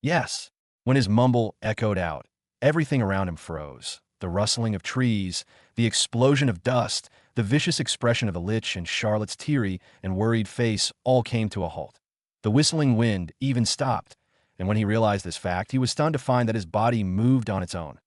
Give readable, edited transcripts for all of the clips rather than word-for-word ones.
Yes. When his mumble echoed out, everything around him froze. The rustling of trees, the explosion of dust, the vicious expression of the lich, and Charlotte's teary and worried face all came to a halt. The whistling wind even stopped, and when he realized this fact, he was stunned to find that his body moved on its own.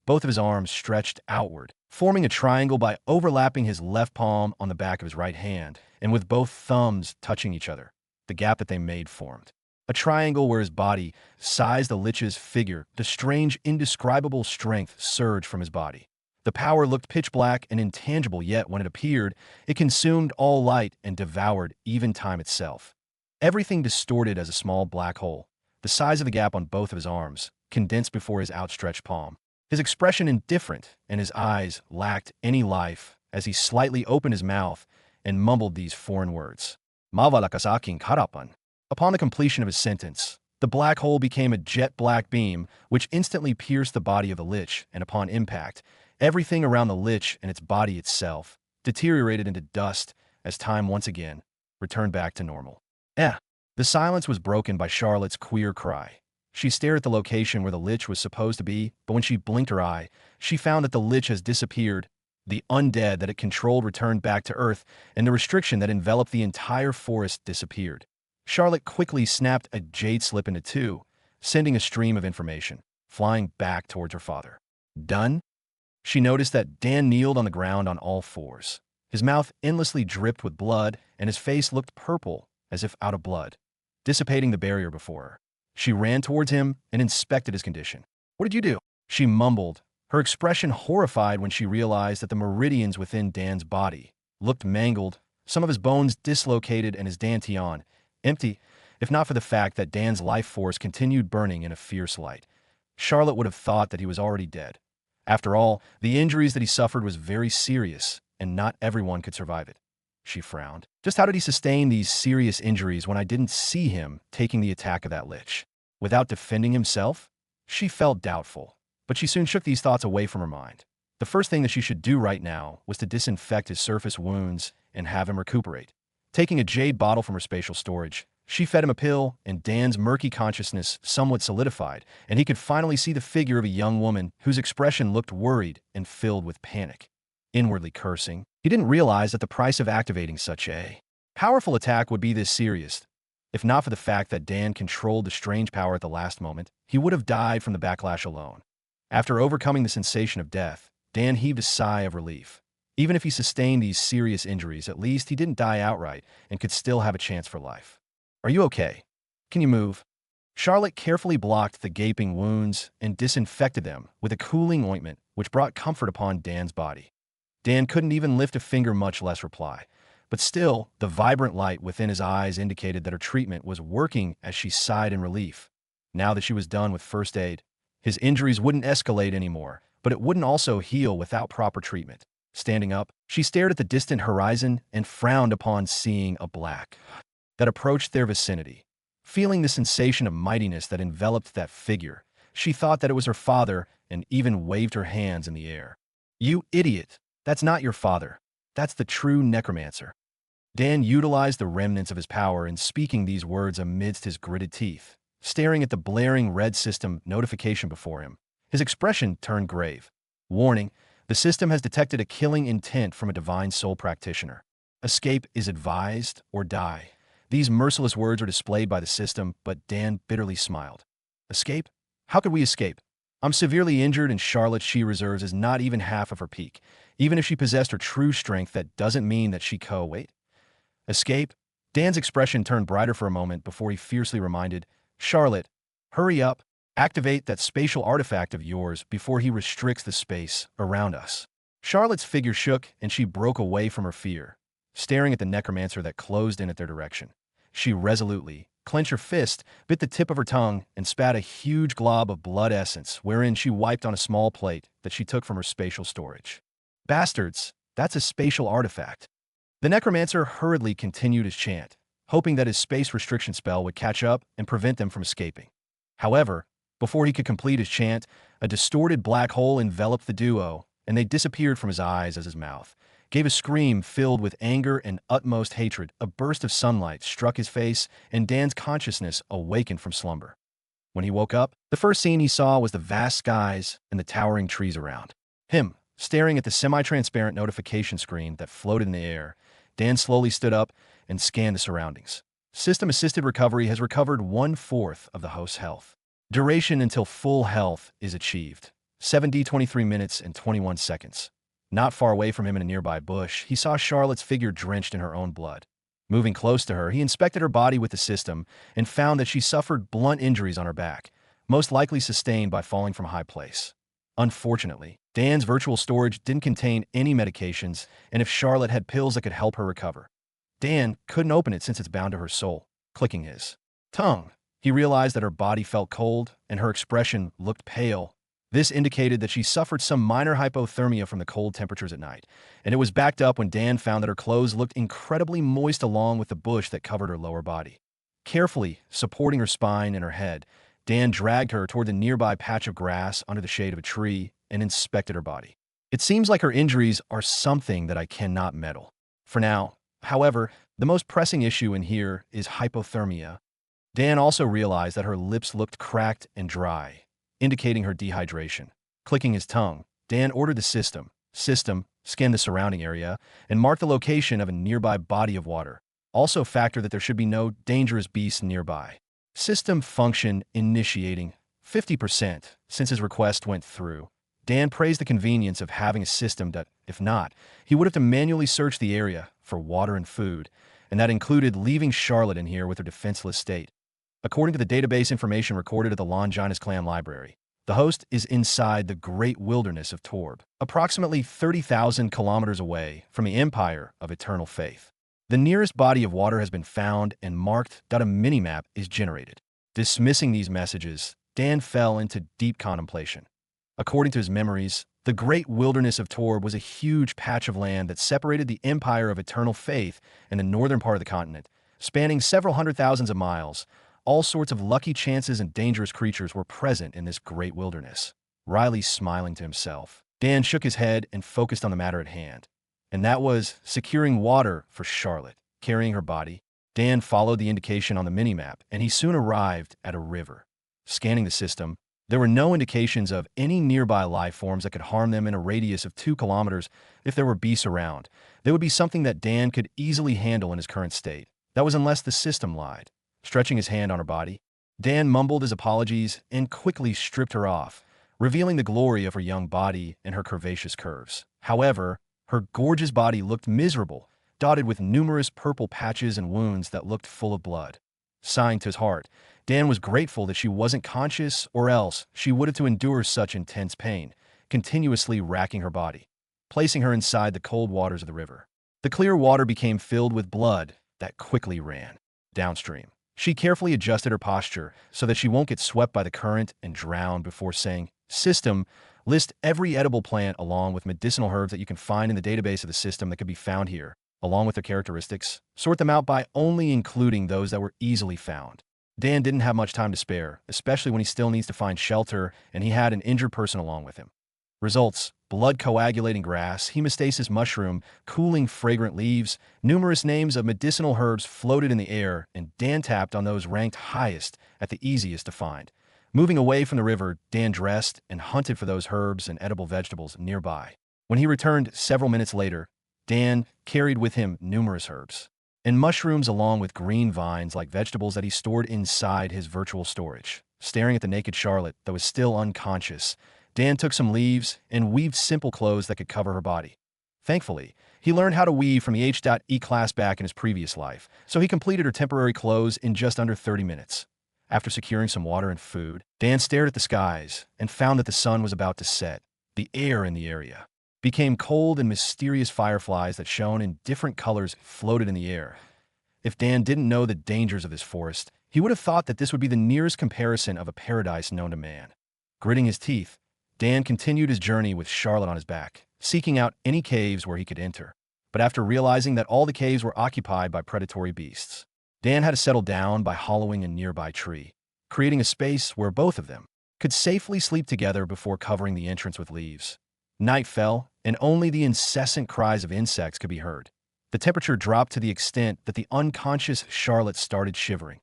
Both of his arms stretched outward, forming a triangle by overlapping his left palm on the back of his right hand, and with both thumbs touching each other. The gap that they made formed a triangle where his body sized the lich's figure. The strange, indescribable strength surged from his body. The power looked pitch black and intangible, yet when it appeared, it consumed all light and devoured even time itself. Everything distorted as a small black hole, the size of the gap on both of his arms, condensed before his outstretched palm. His expression indifferent, and his eyes lacked any life as he slightly opened his mouth and mumbled these foreign words. Mavalakasaking karapan. Upon the completion of his sentence, the black hole became a jet-black beam, which instantly pierced the body of the lich, and upon impact, everything around the lich and its body itself deteriorated into dust as time once again returned back to normal. The silence was broken by Charlotte's queer cry. She stared at the location where the lich was supposed to be, but when she blinked her eye, she found that the lich has disappeared. The undead that it controlled returned back to Earth, and the restriction that enveloped the entire forest disappeared. Charlotte quickly snapped a jade slip into two, sending a stream of information, flying back towards her father. Done? She noticed that Dan kneeled on the ground on all fours. His mouth endlessly dripped with blood, and his face looked purple, as if out of blood, dissipating the barrier before her. She ran towards him and inspected his condition. What did you do? She mumbled, her expression horrified when she realized that the meridians within Dan's body looked mangled, some of his bones dislocated, and his dantian empty, if not for the fact that Dan's life force continued burning in a fierce light. Charlotte would have thought that he was already dead. After all, the injuries that he suffered was very serious, and not everyone could survive it. She frowned. Just how did he sustain these serious injuries when I didn't see him taking the attack of that lich? Without defending himself? She felt doubtful, but she soon shook these thoughts away from her mind. The first thing that she should do right now was to disinfect his surface wounds and have him recuperate. Taking a jade bottle from her spatial storage, she fed him a pill, and Dan's murky consciousness somewhat solidified, and he could finally see the figure of a young woman whose expression looked worried and filled with panic. Inwardly cursing, he didn't realize that the price of activating such a powerful attack would be this serious. If not for the fact that Dan controlled the strange power at the last moment, he would have died from the backlash alone. After overcoming the sensation of death, Dan heaved a sigh of relief. Even if he sustained these serious injuries, at least he didn't die outright and could still have a chance for life. Are you okay? Can you move? Charlotte carefully blocked the gaping wounds and disinfected them with a cooling ointment, which brought comfort upon Dan's body. Dan couldn't even lift a finger, much less reply. But still, the vibrant light within his eyes indicated that her treatment was working as she sighed in relief. Now that she was done with first aid, his injuries wouldn't escalate anymore, but it wouldn't also heal without proper treatment. Standing up, she stared at the distant horizon and frowned upon seeing a black that approached their vicinity. Feeling the sensation of mightiness that enveloped that figure, she thought that it was her father and even waved her hands in the air. You idiot! That's not your father. That's the true necromancer. Dan utilized the remnants of his power in speaking these words amidst his gritted teeth, staring at the blaring red system notification before him. His expression turned grave. Warning, the system has detected a killing intent from a divine soul practitioner. Escape is advised or die. These merciless words are displayed by the system, but Dan bitterly smiled. Escape? How could we escape? I'm severely injured, and Charlotte she reserves is not even half of her peak. Even if she possessed her true strength, that doesn't mean that she wait. Escape? Dan's expression turned brighter for a moment before he fiercely reminded, Charlotte, hurry up. Activate that spatial artifact of yours before he restricts the space around us. Charlotte's figure shook, and she broke away from her fear, staring at the necromancer that closed in at their direction. She resolutely clenched her fist, bit the tip of her tongue, and spat a huge glob of blood essence, wherein she wiped on a small plate that she took from her spatial storage. Bastards, that's a spatial artifact. The necromancer hurriedly continued his chant, hoping that his space restriction spell would catch up and prevent them from escaping. However, before he could complete his chant, a distorted black hole enveloped the duo, and they disappeared from his eyes as his mouth gave a scream filled with anger and utmost hatred. A burst of sunlight struck his face, and Dan's consciousness awakened from slumber. When he woke up, the first scene he saw was the vast skies and the towering trees around him. Staring at the semi-transparent notification screen that floated in the air, Dan slowly stood up and scanned the surroundings. System-assisted recovery has recovered 1/4 of the host's health. Duration until full health is achieved. 7d 23 minutes and 21 seconds. Not far away from him in a nearby bush, he saw Charlotte's figure drenched in her own blood. Moving close to her, he inspected her body with the system and found that she suffered blunt injuries on her back, most likely sustained by falling from a high place. Unfortunately, Dan's virtual storage didn't contain any medications, and if Charlotte had pills that could help her recover, Dan couldn't open it since it's bound to her soul. Clicking his tongue, he realized that her body felt cold and her expression looked pale. This indicated that she suffered some minor hypothermia from the cold temperatures at night, and it was backed up when Dan found that her clothes looked incredibly moist along with the bush that covered her lower body. Carefully supporting her spine and her head, Dan dragged her toward the nearby patch of grass under the shade of a tree and inspected her body. It seems like her injuries are something that I cannot meddle. For now, however, the most pressing issue in here is hypothermia. Dan also realized that her lips looked cracked and dry, indicating her dehydration. Clicking his tongue, Dan ordered the system, scan the surrounding area, and mark the location of a nearby body of water. Also factor that there should be no dangerous beasts nearby. System function initiating 50% since his request went through. Dan praised the convenience of having a system that, if not, he would have to manually search the area for water and food, and that included leaving Charlotte in here with her defenseless state. According to the database information recorded at the Longinus Clan Library, the host is inside the great wilderness of Torb, approximately 30,000 kilometers away from the Empire of Eternal Faith. The nearest body of water has been found and marked. A minimap is generated. Dismissing these messages, Dan fell into deep contemplation. According to his memories, the great wilderness of Torb was a huge patch of land that separated the Empire of Eternal Faith and the northern part of the continent, spanning several hundred thousands of miles. All sorts of lucky chances and dangerous creatures were present in this great wilderness. Riley smiling to himself, Dan shook his head and focused on the matter at hand. And that was securing water for Charlotte. Carrying her body, Dan followed the indication on the minimap, and he soon arrived at a river. Scanning the system, there were no indications of any nearby life forms that could harm them in a radius of 2 kilometers. If there were beasts around, they would be something that Dan could easily handle in his current state. That was unless the system lied. Stretching his hand on her body, Dan mumbled his apologies and quickly stripped her off, revealing the glory of her young body and her curvaceous curves. However, her gorgeous body looked miserable, dotted with numerous purple patches and wounds that looked full of blood. Sighing to his heart, Dan was grateful that she wasn't conscious, or else she would have to endure such intense pain, continuously racking her body, placing her inside the cold waters of the river. The clear water became filled with blood that quickly ran downstream. She carefully adjusted her posture so that she won't get swept by the current and drown before saying, "System, list every edible plant along with medicinal herbs that you can find in the database of the system that could be found here, along with their characteristics. Sort them out by only including those that were easily found." Dan didn't have much time to spare, especially when he still needs to find shelter and he had an injured person along with him. Results: blood coagulating grass, hemostasis mushroom, cooling fragrant leaves. Numerous names of medicinal herbs floated in the air, and Dan tapped on those ranked highest at the easiest to find. Moving away from the river, Dan dressed and hunted for those herbs and edible vegetables nearby. When he returned several minutes later, Dan carried with him numerous herbs and mushrooms along with green vines like vegetables that he stored inside his virtual storage. Staring at the naked Charlotte that was still unconscious, Dan took some leaves and weaved simple clothes that could cover her body. Thankfully, he learned how to weave from the H.E class back in his previous life, so he completed her temporary clothes in just under 30 minutes. After securing some water and food, Dan stared at the skies and found that the sun was about to set. The air in the area became cold and mysterious fireflies that shone in different colors floated in the air. If Dan didn't know the dangers of this forest, he would have thought that this would be the nearest comparison of a paradise known to man. Gritting his teeth, Dan continued his journey with Charlotte on his back, seeking out any caves where he could enter. But after realizing that all the caves were occupied by predatory beasts, Dan had to settle down by hollowing a nearby tree, creating a space where both of them could safely sleep together before covering the entrance with leaves. Night fell, and only the incessant cries of insects could be heard. The temperature dropped to the extent that the unconscious Charlotte started shivering.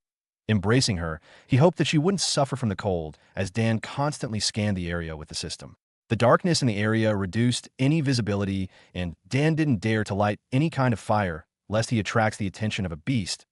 Embracing her, he hoped that she wouldn't suffer from the cold, as Dan constantly scanned the area with the system. The darkness in the area reduced any visibility, and Dan didn't dare to light any kind of fire, lest he attracts the attention of a beast,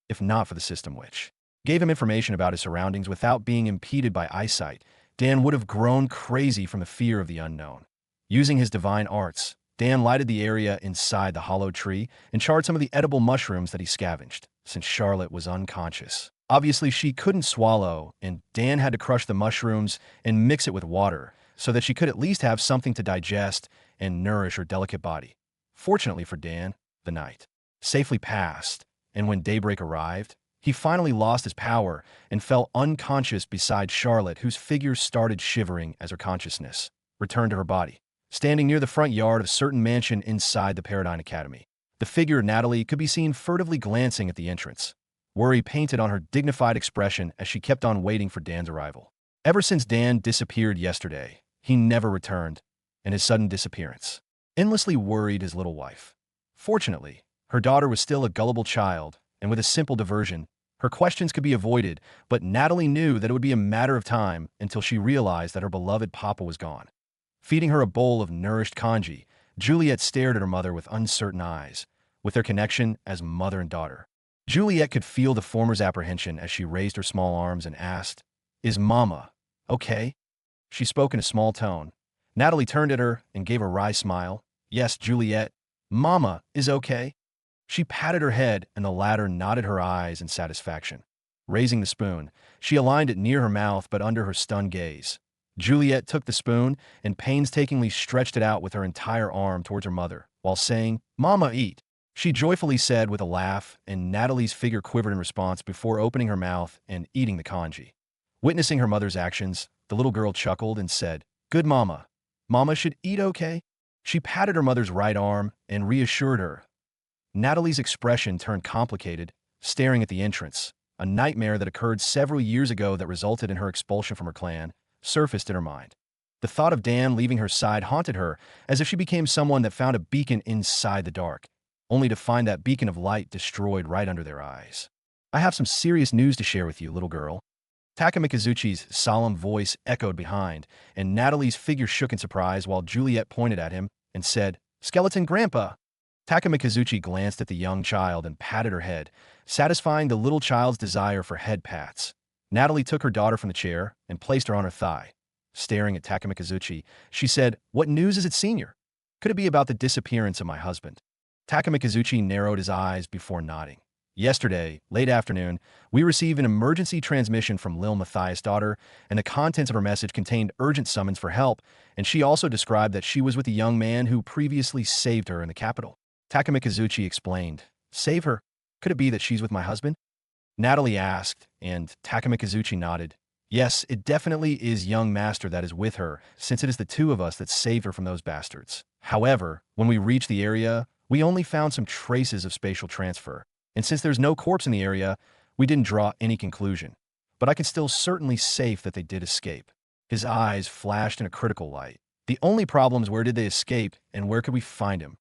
if not for the system which gave him information about his surroundings without being impeded by eyesight. Dan would have grown crazy from the fear of the unknown. Using his divine arts, Dan lighted the area inside the hollow tree and charred some of the edible mushrooms that he scavenged, since Charlotte was unconscious. Obviously, she couldn't swallow, and Dan had to crush the mushrooms and mix it with water so that she could at least have something to digest and nourish her delicate body. Fortunately for Dan, the night safely passed, and when daybreak arrived, he finally lost his power and fell unconscious beside Charlotte, whose figure started shivering as her consciousness returned to her body. Standing near the front yard of a certain mansion inside the Paradigm Academy, the figure of Natalie could be seen furtively glancing at the entrance, worry painted on her dignified expression as she kept on waiting for Dan's arrival. Ever since Dan disappeared yesterday, he never returned, and his sudden disappearance endlessly worried his little wife. Fortunately, her daughter was still a gullible child, and with a simple diversion, her questions could be avoided, but Natalie knew that it would be a matter of time until she realized that her beloved papa was gone. Feeding her a bowl of nourished congee, Juliet stared at her mother with uncertain eyes, with their connection as mother and daughter. Juliet could feel the former's apprehension as she raised her small arms and asked, "Is Mama okay?" She spoke in a small tone. Natalie turned at her and gave a wry smile. "Yes, Juliet, Mama is okay." She patted her head, and the latter nodded her eyes in satisfaction. Raising the spoon, she aligned it near her mouth but under her stunned gaze. Juliet took the spoon and painstakingly stretched it out with her entire arm towards her mother, while saying, "Mama, eat," she joyfully said with a laugh, and Natalie's figure quivered in response before opening her mouth and eating the congee. Witnessing her mother's actions, the little girl chuckled and said, "Good Mama. Mama should eat okay?" She patted her mother's right arm and reassured her. Natalie's expression turned complicated, staring at the entrance. A nightmare that occurred several years ago that resulted in her expulsion from her clan surfaced in her mind. The thought of Dan leaving her side haunted her, as if she became someone that found a beacon inside the dark, only to find that beacon of light destroyed right under their eyes. "I have some serious news to share with you, little girl." Takamikazuchi's solemn voice echoed behind, and Natalie's figure shook in surprise while Juliet pointed at him and said, "Skeleton Grandpa." Takamikazuchi glanced at the young child and patted her head, satisfying the little child's desire for head pats. Natalie took her daughter from the chair and placed her on her thigh. Staring at Takamikazuchi, she said, "What news is it, Senior? Could it be about the disappearance of my husband?" Takamikazuchi narrowed his eyes before nodding. "Yesterday, late afternoon, we received an emergency transmission from Lil Matthias' daughter, and the contents of her message contained urgent summons for help, and she also described that she was with a young man who previously saved her in the capital." Takamikazuchi explained, "Save her? Could it be that she's with my husband?" Natalie asked, and Takamikazuchi nodded. "Yes, it definitely is young master that is with her, since it is the two of us that saved her from those bastards. However, when we reached the area, we only found some traces of spatial transfer, and since there's no corpse in the area, we didn't draw any conclusion. But I can still certainly safe that they did escape." His eyes flashed in a critical light. "The only problem is where did they escape, and where could we find him?"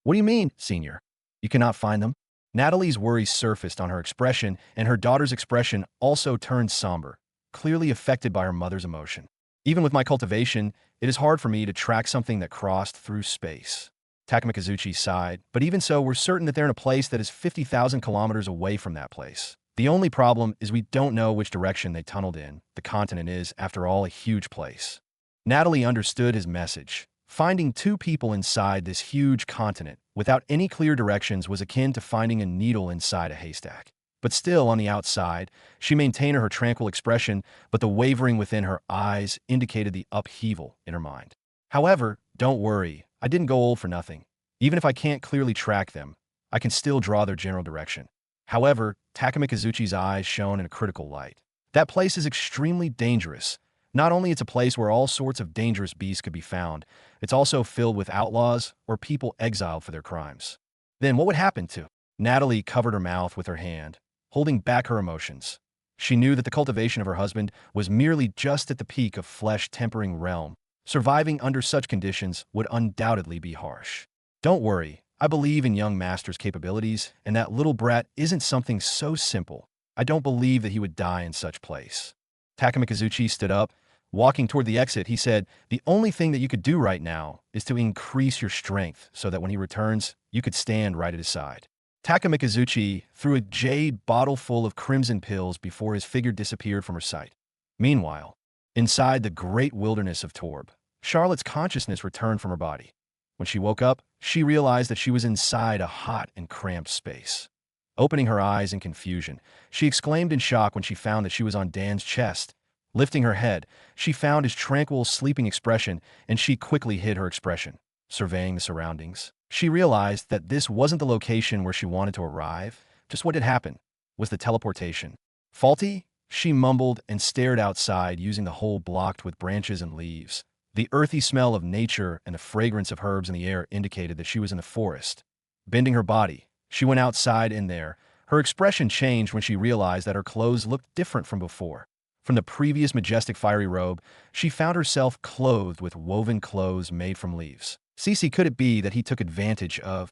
"What do you mean, Senior? You cannot find them?" Natalie's worry surfaced on her expression, and her daughter's expression also turned somber, clearly affected by her mother's emotion. "Even with my cultivation, it is hard for me to track something that crossed through space." Takamikazuchi sighed, "But even so, we're certain that they're in a place that is 50,000 kilometers away from that place. The only problem is we don't know which direction they tunneled in. The continent is, after all, a huge place." Natalie understood his message. Finding two people inside this huge continent without any clear directions was akin to finding a needle inside a haystack. But still, on the outside, she maintained her tranquil expression, but the wavering within her eyes indicated the upheaval in her mind. "However, don't worry, I didn't go old for nothing. Even if I can't clearly track them, I can still draw their general direction." However, Takamikazuchi's eyes shone in a critical light. "That place is extremely dangerous. Not only it's a place where all sorts of dangerous beasts could be found, it's also filled with outlaws or people exiled for their crimes." "Then what would happen to?" Natalie covered her mouth with her hand, holding back her emotions. She knew that the cultivation of her husband was merely just at the peak of flesh-tempering realm. Surviving under such conditions would undoubtedly be harsh. "Don't worry, I believe in young master's capabilities, and that little brat isn't something so simple." I don't believe that he would die in such place. Takamikazuchi stood up. Walking toward the exit, he said, the only thing that you could do right now is to increase your strength so that when he returns, you could stand right at his side. Takamikazuchi threw a jade bottle full of crimson pills before his figure disappeared from her sight. Meanwhile, inside the great wilderness of Torb, Charlotte's consciousness returned from her body. When she woke up, she realized that she was inside a hot and cramped space. Opening her eyes in confusion, she exclaimed in shock when she found that she was on Dan's chest. Lifting her head, she found his tranquil, sleeping expression, and she quickly hid her expression. Surveying the surroundings, she realized that this wasn't the location where she wanted to arrive. Just what had happened. Was the teleportation faulty? She mumbled and stared outside, using the hole blocked with branches and leaves. The earthy smell of nature and the fragrance of herbs in the air indicated that she was in the forest. Bending her body, she went outside in there. Her expression changed when she realized that her clothes looked different from before. From the previous majestic fiery robe, she found herself clothed with woven clothes made from leaves. Cece, could it be that he took advantage of?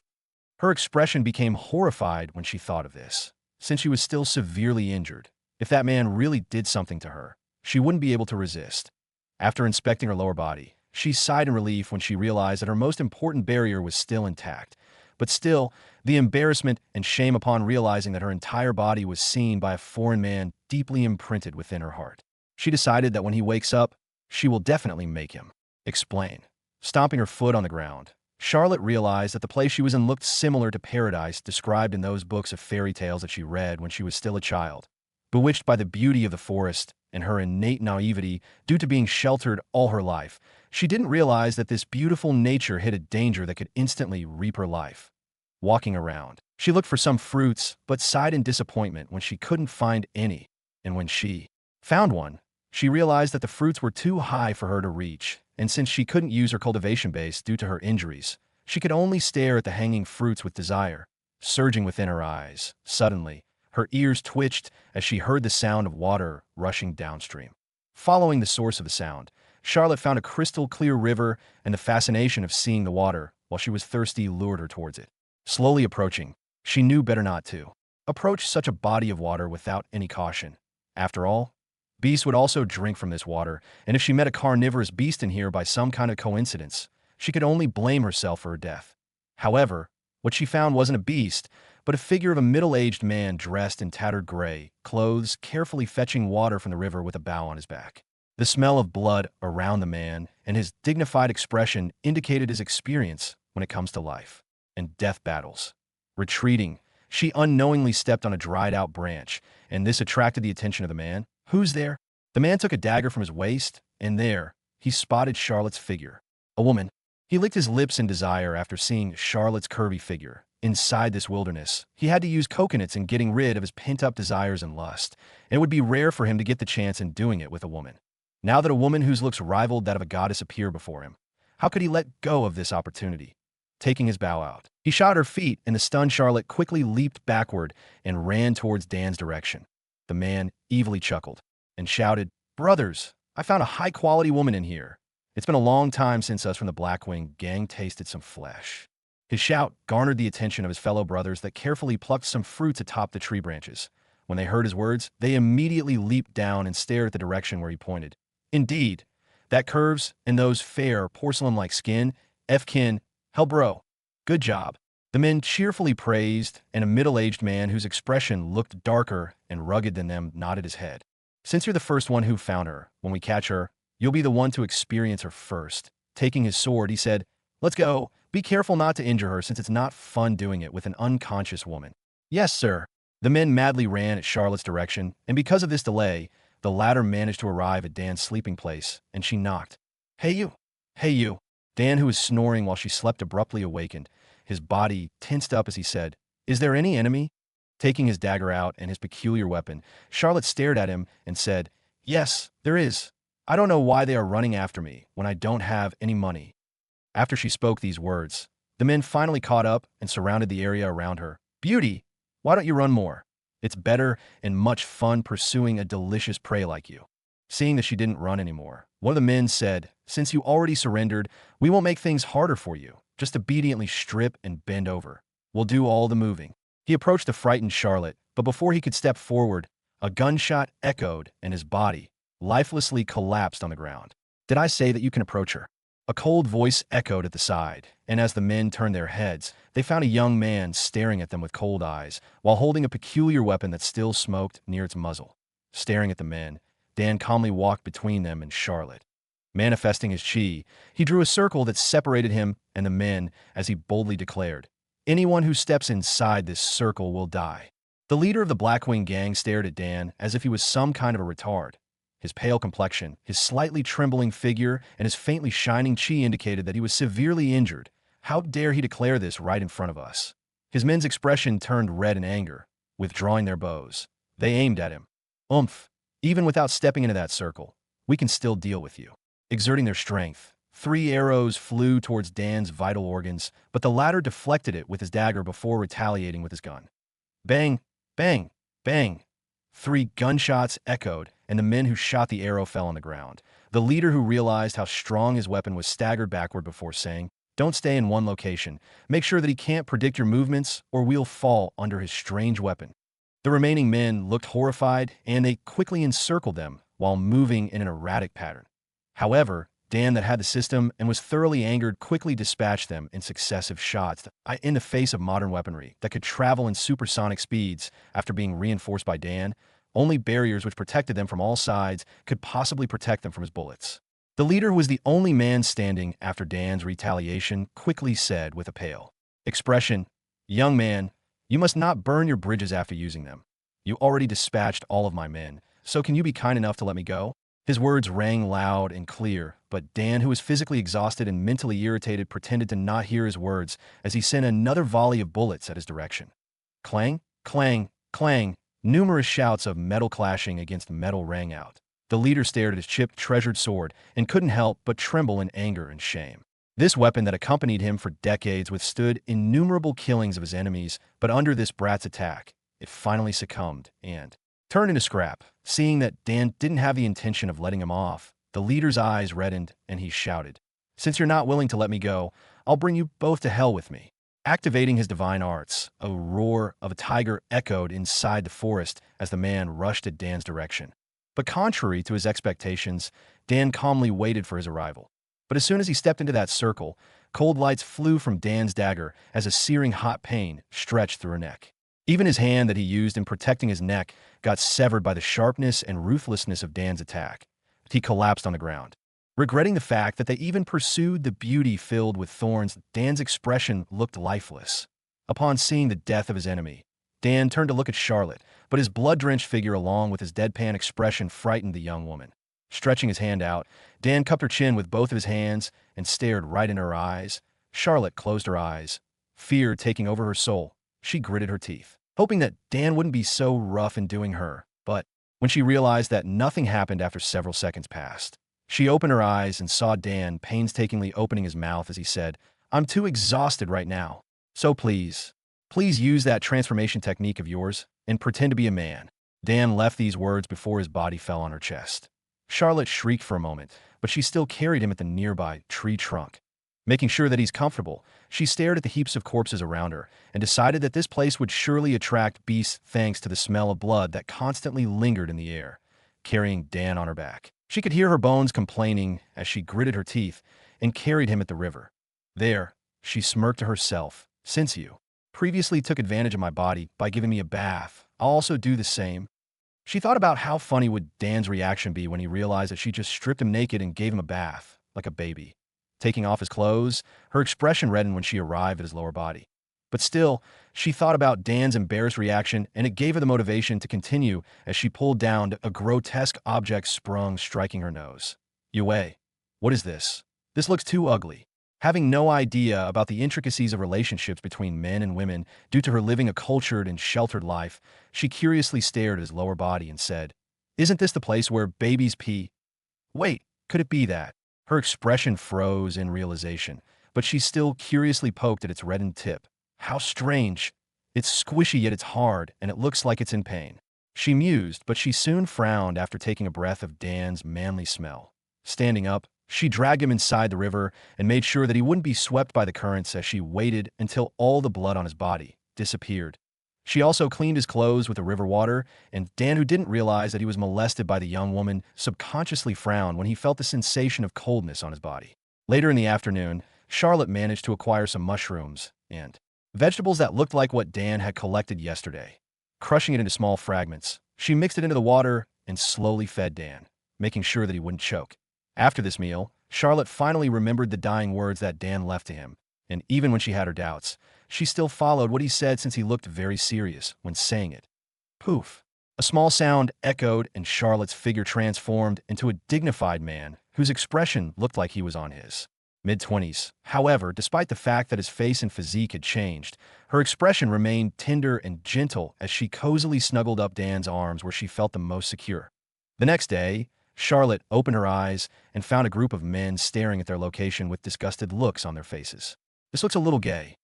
Her expression became horrified when she thought of this. Since she was still severely injured, if that man really did something to her, she wouldn't be able to resist. After inspecting her lower body, she sighed in relief when she realized that her most important barrier was still intact. But still, the embarrassment and shame upon realizing that her entire body was seen by a foreign man deeply imprinted within her heart. She decided that when he wakes up, she will definitely make him explain. Stomping her foot on the ground, Charlotte realized that the place she was in looked similar to paradise described in those books of fairy tales that she read when she was still a child. Bewitched by the beauty of the forest and her innate naivety due to being sheltered all her life, she didn't realize that this beautiful nature hid a danger that could instantly reap her life. Walking around, she looked for some fruits, but sighed in disappointment when she couldn't find any. And when she found one, she realized that the fruits were too high for her to reach, and since she couldn't use her cultivation base due to her injuries, she could only stare at the hanging fruits with desire surging within her eyes. Suddenly, her ears twitched as she heard the sound of water rushing downstream. Following the source of the sound, Charlotte found a crystal-clear river, and the fascination of seeing the water while she was thirsty lured her towards it. Slowly approaching, she knew better not to approach such a body of water without any caution. After all, beasts would also drink from this water, and if she met a carnivorous beast in here by some kind of coincidence, she could only blame herself for her death. However, what she found wasn't a beast, but a figure of a middle-aged man dressed in tattered gray clothes, carefully fetching water from the river with a bow on his back. The smell of blood around the man and his dignified expression indicated his experience when it comes to life and death battles. Retreating, she unknowingly stepped on a dried-out branch, and this attracted the attention of the man. Who's there? The man took a dagger from his waist, and there, he spotted Charlotte's figure. A woman. He licked his lips in desire after seeing Charlotte's curvy figure. Inside this wilderness, he had to use coconuts in getting rid of his pent-up desires and lust, and it would be rare for him to get the chance in doing it with a woman. Now that a woman whose looks rivaled that of a goddess appeared before him, how could he let go of this opportunity? Taking his bow out, he shot her feet, and the stunned Charlotte quickly leaped backward and ran towards Dan's direction. The man evilly chuckled and shouted, "Brothers, I found a high-quality woman in here. It's been a long time since us from the Blackwing gang tasted some flesh." His shout garnered the attention of his fellow brothers that carefully plucked some fruits atop the tree branches. When they heard his words, they immediately leaped down and stared at the direction where he pointed. Indeed, that curves and those fair, porcelain-like skin, F-kin, hell bro, good job. The men cheerfully praised, and a middle-aged man whose expression looked darker and rugged than them nodded his head. "Since you're the first one who found her, when we catch her, you'll be the one to experience her first." Taking his sword, he said, "Let's go. Be careful not to injure her since it's not fun doing it with an unconscious woman." "Yes, sir." The men madly ran at Charlotte's direction, and because of this delay, the latter managed to arrive at Dan's sleeping place, and she knocked. "Hey you! Hey you!" Dan, who was snoring while she slept, abruptly awakened. His body tensed up as he said, "Is there any enemy?" Taking his dagger out and his peculiar weapon, Charlotte stared at him and said, "Yes, there is. I don't know why they are running after me when I don't have any money." After she spoke these words, the men finally caught up and surrounded the area around her. "Beauty, why don't you run more? It's better and much fun pursuing a delicious prey like you." Seeing that she didn't run anymore, one of the men said, "Since you already surrendered, we won't make things harder for you. Just obediently strip and bend over. We'll do all the moving." He approached the frightened Charlotte, but before he could step forward, A gunshot echoed, and his body lifelessly collapsed on the ground. Did I say that you can approach her? A cold voice echoed at the side, and as the men turned their heads, they found a young man staring at them with cold eyes, while holding a peculiar weapon that still smoked near its muzzle. Staring at the men, Dan calmly walked between them and Charlotte. Manifesting his chi, he drew a circle that separated him and the men as he boldly declared, "Anyone who steps inside this circle will die." The leader of the Blackwing gang stared at Dan as if he was some kind of a retard. His pale complexion, his slightly trembling figure, and his faintly shining chi indicated that he was severely injured. How dare he declare this right in front of us? His men's expression turned red in anger. Withdrawing their bows, they aimed at him. "Oomph! Even without stepping into that circle, we can still deal with you." Exerting their strength, 3 arrows flew towards Dan's vital organs, but the latter deflected it with his dagger before retaliating with his gun. Bang! Bang! Bang! 3 gunshots echoed, and the men who shot the arrow fell on the ground. The leader, who realized how strong his weapon was, staggered backward before saying, "Don't stay in one location. Make sure that he can't predict your movements, or we'll fall under his strange weapon." The remaining men looked horrified, and they quickly encircled them while moving in an erratic pattern. However, Dan, that had the system and was thoroughly angered, quickly dispatched them in successive shots in the face of modern weaponry that could travel in supersonic speeds. After being reinforced by Dan, only barriers which protected them from all sides could possibly protect them from his bullets. The leader, who was the only man standing after Dan's retaliation, quickly said with a pale expression, "Young man, you must not burn your bridges after using them. You already dispatched all of my men, so can you be kind enough to let me go?" His words rang loud and clear, but Dan, who was physically exhausted and mentally irritated, pretended to not hear his words as he sent another volley of bullets at his direction. Clang, clang, clang. Numerous shouts of metal clashing against metal rang out. The leader stared at his chipped, treasured sword and couldn't help but tremble in anger and shame. This weapon that accompanied him for decades withstood innumerable killings of his enemies, but under this brat's attack, it finally succumbed and turned into scrap. Seeing that Dan didn't have the intention of letting him off, the leader's eyes reddened and he shouted, "Since you're not willing to let me go, I'll bring you both to hell with me." Activating his divine arts, a roar of a tiger echoed inside the forest as the man rushed at Dan's direction. But contrary to his expectations, Dan calmly waited for his arrival. But as soon as he stepped into that circle, cold lights flew from Dan's dagger as a searing hot pain stretched through her neck. Even his hand that he used in protecting his neck got severed by the sharpness and ruthlessness of Dan's attack. He collapsed on the ground. Regretting the fact that they even pursued the beauty filled with thorns, Dan's expression looked lifeless. Upon seeing the death of his enemy, Dan turned to look at Charlotte, but his blood-drenched figure along with his deadpan expression frightened the young woman. Stretching his hand out, Dan cupped her chin with both of his hands and stared right in her eyes. Charlotte closed her eyes, fear taking over her soul. She gritted her teeth, hoping that Dan wouldn't be so rough in doing her, but when she realized that nothing happened after several seconds passed, she opened her eyes and saw Dan painstakingly opening his mouth as he said, "I'm too exhausted right now. So please use that transformation technique of yours and pretend to be a man." Dan left these words before his body fell on her chest. Charlotte shrieked for a moment, but she still carried him at the nearby tree trunk. Making sure that he's comfortable, she stared at the heaps of corpses around her and decided that this place would surely attract beasts thanks to the smell of blood that constantly lingered in the air. Carrying Dan on her back, she could hear her bones complaining as she gritted her teeth and carried him at the river. "There," she smirked to herself, "since you previously took advantage of my body by giving me a bath, I'll also do the same." She thought about how funny would Dan's reaction be when he realized that she just stripped him naked and gave him a bath, like a baby. Taking off his clothes, her expression reddened when she arrived at his lower body. But still, she thought about Dan's embarrassed reaction, and it gave her the motivation to continue as she pulled down a grotesque object sprung, striking her nose. "Yue, what is this? This looks too ugly." Having no idea about the intricacies of relationships between men and women due to her living a cultured and sheltered life, she curiously stared at his lower body and said, "Isn't this the place where babies pee? Wait, could it be that?" Her expression froze in realization, but she still curiously poked at its reddened tip. "How strange. It's squishy yet it's hard, and it looks like it's in pain." She mused, but she soon frowned after taking a breath of Dan's manly smell. Standing up, she dragged him inside the river and made sure that he wouldn't be swept by the currents as she waited until all the blood on his body disappeared. She also cleaned his clothes with the river water, and Dan, who didn't realize that he was molested by the young woman, subconsciously frowned when he felt the sensation of coldness on his body. Later in the afternoon, Charlotte managed to acquire some mushrooms and vegetables that looked like what Dan had collected yesterday. Crushing it into small fragments, she mixed it into the water and slowly fed Dan, making sure that he wouldn't choke. After this meal, Charlotte finally remembered the dying words that Dan left to him, and even when she had her doubts, she still followed what he said since he looked very serious when saying it. Poof! A small sound echoed and Charlotte's figure transformed into a dignified man whose expression looked like he was on his mid-20s. However, despite the fact that his face and physique had changed, her expression remained tender and gentle as she cozily snuggled up Dan's arms where she felt the most secure. The next day, Charlotte opened her eyes and found a group of men staring at their location with disgusted looks on their faces. This looks a little gay.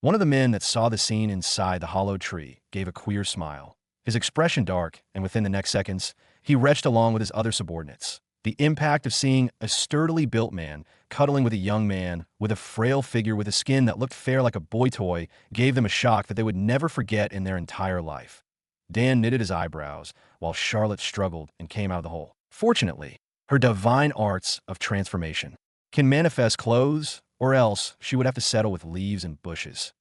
One of the men that saw the scene inside the hollow tree gave a queer smile, his expression dark, and within the next seconds, he retched along with his other subordinates. The impact of seeing a sturdily built man cuddling with a young man with a frail figure with a skin that looked fair like a boy toy gave them a shock that they would never forget in their entire life. Dan knitted his eyebrows while Charlotte struggled and came out of the hole. Fortunately, her divine arts of transformation can manifest clothes, or else she would have to settle with leaves and bushes.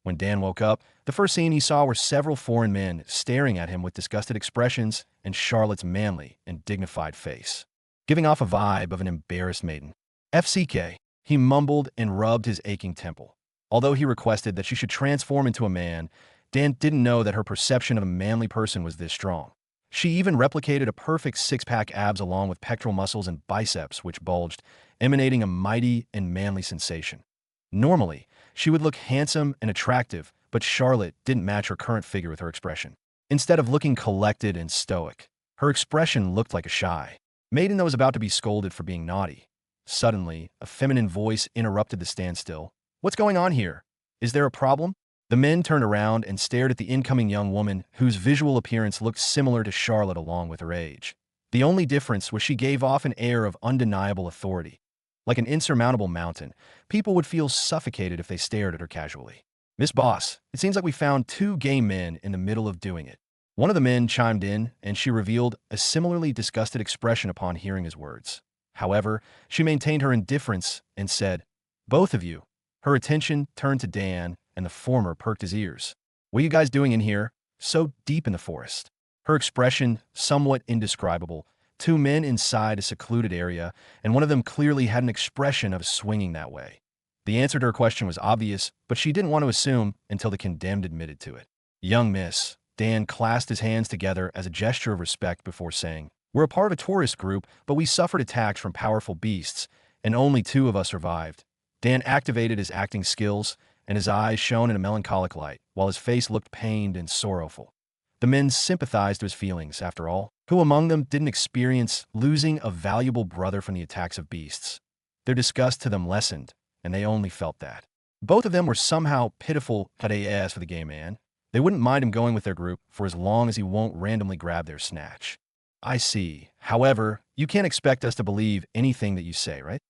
When Dan woke up, the first scene he saw were several foreign men staring at him with disgusted expressions and Charlotte's manly and dignified face, giving off a vibe of an embarrassed maiden. FCK, he mumbled and rubbed his aching temple. Although he requested that she should transform into a man, Dan didn't know that her perception of a manly person was this strong. She even replicated a perfect six-pack abs along with pectoral muscles and biceps which bulged, emanating a mighty and manly sensation. Normally, she would look handsome and attractive, but Charlotte didn't match her current figure with her expression. Instead of looking collected and stoic, her expression looked like a shy maiden that was about to be scolded for being naughty. Suddenly, a feminine voice interrupted the standstill. "What's going on here? Is there a problem?" The men turned around and stared at the incoming young woman, whose visual appearance looked similar to Charlotte along with her age. The only difference was she gave off an air of undeniable authority. Like an insurmountable mountain, people would feel suffocated if they stared at her casually. "Miss Boss, it seems like we found two gay men in the middle of doing it." One of the men chimed in, and she revealed a similarly disgusted expression upon hearing his words. However, she maintained her indifference and said, "Both of you." Her attention turned to Dan, and the former perked his ears. "What are you guys doing in here, so deep in the forest?" Her expression, somewhat indescribable, two men inside a secluded area, and one of them clearly had an expression of swinging that way. The answer to her question was obvious, but she didn't want to assume until the condemned admitted to it. "Young miss," Dan clasped his hands together as a gesture of respect before saying, "We're a part of a tourist group, but we suffered attacks from powerful beasts, and only two of us survived." Dan activated his acting skills, and his eyes shone in a melancholic light, while his face looked pained and sorrowful. The men sympathized with his feelings, after all. Who among them didn't experience losing a valuable brother from the attacks of beasts? Their disgust to them lessened, and they only felt that. Both of them were somehow pitiful at AS for the gay man. They wouldn't mind him going with their group for as long as he won't randomly grab their snatch. "I see. However, you can't expect us to believe anything that you say, right?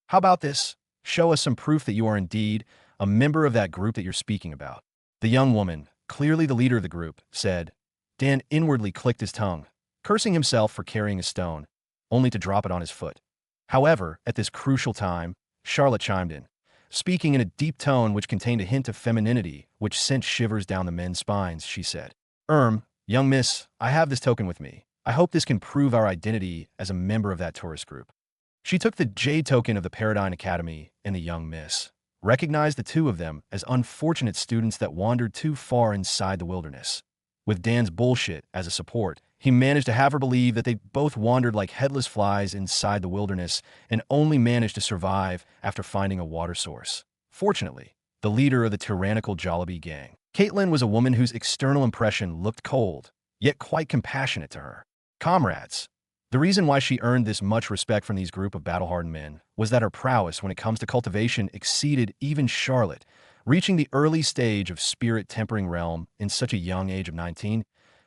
How about this? Show us some proof that you are indeed a member of that group that you're speaking about." The young woman, clearly the leader of the group, said. Dan inwardly clicked his tongue, cursing himself for carrying a stone, only to drop it on his foot. However, at this crucial time, Charlotte chimed in, speaking in a deep tone which contained a hint of femininity which sent shivers down the men's spines. She said, Young miss, I have this token with me. I hope this can prove our identity as a member of that tourist group." She took the jade token of the Paradigm Academy, and the young miss recognized the two of them as unfortunate students that wandered too far inside the wilderness. With Dan's bullshit as a support, he managed to have her believe that they both wandered like headless flies inside the wilderness and only managed to survive after finding a water source. Fortunately, the leader of the tyrannical Jollibee gang, Caitlin, was a woman whose external impression looked cold, yet quite compassionate to her comrades. The reason why she earned this much respect from these group of battle-hardened men was that her prowess when it comes to cultivation exceeded even Charlotte, reaching the early stage of spirit tempering realm in such a young age of 19.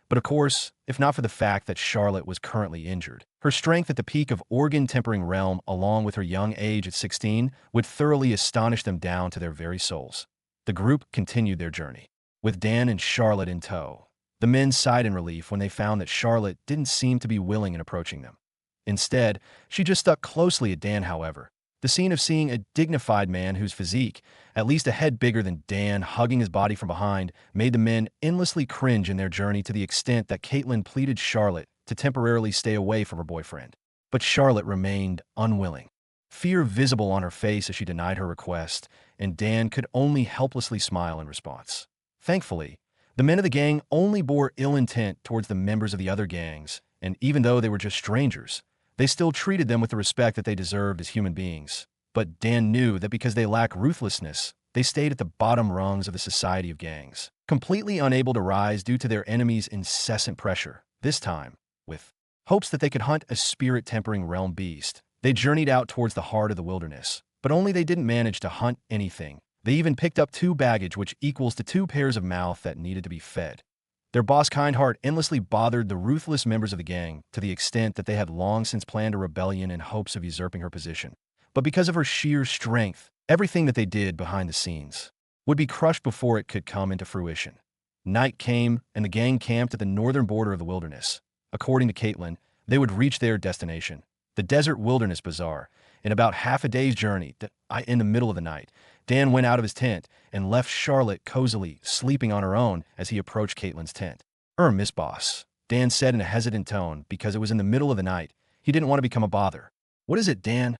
But of course, if not for the fact that Charlotte was currently injured, her strength at the peak of organ tempering realm along with her young age at 16 would thoroughly astonish them down to their very souls. The group continued their journey. with Dan and Charlotte in tow. The men sighed in relief when they found that Charlotte didn't seem to be willing in approaching them. Instead, she just stuck closely at Dan, however. The scene of seeing a dignified man whose physique, at least a head bigger than Dan, hugging his body from behind, made the men endlessly cringe in their journey, to the extent that Caitlin pleaded Charlotte to temporarily stay away from her boyfriend. But Charlotte remained unwilling, fear visible on her face as she denied her request, and Dan could only helplessly smile in response. Thankfully, the men of the gang only bore ill intent towards the members of the other gangs, and even though they were just strangers, they still treated them with the respect that they deserved as human beings. But Dan knew that because they lacked ruthlessness, they stayed at the bottom rungs of the society of gangs, completely unable to rise due to their enemies' incessant pressure. This time, with hopes that they could hunt a spirit-tempering realm beast, they journeyed out towards the heart of the wilderness. But only they didn't manage to hunt anything. They even picked up 2 baggage, which equals to 2 pairs of mouth that needed to be fed. Their boss Kindheart endlessly bothered the ruthless members of the gang, to the extent that they had long since planned a rebellion in hopes of usurping her position. But because of her sheer strength, everything that they did behind the scenes would be crushed before it could come into fruition. Night came, and the gang camped at the northern border of the wilderness. According to Caitlin, they would reach their destination, the Desert Wilderness Bazaar, in about half a day's journey. In the middle of the night, Dan went out of his tent and left Charlotte cozily sleeping on her own as he approached Caitlin's tent. Miss Boss," Dan said in a hesitant tone because it was in the middle of the night. He didn't want to become a bother. "What is it, Dan?"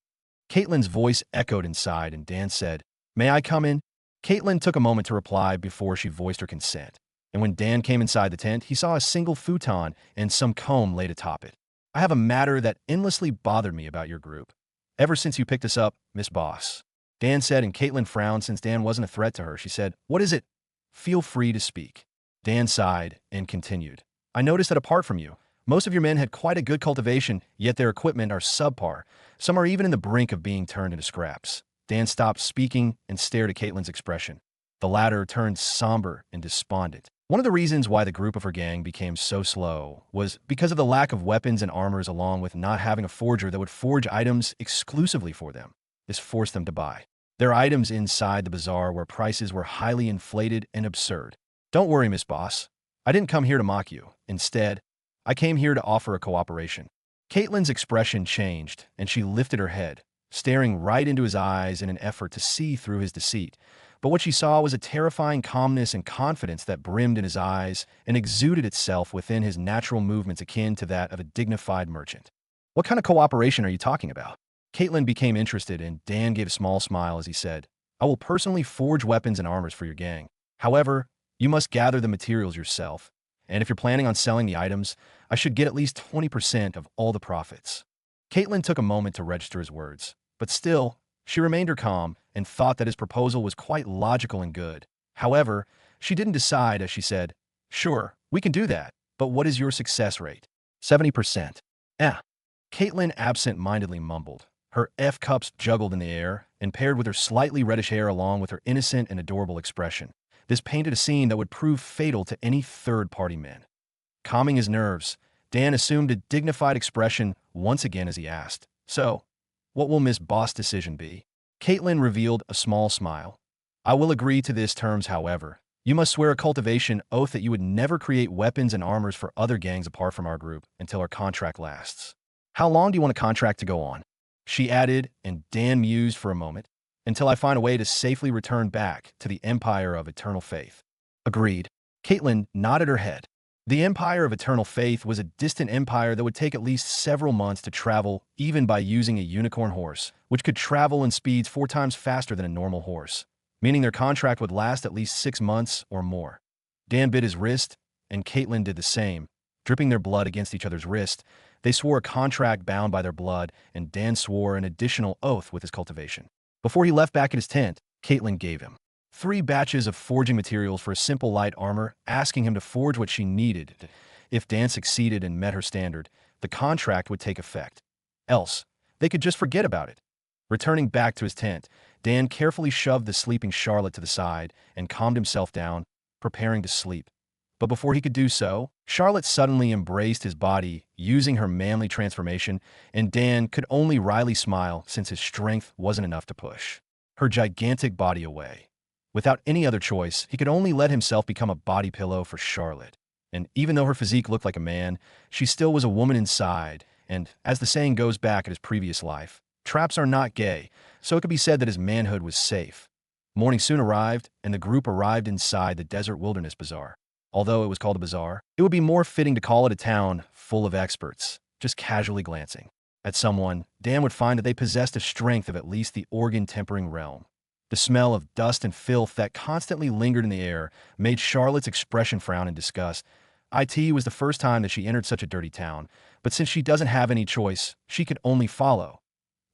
Caitlin's voice echoed inside, and Dan said, "May I come in?" Caitlin took a moment to reply before she voiced her consent. And when Dan came inside the tent, he saw a single futon and some comb laid atop it. "I have a matter that endlessly bothered me about your group ever since you picked us up, Miss Boss," Dan said, and Caitlin frowned since Dan wasn't a threat to her. She said, "What is it?" "Feel free to speak." Dan sighed and continued, "I noticed that apart from you, most of your men had quite a good cultivation, yet their equipment are subpar. Some are even in the brink of being turned into scraps." Dan stopped speaking and stared at Caitlin's expression. The latter turned somber and despondent. One of the reasons why the group of her gang became so slow was because of the lack of weapons and armors, along with not having a forger that would forge items exclusively for them. This forced them to buy their items inside the bazaar, where prices were highly inflated and absurd. "Don't worry, Miss Boss. I didn't come here to mock you. Instead, I came here to offer a cooperation." Caitlin's expression changed, and she lifted her head, staring right into his eyes in an effort to see through his deceit. But what she saw was a terrifying calmness and confidence that brimmed in his eyes and exuded itself within his natural movements, akin to that of a dignified merchant. "What kind of cooperation are you talking about?" Caitlin became interested, and Dan gave a small smile as he said, "I will personally forge weapons and armors for your gang. However, you must gather the materials yourself, and if you're planning on selling the items, I should get at least 20% of all the profits." Caitlin took a moment to register his words, but still, she remained her calm and thought that his proposal was quite logical and good. However, she didn't decide as she said, "Sure, we can do that, but what is your success rate?" 70%. Caitlin absent-mindedly mumbled. Her F-cups juggled in the air, and paired with her slightly reddish hair along with her innocent and adorable expression, this painted a scene that would prove fatal to any third-party man. Calming his nerves, Dan assumed a dignified expression once again as he asked, "So, what will Miss Boss' decision be?" Caitlin revealed a small smile. "I will agree to this terms, however. You must swear a cultivation oath that you would never create weapons and armors for other gangs apart from our group until our contract lasts." "How long do you want a contract to go on?" she added, and Dan mused for a moment. "Until I find a way to safely return back to the Empire of Eternal Faith." "Agreed." Caitlin nodded her head. The Empire of Eternal Faith was a distant empire that would take at least several months to travel, even by using a unicorn horse, which could travel in speeds 4 times faster than a normal horse, meaning their contract would last at least 6 months or more. Dan bit his wrist, and Caitlin did the same. Dripping their blood against each other's wrist, they swore a contract bound by their blood, and Dan swore an additional oath with his cultivation. Before he left back at his tent, Caitlin gave him 3 batches of forging materials for a simple light armor, asking him to forge what she needed. If Dan succeeded and met her standard, the contract would take effect. Else, they could just forget about it. Returning back to his tent, Dan carefully shoved the sleeping Charlotte to the side and calmed himself down, preparing to sleep. But before he could do so, Charlotte suddenly embraced his body, using her manly transformation, and Dan could only wryly smile since his strength wasn't enough to push her gigantic body away. Without any other choice, he could only let himself become a body pillow for Charlotte. And even though her physique looked like a man, she still was a woman inside, and, as the saying goes back at his previous life, traps are not gay, so it could be said that his manhood was safe. Morning soon arrived, and the group arrived inside the Desert Wilderness Bazaar. Although it was called a bazaar, it would be more fitting to call it a town full of experts. Just casually glancing at someone, Dan would find that they possessed a strength of at least the organ-tempering realm. The smell of dust and filth that constantly lingered in the air made Charlotte's expression frown in disgust. It was the first time that she entered such a dirty town, but since she doesn't have any choice, she could only follow.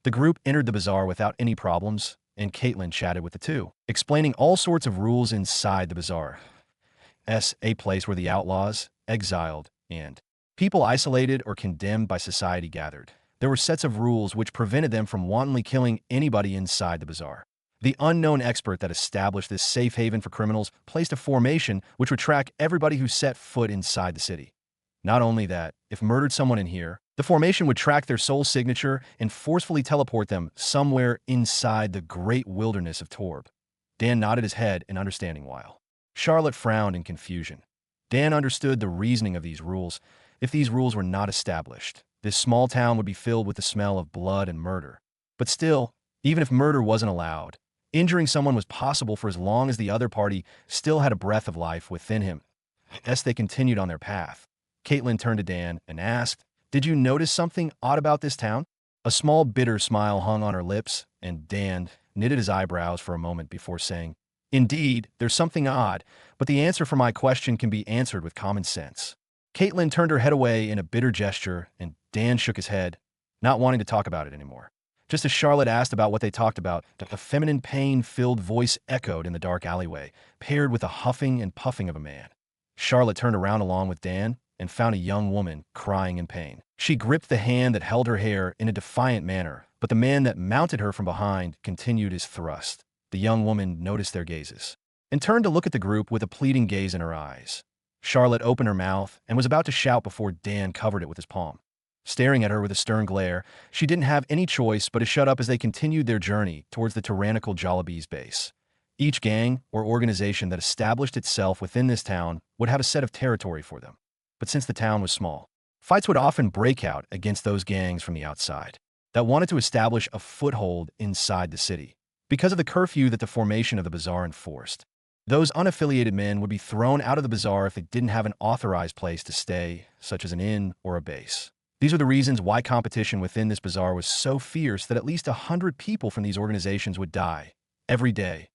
The group entered the bazaar without any problems, and Caitlin chatted with the two, explaining all sorts of rules inside the bazaar. A place where the outlaws, exiled, and people isolated or condemned by society gathered. There were sets of rules which prevented them from wantonly killing anybody inside the bazaar. The unknown expert that established this safe haven for criminals placed a formation which would track everybody who set foot inside the city. Not only that, if murdered someone in here, the formation would track their soul signature and forcefully teleport them somewhere inside the great wilderness of Torb. Dan nodded his head in understanding while Charlotte frowned in confusion. Dan understood the reasoning of these rules. If these rules were not established, this small town would be filled with the smell of blood and murder. But still, even if murder wasn't allowed, injuring someone was possible for as long as the other party still had a breath of life within him. As they continued on their path, Caitlin turned to Dan and asked, "Did you notice something odd about this town?" A small bitter smile hung on her lips, and Dan knitted his eyebrows for a moment before saying, "Indeed, there's something odd, but the answer for my question can be answered with common sense." Caitlin turned her head away in a bitter gesture, and Dan shook his head, not wanting to talk about it anymore. Just as Charlotte asked about what they talked about, a feminine pain-filled voice echoed in the dark alleyway, paired with the huffing and puffing of a man. Charlotte turned around along with Dan and found a young woman crying in pain. She gripped the hand that held her hair in a defiant manner, but the man that mounted her from behind continued his thrust. The young woman noticed their gazes and turned to look at the group with a pleading gaze in her eyes. Charlotte opened her mouth and was about to shout before Dan covered it with his palm. Staring at her with a stern glare, she didn't have any choice but to shut up as they continued their journey towards the tyrannical Jollibee's base. Each gang or organization that established itself within this town would have a set of territory for them. But since the town was small, fights would often break out against those gangs from the outside that wanted to establish a foothold inside the city. Because of the curfew that the formation of the bazaar enforced, those unaffiliated men would be thrown out of the bazaar if they didn't have an authorized place to stay, such as an inn or a base. These are the reasons why competition within this bazaar was so fierce that at least 100 people from these organizations would die every day.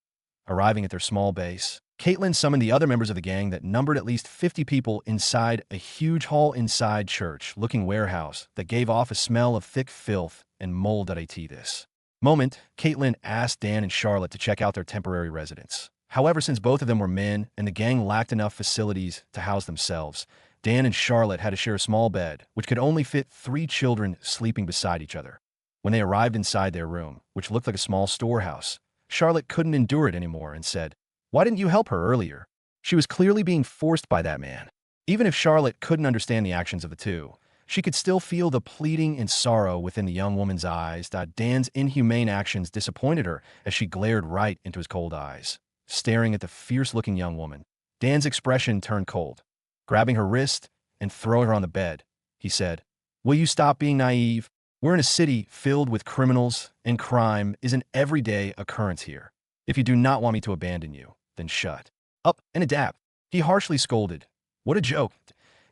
Arriving at their small base, Caitlin summoned the other members of the gang that numbered at least 50 people inside a huge hall inside church-looking warehouse that gave off a smell of thick filth and mold at this moment. Caitlin asked Dan and Charlotte to check out their temporary residence. However, since both of them were men and the gang lacked enough facilities to house themselves, Dan and Charlotte had to share a small bed, which could only fit 3 children sleeping beside each other. When they arrived inside their room, which looked like a small storehouse, Charlotte couldn't endure it anymore and said, "Why didn't you help her earlier?" She was clearly being forced by that man. Even if Charlotte couldn't understand the actions of the two, she could still feel the pleading and sorrow within the young woman's eyes. Dan's inhumane actions disappointed her as she glared right into his cold eyes. Staring at the fierce-looking young woman, Dan's expression turned cold. Grabbing her wrist and throwing her on the bed, he said, "Will you stop being naive? We're in a city filled with criminals, and crime is an everyday occurrence here. If you do not want me to abandon you, then shut up and adapt." He harshly scolded. What a joke.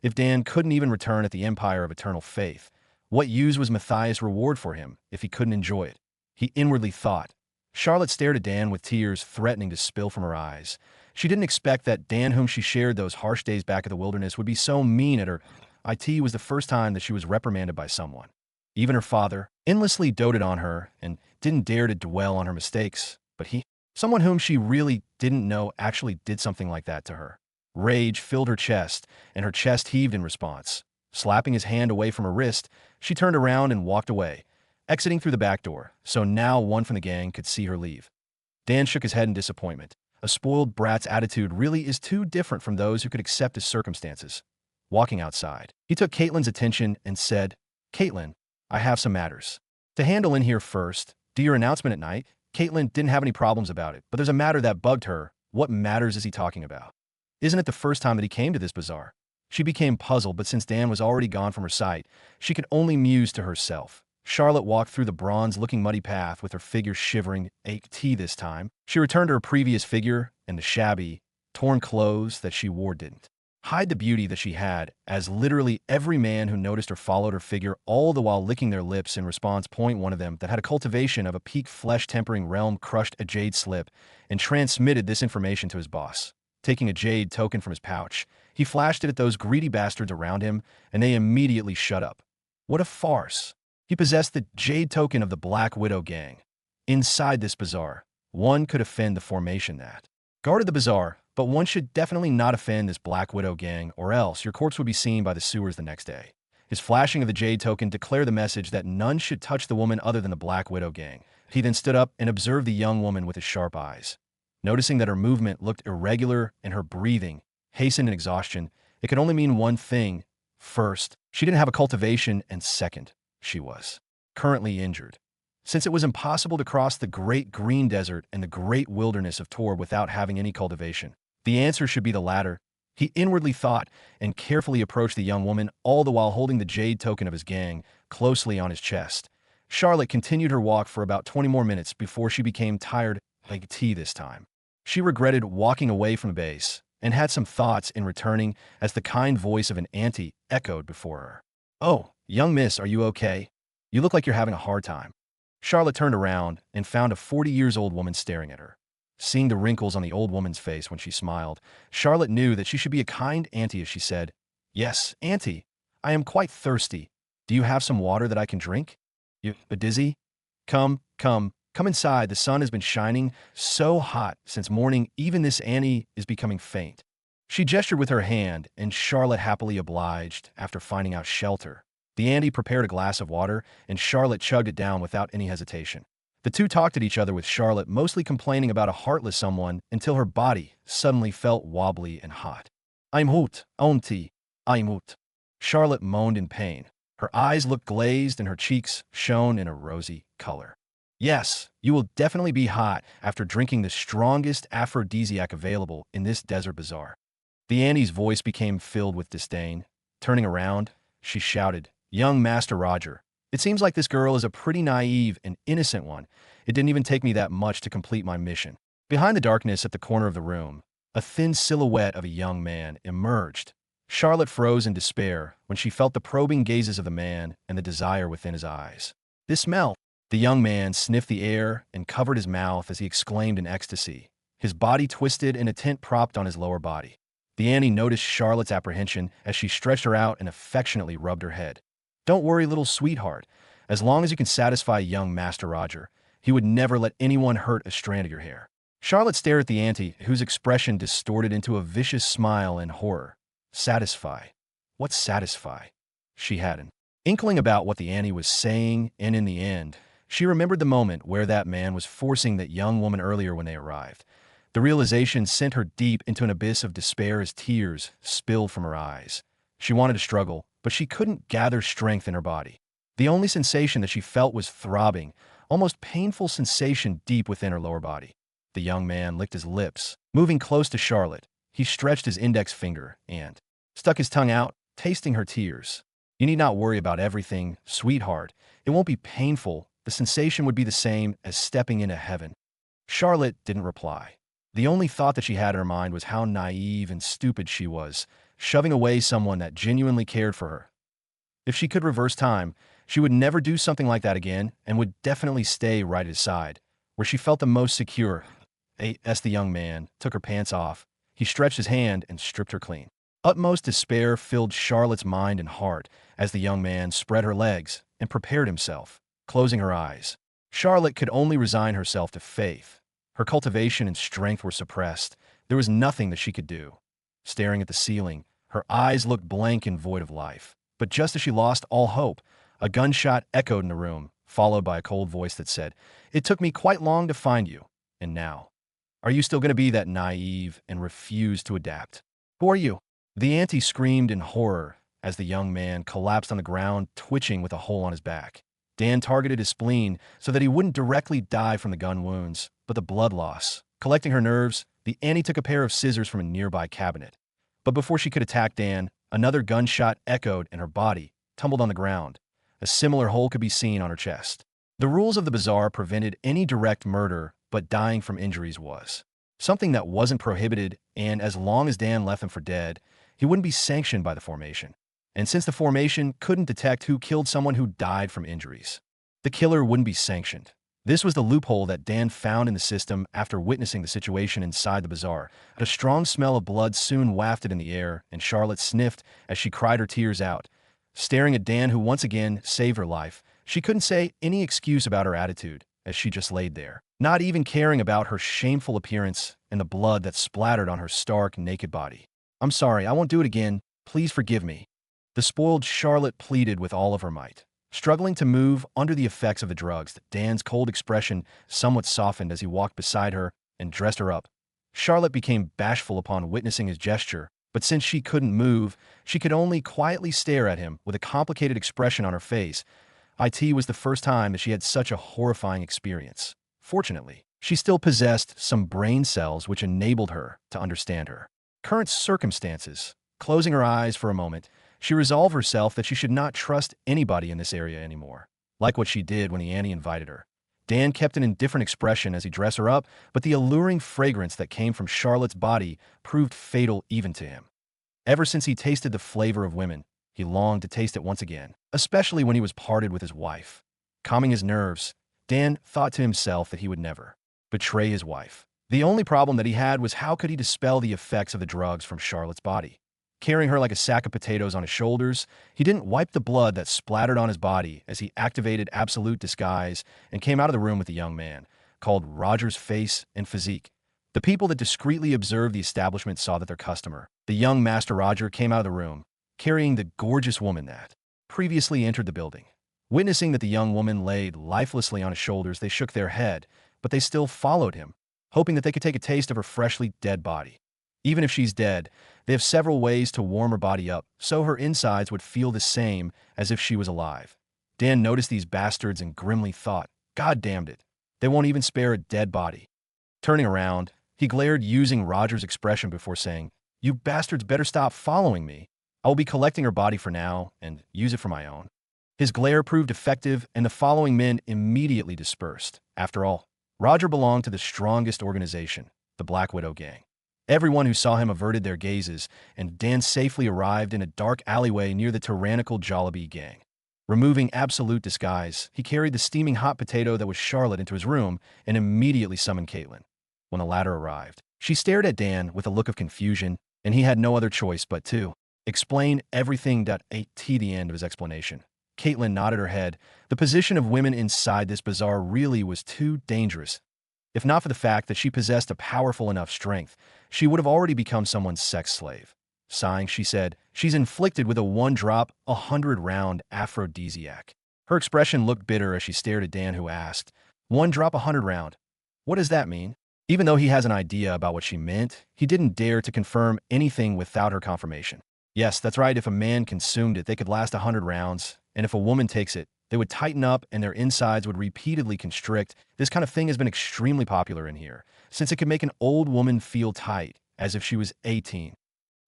If Dan couldn't even return at the Empire of Eternal Faith, what use was Matthias' reward for him if he couldn't enjoy it? He inwardly thought. Charlotte stared at Dan with tears threatening to spill from her eyes. She didn't expect that Dan, whom she shared those harsh days back at the wilderness, would be so mean at her. It was the first time that she was reprimanded by someone. Even her father endlessly doted on her and didn't dare to dwell on her mistakes, but someone whom she really didn't know, actually did something like that to her. Rage filled her chest, and her chest heaved in response. Slapping his hand away from her wrist, she turned around and walked away, exiting through the back door, so now one from the gang could see her leave. Dan shook his head in disappointment. A spoiled brat's attitude really is too different from those who could accept his circumstances. Walking outside, he took Caitlin's attention and said, "Caitlin, I have some matters to handle in here first. Do your announcement at night." Caitlin didn't have any problems about it, but there's a matter that bugged her. What matters is he talking about? Isn't it the first time that he came to this bazaar? She became puzzled, but since Dan was already gone from her sight, she could only muse to herself. Charlotte walked through the bronze-looking muddy path with her figure shivering. Tea this time. She returned to her previous figure, and the shabby, torn clothes that she wore didn't hide the beauty that she had, as literally every man who noticed her followed her figure, all the while licking their lips in response. Point one of them that had a cultivation of a peak flesh-tempering realm crushed a jade slip and transmitted this information to his boss. Taking a jade token from his pouch, he flashed it at those greedy bastards around him, and they immediately shut up. What a farce. He possessed the jade token of the Black Widow gang. Inside this bazaar, one could offend the formation that guarded the bazaar, but one should definitely not offend this Black Widow gang, or else your corpse would be seen by the sewers the next day. His flashing of the jade token declared the message that none should touch the woman other than the Black Widow gang. He then stood up and observed the young woman with his sharp eyes. Noticing that her movement looked irregular and her breathing hastened in exhaustion, it could only mean one thing. First, she didn't have a cultivation, and second, she was currently injured. Since it was impossible to cross the great green desert and the great wilderness of Tor without having any cultivation, the answer should be the latter. He inwardly thought and carefully approached the young woman, all the while holding the jade token of his gang closely on his chest. Charlotte continued her walk for about 20 more minutes before she became tired. Tea this time. She regretted walking away from the base and had some thoughts in returning as the kind voice of an auntie echoed before her. "Oh, young miss, are you okay? You look like you're having a hard time." Charlotte turned around and found a 40-year-old woman staring at her. Seeing the wrinkles on the old woman's face when she smiled, Charlotte knew that she should be a kind auntie as she said, "Yes, auntie, I am quite thirsty. Do you have some water that I can drink? You dizzy? Come inside. The sun has been shining so hot since morning, even this auntie is becoming faint." She gestured with her hand, and Charlotte happily obliged after finding out shelter. The auntie prepared a glass of water, and Charlotte chugged it down without any hesitation. The two talked at each other, with Charlotte mostly complaining about a heartless someone until her body suddenly felt wobbly and hot. "I'm hot, auntie. I'm hot." Charlotte moaned in pain. Her eyes looked glazed and her cheeks shone in a rosy color. "Yes, you will definitely be hot after drinking the strongest aphrodisiac available in this desert bazaar." The auntie's voice became filled with disdain. Turning around, she shouted, "Young Master Roger, it seems like this girl is a pretty naive and innocent one. It didn't even take me that much to complete my mission." Behind the darkness at the corner of the room, a thin silhouette of a young man emerged. Charlotte froze in despair when she felt the probing gazes of the man and the desire within his eyes. "This smell." The young man sniffed the air and covered his mouth as he exclaimed in ecstasy. His body twisted and a tent propped on his lower body. The auntie noticed Charlotte's apprehension as she stretched her out and affectionately rubbed her head. "Don't worry, little sweetheart. As long as you can satisfy young Master Roger, he would never let anyone hurt a strand of your hair." Charlotte stared at the auntie, whose expression distorted into a vicious smile in horror. Satisfy? What satisfy? She had an inkling about what the auntie was saying, and in the end, she remembered the moment where that man was forcing that young woman earlier when they arrived. The realization sent her deep into an abyss of despair as tears spilled from her eyes. She wanted to struggle, but she couldn't gather strength in her body. The only sensation that she felt was throbbing, almost painful sensation deep within her lower body. The young man licked his lips. Moving close to Charlotte, he stretched his index finger and stuck his tongue out, tasting her tears. "You need not worry about everything, sweetheart. It won't be painful. The sensation would be the same as stepping into heaven." Charlotte didn't reply. The only thought that she had in her mind was how naive and stupid she was, shoving away someone that genuinely cared for her. If she could reverse time, she would never do something like that again and would definitely stay right at his side, where she felt the most secure. As the young man took her pants off, he stretched his hand and stripped her clean. Utmost despair filled Charlotte's mind and heart as the young man spread her legs and prepared himself, closing her eyes. Charlotte could only resign herself to faith. Her cultivation and strength were suppressed. There was nothing that she could do. Staring at the ceiling, her eyes looked blank and void of life. But just as she lost all hope, a gunshot echoed in the room, followed by a cold voice that said, "It took me quite long to find you. And now, are you still going to be that naive and refuse to adapt? Who are you?" The auntie screamed in horror as the young man collapsed on the ground, twitching with a hole on his back. Dan targeted his spleen so that he wouldn't directly die from the gun wounds, but the blood loss. Collecting her nerves, the Annie took a pair of scissors from a nearby cabinet. But before she could attack Dan, another gunshot echoed and her body tumbled on the ground. A similar hole could be seen on her chest. The rules of the bazaar prevented any direct murder, but dying from injuries was something that wasn't prohibited, and as long as Dan left him for dead, he wouldn't be sanctioned by the formation. And since the formation couldn't detect who killed someone who died from injuries, the killer wouldn't be sanctioned. This was the loophole that Dan found in the system after witnessing the situation inside the bazaar. A strong smell of blood soon wafted in the air, and Charlotte sniffed as she cried her tears out. Staring at Dan, who once again saved her life, she couldn't say any excuse about her attitude, as she just laid there, not even caring about her shameful appearance and the blood that splattered on her stark, naked body. "I'm sorry, I won't do it again. Please forgive me." The spoiled Charlotte pleaded with all of her might. Struggling to move under the effects of the drugs, Dan's cold expression somewhat softened as he walked beside her and dressed her up. Charlotte became bashful upon witnessing his gesture, but since she couldn't move, she could only quietly stare at him with a complicated expression on her face. It was the first time that she had such a horrifying experience. Fortunately, she still possessed some brain cells which enabled her to understand her current circumstances. Closing her eyes for a moment, she resolved herself that she should not trust anybody in this area anymore, like what she did when the Annie invited her. Dan kept an indifferent expression as he dressed her up, but the alluring fragrance that came from Charlotte's body proved fatal even to him. Ever since he tasted the flavor of women, he longed to taste it once again, especially when he was parted with his wife. Calming his nerves, Dan thought to himself that he would never betray his wife. The only problem that he had was how could he dispel the effects of the drugs from Charlotte's body. Carrying her like a sack of potatoes on his shoulders, he didn't wipe the blood that splattered on his body as he activated absolute disguise and came out of the room with the young man, called Roger's face and physique. The people that discreetly observed the establishment saw that their customer, the young Master Roger, came out of the room, carrying the gorgeous woman that previously entered the building. Witnessing that the young woman laid lifelessly on his shoulders, they shook their head, but they still followed him, hoping that they could take a taste of her freshly dead body. Even if she's dead, they have several ways to warm her body up, so her insides would feel the same as if she was alive. Dan noticed these bastards and grimly thought, "God damned it, they won't even spare a dead body." Turning around, he glared using Roger's expression before saying, "You bastards better stop following me. I will be collecting her body for now and use it for my own." His glare proved effective, and the following men immediately dispersed. After all, Roger belonged to the strongest organization, the Black Widow Gang. Everyone who saw him averted their gazes, and Dan safely arrived in a dark alleyway near the tyrannical Jollibee gang. Removing absolute disguise, he carried the steaming hot potato that was Charlotte into his room and immediately summoned Caitlin. When the latter arrived, she stared at Dan with a look of confusion, and he had no other choice but to explain everything. The end of his explanation. Caitlin nodded her head. The position of women inside this bazaar really was too dangerous. If not for the fact that she possessed a powerful enough strength, she would have already become someone's sex slave. Sighing, she said, "She's inflicted with a 1-drop, 100-round aphrodisiac." Her expression looked bitter as she stared at Dan, who asked, "1-drop, 100-round? What does that mean?" Even though he has an idea about what she meant, he didn't dare to confirm anything without her confirmation. Yes, that's right, if a man consumed it, they could last 100 rounds, and if a woman takes it, they would tighten up and their insides would repeatedly constrict. This kind of thing has been extremely popular in here, since it could make an old woman feel tight, as if she was 18.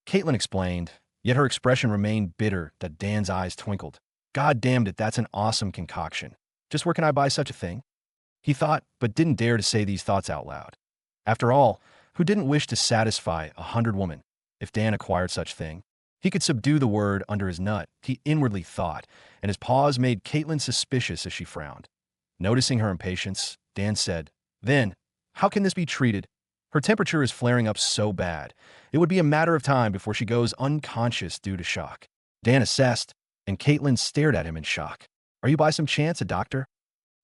Caitlin explained, yet her expression remained bitter. That Dan's eyes twinkled. "God damned it, that's an awesome concoction. Just where can I buy such a thing?" He thought, but didn't dare to say these thoughts out loud. After all, who didn't wish to satisfy 100 women? If Dan acquired such thing, he could subdue the word under his nut, he inwardly thought, and his pause made Caitlin suspicious as she frowned. Noticing her impatience, Dan said, "Then, how can this be treated? Her temperature is flaring up so bad, it would be a matter of time before she goes unconscious due to shock." Dan assessed, and Caitlin stared at him in shock. "Are you by some chance a doctor?"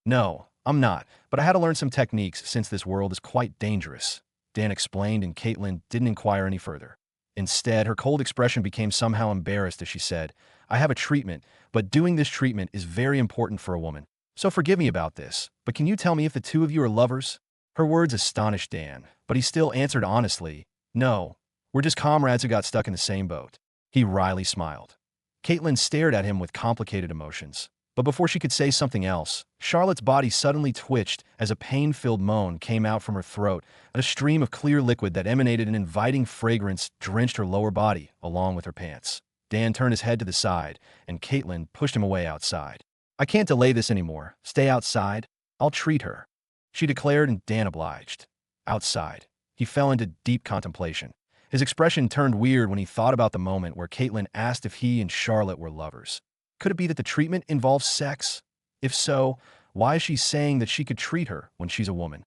"No, I'm not, but I had to learn some techniques since this world is quite dangerous," Dan explained, and Caitlin didn't inquire any further. Instead, her cold expression became somehow embarrassed as she said, "I have a treatment, but doing this treatment is very important for a woman. So forgive me about this, but can you tell me if the two of you are lovers?" Her words astonished Dan, but he still answered honestly, "No, we're just comrades who got stuck in the same boat." He wryly smiled. Caitlin stared at him with complicated emotions. But before she could say something else, Charlotte's body suddenly twitched as a pain-filled moan came out from her throat, and a stream of clear liquid that emanated an inviting fragrance drenched her lower body, along with her pants. Dan turned his head to the side, and Caitlin pushed him away outside. "I can't delay this anymore. Stay outside. I'll treat her," she declared, and Dan obliged. Outside, he fell into deep contemplation. His expression turned weird when he thought about the moment where Caitlin asked if he and Charlotte were lovers. Could it be that the treatment involves sex? If so, why is she saying that she could treat her when she's a woman?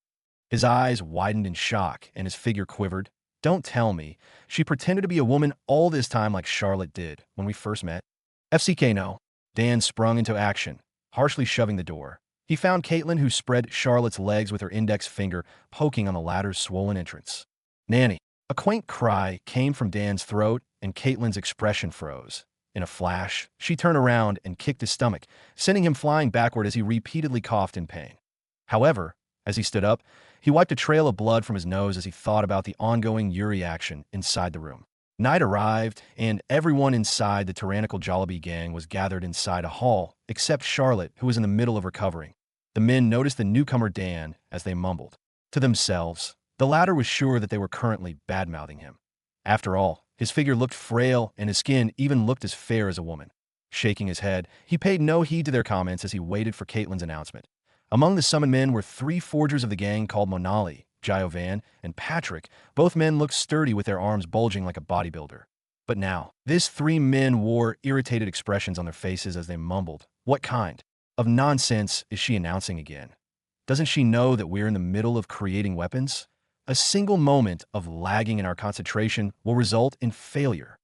His eyes widened in shock, and his figure quivered. "Don't tell me. She pretended to be a woman all this time like Charlotte did when we first met?" "FCK no." Dan sprung into action, harshly shoving the door. He found Caitlin, who spread Charlotte's legs with her index finger poking on the latter's swollen entrance. "Nanny." A quaint cry came from Dan's throat, and Caitlin's expression froze. In a flash, she turned around and kicked his stomach, sending him flying backward as he repeatedly coughed in pain. However, as he stood up, he wiped a trail of blood from his nose as he thought about the ongoing Yuri action inside the room. Night arrived, and everyone inside the tyrannical Jollibee gang was gathered inside a hall, except Charlotte, who was in the middle of recovering. The men noticed the newcomer Dan as they mumbled to themselves. The latter was sure that they were currently bad-mouthing him. After all, his figure looked frail, and his skin even looked as fair as a woman. Shaking his head, he paid no heed to their comments as he waited for Caitlin's announcement. Among the summoned men were 3 forgers of the gang called Monali, Giovan, and Patrick. Both men looked sturdy with their arms bulging like a bodybuilder. But now, these 3 men wore irritated expressions on their faces as they mumbled. What kind of nonsense is she announcing again? Doesn't she know that we're in the middle of creating weapons? A single moment of lagging in our concentration will result in failure.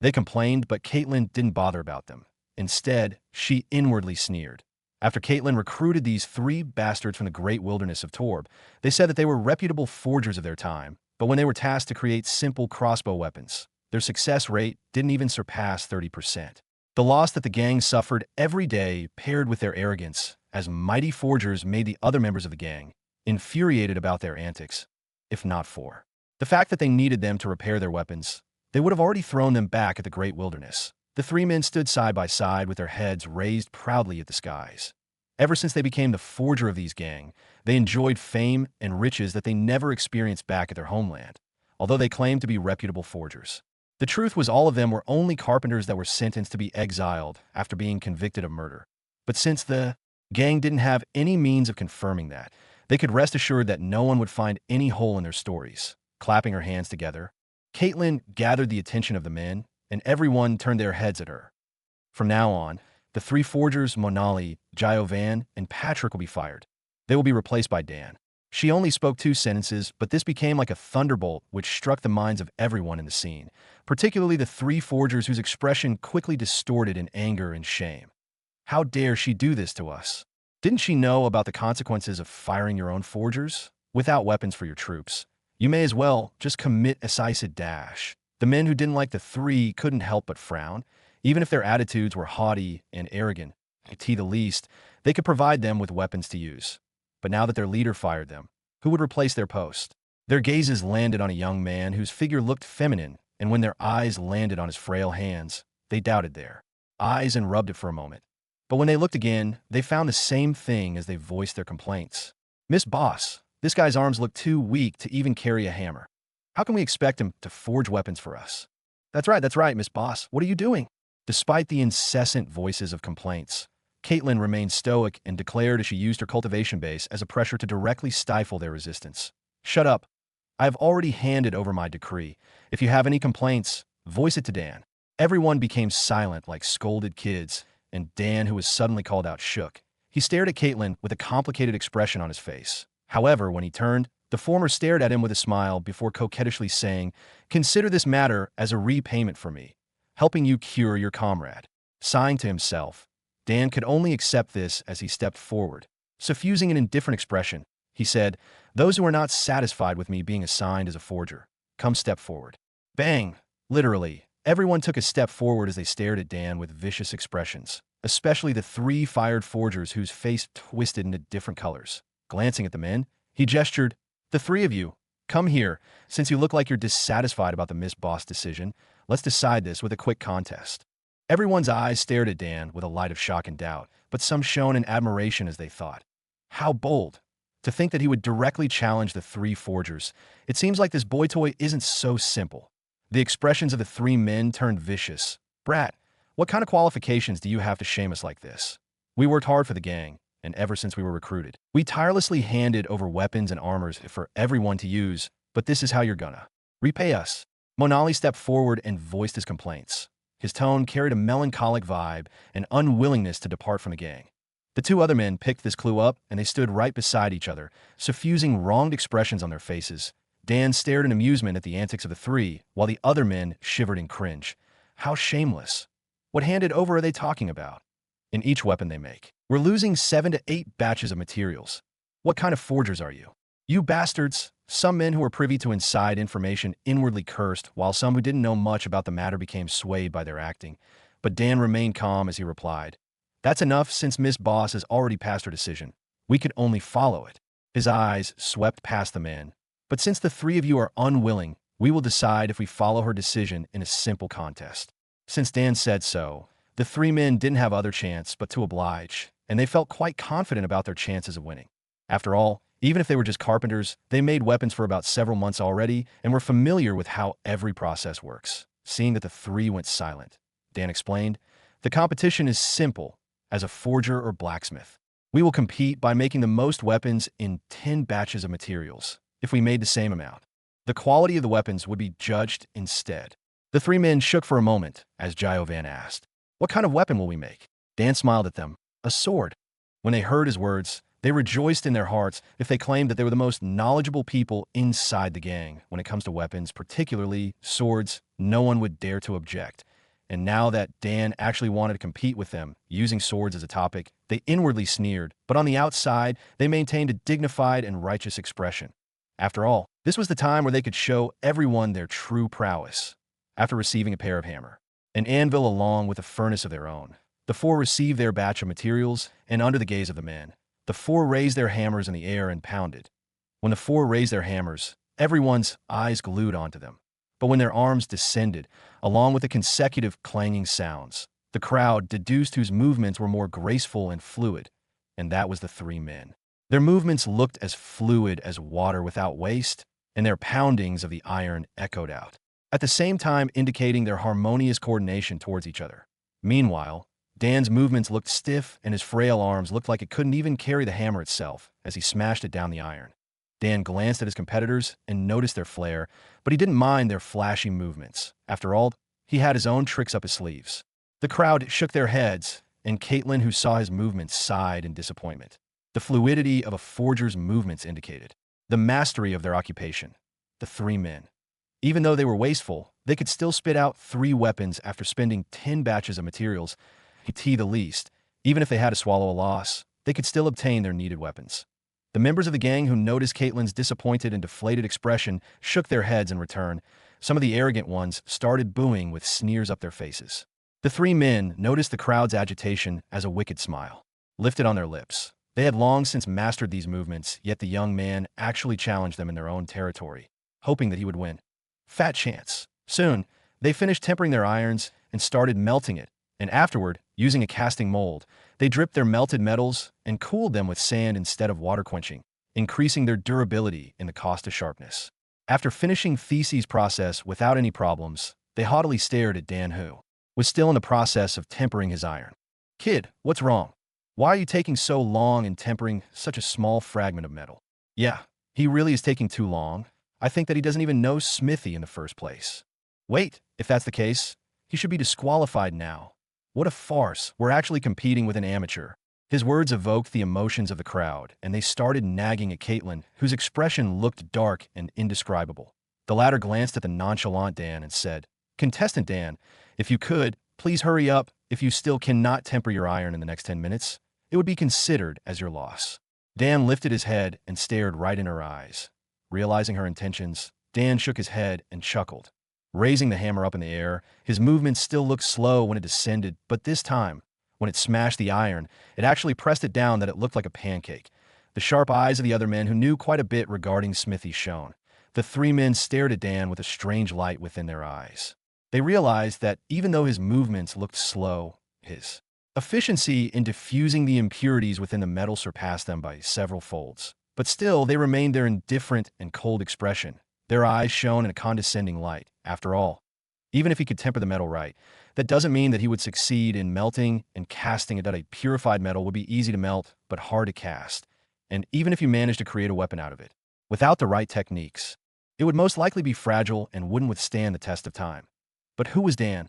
They complained, but Caitlin didn't bother about them. Instead, she inwardly sneered. After Caitlin recruited these 3 bastards from the great wilderness of Torb, they said that they were reputable forgers of their time, but when they were tasked to create simple crossbow weapons, their success rate didn't even surpass 30%. The loss that the gang suffered every day paired with their arrogance, as mighty forgers made the other members of the gang infuriated about their antics. If not for the fact that they needed them to repair their weapons, they would have already thrown them back at the great wilderness. The 3 men stood side by side with their heads raised proudly at the skies. Ever since they became the forger of these gang, they enjoyed fame and riches that they never experienced back at their homeland, although they claimed to be reputable forgers. The truth was all of them were only carpenters that were sentenced to be exiled after being convicted of murder. But since the gang didn't have any means of confirming that, they could rest assured that no one would find any hole in their stories. Clapping her hands together, Caitlin gathered the attention of the men, and everyone turned their heads at her. From now on, the 3 forgers, Monali, Giovan, and Patrick, will be fired. They will be replaced by Dan. She only spoke 2 sentences, but this became like a thunderbolt which struck the minds of everyone in the scene, particularly the 3 forgers whose expression quickly distorted in anger and shame. How dare she do this to us? Didn't she know about the consequences of firing your own forgers? Without weapons for your troops, you may as well just commit assassination. The men who didn't like the 3 couldn't help but frown. Even if their attitudes were haughty and arrogant, to the least, they could provide them with weapons to use. But now that their leader fired them, who would replace their post? Their gazes landed on a young man whose figure looked feminine, and when their eyes landed on his frail hands, they doubted their eyes and rubbed it for a moment. But when they looked again, they found the same thing as they voiced their complaints. "Miss Boss, this guy's arms look too weak to even carry a hammer. How can we expect him to forge weapons for us?" That's right, Miss Boss. What are you doing?" Despite the incessant voices of complaints, Caitlin remained stoic and declared as she used her cultivation base as a pressure to directly stifle their resistance. "Shut up. I have already handed over my decree. If you have any complaints, voice it to Dan." Everyone became silent like scolded kids, and Dan, who was suddenly called out, shook. He stared at Caitlin with a complicated expression on his face. However, when he turned, the former stared at him with a smile before coquettishly saying, "Consider this matter as a repayment for me, helping you cure your comrade." Sighing to himself, Dan could only accept this as he stepped forward. Suffusing an indifferent expression, he said, "Those who are not satisfied with me being assigned as a forger, come step forward." Bang! Literally, everyone took a step forward as they stared at Dan with vicious expressions, especially the 3 fired forgers whose face twisted into different colors. Glancing at the men, he gestured, "The 3 of you, come here. Since you look like you're dissatisfied about the Miss Boss decision, let's decide this with a quick contest." Everyone's eyes stared at Dan with a light of shock and doubt, but some shone in admiration as they thought. How bold! To think that he would directly challenge the three forgers. It seems like this boy toy isn't so simple. The expressions of the three men turned vicious. Brat, what kind of qualifications do you have to shame us like this? We worked hard for the gang, and ever since we were recruited, we tirelessly handed over weapons and armors for everyone to use, but this is how you're gonna repay us. Monali stepped forward and voiced his complaints. His tone carried a melancholic vibe and unwillingness to depart from the gang. The two other men picked this clue up, and they stood right beside each other, suffusing wronged expressions on their faces. Dan stared in amusement at the antics of the three, while the other men shivered in cringe. How shameless. What handed over are they talking about? In each weapon they make. We're losing 7 to 8 batches of materials. What kind of forgers are you? You bastards! Some men who were privy to inside information inwardly cursed, while some who didn't know much about the matter became swayed by their acting. But Dan remained calm as he replied, "That's enough since Miss Boss has already passed her decision. We could only follow it." His eyes swept past the men. "But since the three of you are unwilling, we will decide if we follow her decision in a simple contest." Since Dan said so, the three men didn't have other chance but to oblige, and they felt quite confident about their chances of winning. After all, even if they were just carpenters, they made weapons for about several months already and were familiar with how every process works. Seeing that the three went silent, Dan explained, "The competition is simple as a forger or blacksmith. We will compete by making the most weapons in 10 batches of materials. If we made the same amount, the quality of the weapons would be judged instead." The three men shook for a moment as Giovan asked, "What kind of weapon will we make?" Dan smiled at them. "A sword." When they heard his words, they rejoiced in their hearts if they claimed that they were the most knowledgeable people inside the gang. When it comes to weapons, particularly swords, no one would dare to object. And now that Dan actually wanted to compete with them, using swords as a topic, they inwardly sneered, but on the outside, they maintained a dignified and righteous expression. After all, this was the time where they could show everyone their true prowess. After receiving a pair of hammer, an anvil along with a furnace of their own, the four received their batch of materials, and under the gaze of the men, the four raised their hammers in the air and pounded. When the four raised their hammers, everyone's eyes glued onto them. But when their arms descended, along with the consecutive clanging sounds, the crowd deduced whose movements were more graceful and fluid, and that was the three men. Their movements looked as fluid as water without waste, and their poundings of the iron echoed out, at the same time indicating their harmonious coordination towards each other. Meanwhile, Dan's movements looked stiff, and his frail arms looked like it couldn't even carry the hammer itself as he smashed it down the iron. Dan glanced at his competitors and noticed their flair, but he didn't mind their flashy movements. After all, he had his own tricks up his sleeves. The crowd shook their heads, and Caitlin, who saw his movements, sighed in disappointment. The fluidity of a forger's movements indicated the mastery of their occupation. The three men. Even though they were wasteful, they could still spit out 3 weapons after spending 10 batches of materials, the least. Even if they had to swallow a loss, they could still obtain their needed weapons. The members of the gang who noticed Caitlin's disappointed and deflated expression shook their heads in return. Some of the arrogant ones started booing with sneers up their faces. The three men noticed the crowd's agitation as a wicked smile lifted on their lips. They had long since mastered these movements, yet the young man actually challenged them in their own territory, hoping that he would win. Fat chance. Soon, they finished tempering their irons and started melting it, and afterward, using a casting mold, they dripped their melted metals and cooled them with sand instead of water quenching, increasing their durability and the cost of sharpness. After finishing Theseus' process without any problems, they haughtily stared at Dan, who was still in the process of tempering his iron. "Kid, what's wrong? Why are you taking so long in tempering such a small fragment of metal?" "Yeah, he really is taking too long. I think that he doesn't even know smithy in the first place." "Wait, if that's the case, he should be disqualified now. What a farce. We're actually competing with an amateur." His words evoked the emotions of the crowd, and they started nagging at Caitlin, whose expression looked dark and indescribable. The latter glanced at the nonchalant Dan and said, "Contestant Dan, if you could, please hurry up. If you still cannot temper your iron in the next 10 minutes, it would be considered as your loss." Dan lifted his head and stared right in her eyes. Realizing her intentions, Dan shook his head and chuckled. Raising the hammer up in the air, his movements still looked slow when it descended, but this time, when it smashed the iron, it actually pressed it down that it looked like a pancake. The sharp eyes of the other men who knew quite a bit regarding smithy shone. The three men stared at Dan with a strange light within their eyes. They realized that even though his movements looked slow, his Efficiency in diffusing the impurities within the metal surpassed them by several folds. But still, they remained their indifferent and cold expression. Their eyes shone in a condescending light. After all, even if he could temper the metal right, that doesn't mean that he would succeed in melting and casting it. A purified metal would be easy to melt, but hard to cast. And even if you managed to create a weapon out of it, without the right techniques, it would most likely be fragile and wouldn't withstand the test of time. But who was Dan?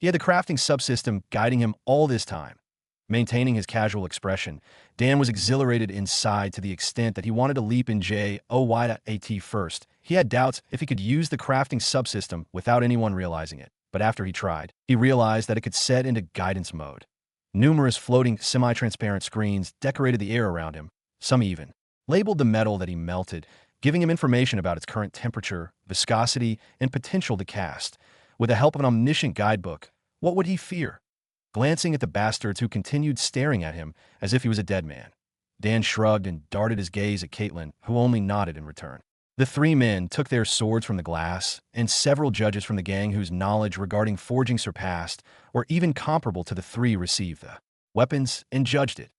He had the crafting subsystem guiding him all this time. Maintaining his casual expression, Dan was exhilarated inside to the extent that he wanted to leap in JOY.AT first. He had doubts if he could use the crafting subsystem without anyone realizing it. But after he tried, he realized that it could set into guidance mode. Numerous floating, semi-transparent screens decorated the air around him. Some even labeled the metal that he melted, giving him information about its current temperature, viscosity, and potential to cast. With the help of an omniscient guidebook, what would he fear? Glancing at the bastards who continued staring at him as if he was a dead man, Dan shrugged and darted his gaze at Caitlin, who only nodded in return. The three men took their swords from the glass, and several judges from the gang whose knowledge regarding forging surpassed or even comparable to the three received the weapons and judged it.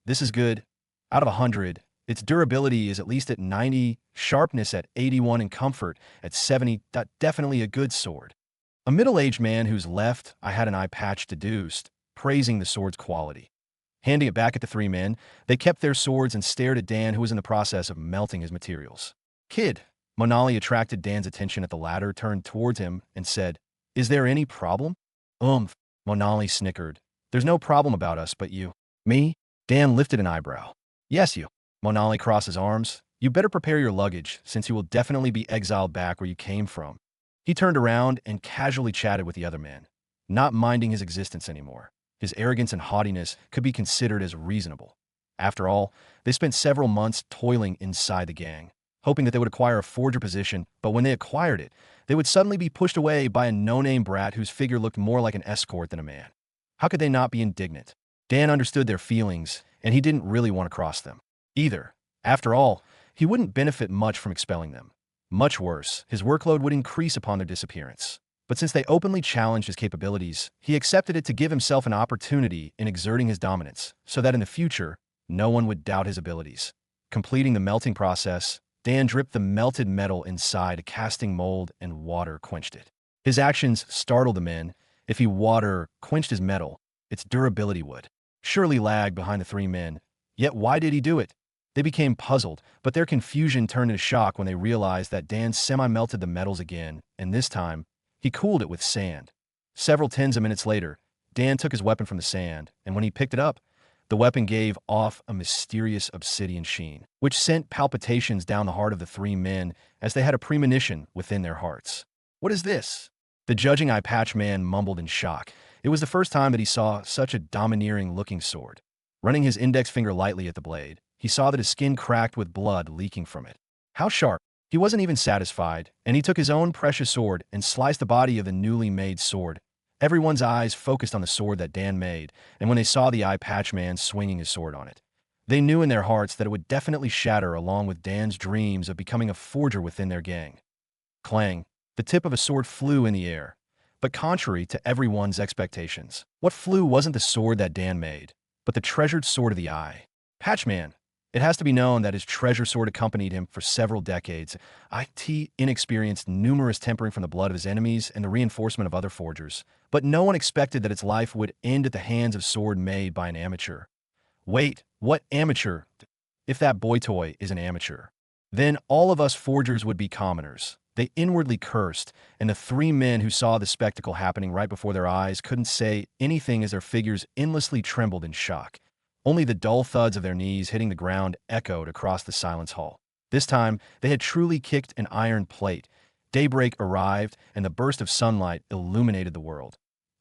This is good. Out of 100, its durability is at least at 90, sharpness at 81, and comfort at 70. Definitely a good sword. A middle-aged man whose left eye had an eye patch deduced, praising the sword's quality. Handing it back at the three men, they kept their swords and stared at Dan, who was in the process of melting his materials. Kid, Monali attracted Dan's attention at the latter, turned towards him and said, "Is there any problem?" Monali snickered. "There's no problem about us, but you." "Me?" Dan lifted an eyebrow. "Yes, you." Monali crossed his arms. "You better prepare your luggage, since you will definitely be exiled back where you came from." He turned around and casually chatted with the other man, not minding his existence anymore. His arrogance and haughtiness could be considered as reasonable. After all, they spent several months toiling inside the gang, hoping that they would acquire a forger position, but when they acquired it, they would suddenly be pushed away by a no-name brat whose figure looked more like an escort than a man. How could they not be indignant? Dan understood their feelings, and he didn't really want to cross them either. After all, he wouldn't benefit much from expelling them. Much worse, his workload would increase upon their disappearance. But since they openly challenged his capabilities, he accepted it to give himself an opportunity in exerting his dominance, so that in the future, no one would doubt his abilities. Completing the melting process, Dan dripped the melted metal inside a casting mold and water quenched it. His actions startled the men. If he water quenched his metal, its durability would surely lag behind the three men. Yet why did he do it? They became puzzled, but their confusion turned into shock when they realized that Dan semi-melted the metals again, and this time, he cooled it with sand. Several tens of minutes later, Dan took his weapon from the sand, and when he picked it up, the weapon gave off a mysterious obsidian sheen, which sent palpitations down the heart of the three men as they had a premonition within their hearts. "What is this?" The judging eye patch man mumbled in shock. It was the first time that he saw such a domineering-looking sword. Running his index finger lightly at the blade, he saw that his skin cracked with blood leaking from it. How sharp! He wasn't even satisfied, and he took his own precious sword and sliced the body of the newly made sword. Everyone's eyes focused on the sword that Dan made, and when they saw the eye patch man swinging his sword on it, they knew in their hearts that it would definitely shatter along with Dan's dreams of becoming a forger within their gang. Clang! The tip of a sword flew in the air, but contrary to everyone's expectations, what flew wasn't the sword that Dan made, but the treasured sword of the eye. Patchman! It has to be known that his treasure sword accompanied him for several decades. Inexperienced numerous tempering from the blood of his enemies and the reinforcement of other forgers. But no one expected that its life would end at the hands of sword made by an amateur. Wait, what amateur? If that boy toy is an amateur, then all of us forgers would be commoners. They inwardly cursed, and the three men who saw the spectacle happening right before their eyes couldn't say anything as their figures endlessly trembled in shock. Only the dull thuds of their knees hitting the ground echoed across the silence hall. This time, they had truly kicked an iron plate. Daybreak arrived, and the burst of sunlight illuminated the world.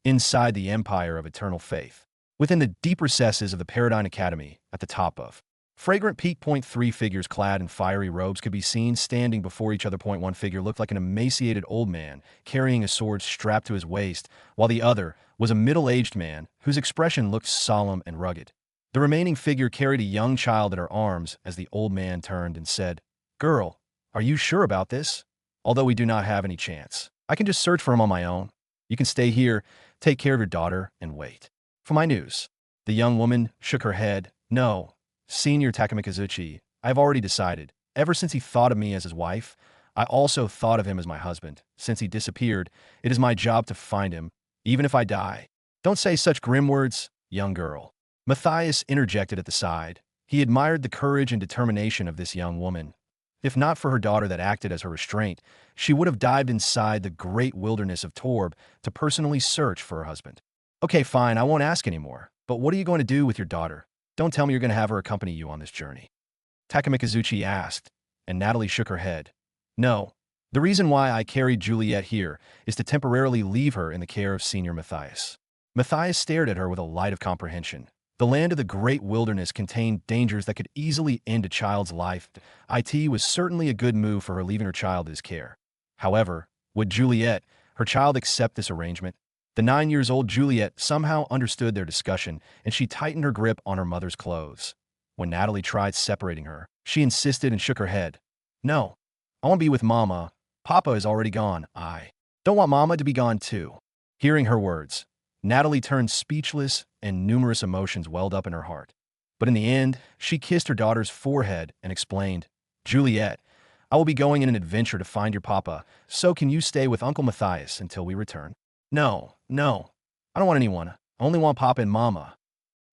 Inside the Empire of Eternal Faith, within the deep recesses of the Paradigm Academy, at the top of Fragrant Peak. Three figures clad in fiery robes could be seen standing before each other. One figure looked like an emaciated old man, carrying a sword strapped to his waist, while the other was a middle-aged man whose expression looked solemn and rugged. The remaining figure carried a young child in her arms as the old man turned and said, "Girl, are you sure about this? Although we do not have any chance, I can just search for him on my own. You can stay here, take care of your daughter, and wait." For my news. The young woman shook her head. No, Senior Takamikazuchi, I've already decided. Ever since he thought of me as his wife, I also thought of him as my husband. Since he disappeared, it is my job to find him, even if I die. Don't say such grim words, young girl. Matthias interjected at the side. He admired the courage and determination of this young woman. If not for her daughter that acted as her restraint, she would have dived inside the great wilderness of Torb to personally search for her husband. Okay, fine, I won't ask anymore. But what are you going to do with your daughter? Don't tell me you're going to have her accompany you on this journey. Takamikazuchi asked, and Natalie shook her head. No. The reason why I carried Juliet here is to temporarily leave her in the care of Senior Matthias. Matthias stared at her with a light of comprehension. The land of the great wilderness contained dangers that could easily end a child's life. It was certainly a good move for her leaving her child to his care. However, would Juliet, her child, accept this arrangement? The 9-year-old Juliet somehow understood their discussion, and she tightened her grip on her mother's clothes. When Natalie tried separating her, she insisted and shook her head. No, I want to be with Mama. Papa is already gone. I don't want Mama to be gone too. Hearing her words, Natalie turned speechless and numerous emotions welled up in her heart. But in the end, she kissed her daughter's forehead and explained, Juliet, I will be going on an adventure to find your papa, so can you stay with Uncle Matthias until we return? No, I don't want anyone. I only want Papa and Mama.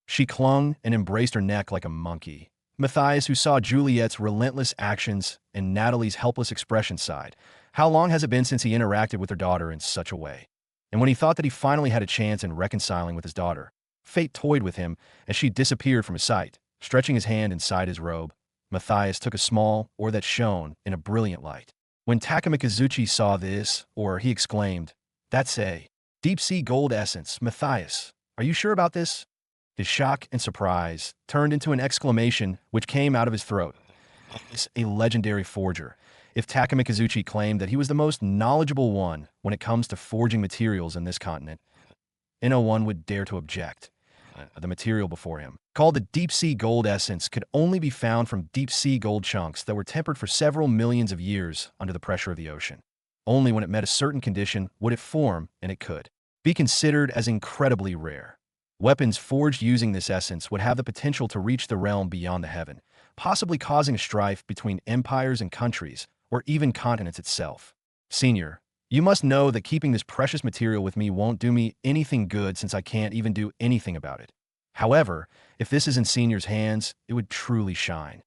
She clung and embraced her neck like a monkey. Matthias, who saw Juliet's relentless actions and Natalie's helpless expression, sighed. How long has it been since he interacted with her daughter in such a way? And when he thought that he finally had a chance in reconciling with his daughter, fate toyed with him as she disappeared from his sight. Stretching his hand inside his robe, Matthias took a small ore that shone in a brilliant light. When Takamikazuchi saw this, he exclaimed, That's a deep-sea gold essence. Matthias, are you sure about this? His shock and surprise turned into an exclamation which came out of his throat. It's a legendary forger. If Takamikazuchi claimed that he was the most knowledgeable one when it comes to forging materials in this continent, no one would dare to object. The material before him, called the deep-sea gold essence, could only be found from deep-sea gold chunks that were tempered for several millions of years under the pressure of the ocean. Only when it met a certain condition would it form, and it could be considered as incredibly rare. Weapons forged using this essence would have the potential to reach the realm beyond the heaven, possibly causing a strife between empires and countries, or even continents itself. Senior, you must know that keeping this precious material with me won't do me anything good since I can't even do anything about it. However, if this is in Senior's hands, it would truly shine.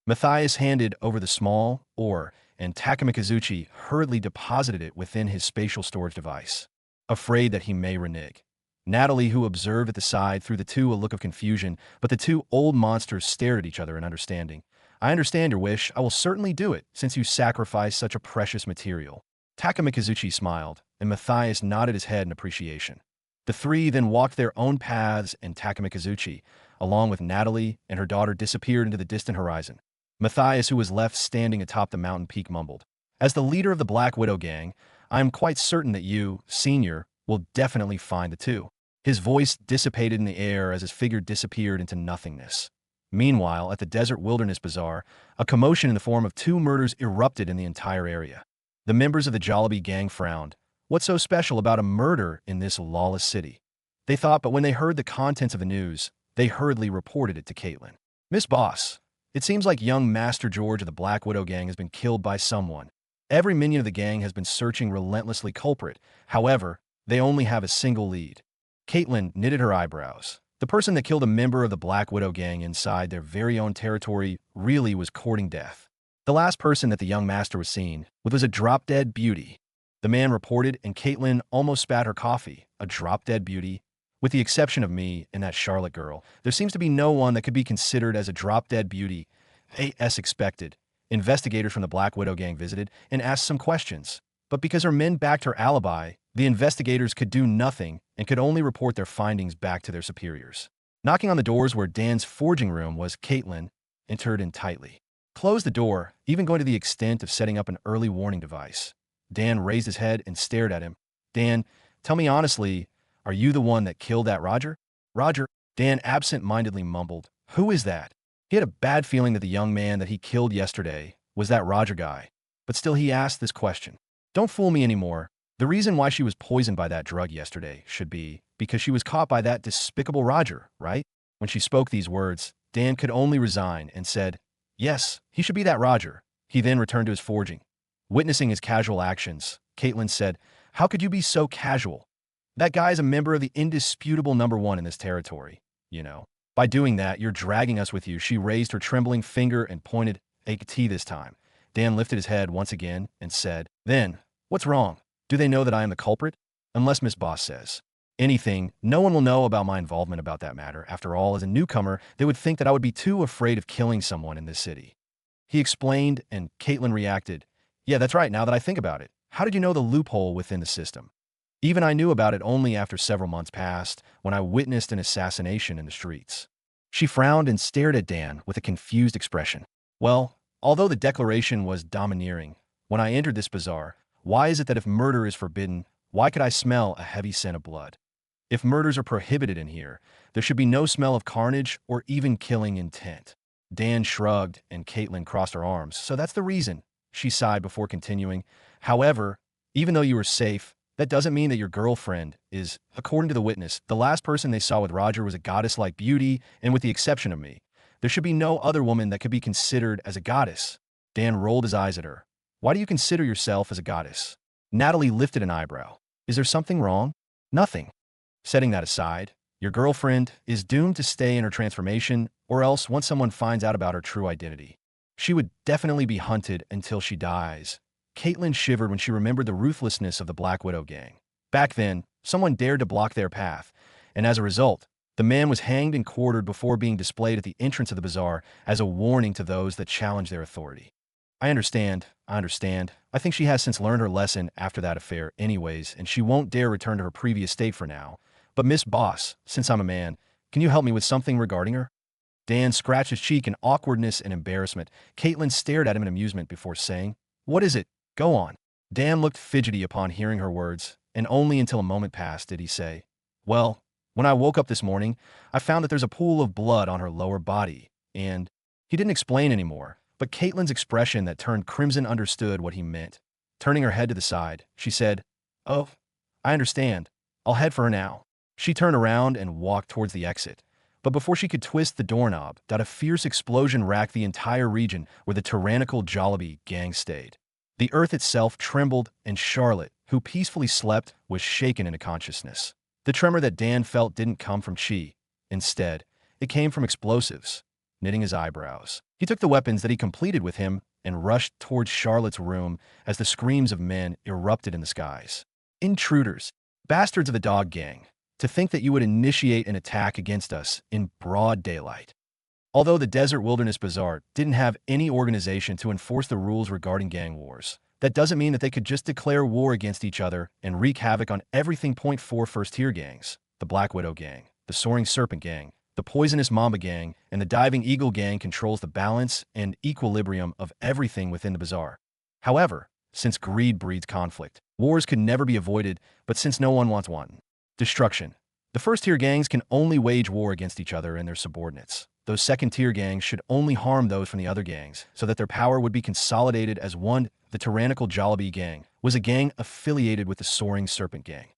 Matthias handed over the small ore, and Takamikazuchi hurriedly deposited it within his spatial storage device, afraid that he may renege. Natalie, who observed at the side, threw the two a look of confusion, but the two old monsters stared at each other in understanding. I understand your wish. I will certainly do it, since you sacrificed such a precious material. Takamikazuchi smiled, and Matthias nodded his head in appreciation. The three then walked their own paths, and Takamikazuchi, along with Natalie and her daughter, disappeared into the distant horizon. Matthias, who was left standing atop the mountain peak, mumbled, As the leader of the Black Widow gang, I am quite certain that you, Senior, will definitely find the two. His voice dissipated in the air as his figure disappeared into nothingness. Meanwhile, at the Desert Wilderness Bazaar, a commotion in the form of two murders erupted in the entire area. The members of the Jollibee gang frowned. What's so special about a murder in this lawless city? They thought, but when they heard the contents of the news, they hurriedly reported it to Caitlin. Miss Boss, it seems like young Master George of the Black Widow gang has been killed by someone. Every minion of the gang has been searching relentlessly culprit. However, they only have a single lead. Caitlin knitted her eyebrows. The person that killed a member of the Black Widow gang inside their very own territory really was courting death. The last person that the young master was seen with was a drop-dead beauty. The man reported, and Caitlin almost spat her coffee. A drop-dead beauty? With the exception of me and that Charlotte girl, there seems to be no one that could be considered as a drop-dead beauty. As expected, investigators from the Black Widow gang visited and asked some questions. But because her men backed her alibi, the investigators could do nothing and could only report their findings back to their superiors. Knocking on the doors where Dan's forging room was, Caitlin entered in tightly. Closed the door, even going to the extent of setting up an early warning device. Dan raised his head and stared at him. Dan, tell me honestly, are you the one that killed that Roger? Roger, Dan absent-mindedly mumbled. Who is that? He had a bad feeling that the young man that he killed yesterday was that Roger guy. But still he asked this question. Don't fool me anymore. The reason why she was poisoned by that drug yesterday should be because she was caught by that despicable Roger, right? When she spoke these words, Dan could only resign and said, "Yes, he should be that Roger." He then returned to his forging. Witnessing his casual actions, Caitlin said, "How could you be so casual? That guy is a member of the indisputable #1 in this territory, you know. By doing that, you're dragging us with you." She raised her trembling finger and pointed at T this time. Dan lifted his head once again and said, "Then, what's wrong? Do they know that I am the culprit? Unless Miss Boss says anything, no one will know about my involvement about that matter. After all, as a newcomer, they would think that I would be too afraid of killing someone in this city." He explained, and Caitlin reacted, "Yeah, that's right, now that I think about it. How did you know the loophole within the system?" "Even I knew about it only after several months passed, when I witnessed an assassination in the streets." She frowned and stared at Dan with a confused expression. "Well, although the declaration was domineering, when I entered this bazaar, why is it that if murder is forbidden, why could I smell a heavy scent of blood? If murders are prohibited in here, there should be no smell of carnage or even killing intent." Dan shrugged, and Caitlin crossed her arms. "So that's the reason," she sighed before continuing. "However, even though you were safe, that doesn't mean that your girlfriend is, according to the witness, the last person they saw with Roger was a goddess-like beauty, and with the exception of me, there should be no other woman that could be considered as a goddess." Dan rolled his eyes at her. "Why do you consider yourself as a goddess?" Natalie lifted an eyebrow. "Is there something wrong?" "Nothing. Setting that aside, your girlfriend is doomed to stay in her transformation, or else once someone finds out about her true identity, she would definitely be hunted until she dies." Caitlin shivered when she remembered the ruthlessness of the Black Widow gang. Back then, someone dared to block their path, and as a result, the man was hanged and quartered before being displayed at the entrance of the bazaar as a warning to those that challenge their authority. I understand. I think she has since learned her lesson after that affair anyways, and she won't dare return to her previous state for now. But Miss Boss, since I'm a man, can you help me with something regarding her?" Dan scratched his cheek in awkwardness and embarrassment. Caitlin stared at him in amusement before saying, "What is it? Go on." Dan looked fidgety upon hearing her words, and only until a moment passed did he say, "Well, when I woke up this morning, I found that there's a pool of blood on her lower body, and—" He didn't explain anymore, but Caitlin's expression that turned crimson understood what he meant. Turning her head to the side, she said, "Oh, I understand. I'll head for her now." She turned around and walked towards the exit. But before she could twist the doorknob, a fierce explosion racked the entire region where the tyrannical Jollibee gang stayed. The earth itself trembled, and Charlotte, who peacefully slept, was shaken into consciousness. The tremor that Dan felt didn't come from chi. Instead, it came from explosives. Knitting his eyebrows, he took the weapons that he completed with him and rushed towards Charlotte's room as the screams of men erupted in the skies. "Intruders! Bastards of the dog gang! To think that you would initiate an attack against us in broad daylight." Although the Desert Wilderness Bazaar didn't have any organization to enforce the rules regarding gang wars, that doesn't mean that they could just declare war against each other and wreak havoc on everything. Point 4 first-tier gangs, the Black Widow gang, the Soaring Serpent gang, the Poisonous Mamba gang, and the Diving Eagle gang controls the balance and equilibrium of everything within the bazaar. However, since greed breeds conflict, wars could never be avoided, but since no one wants one, destruction, the first-tier gangs can only wage war against each other and their subordinates. Those second-tier gangs should only harm those from the other gangs so that their power would be consolidated as one. The tyrannical Jollibee gang was a gang affiliated with the Soaring Serpent gang.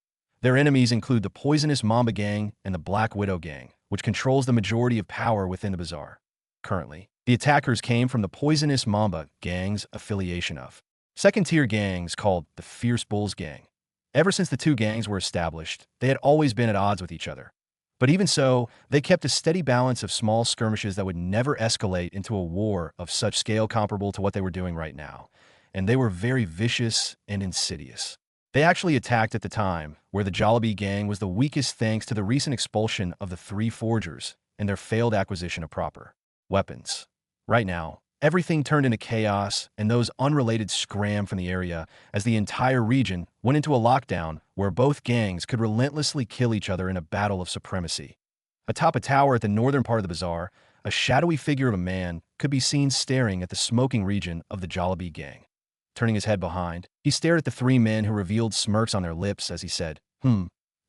Their enemies include the Poisonous Mamba gang and the Black Widow gang, which controls the majority of power within the bazaar. Currently, the attackers came from the Poisonous Mamba gang's affiliation of second-tier gangs called the Fierce Bulls gang. Ever since the two gangs were established, they had always been at odds with each other. But even so, they kept a steady balance of small skirmishes that would never escalate into a war of such scale comparable to what they were doing right now. And they were very vicious and insidious. They actually attacked at the time where the Jollibee gang was the weakest thanks to the recent expulsion of the three forgers and their failed acquisition of proper weapons. Right now, everything turned into chaos, and those unrelated scram from the area as the entire region went into a lockdown where both gangs could relentlessly kill each other in a battle of supremacy. Atop a tower at the northern part of the bazaar, a shadowy figure of a man could be seen staring at the smoking region of the Jollibee gang. Turning his head behind, he stared at the three men who revealed smirks on their lips as he said,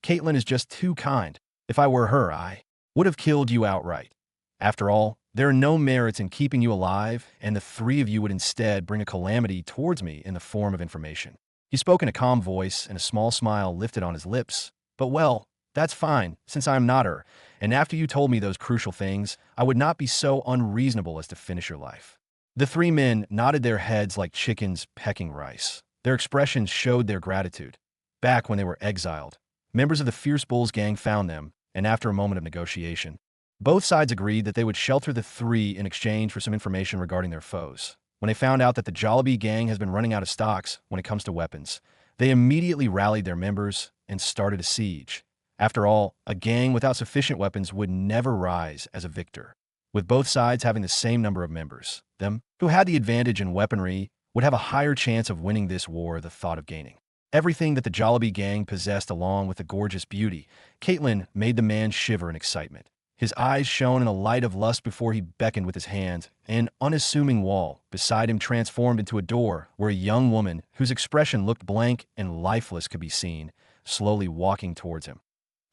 Caitlin is just too kind. If I were her, I would have killed you outright. After all, there are no merits in keeping you alive, and the three of you would instead bring a calamity towards me in the form of information." He spoke in a calm voice, and a small smile lifted on his lips. "But well, That's fine, since I am not her, and after you told me those crucial things, I would not be so unreasonable as to finish your life." The three men nodded their heads like chickens pecking rice. Their expressions showed their gratitude. Back when they were exiled, members of the Fierce Bulls gang found them, and after a moment of negotiation, both sides agreed that they would shelter the three in exchange for some information regarding their foes. When they found out that the Jollibee gang has been running out of stocks when it comes to weapons, they immediately rallied their members and started a siege. After all, a gang without sufficient weapons would never rise as a victor. With both sides having the same number of members, them who had the advantage in weaponry would have a higher chance of winning this war. The thought of gaining everything that the Jollibee gang possessed along with the gorgeous beauty, Caitlin, made the man shiver in excitement. His eyes shone in a light of lust before he beckoned with his hand. An unassuming wall beside him transformed into a door where a young woman, whose expression looked blank and lifeless, could be seen, slowly walking towards him.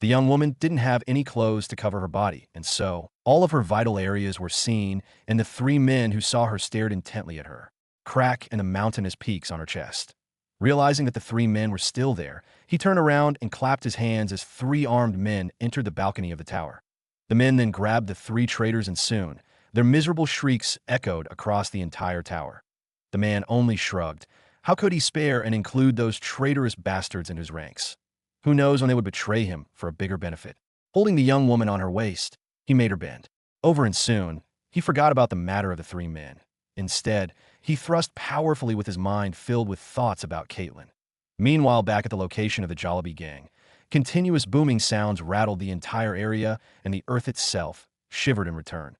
The young woman didn't have any clothes to cover her body, and so all of her vital areas were seen, and the three men who saw her stared intently at her, crack in the mountainous peaks on her chest. Realizing that the three men were still there, he turned around and clapped his hands as three armed men entered the balcony of the tower. The men then grabbed the three traitors, and soon their miserable shrieks echoed across the entire tower. The man only shrugged. How could he spare and include those traitorous bastards in his ranks? Who knows when they would betray him for a bigger benefit? Holding the young woman on her waist, he made her bend over, and soon he forgot about the matter of the three men. Instead, he thrust powerfully with his mind filled with thoughts about Caitlin. Meanwhile, back at the location of the Jollibee gang, continuous booming sounds rattled the entire area, and the earth itself shivered in return.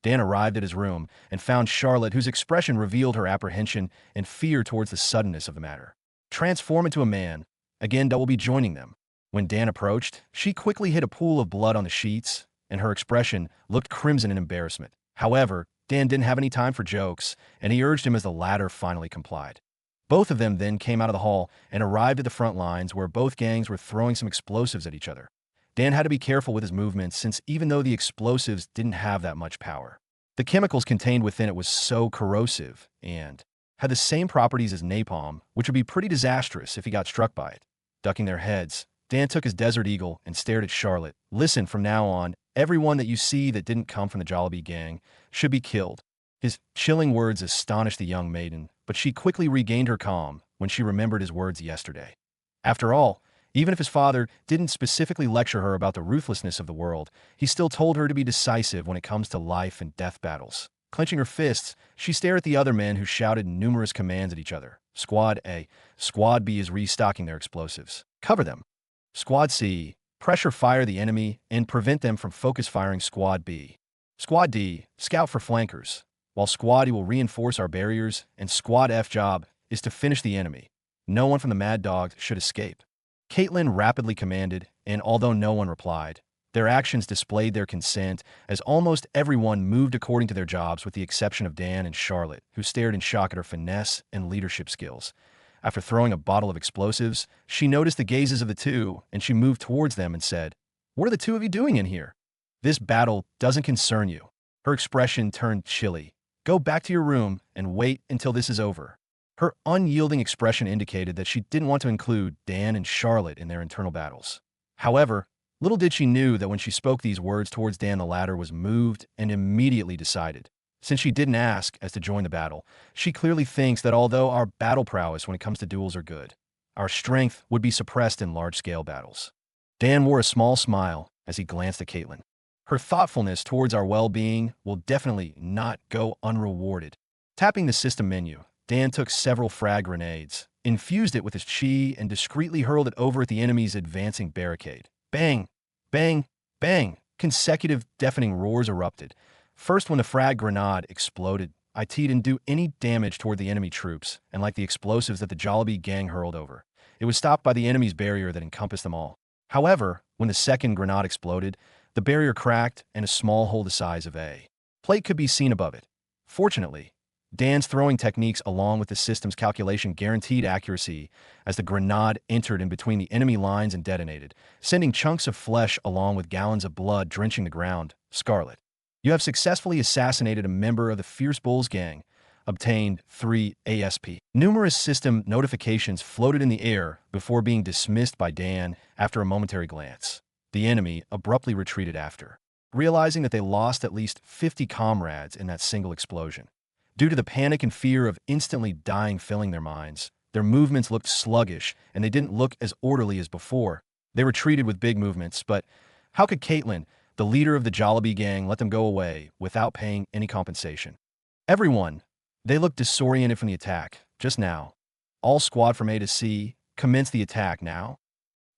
Dan arrived at his room and found Charlotte, whose expression revealed her apprehension and fear towards the suddenness of the matter. Transform into a man. Again, that will be joining them. When Dan approached, she quickly hid a pool of blood on the sheets, and her expression looked crimson in embarrassment. However, Dan didn't have any time for jokes, and he urged him as the latter finally complied. Both of them then came out of the hall and arrived at the front lines where both gangs were throwing some explosives at each other. Dan had to be careful with his movements since even though the explosives didn't have that much power, the chemicals contained within it was so corrosive and had the same properties as napalm, which would be pretty disastrous if he got struck by it. Ducking their heads, Dan took his Desert Eagle and stared at Charlotte. "Listen, from now on, everyone that you see that didn't come from the Jollibee gang should be killed." His chilling words astonished the young maiden, but she quickly regained her calm when she remembered his words yesterday. After all, even if his father didn't specifically lecture her about the ruthlessness of the world, he still told her to be decisive when it comes to life and death battles. Clenching her fists, she stared at the other men who shouted numerous commands at each other. Squad A. Squad B is restocking their explosives. Cover them. Squad C. Pressure fire the enemy and prevent them from focus firing Squad B. Squad D. Scout for flankers, while Squad E will reinforce our barriers, and Squad F job is to finish the enemy. No one from the Mad Dog should escape. Caitlin rapidly commanded, and although no one replied, their actions displayed their consent as almost everyone moved according to their jobs with the exception of Dan and Charlotte, who stared in shock at her finesse and leadership skills. After throwing a bottle of explosives, she noticed the gazes of the two, and she moved towards them and said, "What are the two of you doing in here? This battle doesn't concern you." Her expression turned chilly. "Go back to your room and wait until this is over." Her unyielding expression indicated that she didn't want to include Dan and Charlotte in their internal battles. However, little did she knew that when she spoke these words towards Dan, the latter was moved and immediately decided. Since she didn't ask as to join the battle, she clearly thinks that although our battle prowess when it comes to duels are good, our strength would be suppressed in large-scale battles. Dan wore a small smile as he glanced at Caitlin. Her thoughtfulness towards our well-being will definitely not go unrewarded. Tapping the system menu, Dan took several frag grenades, infused it with his chi, and discreetly hurled it over at the enemy's advancing barricade. Bang! Bang! Bang! Consecutive deafening roars erupted. First, when the frag grenade exploded, it didn't do any damage toward the enemy troops, and like the explosives that the Jollibee gang hurled over, it was stopped by the enemy's barrier that encompassed them all. However, when the second grenade exploded, the barrier cracked and a small hole the size of a plate could be seen above it. Fortunately, Dan's throwing techniques along with the system's calculation guaranteed accuracy as the grenade entered in between the enemy lines and detonated, sending chunks of flesh along with gallons of blood drenching the ground. Scarlet, you have successfully assassinated a member of the Fierce Bulls gang. Obtained 3 ASP. Numerous system notifications floated in the air before being dismissed by Dan after a momentary glance. The enemy abruptly retreated after, realizing that they lost at least 50 comrades in that single explosion. Due to the panic and fear of instantly dying filling their minds, their movements looked sluggish and they didn't look as orderly as before. They retreated with big movements, but how could Caitlin, the leader of the Jollibee gang, let them go away without paying any compensation? Everyone, they looked disoriented from the attack, just now. All squad from A to C, commence the attack now.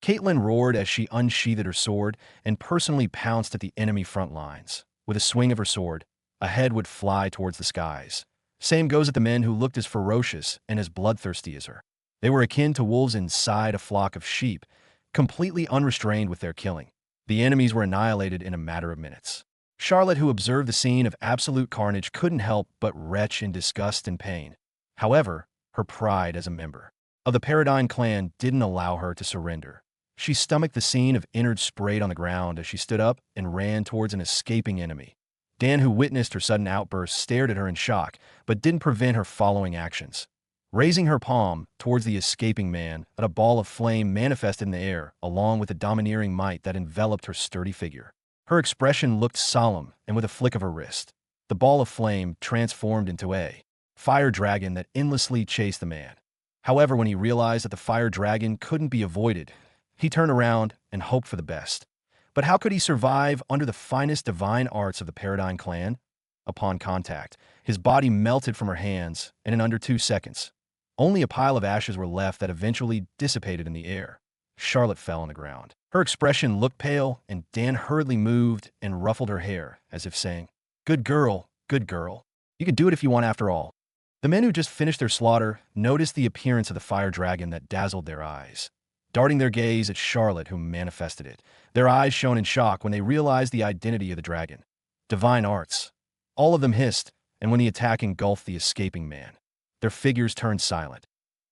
Caitlin roared as she unsheathed her sword and personally pounced at the enemy front lines. With a swing of her sword, a head would fly towards the skies. Same goes at the men who looked as ferocious and as bloodthirsty as her. They were akin to wolves inside a flock of sheep, completely unrestrained with their killing. The enemies were annihilated in a matter of minutes. Charlotte, who observed the scene of absolute carnage, couldn't help but retch in disgust and pain. However, her pride as a member of the Paradigm clan didn't allow her to surrender. She stomached the scene of innards sprayed on the ground as she stood up and ran towards an escaping enemy. Dan, who witnessed her sudden outburst, stared at her in shock, but didn't prevent her following actions. Raising her palm towards the escaping man, a ball of flame manifested in the air, along with the domineering might that enveloped her sturdy figure. Her expression looked solemn, and with a flick of her wrist, the ball of flame transformed into a fire dragon that endlessly chased the man. However, when he realized that the fire dragon couldn't be avoided, he turned around and hoped for the best. But how could he survive under the finest divine arts of the Paradigm clan? Upon contact, his body melted from her hands, and in under 2 seconds, only a pile of ashes were left that eventually dissipated in the air. Charlotte fell on the ground. Her expression looked pale, and Dan hurriedly moved and ruffled her hair, as if saying, good girl, good girl. You could do it if you want after all." The men who just finished their slaughter noticed the appearance of the fire dragon that dazzled their eyes, darting their gaze at Charlotte, who manifested it. Their eyes shone in shock when they realized the identity of the dragon. Divine arts. All of them hissed, and when the attack engulfed the escaping man, their figures turned silent.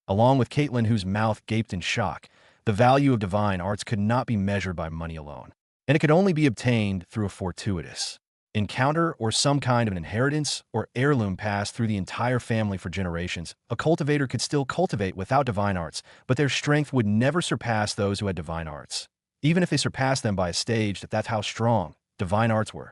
Along with Caitlin, whose mouth gaped in shock, the value of divine arts could not be measured by money alone, and it could only be obtained through a fortuitous encounter or some kind of an inheritance or heirloom passed through the entire family for generations. A cultivator could still cultivate without divine arts, but their strength would never surpass those who had divine arts. Even if they surpassed them by a stage, that's how strong divine arts were.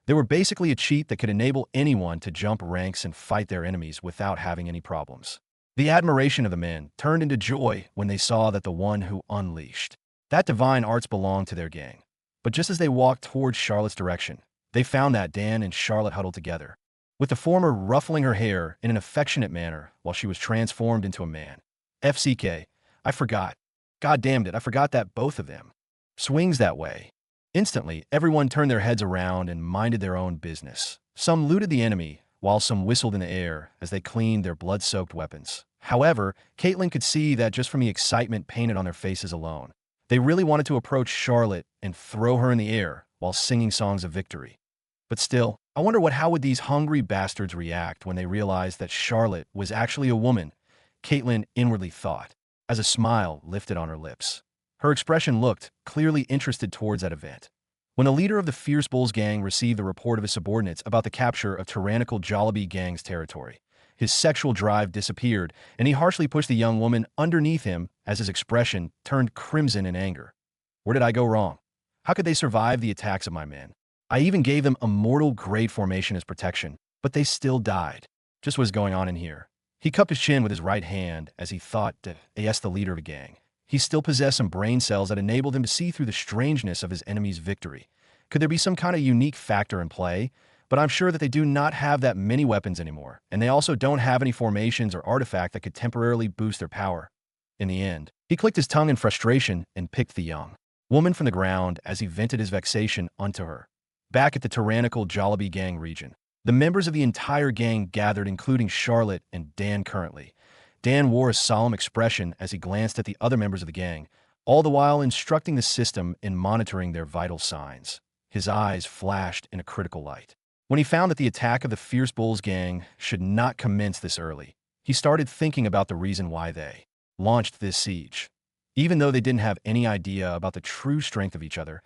They were basically a cheat that could enable anyone to jump ranks and fight their enemies without having any problems. The admiration of the men turned into joy when they saw that the one who unleashed that divine arts belonged to their gang. But just as they walked towards Charlotte's direction, they found that Dan and Charlotte huddled together, with the former ruffling her hair in an affectionate manner while she was transformed into a man. FCK, I forgot. God damned it, I forgot that both of them swings that way. Instantly, everyone turned their heads around and minded their own business. Some looted the enemy, while some whistled in the air as they cleaned their blood-soaked weapons. However, Caitlin could see that just from the excitement painted on their faces alone, they really wanted to approach Charlotte and throw her in the air while singing songs of victory. But still, I wonder how would these hungry bastards react when they realized that Charlotte was actually a woman, Caitlin inwardly thought, as a smile lifted on her lips. Her expression looked clearly interested towards that event. When the leader of the Fierce Bulls gang received the report of his subordinates about the capture of tyrannical Jollibee gang's territory, his sexual drive disappeared, and he harshly pushed the young woman underneath him as his expression turned crimson in anger. Where did I go wrong? How could they survive the attacks of my men? I even gave them a mortal-grade formation as protection, but they still died. Just what was going on in here? He cupped his chin with his right hand as he thought, yes, the leader of a gang. He still possessed some brain cells that enabled him to see through the strangeness of his enemy's victory. Could there be some kind of unique factor in play? But I'm sure that they do not have that many weapons anymore, and they also don't have any formations or artifact that could temporarily boost their power. In the end, he clicked his tongue in frustration and picked the young woman from the ground as he vented his vexation onto her. Back at the tyrannical Jollibee gang region, the members of the entire gang gathered, including Charlotte and Dan currently. Dan wore a solemn expression as he glanced at the other members of the gang, all the while instructing the system in monitoring their vital signs. His eyes flashed in a critical light. When he found that the attack of the Fierce Bulls gang should not commence this early, he started thinking about the reason why they launched this siege. Even though they didn't have any idea about the true strength of each other,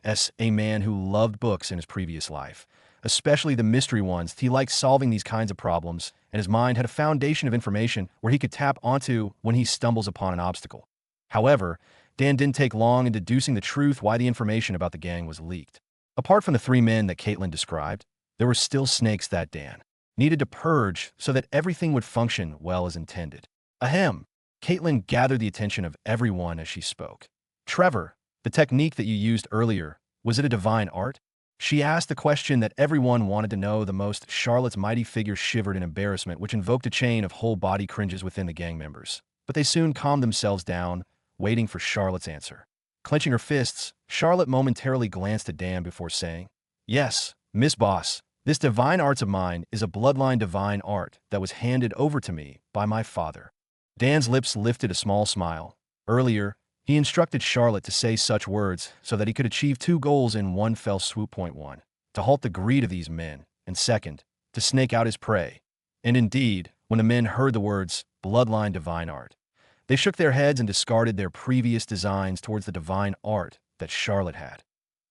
as a man who loved books in his previous life, especially the mystery ones, he liked solving these kinds of problems, and his mind had a foundation of information where he could tap onto when he stumbles upon an obstacle. However, Dan didn't take long in deducing the truth why the information about the gang was leaked. Apart from the three men that Caitlin described, there were still snakes that Dan needed to purge so that everything would function well as intended. Ahem. Caitlin gathered the attention of everyone as she spoke. Trevor, the technique that you used earlier, was it a divine art? She asked the question that everyone wanted to know the most. Charlotte's mighty figure shivered in embarrassment, which invoked a chain of whole-body cringes within the gang members. But they soon calmed themselves down, waiting for Charlotte's answer. Clenching her fists, Charlotte momentarily glanced at Dan before saying, "Yes, Miss Boss, this divine arts of mine is a bloodline divine art that was handed over to me by my father." Dan's lips lifted a small smile. Earlier, he instructed Charlotte to say such words so that he could achieve two goals in one fell swoop. Point one, to halt the greed of these men, and second, to snake out his prey. And indeed, when the men heard the words, bloodline divine art, they shook their heads and discarded their previous designs towards the divine art that Charlotte had.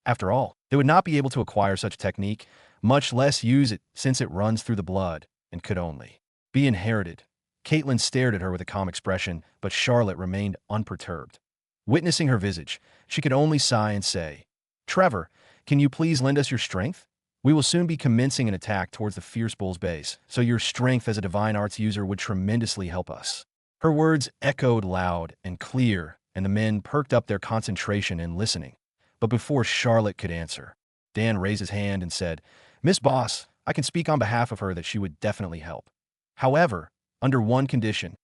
After all, they would not be able to acquire such a technique, much less use it since it runs through the blood and could only be inherited. Caitlin stared at her with a calm expression, but Charlotte remained unperturbed. Witnessing her visage, she could only sigh and say, "Trevor, can you please lend us your strength? We will soon be commencing an attack towards the Fierce Bull's base, so your strength as a divine arts user would tremendously help us." Her words echoed loud and clear, and the men perked up their concentration in listening. But before Charlotte could answer, Dan raised his hand and said, "Miss Boss, I can speak on behalf of her that she would definitely help. However, under one condition."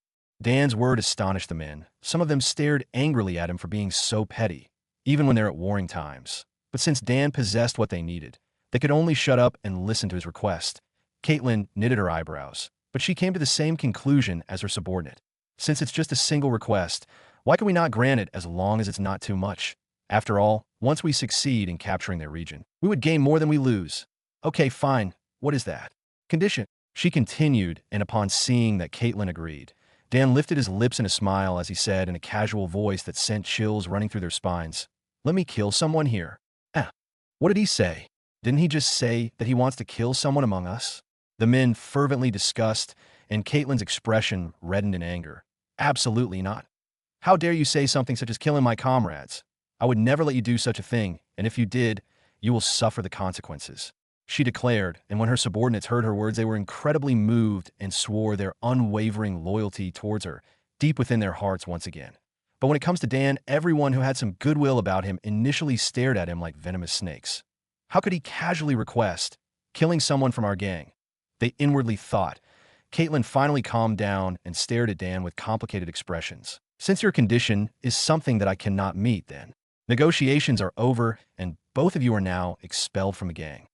Dan's word astonished the men. Some of them stared angrily at him for being so petty, even when they're at warring times. But since Dan possessed what they needed, they could only shut up and listen to his request. Caitlin knitted her eyebrows, but she came to the same conclusion as her subordinate. Since it's just a single request, why can we not grant it as long as it's not too much? After all, once we succeed in capturing their region, we would gain more than we lose. Okay, fine. What is that condition? She continued, and upon seeing that Caitlin agreed, Dan lifted his lips in a smile as he said in a casual voice that sent chills running through their spines, "Let me kill someone here." What did he say? Didn't he just say that he wants to kill someone among us? The men fervently discussed, and Caitlin's expression reddened in anger. "Absolutely not. How dare you say something such as killing my comrades? I would never let you do such a thing, and if you did, you will suffer the consequences," she declared, and when her subordinates heard her words, they were incredibly moved and swore their unwavering loyalty towards her, deep within their hearts once again. But when it comes to Dan, everyone who had some goodwill about him initially stared at him like venomous snakes. How could he casually request killing someone from our gang? They inwardly thought. Caitlin finally calmed down and stared at Dan with complicated expressions. "Since your condition is something that I cannot meet, then negotiations are over and both of you are now expelled from the gang,"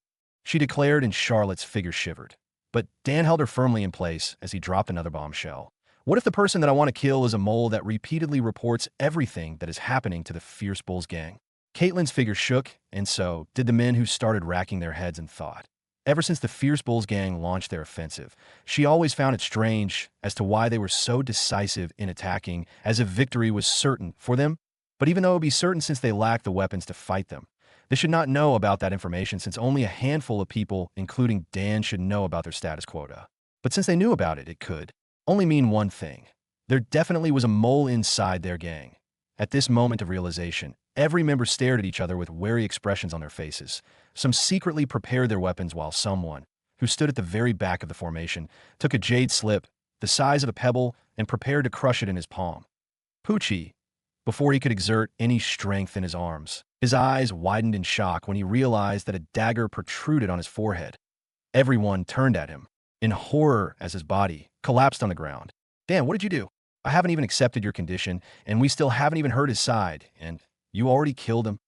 she declared, and Charlotte's figure shivered. But Dan held her firmly in place as he dropped another bombshell. "What if the person that I want to kill is a mole that repeatedly reports everything that is happening to the Fierce Bulls gang?" Caitlin's figure shook, and so did the men who started racking their heads in thought. Ever since the Fierce Bulls gang launched their offensive, she always found it strange as to why they were so decisive in attacking, as if victory was certain for them. But even though it would be certain since they lacked the weapons to fight them, they should not know about that information since only a handful of people, including Dan, should know about their status quota. But since they knew about it, it could only mean one thing. There definitely was a mole inside their gang. At this moment of realization, every member stared at each other with wary expressions on their faces. Some secretly prepared their weapons while someone, who stood at the very back of the formation, took a jade slip, the size of a pebble, and prepared to crush it in his palm. Poochie, before he could exert any strength in his arms, his eyes widened in shock when he realized that a dagger protruded on his forehead. Everyone turned at him in horror as his body collapsed on the ground. "Dan, what did you do? I haven't even accepted your condition, and we still haven't even heard his side, and you already killed him.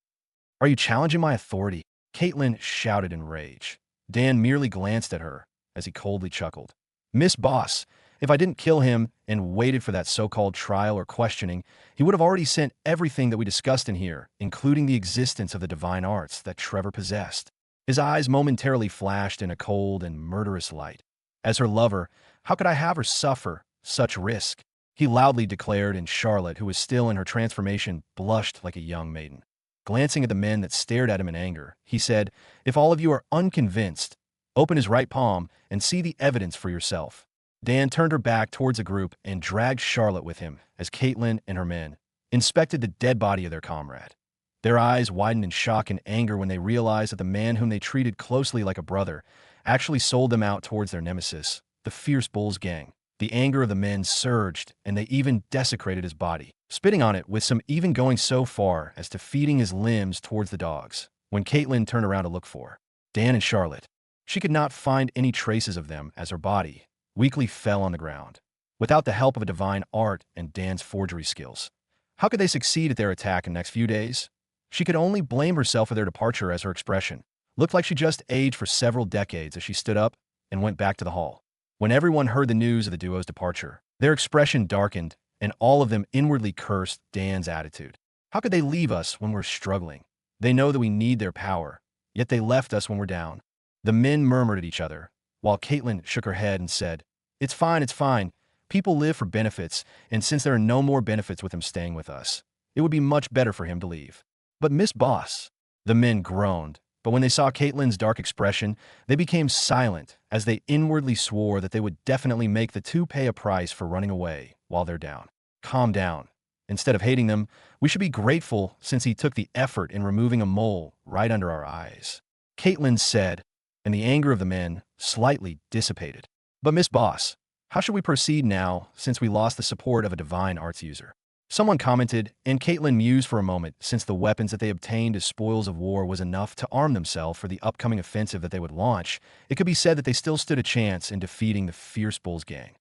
Are you challenging my authority?" Caitlin shouted in rage. Dan merely glanced at her as he coldly chuckled. "Miss Boss, if I didn't kill him and waited for that so-called trial or questioning, he would have already sent everything that we discussed in here, including the existence of the divine arts that Trevor possessed." His eyes momentarily flashed in a cold and murderous light. "As her lover, how could I have her suffer such risk?" he loudly declared, and Charlotte, who was still in her transformation, blushed like a young maiden. Glancing at the men that stared at him in anger, he said, "If all of you are unconvinced, open his right palm and see the evidence for yourself." Dan turned her back towards the group and dragged Charlotte with him as Caitlin and her men inspected the dead body of their comrade. Their eyes widened in shock and anger when they realized that the man whom they treated closely like a brother actually sold them out towards their nemesis, the Fierce Bulls gang. The anger of the men surged, and they even desecrated his body, spitting on it, with some even going so far as to feeding his limbs towards the dogs. When Caitlin turned around to look for Dan and Charlotte, she could not find any traces of them as her body weakly fell on the ground. Without the help of a divine art and Dan's forgery skills, how could they succeed at their attack in the next few days? She could only blame herself for their departure, as her expression looked like she just aged for several decades as she stood up and went back to the hall. When everyone heard the news of the duo's departure, their expression darkened, and all of them inwardly cursed Dan's attitude. How could they leave us when we're struggling? They know that we need their power, yet they left us when we're down. The men murmured at each other, while Caitlin shook her head and said, it's fine, it's fine. People live for benefits, and since there are no more benefits with him staying with us, it would be much better for him to leave. But Miss Boss, the men groaned, but when they saw Caitlin's dark expression, they became silent as they inwardly swore that they would definitely make the two pay a price for running away while they're down. Calm down. Instead of hating them, we should be grateful since he took the effort in removing a mole right under our eyes, Caitlin said, and the anger of the men slightly dissipated. But Miss Boss, how should we proceed now since we lost the support of a divine arts user? Someone commented, and Caitlin mused for a moment, since the weapons that they obtained as spoils of war was enough to arm themselves for the upcoming offensive that they would launch. It could be said that they still stood a chance in defeating the Fierce Bulls gang.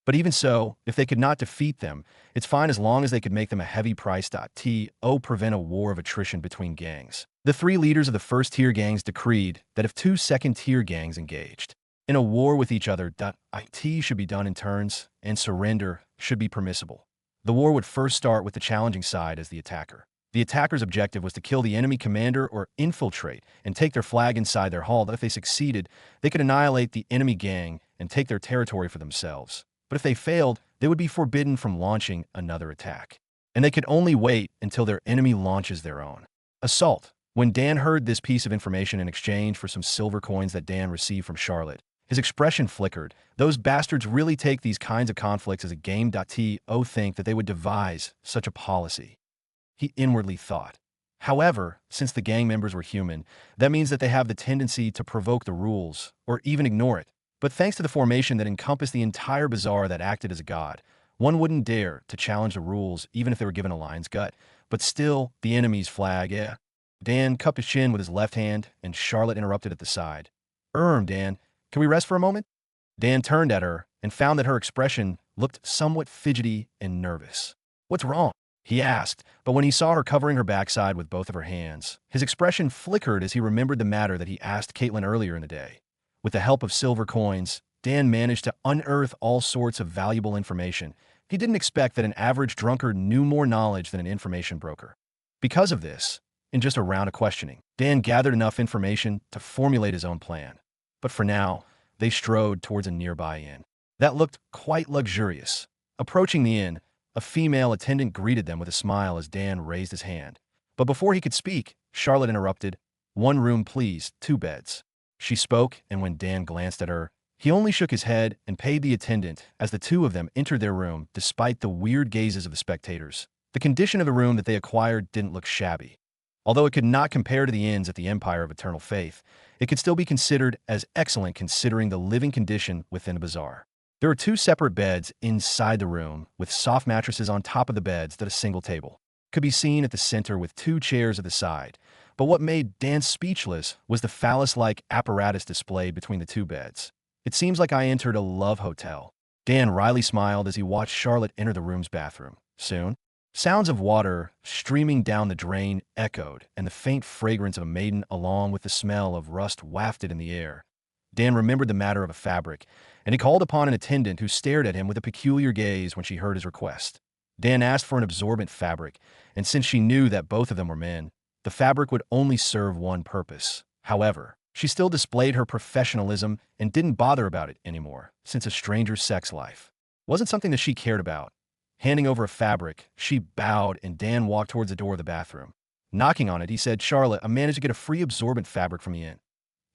But even so, if they could not defeat them, it's fine as long as they could make them a heavy price. To prevent a war of attrition between gangs. The three leaders of the first-tier gangs decreed that if two second-tier gangs engaged in a war with each other, it should be done in turns, and surrender should be permissible. The war would first start with the challenging side as the attacker. The attacker's objective was to kill the enemy commander or infiltrate and take their flag inside their hall. That if they succeeded, they could annihilate the enemy gang and take their territory for themselves. But if they failed, they would be forbidden from launching another attack. And they could only wait until their enemy launches their own assault. When Dan heard this piece of information in exchange for some silver coins that Dan received from Charlotte, his expression flickered. Those bastards really take these kinds of conflicts as a game. Think that they would devise such a policy, he inwardly thought. However, since the gang members were human, that means that they have the tendency to provoke the rules or even ignore it. But thanks to the formation that encompassed the entire bazaar that acted as a god, one wouldn't dare to challenge the rules even if they were given a lion's gut. But still, the enemy's flag, Dan cupped his chin with his left hand, and Charlotte interrupted at the side. Dan, can we rest for a moment? Dan turned at her and found that her expression looked somewhat fidgety and nervous. What's wrong? He asked, but when he saw her covering her backside with both of her hands, his expression flickered as he remembered the matter that he asked Caitlin earlier in the day. With the help of silver coins, Dan managed to unearth all sorts of valuable information. He didn't expect that an average drunkard knew more knowledge than an information broker. Because of this, in just a round of questioning, Dan gathered enough information to formulate his own plan. But for now, they strode towards a nearby inn that looked quite luxurious. Approaching the inn, a female attendant greeted them with a smile as Dan raised his hand. But before he could speak, Charlotte interrupted. 1 room, please, 2 beds. She spoke, and when Dan glanced at her, he only shook his head and paid the attendant as the two of them entered their room despite the weird gazes of the spectators. The condition of the room that they acquired didn't look shabby. Although it could not compare to the inns at the Empire of Eternal Faith, it could still be considered as excellent considering the living condition within the bazaar. There were 2 separate beds inside the room, with soft mattresses on top of the beds that a single table could be seen at the center with 2 chairs at the side. But what made Dan speechless was the phallus-like apparatus displayed between the 2 beds. It seems like I entered a love hotel. Dan wryly smiled as he watched Charlotte enter the room's bathroom. Soon, sounds of water streaming down the drain echoed, and the faint fragrance of a maiden along with the smell of rust wafted in the air. Dan remembered the matter of a fabric, and he called upon an attendant who stared at him with a peculiar gaze when she heard his request. Dan asked for an absorbent fabric, and since she knew that both of them were men, the fabric would only serve one purpose. However, she still displayed her professionalism and didn't bother about it anymore, since a stranger's sex life wasn't something that she cared about. Handing over a fabric, she bowed, and Dan walked towards the door of the bathroom. Knocking on it, he said, Charlotte, I managed to get a free absorbent fabric from the inn.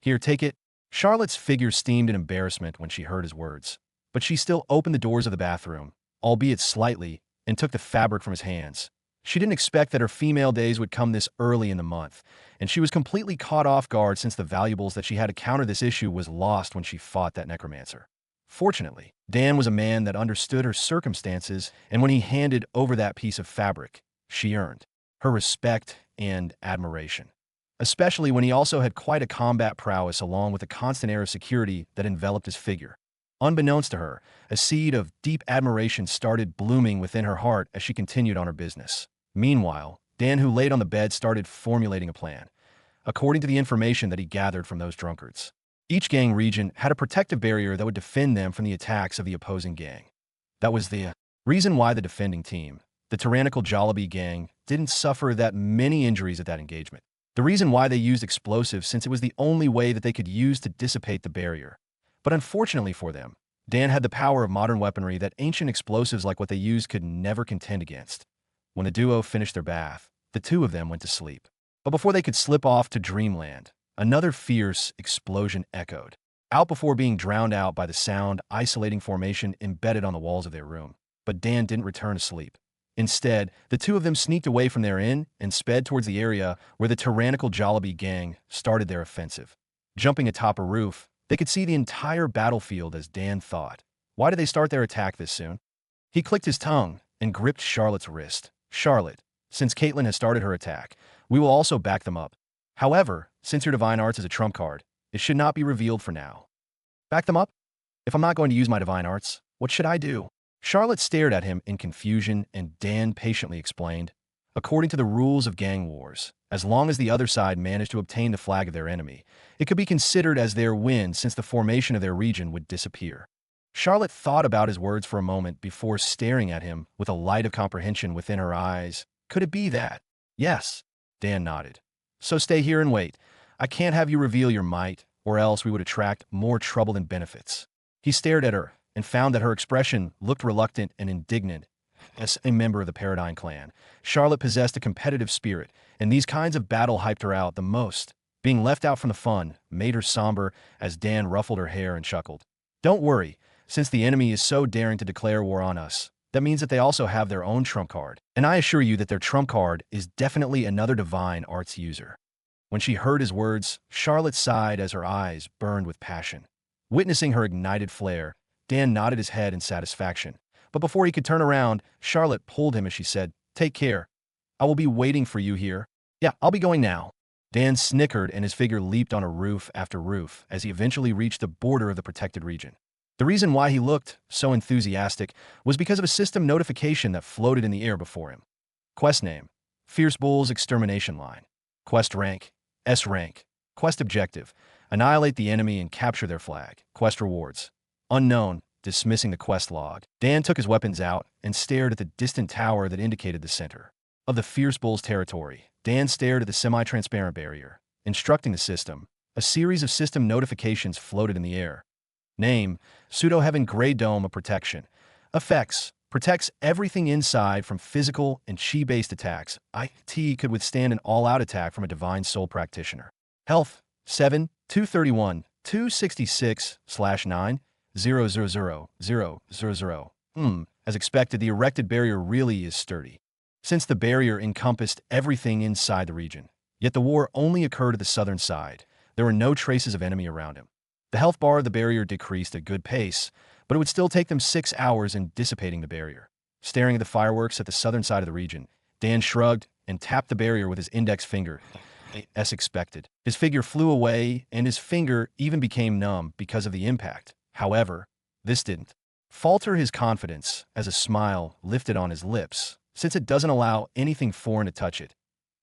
Here, take it. Charlotte's figure steamed in embarrassment when she heard his words, but she still opened the doors of the bathroom, albeit slightly, and took the fabric from his hands. She didn't expect that her female days would come this early in the month, and she was completely caught off guard since the valuables that she had to counter this issue was lost when she fought that necromancer. Fortunately, Dan was a man that understood her circumstances, and when he handed over that piece of fabric, she earned her respect and admiration. Especially when he also had quite a combat prowess along with a constant air of security that enveloped his figure. Unbeknownst to her, a seed of deep admiration started blooming within her heart as she continued on her business. Meanwhile, Dan, who laid on the bed, started formulating a plan, according to the information that he gathered from those drunkards. Each gang region had a protective barrier that would defend them from the attacks of the opposing gang. That was the reason why the defending team, the tyrannical Jollibee gang, didn't suffer that many injuries at that engagement. The reason why they used explosives since it was the only way that they could use to dissipate the barrier. But unfortunately for them, Dan had the power of modern weaponry that ancient explosives like what they used could never contend against. When the duo finished their bath, the two of them went to sleep. But before they could slip off to dreamland, another fierce explosion echoed, out before being drowned out by the sound isolating formation embedded on the walls of their room. But Dan didn't return to sleep. Instead, the two of them sneaked away from their inn and sped towards the area where the tyrannical Jollibee gang started their offensive. Jumping atop a roof, they could see the entire battlefield as Dan thought. Why did they start their attack this soon? He clicked his tongue and gripped Charlotte's wrist. Charlotte, since Caitlin has started her attack, we will also back them up. However, since your divine arts is a trump card, it should not be revealed for now. Back them up? If I'm not going to use my divine arts, what should I do? Charlotte stared at him in confusion, and Dan patiently explained, according to the rules of gang wars, as long as the other side managed to obtain the flag of their enemy, it could be considered as their win since the formation of their region would disappear. Charlotte thought about his words for a moment before staring at him with a light of comprehension within her eyes. Could it be that? Yes, Dan nodded. So stay here and wait. I can't have you reveal your might, or else we would attract more trouble than benefits. He stared at her and found that her expression looked reluctant and indignant. As a member of the Paradigm clan, Charlotte possessed a competitive spirit, and these kinds of battle hyped her out the most. Being left out from the fun made her somber as Dan ruffled her hair and chuckled. Don't worry, since the enemy is so daring to declare war on us, that means that they also have their own trump card, and I assure you that their trump card is definitely another divine arts user. When she heard his words, Charlotte sighed as her eyes burned with passion. Witnessing her ignited flare, Dan nodded his head in satisfaction. But before he could turn around, Charlotte pulled him as she said, "Take care. I will be waiting for you here." "Yeah, I'll be going now." Dan snickered and his figure leaped on a roof after roof as he eventually reached the border of the protected region. The reason why he looked so enthusiastic was because of a system notification that floated in the air before him. Quest name: Fierce Bull's Extermination Line. Quest rank: S rank. Quest objective: annihilate the enemy and capture their flag. Quest rewards: unknown. Dismissing the quest log, Dan took his weapons out and stared at the distant tower that indicated the center of the Fierce Bull's territory. Dan stared at the semi-transparent barrier, instructing the system. A series of system notifications floated in the air. Name: Pseudo-Heaven Grey Dome of Protection. Effects: protects everything inside from physical and chi-based attacks. IT could withstand an all-out attack from a Divine Soul Practitioner. Health: 7, 231, 266/9. 0000000. As expected, the erected barrier really is sturdy, since the barrier encompassed everything inside the region. Yet the war only occurred at the southern side. There were no traces of enemy around him. The health bar of the barrier decreased at good pace, but it would still take them 6 hours in dissipating the barrier. Staring at the fireworks at the southern side of the region, Dan shrugged and tapped the barrier with his index finger. As expected, his figure flew away, and his finger even became numb because of the impact. However, this didn't falter his confidence as a smile lifted on his lips, since it doesn't allow anything foreign to touch it.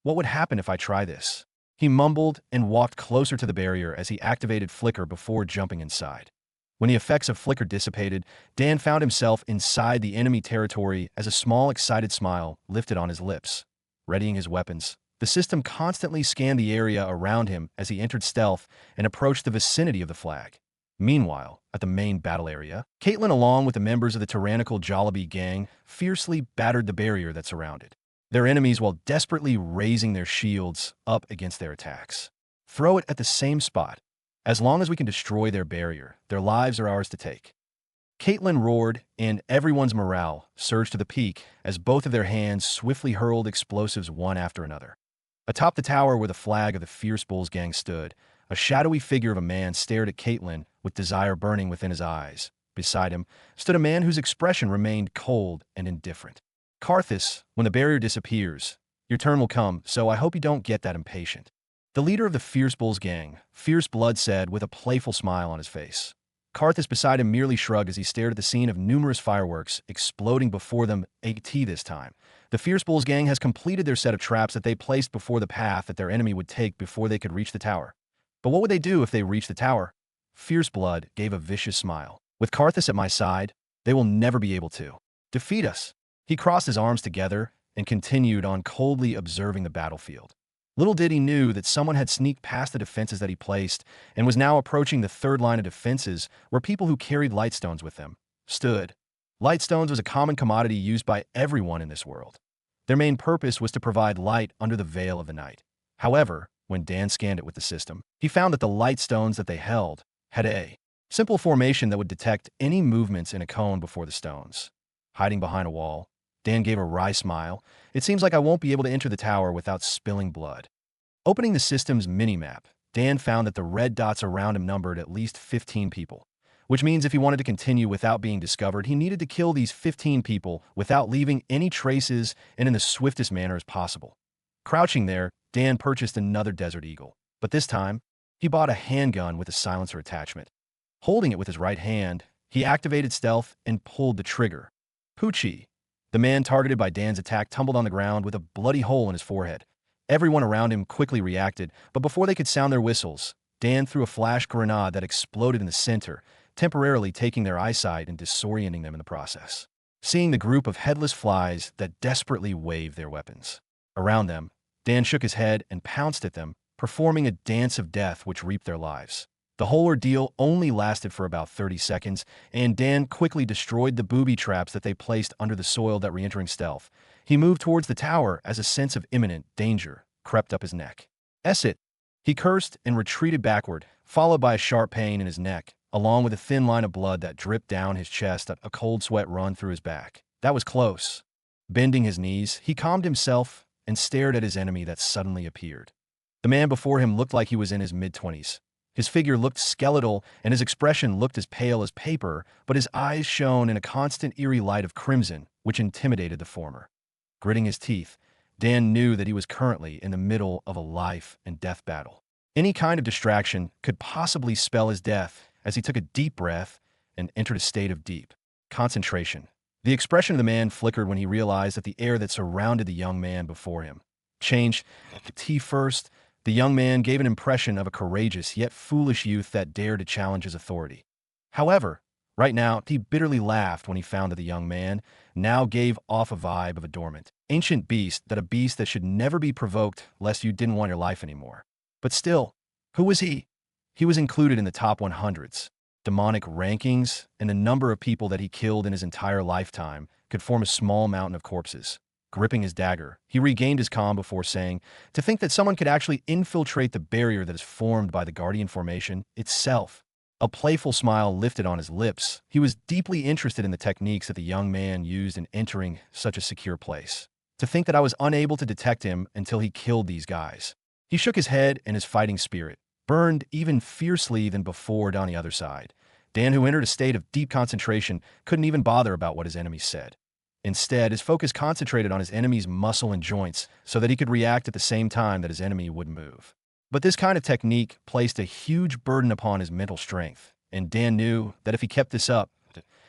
What would happen if I try this? He mumbled and walked closer to the barrier as he activated Flicker before jumping inside. When the effects of Flicker dissipated, Dan found himself inside the enemy territory as a small, excited smile lifted on his lips. Readying his weapons, the system constantly scanned the area around him as he entered stealth and approached the vicinity of the flag. Meanwhile, at the main battle area, Caitlin, along with the members of the tyrannical Jollibee gang, fiercely battered the barrier that surrounded their enemies while desperately raising their shields up against their attacks. Throw it at the same spot. As long as we can destroy their barrier, their lives are ours to take. Caitlin roared, and everyone's morale surged to the peak as both of their hands swiftly hurled explosives one after another. Atop the tower where the flag of the Fierce Bulls gang stood, a shadowy figure of a man stared at Caitlin with desire burning within his eyes. Beside him stood a man whose expression remained cold and indifferent. Karthus, when the barrier disappears, your turn will come, so I hope you don't get that impatient. The leader of the Fierce Bulls gang, Fierce Blood, said with a playful smile on his face. Karthus beside him merely shrugged as he stared at the scene of numerous fireworks exploding before them. AT this time. The Fierce Bulls gang has completed their set of traps that they placed before the path that their enemy would take before they could reach the tower. But what would they do if they reached the tower? Fierce Blood gave a vicious smile. With Karthus at my side, they will never be able to defeat us. He crossed his arms together and continued on, coldly observing the battlefield. Little did he knew that someone had sneaked past the defenses that he placed and was now approaching the third line of defenses where people who carried lightstones with them stood. Lightstones was a common commodity used by everyone in this world. Their main purpose was to provide light under the veil of the night. However, when Dan scanned it with the system, he found that the lightstones that they held had a simple formation that would detect any movements in a cone before the stones. Hiding behind a wall, Dan gave a wry smile. It seems like I won't be able to enter the tower without spilling blood. Opening the system's mini-map, Dan found that the red dots around him numbered at least 15 people, which means if he wanted to continue without being discovered, he needed to kill these 15 people without leaving any traces and in the swiftest manner as possible. Crouching there, Dan purchased another Desert Eagle, but this time, he bought a handgun with a silencer attachment. Holding it with his right hand, he activated stealth and pulled the trigger. Poochie. The man targeted by Dan's attack tumbled on the ground with a bloody hole in his forehead. Everyone around him quickly reacted, but before they could sound their whistles, Dan threw a flash grenade that exploded in the center, temporarily taking their eyesight and disorienting them in the process. Seeing the group of headless flies that desperately waved their weapons around them, Dan shook his head and pounced at them, performing a dance of death which reaped their lives. The whole ordeal only lasted for about 30 seconds, and Dan quickly destroyed the booby traps that they placed under the soil that re-entering stealth. He moved towards the tower as a sense of imminent danger crept up his neck. "It!" He cursed and retreated backward, followed by a sharp pain in his neck, along with a thin line of blood that dripped down his chest, a cold sweat run through his back. That was close. Bending his knees, he calmed himself and stared at his enemy that suddenly appeared. The man before him looked like he was in his mid-20s. His figure looked skeletal, and his expression looked as pale as paper, but his eyes shone in a constant eerie light of crimson, which intimidated the former. Gritting his teeth, Dan knew that he was currently in the middle of a life-and-death battle. Any kind of distraction could possibly spell his death, as he took a deep breath and entered a state of deep concentration. The expression of the man flickered when he realized that the air that surrounded the young man before him changed. First, the young man gave an impression of a courageous yet foolish youth that dared to challenge his authority. However, right now, he bitterly laughed when he found that the young man now gave off a vibe of a dormant, ancient beast, a beast that should never be provoked lest you didn't want your life anymore. But still, who was he? He was included in the top 100s. Demonic rankings and the number of people that he killed in his entire lifetime could form a small mountain of corpses. Gripping his dagger, he regained his calm before saying, "To think that someone could actually infiltrate the barrier that is formed by the Guardian formation itself." A playful smile lifted on his lips. He was deeply interested in the techniques that the young man used in entering such a secure place. To think that I was unable to detect him until he killed these guys. He shook his head, and his fighting spirit burned even fiercely than before down the other side. Dan, who entered a state of deep concentration, couldn't even bother about what his enemy said. Instead, his focus concentrated on his enemy's muscle and joints so that he could react at the same time that his enemy would move. But this kind of technique placed a huge burden upon his mental strength, and Dan knew that if he kept this up,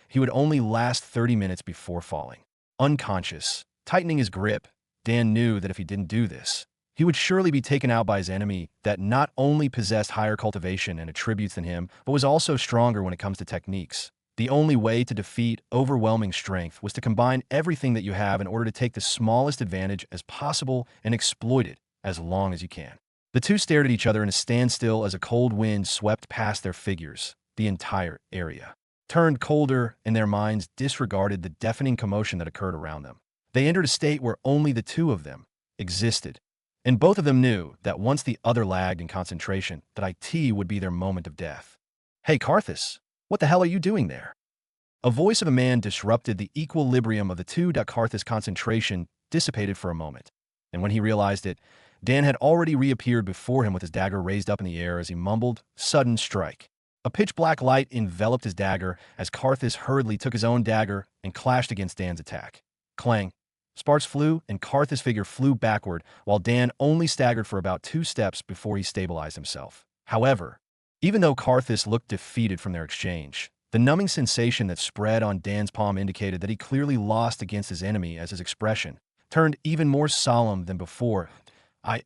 he would only last 30 minutes before falling. Unconscious, tightening his grip, Dan knew that if he didn't do this, he would surely be taken out by his enemy that not only possessed higher cultivation and attributes than him, but was also stronger when it comes to techniques. The only way to defeat overwhelming strength was to combine everything that you have in order to take the smallest advantage as possible and exploit it as long as you can. The two stared at each other in a standstill as a cold wind swept past their figures. The entire area turned colder, and their minds disregarded the deafening commotion that occurred around them. They entered a state where only the two of them existed, and both of them knew that once the other lagged in concentration, that IT would be their moment of death. "Hey, Karthus, what the hell are you doing there?" A voice of a man disrupted the equilibrium of the two. Karthus' concentration dissipated for a moment, and when he realized it, Dan had already reappeared before him with his dagger raised up in the air as he mumbled, "Sudden strike." A pitch-black light enveloped his dagger as Karthus hurriedly took his own dagger and clashed against Dan's attack. Clang! Sparks flew, and Karthus' figure flew backward, while Dan only staggered for about 2 steps before he stabilized himself. However, even though Karthus looked defeated from their exchange, the numbing sensation that spread on Dan's palm indicated that he clearly lost against his enemy as his expression turned even more solemn than before.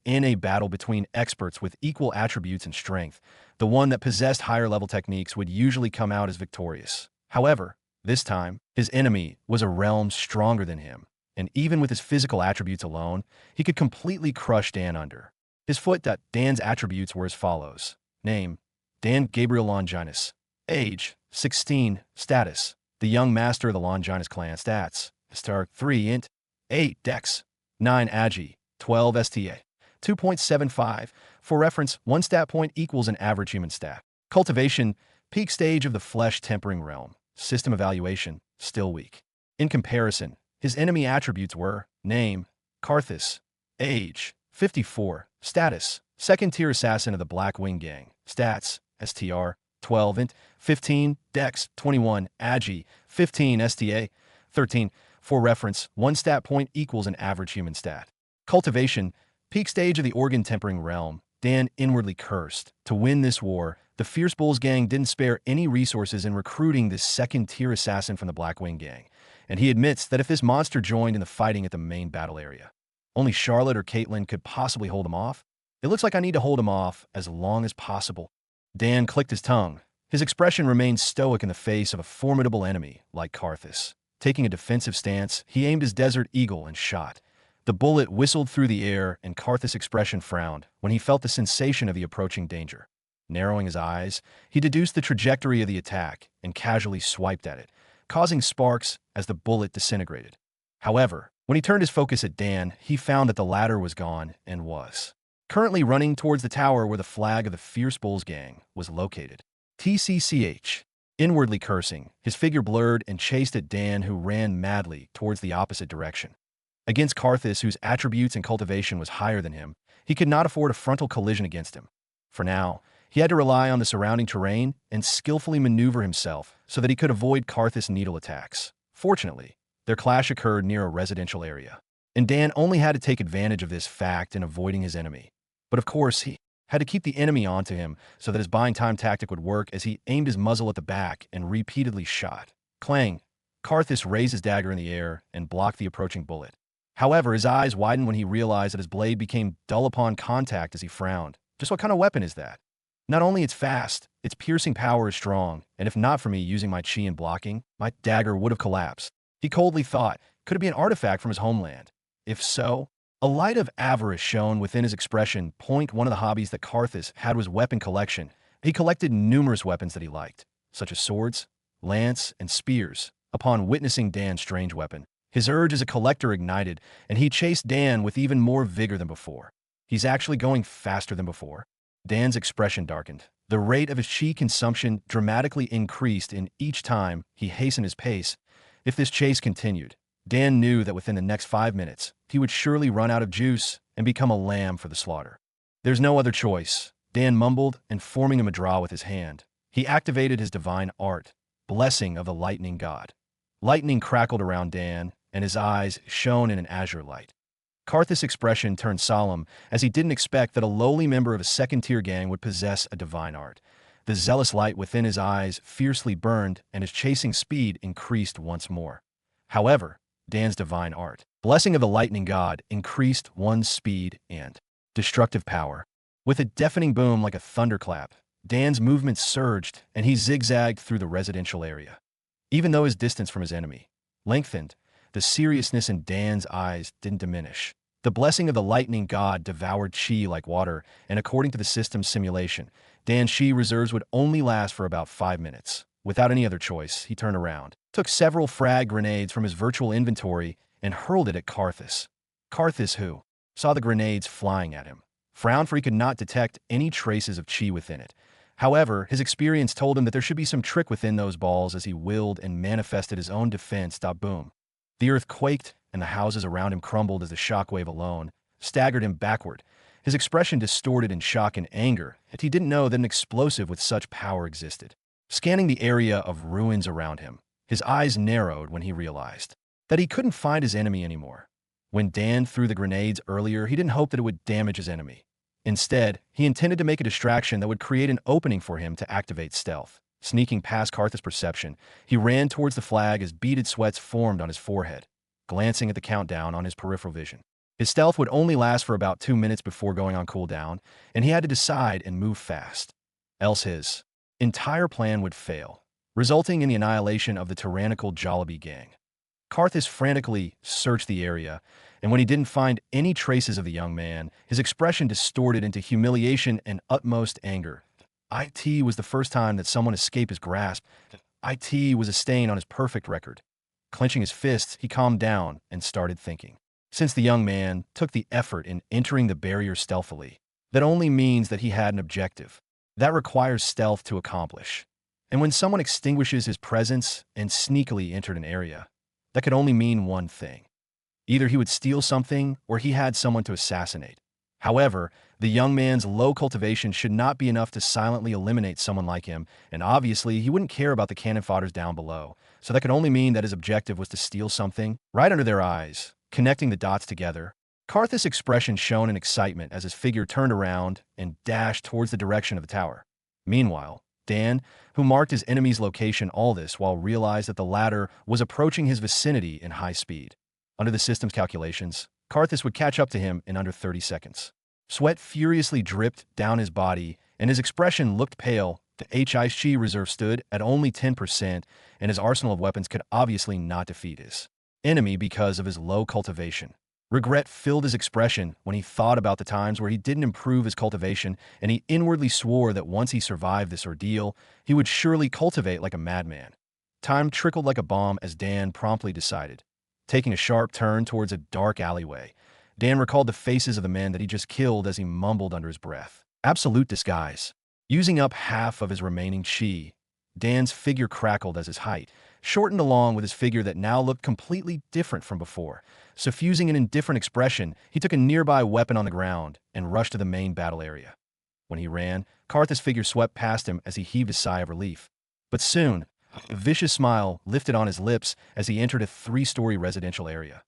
In a battle between experts with equal attributes and strength, the one that possessed higher-level techniques would usually come out as victorious. However, this time, his enemy was a realm stronger than him, and even with his physical attributes alone, he could completely crush Dan under his foot. Dan's attributes were as follows. Name: Dan Gabriel Longinus. Age: 16. Status: the young master of the Longinus clan. Stats: Star 3 Int, 8 Dex, 9 Agi, 12 STA, 2.75. For reference, 1 stat point equals an average human stat. Cultivation: peak stage of the flesh-tempering realm. System evaluation: still weak. In comparison, his enemy attributes were: Name: Karthus. Age: 54. Status: second-tier assassin of the Black Wing Gang. Stats: STR 12 Int, 15 Dex, 21 Agi, 15 STA, 13. For reference, 1 stat point equals an average human stat. Cultivation: peak stage of the organ-tempering realm. Dan inwardly cursed. To win this war, the Fierce Bulls gang didn't spare any resources in recruiting this second-tier assassin from the Black Wing Gang, and he admits that if this monster joined in the fighting at the main battle area, only Charlotte or Caitlin could possibly hold him off. It looks like I need to hold him off as long as possible. Dan clicked his tongue. His expression remained stoic in the face of a formidable enemy like Karthus. Taking a defensive stance, he aimed his Desert Eagle and shot. The bullet whistled through the air, and Karthus' expression frowned when he felt the sensation of the approaching danger. Narrowing his eyes, he deduced the trajectory of the attack and casually swiped at it, causing sparks as the bullet disintegrated. However, when he turned his focus at Dan, he found that the latter was gone and was currently running towards the tower where the flag of the Fierce Bulls gang was located. TCCH. Inwardly cursing, his figure blurred and chased at Dan, who ran madly towards the opposite direction. Against Karthus, whose attributes and cultivation was higher than him, he could not afford a frontal collision against him. For now, he had to rely on the surrounding terrain and skillfully maneuver himself so that he could avoid Karthus' needle attacks. Fortunately, their clash occurred near a residential area, and Dan only had to take advantage of this fact in avoiding his enemy. But of course, he had to keep the enemy onto him so that his buying time tactic would work as he aimed his muzzle at the back and repeatedly shot. Clang! Karthus raised his dagger in the air and blocked the approaching bullet. However, his eyes widened when he realized that his blade became dull upon contact as he frowned. Just what kind of weapon is that? Not only it's fast, its piercing power is strong, and if not for me using my chi and blocking, my dagger would have collapsed. He coldly thought, could it be an artifact from his homeland? If so, a light of avarice shone within his expression. One of the hobbies that Karthus had was weapon collection. He collected numerous weapons that he liked, such as swords, lance, and spears. Upon witnessing Dan's strange weapon, his urge as a collector ignited, and he chased Dan with even more vigor than before. He's actually going faster than before. Dan's expression darkened. The rate of his chi consumption dramatically increased in each time he hastened his pace. If this chase continued, Dan knew that within the next 5 minutes, he would surely run out of juice and become a lamb for the slaughter. There's no other choice, Dan mumbled, and forming a mudra with his hand, he activated his divine art, Blessing of the Lightning God. Lightning crackled around Dan, and his eyes shone in an azure light. Karthus' expression turned solemn as he didn't expect that a lowly member of a second-tier gang would possess a divine art. The zealous light within his eyes fiercely burned, and his chasing speed increased once more. However, Dan's divine art, Blessing of the Lightning God, increased one's speed and destructive power. With a deafening boom like a thunderclap, Dan's movements surged, and he zigzagged through the residential area. Even though his distance from his enemy lengthened, the seriousness in Dan's eyes didn't diminish. The Blessing of the Lightning God devoured chi like water, and according to the system's simulation, Dan's chi reserves would only last for about 5 minutes. Without any other choice, he turned around, took several frag grenades from his virtual inventory, and hurled it at Karthus. Karthus, who saw the grenades flying at him, frowned, for he could not detect any traces of chi within it. However, his experience told him that there should be some trick within those balls as he willed and manifested his own defense. Boom. The earth quaked, and the houses around him crumbled as the shockwave alone staggered him backward, his expression distorted in shock and anger, and he didn't know that an explosive with such power existed. Scanning the area of ruins around him, his eyes narrowed when he realized that he couldn't find his enemy anymore. When Dan threw the grenades earlier, he didn't hope that it would damage his enemy. Instead, he intended to make a distraction that would create an opening for him to activate stealth. Sneaking past Carthus' perception, he ran towards the flag as beaded sweats formed on his forehead, glancing at the countdown on his peripheral vision. His stealth would only last for about 2 minutes before going on cooldown, and he had to decide and move fast. Else his entire plan would fail, resulting in the annihilation of the tyrannical Jollibee gang. Carthus frantically searched the area, and when he didn't find any traces of the young man, his expression distorted into humiliation and utmost anger. It was the first time that someone escaped his grasp. It was a stain on his perfect record. Clenching his fists, he calmed down and started thinking. Since the young man took the effort in entering the barrier stealthily, that only means that he had an objective. That requires stealth to accomplish. And when someone extinguishes his presence and sneakily entered an area, that could only mean one thing. Either he would steal something or he had someone to assassinate. However, the young man's low cultivation should not be enough to silently eliminate someone like him, and obviously he wouldn't care about the cannon fodders down below, so that could only mean that his objective was to steal something right under their eyes. Connecting the dots together, Carthus' expression shone in excitement as his figure turned around and dashed towards the direction of the tower. Meanwhile, Dan, who marked his enemy's location all this while realized that the latter was approaching his vicinity in high speed. Under the system's calculations, Carthus would catch up to him in under 30 seconds. Sweat furiously dripped down his body, and his expression looked pale. The HIC reserve stood at only 10%, and his arsenal of weapons could obviously not defeat his enemy because of his low cultivation. Regret filled his expression when he thought about the times where he didn't improve his cultivation, and he inwardly swore that once he survived this ordeal, he would surely cultivate like a madman. Time trickled like a bomb as Dan promptly decided. Taking a sharp turn towards a dark alleyway, Dan recalled the faces of the men that he just killed as he mumbled under his breath. Absolute disguise. Using up half of his remaining chi, Dan's figure crackled as his height shortened along with his figure that now looked completely different from before. Suffusing an indifferent expression, he took a nearby weapon on the ground and rushed to the main battle area. When he ran, Carthus' figure swept past him as he heaved a sigh of relief. But soon, a vicious smile lifted on his lips as he entered a 3-story residential area.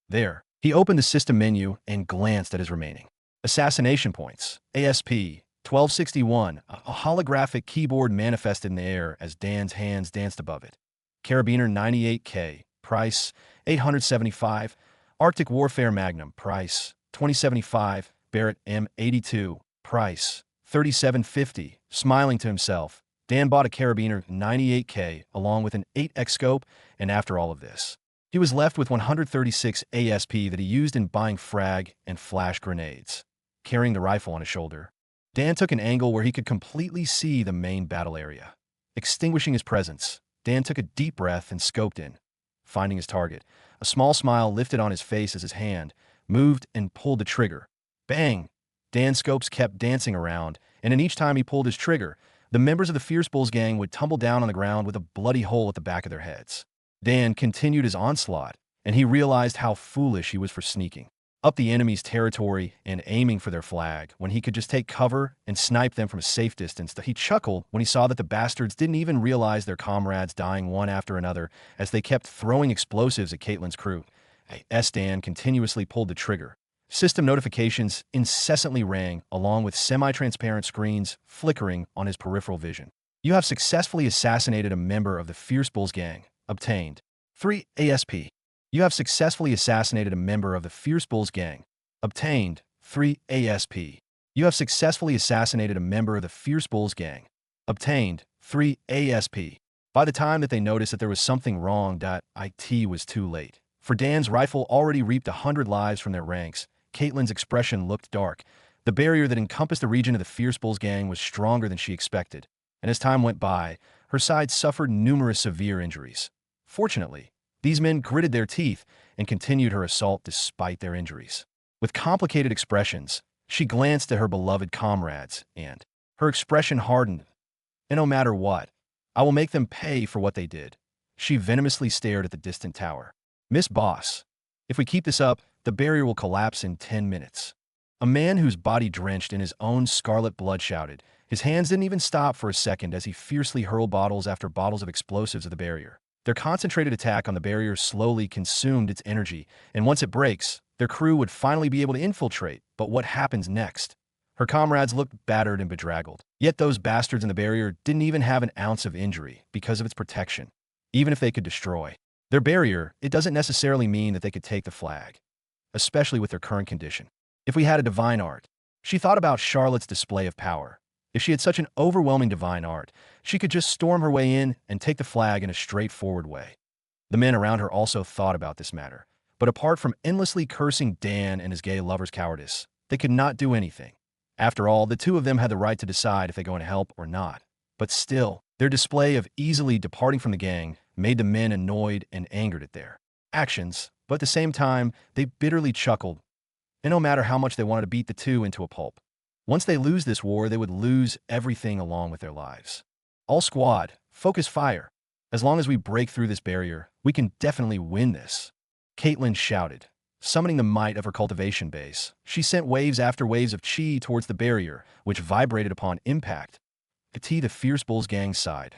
There, he opened the system menu and glanced at his remaining assassination points. ASP 1261, a holographic keyboard manifested in the air as Dan's hands danced above it. Carabiner 98K, price $875. Arctic Warfare Magnum, price $2075. Barrett M82, price $3750. Smiling to himself, Dan bought a Carabiner 98K along with an 8x scope, and after all of this, he was left with 136 ASP that he used in buying frag and flash grenades. Carrying the rifle on his shoulder, Dan took an angle where he could completely see the main battle area. Extinguishing his presence, Dan took a deep breath and scoped in. Finding his target, a small smile lifted on his face as his hand moved and pulled the trigger. Bang! Dan's scopes kept dancing around, and in each time he pulled his trigger, the members of the Fierce Bulls gang would tumble down on the ground with a bloody hole at the back of their heads. Dan continued his onslaught, and he realized how foolish he was for sneaking up the enemy's territory and aiming for their flag when he could just take cover and snipe them from a safe distance. He chuckled when he saw that the bastards didn't even realize their comrades dying one after another as they kept throwing explosives at Caitlin's crew. Dan continuously pulled the trigger. System notifications incessantly rang, along with semi-transparent screens flickering on his peripheral vision. You have successfully assassinated a member of the Fierce Bulls gang. Obtained 3 ASP. You have successfully assassinated a member of the Fierce Bulls gang. Obtained 3 ASP. You have successfully assassinated a member of the Fierce Bulls gang. Obtained 3 ASP. By the time that they noticed that there was something wrong, it was too late. For Dan's rifle already reaped 100 lives from their ranks. Caitlin's expression looked dark. The barrier that encompassed the region of the Fierce Bulls gang was stronger than she expected, and as time went by, her side suffered numerous severe injuries. Fortunately, these men gritted their teeth and continued her assault despite their injuries. With complicated expressions, she glanced at her beloved comrades, and her expression hardened And no matter what, I will make them pay for what they did. She venomously stared at the distant tower. Miss Boss, if we keep this up, the barrier will collapse in 10 minutes. A man whose body drenched in his own scarlet blood shouted. His hands didn't even stop for a second as he fiercely hurled bottles after bottles of explosives at the barrier. Their concentrated attack on the barrier slowly consumed its energy, and once it breaks, their crew would finally be able to infiltrate. But what happens next? Her comrades looked battered and bedraggled. Yet those bastards in the barrier didn't even have an ounce of injury because of its protection. Even if they could destroy their barrier, it doesn't necessarily mean that they could take the flag, especially with their current condition. If we had a divine art, she thought about Charlotte's display of power. If she had such an overwhelming divine art, she could just storm her way in and take the flag in a straightforward way. The men around her also thought about this matter, but apart from endlessly cursing Dan and his gay lover's cowardice, they could not do anything. After all, the two of them had the right to decide if they go to help or not. But still, their display of easily departing from the gang made the men annoyed and angered at their actions, but at the same time, they bitterly chuckled, and no matter how much they wanted to beat the two into a pulp. Once they lose this war, they would lose everything along with their lives. All squad, focus fire. As long as we break through this barrier, we can definitely win this. Caitlin shouted. Summoning the might of her cultivation base, she sent waves after waves of chi towards the barrier, which vibrated upon impact. The Fierce Bulls gang sighed.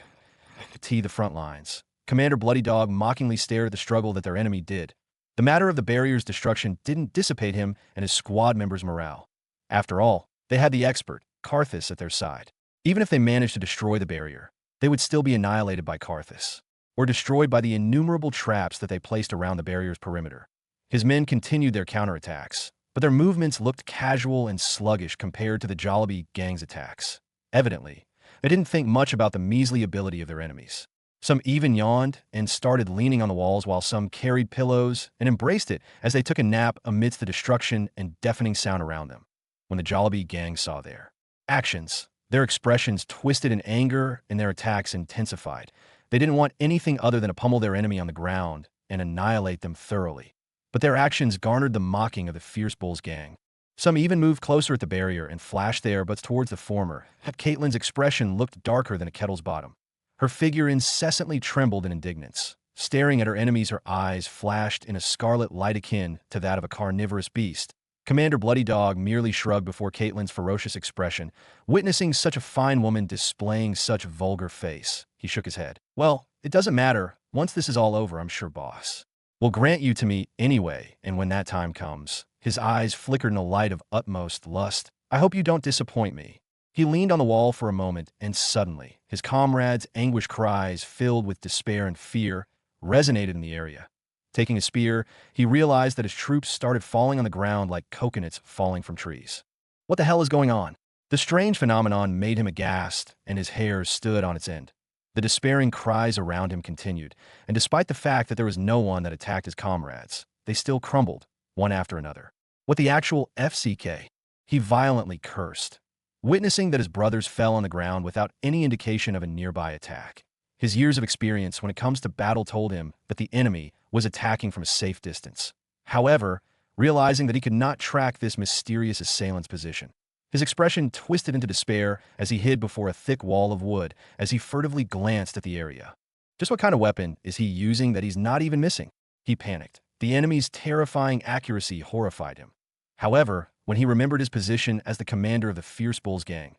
The front lines. Commander Bloody Dog mockingly stared at the struggle that their enemy did. The matter of the barrier's destruction didn't dissipate him and his squad members' morale. After all, they had the expert, Karthus, at their side. Even if they managed to destroy the barrier, they would still be annihilated by Karthus, or destroyed by the innumerable traps that they placed around the barrier's perimeter. His men continued their counterattacks, but their movements looked casual and sluggish compared to the Jollibee gang's attacks. Evidently, they didn't think much about the measly ability of their enemies. Some even yawned and started leaning on the walls while some carried pillows and embraced it as they took a nap amidst the destruction and deafening sound around them. When the Jollibee gang saw their actions, their expressions twisted in anger and their attacks intensified. They didn't want anything other than to pummel their enemy on the ground and annihilate them thoroughly. But their actions garnered the mocking of the Fierce Bulls gang. Some even moved closer at the barrier and flashed their butts towards the former. Caitlin's expression looked darker than a kettle's bottom. Her figure incessantly trembled in indignance. Staring at her enemies, her eyes flashed in a scarlet light akin to that of a carnivorous beast. Commander Bloody Dog merely shrugged before Caitlin's ferocious expression. Witnessing such a fine woman displaying such vulgar face, he shook his head. Well, it doesn't matter. Once this is all over, I'm sure boss will grant you to me anyway, and when that time comes, his eyes flickered in a light of utmost lust. I hope you don't disappoint me. He leaned on the wall for a moment, and suddenly, his comrades' anguished cries, filled with despair and fear, resonated in the area. Taking a spear, he realized that his troops started falling on the ground like coconuts falling from trees. What the hell is going on? The strange phenomenon made him aghast, and his hair stood on its end. The despairing cries around him continued, and despite the fact that there was no one that attacked his comrades, they still crumbled, one after another. What the actual FCK? He violently cursed, witnessing that his brothers fell on the ground without any indication of a nearby attack. His years of experience when it comes to battle told him that the enemy was attacking from a safe distance. However, realizing that he could not track this mysterious assailant's position, his expression twisted into despair as he hid before a thick wall of wood as he furtively glanced at the area. Just what kind of weapon is he using that he's not even missing? He panicked. The enemy's terrifying accuracy horrified him. However, when he remembered his position as the commander of the Fierce Bulls gang,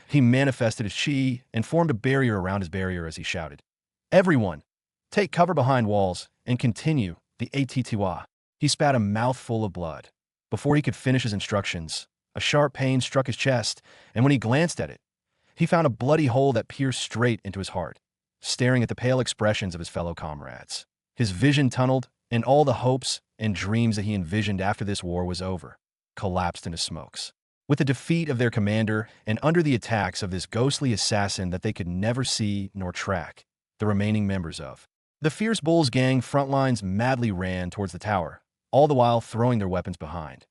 he manifested his chi and formed a barrier around his barrier as he shouted, "Everyone, take cover behind walls and continue the ATTWA." He spat a mouthful of blood. Before he could finish his instructions, a sharp pain struck his chest, and when he glanced at it, he found a bloody hole that pierced straight into his heart. Staring at the pale expressions of his fellow comrades, his vision tunneled, and all the hopes and dreams that he envisioned after this war was over collapsed into smokes. With the defeat of their commander and under the attacks of this ghostly assassin that they could never see nor track, the remaining members of the Fierce Bulls gang front lines madly ran towards the tower, all the while throwing their weapons behind.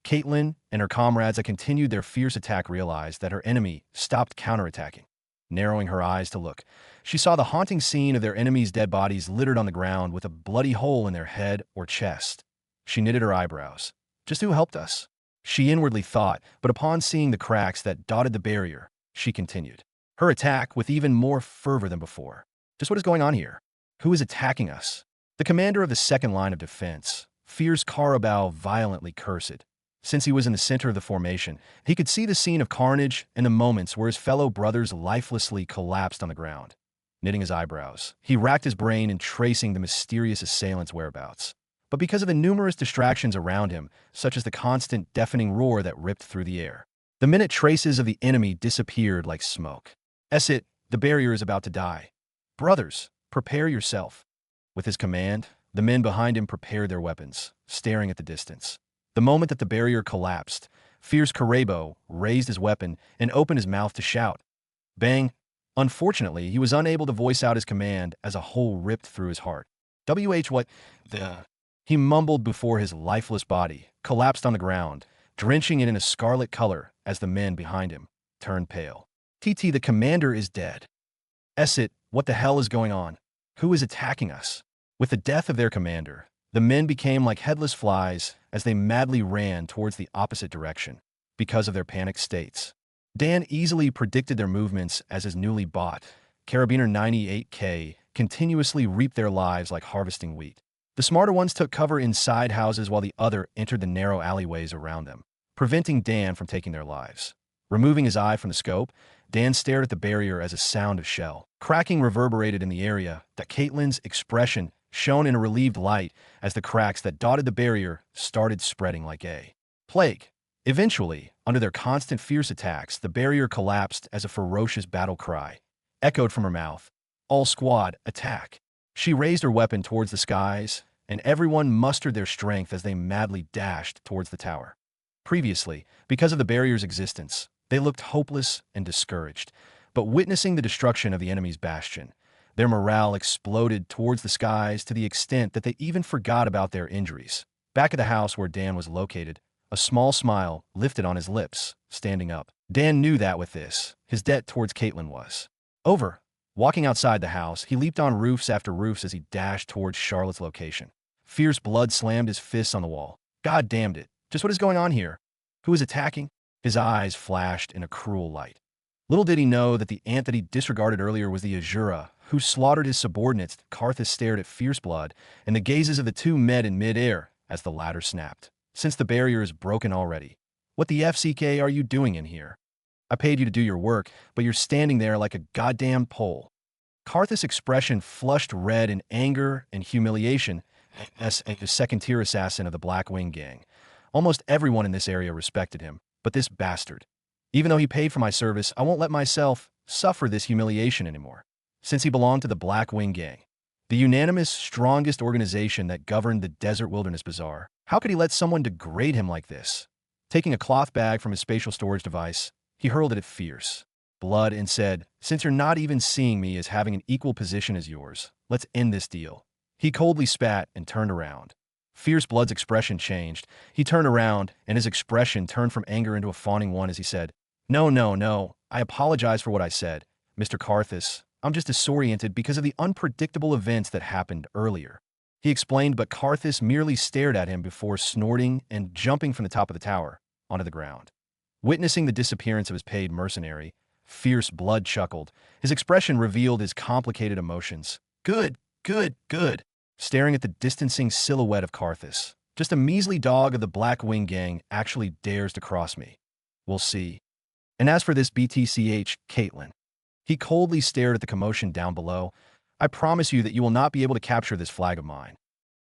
Caitlin and her comrades that continued their fierce attack realized that her enemy stopped counterattacking. Narrowing her eyes to look, she saw the haunting scene of their enemies' dead bodies littered on the ground with a bloody hole in their head or chest. She knitted her eyebrows. Just who helped us? She inwardly thought, but upon seeing the cracks that dotted the barrier, she continued. her attack with even more fervor than before. Just what is going on here? Who is attacking us? The commander of the second line of defense, Fierce Carabao, violently cursed. Since he was in the center of the formation, he could see the scene of carnage and the moments where his fellow brothers lifelessly collapsed on the ground. Knitting his eyebrows, he racked his brain in tracing the mysterious assailant's whereabouts. But because of the numerous distractions around him, such as the constant deafening roar that ripped through the air, the minute traces of the enemy disappeared like smoke. "Essit, the barrier is about to die. Brothers, prepare yourself." With his command, the men behind him prepared their weapons, staring at the distance. The moment that the barrier collapsed, Fierce Carabo raised his weapon and opened his mouth to shout. Bang! Unfortunately, he was unable to voice out his command as a hole ripped through his heart. What the... He mumbled before his lifeless body collapsed on the ground, drenching it in a scarlet color as the men behind him turned pale. "TT, the commander is dead." "Essit, what the hell is going on? Who is attacking us?" With the death of their commander, the men became like headless flies as they madly ran towards the opposite direction. Because of their panicked states, Dan easily predicted their movements as his newly bought Carabiner 98K continuously reaped their lives like harvesting wheat. The smarter ones took cover inside houses while the other entered the narrow alleyways around them, preventing Dan from taking their lives. Removing his eye from the scope, Dan stared at the barrier as a sound of shell cracking reverberated in the area. That Caitlin's expression shone in a relieved light as the cracks that dotted the barrier started spreading like a plague. Eventually, under their constant fierce attacks, the barrier collapsed as a ferocious battle cry echoed from her mouth. "All squad, attack!" She raised her weapon towards the skies, and everyone mustered their strength as they madly dashed towards the tower. Previously, because of the barrier's existence, they looked hopeless and discouraged, but witnessing the destruction of the enemy's bastion, their morale exploded towards the skies to the extent that they even forgot about their injuries. Back at the house where Dan was located, a small smile lifted on his lips, standing up. Dan knew that with this, his debt towards Caitlin was over. Walking outside the house, he leaped on roofs after roofs as he dashed towards Charlotte's location. Fierce blood slammed his fists on the wall. God damned it. Just what is going on here? Who is attacking? His eyes flashed in a cruel light. Little did he know that the ant that he disregarded earlier was the Azura, who slaughtered his subordinates. Karthus stared at Fierce Blood, and the gazes of the two met in mid-air as the latter snapped. "Since the barrier is broken already, what the FCK are you doing in here? I paid you to do your work, but you're standing there like a goddamn pole." Karthus' expression flushed red in anger and humiliation as a second-tier assassin of the Black Wing gang. Almost everyone in this area respected him, but this bastard. Even though he paid for my service, I won't let myself suffer this humiliation anymore. Since he belonged to the Black Wing gang, the unanimous, strongest organization that governed the Desert Wilderness Bazaar, how could he let someone degrade him like this? Taking a cloth bag from his spatial storage device, he hurled it at Fierce Blood and said, "Since you're not even seeing me as having an equal position as yours, let's end this deal." He coldly spat and turned around. Fierce Blood's expression changed. He turned around, and his expression turned from anger into a fawning one as he said, No, no, no. I apologize for what I said, Mr. Karthus. I'm just disoriented because of the unpredictable events that happened earlier." He explained, but Karthus merely stared at him before snorting and jumping from the top of the tower onto the ground. Witnessing the disappearance of his paid mercenary, Fierce Blood chuckled. His expression revealed his complicated emotions. Good, good, good. Staring at the distancing silhouette of Karthus. Just a measly dog of the Black Wing gang actually dares to cross me. We'll see. And as for this BTCH, Caitlin. He coldly stared at the commotion down below. I promise you that you will not be able to capture this flag of mine.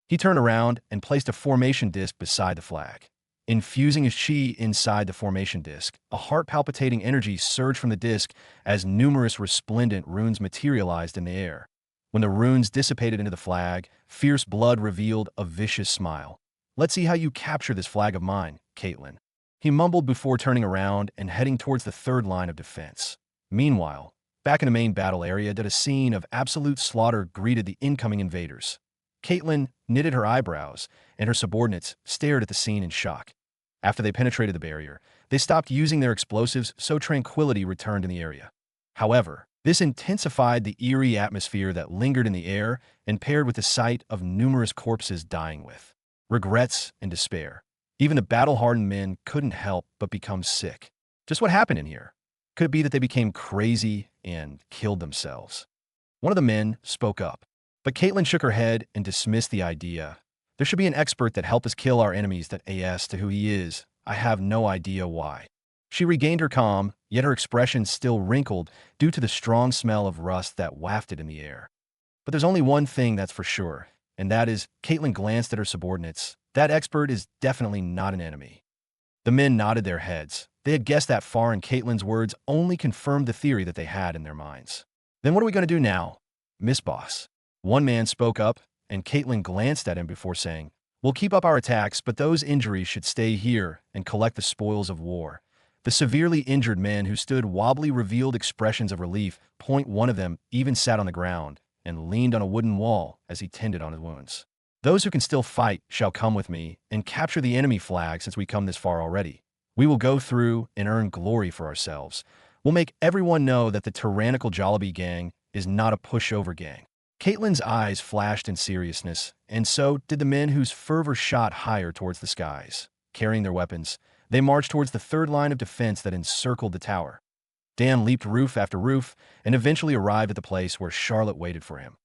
He turned around and placed a formation disc beside the flag. Infusing his chi inside the formation disc, a heart-palpitating energy surged from the disc as numerous resplendent runes materialized in the air. When the runes dissipated into the flag, Fierce Blood revealed a vicious smile. Let's see how you capture this flag of mine, Caitlin. He mumbled before turning around and heading towards the third line of defense. Meanwhile, back in the main battle area, a scene of absolute slaughter greeted the incoming invaders. Caitlin knitted her eyebrows, and her subordinates stared at the scene in shock. After they penetrated the barrier, they stopped using their explosives, so tranquility returned in the area. However, this intensified the eerie atmosphere that lingered in the air and paired with the sight of numerous corpses dying with regrets and despair. Even the battle-hardened men couldn't help but become sick. Just what happened in here? Could it be that they became crazy and killed themselves? One of the men spoke up, but Caitlin shook her head and dismissed the idea. There should be an expert that help us kill our enemies that as to who he is. I have no idea why. She regained her calm, yet her expression still wrinkled due to the strong smell of rust that wafted in the air. But there's only one thing that's for sure, and that is, Caitlin glanced at her subordinates. That expert is definitely not an enemy. The men nodded their heads. They had guessed that far, and Caitlin's words only confirmed the theory that they had in their minds. Then what are we going to do now, Miss Boss? One man spoke up, and Caitlin glanced at him before saying, "We'll keep up our attacks, but those injuries should stay here and collect the spoils of war." The severely injured man who stood wobbly revealed expressions of relief. One of them even sat on the ground and leaned on a wooden wall as he tended on his wounds. "Those who can still fight shall come with me and capture the enemy flag since we come this far already. We will go through and earn glory for ourselves. We'll make everyone know that the tyrannical Jollibee gang is not a pushover gang." Caitlin's eyes flashed in seriousness, and so did the men whose fervor shot higher towards the skies. Carrying their weapons, they marched towards the third line of defense that encircled the tower. Dan leaped roof after roof and eventually arrived at the place where Charlotte waited for him.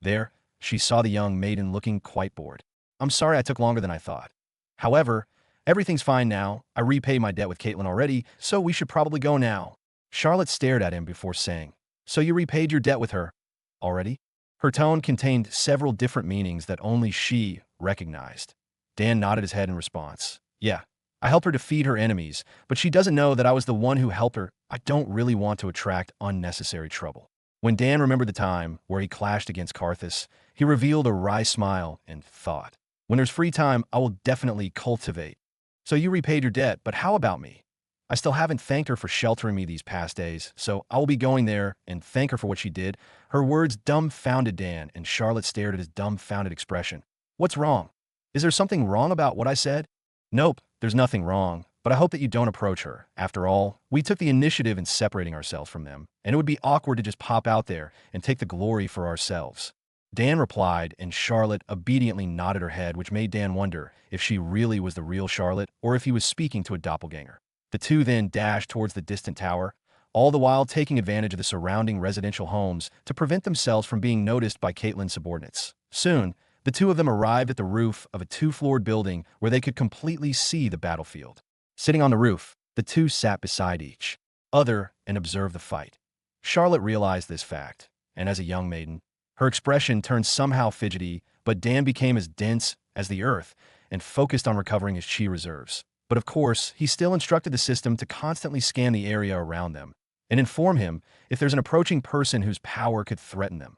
There, she saw the young maiden looking quite bored. "I'm sorry I took longer than I thought. However, everything's fine now. I repaid my debt with Caitlin already, so we should probably go now." Charlotte stared at him before saying, "So you repaid your debt with her already?" Her tone contained several different meanings that only she recognized. Dan nodded his head in response. "Yeah, I helped her defeat her enemies, but she doesn't know that I was the one who helped her. I don't really want to attract unnecessary trouble." When Dan remembered the time where he clashed against Carthus, he revealed a wry smile and thought, "When there's free time, I will definitely cultivate." "So you repaid your debt, but how about me? I still haven't thanked her for sheltering me these past days, so I will be going there and thank her for what she did." Her words dumbfounded Dan, and Charlotte stared at his dumbfounded expression. "What's wrong? Is there something wrong about what I said?" "Nope, there's nothing wrong, but I hope that you don't approach her. After all, we took the initiative in separating ourselves from them, and it would be awkward to just pop out there and take the glory for ourselves." Dan replied, and Charlotte obediently nodded her head, which made Dan wonder if she really was the real Charlotte or if he was speaking to a doppelganger. The two then dashed towards the distant tower, all the while taking advantage of the surrounding residential homes to prevent themselves from being noticed by Caitlin's subordinates. Soon, the two of them arrived at the roof of a two-floored building where they could completely see the battlefield. Sitting on the roof, the two sat beside each other and observed the fight. Charlotte realized this fact, and as a young maiden, her expression turned somehow fidgety, but Dan became as dense as the earth and focused on recovering his chi reserves. But of course, he still instructed the system to constantly scan the area around them and inform him if there's an approaching person whose power could threaten them.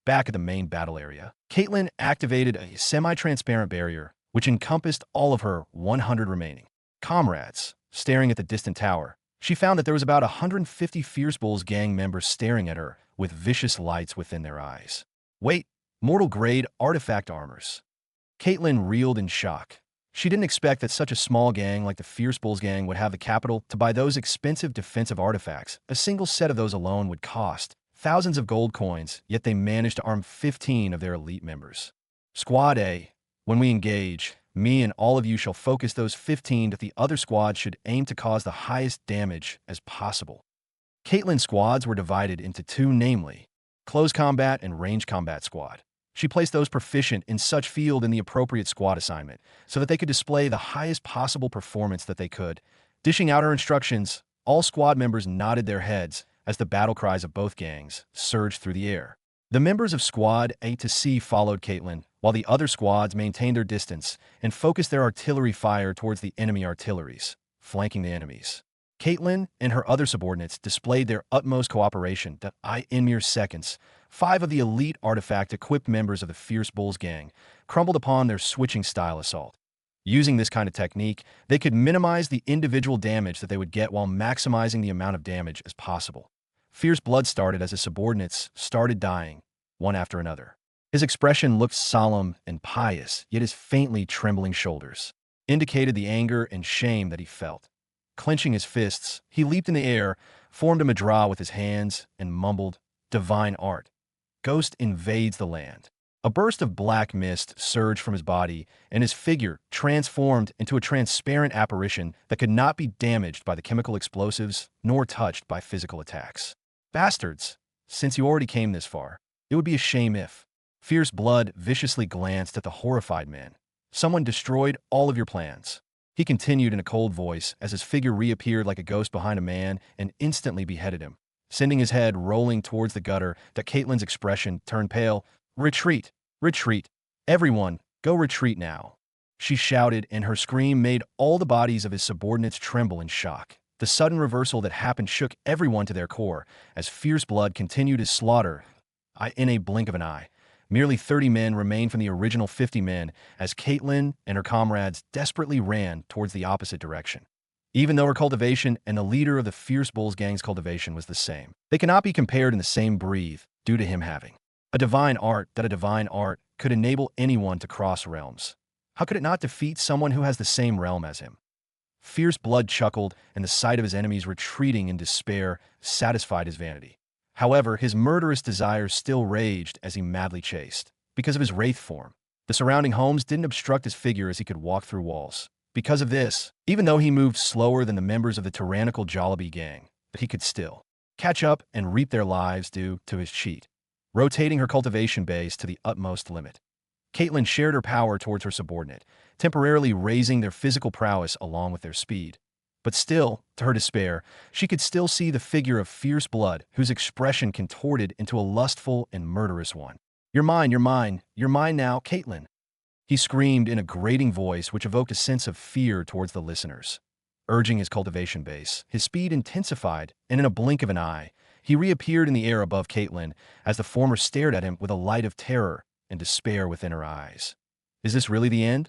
Back at the main battle area, Caitlin activated a semi-transparent barrier which encompassed all of her 100 remaining comrades. Staring at the distant tower, she found that there was about 150 Fierce Bulls gang members staring at her with vicious lights within their eyes. "Wait, mortal-grade artifact armors." Caitlin reeled in shock. She didn't expect that such a small gang like the Fierce Bulls gang would have the capital to buy those expensive defensive artifacts. A single set of those alone would cost thousands of gold coins, yet they managed to arm 15 of their elite members. "Squad A, when we engage, me and all of you shall focus those 15 that the other squad should aim to cause the highest damage as possible." Caitlin's squads were divided into two, namely, close combat and range combat squad. She placed those proficient in such field in the appropriate squad assignment so that they could display the highest possible performance that they could. Dishing out her instructions, all squad members nodded their heads as the battle cries of both gangs surged through the air. The members of Squad A to C followed Caitlin, while the other squads maintained their distance and focused their artillery fire towards the enemy artilleries, flanking the enemies. Caitlin and her other subordinates displayed their utmost cooperation that in mere seconds, 5 of the elite artifact-equipped members of the Fierce Bulls gang crumbled upon their switching-style assault. Using this kind of technique, they could minimize the individual damage that they would get while maximizing the amount of damage as possible. Fierce blood started as his subordinates started dying, one after another. His expression looked solemn and pious, yet his faintly trembling shoulders indicated the anger and shame that he felt. Clenching his fists, he leaped in the air, formed a mudra with his hands, and mumbled, "Divine art. Ghost invades the land." A burst of black mist surged from his body, and his figure transformed into a transparent apparition that could not be damaged by the chemical explosives nor touched by physical attacks. Bastards! Since you already came this far, it would be a shame if... Fierce Blood viciously glanced at the horrified man. Someone destroyed all of your plans. He continued in a cold voice as his figure reappeared like a ghost behind a man and instantly beheaded him, sending his head rolling towards the gutter. That Caitlyn's expression turned pale. Retreat! Retreat! Everyone, go retreat now! She shouted, and her scream made all the bodies of his subordinates tremble in shock. The sudden reversal that happened shook everyone to their core as Fierce Blood continued his slaughter. In a blink of an eye, merely 30 men remained from the original 50 men as Caitlyn and her comrades desperately ran towards the opposite direction. Even though her cultivation and the leader of the Fierce Bulls gang's cultivation was the same, they cannot be compared in the same breath due to him having a divine art could enable anyone to cross realms. How could it not defeat someone who has the same realm as him? Fierce Blood chuckled, and the sight of his enemies retreating in despair satisfied his vanity. However, his murderous desires still raged as he madly chased. Because of his wraith form, the surrounding homes didn't obstruct his figure as he could walk through walls. Because of this, even though he moved slower than the members of the tyrannical Jollibee gang, he could still catch up and reap their lives due to his cheat, rotating her cultivation base to the utmost limit. Caitlyn shared her power towards her subordinate, temporarily raising their physical prowess along with their speed. But still, to her despair, she could still see the figure of Fierce Blood, whose expression contorted into a lustful and murderous one. You're mine, you're mine, you're mine now, Caitlyn! He screamed in a grating voice which evoked a sense of fear towards the listeners. Urging his cultivation base, his speed intensified, and in a blink of an eye, he reappeared in the air above Caitlyn as the former stared at him with a light of terror and despair within her eyes. Is this really the end?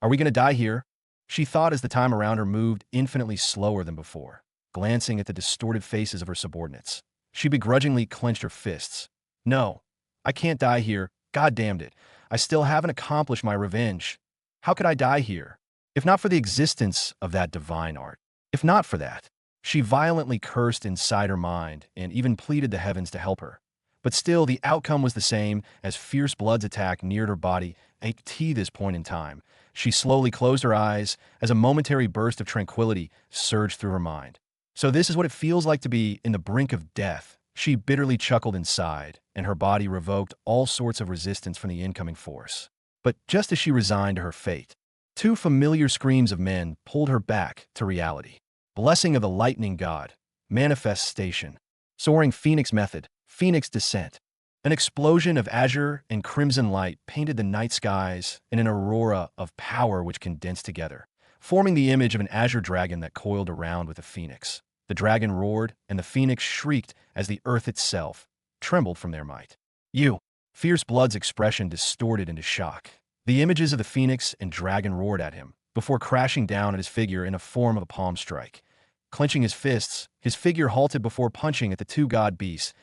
Are we going to die here? She thought as the time around her moved infinitely slower than before. Glancing at the distorted faces of her subordinates, she begrudgingly clenched her fists. No, I can't die here. God damned it. I still haven't accomplished my revenge. How could I die here? If not for the existence of that divine art. If not for that. She violently cursed inside her mind and even pleaded the heavens to help her. But still, the outcome was the same as Fierce Blood's attack neared her body. At this point in time, she slowly closed her eyes as a momentary burst of tranquility surged through her mind. So this is what it feels like to be in the brink of death. She bitterly chuckled inside, and her body revoked all sorts of resistance from the incoming force. But just as she resigned to her fate, two familiar screams of men pulled her back to reality. Blessing of the Lightning God, Manifestation, Soaring Phoenix Method, Phoenix Descent. An explosion of azure and crimson light painted the night skies in an aurora of power which condensed together, forming the image of an azure dragon that coiled around with a phoenix. The dragon roared, and the phoenix shrieked as the earth itself trembled from their might. You! Fierce Blood's expression distorted into shock. The images of the phoenix and dragon roared at him, before crashing down at his figure in a form of a palm strike. Clenching his fists, his figure halted before punching at the two god beasts.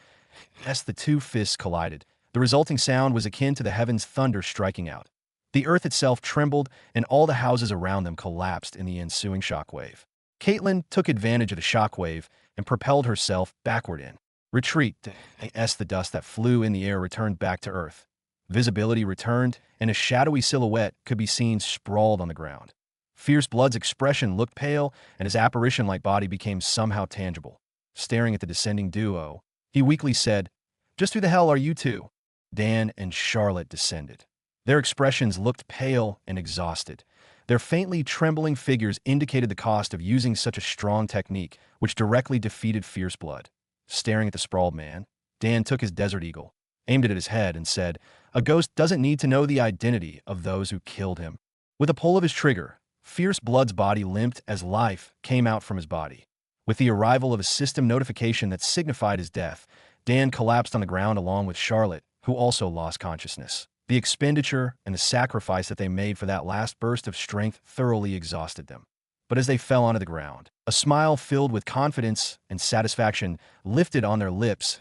As the two fists collided, the resulting sound was akin to the heavens' thunder striking out. The earth itself trembled, and all the houses around them collapsed in the ensuing shockwave. Caitlyn took advantage of the shockwave and propelled herself backward in. Retreat, as the dust that flew in the air returned back to earth. Visibility returned, and a shadowy silhouette could be seen sprawled on the ground. Fierce Blood's expression looked pale, and his apparition-like body became somehow tangible. Staring at the descending duo, he weakly said, "Just who the hell are you two?" Dan and Charlotte descended. Their expressions looked pale and exhausted. Their faintly trembling figures indicated the cost of using such a strong technique, which directly defeated Fierce Blood. Staring at the sprawled man, Dan took his Desert Eagle, aimed it at his head, and said, "A ghost doesn't need to know the identity of those who killed him." With a pull of his trigger, Fierce Blood's body limped as life came out from his body. With the arrival of a system notification that signified his death, Dan collapsed on the ground along with Charlotte, who also lost consciousness. The expenditure and the sacrifice that they made for that last burst of strength thoroughly exhausted them. But as they fell onto the ground, a smile filled with confidence and satisfaction lifted on their lips.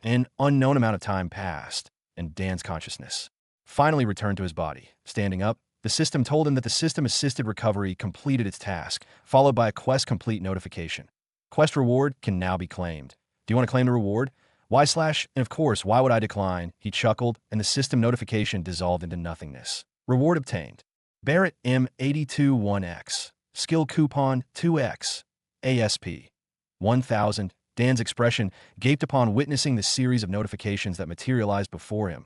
An unknown amount of time passed, and Dan's consciousness finally returned to his body. Standing up, the system told him that the system-assisted recovery completed its task, followed by a quest complete notification. Quest reward can now be claimed. Do you want to claim the reward? And of course, why would I decline? He chuckled, and the system notification dissolved into nothingness. Reward obtained. Barrett M82 1X. Skill coupon 2X. ASP. 1000. Dan's expression gaped upon witnessing the series of notifications that materialized before him.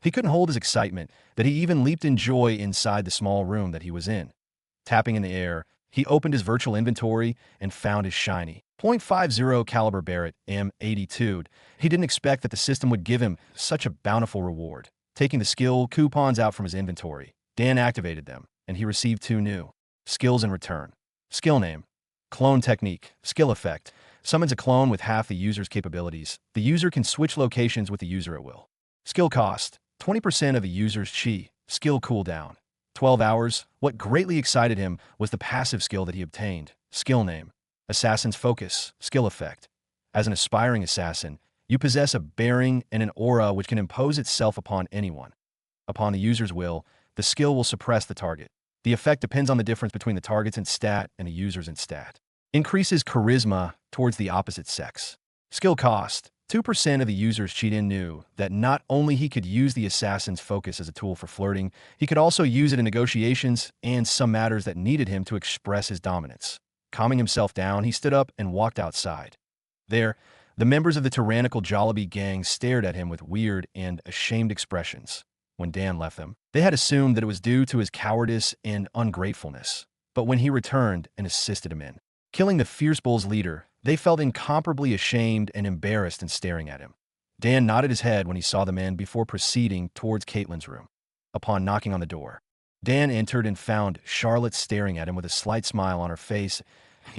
He couldn't hold his excitement, that he even leaped in joy inside the small room that he was in. Tapping in the air, he opened his virtual inventory and found his shiny .50 caliber Barrett M82. He didn't expect that the system would give him such a bountiful reward. Taking the skill coupons out from his inventory, Dan activated them, and he received 2 new skills in return. Skill name: Clone Technique. Skill effect: summons a clone with half the user's capabilities. The user can switch locations with the user at will. Skill cost: 20% of a user's chi. Skill cooldown: 12 hours. What greatly excited him was the passive skill that he obtained. Skill name: Assassin's Focus. Skill effect: as an aspiring assassin, you possess a bearing and an aura which can impose itself upon anyone. Upon the user's will, the skill will suppress the target. The effect depends on the difference between the target's instat and a user's instat. Increases charisma towards the opposite sex. Skill cost: 2% of the user's cheat-in knew that not only he could use the assassin's focus as a tool for flirting, he could also use it in negotiations and some matters that needed him to express his dominance. Calming himself down, he stood up and walked outside. There, the members of the tyrannical Jollibee gang stared at him with weird and ashamed expressions. When Dan left them, they had assumed that it was due to his cowardice and ungratefulness. But when he returned and assisted him in killing the Fierce Bulls leader, they felt incomparably ashamed and embarrassed in staring at him. Dan nodded his head when he saw the men before proceeding towards Caitlin's room. Upon knocking on the door, Dan entered and found Charlotte staring at him with a slight smile on her face.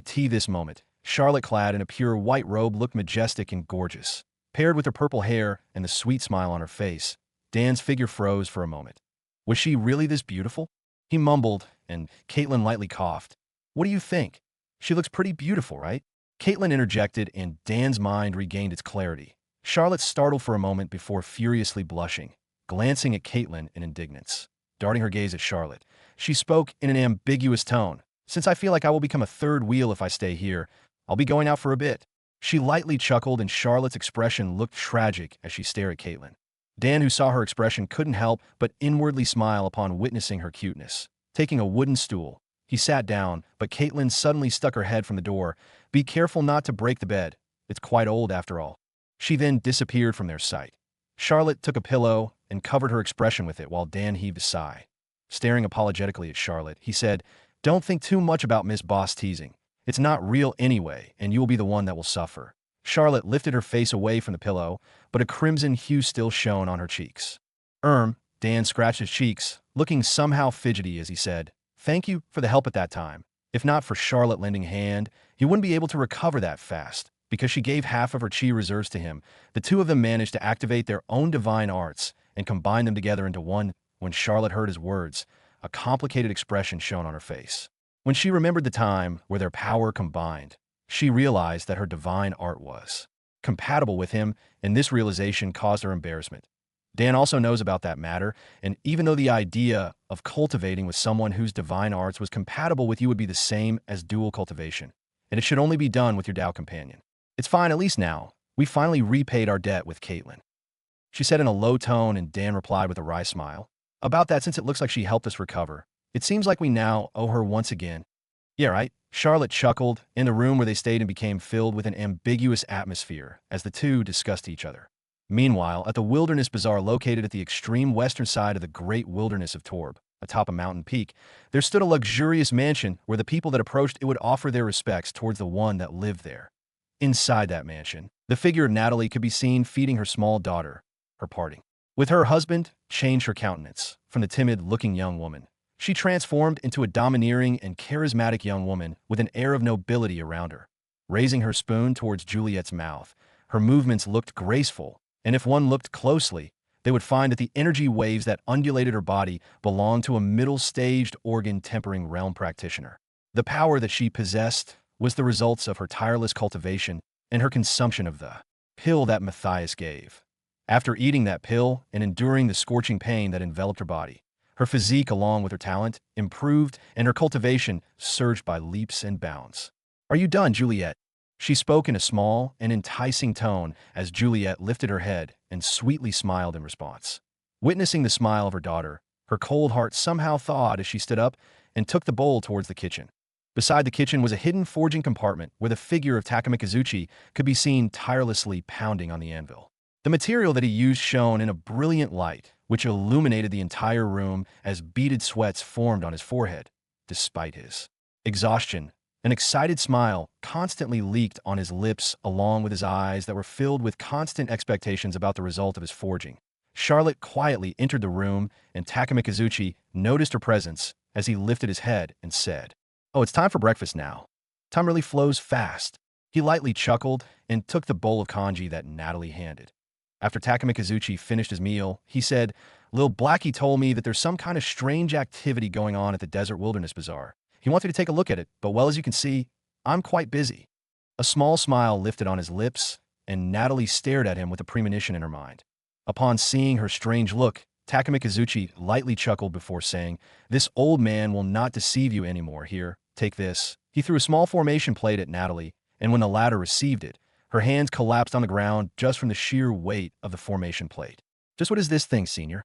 This moment, Charlotte, clad in a pure white robe, looked majestic and gorgeous. Paired with her purple hair and the sweet smile on her face, Dan's figure froze for a moment. Was she really this beautiful? He mumbled, and Caitlin lightly coughed. What do you think? She looks pretty beautiful, right? Caitlin interjected, and Dan's mind regained its clarity. Charlotte startled for a moment before furiously blushing, glancing at Caitlin in indignance. Darting her gaze at Charlotte, she spoke in an ambiguous tone. Since I feel like I will become a third wheel if I stay here, I'll be going out for a bit. She lightly chuckled, and Charlotte's expression looked tragic as she stared at Caitlin. Dan, who saw her expression, couldn't help but inwardly smile upon witnessing her cuteness. Taking a wooden stool, he sat down, but Caitlin suddenly stuck her head from the door. Be careful not to break the bed. It's quite old after all. She then disappeared from their sight. Charlotte took a pillow and covered her expression with it while Dan heaved a sigh. Staring apologetically at Charlotte, he said, "Don't think too much about Miss Boss teasing. It's not real anyway, and you will be the one that will suffer." Charlotte lifted her face away from the pillow, but a crimson hue still shone on her cheeks. Dan scratched his cheeks, looking somehow fidgety as he said, "Thank you for the help at that time. If not for Charlotte lending a hand, he wouldn't be able to recover that fast." Because she gave half of her chi reserves to him, the two of them managed to activate their own divine arts and combine them together into one. When Charlotte heard his words, a complicated expression shone on her face. When she remembered the time where their power combined, she realized that her divine art was compatible with him, and this realization caused her embarrassment. Dan also knows about that matter, and even though the idea of cultivating with someone whose divine arts was compatible with you would be the same as dual cultivation, and it should only be done with your Tao companion. It's fine, at least now. We finally repaid our debt with Caitlin, she said in a low tone, and Dan replied with a wry smile. About that, since it looks like she helped us recover, it seems like we now owe her once again. Yeah, right? Charlotte chuckled, in the room where they stayed and became filled with an ambiguous atmosphere as the two discussed each other. Meanwhile, at the Wilderness Bazaar located at the extreme western side of the great wilderness of Torb, atop a mountain peak, there stood a luxurious mansion where the people that approached it would offer their respects towards the one that lived there. Inside that mansion, the figure of Natalie could be seen feeding her small daughter, her parting. With her husband, changed her countenance. From the timid-looking young woman, she transformed into a domineering and charismatic young woman with an air of nobility around her. Raising her spoon towards Juliet's mouth, her movements looked graceful, and if one looked closely, they would find that the energy waves that undulated her body belonged to a middle-staged organ-tempering realm practitioner. The power that she possessed was the results of her tireless cultivation and her consumption of the pill that Matthias gave. After eating that pill and enduring the scorching pain that enveloped her body, her physique, along with her talent, improved, and her cultivation surged by leaps and bounds. "Are you done, Juliet?" She spoke in a small and enticing tone as Juliet lifted her head and sweetly smiled in response. Witnessing the smile of her daughter, her cold heart somehow thawed as she stood up and took the bowl towards the kitchen. Beside the kitchen was a hidden forging compartment where the figure of Takamikazuchi could be seen tirelessly pounding on the anvil. The material that he used shone in a brilliant light, which illuminated the entire room as beaded sweats formed on his forehead. Despite his exhaustion, an excited smile constantly leaked on his lips along with his eyes that were filled with constant expectations about the result of his forging. Charlotte quietly entered the room, and Takamikazuchi noticed her presence as he lifted his head and said, "Oh, it's time for breakfast now. Time really flows fast." He lightly chuckled and took the bowl of kanji that Natalie handed. After Takamikazuchi finished his meal, he said, "Lil Blackie told me that there's some kind of strange activity going on at the Desert Wilderness Bazaar. He wants me to take a look at it, but well, as you can see, I'm quite busy." A small smile lifted on his lips, and Natalie stared at him with a premonition in her mind. Upon seeing her strange look, Takamikazuchi lightly chuckled before saying, "This old man will not deceive you anymore. Here, take this." He threw a small formation plate at Natalie, and when the latter received it, her hands collapsed on the ground just from the sheer weight of the formation plate. "Just what is this thing, Senior?"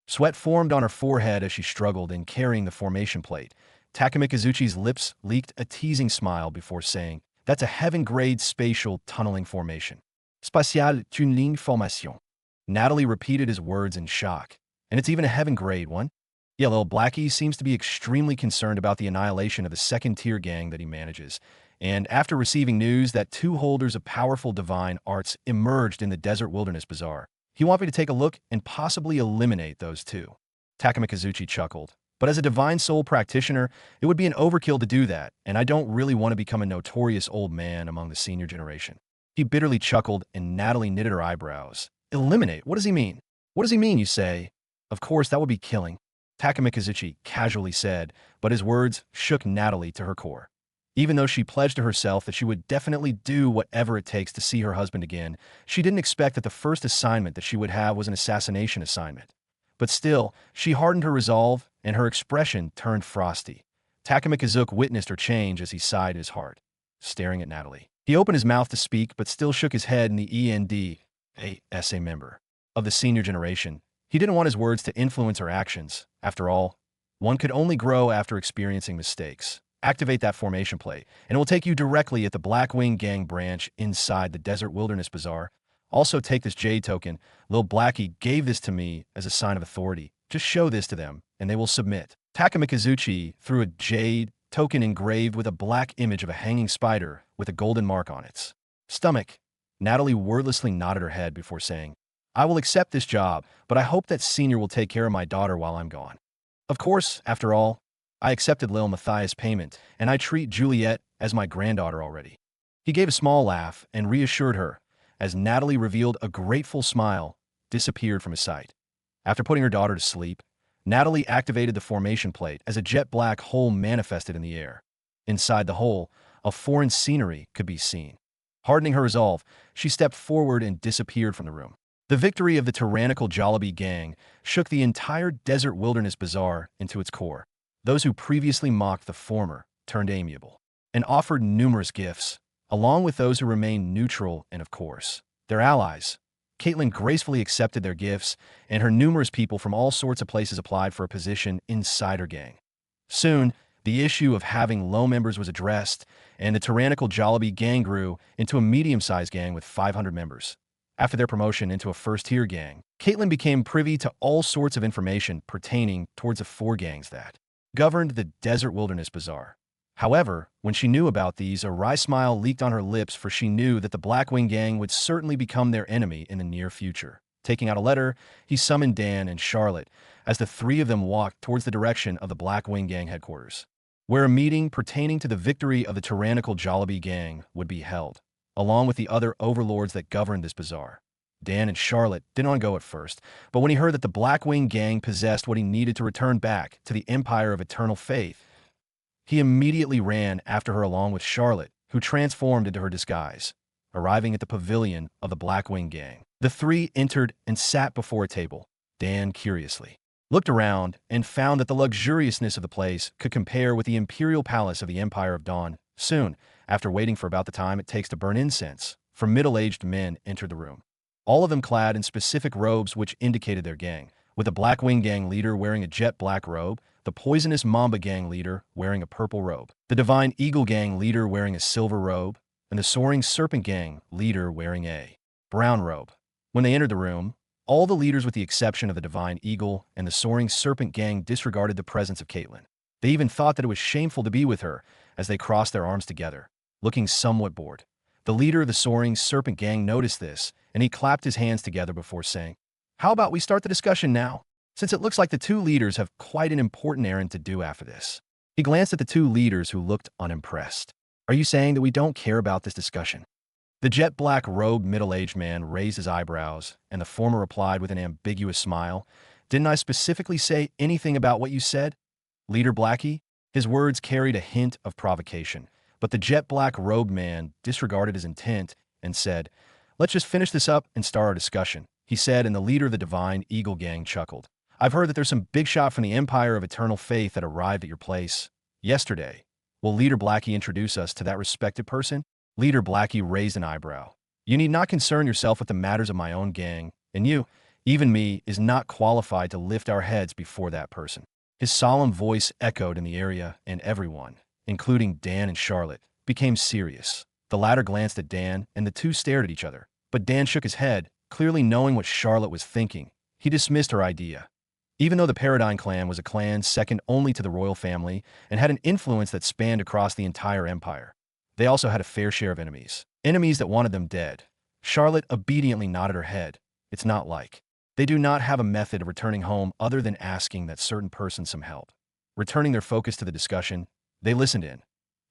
Sweat formed on her forehead as she struggled in carrying the formation plate. Takamikazuchi's lips leaked a teasing smile before saying, "That's a heaven-grade spatial tunneling formation. Spatial tunneling formation." Natalie repeated his words in shock. "And it's even a heaven-grade one?" Yeah, Lil Blackie seems to be extremely concerned about the annihilation of the second-tier gang that he manages. And after receiving news that two holders of powerful divine arts emerged in the Desert Wilderness Bazaar, he wanted me to take a look and possibly eliminate those two. Takamikazuchi chuckled. "But as a divine soul practitioner, it would be an overkill to do that, and I don't really want to become a notorious old man among the senior generation." He bitterly chuckled, and Natalie knitted her eyebrows. "Eliminate? What does he mean?" "What does he mean, you say?" "Of course, that would be killing," Takamikazuchi casually said, but his words shook Natalie to her core. Even though she pledged to herself that she would definitely do whatever it takes to see her husband again, she didn't expect that the first assignment that she would have was an assassination assignment. But still, she hardened her resolve, and her expression turned frosty. Takamikazuchi witnessed her change as he sighed in his heart, staring at Natalie. He opened his mouth to speak, but still shook his head in the END, a member of the senior generation. He didn't want his words to influence her actions. After all, one could only grow after experiencing mistakes. Activate that formation plate, and it will take you directly at the Blackwing Gang branch inside the Desert Wilderness Bazaar. Also take this jade token. Lil Blackie gave this to me as a sign of authority. Just show this to them, and they will submit. Takamikazuchi threw a jade token engraved with a black image of a hanging spider with a golden mark on its stomach. Natalie wordlessly nodded her head before saying, "I will accept this job, but I hope that Senior will take care of my daughter while I'm gone." Of course, after all, I accepted Lil Matthias' payment, and I treat Juliet as my granddaughter already. He gave a small laugh and reassured her, as Natalie revealed a grateful smile, disappeared from his sight. After putting her daughter to sleep, Natalie activated the formation plate as a jet black hole manifested in the air. Inside the hole, a foreign scenery could be seen. Hardening her resolve, she stepped forward and disappeared from the room. The victory of the tyrannical Jollibee gang shook the entire Desert Wilderness Bazaar into its core. Those who previously mocked the former turned amiable and offered numerous gifts, along with those who remained neutral and, of course, their allies. Caitlin gracefully accepted their gifts, and her numerous people from all sorts of places applied for a position inside her gang. Soon, the issue of having low members was addressed, and the tyrannical Jollibee gang grew into a medium-sized gang with 500 members. After their promotion into a first-tier gang, Caitlin became privy to all sorts of information pertaining towards the four gangs that governed the Desert Wilderness Bazaar. However, when she knew about these, a wry smile leaked on her lips, for she knew that the Blackwing Gang would certainly become their enemy in the near future. Taking out a letter, he summoned Dan and Charlotte as the three of them walked towards the direction of the Blackwing Gang headquarters, where a meeting pertaining to the victory of the tyrannical Jollibee Gang would be held, along with the other overlords that governed this bazaar. Dan and Charlotte didn't want to go at first, but when he heard that the Blackwing Gang possessed what he needed to return back to the Empire of Eternal Faith, he immediately ran after her along with Charlotte, who transformed into her disguise. Arriving at the pavilion of the Blackwing Gang, the three entered and sat before a table. Dan curiously looked around and found that the luxuriousness of the place could compare with the imperial palace of the Empire of Dawn. Soon, after waiting for about the time it takes to burn incense, four middle-aged men entered the room. All of them clad in specific robes which indicated their gang, with the Black Wing Gang leader wearing a jet black robe, the Poisonous Mamba Gang leader wearing a purple robe, the Divine Eagle Gang leader wearing a silver robe, and the Soaring Serpent Gang leader wearing a brown robe. When they entered the room, all the leaders with the exception of the Divine Eagle and the Soaring Serpent Gang disregarded the presence of Caitlin. They even thought that it was shameful to be with her as they crossed their arms together, looking somewhat bored. The leader of the Soaring Serpent Gang noticed this, and he clapped his hands together before saying, "How about we start the discussion now, since it looks like the two leaders have quite an important errand to do after this." He glanced at the two leaders who looked unimpressed. "Are you saying that we don't care about this discussion?" The jet black robed middle-aged man raised his eyebrows, and the former replied with an ambiguous smile, "Didn't I specifically say anything about what you said, Leader Blackie?" His words carried a hint of provocation, but the jet black robed man disregarded his intent and said, "Let's just finish this up and start our discussion," he said, and the leader of the Divine Eagle Gang chuckled. "I've heard that there's some big shot from the Empire of Eternal Faith that arrived at your place yesterday. Will Leader Blackie introduce us to that respected person?" Leader Blackie raised an eyebrow. "You need not concern yourself with the matters of my own gang, and you, even me, is not qualified to lift our heads before that person." His solemn voice echoed in the area, and everyone, including Dan and Charlotte, became serious. The latter glanced at Dan, and the two stared at each other. But Dan shook his head, clearly knowing what Charlotte was thinking. He dismissed her idea. Even though the Paradigm clan was a clan second only to the royal family and had an influence that spanned across the entire empire, they also had a fair share of enemies. Enemies that wanted them dead. Charlotte obediently nodded her head. "It's not like they do not have a method of returning home other than asking that certain person some help." Returning their focus to the discussion, they listened in.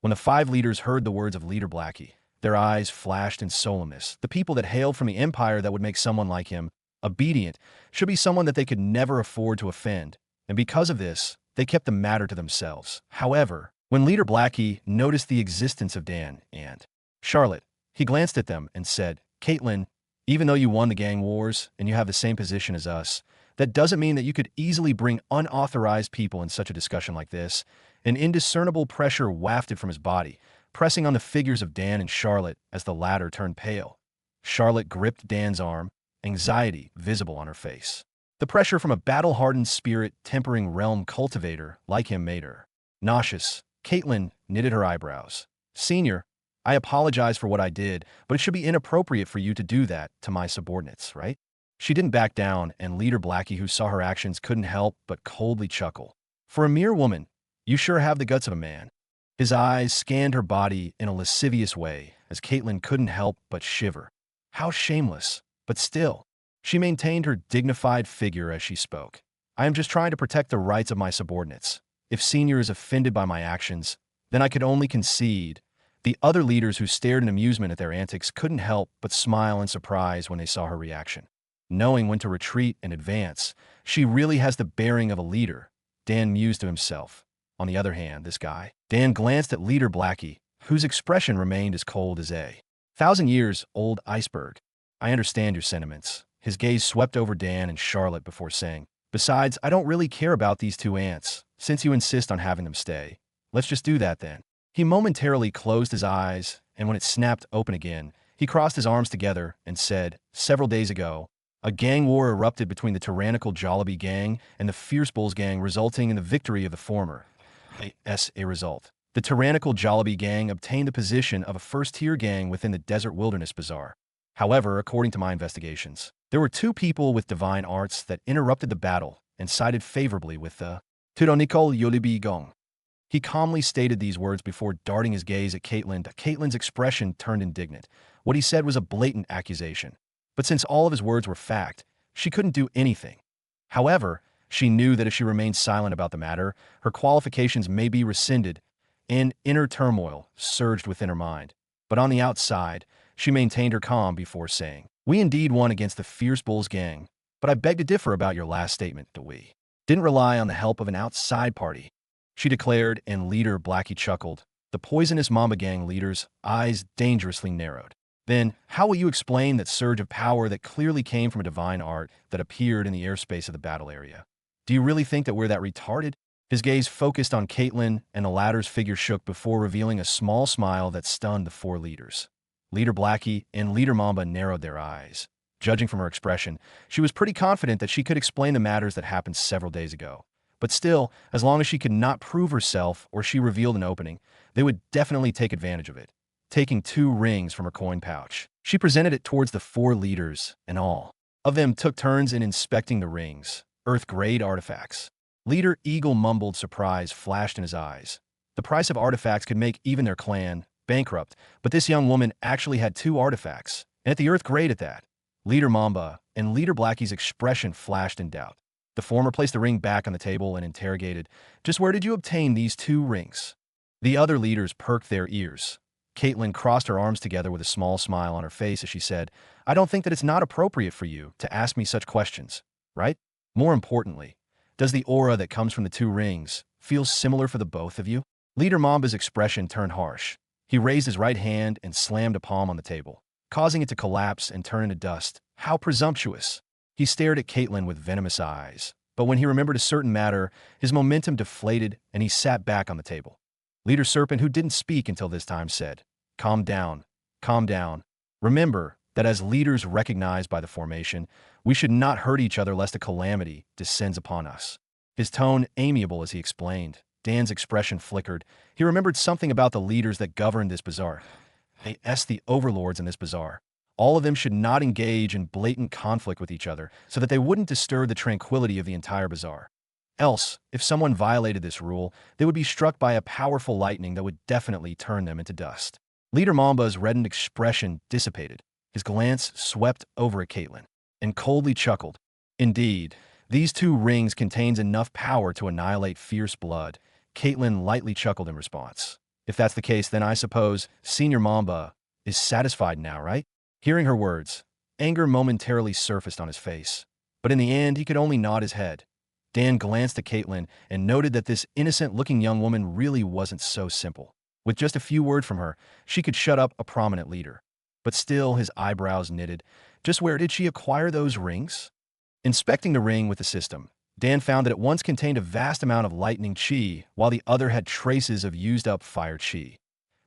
When the five leaders heard the words of Leader Blackie, their eyes flashed in solemnness. The people that hailed from the empire that would make someone like him obedient should be someone that they could never afford to offend, and because of this, they kept the matter to themselves. However, when Leader Blackie noticed the existence of Dan and Charlotte, he glanced at them and said, "Caitlin, even though you won the gang wars and you have the same position as us, that doesn't mean that you could easily bring unauthorized people in such a discussion like this." An indiscernible pressure wafted from his body, pressing on the figures of Dan and Charlotte as the latter turned pale. Charlotte gripped Dan's arm, anxiety visible on her face. The pressure from a battle-hardened spirit tempering realm cultivator like him made her nauseous. Caitlin knitted her eyebrows. "Senior, I apologize for what I did, but it should be inappropriate for you to do that to my subordinates, right?" She didn't back down, and Leader Blackie, who saw her actions, couldn't help but coldly chuckle. "For a mere woman, you sure have the guts of a man." His eyes scanned her body in a lascivious way, as Caitlin couldn't help but shiver. How shameless, but still, she maintained her dignified figure as she spoke. "I am just trying to protect the rights of my subordinates. If Senior is offended by my actions, then I could only concede." The other leaders who stared in amusement at their antics couldn't help but smile in surprise when they saw her reaction. Knowing when to retreat and advance, she really has the bearing of a leader, Dan mused to himself. On the other hand, this guy. Dan glanced at Leader Blackie, whose expression remained as cold as a 1,000-years-old iceberg. "I understand your sentiments." His gaze swept over Dan and Charlotte before saying, "Besides, I don't really care about these two ants. Since you insist on having them stay, let's just do that then." He momentarily closed his eyes, and when it snapped open again, he crossed his arms together and said, "Several days ago, a gang war erupted between the tyrannical Jollibee Gang and the Fierce Bulls Gang, resulting in the victory of the former. As a result, the tyrannical Jollibee Gang obtained the position of a first-tier gang within the Desert Wilderness Bazaar. However, according to my investigations, there were two people with divine arts that interrupted the battle and sided favorably with the tyrannical Jollibee Gang." He calmly stated these words before darting his gaze at Caitlin. Caitlin's expression turned indignant. What he said was a blatant accusation. But since all of his words were fact, she couldn't do anything. However, she knew that if she remained silent about the matter, her qualifications may be rescinded. An inner turmoil surged within her mind. But on the outside, she maintained her calm before saying, "We indeed won against the Fierce Bulls Gang, but I beg to differ about your last statement that we didn't rely on the help of an outside party," she declared, and Leader Blackie chuckled. The Poisonous Mamba Gang leader's eyes dangerously narrowed. "Then, how will you explain that surge of power that clearly came from a divine art that appeared in the airspace of the battle area? Do you really think that we're that retarded?" His gaze focused on Caitlin, and the latter's figure shook before revealing a small smile that stunned the four leaders. Leader Blackie and Leader Mamba narrowed their eyes. Judging from her expression, she was pretty confident that she could explain the matters that happened several days ago. But still, as long as she could not prove herself or she revealed an opening, they would definitely take advantage of it. Taking 2 rings from her coin pouch, she presented it towards the 4 leaders, and all of them took turns in inspecting the rings, Earth-grade artifacts. Leader Eagle mumbled surprise flashed in his eyes. The price of artifacts could make even their clan bankrupt, but this young woman actually had 2 artifacts, and at the Earth-grade at that. Leader Mamba and Leader Blackie's expression flashed in doubt. The former placed the ring back on the table and interrogated, "Just where did you obtain these 2 rings?" The other leaders perked their ears. Caitlin crossed her arms together with a small smile on her face as she said, "I don't think that it's not appropriate for you to ask me such questions, right? More importantly, does the aura that comes from the 2 rings feel similar for the both of you?" Leader Mamba's expression turned harsh. He raised his right hand and slammed a palm on the table, causing it to collapse and turn into dust. How presumptuous! He stared at Caitlin with venomous eyes, but when he remembered a certain matter, his momentum deflated and he sat back on the table. Leader Serpent, who didn't speak until this time, said, calm down. Remember that as leaders recognized by the formation, we should not hurt each other lest a calamity descends upon us." His tone amiable as he explained. Dan's expression flickered. He remembered something about the leaders that governed this bazaar. They the overlords in this bazaar. All of them should not engage in blatant conflict with each other so that they wouldn't disturb the tranquility of the entire bazaar. Else, if someone violated this rule, they would be struck by a powerful lightning that would definitely turn them into dust. Leader Mamba's reddened expression dissipated. His glance swept over at Caitlin and coldly chuckled. "Indeed, these 2 rings contains enough power to annihilate fierce blood." Caitlin lightly chuckled in response. "If that's the case, then I suppose Senior Mamba is satisfied now, right?" Hearing her words, anger momentarily surfaced on his face, but in the end he could only nod his head. Dan glanced at Caitlin and noted that this innocent-looking young woman really wasn't so simple. With just a few words from her, she could shut up a prominent leader. But still, his eyebrows knitted. Just where did she acquire those rings? Inspecting the ring with the system, Dan found that it once contained a vast amount of lightning chi, while the other had traces of used-up fire chi.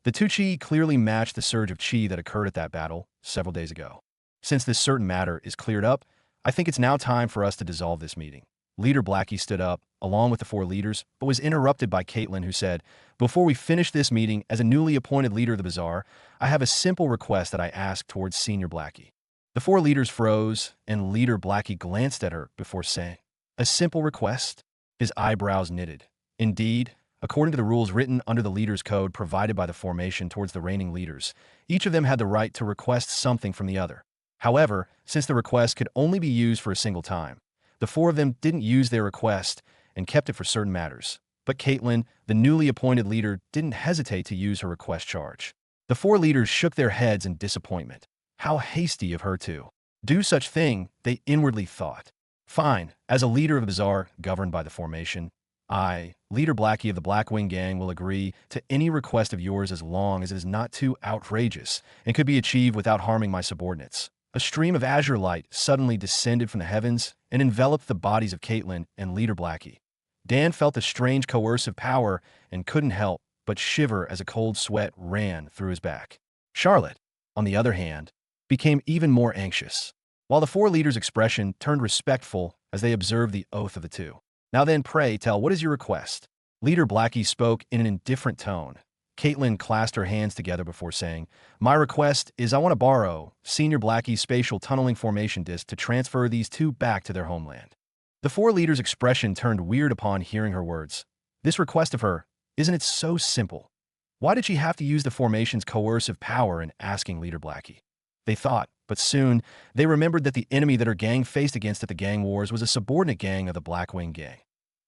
The 2 chi clearly matched the surge of chi that occurred at that battle several days ago. Since this certain matter is cleared up, I think it's now time for us to dissolve this meeting. Leader Blackie stood up, along with the 4 leaders, but was interrupted by Caitlin, who said, "Before we finish this meeting, as a newly appointed leader of the bazaar, I have a simple request that I ask towards Senior Blackie." The 4 leaders froze, and Leader Blackie glanced at her before saying, "A simple request?" His eyebrows knitted. Indeed, according to the rules written under the leaders' code provided by the formation towards the reigning leaders, each of them had the right to request something from the other. However, since the request could only be used for a single time, the 4 of them didn't use their request and kept it for certain matters. But Caitlin, the newly appointed leader, didn't hesitate to use her request charge. The 4 leaders shook their heads in disappointment. How hasty of her to do such thing, they inwardly thought. Fine, as a leader of the bazaar governed by the formation, I, Leader Blackie of the Blackwing Gang, will agree to any request of yours as long as it is not too outrageous and could be achieved without harming my subordinates. A stream of azure light suddenly descended from the heavens and enveloped the bodies of Caitlin and Leader Blackie. Dan felt a strange coercive power and couldn't help but shiver as a cold sweat ran through his back. Charlotte, on the other hand, became even more anxious, while the 4 leaders' expression turned respectful as they observed the oath of the 2. "Now then, pray tell, what is your request?" Leader Blackie spoke in an indifferent tone. Caitlin clasped her hands together before saying, "My request is I want to borrow Senior Blackie's spatial tunneling formation disk to transfer these 2 back to their homeland." The 4 leaders' expression turned weird upon hearing her words. This request of her, isn't it so simple? Why did she have to use the formation's coercive power in asking Leader Blackie? They thought, but soon they remembered that the enemy that her gang faced against at the gang wars was a subordinate gang of the Blackwing Gang.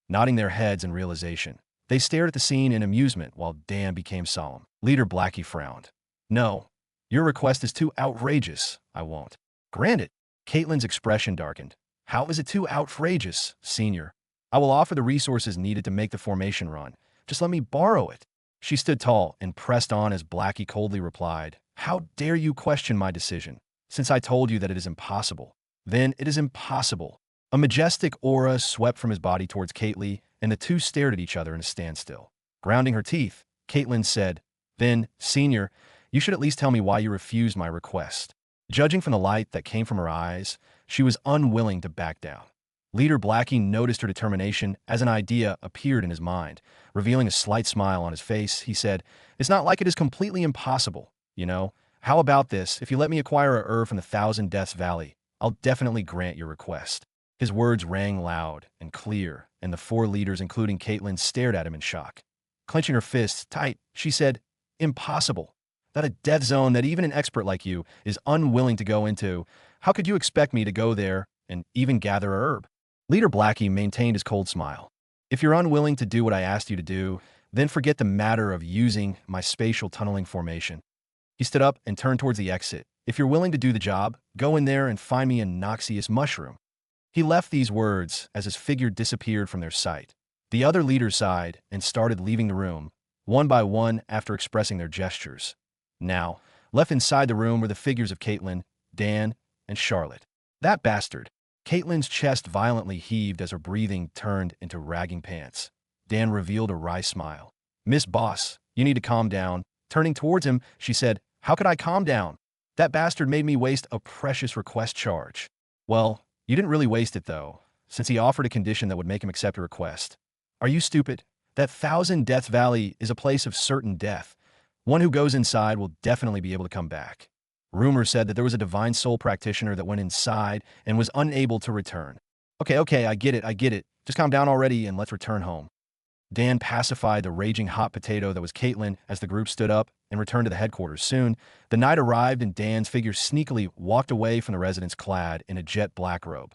Nodding their heads in realization, they stared at the scene in amusement while Dan became solemn. Leader Blackie frowned. "No, your request is too outrageous. I won't grant it." Caitlin's expression darkened. "How is it too outrageous, Senior? I will offer the resources needed to make the formation run. Just let me borrow it." She stood tall and pressed on as Blackie coldly replied, "How dare you question my decision? Since I told you that it is impossible, then it is impossible." A majestic aura swept from his body towards Caitlin, and the two stared at each other in a standstill. Grounding her teeth, Caitlin said, "Then, Senior, you should at least tell me why you refused my request." Judging from the light that came from her eyes, she was unwilling to back down. Leader Blackie noticed her determination as an idea appeared in his mind. Revealing a slight smile on his face, he said, "It's not like it is completely impossible, you know. How about this? If you let me acquire a herb from the Thousand Deaths Valley, I'll definitely grant your request." His words rang loud and clear, and the four leaders, including Caitlin, stared at him in shock. Clenching her fists tight, she said, "Impossible. That a death zone that even an expert like you is unwilling to go into. How could you expect me to go there and even gather a herb?" Leader Blackie maintained his cold smile. "If you're unwilling to do what I asked you to do, then forget the matter of using my spatial tunneling formation." He stood up and turned towards the exit. "If you're willing to do the job, go in there and find me a noxious mushroom." He left these words as his figure disappeared from their sight. The other leaders sighed and started leaving the room, one by one after expressing their gestures. Now, left inside the room were the figures of Caitlin, Dan, and Charlotte. "That bastard." Caitlin's chest violently heaved as her breathing turned into ragging pants. Dan revealed a wry smile. "Miss Boss, you need to calm down." Turning towards him, she said, "How could I calm down? That bastard made me waste a precious request charge." "Well, you didn't really waste it, though, since he offered a condition that would make him accept a request." "Are you stupid? That Thousand Deaths Valley is a place of certain death. One who goes inside will definitely be able to come back." Rumor said that there was a divine soul practitioner that went inside and was unable to return. Okay, I get it. Just calm down already and let's return home." Dan pacified the raging hot potato that was Caitlin as the group stood up and returned to the headquarters. Soon, the night arrived and Dan's figure sneakily walked away from the residence clad in a jet black robe.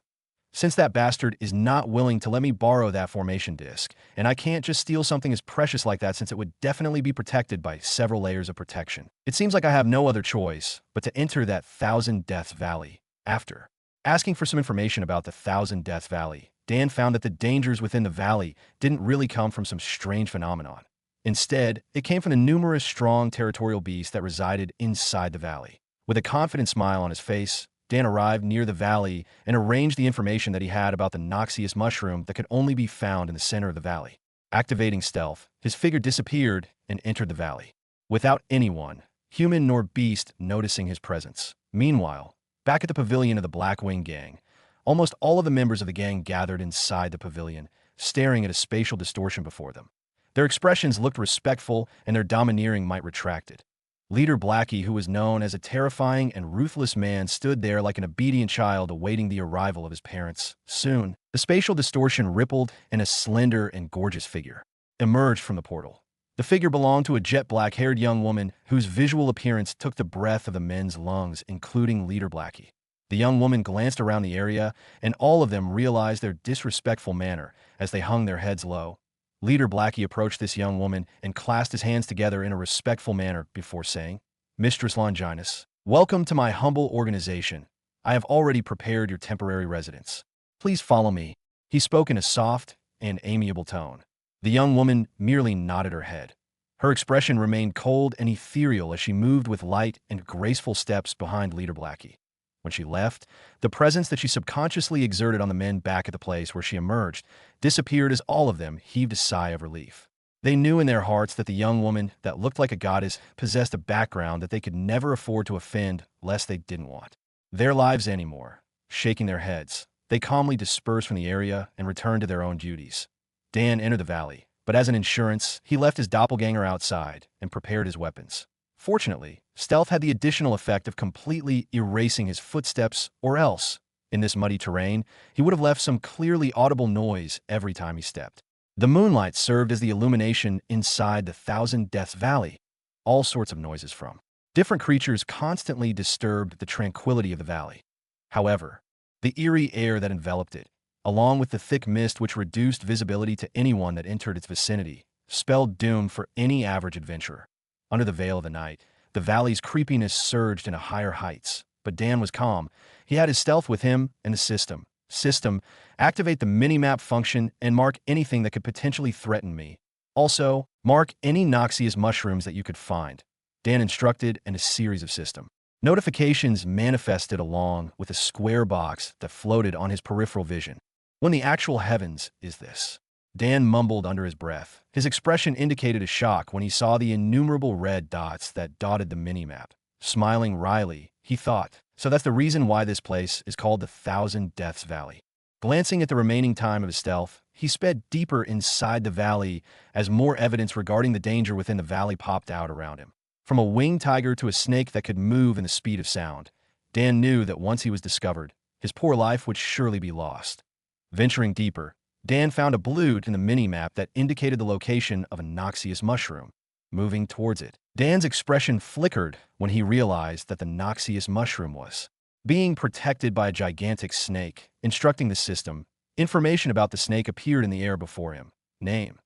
"Since that bastard is not willing to let me borrow that formation disc, and I can't just steal something as precious like that since it would definitely be protected by several layers of protection, it seems like I have no other choice but to enter that Thousand Deaths Valley." After asking for some information about the Thousand Deaths Valley, Dan found that the dangers within the valley didn't really come from some strange phenomenon. Instead, it came from the numerous strong territorial beasts that resided inside the valley. With a confident smile on his face, Dan arrived near the valley and arranged the information that he had about the noxious mushroom that could only be found in the center of the valley. Activating stealth, his figure disappeared and entered the valley, without anyone, human nor beast, noticing his presence. Meanwhile, back at the pavilion of the Blackwing Gang, almost all of the members of the gang gathered inside the pavilion, staring at a spatial distortion before them. Their expressions looked respectful and their domineering might retracted. Leader Blackie, who was known as a terrifying and ruthless man, stood there like an obedient child awaiting the arrival of his parents. Soon, the spatial distortion rippled and a slender and gorgeous figure emerged from the portal. The figure belonged to a jet black-haired young woman whose visual appearance took the breath of the men's lungs, including Leader Blackie. The young woman glanced around the area, and all of them realized their disrespectful manner as they hung their heads low. Leader Blackie approached this young woman and clasped his hands together in a respectful manner before saying, "Mistress Longinus, welcome to my humble organization. I have already prepared your temporary residence. Please follow me." He spoke in a soft and amiable tone. The young woman merely nodded her head. Her expression remained cold and ethereal as she moved with light and graceful steps behind Leader Blackie. When she left, the presence that she subconsciously exerted on the men back at the place where she emerged disappeared as all of them heaved a sigh of relief. They knew in their hearts that the young woman that looked like a goddess possessed a background that they could never afford to offend lest they didn't want their lives anymore. Shaking their heads, they calmly dispersed from the area and returned to their own duties. Dan entered the valley, but as an insurance, he left his doppelganger outside and prepared his weapons. Fortunately, stealth had the additional effect of completely erasing his footsteps, or else, in this muddy terrain, he would have left some clearly audible noise every time he stepped. The moonlight served as the illumination inside the Thousand Deaths Valley. All sorts of noises from different creatures constantly disturbed the tranquility of the valley. However, the eerie air that enveloped it, along with the thick mist which reduced visibility to anyone that entered its vicinity, spelled doom for any average adventurer. Under the veil of the night, the valley's creepiness surged into higher heights, but Dan was calm. He had his stealth with him and the system. System, activate the mini-map function and mark anything that could potentially threaten me. Also, mark any noxious mushrooms that you could find. Dan instructed, and a series of system notifications manifested along with a square box that floated on his peripheral vision. When the actual heavens is this? Dan mumbled under his breath. His expression indicated a shock when he saw the innumerable red dots that dotted the minimap. Smiling wryly, he thought, so that's the reason why this place is called the Thousand Deaths Valley. Glancing at the remaining time of his stealth, he sped deeper inside the valley as more evidence regarding the danger within the valley popped out around him. From a winged tiger to a snake that could move in the speed of sound, Dan knew that once he was discovered, his poor life would surely be lost. Venturing deeper, Dan found a blue in the mini-map that indicated the location of a noxious mushroom. Moving towards it, Dan's expression flickered when he realized that the noxious mushroom was being protected by a gigantic snake. Instructing the system, information about the snake appeared in the air before him. Name: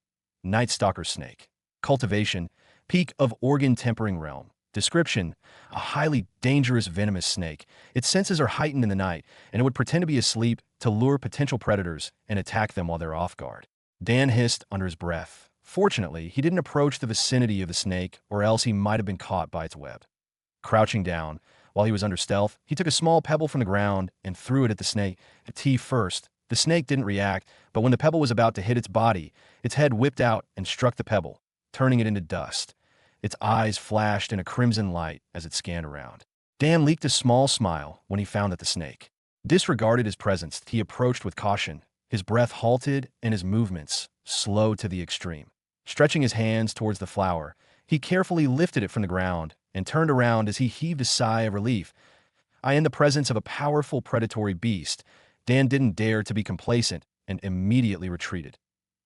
Night Stalker Snake. Cultivation: Peak of Organ Tempering Realm. Description: a highly dangerous venomous snake. Its senses are heightened in the night, and it would pretend to be asleep to lure potential predators and attack them while they're off guard. Dan hissed under his breath. Fortunately, he didn't approach the vicinity of the snake, or else he might have been caught by its web. Crouching down, while he was under stealth, he took a small pebble from the ground and threw it at the snake. At T first, the snake didn't react, but when the pebble was about to hit its body, its head whipped out and struck the pebble, turning it into dust. Its eyes flashed in a crimson light as it scanned around. Dan leaked a small smile when he found that the snake disregarded his presence. He approached with caution, his breath halted and his movements slow to the extreme. Stretching his hands towards the flower, he carefully lifted it from the ground and turned around as he heaved a sigh of relief. In the presence of a powerful predatory beast, Dan didn't dare to be complacent and immediately retreated.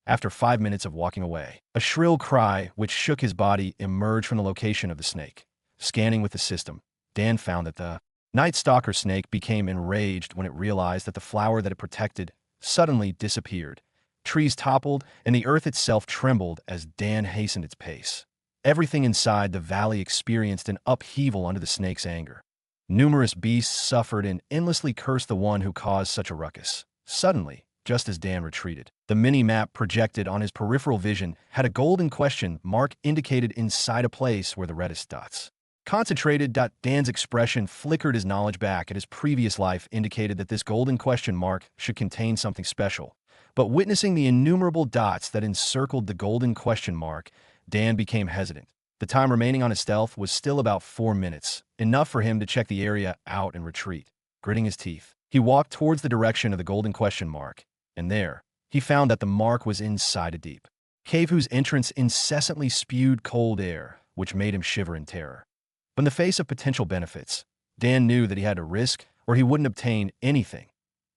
After 5 minutes of walking away, a shrill cry which shook his body emerged from the location of the snake. Scanning with the system, Dan found that the Night Stalker snake became enraged when it realized that the flower that it protected suddenly disappeared. Trees toppled, and the earth itself trembled as Dan hastened its pace. Everything inside the valley experienced an upheaval under the snake's anger. Numerous beasts suffered and endlessly cursed the one who caused such a ruckus. Suddenly, just as Dan retreated, the mini-map projected on his peripheral vision had a golden question mark indicated inside a place where the reddest dots concentrated. Dan's expression flickered his knowledge back at his previous life indicated that this golden question mark should contain something special. But witnessing the innumerable dots that encircled the golden question mark, Dan became hesitant. The time remaining on his stealth was still about 4 minutes, enough for him to check the area out and retreat. Gritting his teeth, he walked towards the direction of the golden question mark, and there, he found that the mark was inside a deep cave whose entrance incessantly spewed cold air, which made him shiver in terror. But in the face of potential benefits, Dan knew that he had to risk or he wouldn't obtain anything.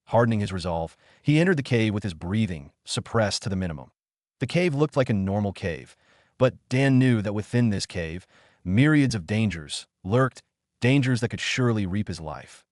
Hardening his resolve, he entered the cave with his breathing suppressed to the minimum. The cave looked like a normal cave, but Dan knew that within this cave, myriads of dangers lurked, dangers that could surely reap his life.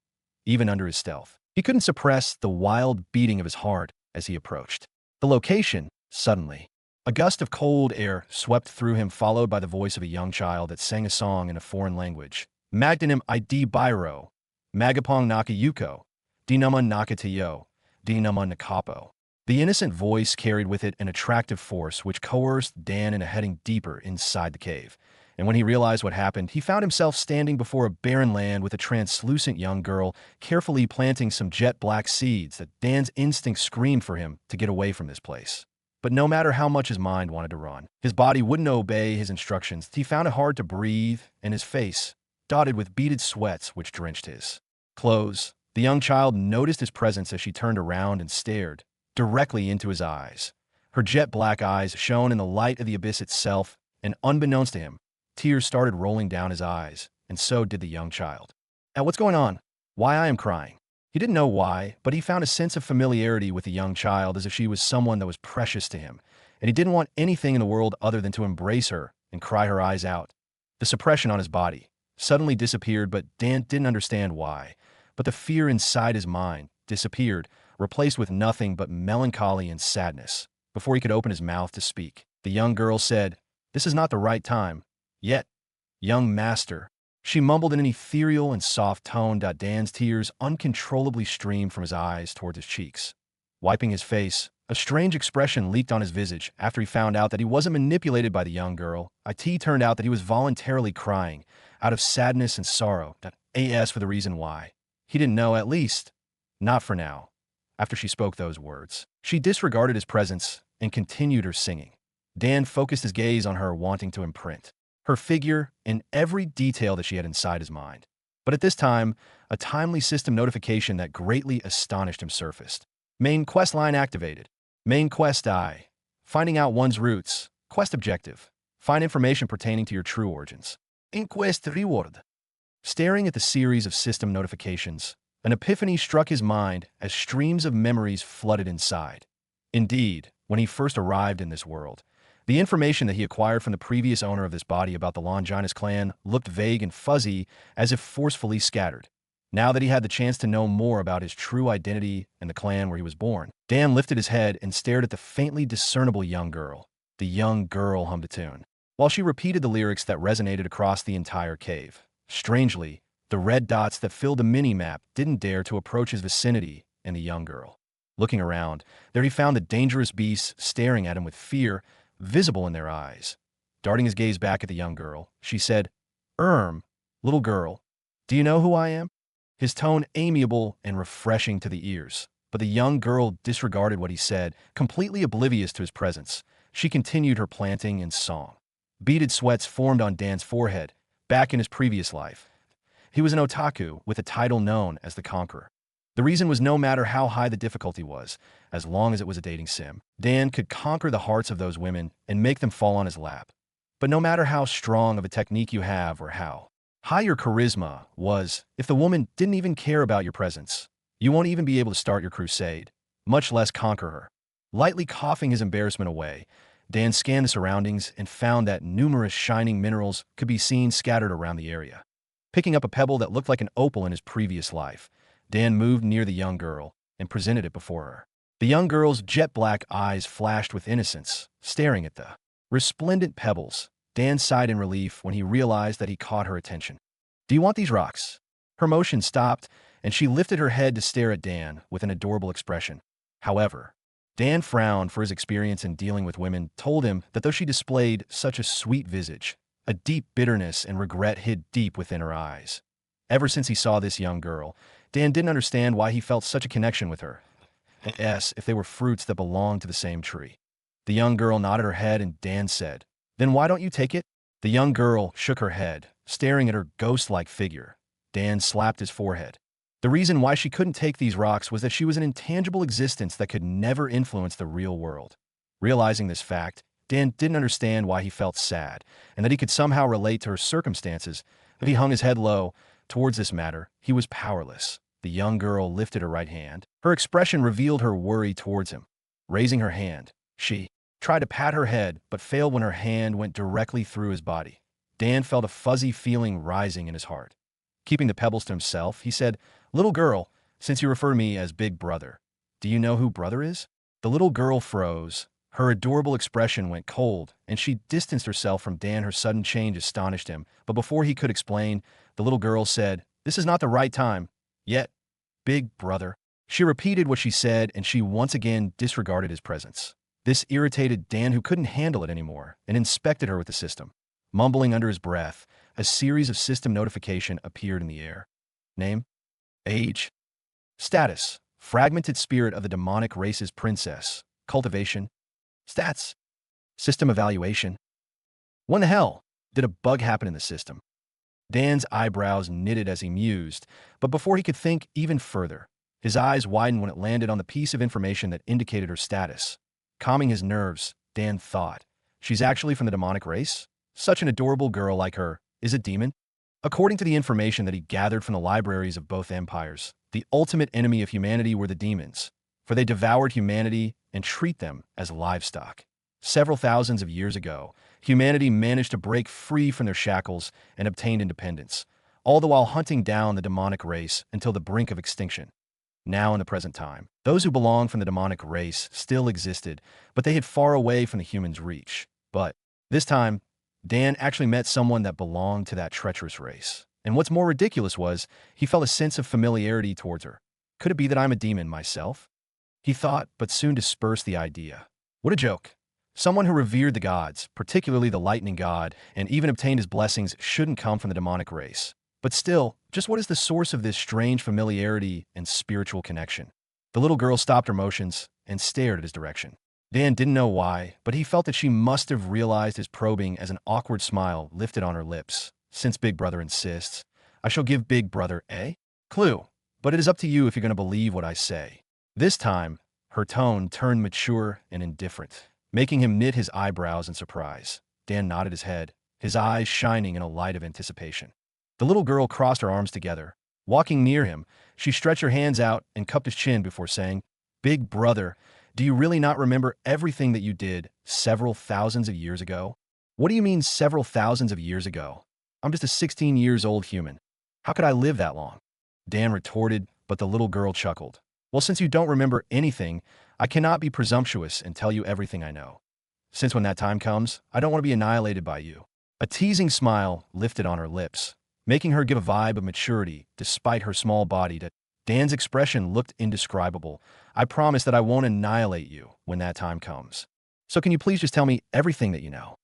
Even under his stealth, he couldn't suppress the wild beating of his heart as he approached the location. Suddenly, a gust of cold air swept through him, followed by the voice of a young child that sang a song in a foreign language. Magdanim ID Biro, Magapong Nakayuko, Dinama Nakatayo, Dinama Nakapo. The innocent voice carried with it an attractive force which coerced Dan into heading deeper inside the cave. And when he realized what happened, he found himself standing before a barren land with a translucent young girl carefully planting some jet-black seeds that Dan's instincts screamed for him to get away from this place. But no matter how much his mind wanted to run, his body wouldn't obey his instructions. He found it hard to breathe, and his face, dotted with beaded sweats which drenched his clothes. The young child noticed his presence as she turned around and stared directly into his eyes. Her jet-black eyes shone in the light of the abyss itself, and unbeknownst to him, tears started rolling down his eyes, and so did the young child. What's going on? Why I am crying? He didn't know why, but he found a sense of familiarity with the young child as if she was someone that was precious to him, and he didn't want anything in the world other than to embrace her and cry her eyes out. The suppression on his body suddenly disappeared, but Dan didn't understand why. But the fear inside his mind disappeared, replaced with nothing but melancholy and sadness. Before he could open his mouth to speak, the young girl said, "This is not the right time. Yet, young master." She mumbled in an ethereal and soft tone. Dan's tears uncontrollably streamed from his eyes towards his cheeks. Wiping his face, a strange expression leaked on his visage after he found out that he wasn't manipulated by the young girl. It turned out that he was voluntarily crying, out of sadness and sorrow. As for the reason why, he didn't know, at least, not for now. After she spoke those words, she disregarded his presence and continued her singing. Dan focused his gaze on her, wanting to imprint her figure and every detail that she had inside his mind. But at this time, a timely system notification that greatly astonished him surfaced. Main quest line activated. Main quest I. Finding out one's roots. Quest objective. Find information pertaining to your true origins. In quest reward. Staring at the series of system notifications, an epiphany struck his mind as streams of memories flooded inside. Indeed, when he first arrived in this world, the information that he acquired from the previous owner of this body about the Longinus clan looked vague and fuzzy, as if forcefully scattered. Now that he had the chance to know more about his true identity and the clan where he was born, Dan lifted his head and stared at the faintly discernible young girl. The young girl hummed a tune, while she repeated the lyrics that resonated across the entire cave. Strangely, the red dots that filled the mini-map didn't dare to approach his vicinity and the young girl. Looking around, there he found the dangerous beasts staring at him with fear visible in their eyes. Darting his gaze back at the young girl, she said, Little girl, do you know who I am?" His tone amiable and refreshing to the ears. But the young girl disregarded what he said, completely oblivious to his presence. She continued her planting and song. Beaded sweats formed on Dan's forehead. Back in his previous life, he was an otaku with a title known as the Conqueror. The reason was no matter how high the difficulty was, as long as it was a dating sim, Dan could conquer the hearts of those women and make them fall on his lap. But no matter how strong of a technique you have or how high your charisma was, if the woman didn't even care about your presence, you won't even be able to start your crusade, much less conquer her. Lightly coughing his embarrassment away, Dan scanned the surroundings and found that numerous shining minerals could be seen scattered around the area. Picking up a pebble that looked like an opal in his previous life, Dan moved near the young girl and presented it before her. The young girl's jet-black eyes flashed with innocence, staring at the resplendent pebbles. Dan sighed in relief when he realized that he caught her attention. "Do you want these rocks?" Her motion stopped, and she lifted her head to stare at Dan with an adorable expression. However, Dan frowned, for his experience in dealing with women told him that though she displayed such a sweet visage, a deep bitterness and regret hid deep within her eyes. Ever since he saw this young girl, Dan didn't understand why he felt such a connection with her. As if they were fruits that belonged to the same tree. The young girl nodded her head and Dan said, "Then why don't you take it?" The young girl shook her head, staring at her ghost-like figure. Dan slapped his forehead. The reason why she couldn't take these rocks was that she was an intangible existence that could never influence the real world. Realizing this fact, Dan didn't understand why he felt sad, and that he could somehow relate to her circumstances, but he hung his head low. Towards this matter, he was powerless. The young girl lifted her right hand. Her expression revealed her worry towards him. Raising her hand, she tried to pat her head, but failed when her hand went directly through his body. Dan felt a fuzzy feeling rising in his heart. Keeping the pebbles to himself, he said, "Little girl, since you refer to me as Big Brother, do you know who Brother is?" The little girl froze. Her adorable expression went cold, and she distanced herself from Dan. Her sudden change astonished him, but before he could explain, the little girl said, "This is not the right time. Yet, Big Brother." She repeated what she said, and she once again disregarded his presence. This irritated Dan, who couldn't handle it anymore, and inspected her with the system. Mumbling under his breath, a series of system notification appeared in the air. Name, age, status, fragmented spirit of the demonic race's princess, cultivation, stats, system evaluation. When the hell did a bug happen in the system? Dan's eyebrows knitted as he mused, but before he could think even further, his eyes widened when it landed on the piece of information that indicated her status. Calming his nerves, Dan thought, "She's actually from the demonic race? Such an adorable girl like her is a demon?" According to the information that he gathered from the libraries of both empires, the ultimate enemy of humanity were the demons, for they devoured humanity and treat them as livestock. Several thousands of years ago, humanity managed to break free from their shackles and obtained independence, all the while hunting down the demonic race until the brink of extinction. Now, in the present time, those who belonged from the demonic race still existed, but they had far away from the humans' reach. But this time, Dan actually met someone that belonged to that treacherous race. And what's more ridiculous was, he felt a sense of familiarity towards her. Could it be that I'm a demon myself? He thought, but soon dispersed the idea. What a joke. Someone who revered the gods, particularly the lightning god, and even obtained his blessings shouldn't come from the demonic race. But still, just what is the source of this strange familiarity and spiritual connection? The little girl stopped her motions and stared at his direction. Dan didn't know why, but he felt that she must have realized his probing as an awkward smile lifted on her lips. Since Big Brother insists, I shall give Big Brother a clue, but it is up to you if you're going to believe what I say. This time, her tone turned mature and indifferent, making him knit his eyebrows in surprise. Dan nodded his head, his eyes shining in a light of anticipation. The little girl crossed her arms together. Walking near him, she stretched her hands out and cupped his chin before saying, Big Brother, do you really not remember everything that you did several thousands of years ago? What do you mean several thousands of years ago? I'm just a 16 years old human. How could I live that long? Dan retorted, but the little girl chuckled. Well, since you don't remember anything, I cannot be presumptuous and tell you everything I know. Since when that time comes, I don't want to be annihilated by you. A teasing smile lifted on her lips, making her give a vibe of maturity despite her small body. Dan's expression looked indescribable. I promise that I won't annihilate you when that time comes. So can you please just tell me everything that you know?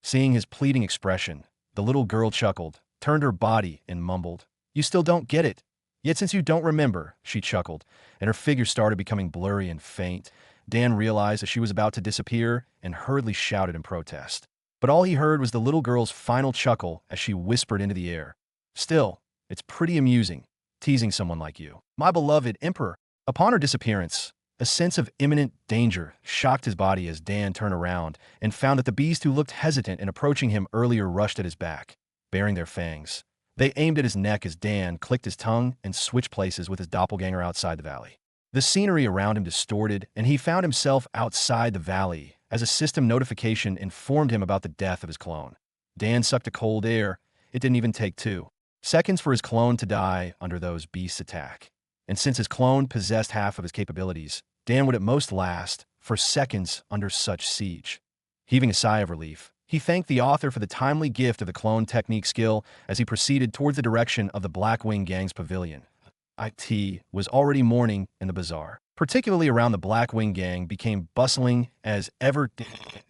Seeing his pleading expression, the little girl chuckled, turned her body, and mumbled, You still don't get it. Yet since you don't remember, she chuckled, and her figure started becoming blurry and faint. Dan realized that she was about to disappear and hurriedly shouted in protest. But all he heard was the little girl's final chuckle as she whispered into the air. Still, it's pretty amusing, teasing someone like you. My beloved Emperor. Upon her disappearance, a sense of imminent danger shocked his body as Dan turned around and found that the beast who looked hesitant in approaching him earlier rushed at his back, baring their fangs. They aimed at his neck as Dan clicked his tongue and switched places with his doppelganger outside the valley. The scenery around him distorted, and he found himself outside the valley as a system notification informed him about the death of his clone. Dan sucked a cold air. It didn't even take 2 seconds for his clone to die under those beasts' attack. And since his clone possessed half of his capabilities, Dan would at most last for seconds under such siege. Heaving a sigh of relief, he thanked the author for the timely gift of the clone technique skill as he proceeded towards the direction of the Blackwing Gang's pavilion. IT was already mourning in the bazaar, particularly around the Blackwing Gang became bustling as ever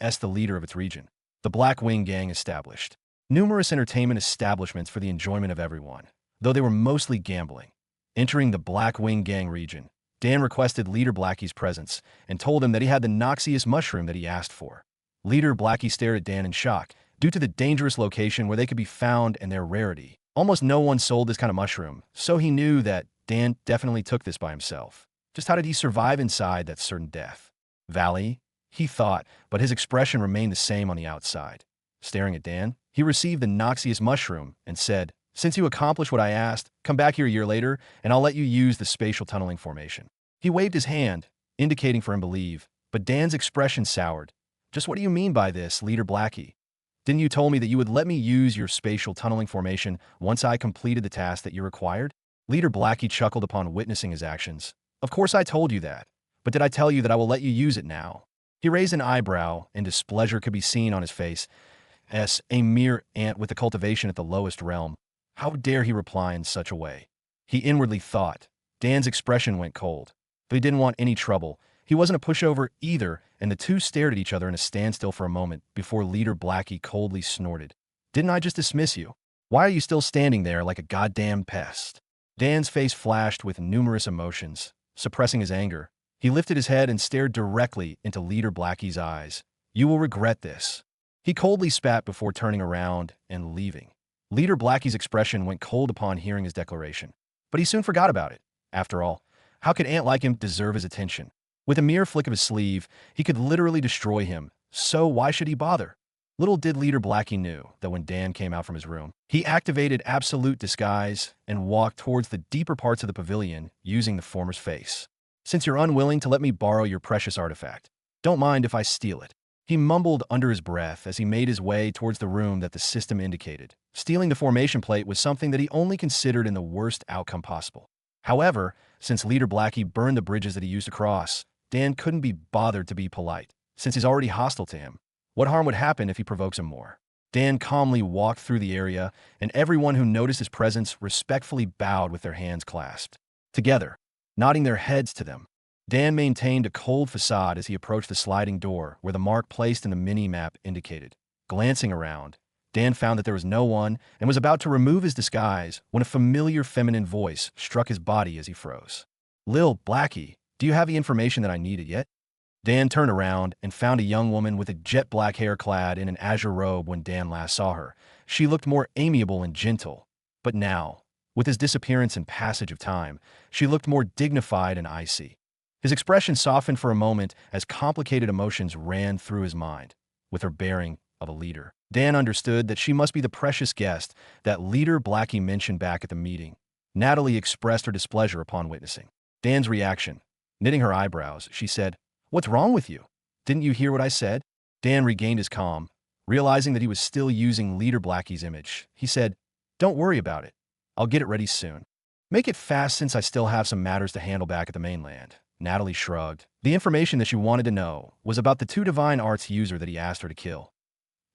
as the leader of its region. The Blackwing Gang established numerous entertainment establishments for the enjoyment of everyone, though they were mostly gambling. Entering the Blackwing Gang region, Dan requested Leader Blackie's presence and told him that he had the noxious mushroom that he asked for. Leader Blackie stared at Dan in shock, due to the dangerous location where they could be found and their rarity. Almost no one sold this kind of mushroom, so he knew that Dan definitely took this by himself. Just how did he survive inside that certain death? Valley? He thought, but his expression remained the same on the outside. Staring at Dan, he received the noxious mushroom and said, Since you accomplished what I asked, come back here a year later, and I'll let you use the spatial tunneling formation. He waved his hand, indicating for him to leave, but Dan's expression soured. Just what do you mean by this, Leader Blackie? Didn't you tell me that you would let me use your spatial tunneling formation once I completed the task that you required? Leader Blackie chuckled upon witnessing his actions. Of course I told you that, but did I tell you that I will let you use it now? He raised an eyebrow, and displeasure could be seen on his face. As a mere ant with the cultivation at the lowest realm. How dare he reply in such a way? He inwardly thought. Dan's expression went cold. But he didn't want any trouble. He wasn't a pushover either, and the two stared at each other in a standstill for a moment before Leader Blackie coldly snorted. Didn't I just dismiss you? Why are you still standing there like a goddamn pest? Dan's face flashed with numerous emotions. Suppressing his anger, he lifted his head and stared directly into Leader Blackie's eyes. You will regret this. He coldly spat before turning around and leaving. Leader Blackie's expression went cold upon hearing his declaration, but he soon forgot about it. After all, how could ant like him deserve his attention? With a mere flick of his sleeve, he could literally destroy him, so why should he bother? Little did Leader Blackie knew that when Dan came out from his room, he activated absolute disguise and walked towards the deeper parts of the pavilion using the former's face. Since you're unwilling to let me borrow your precious artifact, don't mind if I steal it. He mumbled under his breath as he made his way towards the room that the system indicated. Stealing the formation plate was something that he only considered in the worst outcome possible. However, since Leader Blackie burned the bridges that he used to cross, Dan couldn't be bothered to be polite, since he's already hostile to him. What harm would happen if he provokes him more? Dan calmly walked through the area, and everyone who noticed his presence respectfully bowed with their hands clasped. Together, nodding their heads to them, Dan maintained a cold facade as he approached the sliding door where the mark placed in the mini-map indicated. Glancing around, Dan found that there was no one and was about to remove his disguise when a familiar feminine voice struck his body as he froze. Lil Blackie, do you have the information that I needed yet? Dan turned around and found a young woman with a jet black hair clad in an azure robe when Dan last saw her. She looked more amiable and gentle. But now, with his disappearance and passage of time, she looked more dignified and icy. His expression softened for a moment as complicated emotions ran through his mind. With her bearing of a leader, Dan understood that she must be the precious guest that Leader Blackie mentioned back at the meeting. Natalie expressed her displeasure upon witnessing Dan's reaction. Knitting her eyebrows, she said, "What's wrong with you? Didn't you hear what I said?" Dan regained his calm. Realizing that he was still using Leader Blackie's image, he said, "Don't worry about it. I'll get it ready soon. Make it fast since I still have some matters to handle back at the mainland." Natalie shrugged. The information that she wanted to know was about the 2 divine arts user that he asked her to kill.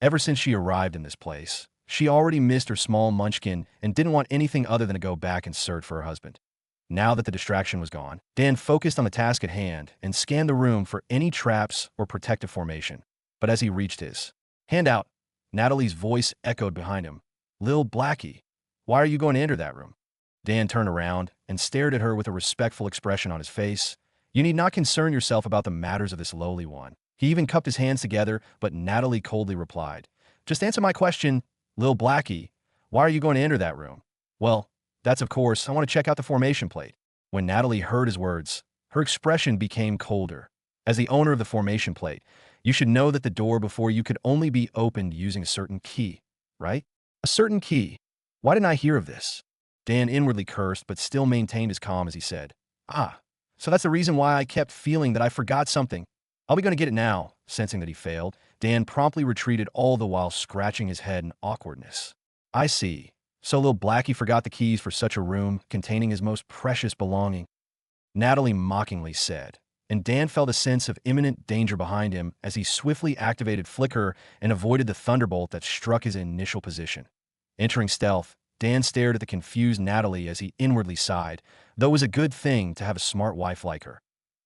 Ever since she arrived in this place, she already missed her small munchkin and didn't want anything other than to go back and search for her husband. Now that the distraction was gone, Dan focused on the task at hand and scanned the room for any traps or protective formation. But as he reached his hand out, Natalie's voice echoed behind him. "Lil Blackie, why are you going to enter that room?" Dan turned around and stared at her with a respectful expression on his face. "You need not concern yourself about the matters of this lowly one." He even cupped his hands together, but Natalie coldly replied, "Just answer my question, Lil Blackie. Why are you going to enter that room?" "Well, that's of course, I want to check out the formation plate." When Natalie heard his words, her expression became colder. "As the owner of the formation plate, you should know that the door before you could only be opened using a certain key, right?" "A certain key? Why didn't I hear of this?" Dan inwardly cursed, but still maintained his calm as he said, "Ah, so that's the reason why I kept feeling that I forgot something. I'll be going to get it now." Sensing that he failed, Dan promptly retreated, all the while scratching his head in awkwardness. "I see. So Lil Blackie forgot the keys for such a room containing his most precious belonging," Natalie mockingly said, and Dan felt a sense of imminent danger behind him as he swiftly activated Flicker and avoided the thunderbolt that struck his initial position. Entering stealth, Dan stared at the confused Natalie as he inwardly sighed, though it was a good thing to have a smart wife like her.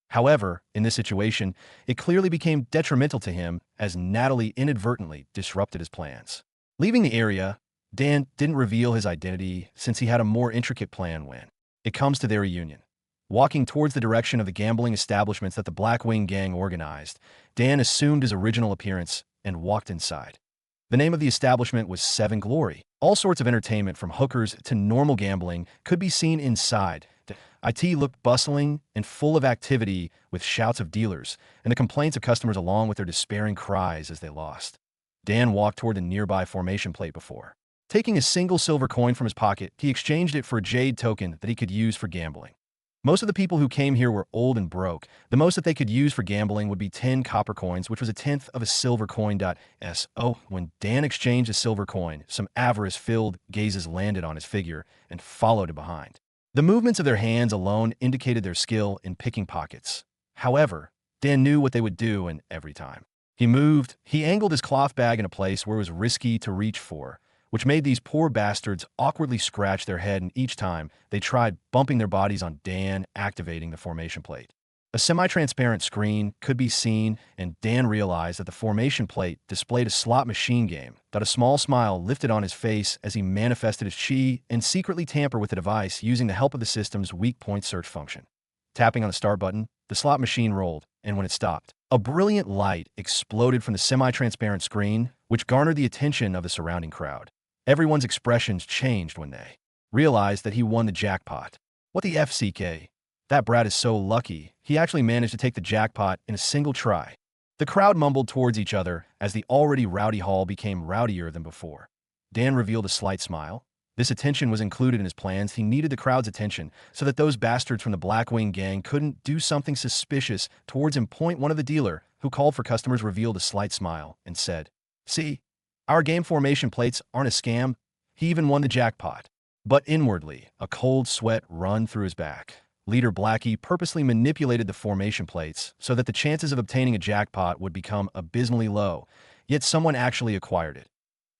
However, in this situation, it clearly became detrimental to him as Natalie inadvertently disrupted his plans. Leaving the area, Dan didn't reveal his identity since he had a more intricate plan when it comes to their reunion. Walking towards the direction of the gambling establishments that the Blackwing gang organized, Dan assumed his original appearance and walked inside. The name of the establishment was Seven Glory. All sorts of entertainment from hookers to normal gambling could be seen inside. The IT looked bustling and full of activity with shouts of dealers and the complaints of customers along with their despairing cries as they lost. Dan walked toward the nearby formation plate before. Taking a single silver coin from his pocket, he exchanged it for a jade token that he could use for gambling. Most of the people who came here were old and broke. The most that they could use for gambling would be 10 copper coins, which was a tenth of a silver coin. When Dan exchanged a silver coin, some avarice-filled gazes landed on his figure and followed it behind. The movements of their hands alone indicated their skill in picking pockets. However, Dan knew what they would do, and every time he angled his cloth bag in a place where it was risky to reach for, which made these poor bastards awkwardly scratch their head, and each time they tried bumping their bodies on Dan activating the formation plate. A semi-transparent screen could be seen, and Dan realized that the formation plate displayed a slot machine game. A small smile lifted on his face as he manifested his chi and secretly tampered with the device using the help of the system's weak point search function. Tapping on the start button, the slot machine rolled, and when it stopped, a brilliant light exploded from the semi-transparent screen, which garnered the attention of the surrounding crowd. Everyone's expressions changed when they realized that he won the jackpot. "What the FCK? That brat is so lucky, he actually managed to take the jackpot in a single try." The crowd mumbled towards each other as the already rowdy hall became rowdier than before. Dan revealed a slight smile. This attention was included in his plans. He needed the crowd's attention so that those bastards from the Blackwing gang couldn't do something suspicious towards him. One of the dealer, who called for customers, revealed a slight smile and said, "See, our game formation plates aren't a scam. He even won the jackpot." But inwardly, a cold sweat ran through his back. Leader Blackie purposely manipulated the formation plates so that the chances of obtaining a jackpot would become abysmally low, yet someone actually acquired it.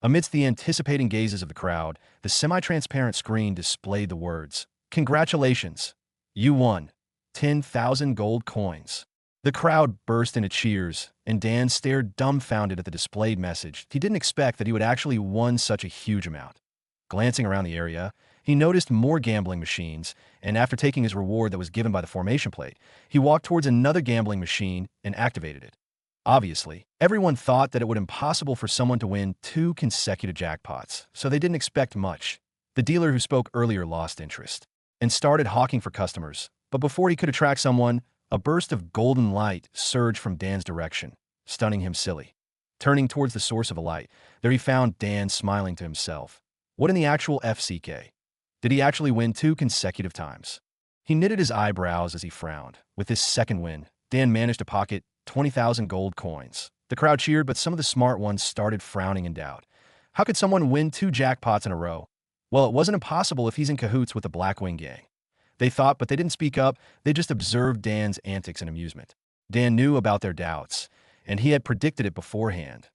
Amidst the anticipating gazes of the crowd, the semi-transparent screen displayed the words, "Congratulations! You won 10,000 gold coins." The crowd burst into cheers, and Dan stared dumbfounded at the displayed message. He didn't expect that he would actually won such a huge amount. Glancing around the area, He noticed more gambling machines, and after taking his reward that was given by the formation plate, he walked towards another gambling machine and activated it. Obviously, everyone thought that it would be impossible for someone to win 2 consecutive jackpots, so they didn't expect much. The dealer who spoke earlier lost interest and started hawking for customers, but before he could attract someone, a burst of golden light surged from Dan's direction, stunning him silly. Turning towards the source of a light, there he found Dan smiling to himself. What in the actual FCK? Did he actually win 2 consecutive times? He knitted his eyebrows as he frowned. With this second win, Dan managed to pocket 20,000 gold coins. The crowd cheered, but some of the smart ones started frowning in doubt. How could someone win 2 jackpots in a row? Well, it wasn't impossible if he's in cahoots with the Blackwing gang. They thought, but they didn't speak up. They just observed Dan's antics in amusement. Dan knew about their doubts, and he had predicted it beforehand.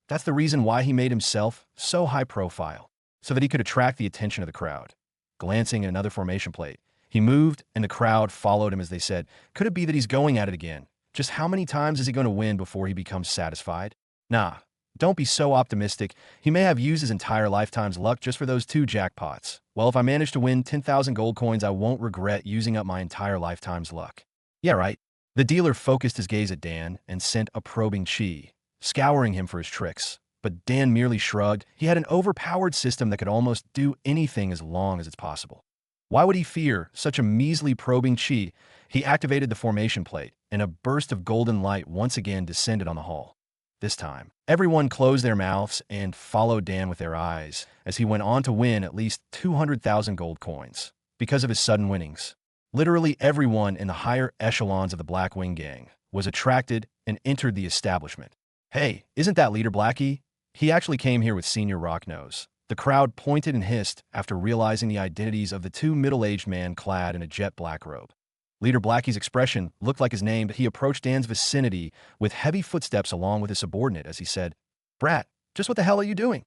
That's the reason why he made himself so high profile, so that he could attract the attention of the crowd. Glancing at another formation plate, he moved, and the crowd followed him as they said, could it be that he's going at it again? Just how many times is he going to win before he becomes satisfied? Nah, don't be so optimistic. He may have used his entire lifetime's luck just for those 2 jackpots. Well, if I manage to win 10,000 gold coins, I won't regret using up my entire lifetime's luck. Yeah, right. The dealer focused his gaze at Dan and sent a probing chi, scouring him for his tricks. But Dan merely shrugged. He had an overpowered system that could almost do anything as long as it's possible. Why would he fear such a measly probing chi? He activated the formation plate, and a burst of golden light once again descended on the hall. This time, everyone closed their mouths and followed Dan with their eyes as he went on to win at least 200,000 gold coins because of his sudden winnings. Literally everyone in the higher echelons of the Blackwing gang was attracted and entered the establishment. Hey, isn't that Leader Blackie? He actually came here with Senior Rocknose. The crowd pointed and hissed after realizing the identities of the 2 middle-aged men clad in a jet black robe. Leader Blackie's expression looked like his name, but he approached Dan's vicinity with heavy footsteps along with his subordinate as he said, Brat, just what the hell are you doing?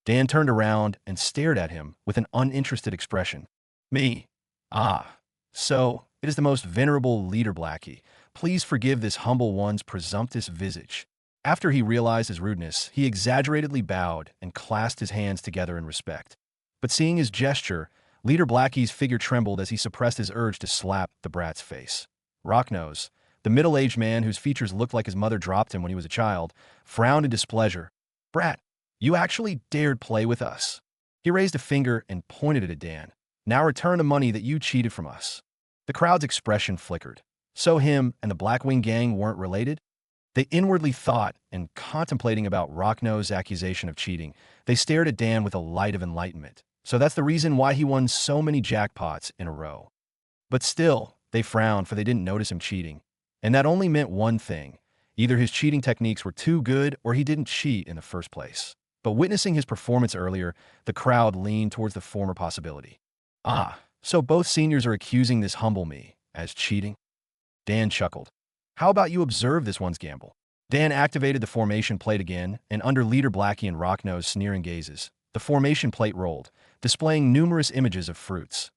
Dan turned around and stared at him with an uninterested expression. Me? Ah, so it is the most venerable Leader Blackie. Please forgive this humble one's presumptuous visage. After he realized his rudeness, he exaggeratedly bowed and clasped his hands together in respect. But seeing his gesture, Leader Blackie's figure trembled as he suppressed his urge to slap the brat's face. Rocknose, the middle-aged man whose features looked like his mother dropped him when he was a child, frowned in displeasure. Brat, you actually dared play with us. He raised a finger and pointed it at Dan. Now return the money that you cheated from us. The crowd's expression flickered. So him and the Blackwing gang weren't related? They inwardly thought, and contemplating about Rocknose's accusation of cheating, they stared at Dan with a light of enlightenment. So that's the reason why he won so many jackpots in a row. But still, they frowned, for they didn't notice him cheating. And that only meant one thing. Either his cheating techniques were too good, or he didn't cheat in the first place. But witnessing his performance earlier, the crowd leaned towards the former possibility. Ah, so both seniors are accusing this humble me as cheating? Dan chuckled. How about you observe this one's gamble? Dan activated the formation plate again, and under Leader Blackie and Rocknose's sneering gazes, the formation plate rolled, displaying numerous images of fruits.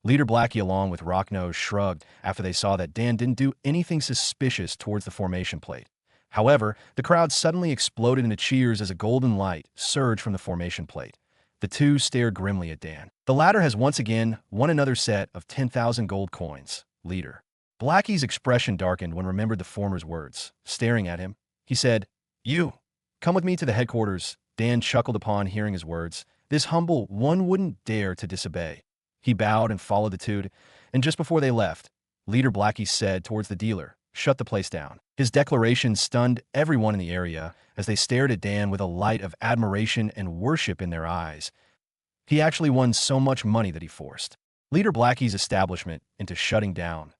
Leader Blackie along with Rocknose shrugged after they saw that Dan didn't do anything suspicious towards the formation plate. However, the crowd suddenly exploded into cheers as a golden light surged from the formation plate. The 2 stared grimly at Dan. The latter has once again won another set of 10,000 gold coins. Leader Blackie's expression darkened when remembered the former's words. Staring at him, he said, You, come with me to the headquarters. Dan chuckled upon hearing his words. This humble one wouldn't dare to disobey. He bowed and followed the 2, and just before they left, Leader Blackie said towards the dealer, Shut the place down. His declaration stunned everyone in the area as they stared at Dan with a light of admiration and worship in their eyes. He actually won so much money that he forced Leader Blackie's establishment into shutting down.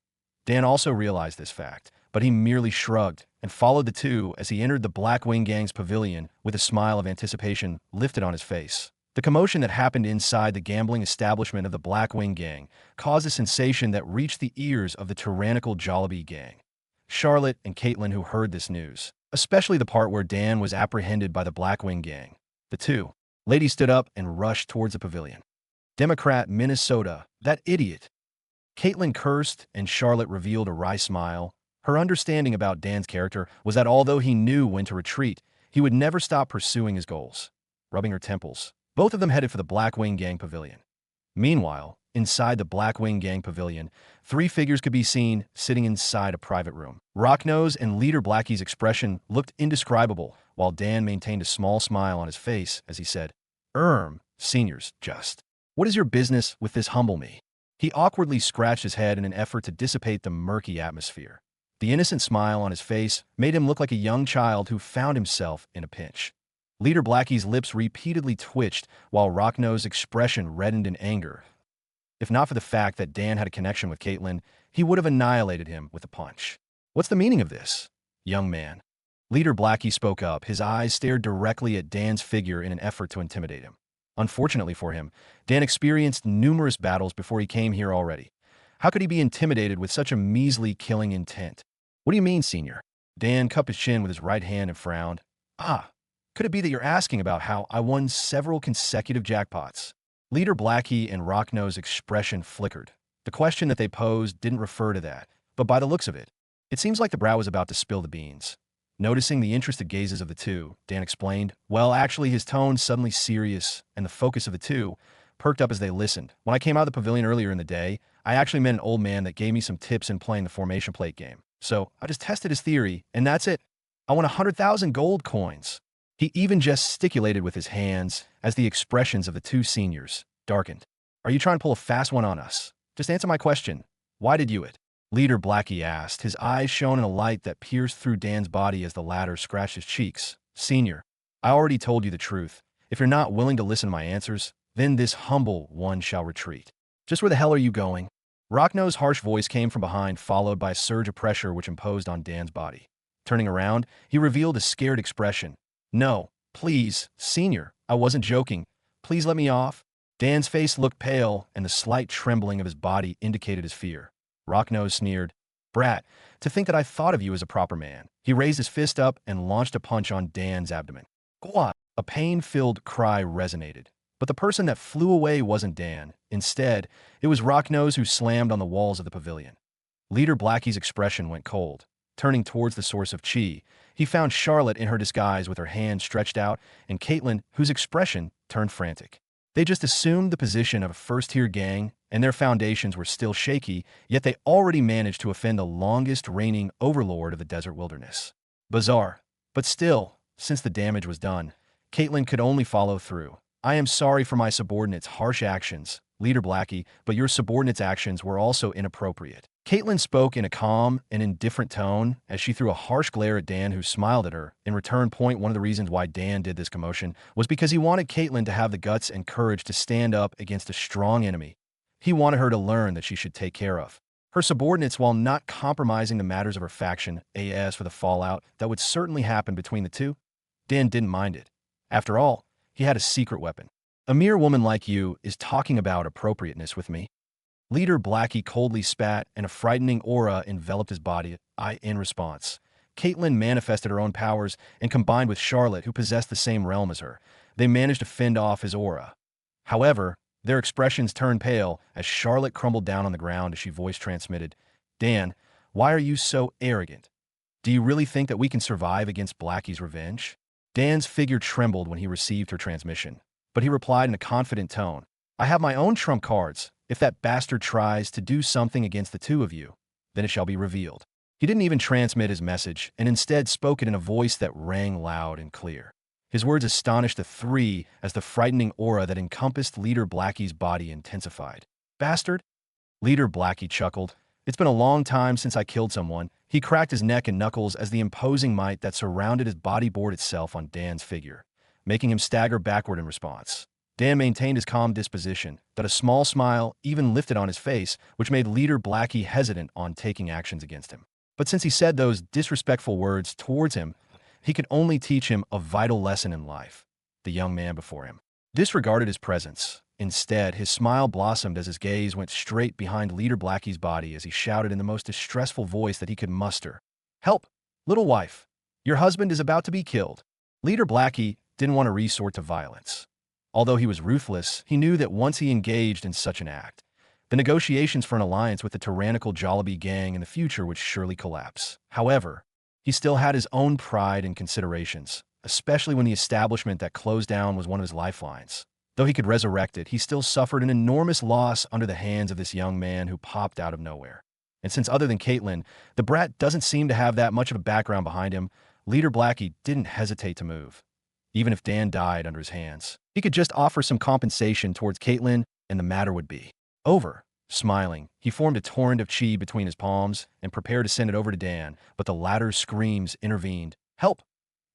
Dan also realized this fact, but he merely shrugged and followed the 2 as he entered the Blackwing gang's pavilion with a smile of anticipation lifted on his face. The commotion that happened inside the gambling establishment of the Blackwing gang caused a sensation that reached the ears of the tyrannical Jollibee gang. Charlotte and Caitlin, who heard this news, especially the part where Dan was apprehended by the Blackwing gang. The 2 ladies stood up and rushed towards the pavilion. Democrat Minnesota, that idiot. Caitlin cursed, and Charlotte revealed a wry smile. Her understanding about Dan's character was that although he knew when to retreat, he would never stop pursuing his goals. Rubbing her temples, both of them headed for the Blackwing gang pavilion. Meanwhile, inside the Blackwing Gang pavilion, three figures could be seen sitting inside a private room. Rocknose and Leader Blackie's expression looked indescribable, while Dan maintained a small smile on his face as he said, Seniors, just. What is your business with this humble me? He awkwardly scratched his head in an effort to dissipate the murky atmosphere. The innocent smile on his face made him look like a young child who found himself in a pinch. Leader Blackie's lips repeatedly twitched, while Rocknose's expression reddened in anger. If not for the fact that Dan had a connection with Caitlin, he would have annihilated him with a punch. What's the meaning of this, young man? Leader Blackie spoke up. His eyes stared directly at Dan's figure in an effort to intimidate him. Unfortunately for him, Dan experienced numerous battles before he came here already. How could he be intimidated with such a measly killing intent? What do you mean, senior? Dan cupped his chin with his right hand and frowned. Could it be that you're asking about how I won several consecutive jackpots? Leader Blackie and Rocknose's expression flickered. The question that they posed didn't refer to that, but by the looks of it, it seems like the brow was about to spill the beans. Noticing the interested gazes of the two, Dan explained, well, actually his tone suddenly serious, and the focus of the two perked up as they listened. When I came out of the pavilion earlier in the day, I actually met an old man that gave me some tips in playing the formation plate game. So I just tested his theory, and that's it. I won 100,000 gold coins. He even gesticulated with his hands as the expressions of the two seniors darkened. Are you trying to pull a fast one on us? Just answer my question. Why did you it? Leader Blackie asked. His eyes shone in a light that pierced through Dan's body as the latter scratched his cheeks. Senior, I already told you the truth. If you're not willing to listen to my answers, then this humble one shall retreat. Just where the hell are you going? Rocknose's harsh voice came from behind, followed by a surge of pressure which imposed on Dan's body. Turning around, he revealed a scared expression. No, please, senior, I wasn't joking. Please let me off. Dan's face looked pale, and the slight trembling of his body indicated his fear. Rocknose sneered. Brat, to think that I thought of you as a proper man. He raised his fist up and launched a punch on Dan's abdomen. Go on. A pain-filled cry resonated. But the person that flew away wasn't Dan. Instead, it was Rocknose who slammed on the walls of the pavilion. Leader Blackie's expression went cold. Turning towards the source of chi, he found Charlotte in her disguise with her hand stretched out, and Caitlin, whose expression turned frantic. They just assumed the position of a first-tier gang, and their foundations were still shaky, yet they already managed to offend the longest reigning overlord of the desert wilderness. Bizarre. But still, since the damage was done, Caitlin could only follow through. I am sorry for my subordinates' harsh actions, Leader Blackie, but your subordinates' actions were also inappropriate. Caitlin spoke in a calm and indifferent tone as she threw a harsh glare at Dan, who smiled at her. In return, one of the reasons why Dan did this commotion was because he wanted Caitlin to have the guts and courage to stand up against a strong enemy. He wanted her to learn that she should take care of her subordinates while not compromising the matters of her faction. As for the fallout that would certainly happen between the two, Dan didn't mind it. After all, he had a secret weapon. A mere woman like you is talking about appropriateness with me. Leader Blackie coldly spat, and a frightening aura enveloped his body. In response, Caitlin manifested her own powers, and combined with Charlotte, who possessed the same realm as her, they managed to fend off his aura. However, their expressions turned pale as Charlotte crumbled down on the ground as she voice transmitted, Dan, why are you so arrogant? Do you really think that we can survive against Blackie's revenge? Dan's figure trembled when he received her transmission, but he replied in a confident tone, I have my own trump cards. If that bastard tries to do something against the two of you, then it shall be revealed. He didn't even transmit his message, and instead spoke it in a voice that rang loud and clear. His words astonished the three as the frightening aura that encompassed Leader Blackie's body intensified. Bastard? Leader Blackie chuckled. It's been a long time since I killed someone. He cracked his neck and knuckles as the imposing might that surrounded his body bored itself on Dan's figure, making him stagger backward in response. Dan maintained his calm disposition, but a small smile even lifted on his face, which made Leader Blackie hesitant on taking actions against him. But since he said those disrespectful words towards him, he could only teach him a vital lesson in life. The young man before him disregarded his presence. Instead, his smile blossomed as his gaze went straight behind Leader Blackie's body as he shouted in the most distressful voice that he could muster. Help, little wife. Your husband is about to be killed. Leader Blackie didn't want to resort to violence. Although he was ruthless, he knew that once he engaged in such an act, the negotiations for an alliance with the tyrannical Jollibee gang in the future would surely collapse. However, he still had his own pride and considerations, especially when the establishment that closed down was one of his lifelines. Though he could resurrect it, he still suffered an enormous loss under the hands of this young man who popped out of nowhere. And since other than Caitlin, the brat doesn't seem to have that much of a background behind him, Leader Blackie didn't hesitate to move. Even if Dan died under his hands, he could just offer some compensation towards Caitlin and the matter would be over. Smiling, he formed a torrent of chi between his palms and prepared to send it over to Dan, but the latter's screams intervened. "Help!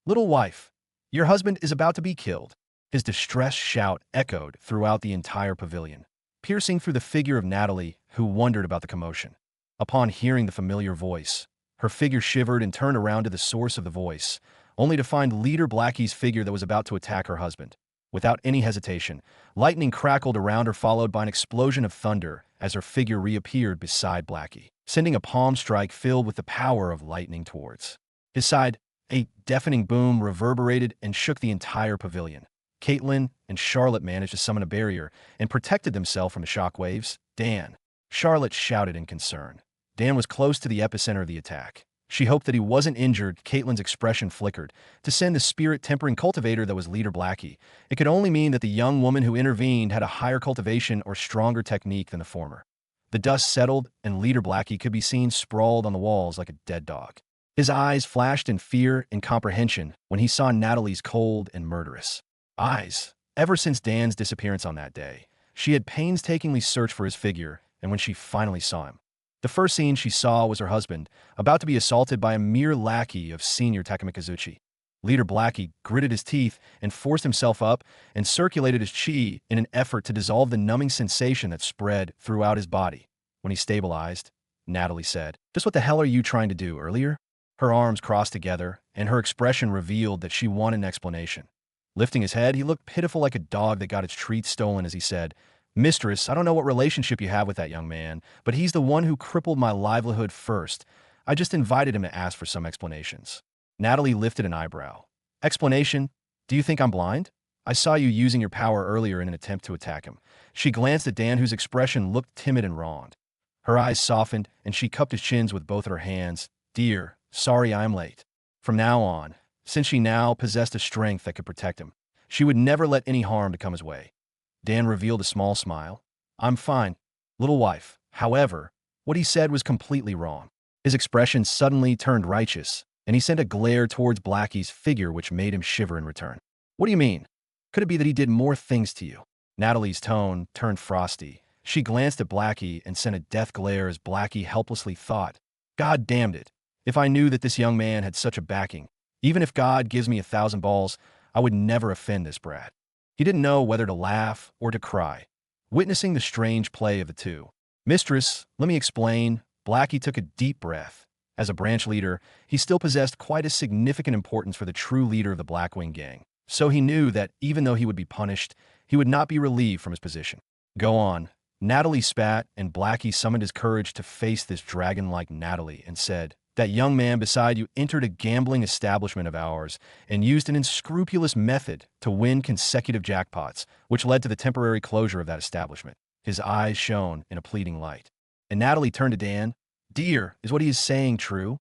Little wife! Your husband is about to be killed." His distressed shout echoed throughout the entire pavilion, piercing through the figure of Natalie, who wondered about the commotion. Upon hearing the familiar voice, her figure shivered and turned around to the source of the voice, only to find Leader Blackie's figure that was about to attack her husband. Without any hesitation, lightning crackled around her, followed by an explosion of thunder as her figure reappeared beside Blackie, sending a palm strike filled with the power of lightning towards his side. A deafening boom reverberated and shook the entire pavilion. Caitlin and Charlotte managed to summon a barrier and protected themselves from the shockwaves. "Dan!" Charlotte shouted in concern. Dan was close to the epicenter of the attack. She hoped that he wasn't injured. Caitlin's expression flickered. To send the spirit-tempering cultivator that was Leader Blackie, it could only mean that the young woman who intervened had a higher cultivation or stronger technique than the former. The dust settled, and Leader Blackie could be seen sprawled on the walls like a dead dog. His eyes flashed in fear and comprehension when he saw Natalie's cold and murderous eyes. Ever since Dan's disappearance on that day, she had painstakingly searched for his figure, and when she finally saw him, the first scene she saw was her husband, about to be assaulted by a mere lackey of Senior Takamikazuchi. Leader Blackie gritted his teeth and forced himself up and circulated his chi in an effort to dissolve the numbing sensation that spread throughout his body. When he stabilized, Natalie said, "Just what the hell are you trying to do earlier?" Her arms crossed together, and her expression revealed that she wanted an explanation. Lifting his head, he looked pitiful like a dog that got its treats stolen as he said, "Mistress, I don't know what relationship you have with that young man, but he's the one who crippled my livelihood first. I just invited him to ask for some explanations." Natalie lifted an eyebrow. "Explanation? Do you think I'm blind? I saw you using your power earlier in an attempt to attack him." She glanced at Dan, whose expression looked timid and wronged. Her eyes softened, and she cupped his chins with both of her hands. "Dear, sorry I'm late." From now on, since she now possessed a strength that could protect him, she would never let any harm to come his way. Dan revealed a small smile. "I'm fine, little wife." However, what he said was completely wrong. His expression suddenly turned righteous, and he sent a glare towards Blackie's figure which made him shiver in return. "What do you mean? Could it be that he did more things to you?" Natalie's tone turned frosty. She glanced at Blackie and sent a death glare as Blackie helplessly thought, "God damned it. If I knew that this young man had such a backing, even if God gives me 1,000 balls, I would never offend this brat." He didn't know whether to laugh or to cry, witnessing the strange play of the two. "Mistress, let me explain." Blackie took a deep breath. As a branch leader, he still possessed quite a significant importance for the true leader of the Blackwing gang. So he knew that even though he would be punished, he would not be relieved from his position. "Go on." Natalie spat, and Blackie summoned his courage to face this dragon-like Natalie and said, "That young man beside you entered a gambling establishment of ours and used an unscrupulous method to win consecutive jackpots, which led to the temporary closure of that establishment." His eyes shone in a pleading light. And Natalie turned to Dan. "Dear, is what he is saying true?"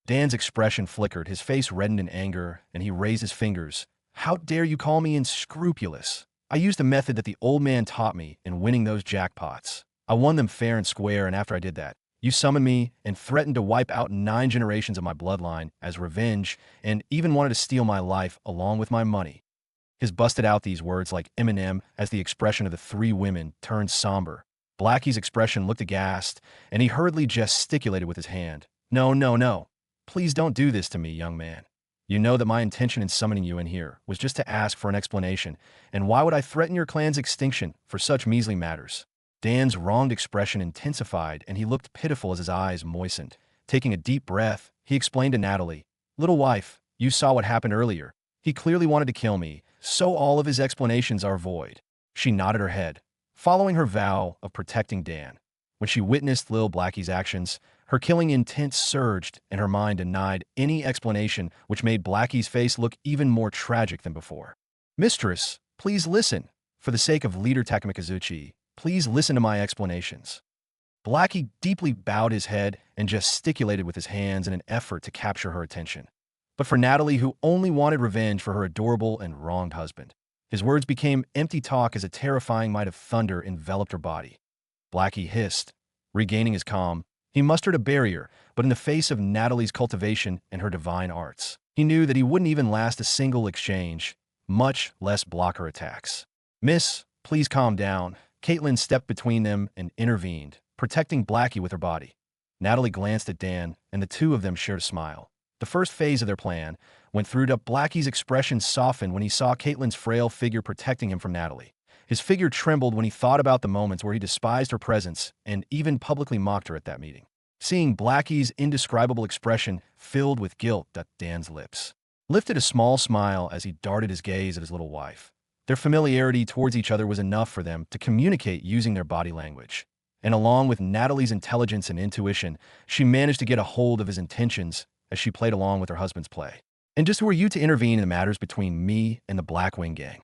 Dan's expression flickered, his face reddened in anger, and he raised his fingers. "How dare you call me unscrupulous? I used a method that the old man taught me in winning those jackpots. I won them fair and square, and after I did that, you summoned me and threatened to wipe out 9 generations of my bloodline as revenge, and even wanted to steal my life along with my money." His busted out these words like Eminem as the expression of the 3 women turned somber. Blackie's expression looked aghast, and he hurriedly gesticulated with his hand. "No, no, no. Please don't do this to me, young man. You know that my intention in summoning you in here was just to ask for an explanation, and why would I threaten your clan's extinction for such measly matters?" Dan's wronged expression intensified, and he looked pitiful as his eyes moistened. Taking a deep breath, he explained to Natalie, "Little wife, you saw what happened earlier. He clearly wanted to kill me, so all of his explanations are void." She nodded her head, following her vow of protecting Dan. When she witnessed Lil Blackie's actions, her killing intent surged, and her mind denied any explanation, which made Blackie's face look even more tragic than before. "Mistress, please listen. For the sake of Leader Takamikazuchi, please listen to my explanations." Blackie deeply bowed his head and gesticulated with his hands in an effort to capture her attention. But for Natalie, who only wanted revenge for her adorable and wronged husband, His words became empty talk as a terrifying might of thunder enveloped her body. Blackie hissed. Regaining his calm, he mustered a barrier, but in the face of Natalie's cultivation and her divine arts, he knew that he wouldn't even last a single exchange, much less block her attacks. "Miss, please calm down." Caitlin stepped between them and intervened, protecting Blackie with her body. Natalie glanced at Dan, and the two of them shared a smile. The first phase of their plan went through to Blackie's expression softened when he saw Caitlin's frail figure protecting him from Natalie. His figure trembled when he thought about the moments where he despised her presence and even publicly mocked her at that meeting. Seeing Blackie's indescribable expression filled with guilt, Dan's lips lifted a small smile as he darted his gaze at his little wife. Their familiarity towards each other was enough for them to communicate using their body language. And along with Natalie's intelligence and intuition, she managed to get a hold of his intentions as she played along with her husband's play. "And just who are you to intervene in the matters between me and the Blackwing gang?"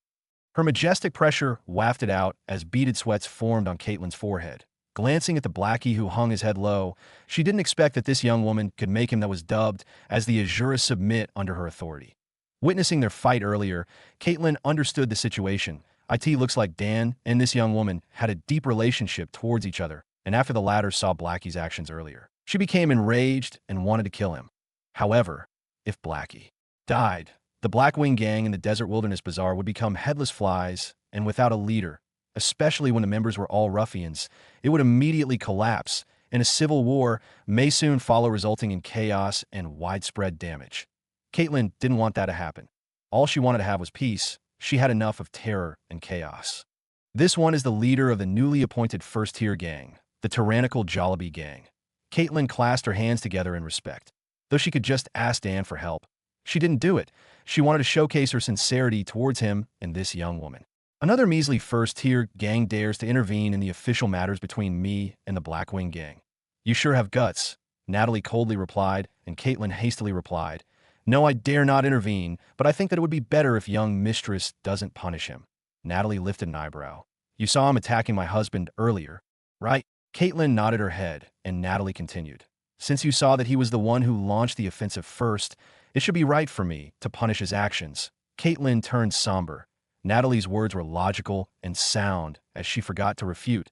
Her majestic pressure wafted out as beaded sweats formed on Caitlin's forehead. Glancing at the Blackie who hung his head low, she didn't expect that this young woman could make him that was dubbed as the Azura submit under her authority. Witnessing their fight earlier, Caitlin understood the situation. It looks like Dan and this young woman had a deep relationship towards each other, and after the latter saw Blackie's actions earlier, she became enraged and wanted to kill him. However, if Blackie died, the Blackwing gang in the Desert Wilderness Bazaar would become headless flies, and without a leader, especially when the members were all ruffians, it would immediately collapse, and a civil war may soon follow, resulting in chaos and widespread damage. Caitlin didn't want that to happen. All she wanted to have was peace. She had enough of terror and chaos. This one is the leader of the newly appointed first-tier gang, the tyrannical Jollibee gang. Caitlin clasped her hands together in respect. Though she could just ask Dan for help, she didn't do it. She wanted to showcase her sincerity towards him and this young woman. "Another measly first-tier gang dares to intervene in the official matters between me and the Blackwing gang. You sure have guts," Natalie coldly replied, and Caitlin hastily replied, "No, I dare not intervene, but I think that it would be better if young mistress doesn't punish him." Natalie lifted an eyebrow. "You saw him attacking my husband earlier, right?" Caitlin nodded her head, and Natalie continued, "Since you saw that he was the one who launched the offensive first, it should be right for me to punish his actions." Caitlin turned somber. Natalie's words were logical and sound as she forgot to refute.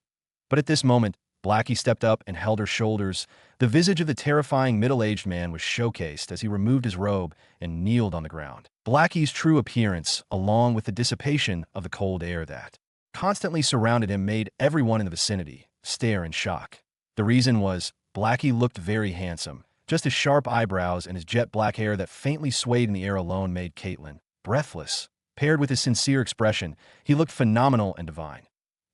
But at this moment, Blackie stepped up and held her shoulders. The visage of the terrifying middle-aged man was showcased as he removed his robe and kneeled on the ground. Blackie's true appearance, along with the dissipation of the cold air that constantly surrounded him, made everyone in the vicinity stare in shock. The reason was Blackie looked very handsome. Just his sharp eyebrows and his jet black hair that faintly swayed in the air alone made Caitlin breathless. Paired with his sincere expression, he looked phenomenal and divine.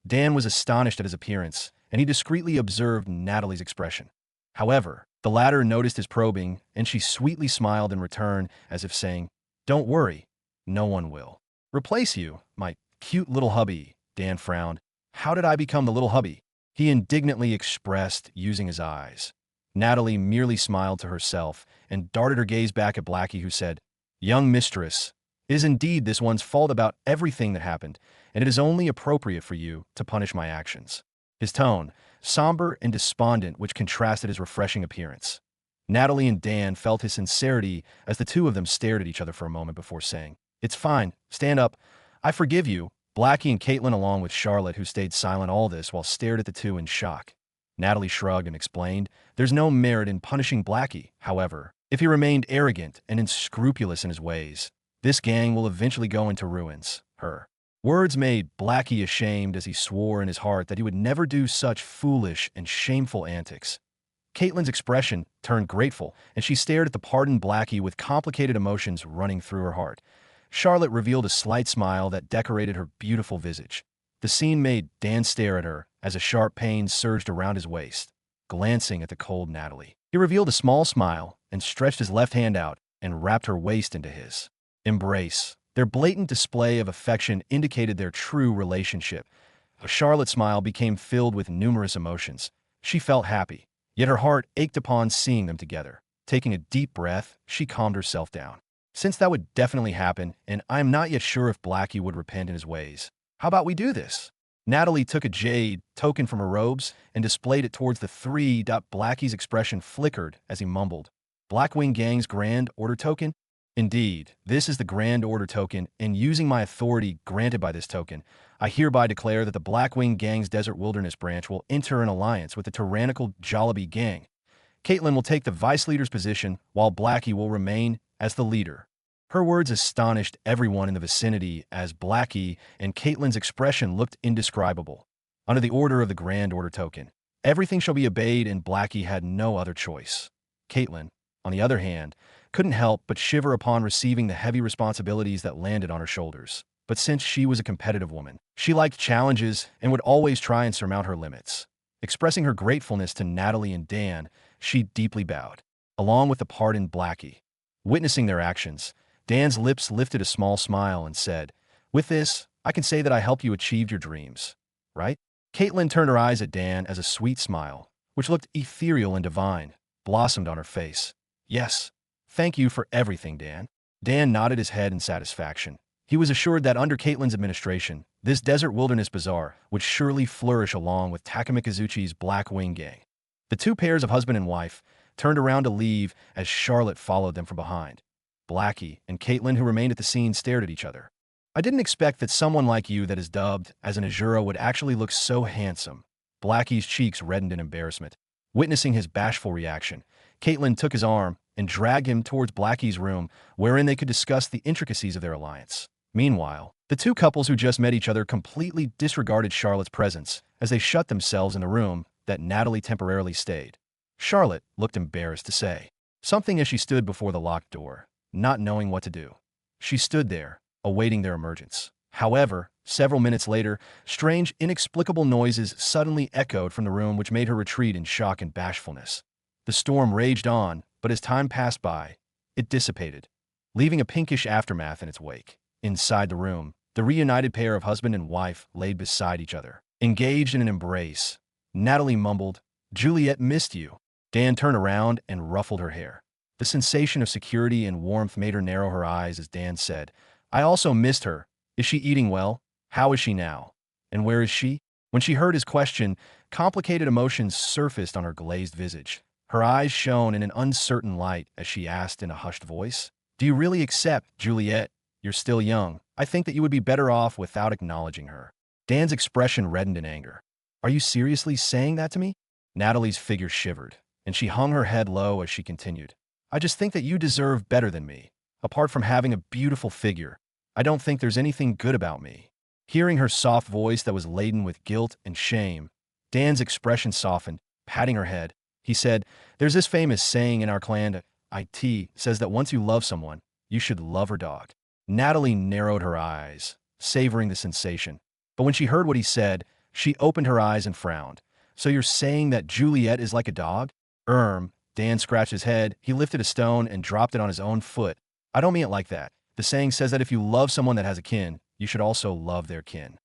Dan was astonished at his appearance, and he discreetly observed Natalie's expression. However, the latter noticed his probing, and she sweetly smiled in return, as if saying, "Don't worry, no one will replace you, my cute little hubby." Dan frowned. "How did I become the little hubby?" he indignantly expressed, using his eyes. Natalie merely smiled to herself and darted her gaze back at Blackie, who said, "Young mistress, it is indeed this one's fault about everything that happened, and it is only appropriate for you to punish my actions." His tone, somber and despondent, which contrasted his refreshing appearance. Natalie and Dan felt his sincerity as the two of them stared at each other for a moment before saying, "It's fine, stand up, I forgive you." Blackie and Caitlin, along with Charlotte, who stayed silent all this while stared at the two in shock. Natalie shrugged and explained, "There's no merit in punishing Blackie. However, if he remained arrogant and unscrupulous in his ways, this gang will eventually go into ruins." Her words made Blackie ashamed as he swore in his heart that he would never do such foolish and shameful antics. Caitlin's expression turned grateful, and she stared at the pardoned Blackie with complicated emotions running through her heart. Charlotte revealed a slight smile that decorated her beautiful visage. The scene made Dan stare at her as a sharp pain surged around his waist. Glancing at the cold Natalie, he revealed a small smile and stretched his left hand out and wrapped her waist into his embrace. Their blatant display of affection indicated their true relationship. Charlotte's smile became filled with numerous emotions. She felt happy, yet her heart ached upon seeing them together. Taking a deep breath, she calmed herself down. "Since that would definitely happen, and I am not yet sure if Blackie would repent in his ways, how about we do this?" Natalie took a jade token from her robes and displayed it towards the three. Blackie's expression flickered as he mumbled, "Blackwing Gang's Grand Order token?" Indeed, this is the Grand Order token, and using my authority granted by this token, I hereby declare that the Blackwing Gang's Desert Wilderness branch will enter an alliance with the tyrannical Jollibee Gang. Caitlin will take the vice leader's position, while Blackie will remain as the leader. Her words astonished everyone in the vicinity as Blackie and Caitlin's expression looked indescribable. Under the order of the Grand Order token, everything shall be obeyed, and Blackie had no other choice. Caitlin, on the other hand, couldn't help but shiver upon receiving the heavy responsibilities that landed on her shoulders. But since she was a competitive woman, she liked challenges and would always try and surmount her limits. Expressing her gratefulness to Natalie and Dan, she deeply bowed, along with the pardoned Blackie. Witnessing their actions, Dan's lips lifted a small smile and said, "With this, I can say that I helped you achieve your dreams, right?" Caitlin turned her eyes at Dan as a sweet smile, which looked ethereal and divine, blossomed on her face. "Yes, thank you for everything, Dan." Dan nodded his head in satisfaction. He was assured that under Caitlin's administration, this Desert Wilderness Bazaar would surely flourish along with Takamikazuchi's Black Wing Gang. The two pairs of husband and wife turned around to leave as Charlotte followed them from behind. Blackie and Caitlin, who remained at the scene, stared at each other. "I didn't expect that someone like you that is dubbed as an Azura would actually look so handsome." Blackie's cheeks reddened in embarrassment. Witnessing his bashful reaction, Caitlin took his arm and dragged him towards Blackie's room, wherein they could discuss the intricacies of their alliance. Meanwhile, the two couples who just met each other completely disregarded Charlotte's presence as they shut themselves in the room that Natalie temporarily stayed. Charlotte looked embarrassed to say something as she stood before the locked door, not knowing what to do. She stood there, awaiting their emergence. However, several minutes later, strange, inexplicable noises suddenly echoed from the room, which made her retreat in shock and bashfulness. The storm raged on, but as time passed by, it dissipated, leaving a pinkish aftermath in its wake. Inside the room, the reunited pair of husband and wife laid beside each other, engaged in an embrace. Natalie mumbled, "Juliet missed you." Dan turned around and ruffled her hair. The sensation of security and warmth made her narrow her eyes as Dan said, "I also missed her. Is she eating well? How is she now? And where is she?" When she heard his question, complicated emotions surfaced on her glazed visage. Her eyes shone in an uncertain light as she asked in a hushed voice, "Do you really accept Juliet? You're still young. I think that you would be better off without acknowledging her." Dan's expression reddened in anger. "Are you seriously saying that to me?" Natalie's figure shivered, and she hung her head low as she continued, "I just think that you deserve better than me. Apart from having a beautiful figure, I don't think there's anything good about me." Hearing her soft voice that was laden with guilt and shame, Dan's expression softened. Patting her head, he said, "There's this famous saying in our clan, it says that once you love someone, you should love her dog." Natalie narrowed her eyes, savoring the sensation. But when she heard what he said, she opened her eyes and frowned. "So you're saying that Juliet is like a dog?" Dan scratched his head. He lifted a stone and dropped it on his own foot. "I don't mean it like that. The saying says that if you love someone that has a kin, you should also love their kin."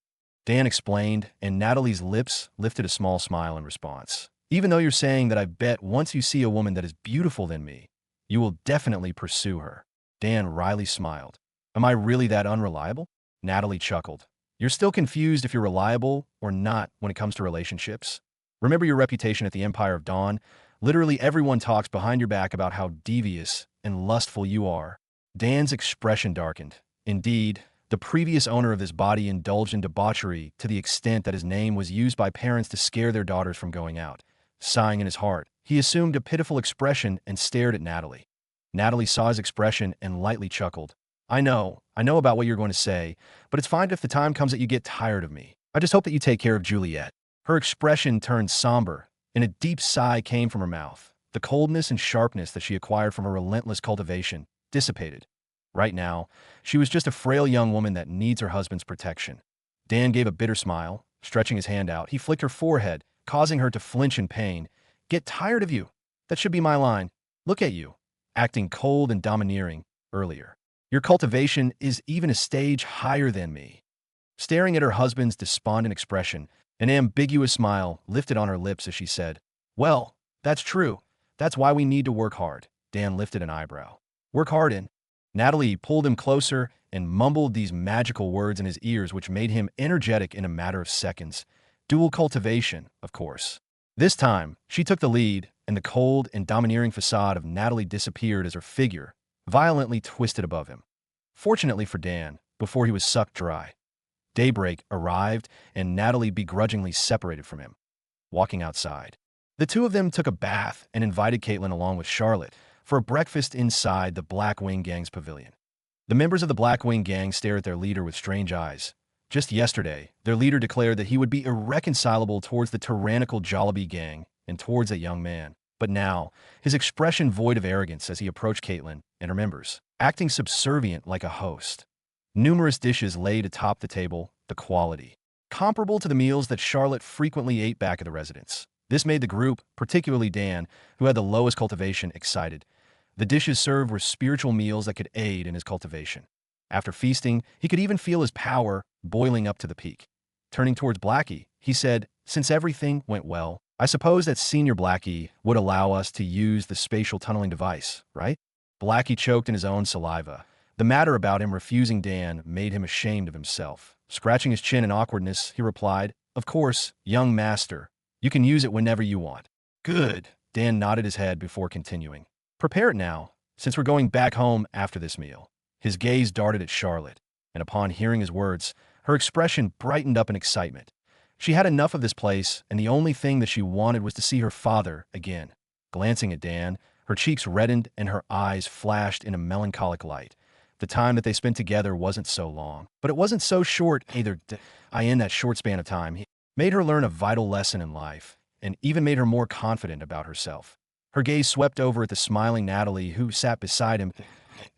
Dan explained, and Natalie's lips lifted a small smile in response. "Even though you're saying that, I bet once you see a woman that is beautiful than me, you will definitely pursue her." Dan wryly smiled. "Am I really that unreliable?" Natalie chuckled. "You're still confused if you're reliable or not when it comes to relationships. Remember your reputation at the Empire of Dawn? Literally everyone talks behind your back about how devious and lustful you are." Dan's expression darkened. Indeed, the previous owner of this body indulged in debauchery to the extent that his name was used by parents to scare their daughters from going out. Sighing in his heart, he assumed a pitiful expression and stared at Natalie. Natalie saw his expression and lightly chuckled. I know about what you're going to say, but it's fine if the time comes that you get tired of me. I just hope that you take care of Juliet." Her expression turned somber, and a deep sigh came from her mouth. The coldness and sharpness that she acquired from her relentless cultivation dissipated. Right now, she was just a frail young woman that needs her husband's protection. Dan gave a bitter smile, stretching his hand out. He flicked her forehead, causing her to flinch in pain. "Get tired of you. That should be my line. Look at you, acting cold and domineering earlier. Your cultivation is even a stage higher than me." Staring at her husband's despondent expression, an ambiguous smile lifted on her lips as she said, "Well, that's true. That's why we need to work hard." Dan lifted an eyebrow. "Work hard in?" Natalie pulled him closer and mumbled these magical words in his ears, which made him energetic in a matter of seconds. Dual cultivation, of course. This time, she took the lead, and the cold and domineering facade of Natalie disappeared as her figure, violently twisted above him. Fortunately for Dan, before he was sucked dry, daybreak arrived and Natalie begrudgingly separated from him, walking outside. The two of them took a bath and invited Caitlin along with Charlotte for a breakfast inside the Black Wing Gang's pavilion. The members of the Black Wing Gang stare at their leader with strange eyes. Just yesterday, their leader declared that he would be irreconcilable towards the tyrannical Jollibee Gang and towards a young man. But now, his expression void of arrogance as he approached Caitlin and her members, acting subservient like a host. Numerous dishes laid atop the table, the quality comparable to the meals that Charlotte frequently ate back at the residence. This made the group, particularly Dan, who had the lowest cultivation, excited. The dishes served were spiritual meals that could aid in his cultivation. After feasting, he could even feel his power boiling up to the peak. Turning towards Blackie, he said, "Since everything went well, I suppose that Senior Blackie would allow us to use the spatial tunneling device, right?" Blackie choked in his own saliva. The matter about him refusing Dan made him ashamed of himself. Scratching his chin in awkwardness, he replied, "Of course, young master. You can use it whenever you want." "Good." Dan nodded his head before continuing. "Prepare it now, since we're going back home after this meal." His gaze darted at Charlotte, and upon hearing his words, her expression brightened up in excitement. She had enough of this place, and the only thing that she wanted was to see her father again. Glancing at Dan, her cheeks reddened and her eyes flashed in a melancholic light. The time that they spent together wasn't so long, but it wasn't so short either. In that short span of time, he made her learn a vital lesson in life, and even made her more confident about herself. Her gaze swept over at the smiling Natalie, who sat beside him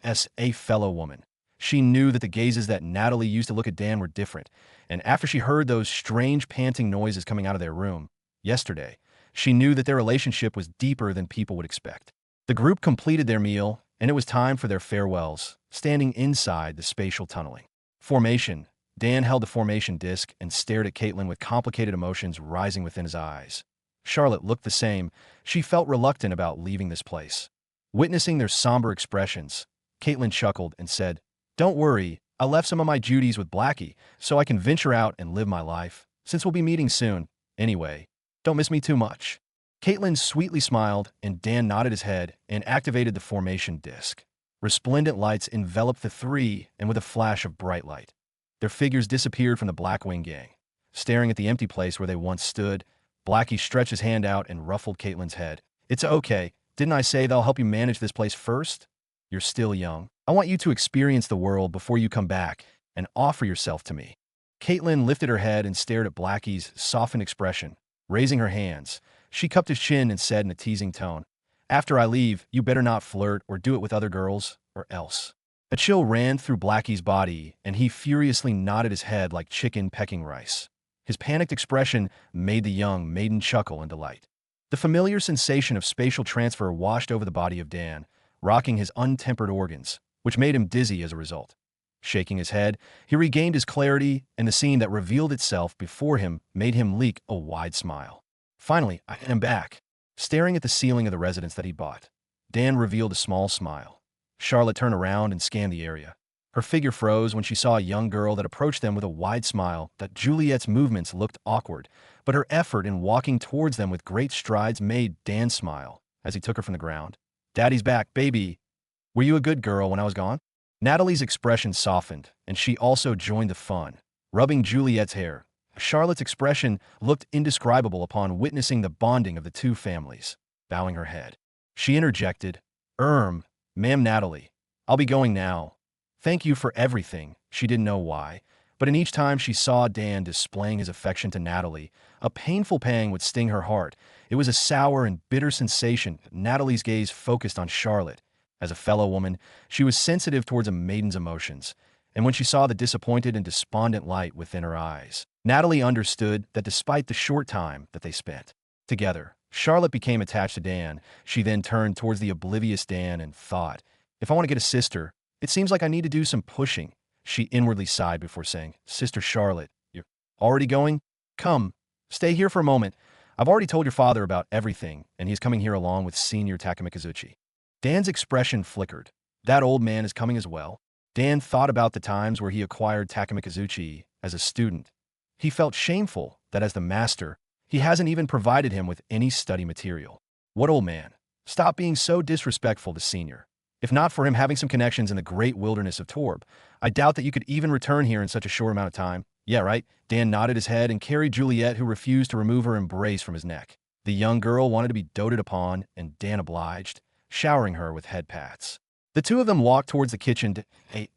as a fellow woman. She knew that the gazes that Natalie used to look at Dan were different, and after she heard those strange panting noises coming out of their room yesterday, she knew that their relationship was deeper than people would expect. The group completed their meal, and it was time for their farewells, standing inside the spatial tunneling. Formation. Dan held the formation disc and stared at Caitlin with complicated emotions rising within his eyes. Charlotte looked the same. She felt reluctant about leaving this place. Witnessing their somber expressions, Caitlin chuckled and said, "Don't worry, I left some of my duties with Blackie, so I can venture out and live my life, since we'll be meeting soon. Anyway, don't miss me too much." Caitlin sweetly smiled, and Dan nodded his head and activated the formation disc. Resplendent lights enveloped the three, and with a flash of bright light, their figures disappeared from the Blackwing Gang. Staring at the empty place where they once stood, Blackie stretched his hand out and ruffled Caitlin's head. "It's okay. Didn't I say they'll help you manage this place first? You're still young. I want you to experience the world before you come back and offer yourself to me." Caitlin lifted her head and stared at Blackie's softened expression. Raising her hands, she cupped his chin and said in a teasing tone, "After I leave, you better not flirt or do it with other girls, or else." A chill ran through Blackie's body, and he furiously nodded his head like chicken pecking rice. His panicked expression made the young maiden chuckle in delight. The familiar sensation of spatial transfer washed over the body of Dan, rocking his untempered organs, which made him dizzy as a result. Shaking his head, he regained his clarity, and the scene that revealed itself before him made him leak a wide smile. "Finally, I am back." Staring at the ceiling of the residence that he bought, Dan revealed a small smile. Charlotte turned around and scanned the area. Her figure froze when she saw a young girl that approached them with a wide smile. That Juliet's movements looked awkward, but her effort in walking towards them with great strides made Dan smile as he took her from the ground. "Daddy's back, baby. Were you a good girl when I was gone?" Natalie's expression softened, and she also joined the fun, rubbing Juliet's hair. Charlotte's expression looked indescribable upon witnessing the bonding of the two families. Bowing her head, she interjected, "Ma'am Natalie, I'll be going now. Thank you for everything." She didn't know why, but in each time she saw Dan displaying his affection to Natalie, a painful pang would sting her heart. It was a sour and bitter sensation. Natalie's gaze focused on Charlotte. As a fellow woman, she was sensitive towards a maiden's emotions, and when she saw the disappointed and despondent light within her eyes, Natalie understood that despite the short time that they spent together, Charlotte became attached to Dan. She then turned towards the oblivious Dan and thought, "If I want to get a sister, it seems like I need to do some pushing." She inwardly sighed before saying, "Sister Charlotte, you're already going? Come, stay here for a moment. I've already told your father about everything, and he's coming here along with Senior Takamikazuchi." Dan's expression flickered. That old man is coming as well. Dan thought about the times where he acquired Takamikazuchi as a student. He felt shameful that as the master, he hasn't even provided him with any study material. What old man? Stop being so disrespectful to Senior. If not for him having some connections in the great wilderness of Torb, I doubt that you could even return here in such a short amount of time. Yeah, right? Dan nodded his head and carried Juliet, who refused to remove her embrace from his neck. The young girl wanted to be doted upon, and Dan obliged, showering her with head pats. The two of them walked towards the kitchen to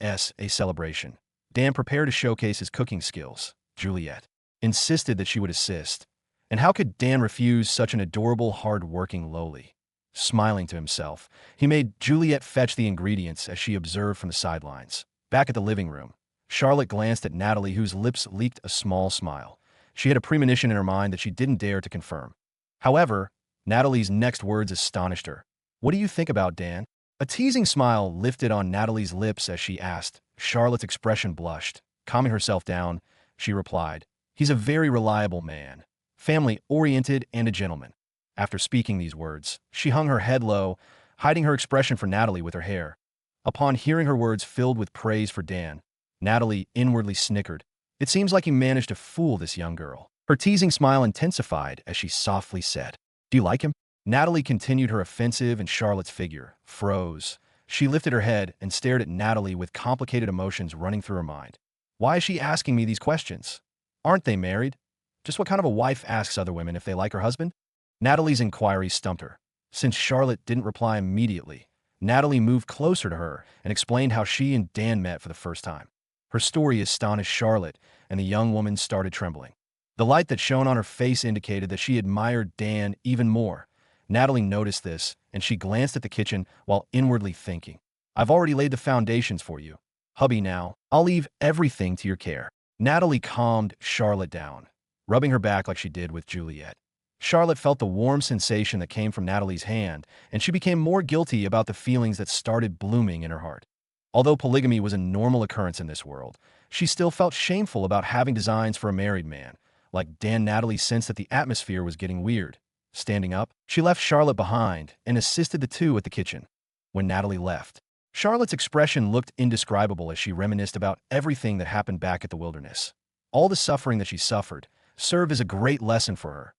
a celebration. Dan prepared to showcase his cooking skills. Juliet insisted that she would assist. And how could Dan refuse such an adorable, hard-working lowly? Smiling to himself, he made Juliet fetch the ingredients as she observed from the sidelines. Back at the living room, Charlotte glanced at Natalie, whose lips leaked a small smile. She had a premonition in her mind that she didn't dare to confirm. However, Natalie's next words astonished her. "What do you think about Dan?" A teasing smile lifted on Natalie's lips as she asked. Charlotte's expression blushed. Calming herself down, she replied, "He's a very reliable man, family-oriented and a gentleman." After speaking these words, she hung her head low, hiding her expression for Natalie with her hair. Upon hearing her words filled with praise for Dan, Natalie inwardly snickered. It seems like you managed to fool this young girl. Her teasing smile intensified as she softly said, "Do you like him?" Natalie continued her offensive, and Charlotte's figure froze. She lifted her head and stared at Natalie with complicated emotions running through her mind. Why is she asking me these questions? Aren't they married? Just what kind of a wife asks other women if they like her husband? Natalie's inquiry stumped her. Since Charlotte didn't reply immediately, Natalie moved closer to her and explained how she and Dan met for the first time. Her story astonished Charlotte, and the young woman started trembling. The light that shone on her face indicated that she admired Dan even more. Natalie noticed this, and she glanced at the kitchen while inwardly thinking, "I've already laid the foundations for you, hubby. Now, I'll leave everything to your care." Natalie calmed Charlotte down, rubbing her back like she did with Juliet. Charlotte felt the warm sensation that came from Natalie's hand, and she became more guilty about the feelings that started blooming in her heart. Although polygamy was a normal occurrence in this world, she still felt shameful about having designs for a married man. Like Dan, Natalie sensed that the atmosphere was getting weird. Standing up, she left Charlotte behind and assisted the two at the kitchen. When Natalie left, Charlotte's expression looked indescribable as she reminisced about everything that happened back at the wilderness. All the suffering that she suffered served as a great lesson for her.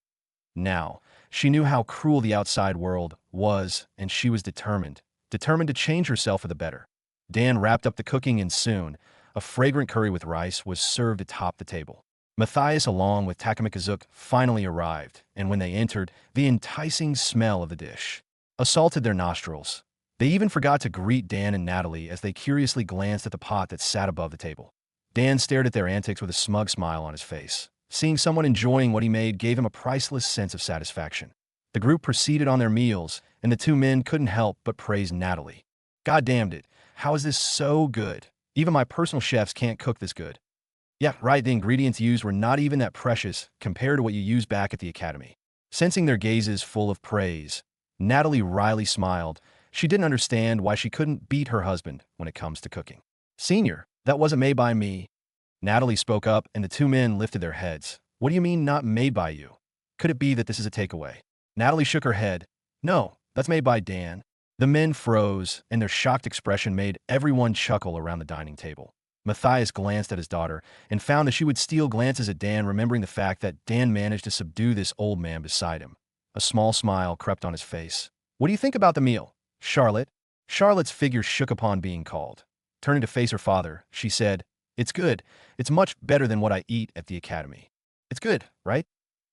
Now, she knew how cruel the outside world was, and she was determined to change herself for the better. Dan wrapped up the cooking, and soon, a fragrant curry with rice was served atop the table. Matthias, along with Takamikazuki, finally arrived, and when they entered, the enticing smell of the dish assaulted their nostrils. They even forgot to greet Dan and Natalie as they curiously glanced at the pot that sat above the table. Dan stared at their antics with a smug smile on his face. Seeing someone enjoying what he made gave him a priceless sense of satisfaction. The group proceeded on their meals, and the two men couldn't help but praise Natalie. "God damned it, how is this so good? Even my personal chefs can't cook this good." "Yeah, right, the ingredients used were not even that precious compared to what you used back at the academy." Sensing their gazes full of praise, Natalie wryly smiled. She didn't understand why she couldn't beat her husband when it comes to cooking. "Senior, that wasn't made by me." Natalie spoke up, and the two men lifted their heads. "What do you mean not made by you? Could it be that this is a takeaway?" Natalie shook her head. "No, that's made by Dan." The men froze, and their shocked expression made everyone chuckle around the dining table. Matthias glanced at his daughter and found that she would steal glances at Dan, remembering the fact that Dan managed to subdue this old man beside him. A small smile crept on his face. "What do you think about the meal, Charlotte?" Charlotte's figure shook upon being called. Turning to face her father, she said, "It's good. It's much better than what I eat at the academy." "It's good, right?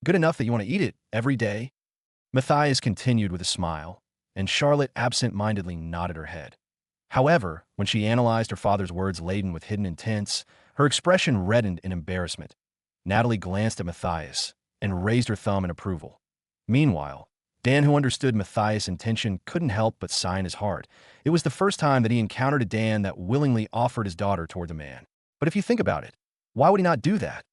Good enough that you want to eat it every day?" Matthias continued with a smile, and Charlotte absent-mindedly nodded her head. However, when she analyzed her father's words laden with hidden intents, her expression reddened in embarrassment. Natalie glanced at Matthias and raised her thumb in approval. Meanwhile, Dan, who understood Matthias' intention, couldn't help but sigh in his heart. It was the first time that he encountered a Dan that willingly offered his daughter toward a man. But if you think about it, why would he not do that?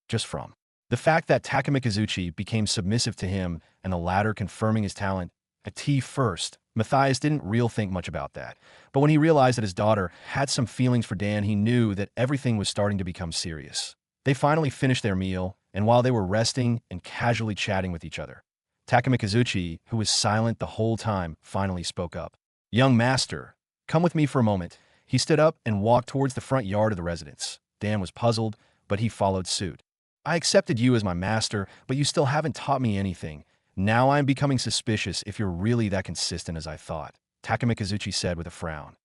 Just from the fact that Takamikazuki became submissive to him and the latter confirming his talent at tea first, Matthias didn't really think much about that. But when he realized that his daughter had some feelings for Dan, he knew that everything was starting to become serious. They finally finished their meal, and while they were resting and casually chatting with each other, Takamikazuki, who was silent the whole time, finally spoke up. "Young master, come with me for a moment." He stood up and walked towards the front yard of the residence. Dan was puzzled, but he followed suit. "I accepted you as my master, but you still haven't taught me anything. Now I am becoming suspicious if you're really that consistent as I thought." Takumi Kazuchi said with a frown.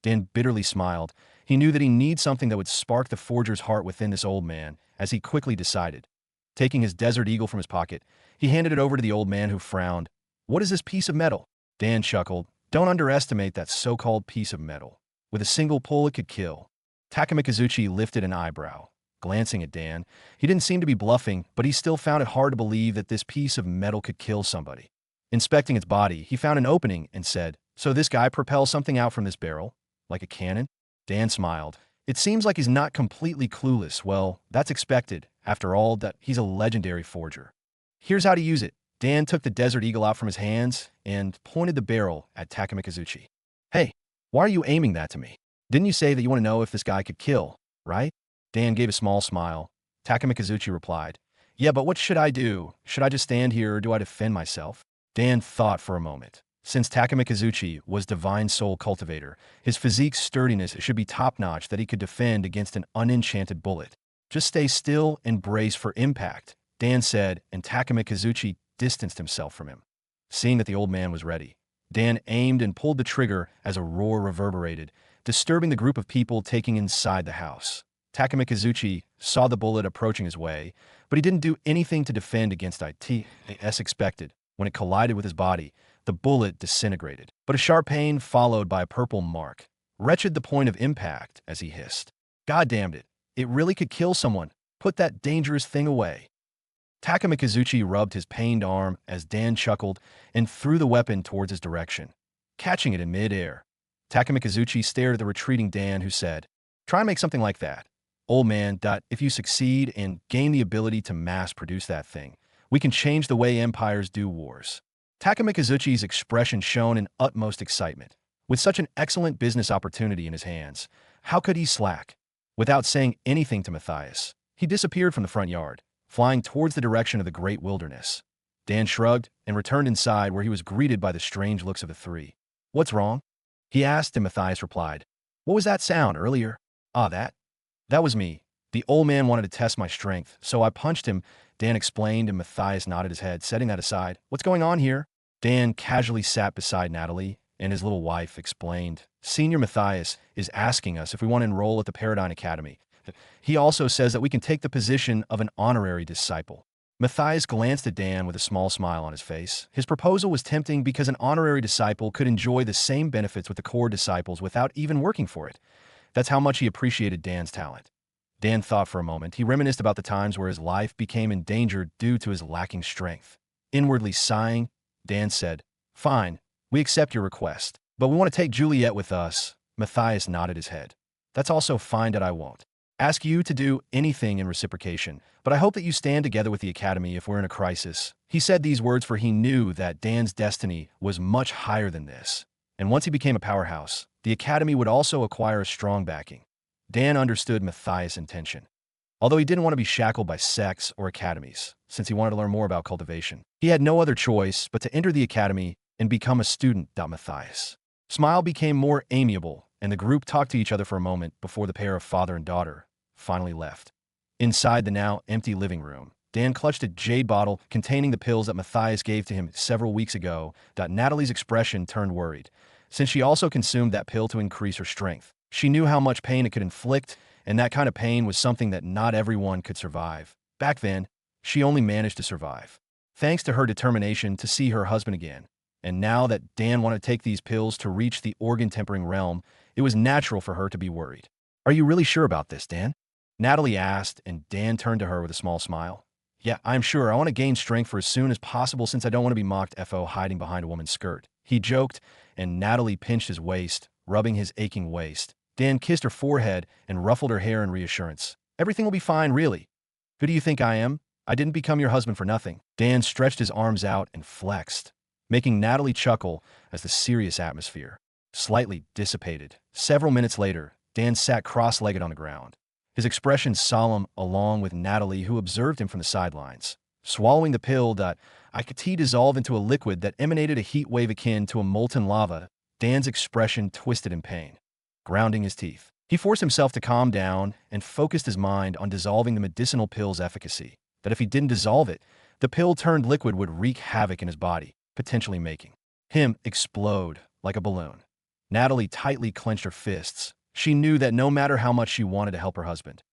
Dan bitterly smiled. He knew that he needed something that would spark the forger's heart within this old man, as he quickly decided. Taking his Desert Eagle from his pocket, he handed it over to the old man, who frowned. "What is this piece of metal?" Dan chuckled. "Don't underestimate that so-called piece of metal. With a single pull, it could kill." Takumi Kazuchi lifted an eyebrow. Glancing at Dan, he didn't seem to be bluffing, but he still found it hard to believe that this piece of metal could kill somebody. Inspecting its body, he found an opening and said, "So this guy propels something out from this barrel? Like a cannon?" Dan smiled. "It seems like he's not completely clueless. Well, that's expected. After all, that he's a legendary forger. Here's how to use it." Dan took the Desert Eagle out from his hands and pointed the barrel at Takumi Kazuchi. "Hey, why are you aiming that to me? Didn't you say that you want to know if this guy could kill, right?" Dan gave a small smile. Takumi Kazuchi replied, "Yeah, but what should I do? Should I just stand here, or do I defend myself?" Dan thought for a moment. Since Takumi Kazuchi was Divine Soul Cultivator, his physique's sturdiness should be top-notch that he could defend against an unenchanted bullet. "Just stay still and brace for impact," Dan said, and Takumi Kazuchi distanced himself from him. Seeing that the old man was ready, Dan aimed and pulled the trigger as a roar reverberated, disturbing the group of people taking inside the house. Takumi Kazuchi saw the bullet approaching his way, but he didn't do anything to defend against it. As expected, when it collided with his body, the bullet disintegrated, but a sharp pain followed by a purple mark. Wretched the point of impact, as he hissed. "God damned it. It really could kill someone. Put that dangerous thing away." Takumi Kazuchi rubbed his pained arm as Dan chuckled and threw the weapon towards his direction, catching it in mid-air. Takumi Kazuchi stared at the retreating Dan, who said, "Try and make something like that. Old man, if you succeed and gain the ability to mass-produce that thing, we can change the way empires do wars." Takumi Kazuchi's expression shone in utmost excitement. With such an excellent business opportunity in his hands, how could he slack? Without saying anything to Matthias, he disappeared from the front yard, flying towards the direction of the great wilderness. Dan shrugged and returned inside, where he was greeted by the strange looks of the three. "What's wrong?" he asked, and Matthias replied, "What was that sound earlier?" "Ah, that was me. The old man wanted to test my strength, so I punched him," Dan explained, and Matthias nodded his head, setting that aside. "What's going on here?" Dan casually sat beside Natalie, and his little wife explained, "Senior Matthias is asking us if we want to enroll at the Paradigm Academy. He also says that we can take the position of an honorary disciple." Matthias glanced at Dan with a small smile on his face. His proposal was tempting because an honorary disciple could enjoy the same benefits with the core disciples without even working for it. That's how much he appreciated Dan's talent. Dan thought for a moment. He reminisced about the times where his life became endangered due to his lacking strength. Inwardly sighing, Dan said, "Fine, we accept your request, but we want to take Juliet with us." Matthias nodded his head. "That's also fine that I won't ask you to do anything in reciprocation, but I hope that you stand together with the Academy if we're in a crisis." He said these words for he knew that Dan's destiny was much higher than this. And once he became a powerhouse, the Academy would also acquire a strong backing. Dan understood Matthias' intention. Although he didn't want to be shackled by sects or academies, since he wanted to learn more about cultivation, he had no other choice but to enter the Academy and become a student. Matthias' smile became more amiable, and the group talked to each other for a moment before the pair of father and daughter finally left. Inside the now empty living room, Dan clutched a jade bottle containing the pills that Matthias gave to him several weeks ago. Natalie's expression turned worried, since she also consumed that pill to increase her strength. She knew how much pain it could inflict, and that kind of pain was something that not everyone could survive. Back then, she only managed to survive, thanks to her determination to see her husband again. And now that Dan wanted to take these pills to reach the organ-tempering realm, it was natural for her to be worried. "Are you really sure about this, Dan?" Natalie asked, and Dan turned to her with a small smile. "Yeah, I'm sure. I want to gain strength for as soon as possible, since I don't want to be mocked FO hiding behind a woman's skirt." He joked, and Natalie pinched his waist, rubbing his aching waist. Dan kissed her forehead and ruffled her hair in reassurance. "Everything will be fine, really. Who do you think I am? I didn't become your husband for nothing." Dan stretched his arms out and flexed, making Natalie chuckle as the serious atmosphere slightly dissipated. Several minutes later, Dan sat cross-legged on the ground, his expression solemn, along with Natalie, who observed him from the sidelines. Swallowing the pill, I could see dissolve into a liquid that emanated a heat wave akin to a molten lava. Dan's expression twisted in pain. Grounding his teeth, he forced himself to calm down and focused his mind on dissolving the medicinal pill's efficacy. That if he didn't dissolve it, the pill turned liquid would wreak havoc in his body, potentially making him explode. like a balloon. Natalie tightly clenched her fists. She knew that no matter how much she wanted to help her husband,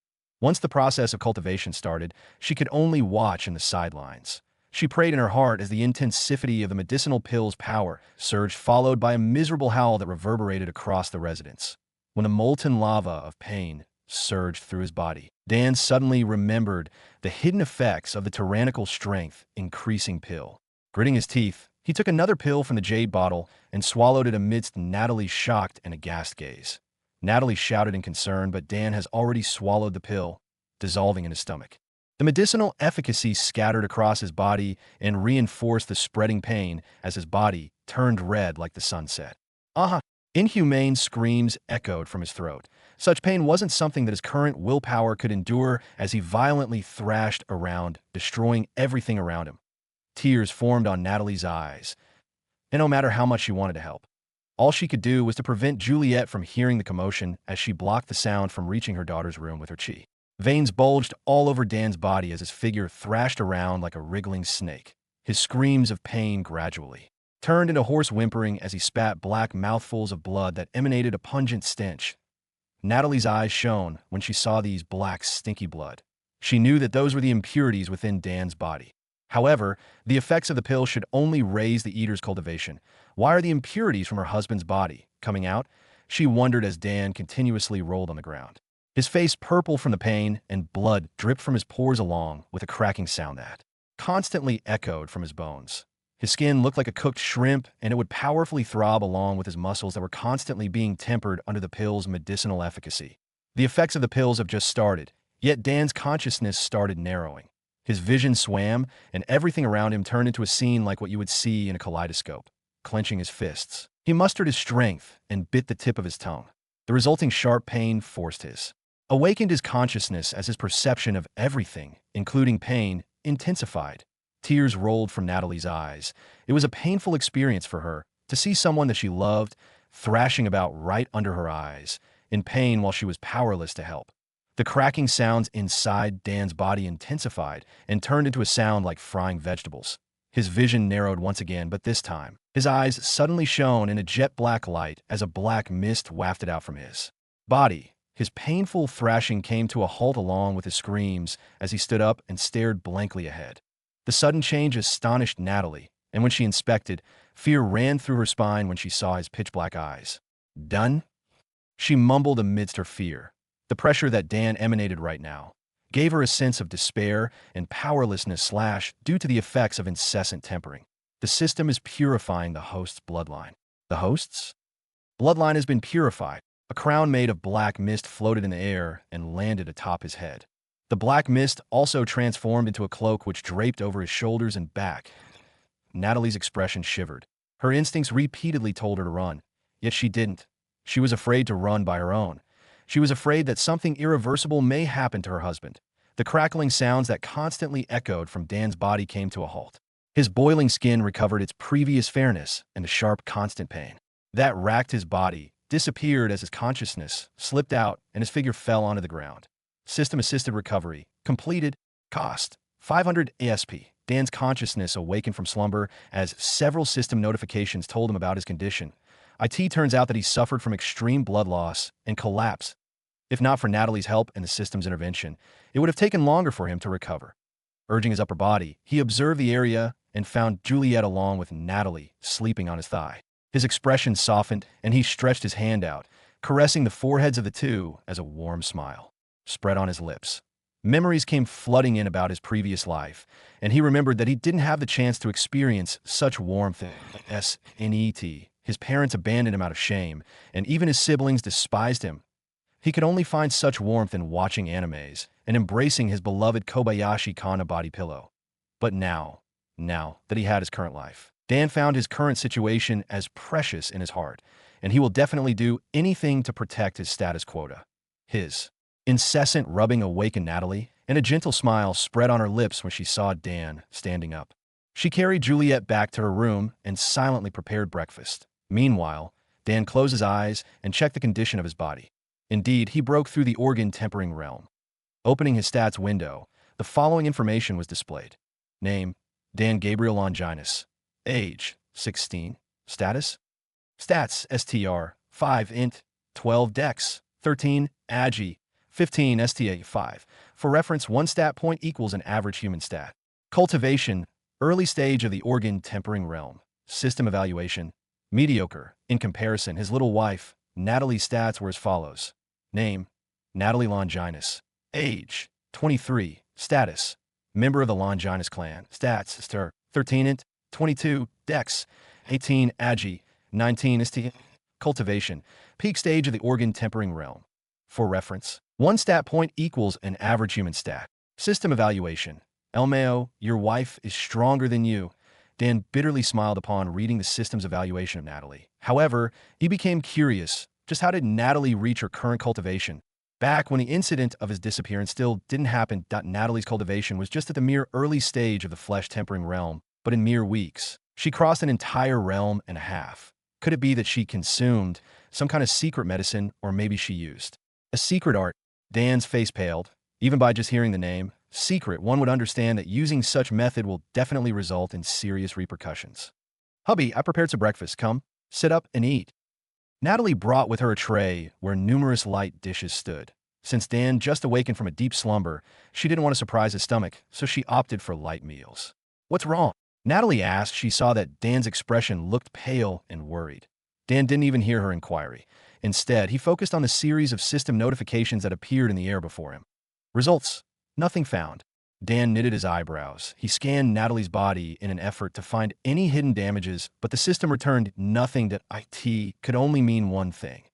once the process of cultivation started, she could only watch in the sidelines. She prayed in her heart as the intensity of the medicinal pill's power surged, followed by a miserable howl that reverberated across the residence. When the molten lava of pain surged through his body, Dan suddenly remembered the hidden effects of the tyrannical strength increasing pill. Gritting his teeth, he took another pill from the jade bottle and swallowed it amidst Natalie's shocked and aghast gaze. Natalie shouted in concern, but Dan has already swallowed the pill, dissolving in his stomach. The medicinal efficacy scattered across his body and reinforced the spreading pain as his body turned red like the sunset. Aha! Inhumane screams echoed from his throat. Such pain wasn't something that his current willpower could endure as he violently thrashed around, destroying everything around him. Tears formed on Natalie's eyes, and no matter how much she wanted to help, all she could do was to prevent Juliet from hearing the commotion as she blocked the sound from reaching her daughter's room with her chi. Veins bulged all over Dan's body as his figure thrashed around like a wriggling snake. His screams of pain gradually turned into hoarse whimpering as he spat black mouthfuls of blood that emanated a pungent stench. Natalie's eyes shone when she saw these black, stinky blood. She knew that those were the impurities within Dan's body. However, the effects of the pill should only raise the eater's cultivation. Why are the impurities from her husband's body coming out? She wondered as Dan continuously rolled on the ground. His face purple from the pain, and blood dripped from his pores along with a cracking sound that constantly echoed from his bones. His skin looked like a cooked shrimp, and it would powerfully throb along with his muscles that were constantly being tempered under the pill's medicinal efficacy. The effects of the pills have just started, yet Dan's consciousness started narrowing. His vision swam, and everything around him turned into a scene like what you would see in a kaleidoscope. Clenching his fists, he mustered his strength and bit the tip of his tongue. The resulting sharp pain forced awakened his consciousness as his perception of everything, including pain, intensified. Tears rolled from Natalie's eyes. It was a painful experience for her to see someone that she loved thrashing about right under her eyes, in pain while she was powerless to help. The cracking sounds inside Dan's body intensified and turned into a sound like frying vegetables. His vision narrowed once again, but this time, his eyes suddenly shone in a jet-black light as a black mist wafted out from his body. His painful thrashing came to a halt along with his screams as he stood up and stared blankly ahead. The sudden change astonished Natalie, and when she inspected, fear ran through her spine when she saw his pitch-black eyes. "Done?" She mumbled amidst her fear. The pressure that Dan emanated right now gave her a sense of despair and powerlessness due to the effects of incessant tempering. The system is purifying the host's bloodline. The host's bloodline has been purified. A crown made of black mist floated in the air and landed atop his head. The black mist also transformed into a cloak which draped over his shoulders and back. Natalie's expression shivered. Her instincts repeatedly told her to run, yet she didn't. She was afraid to run by her own. She was afraid that something irreversible may happen to her husband. The crackling sounds that constantly echoed from Dan's body came to a halt. His boiling skin recovered its previous fairness, and the sharp, constant pain that racked his body disappeared as his consciousness slipped out and his figure fell onto the ground. System-assisted recovery completed. Cost 500 ASP. Dan's consciousness awakened from slumber as several system notifications told him about his condition. It turns out that he suffered from extreme blood loss and collapse. If not for Natalie's help and the system's intervention, it would have taken longer for him to recover. Urging his upper body, he observed the area and found Juliet along with Natalie sleeping on his thigh. His expression softened, and he stretched his hand out, caressing the foreheads of the two as a warm smile spread on his lips. Memories came flooding in about his previous life, and he remembered that he didn't have the chance to experience such warmth. His parents abandoned him out of shame, and even his siblings despised him. He could only find such warmth in watching animes and embracing his beloved Kobayashi Kana body pillow. But now that he had his current life, Dan found his current situation as precious in his heart, and he will definitely do anything to protect his status quota. His incessant rubbing awakened Natalie, and a gentle smile spread on her lips when she saw Dan standing up. She carried Juliet back to her room and silently prepared breakfast. Meanwhile, Dan closed his eyes and checked the condition of his body. Indeed, he broke through the organ-tempering realm. Opening his stats window, the following information was displayed. Name: Dan Gabriel Longinus. Age: 16. Status: Stats: STR 5 int, 12 dex, 13 agi, 15 sta 5. For reference, one stat point equals an average human stat. Cultivation: early stage of the organ tempering realm. System evaluation: mediocre. In comparison, his little wife, Natalie's stats were as follows. Name: Natalie Longinus. Age: 23. Status: member of the Longinus clan. Stats: Stir 13 int, 22 dex, 18 agi, 19 st. Cultivation: peak stage of the organ tempering realm. For reference, one stat point equals an average human stat. System evaluation: Elmeo, your wife is stronger than you. Dan bitterly smiled upon reading the system's evaluation of Natalie. However, he became curious. Just how did Natalie reach her current cultivation? Back when the incident of his disappearance still didn't happen, Natalie's cultivation was just at the mere early stage of the flesh-tempering realm, but in mere weeks. She crossed an entire realm and a half. Could it be that she consumed some kind of secret medicine, or maybe she used a secret art? Dan's face paled. Even by just hearing the name, secret, one would understand that using such method will definitely result in serious repercussions. Hubby, I prepared some breakfast. Come, sit up and eat. Natalie brought with her a tray where numerous light dishes stood. Since Dan just awakened from a deep slumber, she didn't want to surprise his stomach, so she opted for light meals. What's wrong? Natalie asked. She saw that Dan's expression looked pale and worried. Dan didn't even hear her inquiry. Instead, he focused on the series of system notifications that appeared in the air before him. Results: nothing found. Dan knitted his eyebrows. He scanned Natalie's body in an effort to find any hidden damages, but the system returned nothing. That IT could only mean one thing.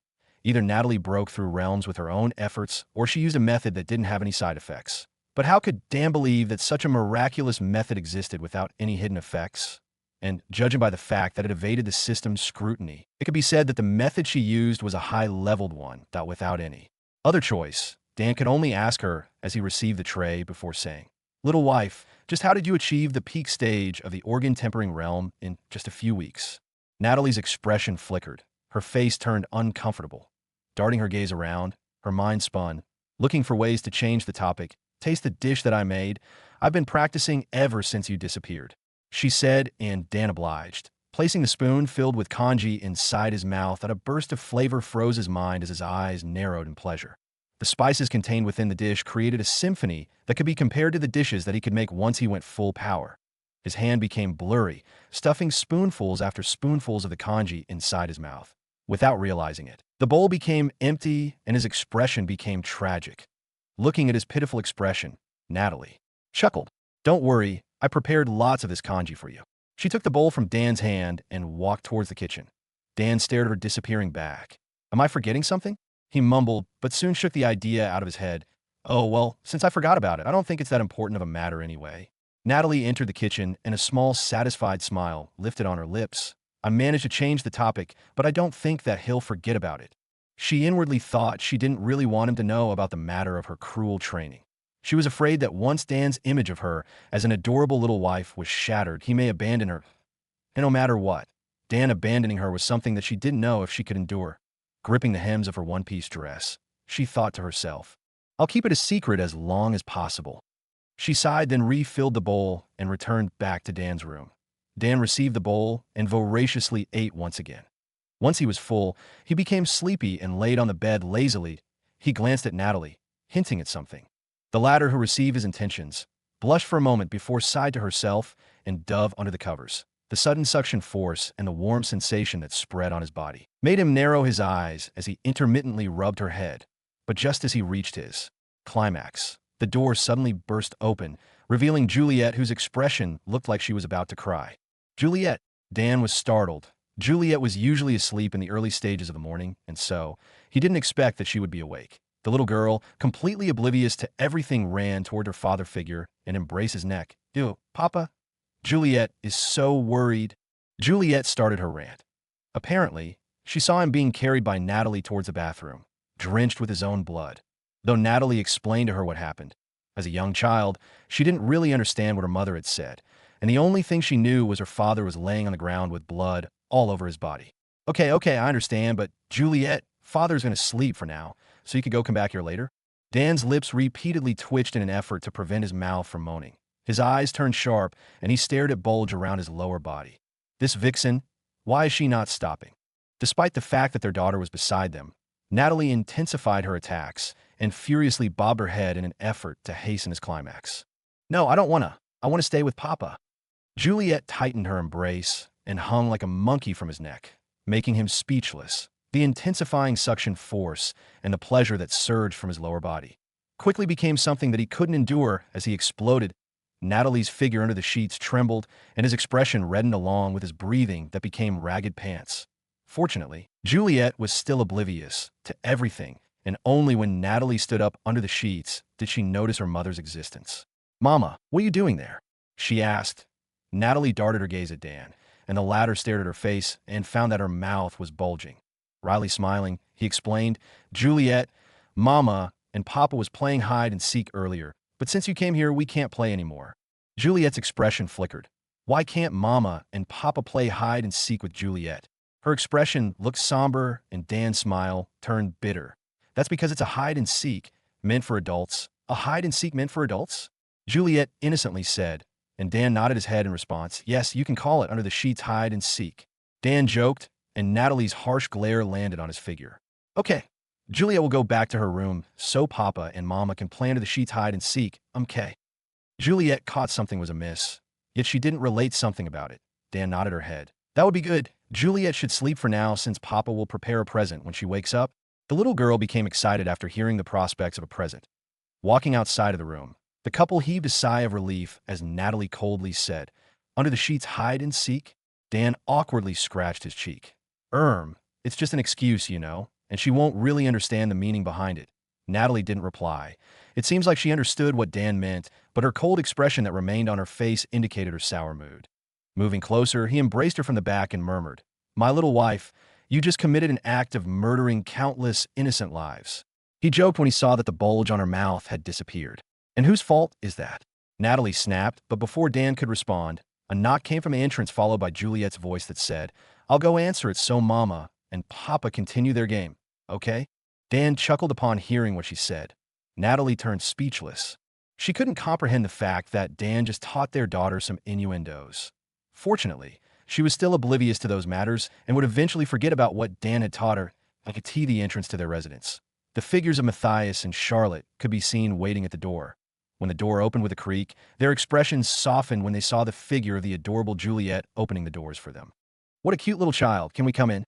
Either Natalie broke through realms with her own efforts, or she used a method that didn't have any side effects. But how could Dan believe that such a miraculous method existed without any hidden effects? And judging by the fact that it evaded the system's scrutiny, it could be said that the method she used was a high-leveled one, without any other choice. Dan could only ask her as he received the tray before saying, "Little wife, just how did you achieve the peak stage of the organ-tempering realm in just a few weeks?" Natalie's expression flickered. Her face turned uncomfortable. Darting her gaze around, her mind spun, looking for ways to change the topic. "Taste the dish that I made. I've been practicing ever since you disappeared," she said, and Dan obliged. Placing the spoon filled with congee inside his mouth, a burst of flavor froze his mind as his eyes narrowed in pleasure. The spices contained within the dish created a symphony that could be compared to the dishes that he could make once he went full power. His hand became blurry, stuffing spoonfuls after spoonfuls of the congee inside his mouth. Without realizing it, the bowl became empty and his expression became tragic. Looking at his pitiful expression, Natalie chuckled. "Don't worry, I prepared lots of this congee for you." She took the bowl from Dan's hand and walked towards the kitchen. Dan stared at her disappearing back. "Am I forgetting something?" He mumbled, but soon shook the idea out of his head. "Oh, well, since I forgot about it, I don't think it's that important of a matter anyway." Natalie entered the kitchen, and a small, satisfied smile lifted on her lips. "I managed to change the topic, but I don't think that he'll forget about it." She inwardly thought she didn't really want him to know about the matter of her cruel training. She was afraid that once Dan's image of her as an adorable little wife was shattered, he may abandon her. And no matter what, Dan abandoning her was something that she didn't know if she could endure. Gripping the hems of her one-piece dress, she thought to herself, "I'll keep it a secret as long as possible." She sighed, then refilled the bowl and returned back to Dan's room. Dan received the bowl and voraciously ate once again. Once he was full, he became sleepy and laid on the bed lazily. He glanced at Natalie, hinting at something. The latter, who received his intentions, blushed for a moment before sighed to herself and dove under the covers. The sudden suction force and the warm sensation that spread on his body made him narrow his eyes as he intermittently rubbed her head. But just as he reached his climax, the door suddenly burst open, revealing Juliet, whose expression looked like she was about to cry. "Juliet!" Dan was startled. Juliet was usually asleep in the early stages of the morning, and so he didn't expect that she would be awake. The little girl, completely oblivious to everything, ran toward her father figure and embraced his neck. "Ew, Papa? Juliet is so worried." Juliet started her rant. Apparently, she saw him being carried by Natalie towards the bathroom, drenched with his own blood. Though Natalie explained to her what happened. As a young child, she didn't really understand what her mother had said, and the only thing she knew was her father was laying on the ground with blood all over his body. Okay, I understand, but Juliet, Father's gonna sleep for now, so you could come back here later." Dan's lips repeatedly twitched in an effort to prevent his mouth from moaning. His eyes turned sharp, and he stared at bulge around his lower body. This vixen, why is she not stopping? Despite the fact that their daughter was beside them, Natalie intensified her attacks and furiously bobbed her head in an effort to hasten his climax. No, I don't wanna. I want to stay with Papa. Juliet tightened her embrace and hung like a monkey from his neck, making him speechless. The intensifying suction force and the pleasure that surged from his lower body quickly became something that he couldn't endure as he exploded. Natalie's figure under the sheets trembled, and his expression reddened along with his breathing that became ragged pants. Fortunately, Juliet was still oblivious to everything, and only when Natalie stood up under the sheets did she notice her mother's existence. "Mama, what are you doing there?" she asked. Natalie darted her gaze at Dan, and the latter stared at her face and found that her mouth was bulging. Wryly smiling, he explained, "Juliet, Mama and Papa was playing hide and seek earlier, but since you came here, we can't play anymore." Juliet's expression flickered. Why can't Mama and Papa play hide and seek with Juliet? Her expression looked somber, and Dan's smile turned bitter. "That's because it's a hide and seek meant for adults." "A hide and seek meant for adults?" Juliet innocently said, and Dan nodded his head in response. "Yes, you can call it under the sheets hide and seek." Dan joked, and Natalie's harsh glare landed on his figure. "Okay, Juliet will go back to her room so Papa and Mama can play under the sheets hide and seek. Okay." Juliet caught something was amiss, yet she didn't relate something about it. Dan nodded her head. "That would be good. Juliet should sleep for now since Papa will prepare a present when she wakes up." The little girl became excited after hearing the prospects of a present. Walking outside of the room, the couple heaved a sigh of relief as Natalie coldly said, "Under the sheets hide and seek?" Dan awkwardly scratched his cheek. It's just an excuse, you know, and she won't really understand the meaning behind it." Natalie didn't reply. It seems like she understood what Dan meant, but her cold expression that remained on her face indicated her sour mood. Moving closer, he embraced her from the back and murmured, "My little wife, you just committed an act of murdering countless innocent lives." He joked when he saw that the bulge on her mouth had disappeared. "And whose fault is that?" Natalie snapped, but before Dan could respond, a knock came from the entrance followed by Juliet's voice that said, "I'll go answer it so Mama and Papa continue their game, okay?" Dan chuckled upon hearing what she said. Natalie turned speechless. She couldn't comprehend the fact that Dan just taught their daughter some innuendos. Fortunately, she was still oblivious to those matters and would eventually forget about what Dan had taught her and could see the entrance to their residence. The figures of Matthias and Charlotte could be seen waiting at the door. When the door opened with a creak, their expressions softened when they saw the figure of the adorable Juliet opening the doors for them. "What a cute little child. Can we come in?"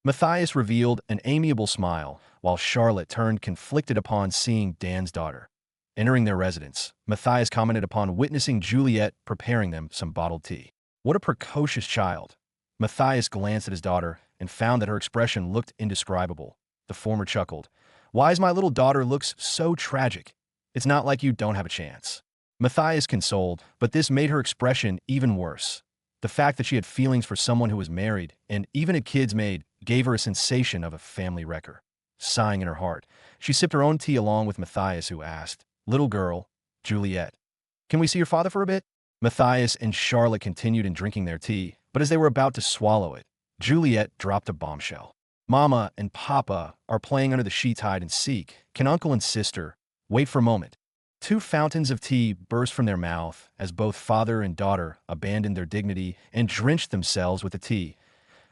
Matthias revealed an amiable smile, while Charlotte turned conflicted upon seeing Dan's daughter. Entering their residence, Matthias commented upon witnessing Juliet preparing them some bottled tea. "What a precocious child." Matthias glanced at his daughter and found that her expression looked indescribable. The former chuckled. "Why's my little daughter looks so tragic? It's not like you don't have a chance." Matthias consoled, but this made her expression even worse. The fact that she had feelings for someone who was married and even had kids made gave her a sensation of a family wrecker. Sighing in her heart, she sipped her own tea along with Matthias, who asked, "Little girl, Juliet, can we see your father for a bit?" Matthias and Charlotte continued in drinking their tea, but as they were about to swallow it, Juliet dropped a bombshell. "Mama and Papa are playing under the sheets hide and seek. Can Uncle and Sister wait for a moment?" Two fountains of tea burst from their mouth as both father and daughter abandoned their dignity and drenched themselves with the tea.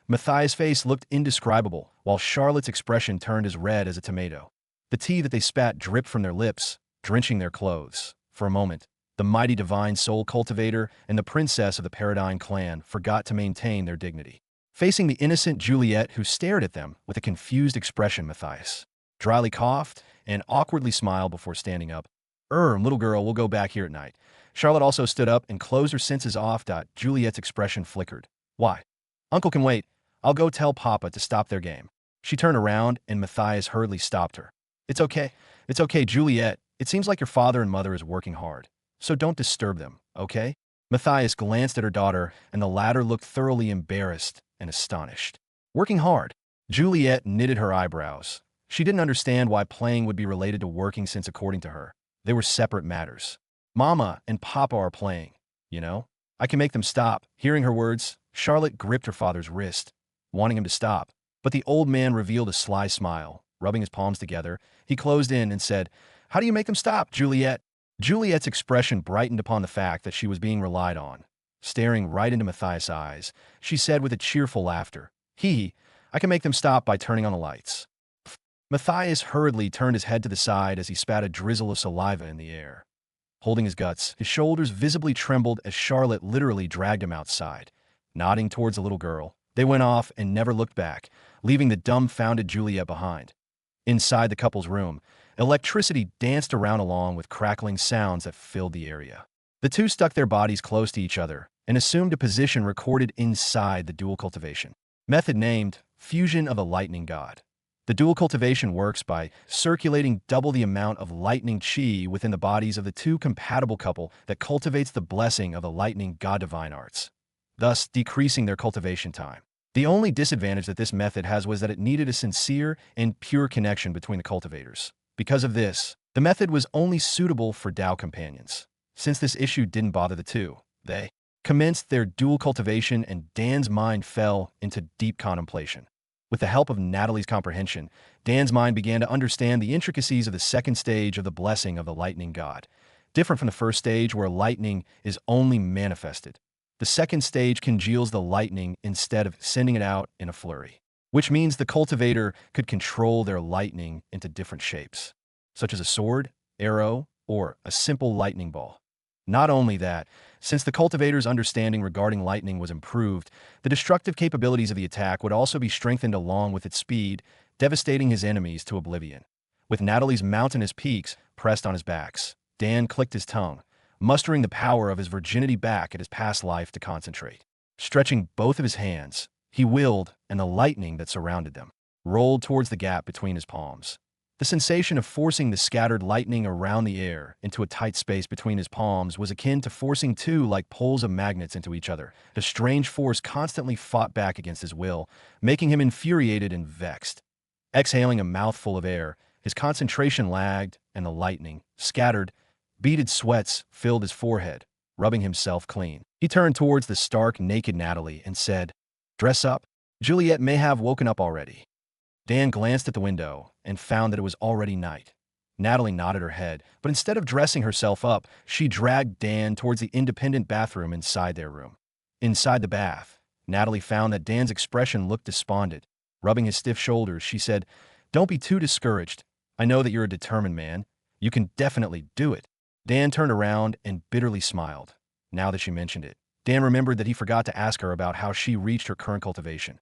Matthias' face looked indescribable, while Charlotte's expression turned as red as a tomato. The tea that they spat dripped from their lips, drenching their clothes. For a moment, the mighty divine soul cultivator and the princess of the Paradigm clan forgot to maintain their dignity. Facing the innocent Juliet, who stared at them with a confused expression, Matthias dryly coughed and awkwardly smiled before standing up. Little girl, we'll go back here at night." Charlotte also stood up and closed her senses off. Juliet's expression flickered. "Why? Uncle can wait. I'll go tell Papa to stop their game." She turned around and Matthias hurriedly stopped her. It's okay, Juliet. It seems like your father and mother is working hard, so don't disturb them, okay?" Matthias glanced at her daughter, and the latter looked thoroughly embarrassed and astonished. "Working hard?" Juliet knitted her eyebrows. She didn't understand why playing would be related to working, since according to her, they were separate matters. "Mama and Papa are playing, you know? I can make them stop." Hearing her words, Charlotte gripped her father's wrist, wanting him to stop. But the old man revealed a sly smile. Rubbing his palms together, he closed in and said, "How do you make them stop, Juliet?" Juliet's expression brightened upon the fact that she was being relied on. Staring right into Matthias' eyes, she said with a cheerful laughter, I can make them stop by turning on the lights. Matthias hurriedly turned his head to the side as he spat a drizzle of saliva in the air. Holding his guts, his shoulders visibly trembled as Charlotte literally dragged him outside. Nodding towards the little girl, they went off and never looked back, leaving the dumbfounded Juliet behind. Inside the couple's room, electricity danced around along with crackling sounds that filled the area. The two stuck their bodies close to each other and assumed a position recorded inside the dual cultivation. Method named Fusion of a Lightning God. The dual cultivation works by circulating double the amount of lightning chi within the bodies of the two compatible couple that cultivates the blessing of the lightning god divine arts, thus decreasing their cultivation time. The only disadvantage that this method has was that it needed a sincere and pure connection between the cultivators. Because of this, the method was only suitable for Dao companions. Since this issue didn't bother the two, they commenced their dual cultivation and Dan's mind fell into deep contemplation. With the help of Natalie's comprehension, Dan's mind began to understand the intricacies of the second stage of the blessing of the lightning god. Different from the first stage where lightning is only manifested, the second stage congeals the lightning instead of sending it out in a flurry, which means the cultivator could control their lightning into different shapes, such as a sword, arrow, or a simple lightning ball. Not only that, since the cultivator's understanding regarding lightning was improved, the destructive capabilities of the attack would also be strengthened along with its speed, devastating his enemies to oblivion. With Natalie's mountainous peaks pressed on his backs, Dan clicked his tongue, mustering the power of his virginity back at his past life to concentrate. Stretching both of his hands, he willed, and the lightning that surrounded them rolled towards the gap between his palms. The sensation of forcing the scattered lightning around the air into a tight space between his palms was akin to forcing two like poles of magnets into each other. The strange force constantly fought back against his will, making him infuriated and vexed. Exhaling a mouthful of air, his concentration lagged, and the lightning, scattered, beaded sweats filled his forehead, rubbing himself clean. He turned towards the stark, naked Natalie and said, "Dress up. Juliet may have woken up already." Dan glanced at the window and found that it was already night. Natalie nodded her head, but instead of dressing herself up, she dragged Dan towards the independent bathroom inside their room. Inside the bath, Natalie found that Dan's expression looked despondent. Rubbing his stiff shoulders, she said, "Don't be too discouraged. I know that you're a determined man. You can definitely do it." Dan turned around and bitterly smiled. Now that she mentioned it, Dan remembered that he forgot to ask her about how she reached her current cultivation.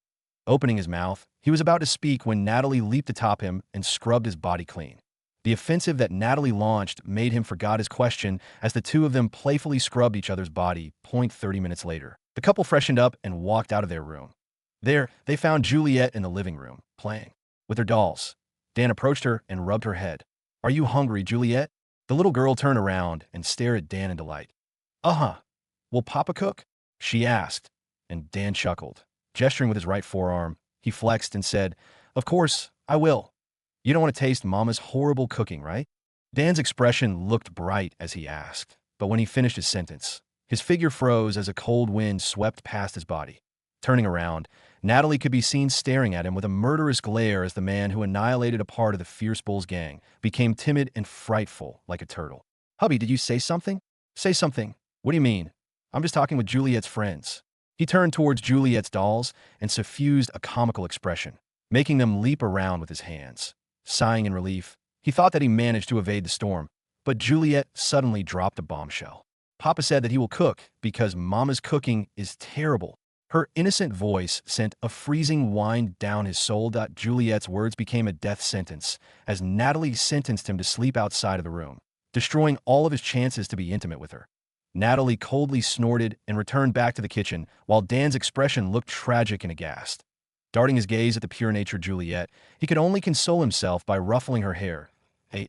Opening his mouth, he was about to speak when Natalie leaped atop him and scrubbed his body clean. The offensive that Natalie launched made him forget his question as the two of them playfully scrubbed each other's body. 30 minutes later, the couple freshened up and walked out of their room. There, they found Juliet in the living room, playing with her dolls. Dan approached her and rubbed her head. "Are you hungry, Juliet?" The little girl turned around and stared at Dan in delight. "Uh-huh. Will Papa cook?" she asked, and Dan chuckled. Gesturing with his right forearm, he flexed and said, "Of course, I will. You don't want to taste Mama's horrible cooking, right?" Dan's expression looked bright as he asked, but when he finished his sentence, his figure froze as a cold wind swept past his body. Turning around, Natalie could be seen staring at him with a murderous glare as the man who annihilated a part of the Fierce Bulls gang became timid and frightful like a turtle. "Hubby, did you say something?" "Say something? What do you mean? I'm just talking with Juliet's friends." He turned towards Juliet's dolls and suffused a comical expression, making them leap around with his hands. Sighing in relief, he thought that he managed to evade the storm, but Juliet suddenly dropped a bombshell. "Papa said that he will cook because Mama's cooking is terrible." Her innocent voice sent a freezing wind down his soul. Juliet's words became a death sentence as Natalie sentenced him to sleep outside of the room, destroying all of his chances to be intimate with her. Natalie coldly snorted and returned back to the kitchen, while Dan's expression looked tragic and aghast. Darting his gaze at the pure-natured Juliet, he could only console himself by ruffling her hair. A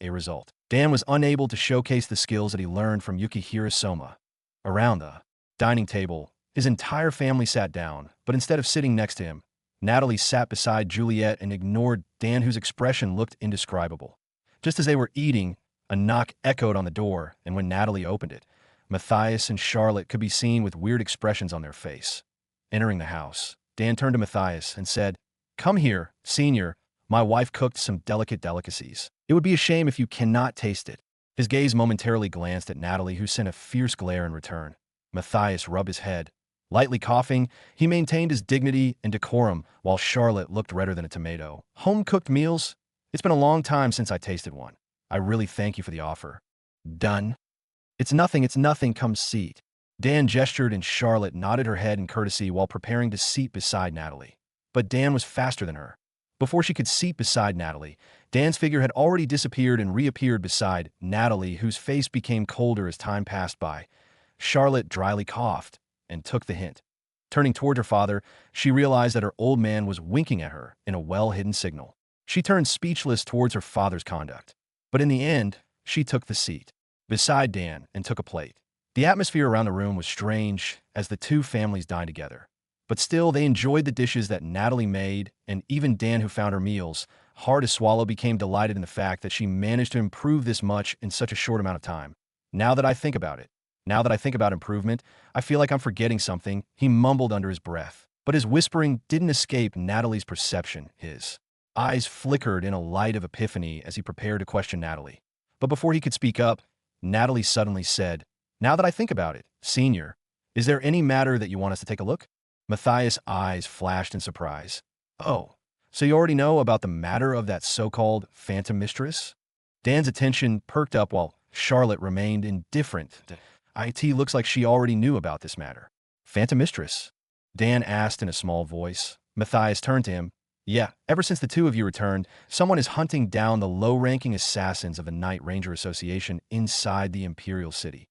result. Dan was unable to showcase the skills that he learned from Yukihira Soma. Around the dining table, his entire family sat down, but instead of sitting next to him, Natalie sat beside Juliet and ignored Dan, whose expression looked indescribable. Just as they were eating, a knock echoed on the door, and when Natalie opened it, Matthias and Charlotte could be seen with weird expressions on their face. Entering the house, Dan turned to Matthias and said, "Come here, senior. My wife cooked some delicate delicacies. It would be a shame if you cannot taste it." His gaze momentarily glanced at Natalie, who sent a fierce glare in return. Matthias rubbed his head, Lightly coughing, he maintained his dignity and decorum while Charlotte looked redder than a tomato. Home-cooked meals? It's been a long time since I tasted one. I really thank you for the offer. Done. It's nothing, come seat. Dan gestured and Charlotte nodded her head in courtesy while preparing to seat beside Natalie. But Dan was faster than her. Before she could seat beside Natalie, Dan's figure had already disappeared and reappeared beside Natalie, whose face became colder as time passed by. Charlotte dryly coughed and took the hint. Turning toward her father, she realized that her old man was winking at her in a well-hidden signal. She turned speechless towards her father's conduct. But in the end, she took the seat beside Dan and took a plate. The atmosphere around the room was strange as the two families dined together. But still, they enjoyed the dishes that Natalie made, and even Dan, who found her meals hard to swallow, became delighted in the fact that she managed to improve this much in such a short amount of time. Now that I think about improvement, I feel like I'm forgetting something, he mumbled under his breath. But his whispering didn't escape Natalie's perception. His eyes flickered in a light of epiphany as he prepared to question Natalie. But before he could speak up, Natalie suddenly said, "Now that I think about it, Senior, is there any matter that you want us to take a look?" Matthias' eyes flashed in surprise. "Oh, so you already know about the matter of that so-called phantom mistress?" Dan's attention perked up while Charlotte remained indifferent. It looks like she already knew about this matter. "Phantom mistress?" Dan asked in a small voice. Matthias turned to him. "Yeah, ever since the two of you returned, someone is hunting down the low-ranking assassins of the Night Ranger Association inside the Imperial City."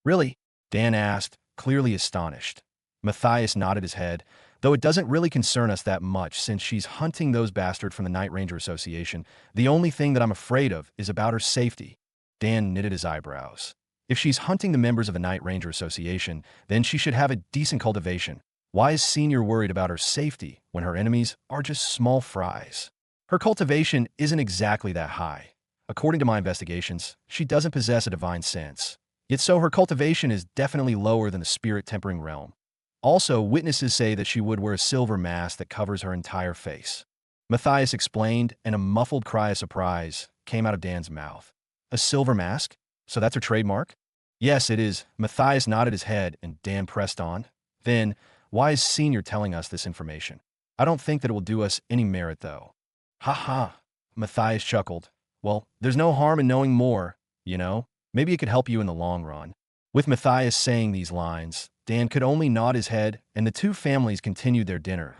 "Really?" Dan asked, clearly astonished. Matthias nodded his head, though it doesn't really concern us that much since she's hunting those bastards from the Night Ranger Association. The only thing that I'm afraid of is about her safety. Dan knitted his eyebrows. If she's hunting the members of the Night Ranger Association, then she should have a decent cultivation. Why is Senior worried about her safety when her enemies are just small fries? Her cultivation isn't exactly that high. According to my investigations, she doesn't possess a divine sense. Yet so her cultivation is definitely lower than the spirit-tempering realm. Also, witnesses say that she would wear a silver mask that covers her entire face. Matthias explained, and a muffled cry of surprise came out of Dan's mouth. "A silver mask? So that's her trademark?" "Yes, it is." Matthias nodded his head, and Dan pressed on. "Then, why is Senior telling us this information? I don't think that it will do us any merit, though." "Ha ha," Matthias chuckled. "Well, there's no harm in knowing more, you know? Maybe it could help you in the long run." With Matthias saying these lines, Dan could only nod his head, and the two families continued their dinner.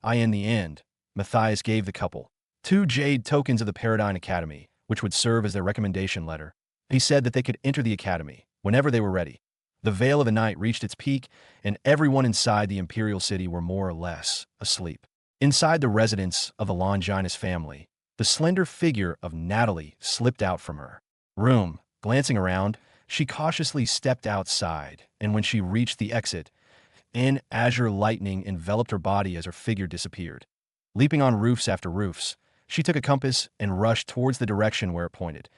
In the end, Matthias gave the couple 2 jade tokens of the Paradigm Academy, which would serve as their recommendation letter. He said that they could enter the academy whenever they were ready. The veil of the night reached its peak, and everyone inside the Imperial City were more or less asleep. Inside the residence of the Longinus family, the slender figure of Natalie slipped out from her room. Glancing around, she cautiously stepped outside, and when she reached the exit, an azure lightning enveloped her body as her figure disappeared. Leaping on roofs after roofs, she took a compass and rushed towards the direction where it pointed.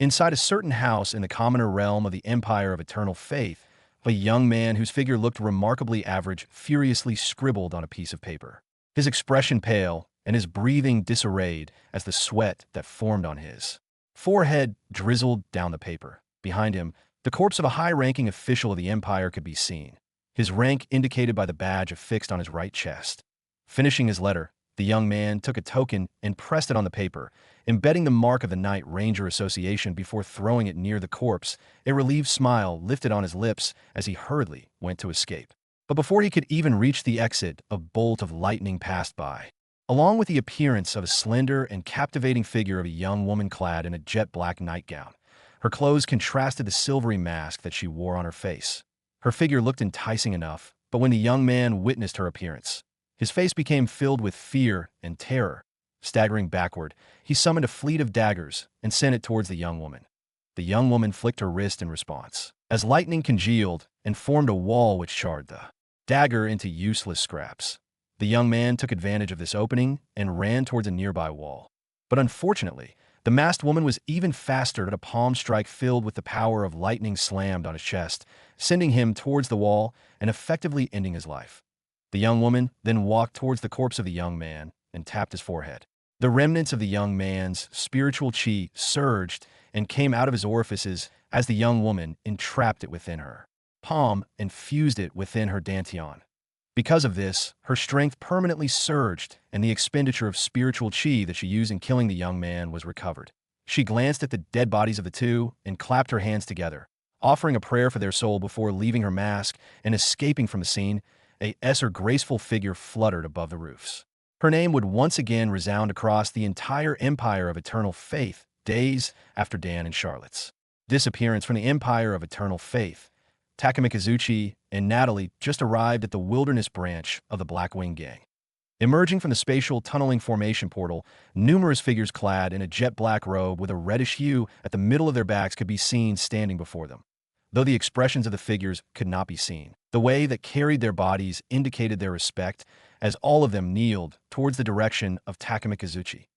Inside a certain house in the commoner realm of the Empire of Eternal Faith, a young man whose figure looked remarkably average furiously scribbled on a piece of paper. His expression pale and his breathing disarrayed as the sweat that formed on his forehead drizzled down the paper. Behind him, the corpse of a high-ranking official of the Empire could be seen, his rank indicated by the badge affixed on his right chest. Finishing his letter, the young man took a token and pressed it on the paper, embedding the mark of the Night Ranger Association before throwing it near the corpse. A relieved smile lifted on his lips as he hurriedly went to escape. But before he could even reach the exit, a bolt of lightning passed by. Along with the appearance of a slender and captivating figure of a young woman clad in a jet-black nightgown, her clothes contrasted the silvery mask that she wore on her face. Her figure looked enticing enough, but when the young man witnessed her appearance, his face became filled with fear and terror. Staggering backward, he summoned a fleet of daggers and sent it towards the young woman. The young woman flicked her wrist in response, as lightning congealed and formed a wall which charred the dagger into useless scraps. The young man took advantage of this opening and ran towards a nearby wall. But unfortunately, the masked woman was even faster at a palm strike filled with the power of lightning slammed on his chest, sending him towards the wall and effectively ending his life. The young woman then walked towards the corpse of the young man and tapped his forehead. The remnants of the young man's spiritual chi surged and came out of his orifices as the young woman entrapped it within her palm and fused it within her dantian. Because of this, her strength permanently surged, and the expenditure of spiritual chi that she used in killing the young man was recovered. She glanced at the dead bodies of the two and clapped her hands together, offering a prayer for their soul before leaving her mask and escaping from the scene. Her graceful figure fluttered above the roofs. Her name would once again resound across the entire empire of eternal faith, days after Dan and Charlotte's disappearance from the empire of eternal faith. Takemikazuchi and Natalie just arrived at the wilderness branch of the Blackwing Gang. Emerging from the spatial tunneling formation portal, numerous figures clad in a jet black robe with a reddish hue at the middle of their backs could be seen standing before them. Though the expressions of the figures could not be seen, the way that carried their bodies indicated their respect as all of them kneeled towards the direction of Takemikazuchi.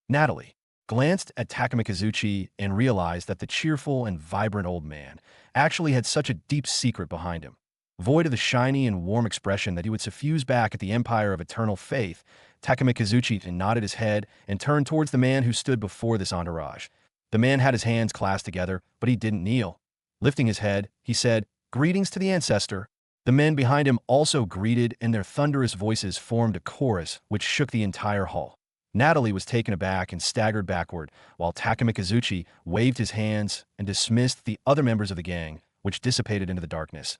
Natalie glanced at Takemikazuchi and realized that the cheerful and vibrant old man actually had such a deep secret behind him. Void of the shiny and warm expression that he would suffuse back at the empire of eternal faith, Takemikazuchi nodded his head and turned towards the man who stood before this entourage. The man had his hands clasped together, but he didn't kneel. Lifting his head, he said, "Greetings to the ancestor." The men behind him also greeted, and their thunderous voices formed a chorus which shook the entire hall. Natalie was taken aback and staggered backward, while Takemikazuchi waved his hands and dismissed the other members of the gang, which dissipated into the darkness.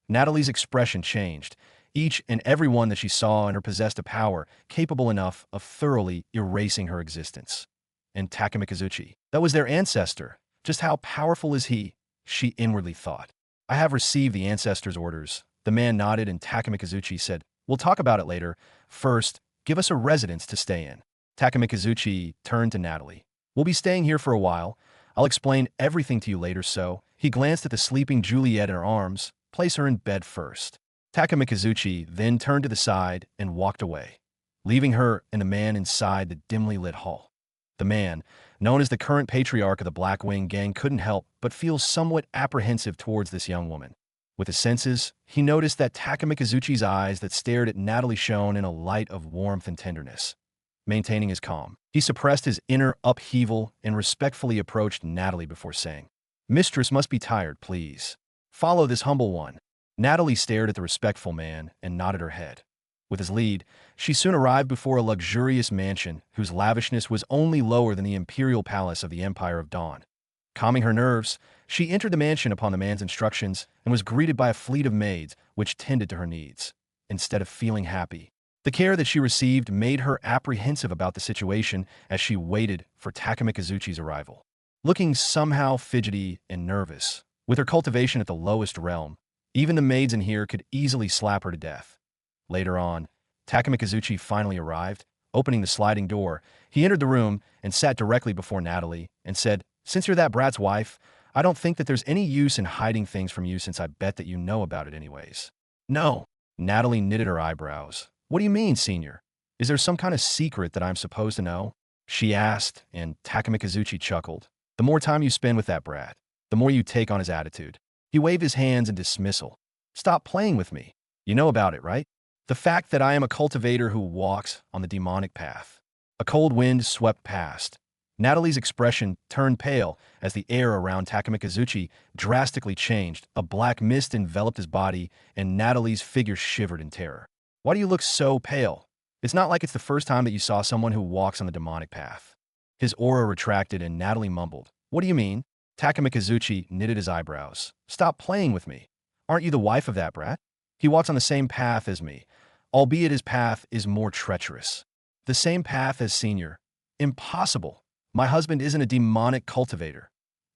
Natalie's expression changed. Each and every one that she saw in her possessed a power capable enough of thoroughly erasing her existence. And Takemikazuchi, that was their ancestor. Just how powerful is he? She inwardly thought. "I have received the ancestor's orders." The man nodded, and Takemikazuchi said, "We'll talk about it later. First, give us a residence to stay in." Takemikazuchi turned to Natalie. "We'll be staying here for a while. I'll explain everything to you later." So he glanced at the sleeping Juliet in her arms. "Place her in bed first." Takemikazuchi then turned to the side and walked away, leaving her and the man inside the dimly lit hall. The man, known as the current patriarch of the Blackwing Gang, couldn't help but feel somewhat apprehensive towards this young woman. With his senses, he noticed that Takemikazuchi's eyes that stared at Natalie shone in a light of warmth and tenderness. Maintaining his calm, he suppressed his inner upheaval and respectfully approached Natalie before saying, "Mistress must be tired, please. Follow this humble one." Natalie stared at the respectful man and nodded her head. With his lead, she soon arrived before a luxurious mansion whose lavishness was only lower than the imperial palace of the Empire of Dawn. Calming her nerves, she entered the mansion upon the man's instructions and was greeted by a fleet of maids which tended to her needs. Instead of feeling happy, the care that she received made her apprehensive about the situation as she waited for Takemikazuchi's arrival. Looking somehow fidgety and nervous, with her cultivation at the lowest realm, even the maids in here could easily slap her to death. Later on, Takemikazuchi finally arrived. Opening the sliding door, he entered the room and sat directly before Natalie and said, "Since you're that brat's wife, I don't think that there's any use in hiding things from you, since I bet that you know about it anyways." "No." Natalie knitted her eyebrows. "What do you mean, senior? Is there some kind of secret that I'm supposed to know?" she asked, and Takemikazuchi chuckled. "The more time you spend with that brat, the more you take on his attitude." He waved his hands in dismissal. "Stop playing with me. You know about it, right? The fact that I am a cultivator who walks on the demonic path." A cold wind swept past. Natalie's expression turned pale as the air around Takemikazuchi drastically changed. A black mist enveloped his body, and Natalie's figure shivered in terror. "Why do you look so pale? It's not like it's the first time that you saw someone who walks on the demonic path." His aura retracted, and Natalie mumbled, "What do you mean?" Takemikazuchi knitted his eyebrows. "Stop playing with me. Aren't you the wife of that brat? He walks on the same path as me, albeit his path is more treacherous." "The same path as senior? Impossible. My husband isn't a demonic cultivator."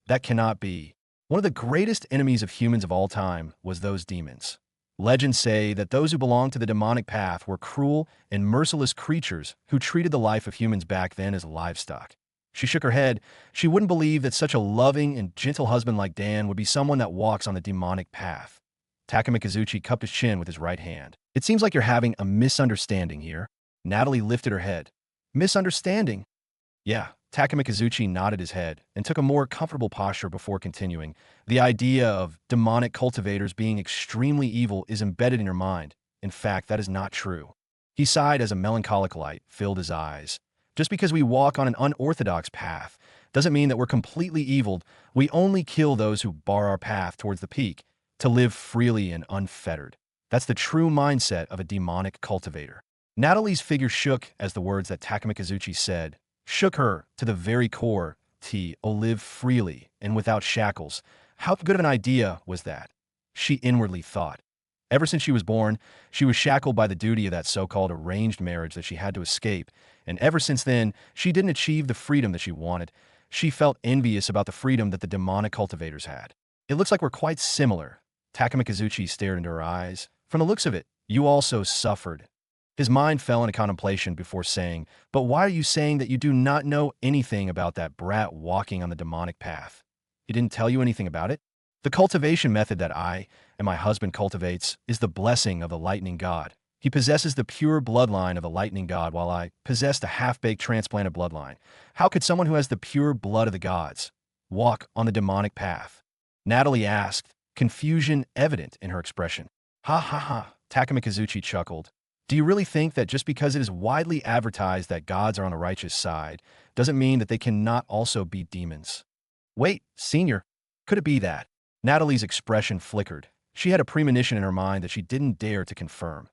"That cannot be. One of the greatest enemies of humans of all time was those demons. Legends say that those who belonged to the demonic path were cruel and merciless creatures who treated the life of humans back then as livestock." She shook her head. She wouldn't believe that such a loving and gentle husband like Dan would be someone that walks on the demonic path. Takemikazuchi cupped his chin with his right hand. "It seems like you're having a misunderstanding here." Natalie lifted her head. "Misunderstanding?" "Yeah." Takemikazuchi nodded his head and took a more comfortable posture before continuing. "The idea of demonic cultivators being extremely evil is embedded in your mind. In fact, that is not true." He sighed as a melancholic light filled his eyes. "Just because we walk on an unorthodox path doesn't mean that we're completely evil. We only kill those who bar our path towards the peak, to live freely and unfettered." That's the true mindset of a demonic cultivator. Natalie's figure shook as the words that Takumi Kazuchi said shook her to the very core. Live freely and without shackles. How good of an idea was that? She inwardly thought. Ever since she was born, she was shackled by the duty of that so-called arranged marriage that she had to escape, and ever since then, she didn't achieve the freedom that she wanted. She felt envious about the freedom that the demonic cultivators had. It looks like we're quite similar. Takumi Kazuchi stared into her eyes. From the looks of it, you also suffered. His mind fell into contemplation before saying, but why are you saying that you do not know anything about that brat walking on the demonic path? He didn't tell you anything about it? The cultivation method that I and my husband cultivates is the blessing of the lightning god. He possesses the pure bloodline of the lightning god while I possess the half-baked transplanted bloodline. How could someone who has the pure blood of the gods walk on the demonic path? Natalie asked, confusion evident in her expression. Ha ha ha, Takumi Kazuchi chuckled. Do you really think that just because it is widely advertised that gods are on the righteous side, doesn't mean that they cannot also be demons? Wait, senior, could it be that? Natalie's expression flickered. She had a premonition in her mind that she didn't dare to confirm.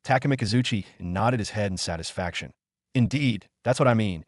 Takumi Kazuchi nodded his head in satisfaction. Indeed, that's what I mean.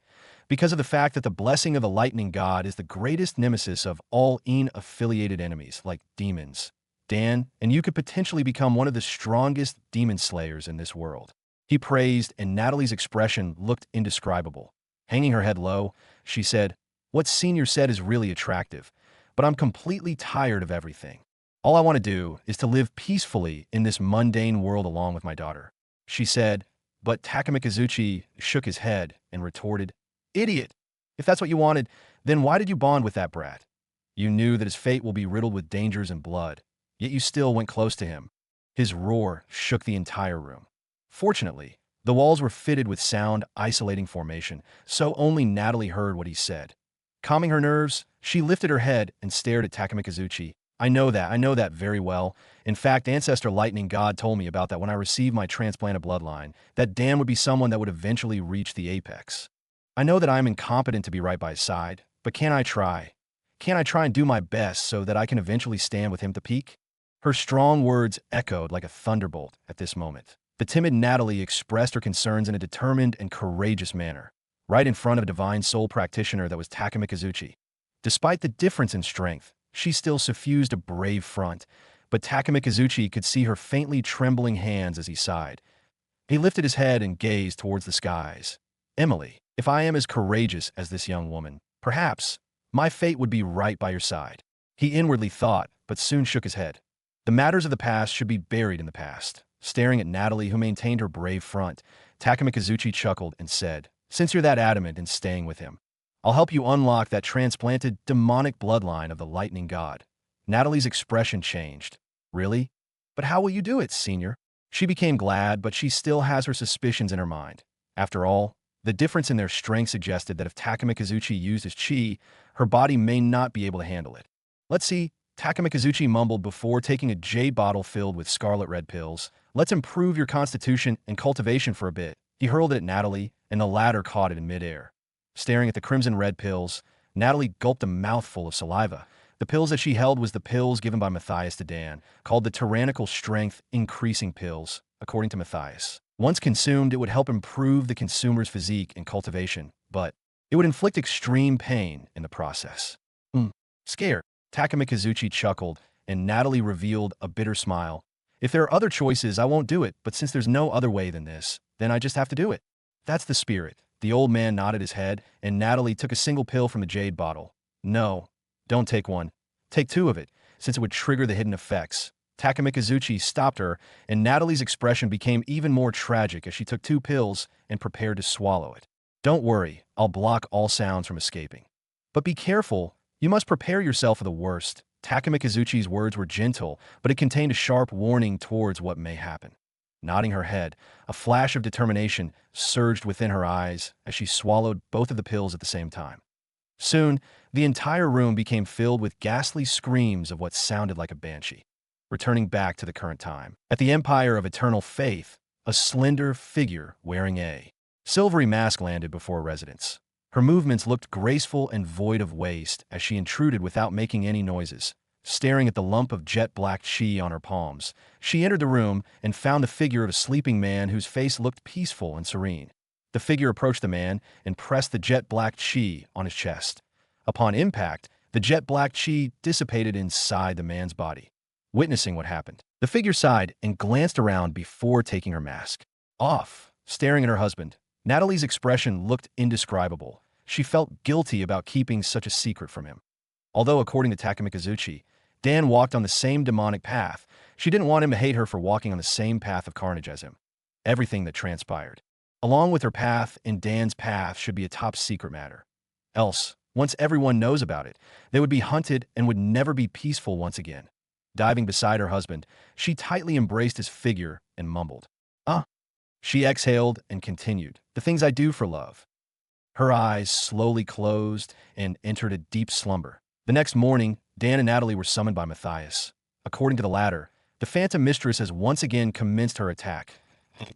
Because of the fact that the blessing of the lightning god is the greatest nemesis of all affiliated enemies, like demons. Dan, and you could potentially become one of the strongest demon slayers in this world. He praised, and Natalie's expression looked indescribable. Hanging her head low, she said, what Senior said is really attractive, but I'm completely tired of everything. All I want to do is to live peacefully in this mundane world along with my daughter. She said, but Takumi Kazuchi shook his head and retorted, idiot! If that's what you wanted, then why did you bond with that brat? You knew that his fate will be riddled with dangers and blood. Yet you still went close to him. His roar shook the entire room. Fortunately, the walls were fitted with sound isolating formation, so only Natalie heard what he said. Calming her nerves, she lifted her head and stared at Takumi Kazuchi. I know that very well. In fact, Ancestor Lightning God told me about that when I received my transplanted bloodline, that Dan would be someone that would eventually reach the apex. I know that I am incompetent to be right by his side, but can I try? Can I try and do my best so that I can eventually stand with him at the peak? Her strong words echoed like a thunderbolt at this moment. The timid Natalie expressed her concerns in a determined and courageous manner, right in front of a divine soul practitioner that was Takumi Kazuchi. Despite the difference in strength, she still suffused a brave front, but Takumi Kazuchi could see her faintly trembling hands as he sighed. He lifted his head and gazed towards the skies. Emily, if I am as courageous as this young woman, perhaps my fate would be right by your side. He inwardly thought, but soon shook his head. The matters of the past should be buried in the past. Staring at Natalie, who maintained her brave front, Takumi Kazuchi chuckled and said, since you're that adamant in staying with him, I'll help you unlock that transplanted demonic bloodline of the lightning god. Natalie's expression changed. Really? But how will you do it, senior? She became glad, but she still has her suspicions in her mind. After all, the difference in their strength suggested that if Takumi Kazuchi used his chi, her body may not be able to handle it. Let's see, Takumi Kazuchi mumbled before taking a jade bottle filled with scarlet red pills. Let's improve your constitution and cultivation for a bit. He hurled it at Natalie, and the latter caught it in midair. Staring at the crimson red pills, Natalie gulped a mouthful of saliva. The pills that she held was the pills given by Matthias to Dan, called the tyrannical strength increasing pills, according to Matthias. Once consumed, it would help improve the consumer's physique and cultivation, but it would inflict extreme pain in the process. Scared, Takumi Kazuchi chuckled, and Natalie revealed a bitter smile. If there are other choices, I won't do it, but since there's no other way than this, then I just have to do it. That's the spirit. The old man nodded his head, and Natalie took a single pill from the jade bottle. No, don't take one. Take two of it, since it would trigger the hidden effects. Takumi Kazuchi stopped her, and Natalie's expression became even more tragic as she took 2 pills and prepared to swallow it. Don't worry, I'll block all sounds from escaping. But be careful, you must prepare yourself for the worst. Takumi Kazuchi's words were gentle, but it contained a sharp warning towards what may happen. Nodding her head, a flash of determination surged within her eyes as she swallowed both of the pills at the same time. Soon, the entire room became filled with ghastly screams of what sounded like a banshee. Returning back to the current time, at the Empire of Eternal Faith, a slender figure wearing a silvery mask landed before a residence. Her movements looked graceful and void of waste as she intruded without making any noises. staring at the lump of jet-black chi on her palms. She entered the room and found the figure of a sleeping man whose face looked peaceful and serene. The figure approached the man and pressed the jet-black chi on his chest. Upon impact, the jet-black chi dissipated inside the man's body. Witnessing what happened, the figure sighed and glanced around before taking her mask off. Staring at her husband, Natalie's expression looked indescribable. She felt guilty about keeping such a secret from him. Although, according to Takamikazuchi, Dan walked on the same demonic path, she didn't want him to hate her for walking on the same path of carnage as him. Everything that transpired, along with her path and Dan's path, should be a top-secret matter. Else, once everyone knows about it, they would be hunted and would never be peaceful once again. Diving beside her husband, she tightly embraced his figure and mumbled, She exhaled and continued, "The things I do for love." Her eyes slowly closed and entered a deep slumber. The next morning, Dan and Natalie were summoned by Matthias. According to the latter, the Phantom Mistress has once again commenced her attack.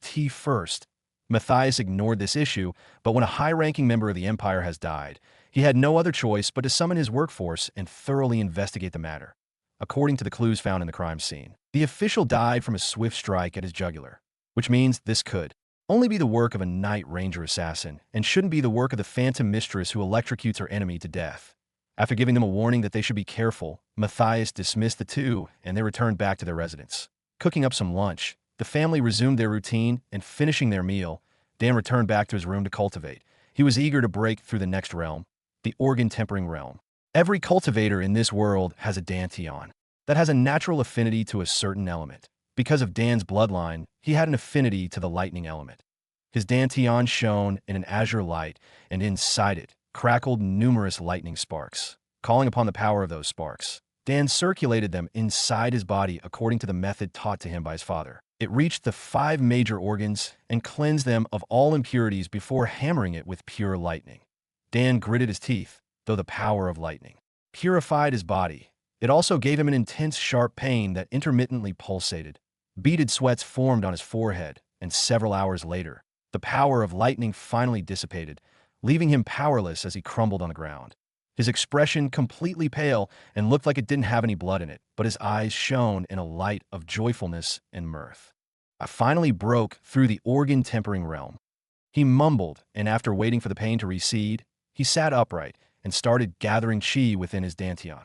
Tea first. Matthias ignored this issue, but when a high-ranking member of the Empire has died, he had no other choice but to summon his workforce and thoroughly investigate the matter. According to the clues found in the crime scene, the official died from a swift strike at his jugular, which means this could only be the work of a Night Ranger assassin and shouldn't be the work of the Phantom Mistress who electrocutes her enemy to death. After giving them a warning that they should be careful, Matthias dismissed the two and they returned back to their residence. Cooking up some lunch, the family resumed their routine and finishing their meal, Dan returned back to his room to cultivate. He was eager to break through the next realm, the organ-tempering realm. Every cultivator in this world has a dantian that has a natural affinity to a certain element. Because of Dan's bloodline, he had an affinity to the lightning element. His dantian shone in an azure light, and inside it crackled numerous lightning sparks. Calling upon the power of those sparks, Dan circulated them inside his body according to the method taught to him by his father. It reached the 5 major organs and cleansed them of all impurities before hammering it with pure lightning. Dan gritted his teeth, though the power of lightning purified his body. It also gave him an intense, sharp pain that intermittently pulsated. Beaded sweats formed on his forehead, and several hours later, the power of lightning finally dissipated, leaving him powerless as he crumbled on the ground. His expression completely pale and looked like it didn't have any blood in it, but his eyes shone in a light of joyfulness and mirth. I finally broke through the organ-tempering realm. He mumbled, and after waiting for the pain to recede, he sat upright and started gathering chi within his dantian.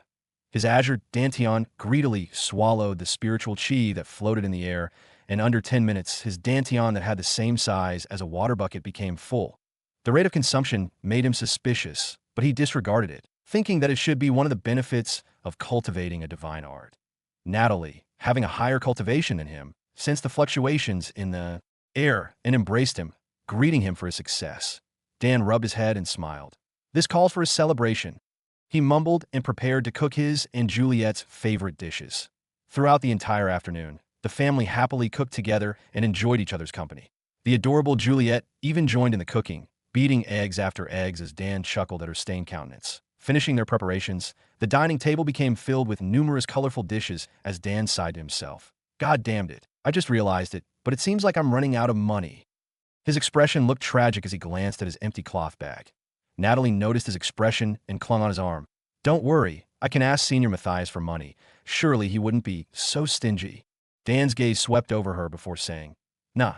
His azure dantian greedily swallowed the spiritual chi that floated in the air, and under 10 minutes, his dantian that had the same size as a water bucket became full. The rate of consumption made him suspicious, but he disregarded it, thinking that it should be one of the benefits of cultivating a divine art. Natalie, having a higher cultivation than him, sensed the fluctuations in the air and embraced him, greeting him for his success. Dan rubbed his head and smiled. This calls for a celebration. He mumbled and prepared to cook his and Juliet's favorite dishes. Throughout the entire afternoon, the family happily cooked together and enjoyed each other's company. The adorable Juliet even joined in the cooking, beating eggs after eggs as Dan chuckled at her stained countenance. Finishing their preparations, the dining table became filled with numerous colorful dishes as Dan sighed to himself. God damned it, I just realized it, but it seems like I'm running out of money. His expression looked tragic as he glanced at his empty cloth bag. Natalie noticed his expression and clung on his arm. Don't worry, I can ask Senior Matthias for money. Surely he wouldn't be so stingy. Dan's gaze swept over her before saying, Nah,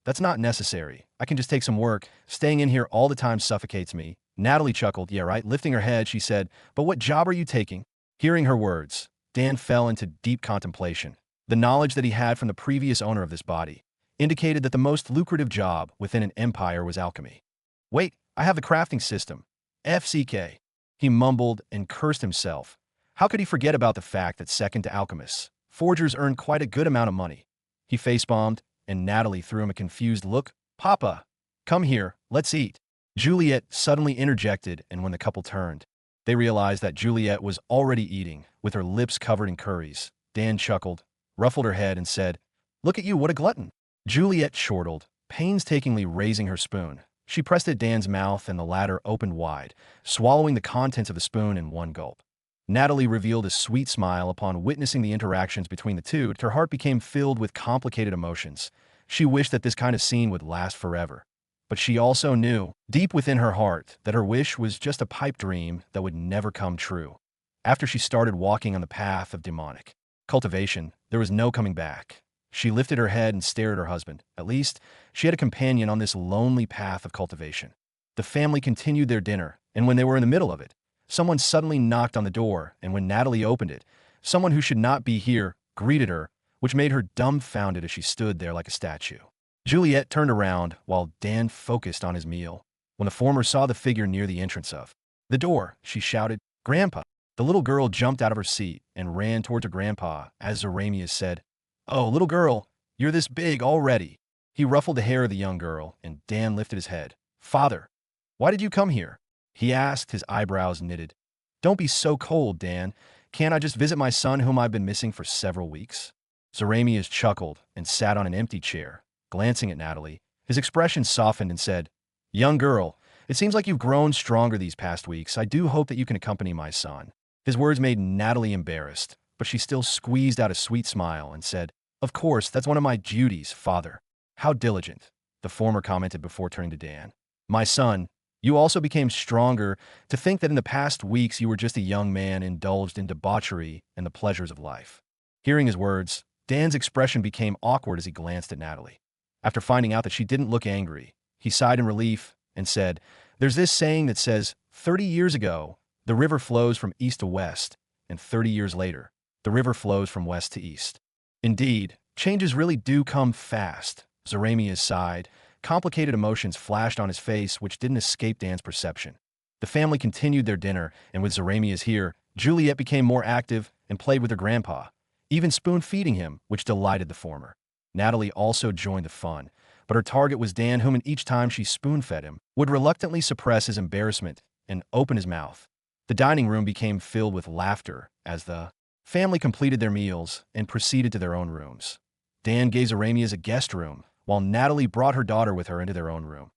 that's not necessary. I can just take some work. Staying in here all the time suffocates me. Natalie chuckled. Yeah, right. Lifting her head, she said, But what job are you taking? Hearing her words, Dan fell into deep contemplation. The knowledge that he had from the previous owner of this body indicated that the most lucrative job within an empire was alchemy. Wait, I have the crafting system. FCK. He mumbled and cursed himself. How could he forget about the fact that second to alchemists, forgers earn quite a good amount of money? He face-bombed, and Natalie threw him a confused look. Papa, come here, let's eat. Juliet suddenly interjected, and when the couple turned, they realized that Juliet was already eating, with her lips covered in curries. Dan chuckled, ruffled her head, and said, Look at you, what a glutton. Juliet chortled, painstakingly raising her spoon. She pressed at Dan's mouth, and the latter opened wide, swallowing the contents of the spoon in one gulp. Natalie revealed a sweet smile upon witnessing the interactions between the two. Her heart became filled with complicated emotions. She wished that this kind of scene would last forever. But she also knew, deep within her heart, that her wish was just a pipe dream that would never come true. After she started walking on the path of demonic cultivation, there was no coming back. She lifted her head and stared at her husband. At least, she had a companion on this lonely path of cultivation. The family continued their dinner, and when they were in the middle of it, someone suddenly knocked on the door, and when Natalie opened it, someone who should not be here greeted her, which made her dumbfounded as she stood there like a statue. Juliet turned around while Dan focused on his meal. When the former saw the figure near the entrance of the door, she shouted, "Grandpa!" The little girl jumped out of her seat and ran towards her grandpa as Zaramias said, "Oh, little girl, you're this big already." He ruffled the hair of the young girl, and Dan lifted his head. "Father, why did you come here?" he asked, his eyebrows knitted. "Don't be so cold, Dan. Can't I just visit my son whom I've been missing for several weeks?" Zaramias chuckled and sat on an empty chair, glancing at Natalie. His expression softened and said, "Young girl, it seems like you've grown stronger these past weeks. I do hope that you can accompany my son." His words made Natalie embarrassed, but she still squeezed out a sweet smile and said, "Of course, that's one of my duties, father." "How diligent," the former commented before turning to Dan. "My son, you also became stronger. To think that in the past weeks you were just a young man indulged in debauchery and the pleasures of life." Hearing his words, Dan's expression became awkward as he glanced at Natalie. After finding out that she didn't look angry, he sighed in relief and said, "There's this saying that says, 30 years ago, the river flows from east to west, and 30 years later, the river flows from west to east." Indeed, changes really do come fast. Zaramias sighed. Complicated emotions flashed on his face which didn't escape Dan's perception. The family continued their dinner, and with Zaramias here, Juliet became more active and played with her grandpa, even spoon-feeding him, which delighted the former. Natalie also joined the fun, but her target was Dan, whom each time she spoon-fed him, would reluctantly suppress his embarrassment and open his mouth. The dining room became filled with laughter as the family completed their meals and proceeded to their own rooms. Dan gave Zaramias a guest room, while Natalie brought her daughter with her into their own room.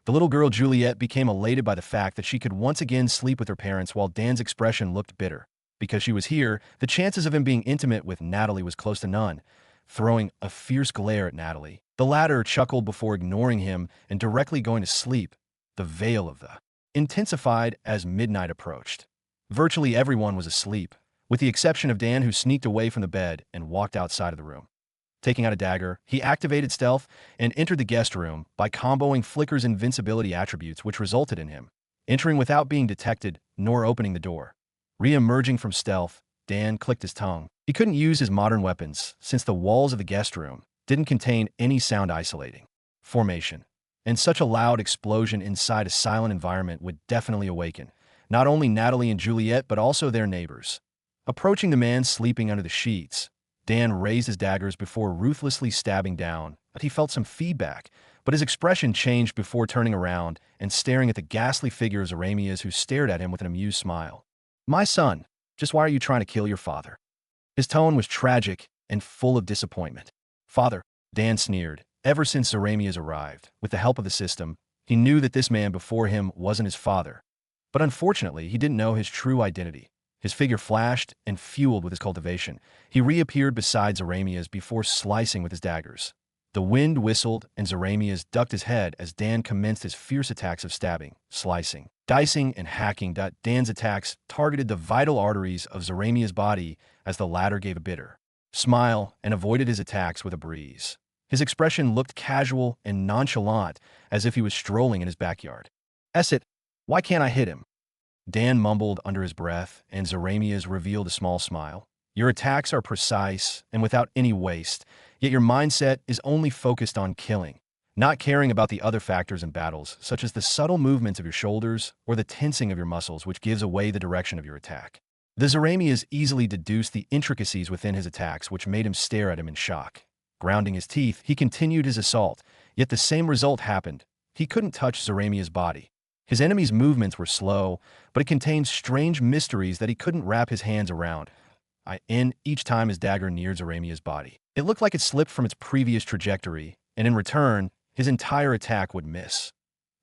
The little girl Juliet became elated by the fact that she could once again sleep with her parents, while Dan's expression looked bitter. Because she was here, the chances of him being intimate with Natalie was close to none. Throwing a fierce glare at Natalie, the latter chuckled before ignoring him and directly going to sleep. The veil of the intensified as midnight approached. Virtually everyone was asleep, with the exception of Dan, who sneaked away from the bed and walked outside of the room. Taking out a dagger, he activated stealth and entered the guest room by comboing Flicker's invincibility attributes, which resulted in him entering without being detected nor opening the door. Re-emerging from stealth, Dan clicked his tongue. He couldn't use his modern weapons since the walls of the guest room didn't contain any sound isolating formation, and such a loud explosion inside a silent environment would definitely awaken not only Natalie and Juliet but also their neighbors. Approaching the man sleeping under the sheets, Dan raised his daggers before ruthlessly stabbing down, but he felt some feedback, but his expression changed before turning around and staring at the ghastly figure of Zaramias, who stared at him with an amused smile. "My son, just why are you trying to kill your father?" His tone was tragic and full of disappointment. "Father," Dan sneered. Ever since Zaramias arrived, with the help of the system, he knew that this man before him wasn't his father. But unfortunately, he didn't know his true identity. His figure flashed and fueled with his cultivation. He reappeared beside Zaramias before slicing with his daggers. The wind whistled and Zaramias ducked his head as Dan commenced his fierce attacks of stabbing, slicing, dicing, and hacking. Dan's attacks targeted the vital arteries of Zaramias' body as the latter gave a bitter smile and avoided his attacks with a breeze. His expression looked casual and nonchalant, as if he was strolling in his backyard. "Esset, why can't I hit him?" Dan mumbled under his breath, and Zaramias revealed a small smile. "Your attacks are precise and without any waste, yet your mindset is only focused on killing, not caring about the other factors in battles, such as the subtle movements of your shoulders or the tensing of your muscles, which gives away the direction of your attack." The Zaramias easily deduced the intricacies within his attacks, which made him stare at him in shock. Grounding his teeth, he continued his assault, yet the same result happened. He couldn't touch Zaramias' body. His enemy's movements were slow, but it contained strange mysteries that he couldn't wrap his hands around. Each time his dagger neared Zaramias' body, it looked like it slipped from its previous trajectory, and in return, his entire attack would miss,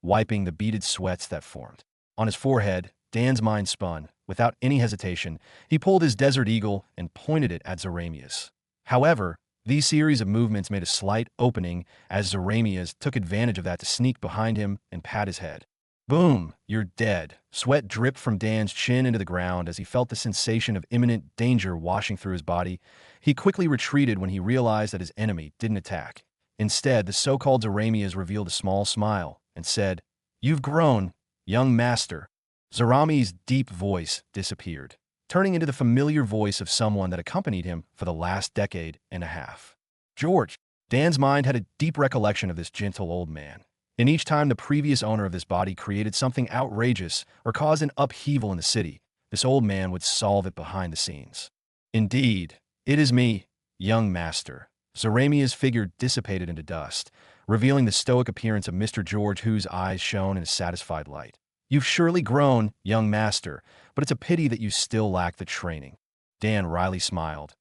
wiping the beaded sweats that formed on his forehead. Dan's mind spun. Without any hesitation, he pulled his Desert Eagle and pointed it at Zaramias. However, these series of movements made a slight opening as Zaramias took advantage of that to sneak behind him and pat his head. Boom, you're dead. Sweat dripped from Dan's chin into the ground as he felt the sensation of imminent danger washing through his body. He quickly retreated when he realized that his enemy didn't attack. Instead, the so-called Zaramias revealed a small smile and said, "You've grown, young master." Zarami's deep voice disappeared, turning into the familiar voice of someone that accompanied him for the last decade and a half. George. Dan's mind had a deep recollection of this gentle old man. And each time the previous owner of this body created something outrageous or caused an upheaval in the city, this old man would solve it behind the scenes. Indeed, it is me, young master. Zaramia's figure dissipated into dust, revealing the stoic appearance of Mr. George, whose eyes shone in a satisfied light. You've surely grown, young master, but it's a pity that you still lack the training. Dan wryly smiled.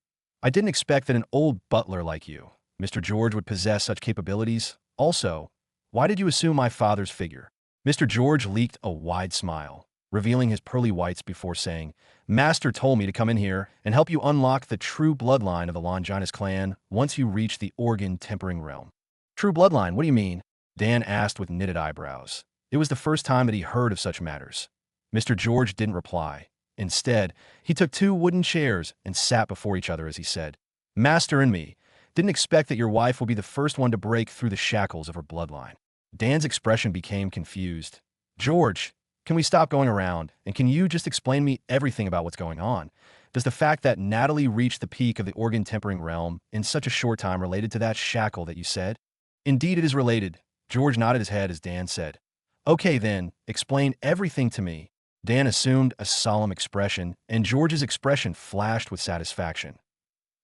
I didn't expect that an old butler like you, Mr. George, would possess such capabilities. Also, why did you assume my father's figure? Mr. George leaked a wide smile, revealing his pearly whites before saying, Master told me to come in here and help you unlock the true bloodline of the Longinus clan once you reach the organ tempering realm. True bloodline, what do you mean? Dan asked with knitted eyebrows. It was the first time that he heard of such matters. Mr. George didn't reply. Instead, he took two wooden chairs and sat before each other as he said, Master and me didn't expect that your wife will be the first one to break through the shackles of her bloodline. Dan's expression became confused. George, can we stop going around, and can you just explain me everything about what's going on? Does the fact that Natalie reached the peak of the organ tempering realm in such a short time related to that shackle that you said? Indeed, it is related. George nodded his head as Dan said, Okay then, explain everything to me. Dan assumed a solemn expression, and George's expression flashed with satisfaction.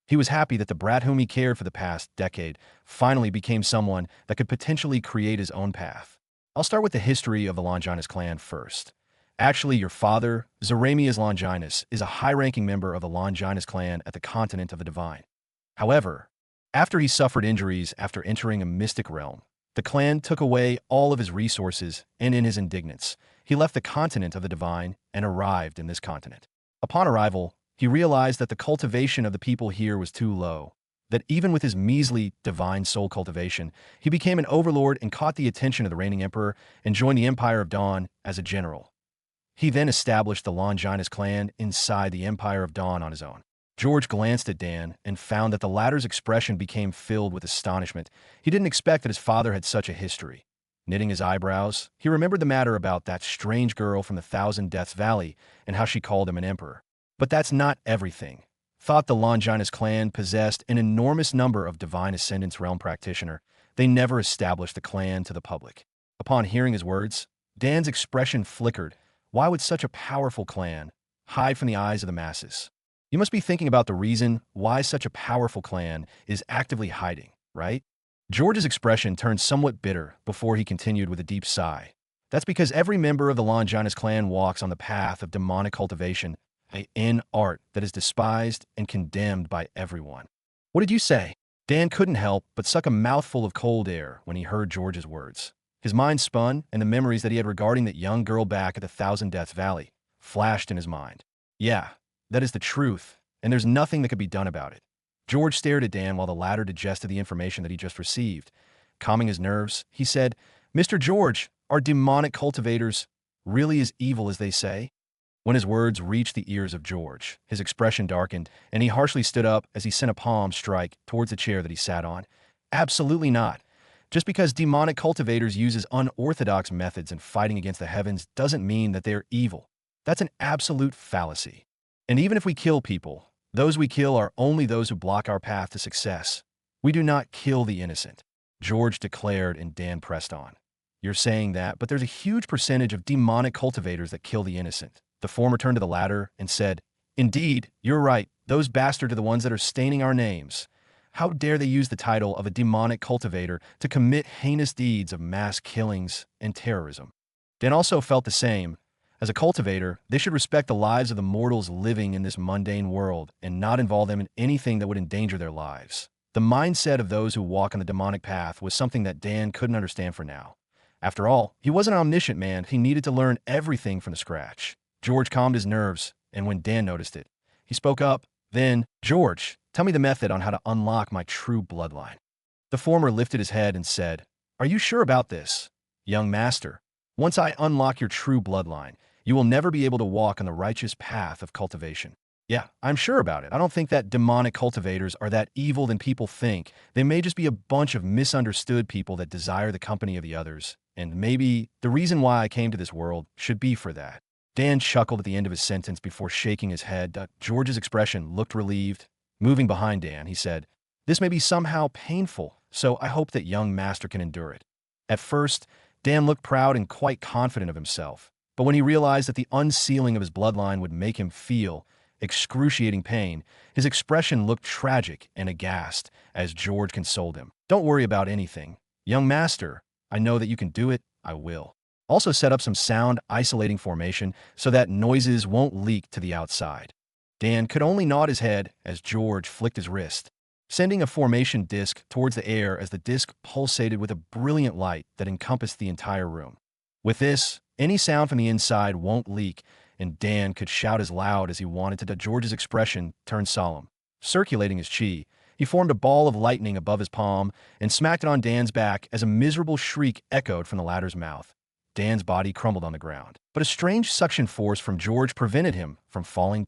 He was happy that the brat whom he cared for the past decade finally became someone that could potentially create his own path. I'll start with the history of the Longinus clan first. Actually, your father, Zaramias Longinus, is a high-ranking member of the Longinus clan at the continent of the divine. However, after he suffered injuries after entering a mystic realm, the clan took away all of his resources, and in his indignance, he left the continent of the divine and arrived in this continent. Upon arrival, he realized that the cultivation of the people here was too low, that even with his measly divine soul cultivation, he became an overlord and caught the attention of the reigning emperor and joined the Empire of Dawn as a general. He then established the Longinus clan inside the Empire of Dawn on his own. George glanced at Dan and found that the latter's expression became filled with astonishment. He didn't expect that his father had such a history. Knitting his eyebrows, he remembered the matter about that strange girl from the Thousand Deaths Valley and how she called him an emperor. But that's not everything. Thought the Longinus clan possessed an enormous number of divine ascendance realm practitioner. They never established the clan to the public. Upon hearing his words, Dan's expression flickered. Why would such a powerful clan hide from the eyes of the masses? You must be thinking about the reason why such a powerful clan is actively hiding, right? George's expression turned somewhat bitter before he continued with a deep sigh. That's because every member of the Longinus clan walks on the path of demonic cultivation, an art that is despised and condemned by everyone. What did you say? Dan couldn't help but suck a mouthful of cold air when he heard George's words. His mind spun, and the memories that he had regarding that young girl back at the Thousand Deaths Valley flashed in his mind. Yeah, that is the truth, and there's nothing that could be done about it. George stared at Dan while the latter digested the information that he just received. Calming his nerves, he said, Mr. George, are demonic cultivators really as evil as they say? When his words reached the ears of George, his expression darkened, and he harshly stood up as he sent a palm strike towards the chair that he sat on. Absolutely not. Just because demonic cultivators uses unorthodox methods in fighting against the heavens doesn't mean that they're evil. That's an absolute fallacy. And even if we kill people, those we kill are only those who block our path to success. We do not kill the innocent, George declared, and Dan pressed on. You're saying that, but there's a huge percentage of demonic cultivators that kill the innocent. The former turned to the latter and said, Indeed, you're right. Those bastards are the ones that are staining our names. How dare they use the title of a demonic cultivator to commit heinous deeds of mass killings and terrorism? Dan also felt the same. As a cultivator, they should respect the lives of the mortals living in this mundane world and not involve them in anything that would endanger their lives. The mindset of those who walk on the demonic path was something that Dan couldn't understand for now. After all, he wasn't an omniscient man. He needed to learn everything from the scratch. George calmed his nerves, and when Dan noticed it, he spoke up. Then, George, tell me the method on how to unlock my true bloodline. The former lifted his head and said, Are you sure about this, young master? Once I unlock your true bloodline, you will never be able to walk on the righteous path of cultivation. Yeah, I'm sure about it. I don't think that demonic cultivators are that evil than people think. They may just be a bunch of misunderstood people that desire the company of the others. And maybe the reason why I came to this world should be for that. Dan chuckled at the end of his sentence before shaking his head. George's expression looked relieved. Moving behind Dan, he said, "This may be somehow painful, so I hope that young master can endure it." At first, Dan looked proud and quite confident of himself. But when he realized that the unsealing of his bloodline would make him feel excruciating pain, his expression looked tragic and aghast as George consoled him. "Don't worry about anything. Young master, I know that you can do it. I will. Also set up some sound isolating formation so that noises won't leak to the outside." Dan could only nod his head as George flicked his wrist, sending a formation disc towards the air as the disc pulsated with a brilliant light that encompassed the entire room. With this, any sound from the inside won't leak, and Dan could shout as loud as he wanted to. George's expression turned solemn. Circulating his chi, he formed a ball of lightning above his palm and smacked it on Dan's back as a miserable shriek echoed from the latter's mouth. Dan's body crumbled on the ground, but a strange suction force from George prevented him from falling.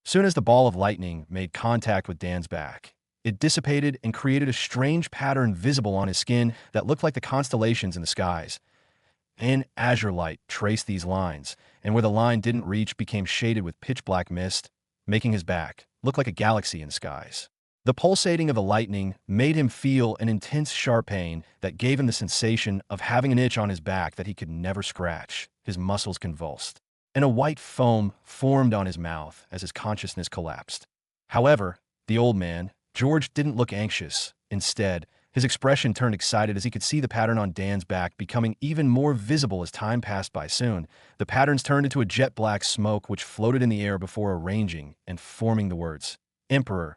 Soon as the ball of lightning made contact with Dan's back, it dissipated and created a strange pattern visible on his skin that looked like the constellations in the skies. An azure light traced these lines, and where the line didn't reach became shaded with pitch-black mist, making his back look like a galaxy in skies. The pulsating of the lightning made him feel an intense sharp pain that gave him the sensation of having an itch on his back that he could never scratch. His muscles convulsed, and a white foam formed on his mouth as his consciousness collapsed. However, the old man, George, didn't look anxious. Instead, his expression turned excited as he could see the pattern on Dan's back becoming even more visible as time passed by. Soon, the patterns turned into a jet-black smoke which floated in the air before arranging and forming the words, "Emperor."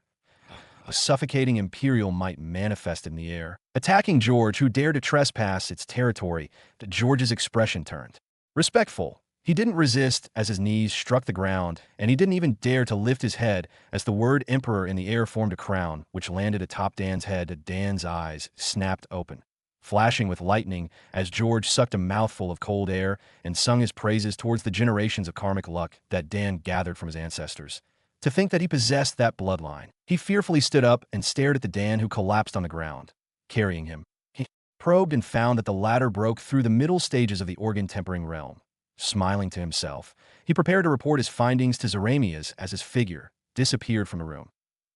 A suffocating imperial might manifested in the air, attacking George, who dared to trespass its territory. George's expression turned respectful. He didn't resist as his knees struck the ground, and he didn't even dare to lift his head as the word Emperor in the air formed a crown, which landed atop Dan's head. Dan's eyes snapped open, flashing with lightning as George sucked a mouthful of cold air and sung his praises towards the generations of karmic luck that Dan gathered from his ancestors. To think that he possessed that bloodline. He fearfully stood up and stared at the Dan who collapsed on the ground, carrying him. He probed and found that the latter broke through the middle stages of the organ-tempering realm. Smiling to himself, he prepared to report his findings to Zaramias as his figure disappeared from the room.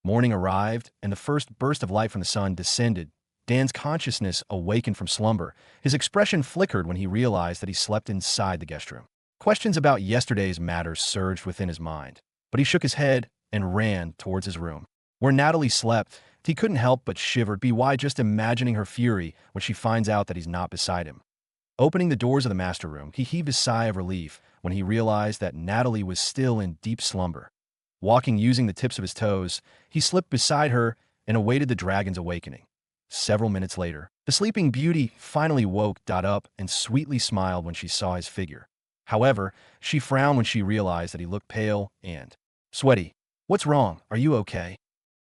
Morning arrived, and the first burst of light from the sun descended. Dan's consciousness awakened from slumber. His expression flickered when he realized that he slept inside the guest room. Questions about yesterday's matters surged within his mind, but he shook his head and ran towards his room. Where Natalie slept, he couldn't help but shiver. Why just imagining her fury when she finds out that he's not beside him. Opening the doors of the master room, he heaved a sigh of relief when he realized that Natalie was still in deep slumber. Walking using the tips of his toes, he slipped beside her and awaited the dragon's awakening. Several minutes later, the sleeping beauty finally woke up and sweetly smiled when she saw his figure. However, she frowned when she realized that he looked pale and sweaty. "What's wrong? Are you okay?"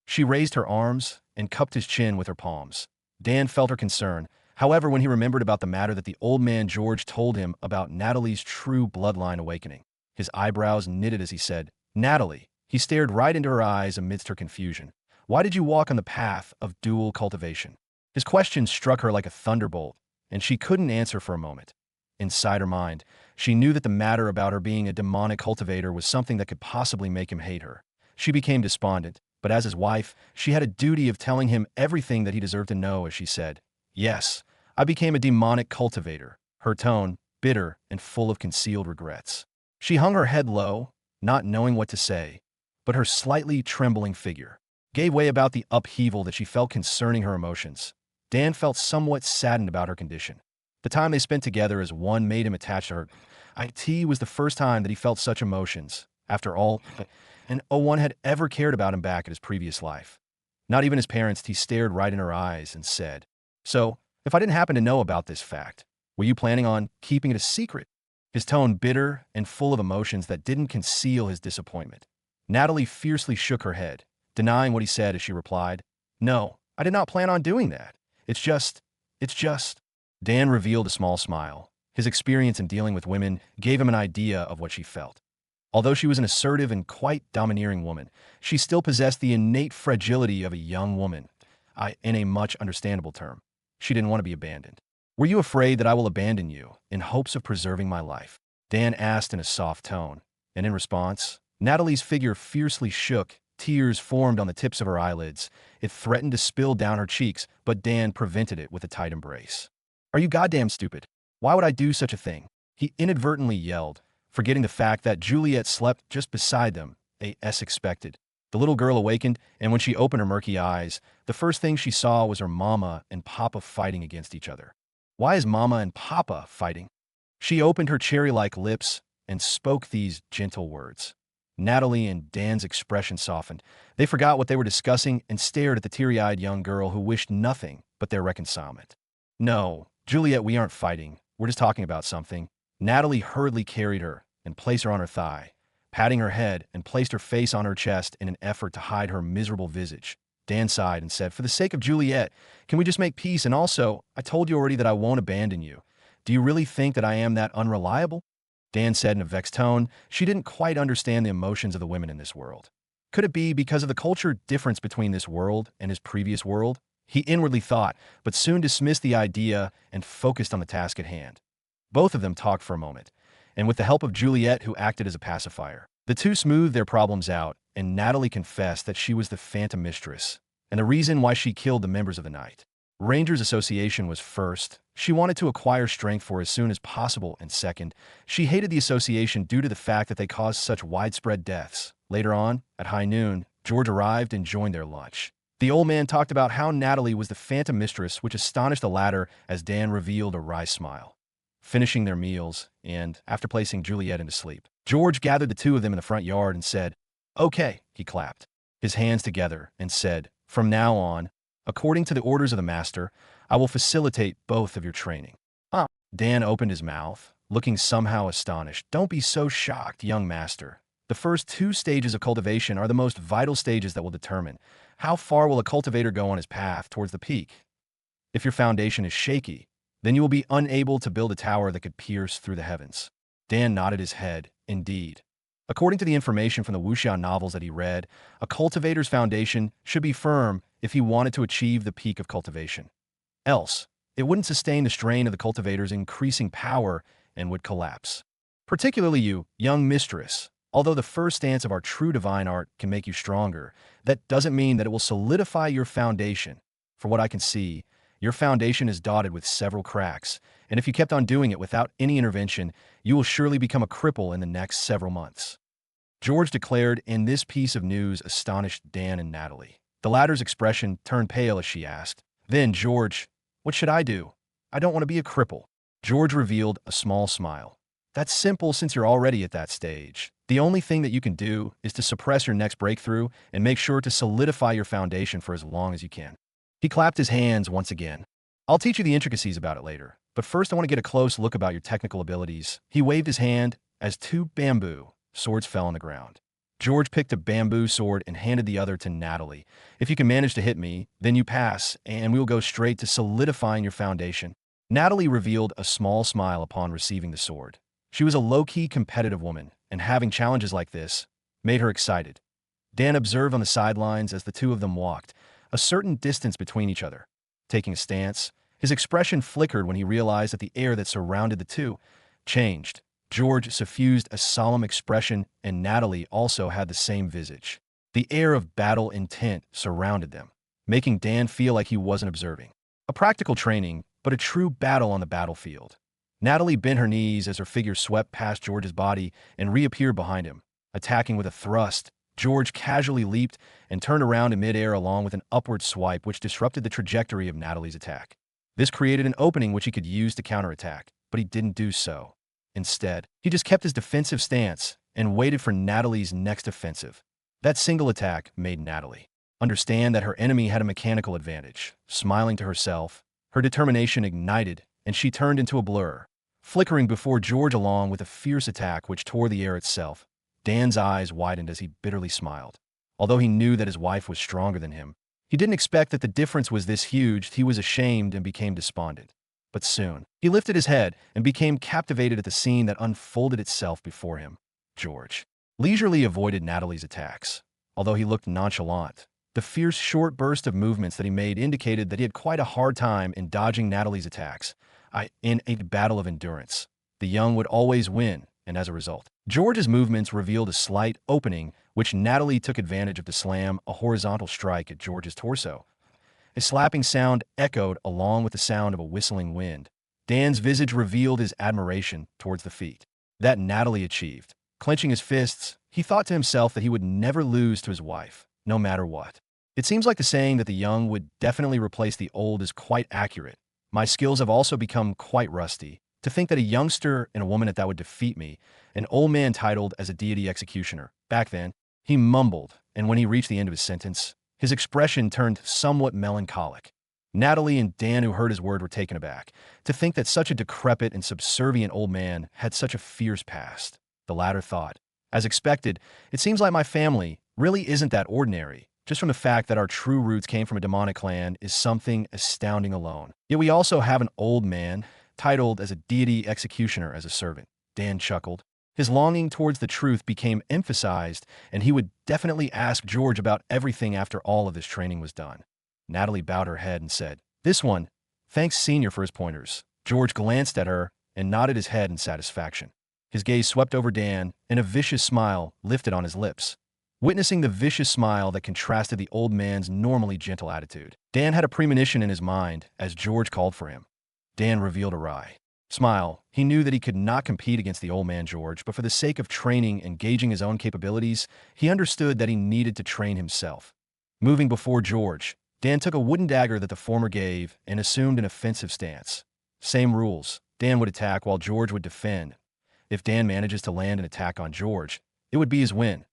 She raised her arms and cupped his chin with her palms. Dan felt her concern. However, when he remembered about the matter that the old man George told him about Natalie's true bloodline awakening, his eyebrows knitted as he said, "Natalie." He stared right into her eyes amidst her confusion. "Why did you walk on the path of dual cultivation?" His question struck her like a thunderbolt, and she couldn't answer for a moment. Inside her mind, she knew that the matter about her being a demonic cultivator was something that could possibly make him hate her. She became despondent, but as his wife, she had a duty of telling him everything that he deserved to know as she said, "Yes, I became a demonic cultivator," her tone bitter and full of concealed regrets. She hung her head low, not knowing what to say, but her slightly trembling figure gave way about the upheaval that she felt concerning her emotions. Dan felt somewhat saddened about her condition. The time they spent together as one made him attached to her. It was the first time that he felt such emotions. After all, and no one had ever cared about him back at his previous life. Not even his parents. He stared right in her eyes and said, "So, if I didn't happen to know about this fact, were you planning on keeping it a secret?" His tone bitter and full of emotions that didn't conceal his disappointment. Natalie fiercely shook her head, denying what he said as she replied, "No, I did not plan on doing that. It's just..." Dan revealed a small smile. His experience in dealing with women gave him an idea of what she felt. Although she was an assertive and quite domineering woman, she still possessed the innate fragility of a young woman, in a much understandable term. She didn't want to be abandoned. "Were you afraid that I will abandon you in hopes of preserving my life?" Dan asked in a soft tone, and in response, Natalie's figure fiercely shook. Tears formed on the tips of her eyelids. It threatened to spill down her cheeks, but Dan prevented it with a tight embrace. "Are you goddamn stupid? Why would I do such a thing?" he inadvertently yelled, forgetting the fact that Juliet slept just beside them, as expected. The little girl awakened, and when she opened her murky eyes, the first thing she saw was her mama and papa fighting against each other. "Why is mama and papa fighting?" She opened her cherry-like lips and spoke these gentle words. Natalie and Dan's expression softened. They forgot what they were discussing and stared at the teary-eyed young girl who wished nothing but their reconcilement. "No, Juliet, we aren't fighting. We're just talking about something." Natalie hurriedly carried her and placed her on her thigh, patting her head and placed her face on her chest in an effort to hide her miserable visage. Dan sighed and said, "For the sake of Juliet, can we just make peace? And also, I told you already that I won't abandon you. Do you really think that I am that unreliable?" Dan said in a vexed tone. She didn't quite understand the emotions of the women in this world. Could it be because of the culture difference between this world and his previous world? He inwardly thought, but soon dismissed the idea and focused on the task at hand. Both of them talked for a moment, and with the help of Juliet, who acted as a pacifier, the two smoothed their problems out, and Natalie confessed that she was the Phantom Mistress, and the reason why she killed the members of the Night Rangers Association was first, she wanted to acquire strength for as soon as possible, and second, she hated the association due to the fact that they caused such widespread deaths. Later on, at high noon, George arrived and joined their lunch. The old man talked about how Natalie was the Phantom Mistress, which astonished the latter as Dan revealed a wry smile. Finishing their meals, and after placing Juliet into sleep, George gathered the two of them in the front yard and said, "Okay," he clapped his hands together and said, "From now on, according to the orders of the master, I will facilitate both of your training." "Huh?" Dan opened his mouth, looking somehow astonished. "Don't be so shocked, young master. The first two stages of cultivation are the most vital stages that will determine how far will a cultivator go on his path towards the peak. If your foundation is shaky, then you will be unable to build a tower that could pierce through the heavens." Dan nodded his head. Indeed. According to the information from the wuxia novels that he read, a cultivator's foundation should be firm if he wanted to achieve the peak of cultivation. Else, it wouldn't sustain the strain of the cultivator's increasing power and would collapse. Particularly you, young mistress. Although the first stance of our true divine art can make you stronger, that doesn't mean that it will solidify your foundation. For what I can see, your foundation is dotted with several cracks, and if you kept on doing it without any intervention, you will surely become a cripple in the next several months. George declared, and this piece of news astonished Dan and Natalie. The latter's expression turned pale as she asked, "Then, George, what should I do? I don't want to be a cripple." George revealed a small smile. "That's simple since you're already at that stage. The only thing that you can do is to suppress your next breakthrough and make sure to solidify your foundation for as long as you can." He clapped his hands once again. "I'll teach you the intricacies about it later, but first I want to get a close look about your technical abilities." He waved his hand as two bamboo swords fell on the ground. George picked a bamboo sword and handed the other to Natalie. "If you can manage to hit me, then you pass, and we will go straight to solidifying your foundation." Natalie revealed a small smile upon receiving the sword. She was a low-key competitive woman, and having challenges like this made her excited. Dan observed on the sidelines as the two of them walked, a certain distance between each other. Taking a stance, his expression flickered when he realized that the air that surrounded the two changed. George suffused a solemn expression, and Natalie also had the same visage. The air of battle intent surrounded them, making Dan feel like he wasn't observing a practical training, but a true battle on the battlefield. Natalie bent her knees as her figure swept past George's body and reappeared behind him. Attacking with a thrust, George casually leaped and turned around in midair along with an upward swipe which disrupted the trajectory of Natalie's attack. This created an opening which he could use to counterattack, but he didn't do so. Instead, he just kept his defensive stance and waited for Natalie's next offensive. That single attack made Natalie understand that her enemy had a mechanical advantage. Smiling to herself, her determination ignited, and she turned into a blur, flickering before George along with a fierce attack which tore the air itself. Dan's eyes widened as he bitterly smiled. Although he knew that his wife was stronger than him, he didn't expect that the difference was this huge. He was ashamed and became despondent. But soon, he lifted his head and became captivated at the scene that unfolded itself before him. George leisurely avoided Natalie's attacks. Although he looked nonchalant, the fierce short burst of movements that he made indicated that he had quite a hard time in dodging Natalie's attacks. In a battle of endurance, the young would always win, and as a result, George's movements revealed a slight opening, which Natalie took advantage of to slam a horizontal strike at George's torso. A slapping sound echoed along with the sound of a whistling wind. Dan's visage revealed his admiration towards the feat that Natalie achieved. Clenching his fists, he thought to himself that he would never lose to his wife, no matter what. It seems like the saying that the young would definitely replace the old is quite accurate. My skills have also become quite rusty. To think that a youngster and a woman at that would defeat me, an old man titled as a deity executioner. Back then, he mumbled, and when he reached the end of his sentence, his expression turned somewhat melancholic. Natalie and Dan, who heard his word, were taken aback. To think that such a decrepit and subservient old man had such a fierce past. The latter thought, as expected, it seems like my family really isn't that ordinary. Just from the fact that our true roots came from a demonic clan is something astounding alone. Yet we also have an old man titled as a deity executioner as a servant. Dan chuckled. His longing towards the truth became emphasized, and he would definitely ask George about everything after all of this training was done. Natalie bowed her head and said, "This one, thanks Senior for his pointers." George glanced at her and nodded his head in satisfaction. His gaze swept over Dan, and a vicious smile lifted on his lips. Witnessing the vicious smile that contrasted the old man's normally gentle attitude, Dan had a premonition in his mind as George called for him. Dan revealed a wry smile. He knew that he could not compete against the old man George, but for the sake of training and gauging his own capabilities, he understood that he needed to train himself. Moving before George, Dan took a wooden dagger that the former gave and assumed an offensive stance. Same rules. Dan would attack while George would defend. If Dan manages to land an attack on George, it would be his win.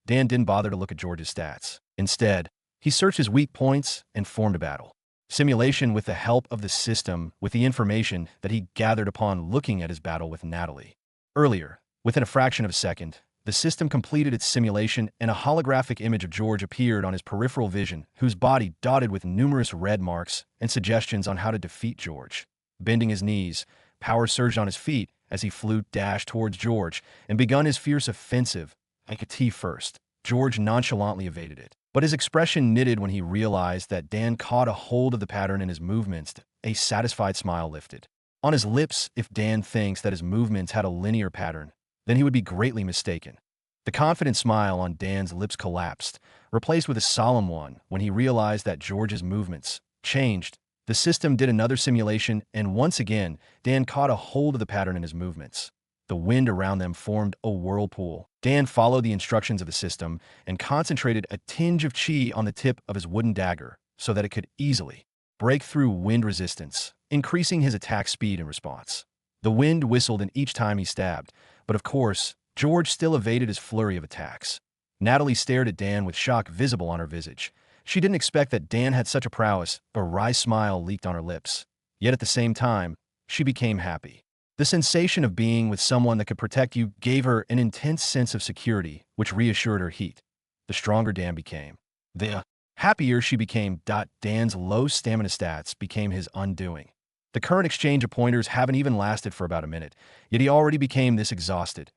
Dan didn't bother to look at George's stats. Instead, he searched his weak points and formed a battle simulation with the help of the system with the information that he gathered upon looking at his battle with Natalie. Earlier, within a fraction of a second, the system completed its simulation and a holographic image of George appeared on his peripheral vision, whose body dotted with numerous red marks and suggestions on how to defeat George. Bending his knees, power surged on his feet as he flew dashed towards George and begun his fierce offensive. Like a T first, George nonchalantly evaded it. But his expression knitted when he realized that Dan caught a hold of the pattern in his movements. A satisfied smile lifted on his lips. If Dan thinks that his movements had a linear pattern, then he would be greatly mistaken. The confident smile on Dan's lips collapsed, replaced with a solemn one when he realized that George's movements changed. The system did another simulation, and once again, Dan caught a hold of the pattern in his movements. The wind around them formed a whirlpool. Dan followed the instructions of the system and concentrated a tinge of chi on the tip of his wooden dagger so that it could easily break through wind resistance, increasing his attack speed in response. The wind whistled in each time he stabbed, but of course, George still evaded his flurry of attacks. Natalie stared at Dan with shock visible on her visage. She didn't expect that Dan had such a prowess. A wry smile leaked on her lips. Yet at the same time, she became happy. The sensation of being with someone that could protect you gave her an intense sense of security, which reassured her heat. The stronger Dan became, the happier she became. Dan's low stamina stats became his undoing. The current exchange of pointers haven't even lasted for about a minute, yet he already became this exhausted.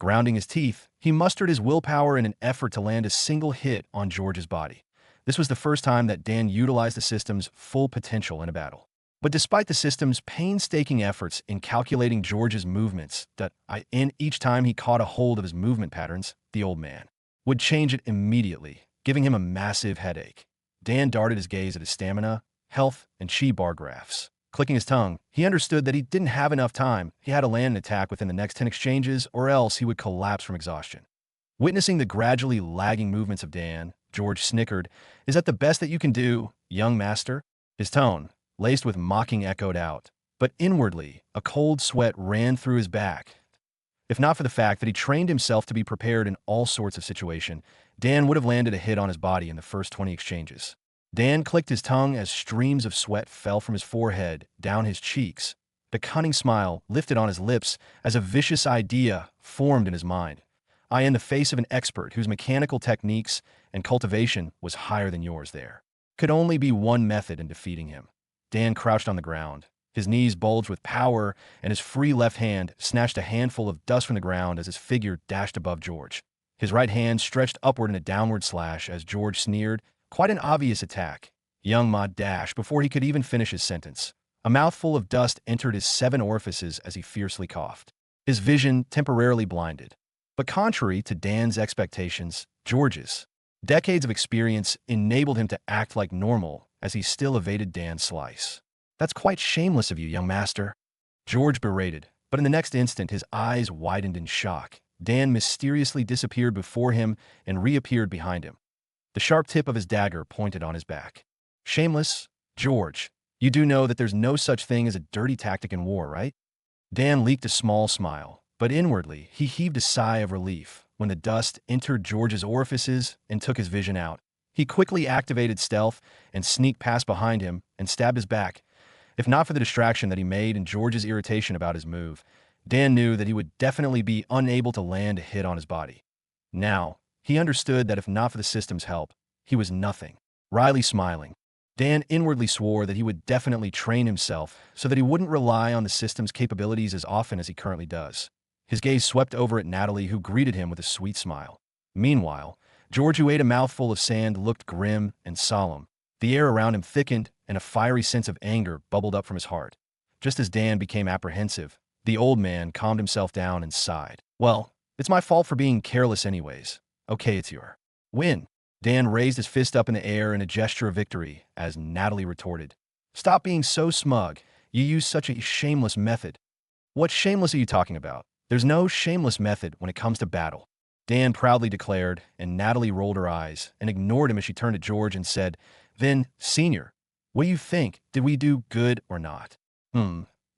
Grounding his teeth, he mustered his willpower in an effort to land a single hit on George's body. This was the first time that Dan utilized the system's full potential in a battle. But despite the system's painstaking efforts in calculating George's movements, each time he caught a hold of his movement patterns, the old man would change it immediately, giving him a massive headache. Dan darted his gaze at his stamina, health, and chi bar graphs. Clicking his tongue, he understood that he didn't have enough time. He had to land an attack within the next 10 exchanges, or else he would collapse from exhaustion. Witnessing the gradually lagging movements of Dan, George snickered. "Is that the best that you can do, young master?" His tone, laced with mocking, echoed out, but inwardly, a cold sweat ran through his back. If not for the fact that he trained himself to be prepared in all sorts of situations, Dan would have landed a hit on his body in the first 20 exchanges. Dan clicked his tongue as streams of sweat fell from his forehead, down his cheeks. The cunning smile lifted on his lips as a vicious idea formed in his mind. "I am the face of an expert whose mechanical techniques and cultivation was higher than yours there. Could only be one method in defeating him." Dan crouched on the ground, His knees bulged with power, and his free left hand snatched a handful of dust from the ground as his figure dashed above George. His right hand stretched upward in a downward slash as George sneered, quite an obvious attack. Young Ma dashed before he could even finish his sentence. A mouthful of dust entered his 7 orifices as he fiercely coughed. His vision temporarily blinded. But contrary to Dan's expectations, George's decades of experience enabled him to act like normal as he still evaded Dan's slice. "That's quite shameless of you, young master," George berated, but in the next instant his eyes widened in shock. Dan mysteriously disappeared before him and reappeared behind him. The sharp tip of his dagger pointed on his back. "Shameless? George, you do know that there's no such thing as a dirty tactic in war, right?" Dan leaked a small smile, but inwardly he heaved a sigh of relief when the dust entered George's orifices and took his vision out. He quickly activated stealth and sneaked past behind him and stabbed his back. If not for the distraction that he made and George's irritation about his move, Dan knew that he would definitely be unable to land a hit on his body. Now, he understood that if not for the system's help, he was nothing. Wryly smiling, Dan inwardly swore that he would definitely train himself so that he wouldn't rely on the system's capabilities as often as he currently does. His gaze swept over at Natalie, who greeted him with a sweet smile. Meanwhile, George, who ate a mouthful of sand, looked grim and solemn. The air around him thickened, and a fiery sense of anger bubbled up from his heart. Just as Dan became apprehensive, the old man calmed himself down and sighed. "Well, it's my fault for being careless anyways. Okay, it's your win." Dan raised his fist up in the air in a gesture of victory as Natalie retorted, "Stop being so smug. You use such a shameless method." "What shameless are you talking about? There's no shameless method when it comes to battle," Dan proudly declared, and Natalie rolled her eyes and ignored him as she turned to George and said, "Then, Senior, what do you think? Did we do good or not?"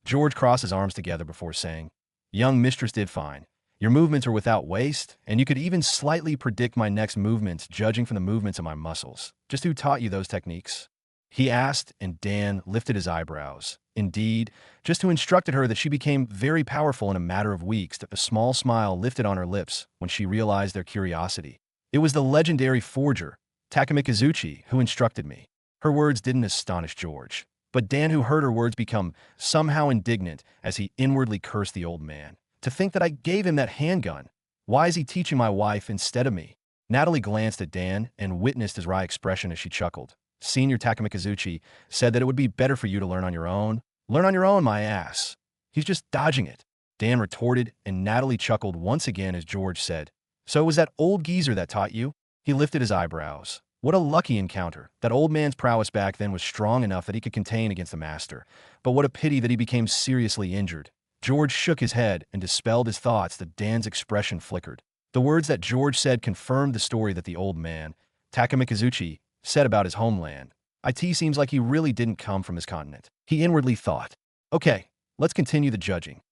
George crossed his arms together before saying, "Young mistress did fine. Your movements are without waste, and you could even slightly predict my next movements judging from the movements of my muscles. Just who taught you those techniques?" he asked, and Dan lifted his eyebrows. Indeed, just who instructed her that she became very powerful in a matter of weeks. A small smile lifted on her lips when she realized their curiosity. "It was the legendary forger, Takamikazuchi, who instructed me." Her words didn't astonish George, but Dan, who heard her words, become somehow indignant as he inwardly cursed the old man. "To think that I gave him that handgun. Why is he teaching my wife instead of me?" Natalie glanced at Dan and witnessed his wry expression as she chuckled. "Senior Takamikazuchi said that it would be better for you to learn on your own." "Learn on your own, my ass. He's just dodging it," Dan retorted, and Natalie chuckled once again as George said, "So it was that old geezer that taught you?" He lifted his eyebrows. What a lucky encounter. That old man's prowess back then was strong enough that he could contain against the master. But what a pity that he became seriously injured. George shook his head and dispelled his thoughts that Dan's expression flickered. The words that George said confirmed the story that the old man, Takamikazuchi, said about his homeland. It seems like he really didn't come from his continent. He inwardly thought, "Okay, let's continue the judging."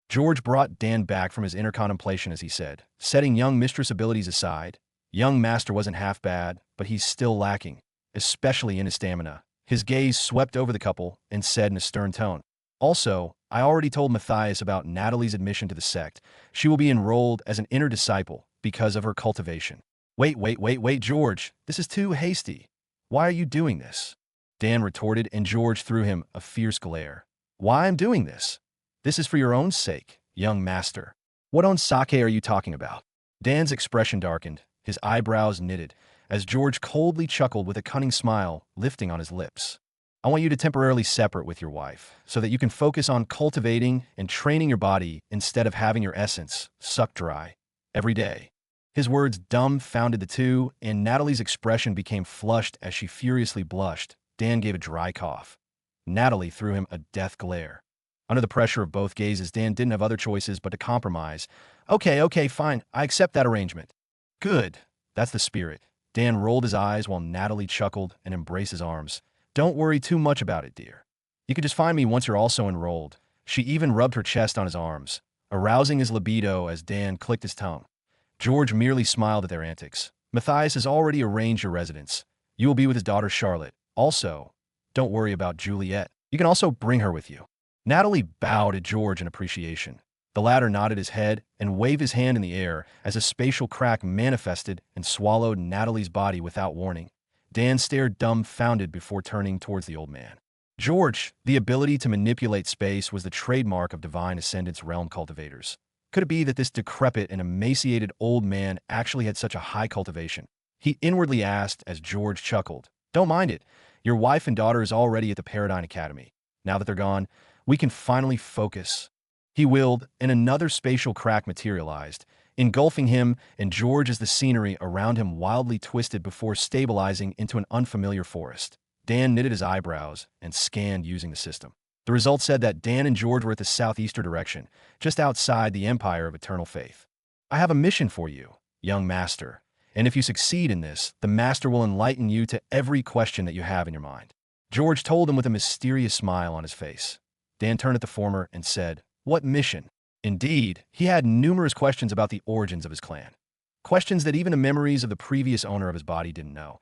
George brought Dan back from his inner contemplation as he said, "Setting young mistress abilities aside, young master wasn't half bad, but he's still lacking, especially in his stamina." His gaze swept over the couple and said in a stern tone, "Also, I already told Matthias about Natalie's admission to the sect. She will be enrolled as an inner disciple because of her cultivation." Wait, George. This is too hasty. Why are you doing this?" Dan retorted, and George threw him a fierce glare. "Why I'm doing this? This is for your own sake, young master. What on sake are you talking about?" Dan's expression darkened, his eyebrows knitted, as George coldly chuckled with a cunning smile lifting on his lips. "I want you to temporarily separate with your wife, so that you can focus on cultivating and training your body instead of having your essence sucked dry every day." His words dumbfounded the two, and Natalie's expression became flushed as she furiously blushed. Dan gave a dry cough. Natalie threw him a death glare. Under the pressure of both gazes, Dan didn't have other choices but to compromise. Okay, fine. I accept that arrangement." "Good. That's the spirit." Dan rolled his eyes while Natalie chuckled and embraced his arms. "Don't worry too much about it, dear. You can just find me once you're also enrolled." She even rubbed her chest on his arms, arousing his libido as Dan clicked his tongue. George merely smiled at their antics. "Matthias has already arranged your residence. You will be with his daughter Charlotte. Also, don't worry about Juliet. You can also bring her with you." Natalie bowed at George in appreciation. The latter nodded his head and waved his hand in the air as a spatial crack manifested and swallowed Natalie's body without warning. Dan stared dumbfounded before turning towards the old man. George, the ability to manipulate space was the trademark of Divine Ascendant's realm cultivators. Could it be that this decrepit and emaciated old man actually had such a high cultivation? He inwardly asked as George chuckled. Don't mind it. Your wife and daughter is already at the Paradigm Academy. Now that they're gone, we can finally focus. He willed, and another spatial crack materialized, engulfing him and George as the scenery around him wildly twisted before stabilizing into an unfamiliar forest. Dan knitted his eyebrows and scanned using the system. The result said that Dan and George were at the southeastern direction, just outside the Empire of Eternal Faith. I have a mission for you, young master, and if you succeed in this, the master will enlighten you to every question that you have in your mind. George told him with a mysterious smile on his face. Dan turned at the former and said, What mission? Indeed, he had numerous questions about the origins of his clan. Questions that even the memories of the previous owner of his body didn't know.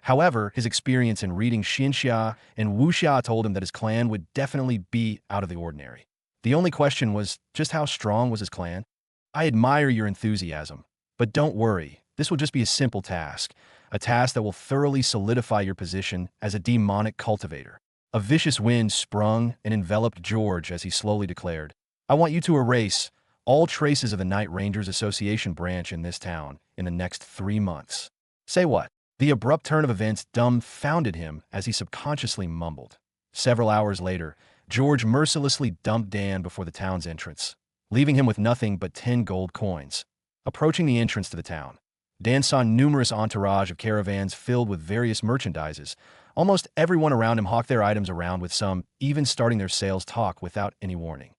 However, his experience in reading Xinxia and Wuxia told him that his clan would definitely be out of the ordinary. The only question was just how strong was his clan? I admire your enthusiasm, but don't worry, this will just be a simple task, a task that will thoroughly solidify your position as a demonic cultivator. A vicious wind sprung and enveloped George as he slowly declared, I want you to erase all traces of the Night Rangers Association branch in this town in the next 3 months. Say what? The abrupt turn of events dumbfounded him as he subconsciously mumbled. Several hours later, George mercilessly dumped Dan before the town's entrance, leaving him with nothing but 10 gold coins. Approaching the entrance to the town, Dan saw numerous entourage of caravans filled with various merchandises. Almost everyone around him hawked their items around, with some even starting their sales talk without any warning.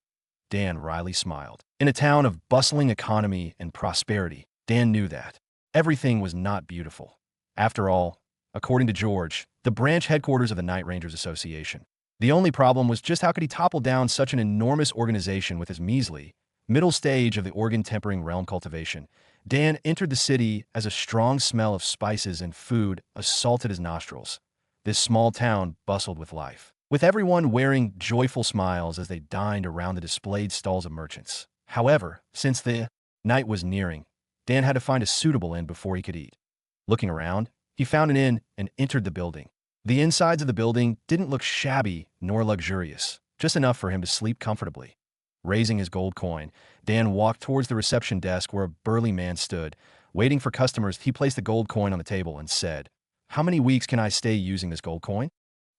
Dan wryly smiled. In a town of bustling economy and prosperity, Dan knew that everything was not beautiful. After all, according to George, the branch headquarters of the Night Rangers Association. The only problem was just how could he topple down such an enormous organization with his measly, middle stage of the organ-tempering realm cultivation. Dan entered the city as a strong smell of spices and food assaulted his nostrils. This small town bustled with life, with everyone wearing joyful smiles as they dined around the displayed stalls of merchants. However, since the night was nearing, Dan had to find a suitable inn before he could eat. Looking around, he found an inn and entered the building. The insides of the building didn't look shabby nor luxurious, just enough for him to sleep comfortably. Raising his gold coin, Dan walked towards the reception desk where a burly man stood. Waiting for customers, he placed the gold coin on the table and said, How many weeks can I stay using this gold coin?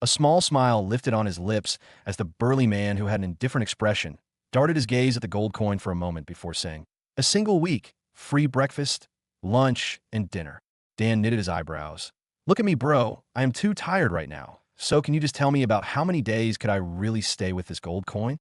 A small smile lifted on his lips as the burly man, who had an indifferent expression, darted his gaze at the gold coin for a moment before saying, A single week, free breakfast, lunch, and dinner. Dan knitted his eyebrows. Look at me, bro. I am too tired right now. So can you just tell me about how many days could I really stay with this gold coin?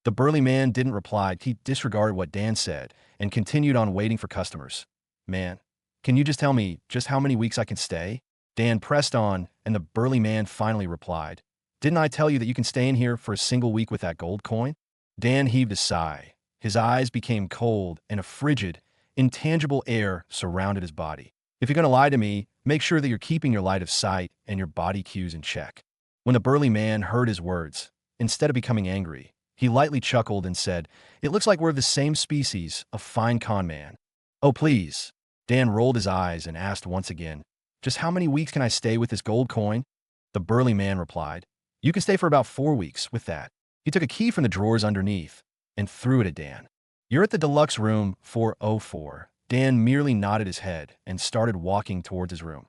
The burly man didn't reply. He disregarded what Dan said and continued on waiting for customers. Man, can you just tell me just how many weeks I can stay? Dan pressed on, and the burly man finally replied. Didn't I tell you that you can stay in here for a single week with that gold coin? Dan heaved a sigh. His eyes became cold, and a frigid, intangible air surrounded his body. If you're going to lie to me, make sure that you're keeping your light of sight and your body cues in check. When the burly man heard his words, instead of becoming angry, he lightly chuckled and said, It looks like we're the same species, a fine con man. Oh, please. Dan rolled his eyes and asked once again, Just how many weeks can I stay with this gold coin? The burly man replied, You can stay for about 4 weeks with that. He took a key from the drawers underneath and threw it at Dan. You're at the deluxe room 404. Dan merely nodded his head and started walking towards his room.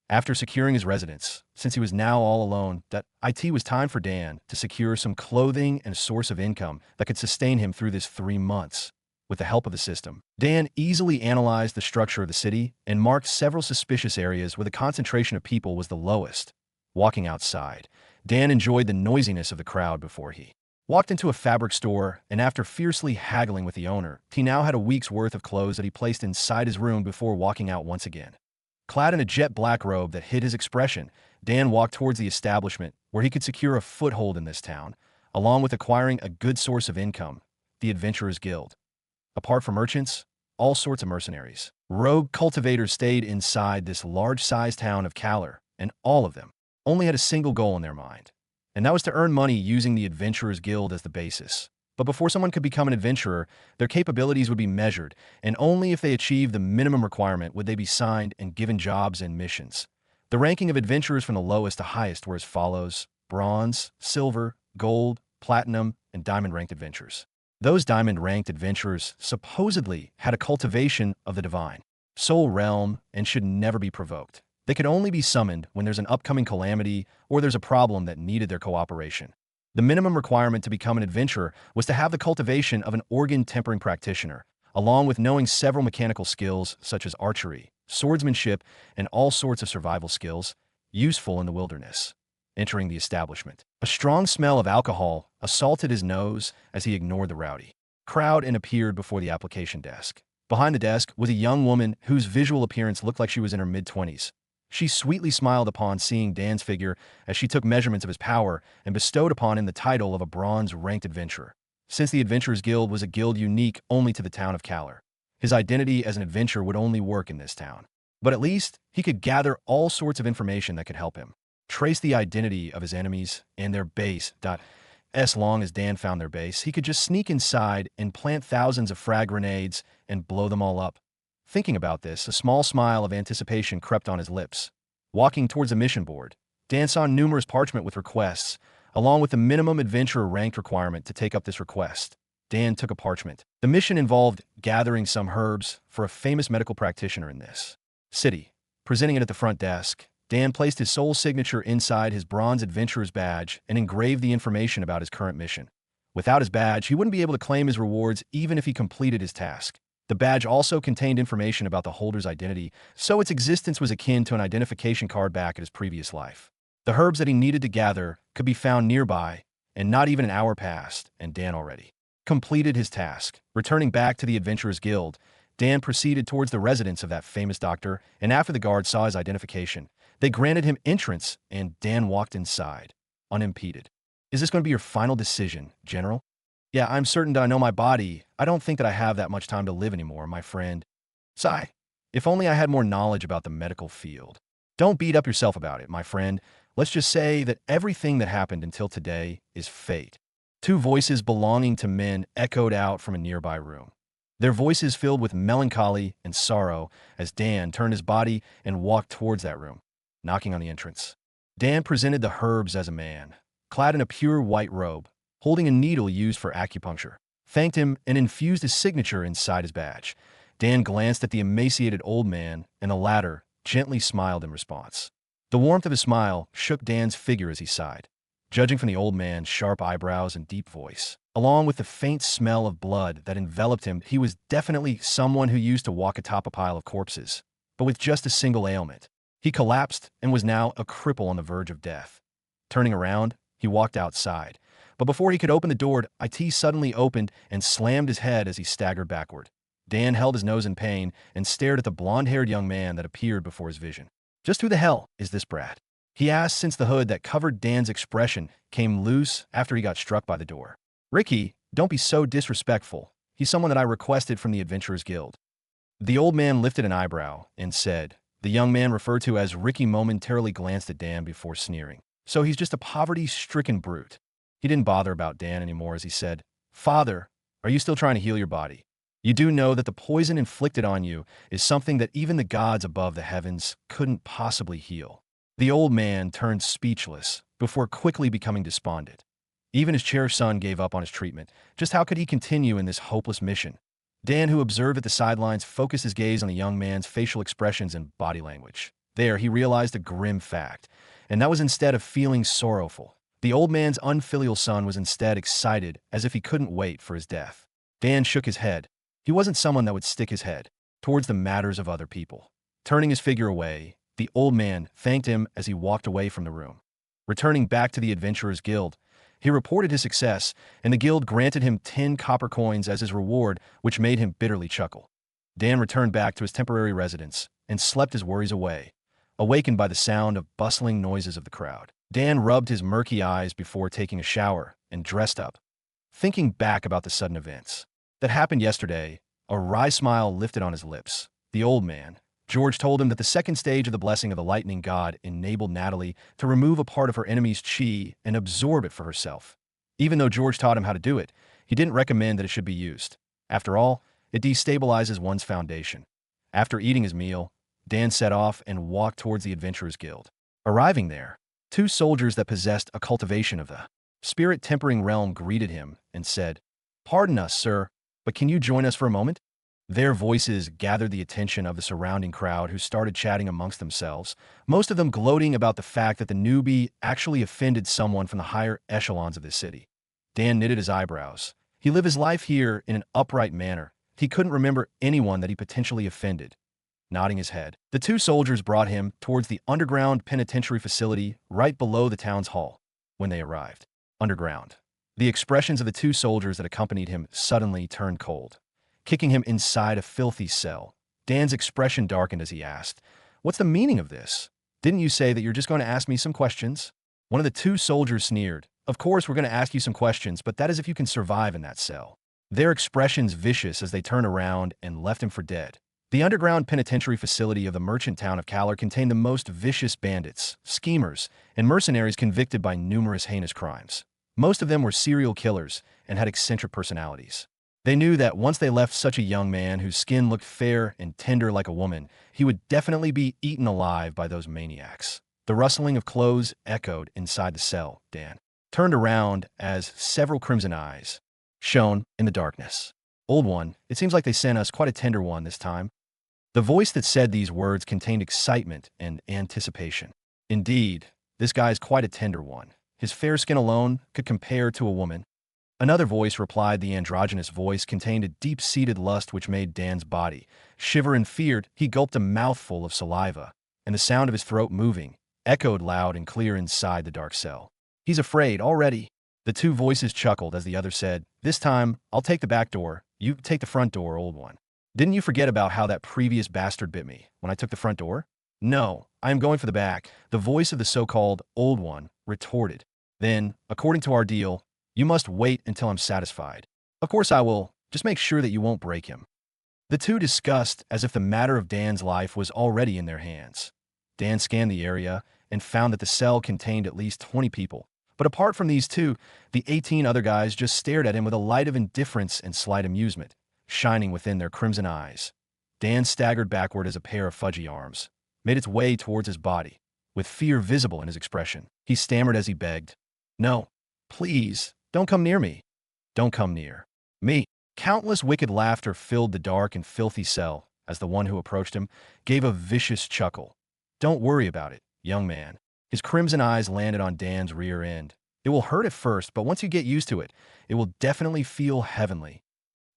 After securing his residence, since he was now all alone, it was time for Dan to secure some clothing and a source of income that could sustain him through this 3 months. With the help of the system, Dan easily analyzed the structure of the city and marked several suspicious areas where the concentration of people was the lowest. Walking outside, Dan enjoyed the noisiness of the crowd before he walked into a fabric store, and after fiercely haggling with the owner, he now had a week's worth of clothes that he placed inside his room before walking out once again. Clad in a jet black robe that hid his expression, Dan walked towards the establishment where he could secure a foothold in this town, along with acquiring a good source of income, the Adventurers Guild. Apart from merchants, all sorts of mercenaries, rogue cultivators stayed inside this large-sized town of Kalar, and all of them only had a single goal in their mind, and that was to earn money using the Adventurers Guild as the basis. But before someone could become an adventurer, their capabilities would be measured, and only if they achieved the minimum requirement would they be signed and given jobs and missions. The ranking of adventurers from the lowest to highest were as follows: bronze, silver, gold, platinum, and diamond-ranked adventures. Those diamond-ranked adventurers supposedly had a cultivation of the divine soul realm and should never be provoked. They could only be summoned when there's an upcoming calamity or there's a problem that needed their cooperation. The minimum requirement to become an adventurer was to have the cultivation of an organ-tempering practitioner, along with knowing several mechanical skills such as archery, swordsmanship, and all sorts of survival skills, useful in the wilderness. Entering the establishment, a strong smell of alcohol assaulted his nose as he ignored the rowdy crowd and appeared before the application desk. Behind the desk was a young woman whose visual appearance looked like she was in her mid-20s. She sweetly smiled upon seeing Dan's figure as she took measurements of his power and bestowed upon him the title of a bronze-ranked adventurer. Since the Adventurers Guild was a guild unique only to the town of Kalar, his identity as an adventurer would only work in this town. But at least he could gather all sorts of information that could help him trace the identity of his enemies and their base. As long as Dan found their base, he could just sneak inside and plant thousands of frag grenades and blow them all up. Thinking about this, a small smile of anticipation crept on his lips. Walking towards a mission board, Dan saw numerous parchment with requests, along with the minimum adventurer ranked requirement to take up this request. Dan took a parchment. The mission involved gathering some herbs for a famous medical practitioner in this city. Presenting it at the front desk, Dan placed his soul signature inside his bronze adventurer's badge and engraved the information about his current mission. Without his badge, he wouldn't be able to claim his rewards even if he completed his task. The badge also contained information about the holder's identity, so its existence was akin to an identification card back at his previous life. The herbs that he needed to gather could be found nearby, and not even an hour passed, and Dan already completed his task. Returning back to the Adventurers Guild, Dan proceeded towards the residence of that famous doctor, and after the guards saw his identification, they granted him entrance, and Dan walked inside, unimpeded. Is this going to be your final decision, General? Yeah, I'm certain that I know my body. I don't think that I have that much time to live anymore, my friend. Sigh. If only I had more knowledge about the medical field. Don't beat up yourself about it, my friend. Let's just say that everything that happened until today is fate. Two voices belonging to men echoed out from a nearby room. Their voices filled with melancholy and sorrow as Dan turned his body and walked towards that room, knocking on the entrance. Dan presented the herbs as a man, clad in a pure white robe, holding a needle used for acupuncture, thanked him and infused his signature inside his badge. Dan glanced at the emaciated old man, and the latter gently smiled in response. The warmth of his smile shook Dan's figure as he sighed. Judging from the old man's sharp eyebrows and deep voice, along with the faint smell of blood that enveloped him, he was definitely someone who used to walk atop a pile of corpses, but with just a single ailment. He collapsed and was now a cripple on the verge of death. Turning around, he walked outside, but before he could open the door, it suddenly opened and slammed his head as he staggered backward. Dan held his nose in pain and stared at the blonde-haired young man that appeared before his vision. Just who the hell is this brat? He asked, since the hood that covered Dan's expression came loose after he got struck by the door. Ricky, don't be so disrespectful. He's someone that I requested from the Adventurers Guild. The old man lifted an eyebrow and said. The young man referred to as Ricky momentarily glanced at Dan before sneering. So he's just a poverty-stricken brute. He didn't bother about Dan anymore as he said, Father, are you still trying to heal your body? You do know that the poison inflicted on you is something that even the gods above the heavens couldn't possibly heal. The old man turned speechless before quickly becoming despondent. Even his cherished son gave up on his treatment. Just how could he continue in this hopeless mission? Dan, who observed at the sidelines, focused his gaze on the young man's facial expressions and body language. There, he realized a grim fact, and that was instead of feeling sorrowful. The old man's unfilial son was instead excited, as if he couldn't wait for his death. Dan shook his head. He wasn't someone that would stick his head towards the matters of other people. Turning his figure away, the old man thanked him as he walked away from the room. Returning back to the Adventurers Guild, he reported his success, and the guild granted him 10 copper coins as his reward, which made him bitterly chuckle. Dan returned back to his temporary residence and slept his worries away, awakened by the sound of bustling noises of the crowd. Dan rubbed his murky eyes before taking a shower and dressed up. Thinking back about the sudden events that happened yesterday, a wry smile lifted on his lips. The old man, George, told him that the second stage of the blessing of the lightning god enabled Natalie to remove a part of her enemy's chi and absorb it for herself. Even though George taught him how to do it, he didn't recommend that it should be used. After all, it destabilizes one's foundation. After eating his meal, Dan set off and walked towards the Adventurers Guild. Arriving there, Two soldiers that possessed a cultivation of the spirit-tempering realm greeted him and said, "Pardon us, sir, but can you join us for a moment?" Their voices gathered the attention of the surrounding crowd, who started chatting amongst themselves, most of them gloating about the fact that the newbie actually offended someone from the higher echelons of the city. Dan knitted his eyebrows. He lived his life here in an upright manner. He couldn't remember anyone that he potentially offended. Nodding his head, the two soldiers brought him towards the underground penitentiary facility right below the town's hall. When they arrived underground, the expressions of the two soldiers that accompanied him suddenly turned cold, kicking him inside a filthy cell. Dan's expression darkened as he asked, "What's the meaning of this? Didn't you say that you're just going to ask me some questions?" One of the two soldiers sneered. "Of course we're going to ask you some questions, but that is if you can survive in that cell." Their expressions vicious as they turned around and left him for dead. The underground penitentiary facility of the merchant town of Calor contained the most vicious bandits, schemers, and mercenaries convicted by numerous heinous crimes. Most of them were serial killers and had eccentric personalities. They knew that once they left such a young man whose skin looked fair and tender like a woman, he would definitely be eaten alive by those maniacs. The rustling of clothes echoed inside the cell. Dan turned around as several crimson eyes shone in the darkness. "Old one, it seems like they sent us quite a tender one this time." The voice that said these words contained excitement and anticipation. "Indeed, this guy is quite a tender one. His fair skin alone could compare to a woman." Another voice replied. The androgynous voice contained a deep-seated lust which made Dan's body shiver and feared. He gulped a mouthful of saliva, and the sound of his throat moving echoed loud and clear inside the dark cell. "He's afraid already." The two voices chuckled as the other said, "This time, I'll take the back door. You take the front door, old one. Didn't you forget about how that previous bastard bit me when I took the front door?" "No, I am going for the back," the voice of the so-called old one retorted. "Then, according to our deal, you must wait until I'm satisfied." "Of course I will. Just make sure that you won't break him." The two discussed as if the matter of Dan's life was already in their hands. Dan scanned the area and found that the cell contained at least 20 people. But apart from these two, the 18 other guys just stared at him with a light of indifference and slight amusement shining within their crimson eyes. Dan staggered backward as a pair of fudgy arms made its way towards his body, with fear visible in his expression. He stammered as he begged, "No, please, don't come near me. Don't come near me." Countless wicked laughter filled the dark and filthy cell as the one who approached him gave a vicious chuckle. "Don't worry about it, young man." His crimson eyes landed on Dan's rear end. "It will hurt at first, but once you get used to it, it will definitely feel heavenly."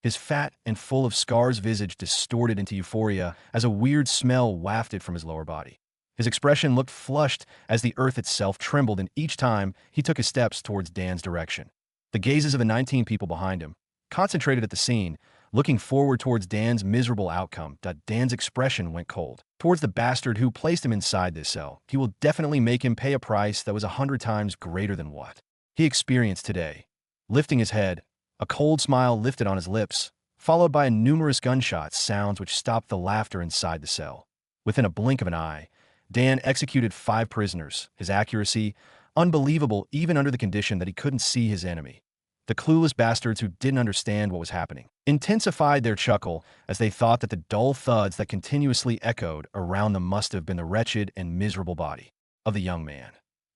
His fat and full of scars visage distorted into euphoria as a weird smell wafted from his lower body. His expression looked flushed as the earth itself trembled, and each time he took his steps towards Dan's direction. The gazes of the 19 people behind him concentrated at the scene, looking forward towards Dan's miserable outcome. Dan's expression went cold. Towards the bastard who placed him inside this cell, he will definitely make him pay a price that was 100 times greater than what he experienced today. Lifting his head, a cold smile lifted on his lips, followed by numerous gunshot sounds which stopped the laughter inside the cell. Within a blink of an eye, Dan executed 5 prisoners, his accuracy unbelievable even under the condition that he couldn't see his enemy. The clueless bastards who didn't understand what was happening intensified their chuckle as they thought that the dull thuds that continuously echoed around them must have been the wretched and miserable body of the young man.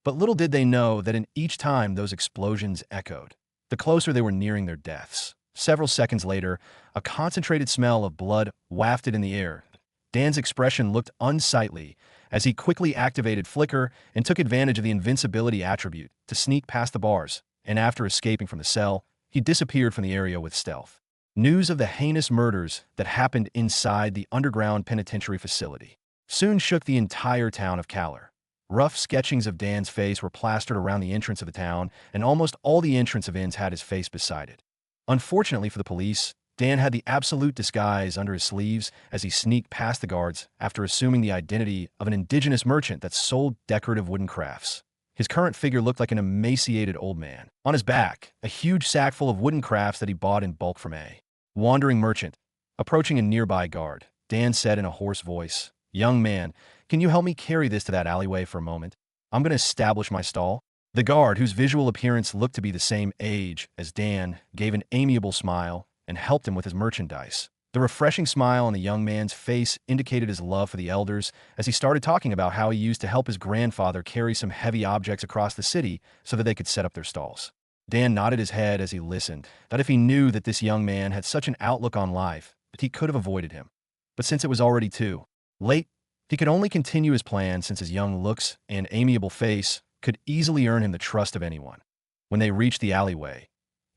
But little did they know that in each time those explosions echoed, the closer they were nearing their deaths. Several seconds later, a concentrated smell of blood wafted in the air. Dan's expression looked unsightly as he quickly activated Flicker and took advantage of the invincibility attribute to sneak past the bars, and after escaping from the cell, he disappeared from the area with stealth. News of the heinous murders that happened inside the underground penitentiary facility soon shook the entire town of Calor. Rough sketchings of Dan's face were plastered around the entrance of the town, and almost all the entrance of inns had his face beside it. Unfortunately for the police, Dan had the absolute disguise under his sleeves as he sneaked past the guards after assuming the identity of an indigenous merchant that sold decorative wooden crafts. His current figure looked like an emaciated old man. On his back, a huge sack full of wooden crafts that he bought in bulk from a wandering merchant. Approaching a nearby guard, Dan said in a hoarse voice, "Young man, can you help me carry this to that alleyway for a moment? I'm going to establish my stall." The guard, whose visual appearance looked to be the same age as Dan, gave an amiable smile and helped him with his merchandise. The refreshing smile on the young man's face indicated his love for the elders as he started talking about how he used to help his grandfather carry some heavy objects across the city so that they could set up their stalls. Dan nodded his head as he listened, that if he knew that this young man had such an outlook on life, that he could have avoided him. But since it was already too late, he could only continue his plan since his young looks and amiable face could easily earn him the trust of anyone. When they reached the alleyway,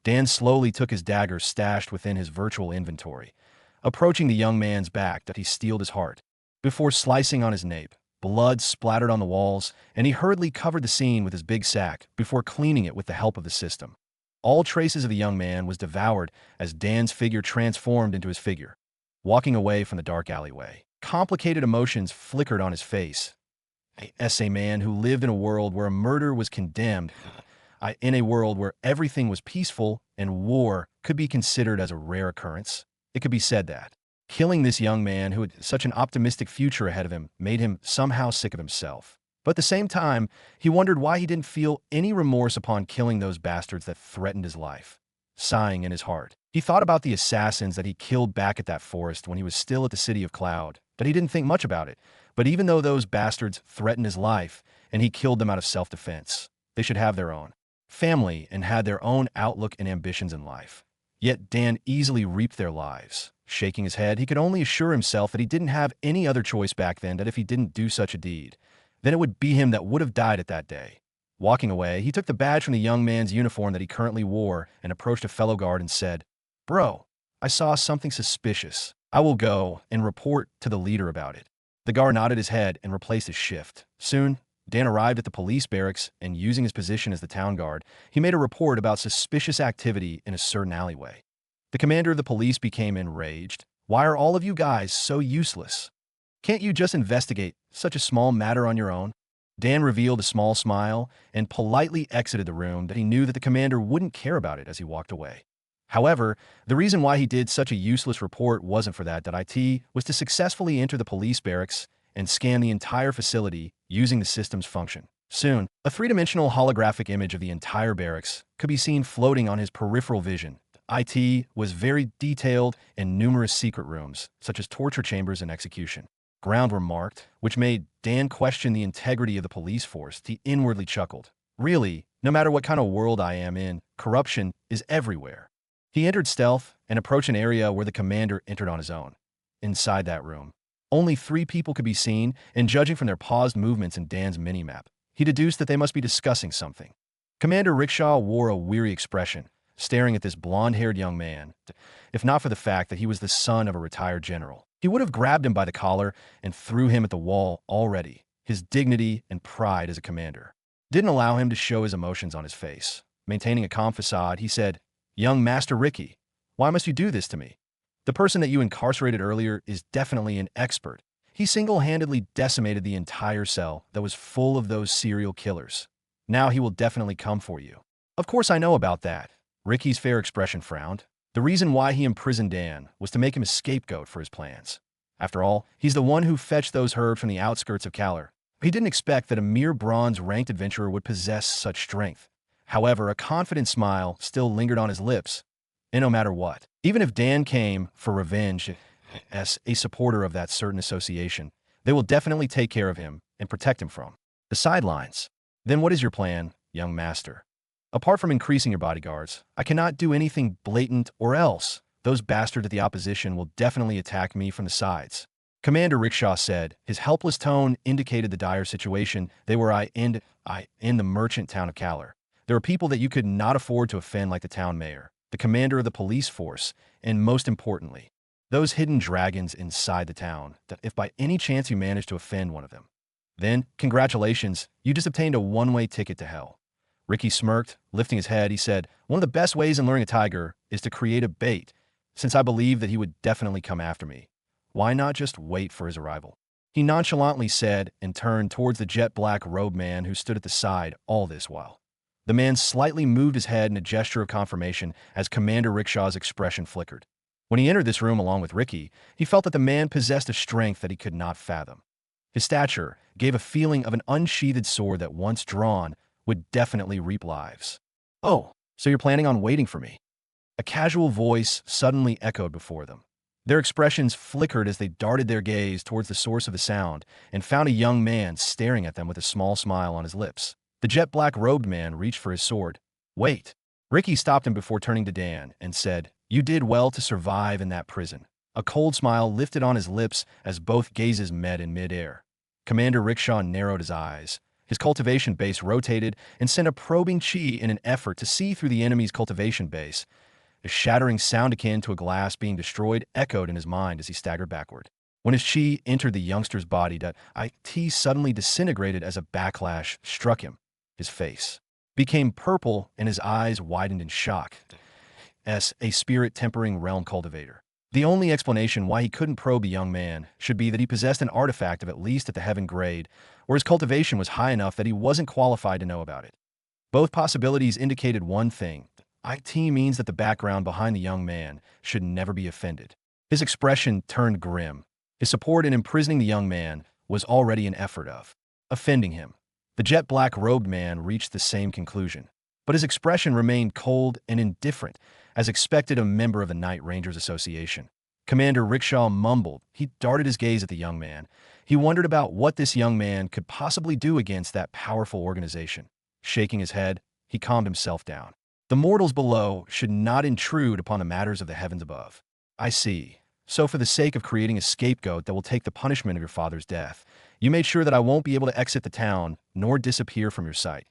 Dan slowly took his dagger stashed within his virtual inventory, approaching the young man's back that he steeled his heart. Before slicing on his nape, blood splattered on the walls, and he hurriedly covered the scene with his big sack before cleaning it with the help of the system. All traces of the young man was devoured as Dan's figure transformed into his figure. Walking away from the dark alleyway, complicated emotions flickered on his face. As a man who lived in a world where a murder was condemned, in a world where everything was peaceful and war could be considered as a rare occurrence, it could be said that killing this young man who had such an optimistic future ahead of him made him somehow sick of himself. But at the same time, he wondered why he didn't feel any remorse upon killing those bastards that threatened his life. Sighing in his heart, he thought about the assassins that he killed back at that forest when he was still at the City of Cloud, that he didn't think much about it. But even though those bastards threatened his life and he killed them out of self-defense, they should have their own family and had their own outlook and ambitions in life. Yet Dan easily reaped their lives. Shaking his head, he could only assure himself that he didn't have any other choice back then, that if he didn't do such a deed, then it would be him that would have died at that day. Walking away, he took the badge from the young man's uniform that he currently wore and approached a fellow guard and said, "Bro, I saw something suspicious. I will go and report to the leader about it." The guard nodded his head and replaced his shift. Soon, Dan arrived at the police barracks and, using his position as the town guard, he made a report about suspicious activity in a certain alleyway. The commander of the police became enraged. "Why are all of you guys so useless? Can't you just investigate such a small matter on your own?" Dan revealed a small smile and politely exited the room, that he knew that the commander wouldn't care about it as he walked away. However, the reason why he did such a useless report wasn't for that. It was to successfully enter the police barracks and scan the entire facility using the system's function. Soon, a three-dimensional holographic image of the entire barracks could be seen floating on his peripheral vision. IT was very detailed and numerous secret rooms, such as torture chambers and execution. Ground were marked, which made Dan question the integrity of the police force. He inwardly chuckled. Really, no matter what kind of world I am in, corruption is everywhere. He entered stealth and approached an area where the commander entered on his own. Inside that room, only 3 people could be seen, and judging from their paused movements in Dan's minimap, he deduced that they must be discussing something. Commander Rickshaw wore a weary expression, staring at this blonde-haired young man. If not for the fact that he was the son of a retired general, he would have grabbed him by the collar and threw him at the wall already. His dignity and pride as a commander didn't allow him to show his emotions on his face. Maintaining a calm facade, he said, "Young Master Ricky, why must you do this to me? The person that you incarcerated earlier is definitely an expert. He single-handedly decimated the entire cell that was full of those serial killers. Now he will definitely come for you." "Of course I know about that." Ricky's fair expression frowned. The reason why he imprisoned Dan was to make him a scapegoat for his plans. After all, he's the one who fetched those herbs from the outskirts of Kalar. He didn't expect that a mere bronze-ranked adventurer would possess such strength. However, a confident smile still lingered on his lips. And no matter what, even if Dan came for revenge as a supporter of that certain association, they will definitely take care of him and protect him from the sidelines. "Then what is your plan, young master?" "Apart from increasing your bodyguards, I cannot do anything blatant, or else those bastards at the opposition will definitely attack me from the sides," Commander Rickshaw said. His helpless tone indicated the dire situation they were in the merchant town of Kalar. There are people that you could not afford to offend, like the town mayor, the commander of the police force, and most importantly, those hidden dragons inside the town, that if by any chance you manage to offend one of them, then, congratulations, you just obtained a one-way ticket to hell. Ricky smirked. Lifting his head, he said, "One of the best ways in luring a tiger is to create a bait. Since I believe that he would definitely come after me, why not just wait for his arrival?" He nonchalantly said and turned towards the jet-black robed man who stood at the side all this while. The man slightly moved his head in a gesture of confirmation as Commander Rickshaw's expression flickered. When he entered this room along with Ricky, he felt that the man possessed a strength that he could not fathom. His stature gave a feeling of an unsheathed sword that, once drawn, would definitely reap lives. "Oh, so you're planning on waiting for me?" A casual voice suddenly echoed before them. Their expressions flickered as they darted their gaze towards the source of the sound and found a young man staring at them with a small smile on his lips. The jet-black robed man reached for his sword. "Wait." Ricky stopped him before turning to Dan and said, "You did well to survive in that prison." A cold smile lifted on his lips as both gazes met in midair. Commander Rickshaw narrowed his eyes. His cultivation base rotated and sent a probing chi in an effort to see through the enemy's cultivation base. A shattering sound akin to a glass being destroyed echoed in his mind as he staggered backward. When his chi entered the youngster's body, that IT suddenly disintegrated as a backlash struck him. His face became purple and his eyes widened in shock. As a spirit-tempering realm cultivator. The only explanation why he couldn't probe the young man should be that he possessed an artifact of at least at the heaven grade, or his cultivation was high enough that he wasn't qualified to know about it. Both possibilities indicated one thing. IT means that the background behind the young man should never be offended. His expression turned grim. His support in imprisoning the young man was already an effort of offending him. The jet-black robed man reached the same conclusion, but his expression remained cold and indifferent, as expected a member of the Night Rangers Association. Commander Rickshaw mumbled. He darted his gaze at the young man. He wondered about what this young man could possibly do against that powerful organization. Shaking his head, he calmed himself down. The mortals below should not intrude upon the matters of the heavens above. I see. So for the sake of creating a scapegoat that will take the punishment of your father's death, you made sure that I won't be able to exit the town, nor disappear from your sight.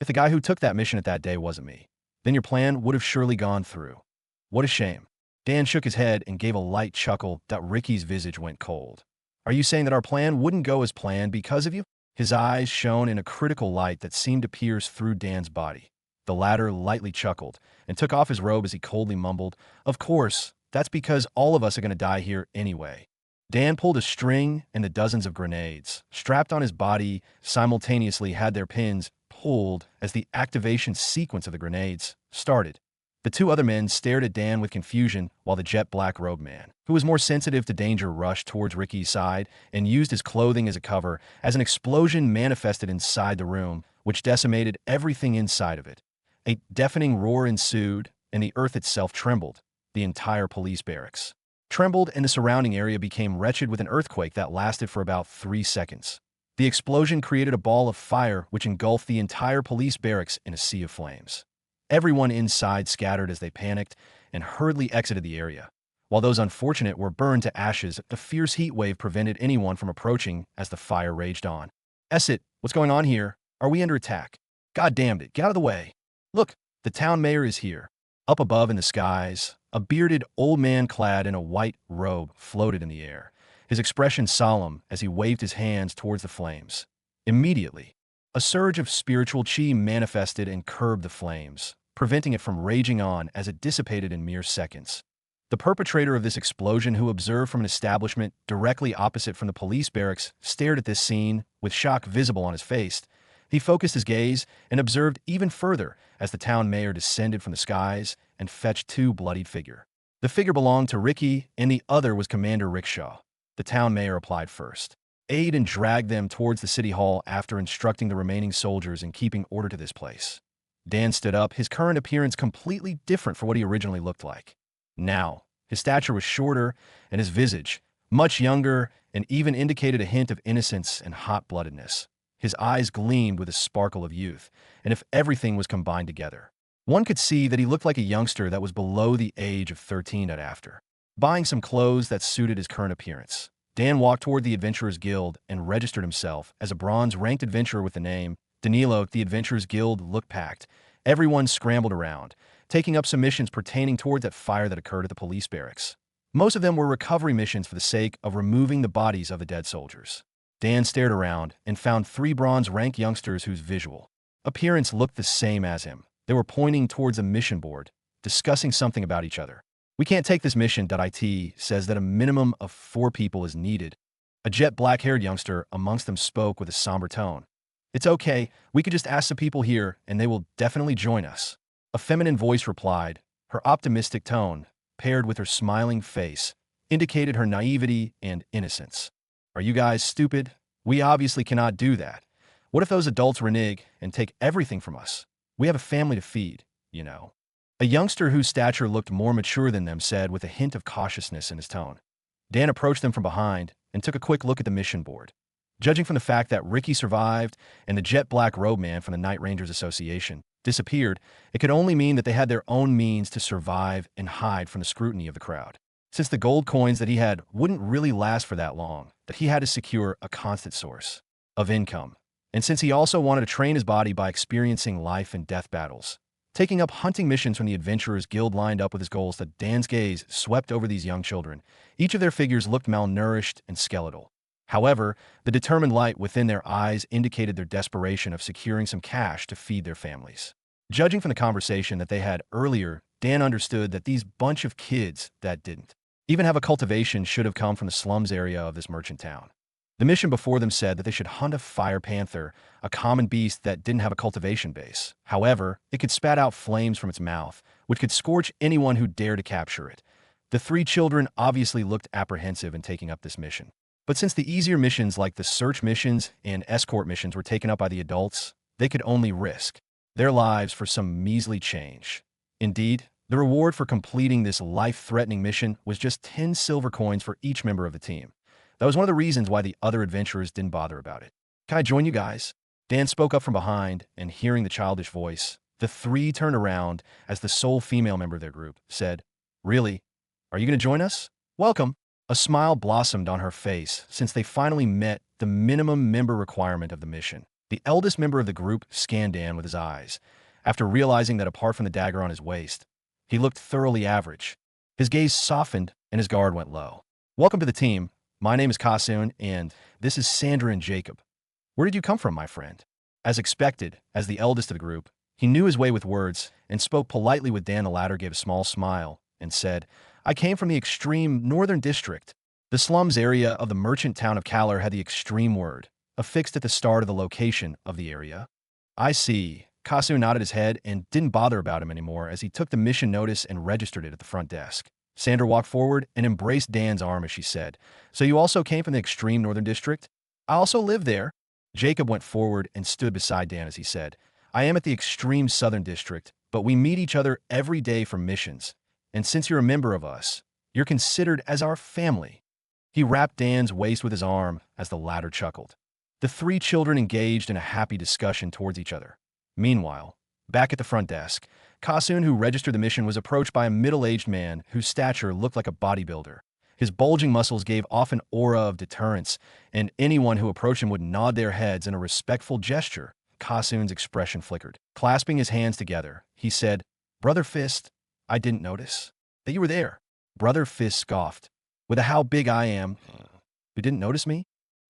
If the guy who took that mission at that day wasn't me, then your plan would have surely gone through. What a shame. Dan shook his head and gave a light chuckle that Ricky's visage went cold. Are you saying that our plan wouldn't go as planned because of you? His eyes shone in a critical light that seemed to pierce through Dan's body. The latter lightly chuckled and took off his robe as he coldly mumbled, "Of course, that's because all of us are going to die here anyway." Dan pulled a string and the dozens of grenades, strapped on his body, simultaneously had their pins pulled as the activation sequence of the grenades started. The two other men stared at Dan with confusion while the jet-black robed man, who was more sensitive to danger, rushed towards Ricky's side and used his clothing as a cover as an explosion manifested inside the room, which decimated everything inside of it. A deafening roar ensued, and the earth itself trembled. The entire police barracks trembled, and the surrounding area became wretched with an earthquake that lasted for about 3 seconds. The explosion created a ball of fire which engulfed the entire police barracks in a sea of flames. Everyone inside scattered as they panicked and hurriedly exited the area. While those unfortunate were burned to ashes, a fierce heat wave prevented anyone from approaching as the fire raged on. "Esset, what's going on here? Are we under attack? God damned it, get out of the way. Look, the town mayor is here." Up above in the skies, a bearded old man clad in a white robe floated in the air, his expression solemn as he waved his hands towards the flames. Immediately, a surge of spiritual chi manifested and curbed the flames, preventing it from raging on as it dissipated in mere seconds. The perpetrator of this explosion, who observed from an establishment directly opposite from the police barracks, stared at this scene with shock visible on his face. He focused his gaze and observed even further as the town mayor descended from the skies and fetched 2 bloodied figures. The figure belonged to Ricky, and the other was Commander Rickshaw. The town mayor applied first aid and dragged them towards the city hall after instructing the remaining soldiers in keeping order to this place. Dan stood up, his current appearance completely different from what he originally looked like. Now, his stature was shorter, and his visage, much younger, and even indicated a hint of innocence and hot-bloodedness. His eyes gleamed with a sparkle of youth, and if everything was combined together, one could see that he looked like a youngster that was below the age of 13 at after buying some clothes that suited his current appearance. Dan walked toward the Adventurers Guild and registered himself as a bronze-ranked adventurer with the name Danilo. The Adventurers Guild looked packed. Everyone scrambled around, taking up some missions pertaining toward that fire that occurred at the police barracks. Most of them were recovery missions for the sake of removing the bodies of the dead soldiers. Dan stared around and found 3 bronze-ranked youngsters whose visual appearance looked the same as him. They were pointing towards a mission board, discussing something about each other. "We can't take this mission. IT says that a minimum of 4 people is needed." A jet black-haired youngster amongst them spoke with a somber tone. "It's okay, we could just ask the people here and they will definitely join us." A feminine voice replied. Her optimistic tone, paired with her smiling face, indicated her naivety and innocence. "Are you guys stupid? We obviously cannot do that. What if those adults renege and take everything from us? We have a family to feed, you know." A youngster whose stature looked more mature than them said with a hint of cautiousness in his tone. Dan approached them from behind and took a quick look at the mission board. Judging from the fact that Ricky survived and the jet black robe man from the Night Rangers Association disappeared, it could only mean that they had their own means to survive and hide from the scrutiny of the crowd. Since the gold coins that he had wouldn't really last for that long, that he had to secure a constant source of income. And since he also wanted to train his body by experiencing life and death battles, taking up hunting missions from the Adventurers Guild lined up with his goals, that Dan's gaze swept over these young children. Each of their figures looked malnourished and skeletal. However, the determined light within their eyes indicated their desperation of securing some cash to feed their families. Judging from the conversation that they had earlier, Dan understood that these bunch of kids that didn't even have a cultivation should have come from the slums area of this merchant town. The mission before them said that they should hunt a fire panther, a common beast that didn't have a cultivation base. However, it could spat out flames from its mouth, which could scorch anyone who dared to capture it. The three children obviously looked apprehensive in taking up this mission. But since the easier missions like the search missions and escort missions were taken up by the adults, they could only risk their lives for some measly change. Indeed, the reward for completing this life-threatening mission was just 10 silver coins for each member of the team. That was one of the reasons why the other adventurers didn't bother about it. "Can I join you guys?" Dan spoke up from behind, and hearing the childish voice, the three turned around as the sole female member of their group said, "Really? Are you going to join us? Welcome." A smile blossomed on her face since they finally met the minimum member requirement of the mission. The eldest member of the group scanned Dan with his eyes. After realizing that apart from the dagger on his waist, he looked thoroughly average. His gaze softened and his guard went low. "Welcome to the team. My name is Kasun, and this is Sandra and Jacob. Where did you come from, my friend?" As expected, as the eldest of the group, he knew his way with words and spoke politely with Dan. The latter gave a small smile and said, "I came from the extreme northern district." The slums area of the merchant town of Kalar had the extreme word affixed at the start of the location of the area. "I see." Kasu nodded his head and didn't bother about him anymore as he took the mission notice and registered it at the front desk. Sandra walked forward and embraced Dan's arm as she said, "So you also came from the extreme northern district?" "I also live there." Jacob went forward and stood beside Dan as he said, "I am at the extreme southern district, but we meet each other every day for missions. And since you're a member of us, you're considered as our family." He wrapped Dan's waist with his arm as the latter chuckled. The three children engaged in a happy discussion towards each other. Meanwhile, back at the front desk, Kasun, who registered the mission, was approached by a middle-aged man whose stature looked like a bodybuilder. His bulging muscles gave off an aura of deterrence, and anyone who approached him would nod their heads in a respectful gesture. Kasun's expression flickered. Clasping his hands together, he said, "Brother Fist, I didn't notice that you were there." Brother Fist scoffed. "With a how big I am, you didn't notice me?"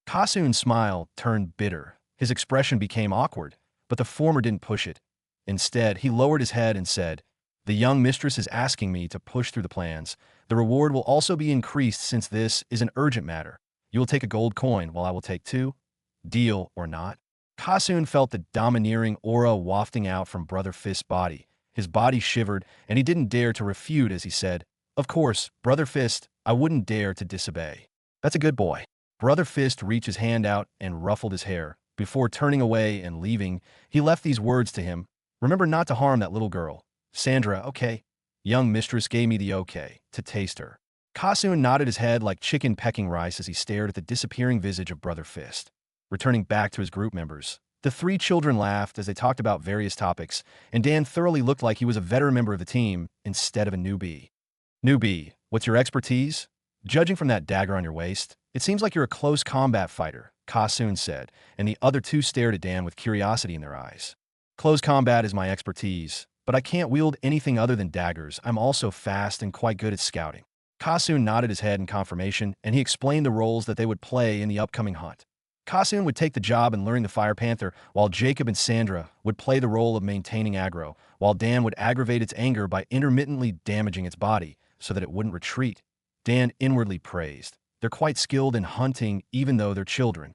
Kasun's smile turned bitter. His expression became awkward, but the former didn't push it. Instead, he lowered his head and said, "The young mistress is asking me to push through the plans. The reward will also be increased since this is an urgent matter. You will take a gold coin while I will take two. Deal or not?" Kasun felt the domineering aura wafting out from Brother Fist's body. His body shivered, and he didn't dare to refute as he said, "Of course, Brother Fist, I wouldn't dare to disobey." "That's a good boy." Brother Fist reached his hand out and ruffled his hair. Before turning away and leaving, he left these words to him, "Remember not to harm that little girl. Sandra, okay?" Young mistress gave me the okay to taste her. Kasun nodded his head like chicken pecking rice as he stared at the disappearing visage of Brother Fist. Returning back to his group members, the three children laughed as they talked about various topics, and Dan thoroughly looked like he was a veteran member of the team instead of a newbie. "Newbie, what's your expertise?" "Judging from that dagger on your waist, it seems like you're a close combat fighter," Kasun said, and the other two stared at Dan with curiosity in their eyes. "Close combat is my expertise, but I can't wield anything other than daggers. I'm also fast and quite good at scouting." Kasun nodded his head in confirmation, and he explained the roles that they would play in the upcoming hunt. Kasun would take the job in luring the Fire Panther, while Jacob and Sandra would play the role of maintaining aggro, while Dan would aggravate its anger by intermittently damaging its body so that it wouldn't retreat. Dan inwardly praised. They're quite skilled in hunting even though they're children.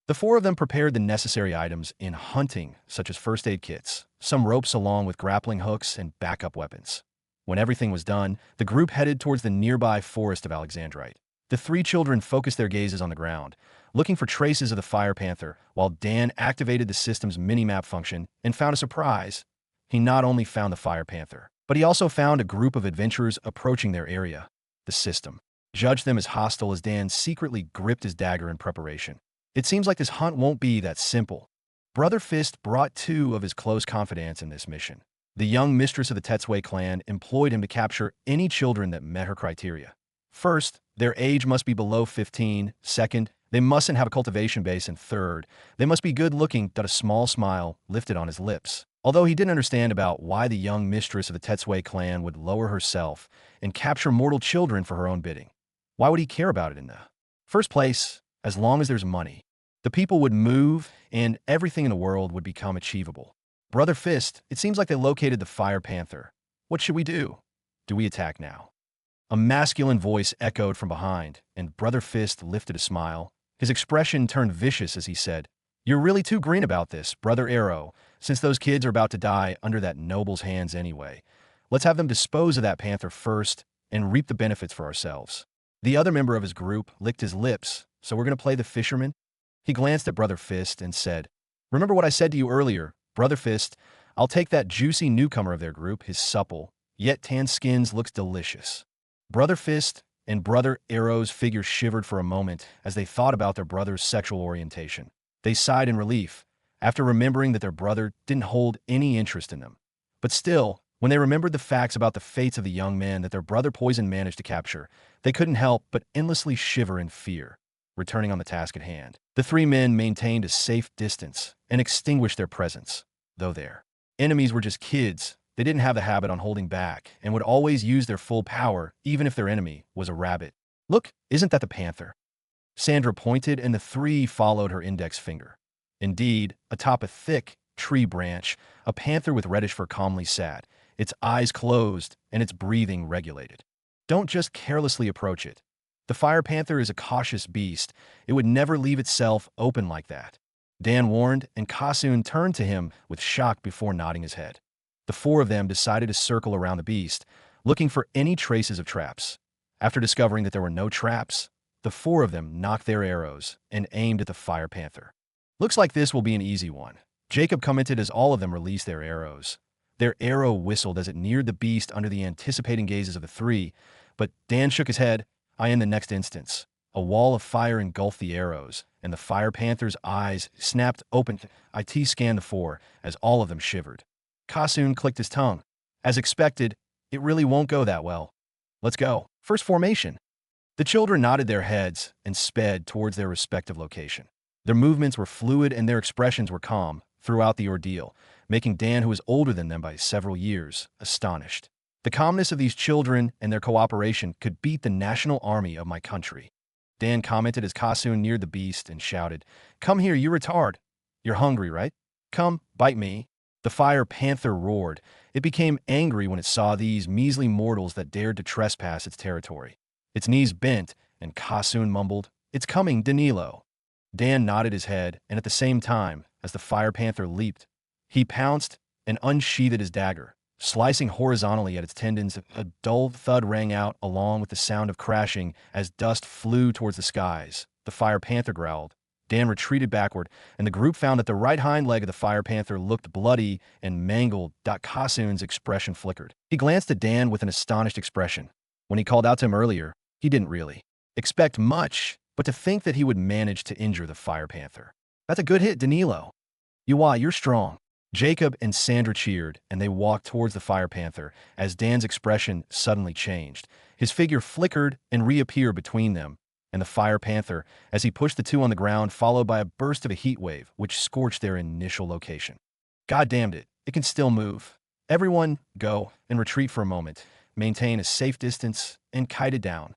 The four of them prepared the necessary items in hunting, such as first aid kits, some ropes along with grappling hooks and backup weapons. When everything was done, the group headed towards the nearby forest of Alexandrite. The three children focused their gazes on the ground, looking for traces of the Fire Panther, while Dan activated the system's mini-map function and found a surprise. He not only found the Fire Panther, But he also found a group of adventurers approaching their area. The system judged them as hostile as Dan secretly gripped his dagger in preparation. It seems like this hunt won't be that simple. Brother Fist brought two of his close confidants in this mission. The young mistress of the Tetsui clan employed him to capture any children that met her criteria. First, their age must be below 15. Second, they mustn't have a cultivation base. And third, they must be good-looking. A small smile lifted on his lips. Although he didn't understand about why the young mistress of the Tetsui clan would lower herself and capture mortal children for her own bidding. Why would he care about it in the first place? As long as there's money, the people would move and everything in the world would become achievable. Brother Fist, it seems like they located the Fire Panther. What should we do? Do we attack now? A masculine voice echoed from behind, and Brother Fist lifted a smile. His expression turned vicious as he said, "You're really too green about this, Brother Arrow, since those kids are about to die under that noble's hands anyway. Let's have them dispose of that panther first and reap the benefits for ourselves." The other member of his group licked his lips. "So we're going to play the fisherman?" He glanced at Brother Fist and said, "Remember what I said to you earlier, Brother Fist? I'll take that juicy newcomer of their group. His supple, yet tan skins looks delicious." Brother Fist and Brother Arrow's figures shivered for a moment as they thought about their brother's sexual orientation. They sighed in relief, after remembering that their brother didn't hold any interest in them. But still, when they remembered the facts about the fates of the young men that their brother Poison managed to capture, they couldn't help but endlessly shiver in fear. Returning on the task at hand, the three men maintained a safe distance and extinguished their presence. Though their enemies were just kids, they didn't have the habit on holding back and would always use their full power even if their enemy was a rabbit. "Look, isn't that the panther?" Sandra pointed and the three followed her index finger. Indeed, atop a thick tree branch, a panther with reddish fur calmly sat, its eyes closed and its breathing regulated. Don't just carelessly approach it. The fire panther is a cautious beast. It would never leave itself open like that. Dan warned, and Kasun turned to him with shock before nodding his head. The four of them decided to circle around the beast, looking for any traces of traps. After discovering that there were no traps, the four of them knocked their arrows and aimed at the fire panther. "Looks like this will be an easy one," Jacob commented as all of them released their arrows. Their arrow whistled as it neared the beast under the anticipating gazes of the three, but Dan shook his head. In the next instance, a wall of fire engulfed the arrows, and the fire panther's eyes snapped open. IT scanned the four as all of them shivered. Kasun clicked his tongue. As expected, it really won't go that well. "Let's go. First formation." The children nodded their heads and sped towards their respective location. Their movements were fluid and their expressions were calm throughout the ordeal, making Dan, who was older than them by several years, astonished. The calmness of these children and their cooperation could beat the national army of my country. Dan commented as Kasun neared the beast and shouted, "Come here, you retard. You're hungry, right? Come, bite me." The fire panther roared. It became angry when it saw these measly mortals that dared to trespass its territory. Its knees bent, and Kasun mumbled, "It's coming, Danilo." Dan nodded his head, and at the same time, as the fire panther leaped, he pounced and unsheathed his dagger. Slicing horizontally at its tendons, a dull thud rang out along with the sound of crashing as dust flew towards the skies. The fire panther growled. Dan retreated backward, and the group found that the right hind leg of the fire panther looked bloody and mangled. Kasun's expression flickered. He glanced at Dan with an astonished expression. When he called out to him earlier, he didn't really expect much, but to think that he would manage to injure the fire panther. "That's a good hit, Danilo. You're strong." Jacob and Sandra cheered, and they walked towards the fire panther as Dan's expression suddenly changed. His figure flickered and reappeared between them and the fire panther as he pushed the two on the ground, followed by a burst of a heat wave which scorched their initial location. "God damned it, it can still move. Everyone, go and retreat for a moment. Maintain a safe distance and kite it down."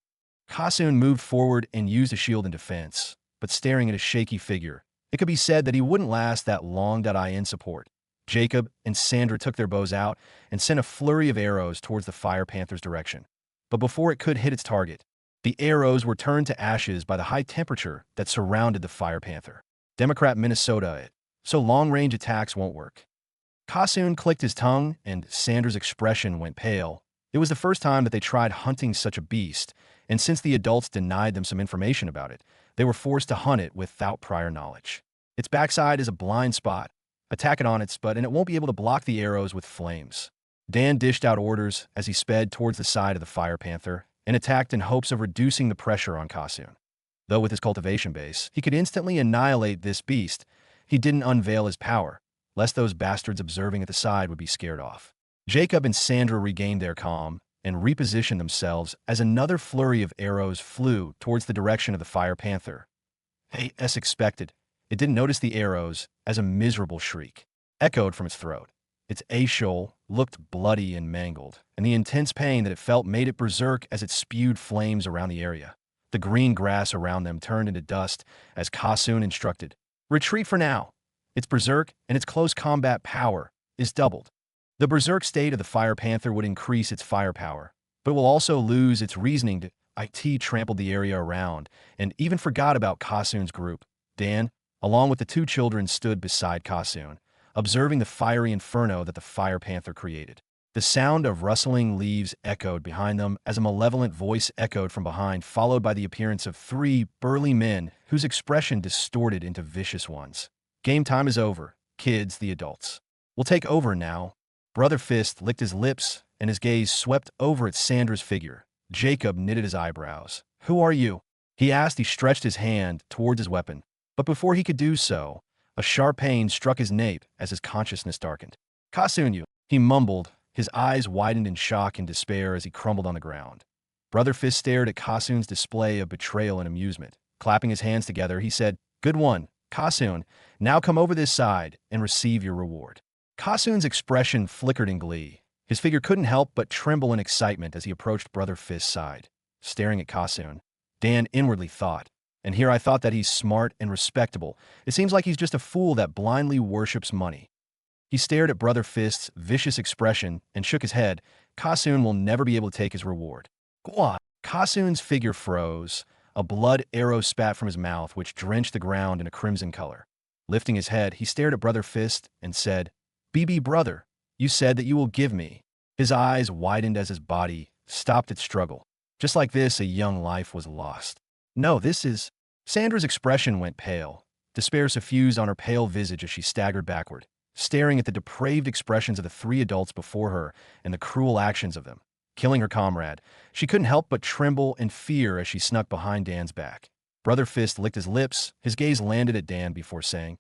Kasun moved forward and used a shield in defense, but staring at his shaky figure, it could be said that he wouldn't last that long. In support, Jacob and Sandra took their bows out and sent a flurry of arrows towards the fire panther's direction. But before it could hit its target, the arrows were turned to ashes by the high temperature that surrounded the fire panther. Democrat Minnesota it, so long-range attacks won't work. Kasun clicked his tongue, and Sandra's expression went pale. It was the first time that they tried hunting such a beast, and since the adults denied them some information about it, they were forced to hunt it without prior knowledge. Its backside is a blind spot. Attack it on its butt, and it won't be able to block the arrows with flames. Dan dished out orders as he sped towards the side of the Fire Panther and attacked in hopes of reducing the pressure on Kasun. Though with his cultivation base, he could instantly annihilate this beast, he didn't unveil his power, lest those bastards observing at the side would be scared off. Jacob and Sandra regained their calm and repositioned themselves as another flurry of arrows flew towards the direction of the Fire Panther. As expected, it didn't notice the arrows as a miserable shriek echoed from its throat. Its A-shoal looked bloody and mangled, and the intense pain that it felt made it berserk as it spewed flames around the area. The green grass around them turned into dust as Kasun instructed, "Retreat for now." Its berserk and its close combat power is doubled. The berserk state of the Fire Panther would increase its firepower, but will also lose its reasoning to IT trampled the area around and even forgot about Kasun's group. Dan, along with the two children, stood beside Kasun, observing the fiery inferno that the Fire Panther created. The sound of rustling leaves echoed behind them as a malevolent voice echoed from behind, followed by the appearance of three burly men whose expression distorted into vicious ones. "Game time is over, kids, the adults. We'll take over now." Brother Fist licked his lips and his gaze swept over at Sandra's figure. Jacob knitted his eyebrows. "Who are you?" he asked. He stretched his hand towards his weapon, but before he could do so, a sharp pain struck his nape as his consciousness darkened. "Kasun, you," he mumbled. His eyes widened in shock and despair as he crumbled on the ground. Brother Fist stared at Kasun's display of betrayal and amusement. Clapping his hands together, he said, "Good one, Kasun. Now come over this side and receive your reward." Kasun's expression flickered in glee. His figure couldn't help but tremble in excitement as he approached Brother Fist's side. Staring at Kasun, Dan inwardly thought, "And here I thought that he's smart and respectable. It seems like he's just a fool that blindly worships money." He stared at Brother Fist's vicious expression and shook his head. Kasun will never be able to take his reward. "What?" Kasun's figure froze. A blood arrow spat from his mouth, which drenched the ground in a crimson color. Lifting his head, he stared at Brother Fist and said, "BB brother, you said that you will give me." His eyes widened as his body stopped its struggle. Just like this, a young life was lost. "No, this is..." Sandra's expression went pale. Despair suffused on her pale visage as she staggered backward, staring at the depraved expressions of the three adults before her and the cruel actions of them, killing her comrade. She couldn't help but tremble in fear as she snuck behind Dan's back. Brother Fist licked his lips. His gaze landed at Dan before saying,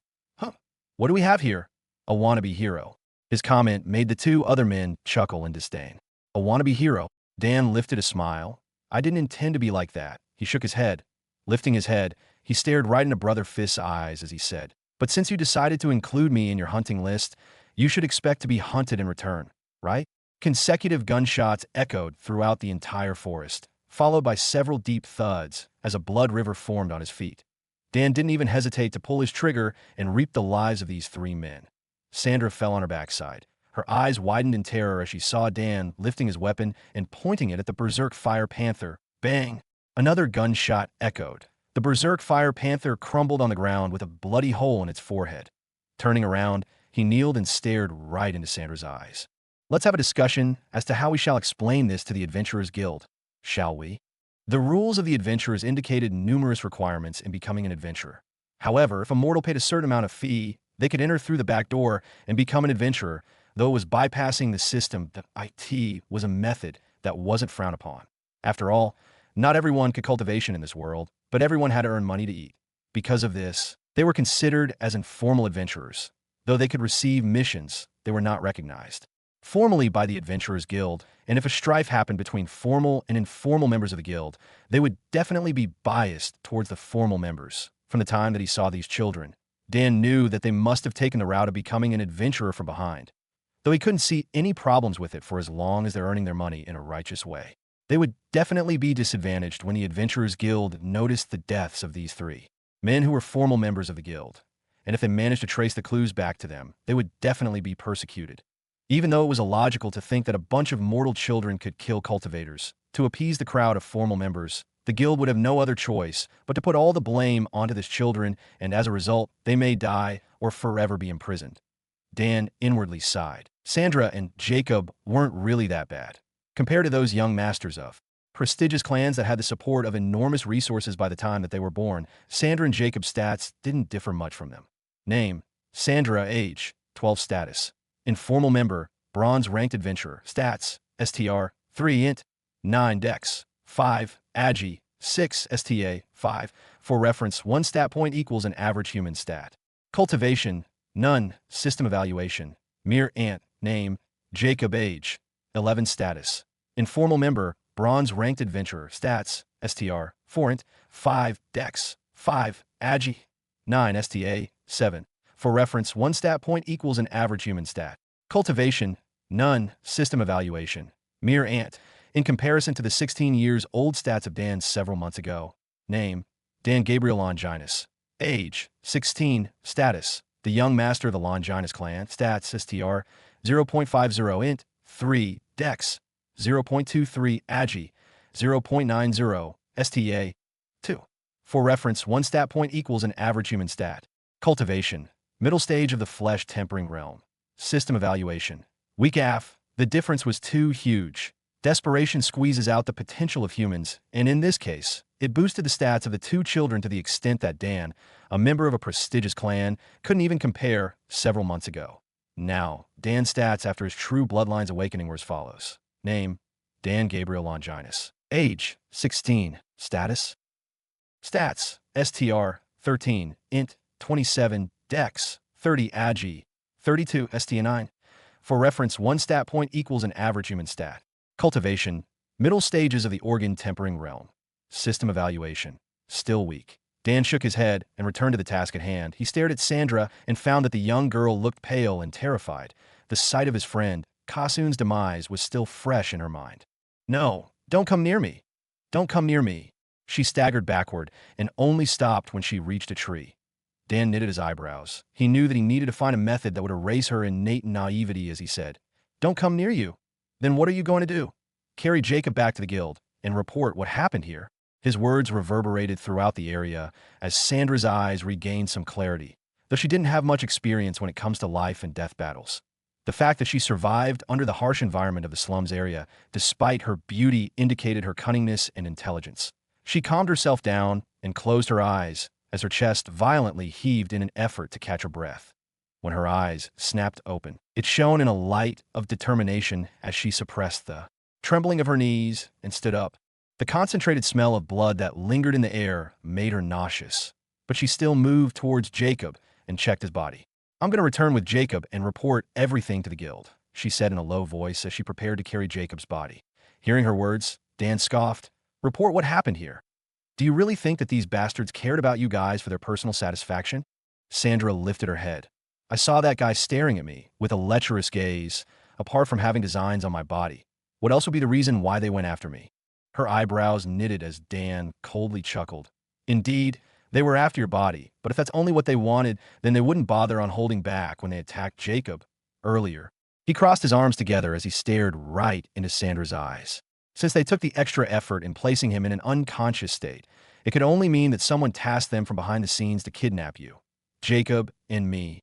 "What do we have here?" "A wannabe hero." His comment made the two other men chuckle in disdain. "A wannabe hero?" Dan lifted a smile. "I didn't intend to be like that." He shook his head. Lifting his head, he stared right into Brother Fist's eyes as he said, "But since you decided to include me in your hunting list, you should expect to be hunted in return, right?" Consecutive gunshots echoed throughout the entire forest, followed by several deep thuds as a blood river formed on his feet. Dan didn't even hesitate to pull his trigger and reap the lives of these three men. Sandra fell on her backside. Her eyes widened in terror as she saw Dan lifting his weapon and pointing it at the Berserk Fire Panther. Bang! Another gunshot echoed. The Berserk Fire Panther crumbled on the ground with a bloody hole in its forehead. Turning around, he kneeled and stared right into Sandra's eyes. "Let's have a discussion as to how we shall explain this to the Adventurers Guild, shall we?" The rules of the Adventurers indicated numerous requirements in becoming an adventurer. However, if a mortal paid a certain amount of fee, they could enter through the back door and become an adventurer, though it was bypassing the system. The IT was a method that wasn't frowned upon. After all, not everyone could cultivation in this world, but everyone had to earn money to eat. Because of this, they were considered as informal adventurers. Though they could receive missions, they were not recognized formally by the Adventurers Guild, and if a strife happened between formal and informal members of the guild, they would definitely be biased towards the formal members. From the time that he saw these children, Dan knew that they must have taken the route of becoming an adventurer from behind, though he couldn't see any problems with it for as long as they're earning their money in a righteous way. They would definitely be disadvantaged when the Adventurers Guild noticed the deaths of these three men who were formal members of the guild, and if they managed to trace the clues back to them, they would definitely be persecuted. Even though it was illogical to think that a bunch of mortal children could kill cultivators, to appease the crowd of formal members, the guild would have no other choice but to put all the blame onto these children, and as a result, they may die or forever be imprisoned. Dan inwardly sighed. Sandra and Jacob weren't really that bad, compared to those young masters of prestigious clans that had the support of enormous resources by the time that they were born. Sandra and Jacob's stats didn't differ much from them. Name: Sandra. Age: 12. Status: informal member, bronze ranked adventurer, stats, STR, 3 int, 9 dex, 5, agi, 6 sta, 5. For reference, 1 stat point equals an average human stat. Cultivation, none, system evaluation, mere ant, name, Jacob age, 11 status. Informal member, bronze ranked adventurer, stats, STR, 4 int, 5 dex, 5 agi, 9 sta, 7. For reference, 1 stat point equals an average human stat. Cultivation, none, system evaluation, mere ant, in comparison to the 16 years old stats of Dan several months ago. Name, Dan Gabriel Longinus. Age, 16, status, the young master of the Longinus clan, stats, STR, 0.50 int, 3, dex, 0.23 agi, 0.90, sta, 2. For reference, 1 stat point equals an average human stat. Cultivation, middle stage of the flesh tempering realm. System evaluation, weak AF, the difference was too huge. Desperation squeezes out the potential of humans, and in this case, it boosted the stats of the 2 children to the extent that Dan, a member of a prestigious clan, couldn't even compare several months ago. Now, Dan's stats after his true bloodline's awakening were as follows. Name, Dan Gabriel Longinus. Age, 16. Status? Stats, STR, 13, int, 27, dex, 30 agi, 32 sta9. For reference, 1 stat point equals an average human stat. Cultivation, middle stages of the organ tempering realm. System evaluation, still weak. Dan shook his head and returned to the task at hand. He stared at Sandra and found that the young girl looked pale and terrified. The sight of his friend, Kasun's demise, was still fresh in her mind. No, don't come near me. Don't come near me. She staggered backward and only stopped when she reached a tree. Dan knitted his eyebrows. He knew that he needed to find a method that would erase her innate naivety as he said, "Don't come near you." Then what are you going to do? Carry Jacob back to the guild and report what happened here. His words reverberated throughout the area as Sandra's eyes regained some clarity, though she didn't have much experience when it comes to life and death battles. The fact that she survived under the harsh environment of the slums area, despite her beauty, indicated her cunningness and intelligence. She calmed herself down and closed her eyes as her chest violently heaved in an effort to catch her breath. When her eyes snapped open, it shone in a light of determination as she suppressed the trembling of her knees and stood up. The concentrated smell of blood that lingered in the air made her nauseous, but she still moved towards Jacob and checked his body. "I'm going to return with Jacob and report everything to the guild," she said in a low voice as she prepared to carry Jacob's body. Hearing her words, Dan scoffed. "Report what happened here. Do you really think that these bastards cared about you guys for their personal satisfaction?" Sandra lifted her head. "I saw that guy staring at me with a lecherous gaze, apart from having designs on my body. What else would be the reason why they went after me?" Her eyebrows knitted as Dan coldly chuckled. "Indeed, they were after your body, but if that's only what they wanted, then they wouldn't bother on holding back when they attacked Jacob earlier." He crossed his arms together as he stared right into Sandra's eyes. Since they took the extra effort in placing him in an unconscious state, it could only mean that someone tasked them from behind the scenes to kidnap you. Jacob and me.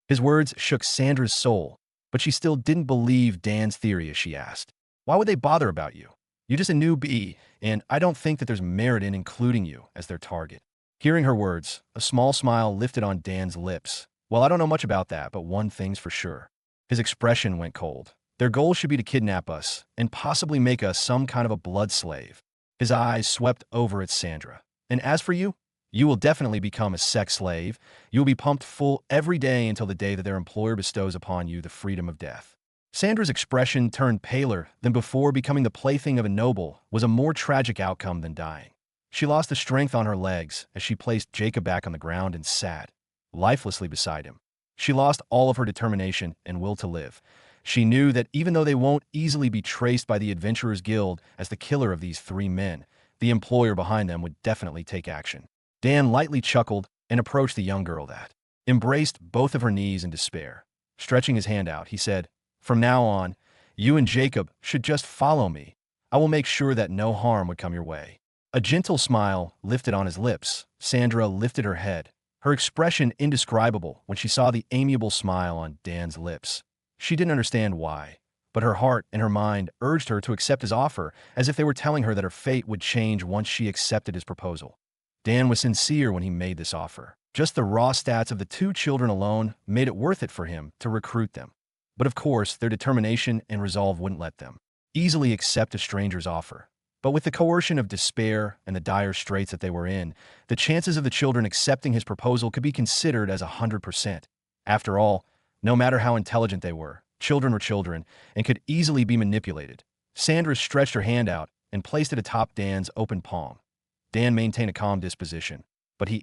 His words shook Sandra's soul, but she still didn't believe Dan's theory as she asked, "Why would they bother about you? You're just a newbie, and I don't think that there's merit in including you as their target." Hearing her words, a small smile lifted on Dan's lips. "Well, I don't know much about that, but one thing's for sure." His expression went cold. "Their goal should be to kidnap us and possibly make us some kind of a blood slave." His eyes swept over at Sandra. "And as for you, you will definitely become a sex slave. You will be pumped full every day until the day that their employer bestows upon you the freedom of death." Sandra's expression turned paler than before. Becoming the plaything of a noble was a more tragic outcome than dying. She lost the strength on her legs as she placed Jacob back on the ground and sat lifelessly beside him. She lost all of her determination and will to live. She knew that even though they won't easily be traced by the Adventurers Guild as the killer of these 3 men, the employer behind them would definitely take action. Dan lightly chuckled and approached the young girl that embraced both of her knees in despair. Stretching his hand out, he said, "From now on, you and Jacob should just follow me. I will make sure that no harm would come your way." A gentle smile lifted on his lips. Sandra lifted her head, her expression indescribable when she saw the amiable smile on Dan's lips. She didn't understand why, but her heart and her mind urged her to accept his offer as if they were telling her that her fate would change once she accepted his proposal. Dan was sincere when he made this offer. Just the raw stats of the 2 children alone made it worth it for him to recruit them. But of course, their determination and resolve wouldn't let them easily accept a stranger's offer. But with the coercion of despair and the dire straits that they were in, the chances of the children accepting his proposal could be considered as 100%. After all, no matter how intelligent they were children and could easily be manipulated. Sandra stretched her hand out and placed it atop Dan's open palm. Dan maintained a calm disposition, but he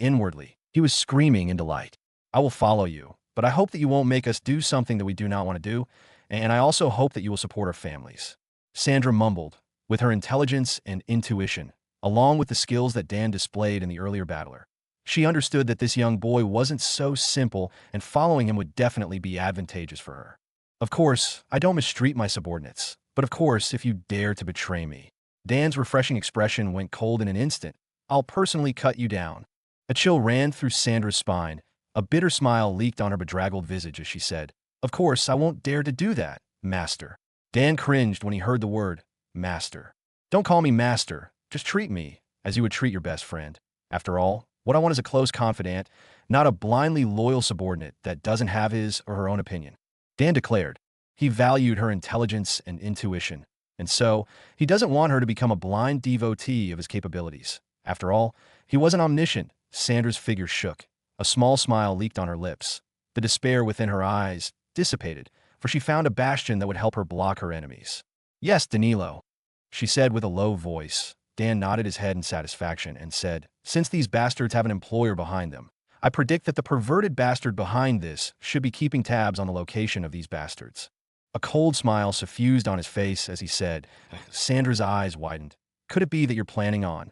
was screaming in delight. I will follow you, but I hope that you won't make us do something that we do not want to do, and I also hope that you will support our families. Sandra mumbled, with her intelligence and intuition, along with the skills that Dan displayed in the earlier battler. She understood that this young boy wasn't so simple, and following him would definitely be advantageous for her. Of course, I don't mistreat my subordinates, but of course, if you dare to betray me. Dan's refreshing expression went cold in an instant. I'll personally cut you down. A chill ran through Sandra's spine. A bitter smile leaked on her bedraggled visage as she said, Of course, I won't dare to do that, master. Dan cringed when he heard the word, master. Don't call me master. Just treat me as you would treat your best friend. After all, what I want is a close confidant, not a blindly loyal subordinate that doesn't have his or her own opinion. Dan declared. He valued her intelligence and intuition, and so he doesn't want her to become a blind devotee of his capabilities. After all, he wasn't omniscient. Sandra's figure shook. A small smile leaked on her lips. The despair within her eyes dissipated, for she found a bastion that would help her block her enemies. Yes, Danilo, she said with a low voice. Dan nodded his head in satisfaction and said, Since these bastards have an employer behind them, I predict that the perverted bastard behind this should be keeping tabs on the location of these bastards. A cold smile suffused on his face as he said. Sandra's eyes widened. Could it be that you're planning on?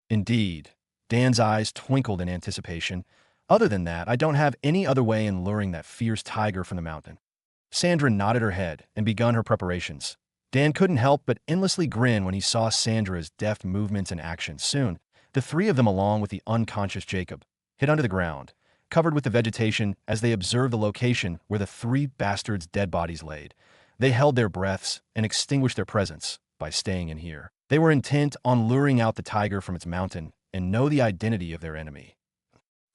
Indeed. Dan's eyes twinkled in anticipation. Other than that, I don't have any other way in luring that fierce tiger from the mountain. Sandra nodded her head and begun her preparations. Dan couldn't help but endlessly grin when he saw Sandra's deft movements and actions. Soon, the three of them, along with the unconscious Jacob, hid under the ground, covered with the vegetation as they observed the location where the three bastards' dead bodies laid. They held their breaths and extinguished their presence by staying in here. They were intent on luring out the tiger from its mountain and know the identity of their enemy.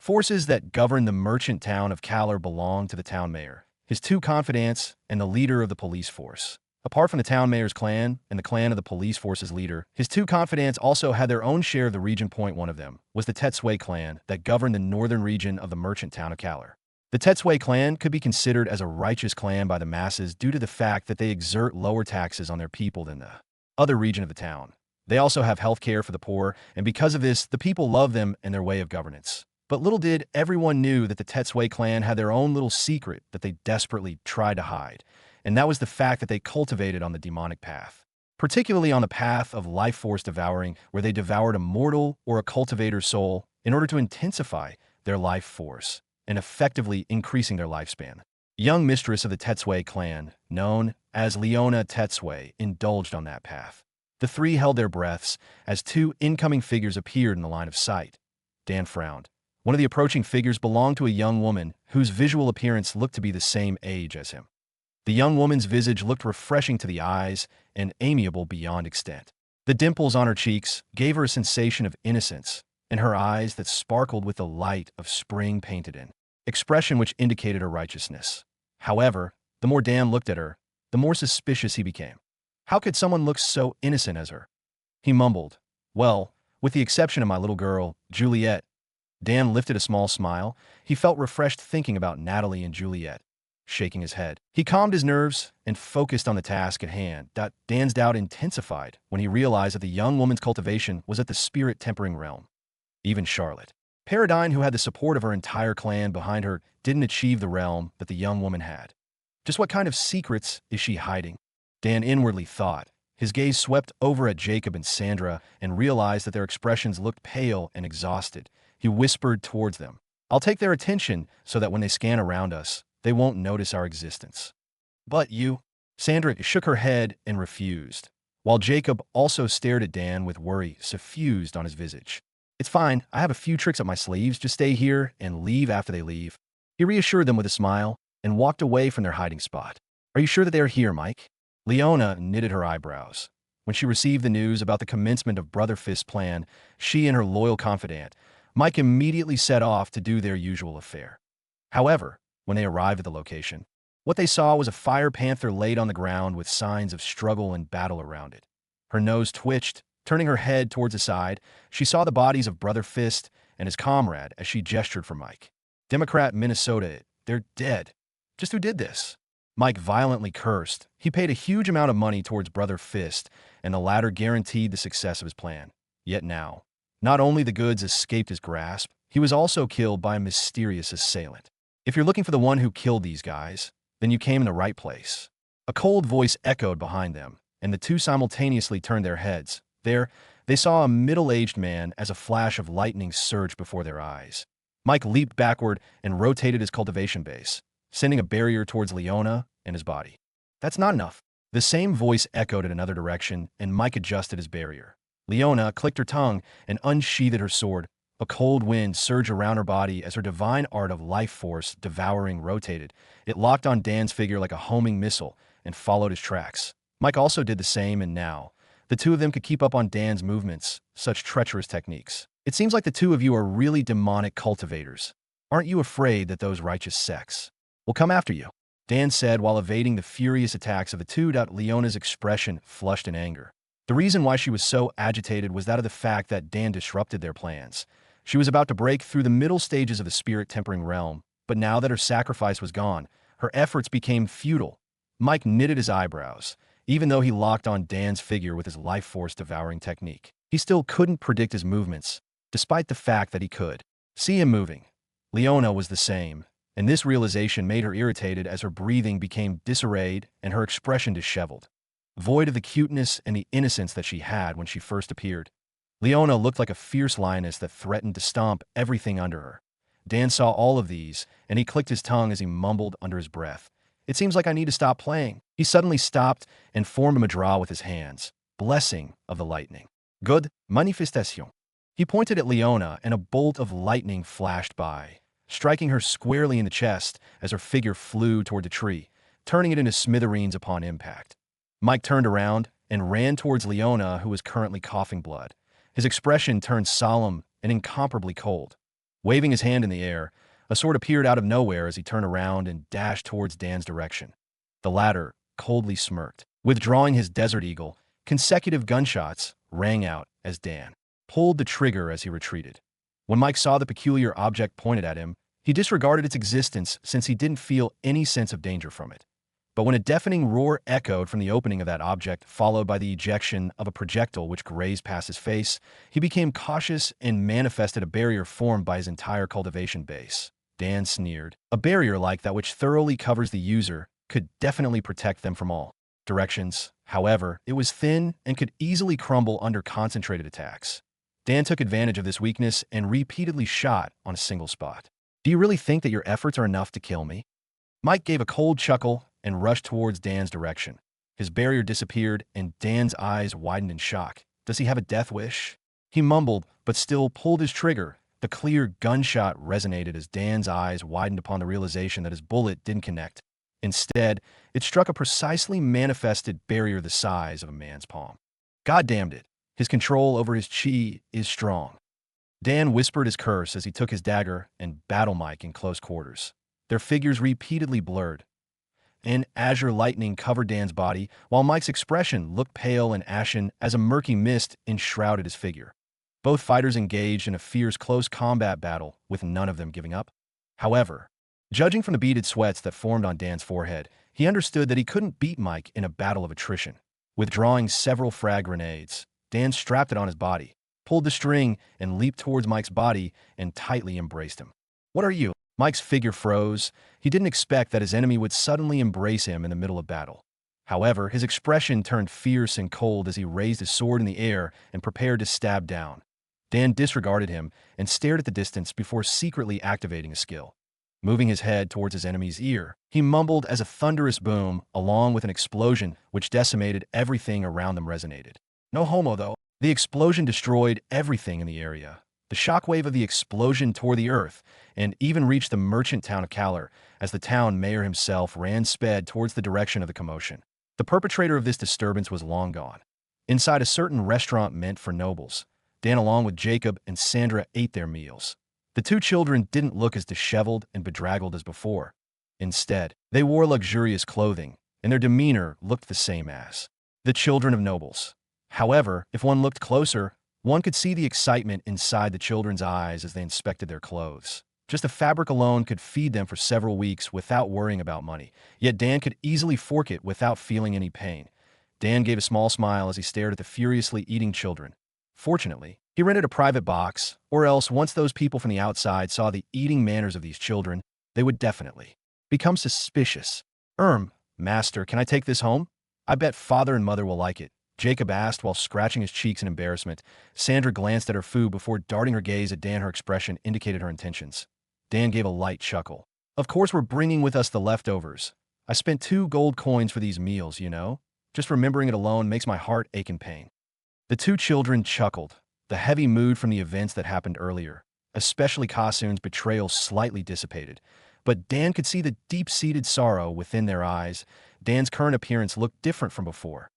Forces that govern the merchant town of Kalar belonged to the town mayor, his two confidants, and the leader of the police force. Apart from the town mayor's clan and the clan of the police force's leader, his two confidants also had their own share of the region. One of them was the Tetsui clan that governed the northern region of the merchant town of Kalar. The Tetsui clan could be considered as a righteous clan by the masses due to the fact that they exert lower taxes on their people than the other region of the town. They also have health care for the poor, and because of this, the people love them and their way of governance. But little did everyone knew that the Tetsui clan had their own little secret that they desperately tried to hide, and that was the fact that they cultivated on the demonic path, particularly on the path of life force devouring, where they devoured a mortal or a cultivator's soul in order to intensify their life force and effectively increasing their lifespan. Young mistress of the Tetsui clan, known as Leona Tetsui, indulged on that path. The three held their breaths as two incoming figures appeared in the line of sight. Dan frowned. One of the approaching figures belonged to a young woman whose visual appearance looked to be the same age as him. The young woman's visage looked refreshing to the eyes and amiable beyond extent. The dimples on her cheeks gave her a sensation of innocence, and her eyes that sparkled with the light of spring painted in, expression which indicated her righteousness. However, the more Dan looked at her, the more suspicious he became. How could someone look so innocent as her? He mumbled, Well, with the exception of my little girl, Juliet. Dan lifted a small smile. He felt refreshed thinking about Natalie and Juliet. Shaking his head, he calmed his nerves and focused on the task at hand. Dan's doubt intensified when he realized that the young woman's cultivation was at the spirit-tempering realm. Even Charlotte Paradine, who had the support of her entire clan behind her, didn't achieve the realm that the young woman had. Just what kind of secrets is she hiding? Dan inwardly thought. His gaze swept over at Jacob and Sandra and realized that their expressions looked pale and exhausted. He whispered towards them, I'll take their attention so that when they scan around us, they won't notice our existence. But you? Sandra shook her head and refused, while Jacob also stared at Dan with worry suffused on his visage. It's fine, I have a few tricks up my sleeves, just stay here and leave after they leave. He reassured them with a smile and walked away from their hiding spot. Are you sure that they are here, Mike? Leona knitted her eyebrows. When she received the news about the commencement of Brother Fist's plan, she and her loyal confidant, Mike, immediately set off to do their usual affair. However, when they arrived at the location, What they saw was a fire panther laid on the ground with signs of struggle and battle around it. Her nose twitched. Turning her head towards the side, she saw the bodies of Brother Fist and his comrade as she gestured for Mike. Democrat Minnesota, they're dead. Just who did this? Mike violently cursed. He paid a huge amount of money towards Brother Fist, and the latter guaranteed the success of his plan. Yet now, not only the goods escaped his grasp, he was also killed by a mysterious assailant. If you're looking for the one who killed these guys, then you came in the right place. A cold voice echoed behind them, and the two simultaneously turned their heads. There, they saw a middle-aged man as a flash of lightning surged before their eyes. Mike leaped backward and rotated his cultivation base, sending a barrier towards Leona and his body. That's not enough. The same voice echoed in another direction, and Mike adjusted his barrier. Leona clicked her tongue and unsheathed her sword. A cold wind surged around her body as her divine art of life force devouring rotated. It locked on Dan's figure like a homing missile and followed his tracks. Mike also did the same, and now the two of them could keep up on Dan's movements, such treacherous techniques. It seems like the two of you are really demonic cultivators. Aren't you afraid that those righteous sects will come after you? Dan said while evading the furious attacks of the two. Leona's expression flushed in anger. The reason why she was so agitated was that of the fact that Dan disrupted their plans. She was about to break through the middle stages of the spirit-tempering realm, but now that her sacrifice was gone, her efforts became futile. Mike knitted his eyebrows. Even though he locked on Dan's figure with his life force devouring technique, he still couldn't predict his movements, despite the fact that he could see him moving. Leona was the same, and this realization made her irritated as her breathing became disarrayed and her expression disheveled, void of the cuteness and the innocence that she had when she first appeared. Leona looked like a fierce lioness that threatened to stomp everything under her. Dan saw all of these, and he clicked his tongue as he mumbled under his breath. It seems like I need to stop playing. He suddenly stopped and formed a madra with his hands, blessing of the lightning. Good manifestation. He pointed at Leona, and a bolt of lightning flashed by, striking her squarely in the chest as her figure flew toward the tree, turning it into smithereens upon impact. Mike turned around and ran towards Leona, who was currently coughing blood. His expression turned solemn and incomparably cold. Waving his hand in the air, a sword appeared out of nowhere as he turned around and dashed towards Dan's direction. The latter coldly smirked. Withdrawing his Desert Eagle, consecutive gunshots rang out as Dan pulled the trigger as he retreated. When Mike saw the peculiar object pointed at him, he disregarded its existence since he didn't feel any sense of danger from it. But when a deafening roar echoed from the opening of that object, followed by the ejection of a projectile which grazed past his face, he became cautious and manifested a barrier formed by his entire cultivation base. Dan sneered. A barrier like that which thoroughly covers the user could definitely protect them from all directions. However, it was thin and could easily crumble under concentrated attacks. Dan took advantage of this weakness and repeatedly shot on a single spot. Do you really think that your efforts are enough to kill me? Mike gave a cold chuckle and rushed towards Dan's direction. His barrier disappeared, and Dan's eyes widened in shock. Does he have a death wish? He mumbled, but still pulled his trigger. The clear gunshot resonated as Dan's eyes widened upon the realization that his bullet didn't connect. Instead, it struck a precisely manifested barrier the size of a man's palm. God damned it. His control over his chi is strong. Dan whispered his curse as he took his dagger and battled Mike in close quarters. Their figures repeatedly blurred. An azure lightning covered Dan's body, while Mike's expression looked pale and ashen as a murky mist enshrouded his figure. Both fighters engaged in a fierce close combat battle, with none of them giving up. However, judging from the beaded sweats that formed on Dan's forehead, he understood that he couldn't beat Mike in a battle of attrition. Withdrawing several frag grenades, Dan strapped it on his body, pulled the string, and leaped towards Mike's body and tightly embraced him. What are you? Mike's figure froze. He didn't expect that his enemy would suddenly embrace him in the middle of battle. However, his expression turned fierce and cold as he raised his sword in the air and prepared to stab down. Dan disregarded him and stared at the distance before secretly activating a skill. Moving his head towards his enemy's ear, he mumbled as a thunderous boom, along with an explosion which decimated everything around them resonated. No homo, though. The explosion destroyed everything in the area. The shockwave of the explosion tore the earth and even reached the merchant town of Kalar as the town mayor himself ran sped towards the direction of the commotion. The perpetrator of this disturbance was long gone. Inside a certain restaurant meant for nobles, Dan along with Jacob and Sandra ate their meals. The two children didn't look as disheveled and bedraggled as before. Instead, they wore luxurious clothing, and their demeanor looked the same as the children of nobles. However, if one looked closer, one could see the excitement inside the children's eyes as they inspected their clothes. Just the fabric alone could feed them for several weeks without worrying about money, yet Dan could easily fork it without feeling any pain. Dan gave a small smile as he stared at the furiously eating children. Fortunately, he rented a private box, or else once those people from the outside saw the eating manners of these children, they would definitely become suspicious. Master, can I take this home? I bet father and mother will like it, Jacob asked while scratching his cheeks in embarrassment. Sandra glanced at her food before darting her gaze at Dan. Her expression indicated her intentions. Dan gave a light chuckle. Of course we're bringing with us the leftovers. I spent 2 gold coins for these meals, you know? Just remembering it alone makes my heart ache in pain. The 2 children chuckled. The heavy mood from the events that happened earlier, especially Kasun's betrayal, slightly dissipated. But Dan could see the deep-seated sorrow within their eyes. Dan's current appearance looked different from before.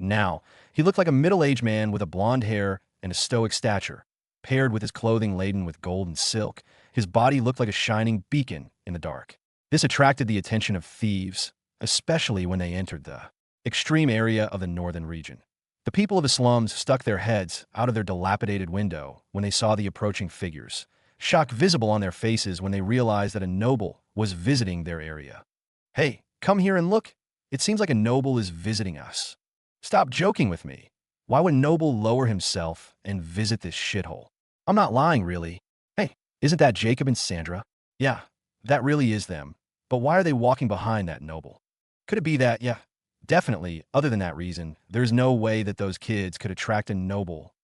Now, he looked like a middle-aged man with a blonde hair and a stoic stature. Paired with his clothing laden with gold and silk, his body looked like a shining beacon in the dark. This attracted the attention of thieves, especially when they entered the extreme area of the northern region. The people of the slums stuck their heads out of their dilapidated window when they saw the approaching figures, shock visible on their faces when they realized that a noble was visiting their area. Hey, come here and look. It seems like a noble is visiting us. Stop joking with me. Why would noble lower himself and visit this shithole? I'm not lying, really. Hey, isn't that Jacob and Sandra? Yeah, that really is them. But why are they walking behind that noble? Could it be that, yeah, definitely, other than that reason, there's no way that those kids could attract a noble.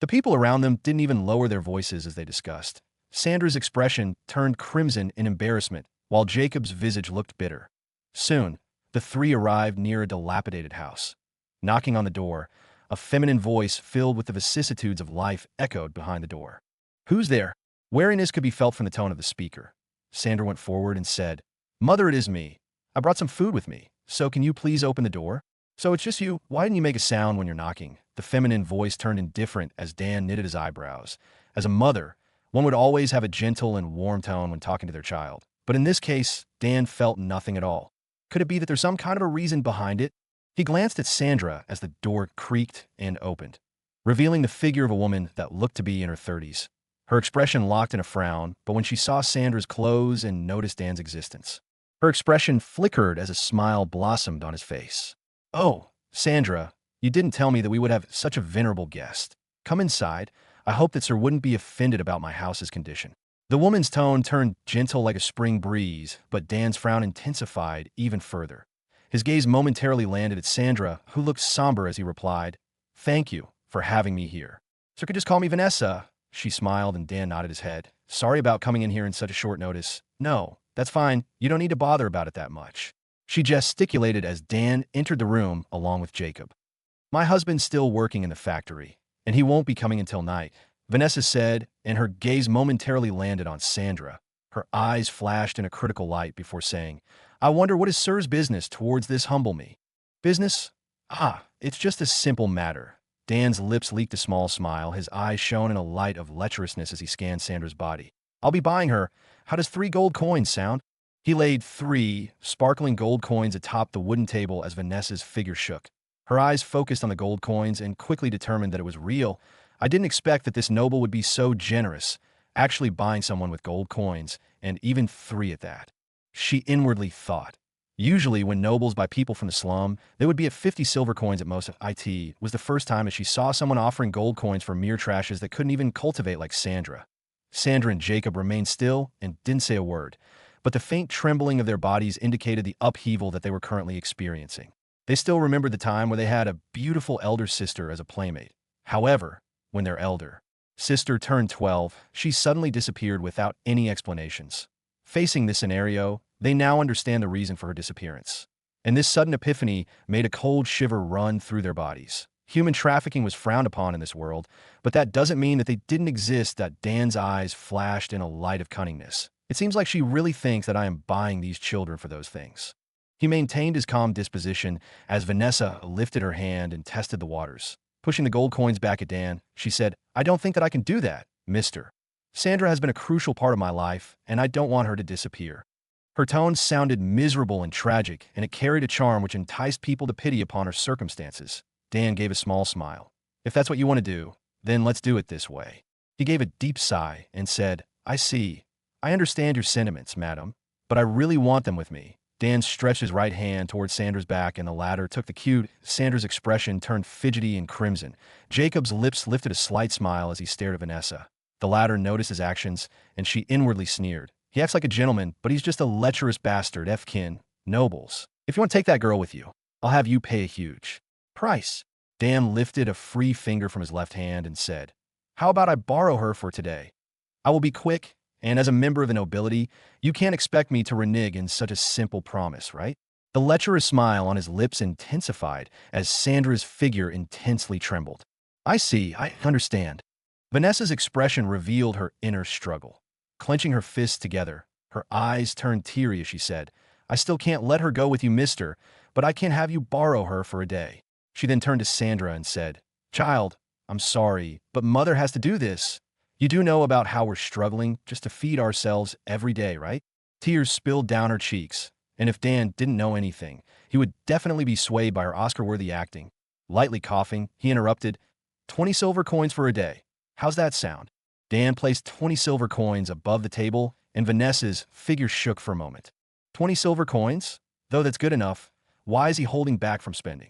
The people around them didn't even lower their voices as they discussed. Sandra's expression turned crimson in embarrassment, while Jacob's visage looked bitter. Soon, the 3 arrived near a dilapidated house. Knocking on the door, a feminine voice filled with the vicissitudes of life echoed behind the door. Who's there? Wariness could be felt from the tone of the speaker. Sandra went forward and said, Mother, it is me. I brought some food with me, so can you please open the door? So it's just you. Why didn't you make a sound when you're knocking? The feminine voice turned indifferent as Dan knitted his eyebrows. As a mother, one would always have a gentle and warm tone when talking to their child. But in this case, Dan felt nothing at all. Could it be that there's some kind of a reason behind it? He glanced at Sandra as the door creaked and opened, revealing the figure of a woman that looked to be in her 30s. Her expression locked in a frown, but when she saw Sandra's clothes and noticed Dan's existence, her expression flickered as a smile blossomed on his face. Oh, Sandra, you didn't tell me that we would have such a venerable guest. Come inside. I hope that Sir wouldn't be offended about my house's condition. The woman's tone turned gentle like a spring breeze, but Dan's frown intensified even further. His gaze momentarily landed at Sandra, who looked somber as he replied, Thank you for having me here. Sir could just call me Vanessa. She smiled and Dan nodded his head. Sorry about coming in here in such a short notice. No, that's fine. You don't need to bother about it that much. She gesticulated as Dan entered the room along with Jacob. My husband's still working in the factory, and he won't be coming until night, Vanessa said, and her gaze momentarily landed on Sandra. Her eyes flashed in a critical light before saying, I wonder what is Sir's business towards this humble me? Business? It's just a simple matter. Dan's lips leaked a small smile, his eyes shone in a light of lecherousness as he scanned Sandra's body. I'll be buying her. How does 3 gold coins sound? He laid 3 sparkling gold coins atop the wooden table as Vanessa's figure shook. Her eyes focused on the gold coins and quickly determined that it was real. I didn't expect that this noble would be so generous, actually buying someone with gold coins, and even 3 at that. She inwardly thought. Usually, when nobles buy people from the slum, they would be at 50 silver coins at most. It was the first time as she saw someone offering gold coins for mere trashes that couldn't even cultivate like Sandra. Sandra and Jacob remained still and didn't say a word, but the faint trembling of their bodies indicated the upheaval that they were currently experiencing. They still remembered the time where they had a beautiful elder sister as a playmate. However, when their elder sister turned 12, she suddenly disappeared without any explanations. Facing this scenario, they now understand the reason for her disappearance. And this sudden epiphany made a cold shiver run through their bodies. Human trafficking was frowned upon in this world, but that doesn't mean that they didn't exist. That Dan's eyes flashed in a light of cunningness. It seems like she really thinks that I am buying these children for those things. He maintained his calm disposition as Vanessa lifted her hand and tested the waters. Pushing the gold coins back at Dan, she said, I don't think that I can do that, mister. Sandra has been a crucial part of my life, and I don't want her to disappear. Her tone sounded miserable and tragic, and it carried a charm which enticed people to pity upon her circumstances. Dan gave a small smile. If that's what you want to do, then let's do it this way. He gave a deep sigh and said, I see. I understand your sentiments, madam, but I really want them with me. Dan stretched his right hand towards Sandra's back, and the latter took the cue. Sandra's expression turned fidgety and crimson. Jacob's lips lifted a slight smile as he stared at Vanessa. The latter noticed his actions, and she inwardly sneered. He acts like a gentleman, but he's just a lecherous bastard, F-kin. Nobles. If you want to take that girl with you, I'll have you pay a huge price. Dan lifted a free finger from his left hand and said, How about I borrow her for today? I will be quick, and as a member of the nobility, you can't expect me to renege in such a simple promise, right? The lecherous smile on his lips intensified as Sandra's figure intensely trembled. I see, I understand. Vanessa's expression revealed her inner struggle. Clenching her fists together, her eyes turned teary as she said, I still can't let her go with you, mister, but I can have you borrow her for a day. She then turned to Sandra and said, Child, I'm sorry, but mother has to do this. You do know about how we're struggling just to feed ourselves every day, right? Tears spilled down her cheeks, and if Dan didn't know anything, he would definitely be swayed by her Oscar-worthy acting. Lightly coughing, he interrupted, 20 silver coins for a day. How's that sound? Dan placed 20 silver coins above the table, and Vanessa's figure shook for a moment. 20 silver coins? Though that's good enough, why is he holding back from spending?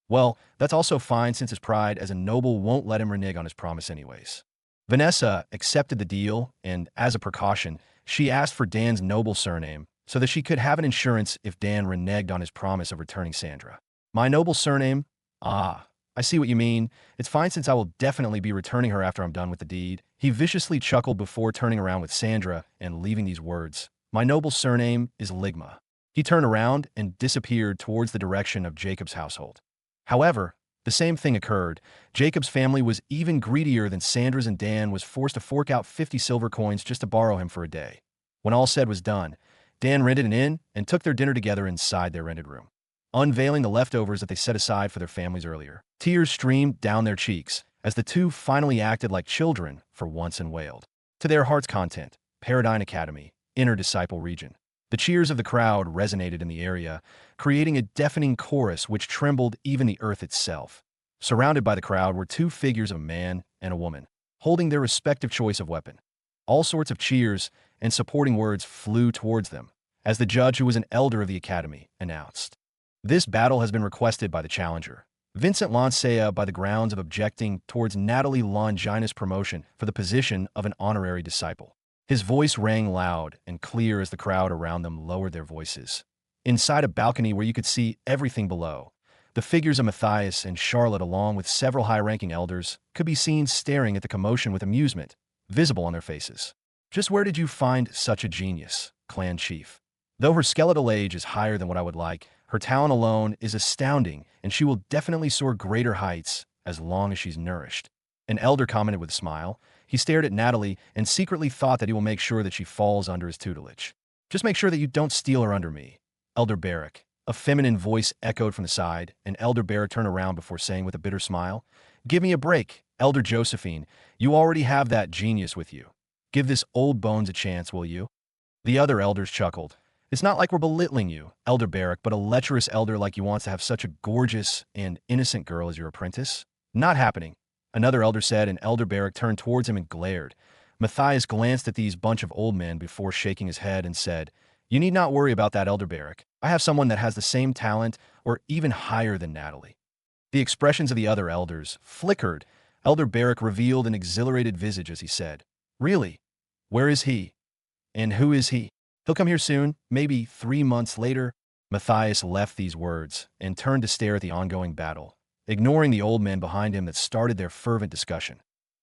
Well, that's also fine since his pride as a noble won't let him renege on his promise anyways. Vanessa accepted the deal, and as a precaution, she asked for Dan's noble surname so that she could have an insurance if Dan reneged on his promise of returning Sandra. My noble surname? Ah, I see what you mean. It's fine since I will definitely be returning her after I'm done with the deed. He viciously chuckled before turning around with Sandra and leaving these words. My noble surname is Ligma. He turned around and disappeared towards the direction of Jacob's household. However, the same thing occurred. Jacob's family was even greedier than Sandra's, and Dan was forced to fork out 50 silver coins just to borrow him for a day. When all said was done, Dan rented an inn and took their dinner together inside their rented room, unveiling the leftovers that they set aside for their families earlier. Tears streamed down their cheeks as the two finally acted like children for once and wailed. To their heart's content, Paradigm Academy, Inner Disciple Region. The cheers of the crowd resonated in the area, creating a deafening chorus which trembled even the earth itself. Surrounded by the crowd were two figures of a man and a woman, holding their respective choice of weapon. All sorts of cheers and supporting words flew towards them, as the judge, who was an elder of the academy, announced. This battle has been requested by the challenger, Vincent Lancea, by the grounds of objecting towards Natalie Longina's promotion for the position of an honorary disciple. His voice rang loud and clear as the crowd around them lowered their voices. Inside a balcony where you could see everything below, the figures of Matthias and Charlotte, along with several high-ranking elders, could be seen staring at the commotion with amusement visible on their faces. Just where did you find such a genius, clan chief? Though her skeletal age is higher than what I would like, her talent alone is astounding, and she will definitely soar greater heights as long as she's nourished. An elder commented with a smile. He stared at Natalie and secretly thought that he will make sure that she falls under his tutelage. Just make sure that you don't steal her under me. Elder Barrick. A feminine voice echoed from the side, and Elder Barrick turned around before saying with a bitter smile, Give me a break, Elder Josephine. You already have that genius with you. Give this old bones a chance, will you? The other elders chuckled. It's not like we're belittling you, Elder Barrick, but a lecherous elder like you wants to have such a gorgeous and innocent girl as your apprentice? Not happening. Another elder said, and Elder Barrick turned towards him and glared. Matthias glanced at these bunch of old men before shaking his head and said, You need not worry about that, Elder Barrick. I have someone that has the same talent or even higher than Natalie. The expressions of the other elders flickered. Elder Barrick revealed an exhilarated visage as he said, Really? Where is he? And who is he? He'll come here soon, maybe 3 months later. Matthias left these words and turned to stare at the ongoing battle, ignoring the old men behind him that started their fervent discussion.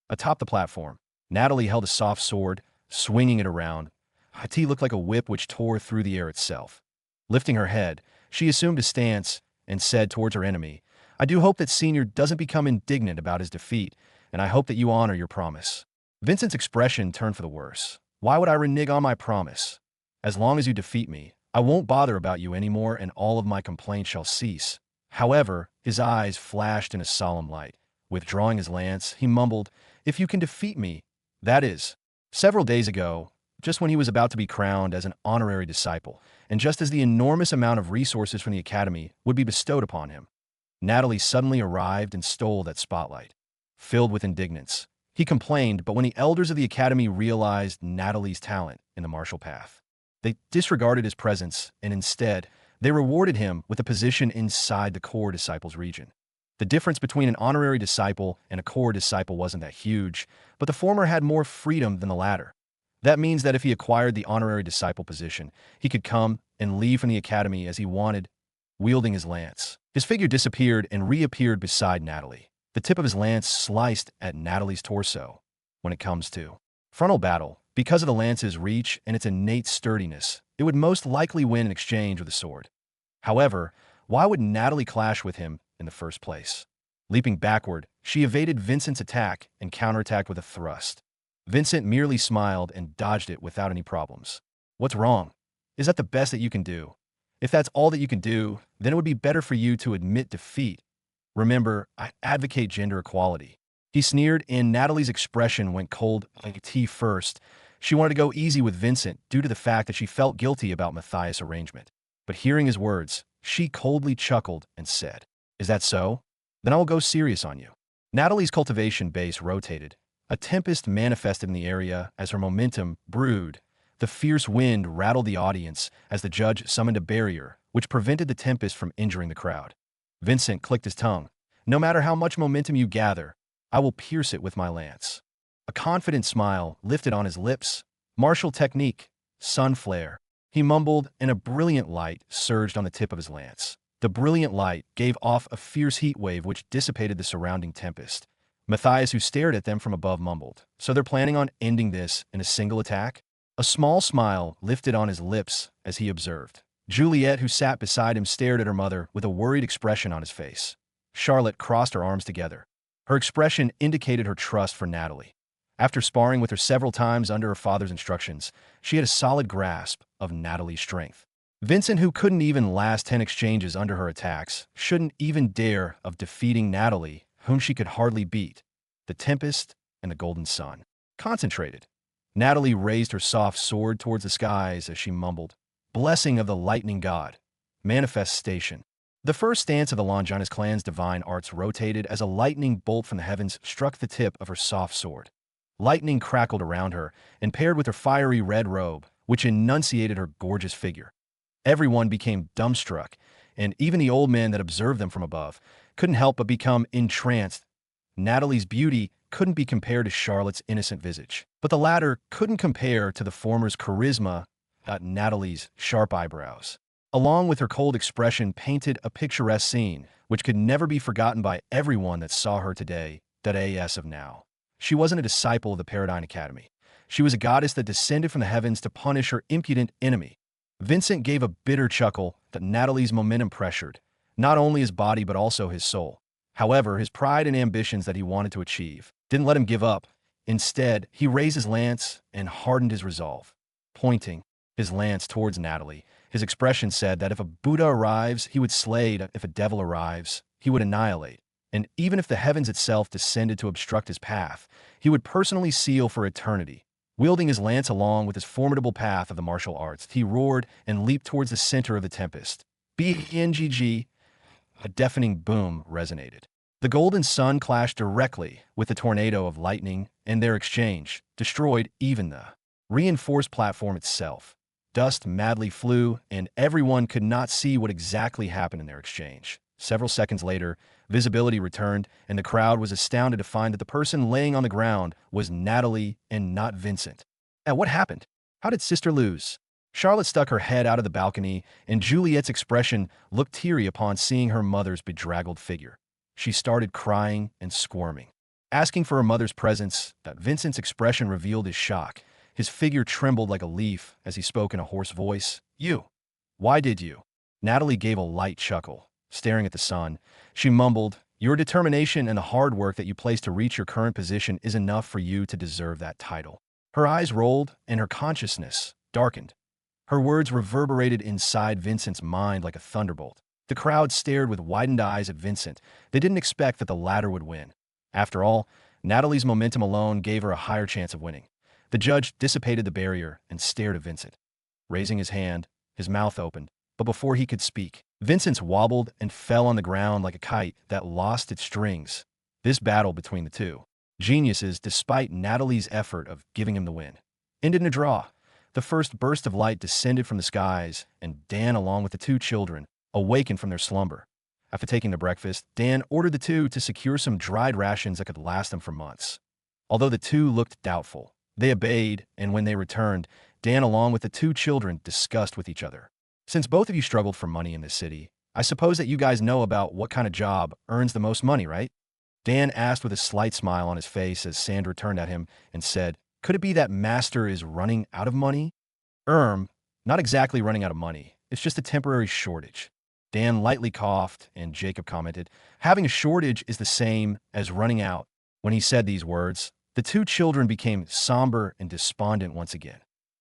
Atop the platform, Natalie held a soft sword, swinging it around. Hati looked like a whip which tore through the air itself. Lifting her head, she assumed a stance and said towards her enemy, I do hope that Senior doesn't become indignant about his defeat, and I hope that you honor your promise. Vincent's expression turned for the worse. Why would I renege on my promise? As long as you defeat me, I won't bother about you anymore, and all of my complaints shall cease. However, his eyes flashed in a solemn light. Withdrawing his lance, he mumbled, If you can defeat me, that is. Several days ago, just when he was about to be crowned as an honorary disciple, and just as the enormous amount of resources from the Academy would be bestowed upon him. Natalie suddenly arrived and stole that spotlight. Filled with indignance, he complained, but when the elders of the Academy realized Natalie's talent in the martial path, they disregarded his presence and instead, they rewarded him with a position inside the core disciples region. The difference between an honorary disciple and a core disciple wasn't that huge, but the former had more freedom than the latter. That means that if he acquired the honorary disciple position, he could come and leave from the academy as he wanted, wielding his lance. His figure disappeared and reappeared beside Natalie. The tip of his lance sliced at Natalie's torso. When it comes to frontal battle, because of the lance's reach and its innate sturdiness, it would most likely win in exchange with a sword. However, why would Natalie clash with him in the first place? Leaping backward, she evaded Vincent's attack and counterattacked with a thrust. Vincent merely smiled and dodged it without any problems. What's wrong? Is that the best that you can do? If that's all that you can do, then it would be better for you to admit defeat. Remember, I advocate gender equality. He sneered, and Natalie's expression went cold like tea first. She wanted to go easy with Vincent due to the fact that she felt guilty about Matthias' arrangement. But hearing his words, she coldly chuckled and said, "Is that so? Then I will go serious on you." Natalie's cultivation base rotated. A tempest manifested in the area as her momentum brewed. The fierce wind rattled the audience as the judge summoned a barrier, which prevented the tempest from injuring the crowd. Vincent clicked his tongue. "No matter how much momentum you gather, I will pierce it with my lance." A confident smile lifted on his lips. Martial technique, sun flare. He mumbled, and a brilliant light surged on the tip of his lance. The brilliant light gave off a fierce heat wave which dissipated the surrounding tempest. Matthias, who stared at them from above, mumbled, "So they're planning on ending this in a single attack?" A small smile lifted on his lips as he observed. Juliet, who sat beside him, stared at her mother with a worried expression on his face. Charlotte crossed her arms together. Her expression indicated her trust for Natalie. After sparring with her several times under her father's instructions, she had a solid grasp of Natalie's strength. Vincent, who couldn't even last 10 exchanges under her attacks, shouldn't even dare of defeating Natalie, whom she could hardly beat. The Tempest and the Golden Sun. Concentrated. Natalie raised her soft sword towards the skies as she mumbled, "Blessing of the lightning god. Manifestation." The first stance of the Longinus clan's divine arts rotated as a lightning bolt from the heavens struck the tip of her soft sword. Lightning crackled around her and paired with her fiery red robe, which enunciated her gorgeous figure. Everyone became dumbstruck, and even the old men that observed them from above couldn't help but become entranced. Natalie's beauty couldn't be compared to Charlotte's innocent visage, but the latter couldn't compare to the former's charisma. Natalie's sharp eyebrows, along with her cold expression, painted a picturesque scene which could never be forgotten by everyone that saw her today, that as of now. She wasn't a disciple of the Paradigm Academy. She was a goddess that descended from the heavens to punish her impudent enemy. Vincent gave a bitter chuckle that Natalie's momentum pressured, not only his body but also his soul. However, his pride and ambitions that he wanted to achieve didn't let him give up. Instead, he raised his lance and hardened his resolve. Pointing his lance towards Natalie, his expression said that if a Buddha arrives, he would slay; if a devil arrives, he would annihilate. And even if the heavens itself descended to obstruct his path, he would personally seal for eternity. Wielding his lance along with his formidable path of the martial arts, he roared and leaped towards the center of the tempest. BNGG! A deafening boom resonated. The golden sun clashed directly with the tornado of lightning, and their exchange destroyed even the reinforced platform itself. Dust madly flew, and everyone could not see what exactly happened in their exchange. Several seconds later, visibility returned, and the crowd was astounded to find that the person laying on the ground was Natalie and not Vincent. What happened? How did Sister lose? Charlotte stuck her head out of the balcony, and Juliet's expression looked teary upon seeing her mother's bedraggled figure. She started crying and squirming. Asking for her mother's presence, Vincent's expression revealed his shock. His figure trembled like a leaf as he spoke in a hoarse voice. "You? Why did you?" Natalie gave a light chuckle. Staring at the sun, she mumbled, "Your determination and the hard work that you placed to reach your current position is enough for you to deserve that title." Her eyes rolled, and her consciousness darkened. Her words reverberated inside Vincent's mind like a thunderbolt. The crowd stared with widened eyes at Vincent. They didn't expect that the latter would win. After all, Natalie's momentum alone gave her a higher chance of winning. The judge dissipated the barrier and stared at Vincent. Raising his hand, his mouth opened, but before he could speak, Vincent's wobbled and fell on the ground like a kite that lost its strings. This battle between the two geniuses, despite Natalie's effort of giving him the win, ended in a draw. The first burst of light descended from the skies, and Dan, along with the two children, awakened from their slumber. After taking their breakfast, Dan ordered the two to secure some dried rations that could last them for months. Although the two looked doubtful, they obeyed, and when they returned, Dan, along with the two children, discussed with each other. Since both of you struggled for money in this city, I suppose that you guys know about what kind of job earns the most money, right? Dan asked with a slight smile on his face as Sandra turned at him and said, "Could it be that Master is running out of money?" Not exactly running out of money. It's just a temporary shortage. Dan lightly coughed, and Jacob commented, "Having a shortage is the same as running out." When he said these words, the two children became somber and despondent once again.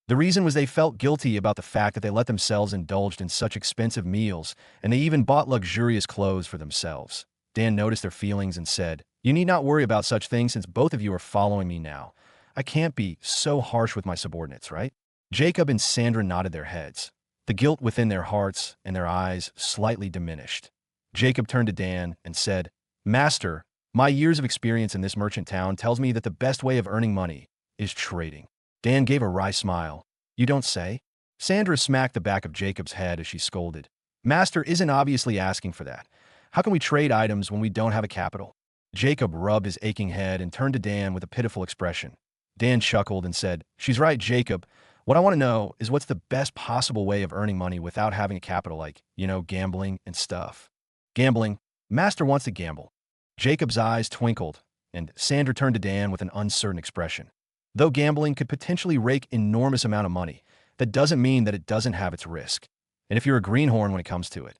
The reason was they felt guilty about the fact that they let themselves indulge in such expensive meals, and they even bought luxurious clothes for themselves. Dan noticed their feelings and said, "You need not worry about such things since both of you are following me now. I can't be so harsh with my subordinates, right?" Jacob and Sandra nodded their heads. The guilt within their hearts and their eyes slightly diminished. Jacob turned to Dan and said, "Master, my years of experience in this merchant town tells me that the best way of earning money is trading." Dan gave a wry smile. "You don't say?" Sandra smacked the back of Jacob's head as she scolded. "Master isn't obviously asking for that. How can we trade items when we don't have a capital?" Jacob rubbed his aching head and turned to Dan with a pitiful expression. Dan chuckled and said, "She's right, Jacob. What I want to know is what's the best possible way of earning money without having a capital, like, gambling and stuff." "Gambling? Master wants to gamble." Jacob's eyes twinkled, and Sandra turned to Dan with an uncertain expression. "Though gambling could potentially rake enormous amount of money, that doesn't mean that it doesn't have its risk. And if you're a greenhorn when it comes to it,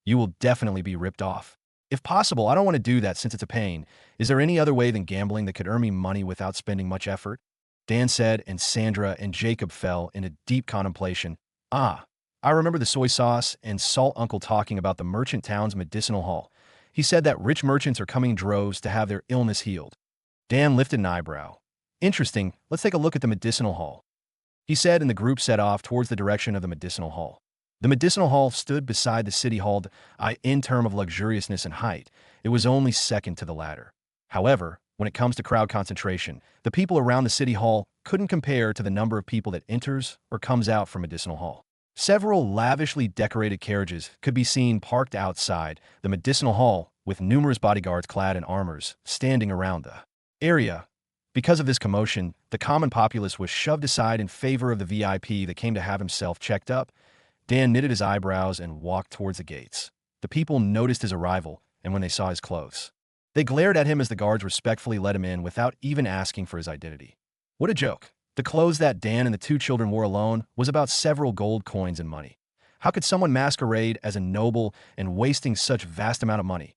you will definitely be ripped off. If possible, I don't want to do that since it's a pain. Is there any other way than gambling that could earn me money without spending much effort?" Dan said, and Sandra and Jacob fell into deep contemplation. "I remember the soy sauce and salt uncle talking about the merchant town's medicinal hall. He said that rich merchants are coming in droves to have their illness healed." Dan lifted an eyebrow. "Interesting, let's take a look at the medicinal hall," he said, and the group set off towards the direction of the medicinal hall. The medicinal hall stood beside the city hall. In terms of luxuriousness and height, it was only second to the latter. However, when it comes to crowd concentration, the people around the city hall couldn't compare to the number of people that enters or comes out from medicinal hall. Several lavishly decorated carriages could be seen parked outside the medicinal hall, with numerous bodyguards clad in armors standing around the area. Because of this commotion, the common populace was shoved aside in favor of the VIP that came to have himself checked up. Dan knitted his eyebrows and walked towards the gates. The people noticed his arrival, and when they saw his clothes, they glared at him as the guards respectfully let him in without even asking for his identity. What a joke. The clothes that Dan and the two children wore alone was about several gold coins and money. How could someone masquerade as a noble and wasting such vast amount of money?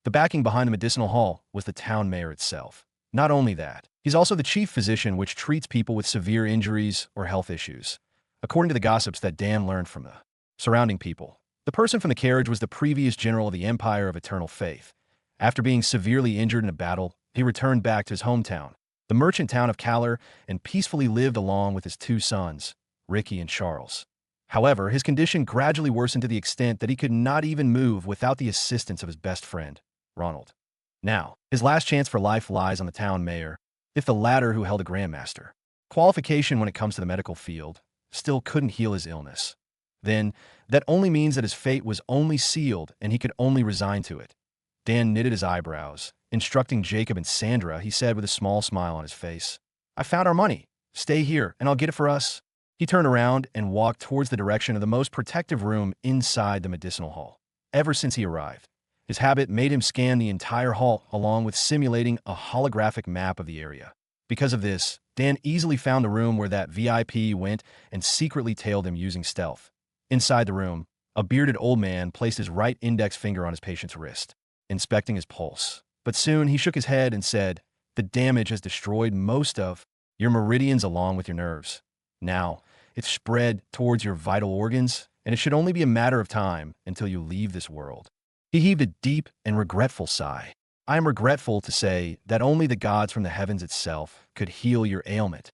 The backing behind the medicinal hall was the town mayor itself. Not only that, he's also the chief physician, which treats people with severe injuries or health issues. According to the gossips that Dan learned from the surrounding people, the person from the carriage was the previous general of the Empire of Eternal Faith. After being severely injured in a battle, he returned back to his hometown, the merchant town of Calor, and peacefully lived along with his two sons, Ricky and Charles. However, his condition gradually worsened to the extent that he could not even move without the assistance of his best friend, Ronald. Now, his last chance for life lies on the town mayor, if the latter, who held a grandmaster qualification when it comes to the medical field, still couldn't heal his illness. Then, that only means that his fate was only sealed and he could only resign to it. Dan knitted his eyebrows. Instructing Jacob and Sandra, he said with a small smile on his face, "I found our money. Stay here, and I'll get it for us." He turned around and walked towards the direction of the most protective room inside the medicinal hall. Ever since he arrived, his habit made him scan the entire hall along with simulating a holographic map of the area. Because of this, Dan easily found the room where that VIP went and secretly tailed him using stealth. Inside the room, a bearded old man placed his right index finger on his patient's wrist, inspecting his pulse. But soon he shook his head and said, "The damage has destroyed most of your meridians along with your nerves. Now, it's spread towards your vital organs, and it should only be a matter of time until you leave this world." He heaved a deep and regretful sigh. "I am regretful to say that only the gods from the heavens itself could heal your ailment."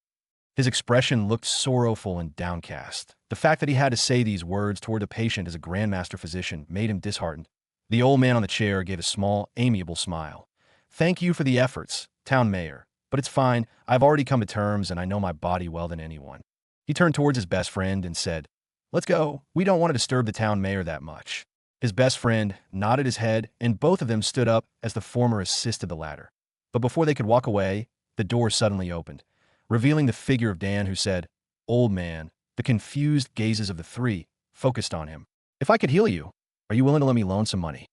His expression looked sorrowful and downcast. The fact that he had to say these words toward a patient as a grandmaster physician made him disheartened. The old man on the chair gave a small, amiable smile. "Thank you for the efforts, town mayor. But it's fine. I've already come to terms and I know my body well than anyone." He turned towards his best friend and said, "Let's go. We don't want to disturb the town mayor that much." His best friend nodded his head and both of them stood up as the former assisted the latter. But before they could walk away, the door suddenly opened, revealing the figure of Dan, who said, "Old man." The confused gazes of the three focused on him. "If I could heal you, are you willing to let me loan some money?"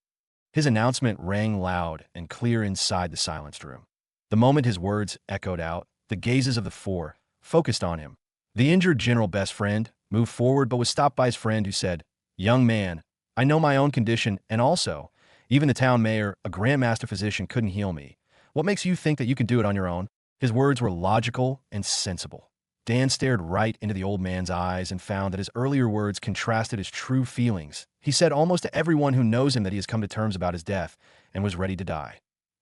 His announcement rang loud and clear inside the silenced room. The moment his words echoed out, the gazes of the four focused on him. The injured general best friend moved forward but was stopped by his friend, who said, "Young man, I know my own condition, and also, even the town mayor, a grandmaster physician, couldn't heal me. What makes you think that you can do it on your own?" His words were logical and sensible. Dan stared right into the old man's eyes and found that his earlier words contrasted his true feelings. He said almost to everyone who knows him that he has come to terms about his death and was ready to die.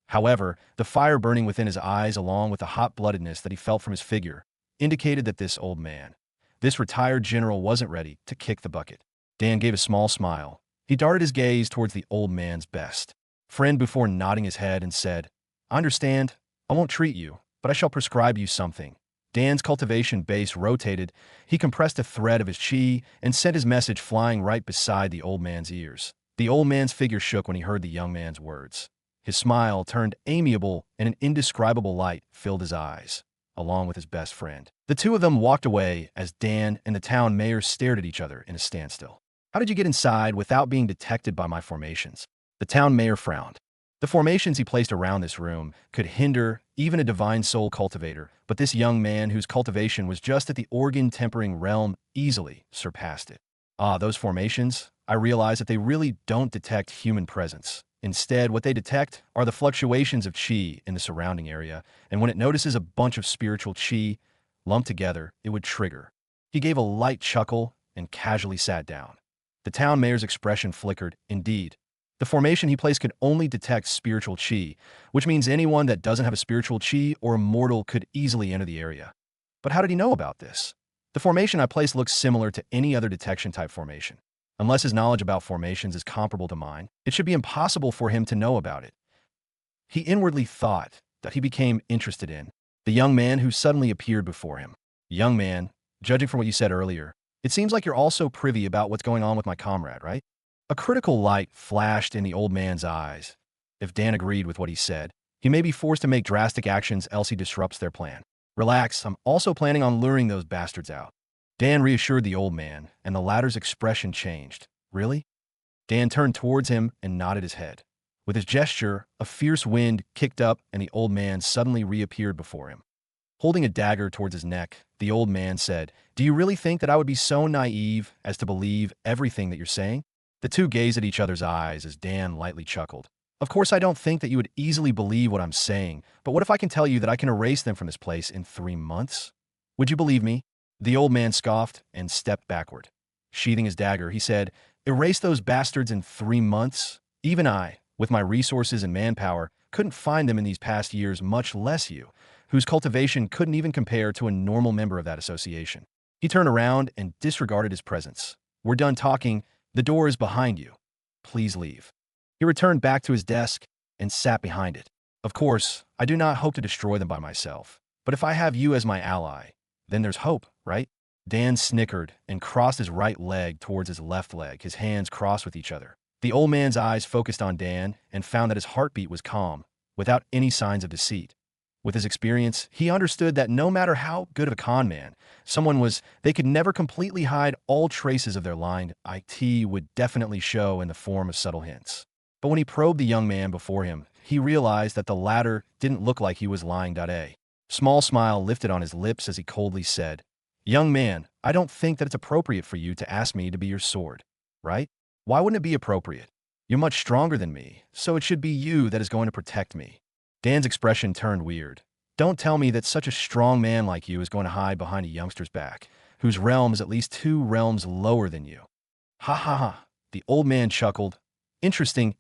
However, the fire burning within his eyes, along with the hot-bloodedness that he felt from his figure, indicated that this old man, this retired general, wasn't ready to kick the bucket. Dan gave a small smile. He darted his gaze towards the old man's best friend before nodding his head and said, "I understand. I won't treat you, but I shall prescribe you something." Dan's cultivation base rotated. He compressed a thread of his chi and sent his message flying right beside the old man's ears. The old man's figure shook when he heard the young man's words. His smile turned amiable and an indescribable light filled his eyes, along with his best friend. The two of them walked away as Dan and the town mayor stared at each other in a standstill. "How did you get inside without being detected by my formations?" The town mayor frowned. The formations he placed around this room could hinder even a divine soul cultivator, but this young man, whose cultivation was just at the organ-tempering realm, easily surpassed it. Those formations, I realize that they really don't detect human presence. Instead, what they detect are the fluctuations of chi in the surrounding area, and when it notices a bunch of spiritual chi lumped together, it would trigger. He gave a light chuckle and casually sat down. The town mayor's expression flickered. Indeed, the formation he placed could only detect spiritual chi, which means anyone that doesn't have a spiritual chi or a mortal could easily enter the area. But how did he know about this? The formation I placed looks similar to any other detection-type formation. Unless his knowledge about formations is comparable to mine, it should be impossible for him to know about it. He inwardly thought that he became interested in the young man who suddenly appeared before him. "Young man, judging from what you said earlier, it seems like you're also privy about what's going on with my comrade, right?" A critical light flashed in the old man's eyes. If Dan agreed with what he said, he may be forced to make drastic actions else he disrupts their plan. "Relax, I'm also planning on luring those bastards out." Dan reassured the old man, and the latter's expression changed. "Really?" Dan turned towards him and nodded his head. With his gesture, a fierce wind kicked up and the old man suddenly reappeared before him. Holding a dagger towards his neck, the old man said, "Do you really think that I would be so naive as to believe everything that you're saying?" The two gazed at each other's eyes as Dan lightly chuckled. "Of course, I don't think that you would easily believe what I'm saying, but what if I can tell you that I can erase them from this place in 3 months? Would you believe me?" The old man scoffed and stepped backward. Sheathing his dagger, he said, "Erase those bastards in 3 months? Even I, with my resources and manpower, couldn't find them in these past years, much less you, whose cultivation couldn't even compare to a normal member of that association." He turned around and disregarded his presence. "We're done talking. The door is behind you. Please leave." He returned back to his desk and sat behind it. "Of course, I do not hope to destroy them by myself, but if I have you as my ally, then there's hope, right?" Dan snickered and crossed his right leg towards his left leg, his hands crossed with each other. The old man's eyes focused on Dan and found that his heartbeat was calm, without any signs of deceit. With his experience, he understood that no matter how good of a con man someone was, they could never completely hide all traces of their lying. It would definitely show in the form of subtle hints. But when he probed the young man before him, he realized that the latter didn't look like he was lying. A small smile lifted on his lips as he coldly said, "Young man, I don't think that it's appropriate for you to ask me to be your sword, right? Why wouldn't it be appropriate? You're much stronger than me, so it should be you that is going to protect me." Dan's expression turned weird. "Don't tell me that such a strong man like you is going to hide behind a youngster's back, whose realm is at least 2 realms lower than you." "Ha ha ha." The old man chuckled. Interesting.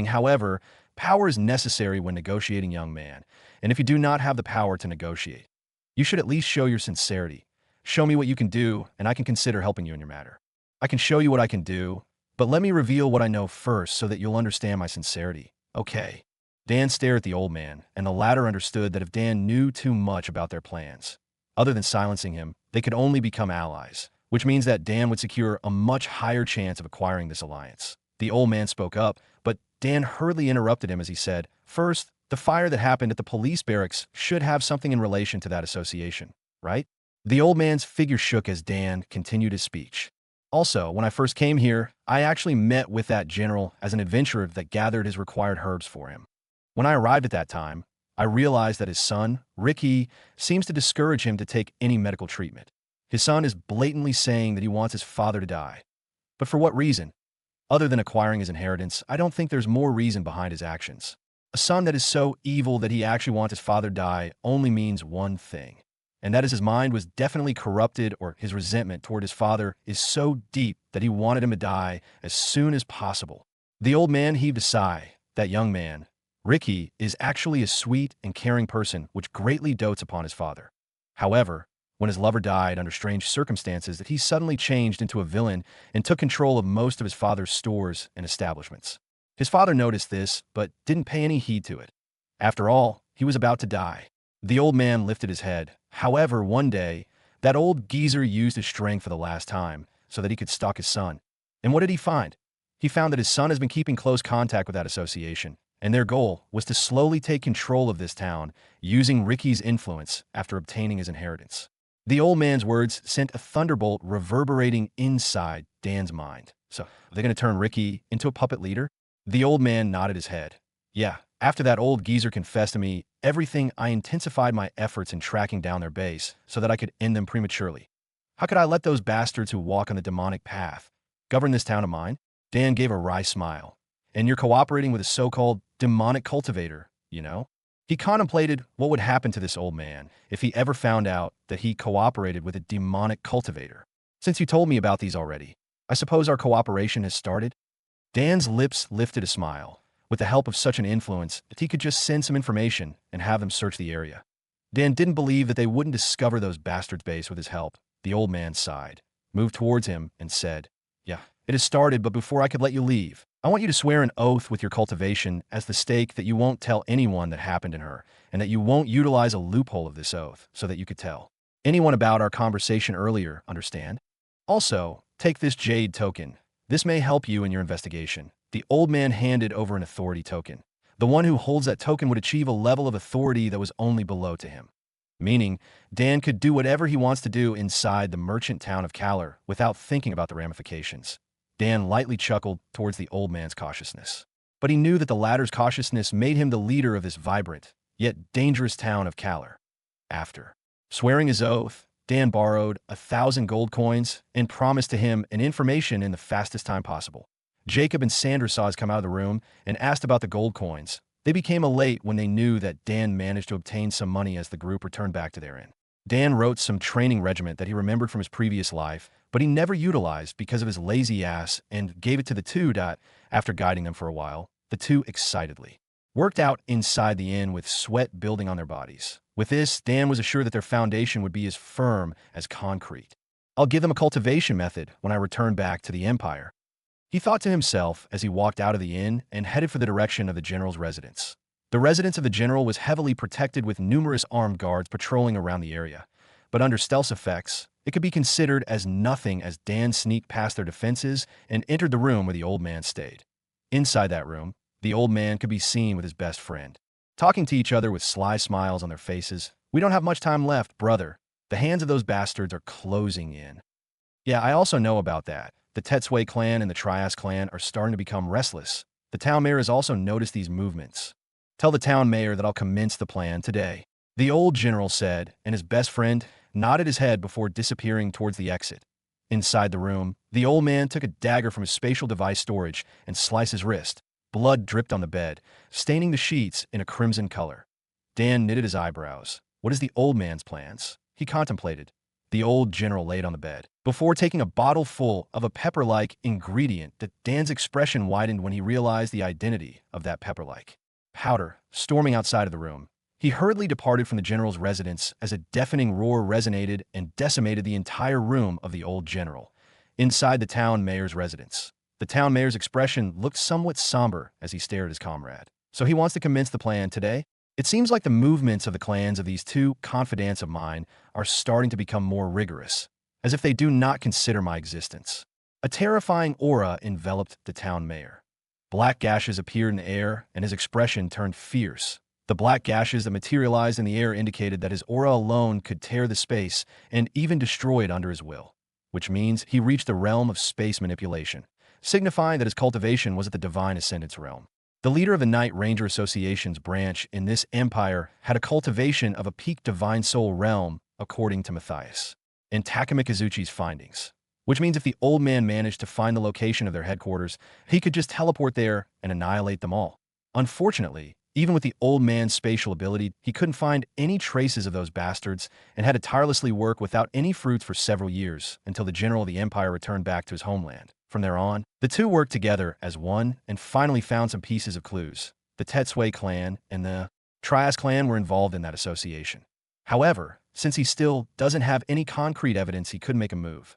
However, power is necessary when negotiating, young man, and if you do not have the power to negotiate, You should at least show your sincerity. Show me what you can do, and I can consider helping you in your matter. I can show you what I can do, but let me reveal what I know first so that you'll understand my sincerity. Okay. Dan stared at the old man, and the latter understood that if Dan knew too much about their plans, other than silencing him, they could only become allies, which means that Dan would secure a much higher chance of acquiring this alliance. The old man spoke up, but Dan hurriedly interrupted him as he said, "First, the fire that happened at the police barracks should have something in relation to that association, right?" The old man's figure shook as Dan continued his speech. "Also, when I first came here, I actually met with that general as an adventurer that gathered his required herbs for him. When I arrived at that time, I realized that his son, Ricky, seems to discourage him to take any medical treatment. His son is blatantly saying that he wants his father to die. But for what reason? Other than acquiring his inheritance, I don't think there's more reason behind his actions. A son that is so evil that he actually wants his father to die only means one thing. And that is his mind was definitely corrupted, or his resentment toward his father is so deep that he wanted him to die as soon as possible." The old man heaved a sigh. That young man, Ricky, is actually a sweet and caring person which greatly dotes upon his father. However, when his lover died under strange circumstances, that he suddenly changed into a villain and took control of most of his father's stores and establishments. His father noticed this, but didn't pay any heed to it. After all, he was about to die. The old man lifted his head. However, one day, that old geezer used his strength for the last time so that he could stalk his son. And what did he find? He found that his son has been keeping close contact with that association, and their goal was to slowly take control of this town using Ricky's influence after obtaining his inheritance. The old man's words sent a thunderbolt reverberating inside Dan's mind. So, are they going to turn Ricky into a puppet leader? The old man nodded his head. "Yeah, after that old geezer confessed to me everything, I intensified my efforts in tracking down their base so that I could end them prematurely. How could I let those bastards who walk on the demonic path govern this town of mine?" Dan gave a wry smile. "And you're cooperating with a so-called demonic cultivator, you know?" He contemplated what would happen to this old man if he ever found out that he cooperated with a demonic cultivator. "Since you told me about these already, I suppose our cooperation has started?" Dan's lips lifted a smile. With the help of such an influence, that he could just send some information and have them search the area. Dan didn't believe that they wouldn't discover those bastards' base with his help. The old man sighed, moved towards him, and said, "Yeah, it has started, but before I could let you leave, I want you to swear an oath with your cultivation as the stake that you won't tell anyone that happened in her, and that you won't utilize a loophole of this oath so that you could tell anyone about our conversation earlier, understand? Also, take this jade token. This may help you in your investigation." The old man handed over an authority token. The one who holds that token would achieve a level of authority that was only below to him. Meaning, Dan could do whatever he wants to do inside the merchant town of Kalar without thinking about the ramifications. Dan lightly chuckled towards the old man's cautiousness. But he knew that the latter's cautiousness made him the leader of this vibrant, yet dangerous town of Kalar. After swearing his oath, Dan borrowed 1,000 gold coins and promised to him an information in the fastest time possible. Jacob and Sandra saw us come out of the room and asked about the gold coins. They became elate when they knew that Dan managed to obtain some money as the group returned back to their inn. Dan wrote some training regiment that he remembered from his previous life, but he never utilized because of his lazy ass, and gave it to the two. After guiding them for a while, the two excitedly worked out inside the inn with sweat building on their bodies. With this, Dan was assured that their foundation would be as firm as concrete. "I'll give them a cultivation method when I return back to the Empire," he thought to himself as he walked out of the inn and headed for the direction of the general's residence. The residence of the general was heavily protected with numerous armed guards patrolling around the area, but under stealth effects, it could be considered as nothing as Dan sneaked past their defenses and entered the room where the old man stayed. Inside that room, the old man could be seen with his best friend, talking to each other with sly smiles on their faces. "We don't have much time left, brother. The hands of those bastards are closing in." "Yeah, I also know about that. The Tetsui clan and the Trias clan are starting to become restless. The town mayor has also noticed these movements. Tell the town mayor that I'll commence the plan today," the old general said, and his best friend nodded his head before disappearing towards the exit. Inside the room, the old man took a dagger from his spatial device storage and sliced his wrist. Blood dripped on the bed, staining the sheets in a crimson color. Dan knitted his eyebrows. What is the old man's plans? He contemplated. The old general laid on the bed, before taking a bottle full of a pepper-like ingredient that Dan's expression widened when he realized the identity of that pepper-like powder. Storming outside of the room, He hurriedly departed from the general's residence as a deafening roar resonated and decimated the entire room of the old general. Inside the town mayor's residence, the town mayor's expression looked somewhat somber as he stared at his comrade. So he wants to commence the plan today? It seems like the movements of the clans of these two confidants of mine are starting to become more rigorous, as if they do not consider my existence. A terrifying aura enveloped the town mayor. Black gashes appeared in the air, and his expression turned fierce. The black gashes that materialized in the air indicated that his aura alone could tear the space and even destroy it under his will, which means he reached the realm of space manipulation, signifying that his cultivation was at the divine ascendance realm. The leader of the Night Ranger Association's branch in this empire had a cultivation of a peak divine soul realm, according to Matthias and Takamikizuchi's findings, which means if the old man managed to find the location of their headquarters, he could just teleport there and annihilate them all. Unfortunately, even with the old man's spatial ability, he couldn't find any traces of those bastards and had to tirelessly work without any fruits for several years until the general of the empire returned back to his homeland. From there on, the two worked together as one and finally found some pieces of clues. The Tetsui clan and the Trias clan were involved in that association. However, since he still doesn't have any concrete evidence, he couldn't make a move.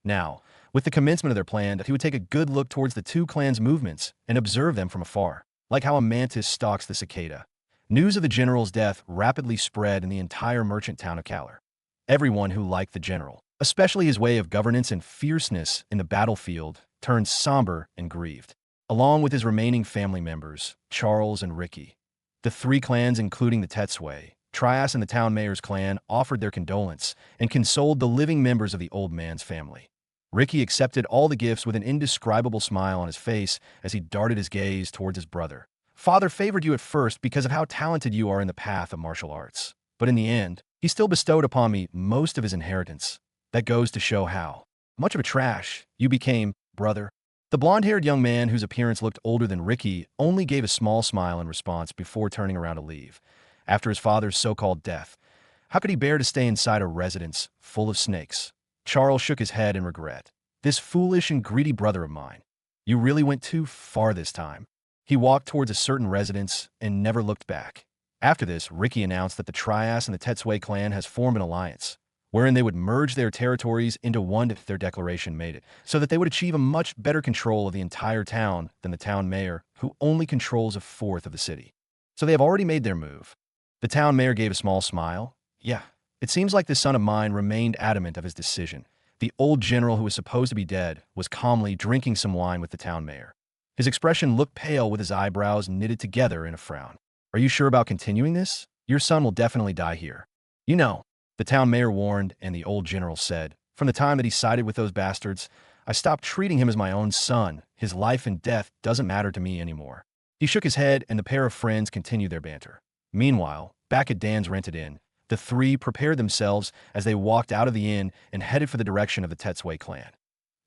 Now, with the commencement of their plan, he would take a good look towards the two clans' movements and observe them from afar, like how a mantis stalks the cicada. News of the general's death rapidly spread in the entire merchant town of Kalar. Everyone who liked the general, especially his way of governance and fierceness in the battlefield, turned somber and grieved. Along with his remaining family members, Charles and Ricky, the three clans, including the Tetsui, Trias, and the town mayor's clan, offered their condolence and consoled the living members of the old man's family. Ricky accepted all the gifts with an indescribable smile on his face as he darted his gaze towards his brother. Father favored you at first because of how talented you are in the path of martial arts, but in the end, he still bestowed upon me most of his inheritance. That goes to show how much of a trash you became, brother. The blonde-haired young man, whose appearance looked older than Ricky, only gave a small smile in response before turning around to leave. After his father's so-called death, how could he bear to stay inside a residence full of snakes? Charles shook his head in regret. This foolish and greedy brother of mine. You really went too far this time. He walked towards a certain residence and never looked back. After this, Ricky announced that the Trias and the Tetsui clan has formed an alliance, wherein they would merge their territories into one if their declaration made it, so that they would achieve a much better control of the entire town than the town mayor, who only controls a fourth of the city. So they have already made their move. The town mayor gave a small smile. Yeah, it seems like this son of mine remained adamant of his decision. The old general who was supposed to be dead was calmly drinking some wine with the town mayor. His expression looked pale with his eyebrows knitted together in a frown. Are you sure about continuing this? Your son will definitely die here. You know, the town mayor warned, and the old general said, from the time that he sided with those bastards, I stopped treating him as my own son. His life and death doesn't matter to me anymore. He shook his head, and the pair of friends continued their banter. Meanwhile, back at Dan's rented inn, the three prepared themselves as they walked out of the inn and headed for the direction of the Tetsui clan.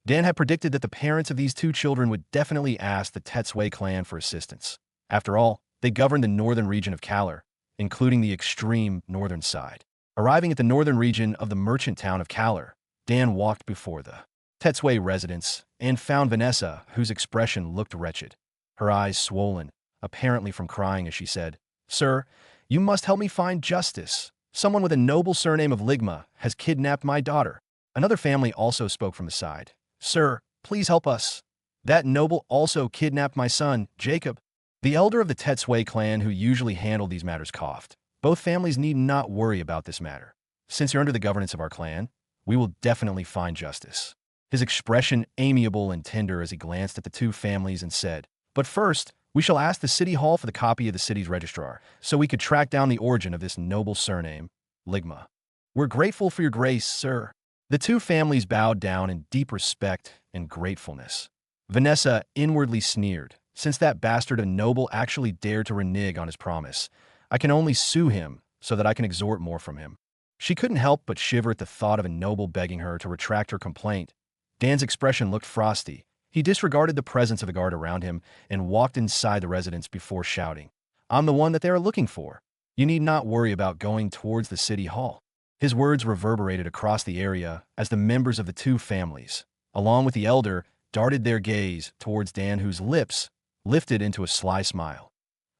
Dan had predicted that the parents of these two children would definitely ask the Tetsui clan for assistance. After all, they governed the northern region of Kalar, including the extreme northern side. Arriving at the northern region of the merchant town of Kalar, Dan walked before the Tetsui residence and found Vanessa, whose expression looked wretched. Her eyes swollen, apparently from crying, as she said, Sir, you must help me find justice. Someone with a noble surname of Ligma has kidnapped my daughter. Another family also spoke from the side. Sir, please help us. That noble also kidnapped my son, Jacob. The elder of the Tetsui clan, who usually handled these matters, coughed. Both families need not worry about this matter. Since you're under the governance of our clan, we will definitely find justice. His expression amiable and tender as he glanced at the two families and said, But first, we shall ask the city hall for the copy of the city's registrar, so we could track down the origin of this noble surname, Ligma. We're grateful for your grace, sir. The two families bowed down in deep respect and gratefulness. Vanessa inwardly sneered. Since that bastard of noble actually dared to renege on his promise, I can only sue him so that I can extort more from him. She couldn't help but shiver at the thought of a noble begging her to retract her complaint. Dan's expression looked frosty. He disregarded the presence of a guard around him and walked inside the residence before shouting, I'm the one that they are looking for. You need not worry about going towards the city hall. His words reverberated across the area as the members of the two families, along with the elder, darted their gaze towards Dan, whose lips lifted into a sly smile.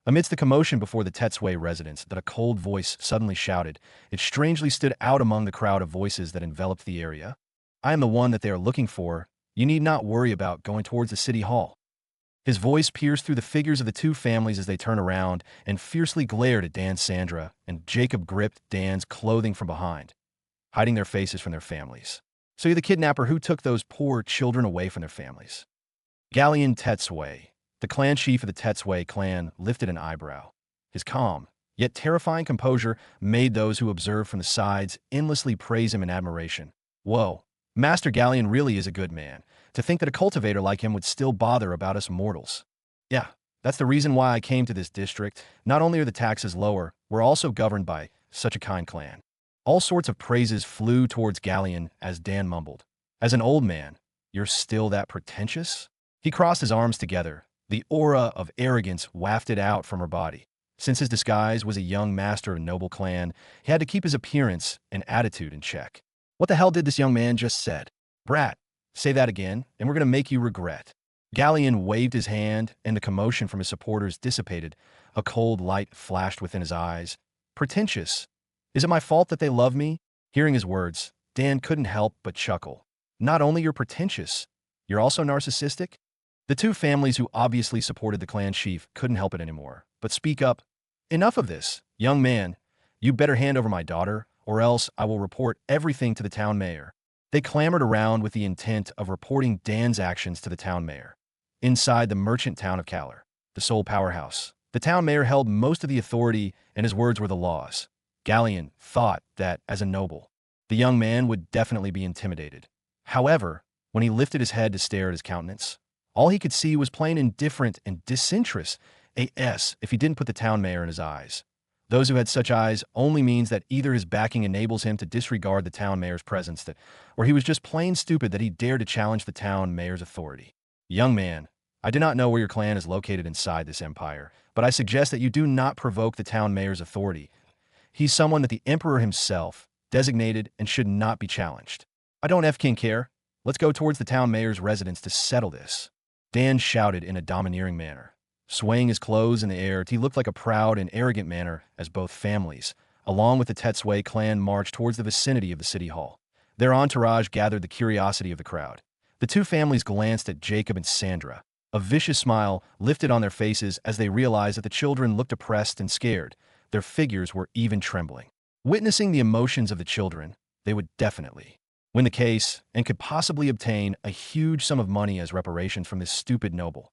Amidst the commotion before the Tetsui residence that a cold voice suddenly shouted, it strangely stood out among the crowd of voices that enveloped the area. I am the one that they are looking for. You need not worry about going towards the city hall. His voice pierced through the figures of the two families as they turned around and fiercely glared at Dan Sandra, and Jacob gripped Dan's clothing from behind, hiding their faces from their families. So you're the kidnapper who took those poor children away from their families. Galleon Tetsui, the clan chief of the Tetsui clan, lifted an eyebrow. His calm, yet terrifying composure made those who observed from the sides endlessly praise him in admiration. Whoa, Master Galleon really is a good man. To think that a cultivator like him would still bother about us mortals. Yeah, that's the reason why I came to this district. Not only are the taxes lower, we're also governed by such a kind clan. All sorts of praises flew towards Galleon as Dan mumbled. As an old man, you're still that pretentious? He crossed his arms together. The aura of arrogance wafted out from her body. Since his disguise was a young master of a noble clan, he had to keep his appearance and attitude in check. What the hell did this young man just said? Brat, say that again, and we're going to make you regret. Galleon waved his hand, and the commotion from his supporters dissipated. A cold light flashed within his eyes. Pretentious. Is it my fault that they love me? Hearing his words, Dan couldn't help but chuckle. Not only you're pretentious, you're also narcissistic? The two families who obviously supported the clan chief couldn't help it anymore, but speak up. Enough of this, young man. You better hand over my daughter, or else I will report everything to the town mayor. They clamored around with the intent of reporting Dan's actions to the town mayor. Inside the merchant town of Kalar, the sole powerhouse, the town mayor held most of the authority, and his words were the laws. Galleon thought that, as a noble, the young man would definitely be intimidated. However, when he lifted his head to stare at his countenance, all he could see was plain indifferent and disinterest, if he didn't put the town mayor in his eyes. Those who had such eyes only means that either his backing enables him to disregard the town mayor's presence, or he was just plain stupid that he dared to challenge the town mayor's authority. Young man, I do not know where your clan is located inside this empire, but I suggest that you do not provoke the town mayor's authority. He's someone that the emperor himself designated and should not be challenged. I don't effing care. Let's go towards the town mayor's residence to settle this. Dan shouted in a domineering manner. Swaying his clothes in the air, he looked like a proud and arrogant manner as both families, along with the Tetsui clan, marched towards the vicinity of the city hall. Their entourage gathered the curiosity of the crowd. The two families glanced at Jacob and Sandra. A vicious smile lifted on their faces as they realized that the children looked oppressed and scared. Their figures were even trembling. Witnessing the emotions of the children, they would definitely win the case and could possibly obtain a huge sum of money as reparations from this stupid noble.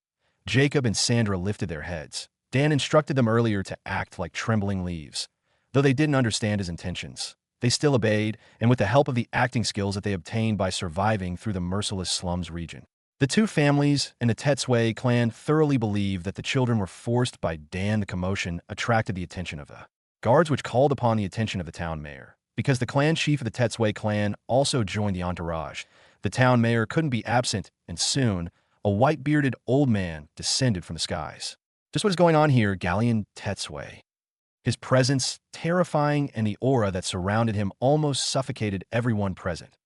Jacob and Sandra lifted their heads. Dan instructed them earlier to act like trembling leaves. Though they didn't understand his intentions, they still obeyed, and with the help of the acting skills that they obtained by surviving through the merciless slums region. The two families and the Tetsui clan thoroughly believed that the children were forced by Dan. The commotion attracted the attention of the guards, which called upon the attention of the town mayor. Because the clan chief of the Tetsui clan also joined the entourage, the town mayor couldn't be absent, and soon, a white-bearded old man descended from the skies. Just what is going on here, Galleon Tetsui? His presence, terrifying, and the aura that surrounded him almost suffocated everyone present.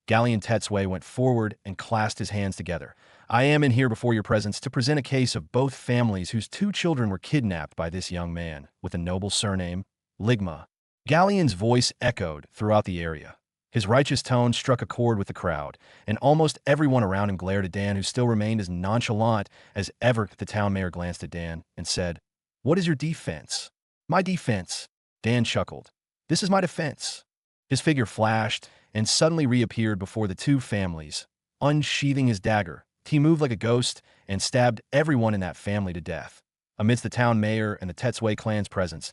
Galleon Tetsui went forward and clasped his hands together. I am in here before your presence to present a case of both families whose two children were kidnapped by this young man with a noble surname, Ligma. Galleon's voice echoed throughout the area. His righteous tone struck a chord with the crowd, and almost everyone around him glared at Dan, who still remained as nonchalant as ever. The town mayor glanced at Dan and said, "What is your defense?" "My defense," Dan chuckled. "This is my defense." His figure flashed and suddenly reappeared before the two families. Unsheathing his dagger, he moved like a ghost and stabbed everyone in that family to death. Amidst the town mayor and the Tetsui clan's presence,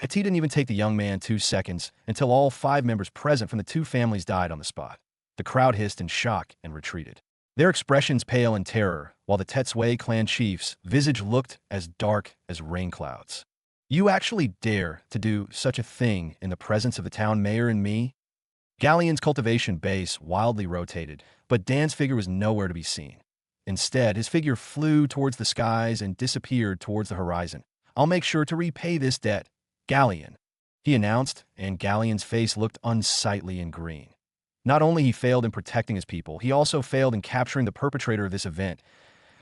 it didn't even take the young man 2 seconds until all 5 members present from the two families died on the spot. The crowd hissed in shock and retreated, their expressions pale in terror, while the Tetsui clan chief's visage looked as dark as rain clouds. "You actually dare to do such a thing in the presence of the town mayor and me?" Galleon's cultivation base wildly rotated, but Dan's figure was nowhere to be seen. Instead, his figure flew towards the skies and disappeared towards the horizon. "I'll make sure to repay this debt, Galleon," he announced, and Galleon's face looked unsightly and green. Not only he failed in protecting his people, he also failed in capturing the perpetrator of this event.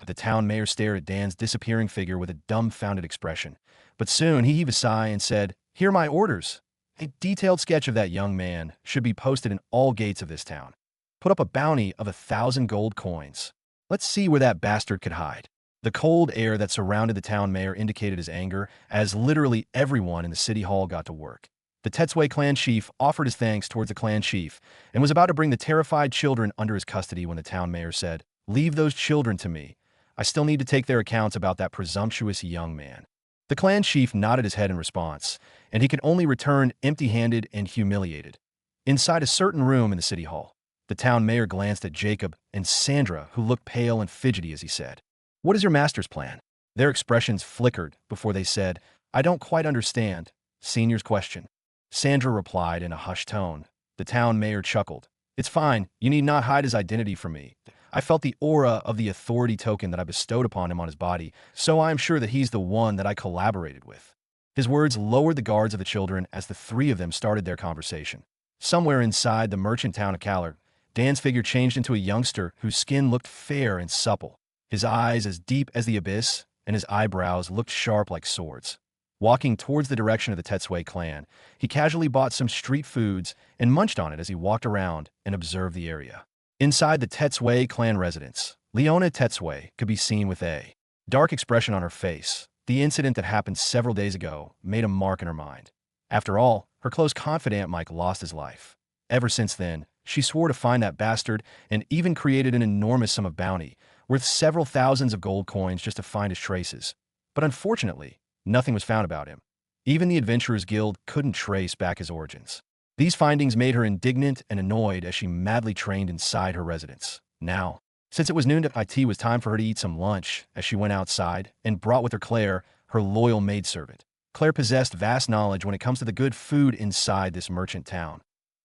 The town mayor stared at Dan's disappearing figure with a dumbfounded expression. But soon he heaved a sigh and said, "Here are my orders. A detailed sketch of that young man should be posted in all gates of this town. Put up a bounty of 1,000 gold coins. Let's see where that bastard could hide." The cold air that surrounded the town mayor indicated his anger, as literally everyone in the city hall got to work. The Tetsui clan chief offered his thanks towards the clan chief and was about to bring the terrified children under his custody when the town mayor said, "Leave those children to me. I still need to take their accounts about that presumptuous young man." The clan chief nodded his head in response, and he could only return empty-handed and humiliated. Inside a certain room in the city hall, the town mayor glanced at Jacob and Sandra, who looked pale and fidgety as he said, "What is your master's plan?" Their expressions flickered before they said, "I don't quite understand." Senior's question. Sandra replied in a hushed tone. The town mayor chuckled. "It's fine. You need not hide his identity from me. I felt the aura of the authority token that I bestowed upon him on his body, so I am sure that he's the one that I collaborated with." His words lowered the guards of the children as the three of them started their conversation. Somewhere inside the merchant town of Kalar, Dan's figure changed into a youngster whose skin looked fair and supple, his eyes as deep as the abyss, and his eyebrows looked sharp like swords. Walking towards the direction of the Tetsui clan, he casually bought some street foods and munched on it as he walked around and observed the area. Inside the Tetsui clan residence, Leona Tetsui could be seen with a dark expression on her face. The incident that happened several days ago made a mark in her mind. After all, her close confidant Mike lost his life. Ever since then, she swore to find that bastard and even created an enormous sum of bounty, worth several thousands of gold coins just to find his traces. But unfortunately, nothing was found about him. Even the Adventurers Guild couldn't trace back his origins. These findings made her indignant and annoyed as she madly trained inside her residence. Now, since it was noon at IT, it was time for her to eat some lunch as she went outside and brought with her Claire, her loyal maidservant. Claire possessed vast knowledge when it comes to the good food inside this merchant town.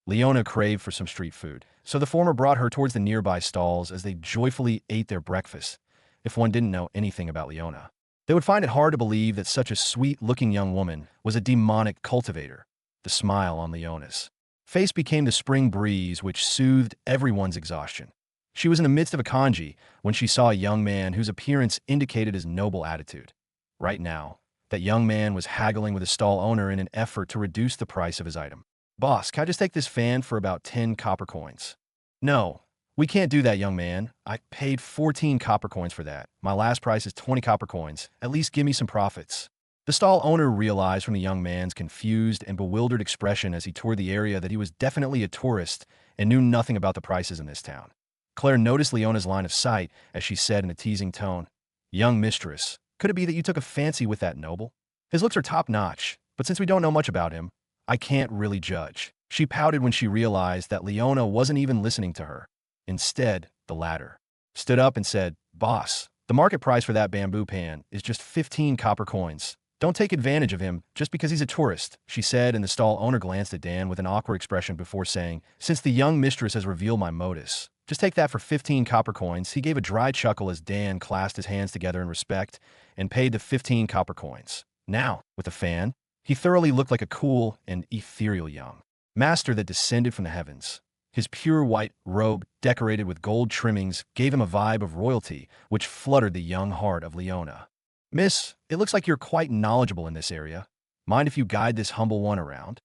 Leona craved for some street food, so the former brought her towards the nearby stalls as they joyfully ate their breakfast. If one didn't know anything about Leona, they would find it hard to believe that such a sweet-looking young woman was a demonic cultivator. The smile on Leona's face became the spring breeze which soothed everyone's exhaustion. She was in the midst of a kanji when she saw a young man whose appearance indicated his noble attitude. Right now, that young man was haggling with a stall owner in an effort to reduce the price of his item. "Boss, can I just take this fan for about 10 copper coins?" "No, we can't do that, young man. I paid 14 copper coins for that. My last price is 20 copper coins. At least give me some profits." The stall owner realized from the young man's confused and bewildered expression as he toured the area that he was definitely a tourist and knew nothing about the prices in this town. Claire noticed Leona's line of sight as she said in a teasing tone, "Young mistress, could it be that you took a fancy with that noble? His looks are top-notch, but since we don't know much about him, I can't really judge." She pouted when she realized that Leona wasn't even listening to her. Instead, the latter stood up and said, "Boss, the market price for that bamboo pan is just 15 copper coins. Don't take advantage of him just because he's a tourist," she said, and the stall owner glanced at Dan with an awkward expression before saying, "Since the young mistress has revealed my modus, just take that for 15 copper coins." He gave a dry chuckle as Dan clasped his hands together in respect and paid the 15 copper coins. Now, with a fan, he thoroughly looked like a cool and ethereal young master that descended from the heavens. His pure white robe, decorated with gold trimmings, gave him a vibe of royalty, which fluttered the young heart of Leona. "Miss, it looks like you're quite knowledgeable in this area. Mind if you guide this humble one around?"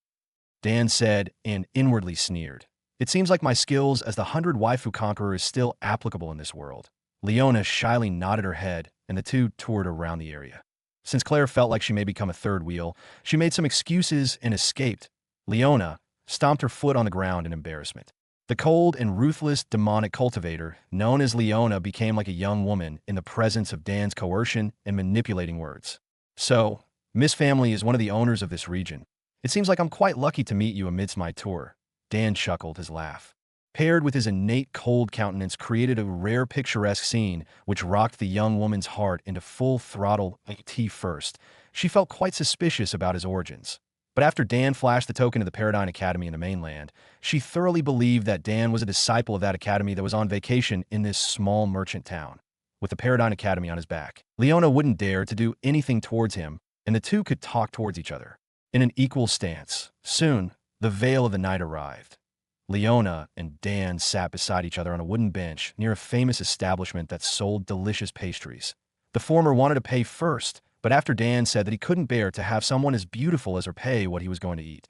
Dan said, and inwardly sneered. "It seems like my skills as the 100 waifu conqueror is still applicable in this world." Leona shyly nodded her head, and the two toured around the area. Since Claire felt like she may become a third wheel, she made some excuses and escaped. Leona stomped her foot on the ground in embarrassment. The cold and ruthless demonic cultivator, known as Leona, became like a young woman in the presence of Dan's coercion and manipulating words. "So, Miss Family is one of the owners of this region. It seems like I'm quite lucky to meet you amidst my tour." Dan chuckled, his laugh, paired with his innate cold countenance, created a rare picturesque scene which rocked the young woman's heart into full throttle. First, she felt quite suspicious about his origins. But after Dan flashed the token of the Paradigm Academy in the mainland, she thoroughly believed that Dan was a disciple of that academy that was on vacation in this small merchant town. With the Paradigm Academy on his back, Leona wouldn't dare to do anything towards him, and the two could talk towards each other in an equal stance. Soon, the veil of the night arrived. Leona and Dan sat beside each other on a wooden bench near a famous establishment that sold delicious pastries. The former wanted to pay first, but after Dan said that he couldn't bear to have someone as beautiful as her pay what he was going to eat,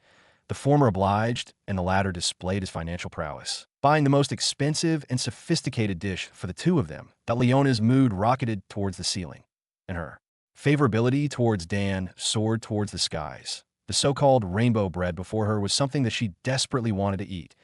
the former obliged, and the latter displayed his financial prowess, buying the most expensive and sophisticated dish for the two of them. That Leona's mood rocketed towards the ceiling, and her favorability towards Dan soared towards the skies. The so-called rainbow bread before her was something that she desperately wanted to eat,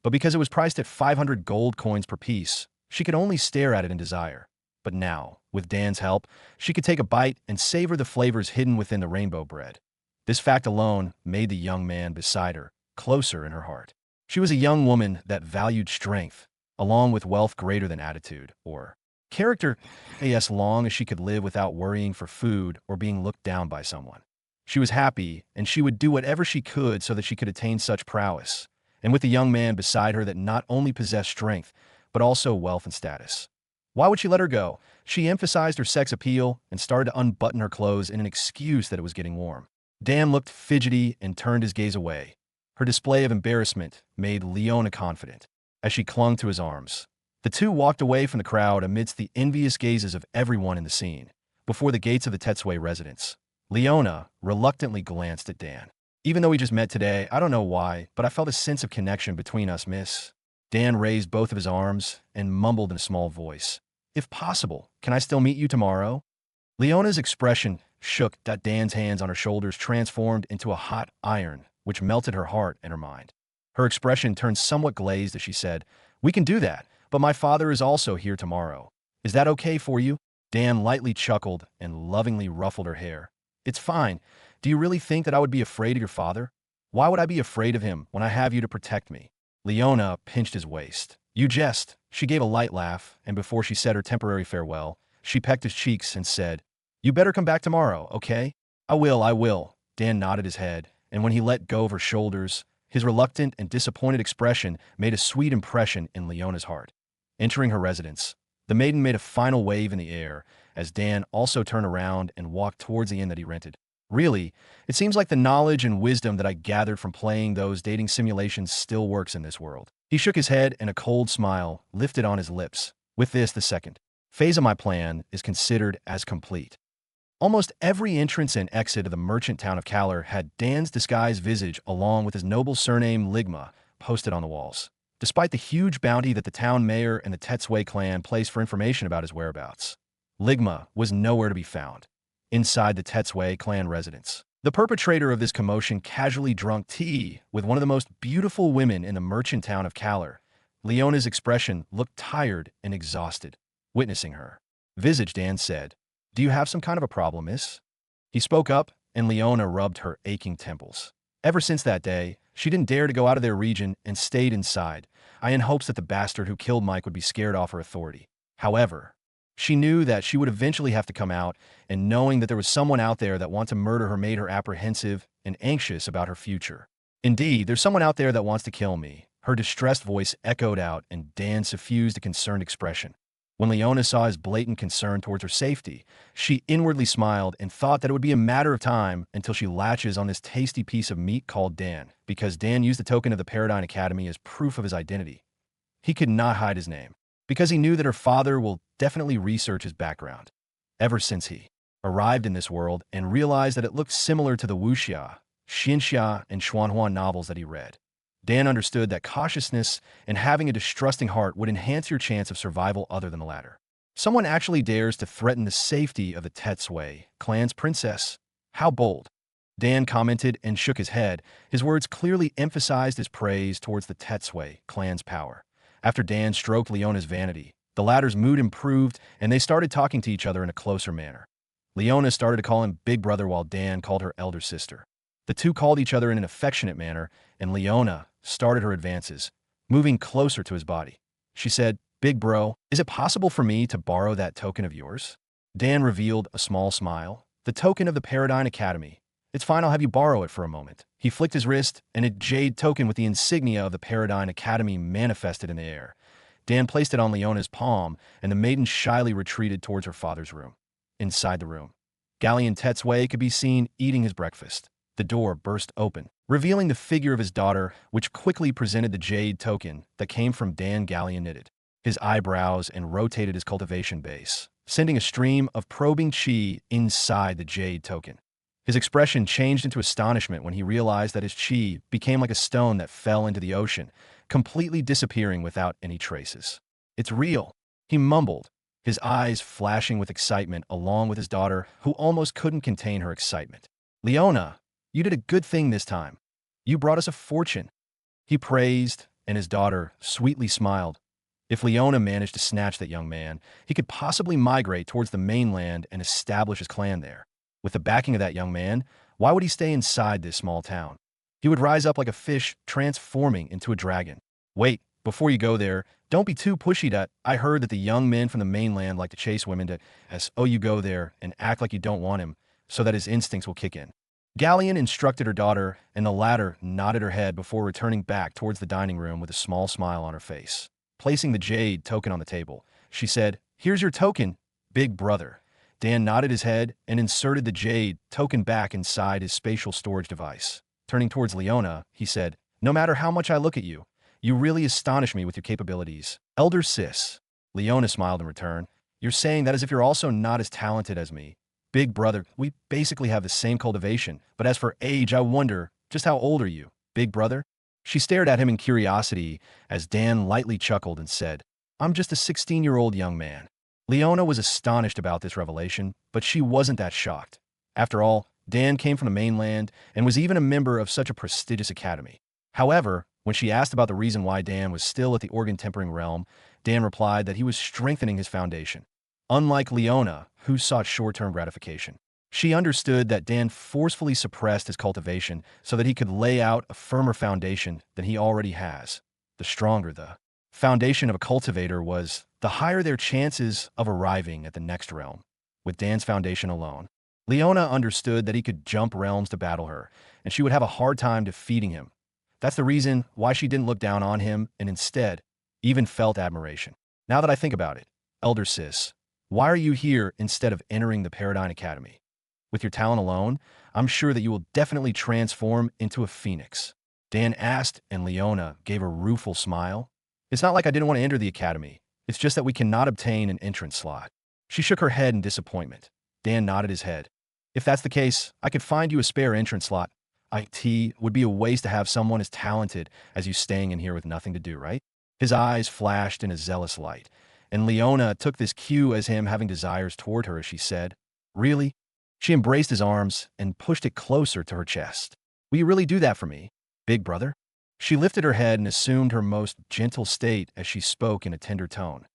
but because it was priced at 500 gold coins per piece, she could only stare at it in desire. But now, with Dan's help, she could take a bite and savor the flavors hidden within the rainbow bread. This fact alone made the young man beside her closer in her heart. She was a young woman that valued strength, along with wealth greater than attitude or character, as long as she could live without worrying for food or being looked down by someone. She was happy, and she would do whatever she could so that she could attain such prowess, and with the young man beside her that not only possessed strength, but also wealth and status. Why would she let her go? She emphasized her sex appeal and started to unbutton her clothes in an excuse that it was getting warm. Dan looked fidgety and turned his gaze away. Her display of embarrassment made Leona confident as she clung to his arms. The two walked away from the crowd amidst the envious gazes of everyone in the scene. Before the gates of the Tetsue residence, Leona reluctantly glanced at Dan. Even though we just met today, I don't know why, but I felt a sense of connection between us, miss. Dan raised both of his arms and mumbled in a small voice. If possible, can I still meet you tomorrow? Leona's expression shook. That Dan's hands on her shoulders transformed into a hot iron, which melted her heart and her mind. Her expression turned somewhat glazed as she said, "We can do that, but my father is also here tomorrow. Is that okay for you?" Dan lightly chuckled and lovingly ruffled her hair. "It's fine. Do you really think that I would be afraid of your father? Why would I be afraid of him when I have you to protect me?" Leona pinched his waist. "You jest." She gave a light laugh, and before she said her temporary farewell, she pecked his cheeks and said, "You better come back tomorrow, okay?" I will. Dan nodded his head, and when he let go of her shoulders, his reluctant and disappointed expression made a sweet impression in Leona's heart. Entering her residence, the maiden made a final wave in the air as Dan also turned around and walked towards the inn that he rented. Really, it seems like the knowledge and wisdom that I gathered from playing those dating simulations still works in this world. He shook his head and a cold smile lifted on his lips. With this, the second phase of my plan is considered as complete. Almost every entrance and exit of the merchant town of Kalar had Dan's disguised visage along with his noble surname Ligma posted on the walls. Despite the huge bounty that the town mayor and the Tetsue clan placed for information about his whereabouts, Ligma was nowhere to be found. Inside the Tetsue clan residence, the perpetrator of this commotion casually drank tea with one of the most beautiful women in the merchant town of Kalar. Leona's expression looked tired and exhausted. Witnessing her visage, Dan said, "Do you have some kind of a problem, miss?" He spoke up, and Leona rubbed her aching temples. Ever since that day, she didn't dare to go out of their region and stayed inside, in hopes that the bastard who killed Mike would be scared off her authority. However, she knew that she would eventually have to come out, and knowing that there was someone out there that wanted to murder her made her apprehensive and anxious about her future. "Indeed, there's someone out there that wants to kill me." Her distressed voice echoed out, and Dan suffused a concerned expression. When Leona saw his blatant concern towards her safety, she inwardly smiled and thought that it would be a matter of time until she latches on this tasty piece of meat called Dan, because Dan used the token of the Paradigm Academy as proof of his identity. He could not hide his name, because he knew that her father will definitely research his background. Ever since he arrived in this world and realized that it looked similar to the wuxia, xinxia, and xuanhua novels that he read, Dan understood that cautiousness and having a distrusting heart would enhance your chance of survival other than the latter. Someone actually dares to threaten the safety of the Tetsue clan's princess. How bold. Dan commented and shook his head. His words clearly emphasized his praise towards the Tetsue clan's power. After Dan stroked Leona's vanity, the latter's mood improved and they started talking to each other in a closer manner. Leona started to call him Big Brother while Dan called her elder sister. The two called each other in an affectionate manner, and Leona started her advances, moving closer to his body. She said, "Big bro, is it possible for me to borrow that token of yours?" Dan revealed a small smile. "The token of the Paradigm Academy. It's fine, I'll have you borrow it for a moment." He flicked his wrist, and a jade token with the insignia of the Paradigm Academy manifested in the air. Dan placed it on Leona's palm, and the maiden shyly retreated towards her father's room. Inside the room, Galleon Tetsue could be seen eating his breakfast. The door burst open, revealing the figure of his daughter, which quickly presented the jade token that came from Dan Gallion knitted his eyebrows and rotated his cultivation base, sending a stream of probing chi inside the jade token. His expression changed into astonishment when he realized that his chi became like a stone that fell into the ocean, completely disappearing without any traces. "It's real," he mumbled, his eyes flashing with excitement along with his daughter, who almost couldn't contain her excitement. "Leona, you did a good thing this time. You brought us a fortune," he praised, and his daughter sweetly smiled. If Leona managed to snatch that young man, he could possibly migrate towards the mainland and establish his clan there. With the backing of that young man, why would he stay inside this small town? He would rise up like a fish, transforming into a dragon. "Wait, before you go there, don't be too pushy. I heard that the young men from the mainland like to chase women you go there and act like you don't want him, so that his instincts will kick in." Gallion instructed her daughter, and the latter nodded her head before returning back towards the dining room with a small smile on her face. Placing the jade token on the table, she said, "Here's your token, big brother." Dan nodded his head and inserted the jade token back inside his spatial storage device. Turning towards Leona, he said, "No matter how much I look at you, you really astonish me with your capabilities. Elder sis." Leona smiled in return. "You're saying that as if you're also not as talented as me. Big brother, we basically have the same cultivation, but as for age, I wonder, just how old are you, big brother?" She stared at him in curiosity as Dan lightly chuckled and said, "I'm just a 16-year-old young man." Leona was astonished about this revelation, but she wasn't that shocked. After all, Dan came from the mainland and was even a member of such a prestigious academy. However, when she asked about the reason why Dan was still at the organ-tempering realm, Dan replied that he was strengthening his foundation. Unlike Leona, who sought short-term gratification, she understood that Dan forcefully suppressed his cultivation so that he could lay out a firmer foundation than he already has. The stronger the foundation of a cultivator was, the higher their chances of arriving at the next realm. With Dan's foundation alone, Leona understood that he could jump realms to battle her, and she would have a hard time defeating him. That's the reason why she didn't look down on him and instead even felt admiration. "Now that I think about it, Elder Sis, why are you here instead of entering the Paradigm Academy? With your talent alone, I'm sure that you will definitely transform into a phoenix." Dan asked, and Leona gave a rueful smile. "It's not like I didn't want to enter the academy. It's just that we cannot obtain an entrance slot." She shook her head in disappointment. Dan nodded his head. "If that's the case, I could find you a spare entrance slot. It would be a waste to have someone as talented as you staying in here with nothing to do, right?" His eyes flashed in a zealous light, and Leona took this cue as him having desires toward her as she said, "Really?" She embraced his arms and pushed it closer to her chest. "Will you really do that for me, big brother?" She lifted her head and assumed her most gentle state as she spoke in a tender tone.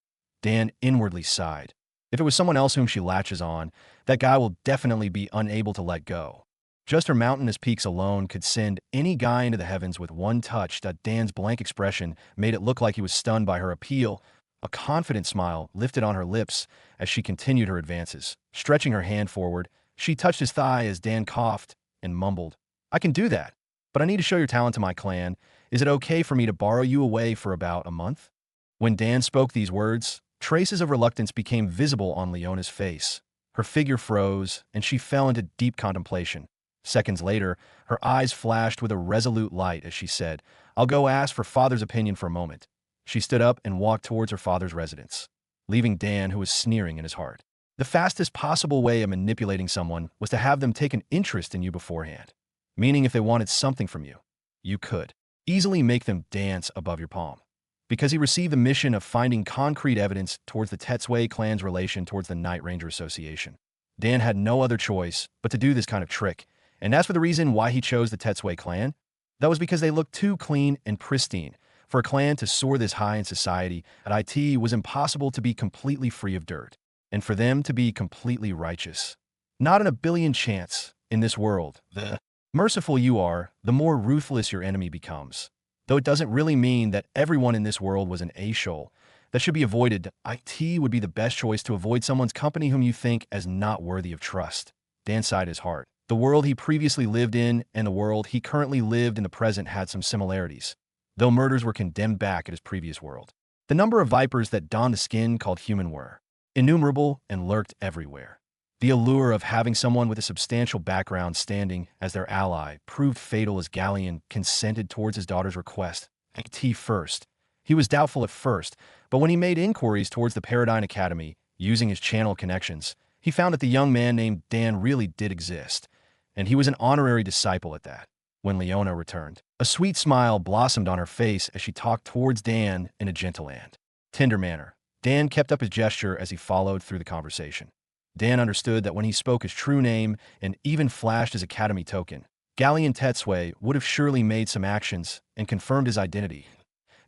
Dan inwardly sighed. If it was someone else whom she latches on, that guy will definitely be unable to let go. Just her mountainous peaks alone could send any guy into the heavens with one touch. Dan's blank expression made it look like he was stunned by her appeal. A confident smile lifted on her lips as she continued her advances. Stretching her hand forward, she touched his thigh as Dan coughed and mumbled, "I can do that, but I need to show your talent to my clan. Is it okay for me to borrow you away for about a month?" When Dan spoke these words, traces of reluctance became visible on Leona's face. Her figure froze, and she fell into deep contemplation. Seconds later, her eyes flashed with a resolute light as she said, "I'll go ask for Father's opinion for a moment." She stood up and walked towards her father's residence, leaving Dan, who was sneering in his heart. The fastest possible way of manipulating someone was to have them take an interest in you beforehand. Meaning if they wanted something from you, you could easily make them dance above your palm. Because he received the mission of finding concrete evidence towards the Tetsui clan's relation towards the Night Ranger Association, Dan had no other choice but to do this kind of trick. And as for the reason why he chose the Tetsui clan, that was because they looked too clean and pristine. For a clan to soar this high in society, at it was impossible to be completely free of dirt, and for them to be completely righteous. Not in a billion chance in this world. The merciful you are, the more ruthless your enemy becomes. Though it doesn't really mean that everyone in this world was an a-shole that should be avoided, it would be the best choice to avoid someone's company whom you think as not worthy of trust. Dan sighed his heart. The world he previously lived in and the world he currently lived in the present had some similarities, though murders were condemned back at his previous world. The number of vipers that donned the skin called human were innumerable and lurked everywhere. The allure of having someone with a substantial background standing as their ally proved fatal as Galleon consented towards his daughter's request. T first. He was doubtful at first, but when he made inquiries towards the Paradigm Academy, using his channel connections, he found that the young man named Dan really did exist, and he was an honorary disciple at that. When Leona returned, a sweet smile blossomed on her face as she talked towards Dan in a gentle and tender manner. Dan kept up his gesture as he followed through the conversation. Dan understood that when he spoke his true name and even flashed his academy token, Galleon Tetsue would have surely made some actions and confirmed his identity.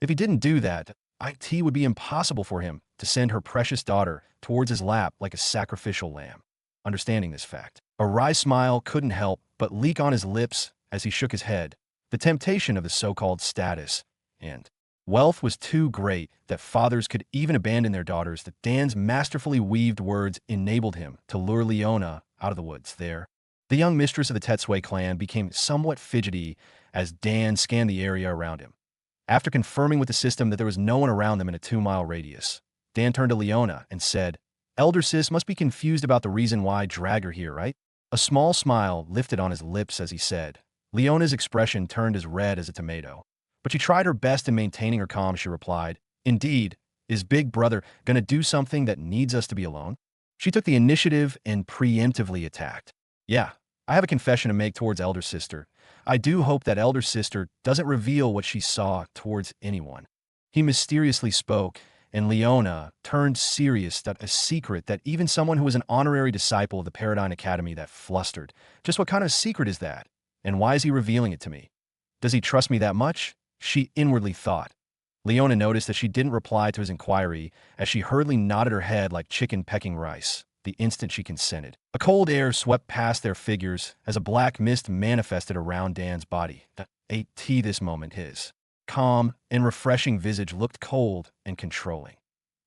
If he didn't do that, it would be impossible for him to send her precious daughter towards his lap like a sacrificial lamb. Understanding this fact, a wry smile couldn't help but leak on his lips as he shook his head. The temptation of the so-called status and wealth was too great that fathers could even abandon their daughters. That Dan's masterfully weaved words enabled him to lure Leona out of the woods. There, the young mistress of the Tetsue clan became somewhat fidgety as Dan scanned the area around him. After confirming with the system that there was no one around them in a 2-mile radius, Dan turned to Leona and said, "Elder Sis must be confused about the reason why I drag her here, right?" A small smile lifted on his lips as he said. Leona's expression turned as red as a tomato, but she tried her best in maintaining her calm. She replied, "Indeed, is Big Brother gonna do something that needs us to be alone?" She took the initiative and preemptively attacked. "Yeah, I have a confession to make towards Elder Sister. I do hope that Elder Sister doesn't reveal what she saw towards anyone." He mysteriously spoke, and Leona turned serious. That a secret that even someone who was an honorary disciple of the Paradigm Academy that flustered. Just what kind of secret is that? And why is he revealing it to me? Does he trust me that much? She inwardly thought. Leona noticed that she didn't reply to his inquiry as she hurriedly nodded her head like chicken pecking rice the instant she consented. A cold air swept past their figures as a black mist manifested around Dan's body. This moment, his calm and refreshing visage looked cold and controlling.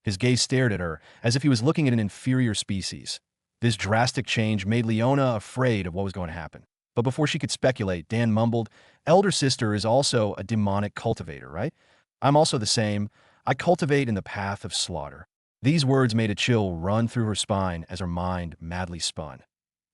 His gaze stared at her as if he was looking at an inferior species. This drastic change made Leona afraid of what was going to happen. But before she could speculate, Dan mumbled, "Elder Sister is also a demonic cultivator, right? I'm also the same. I cultivate in the path of slaughter." These words made a chill run through her spine as her mind madly spun.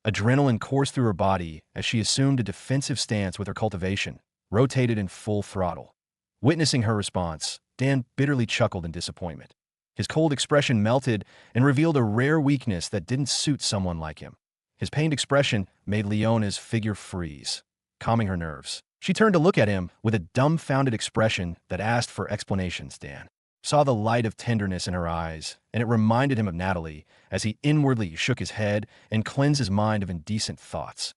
Adrenaline coursed through her body as she assumed a defensive stance with her cultivation, rotated in full throttle. Witnessing her response, Dan bitterly chuckled in disappointment. His cold expression melted and revealed a rare weakness that didn't suit someone like him. His pained expression made Leona's figure freeze, calming her nerves. She turned to look at him with a dumbfounded expression that asked for explanations. Dan saw the light of tenderness in her eyes, and it reminded him of Natalie as he inwardly shook his head and cleansed his mind of indecent thoughts.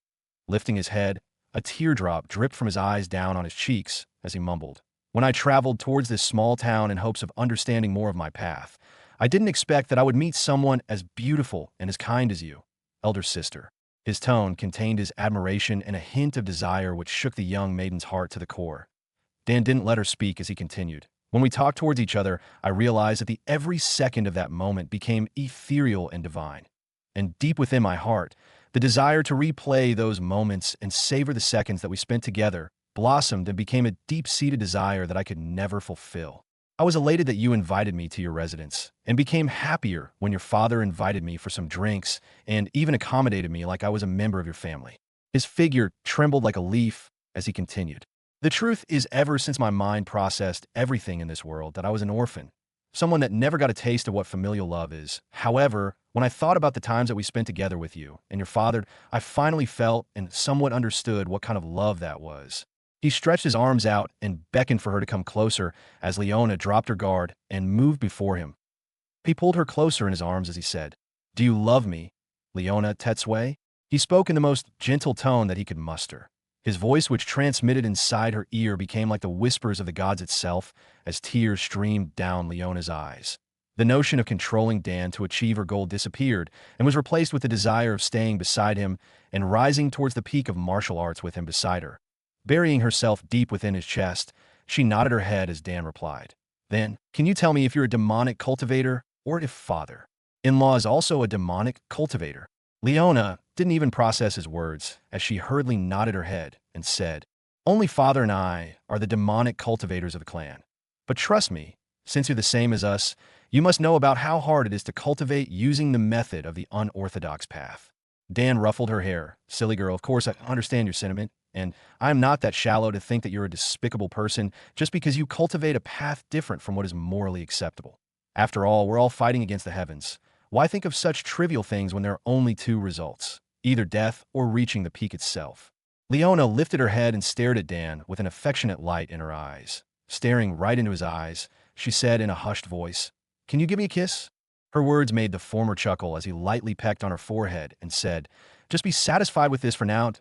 Lifting his head, a teardrop dripped from his eyes down on his cheeks as he mumbled, "When I traveled towards this small town in hopes of understanding more of my path, I didn't expect that I would meet someone as beautiful and as kind as you, Elder Sister." His tone contained his admiration and a hint of desire which shook the young maiden's heart to the core. Dan didn't let her speak as he continued. "When we talked towards each other, I realized that every second of that moment became ethereal and divine. And deep within my heart, the desire to replay those moments and savor the seconds that we spent together blossomed and became a deep-seated desire that I could never fulfill. I was elated that you invited me to your residence, and became happier when your father invited me for some drinks and even accommodated me like I was a member of your family." His figure trembled like a leaf as he continued. "The truth is, ever since my mind processed everything in this world, that I was an orphan, someone that never got a taste of what familial love is. However, when I thought about the times that we spent together with you and your father, I finally felt and somewhat understood what kind of love that was." He stretched his arms out and beckoned for her to come closer as Leona dropped her guard and moved before him. He pulled her closer in his arms as he said, "Do you love me, Leona Tetsue?" He spoke in the most gentle tone that he could muster. His voice, which transmitted inside her ear, became like the whispers of the gods itself as tears streamed down Leona's eyes. The notion of controlling Dan to achieve her goal disappeared and was replaced with the desire of staying beside him and rising towards the peak of martial arts with him beside her. Burying herself deep within his chest, she nodded her head as Dan replied, "Then, can you tell me if you're a demonic cultivator or if father-in-law is also a demonic cultivator?" Leona didn't even process his words as she hurriedly nodded her head and said, "Only father and I are the demonic cultivators of the clan. But trust me, since you're the same as us, You must know about how hard it is to cultivate using the method of the unorthodox path. Dan ruffled her hair. Silly girl, of course I understand your sentiment, and I am not that shallow to think that you're a despicable person just because you cultivate a path different from what is morally acceptable. After all, we're all fighting against the heavens. Why think of such trivial things when there are only two results, either death or reaching the peak itself? Leona lifted her head and stared at Dan with an affectionate light in her eyes. Staring right into his eyes, she said in a hushed voice, "Can you give me a kiss?" Her words made the former chuckle as he lightly pecked on her forehead and said, "Just be satisfied with this for now.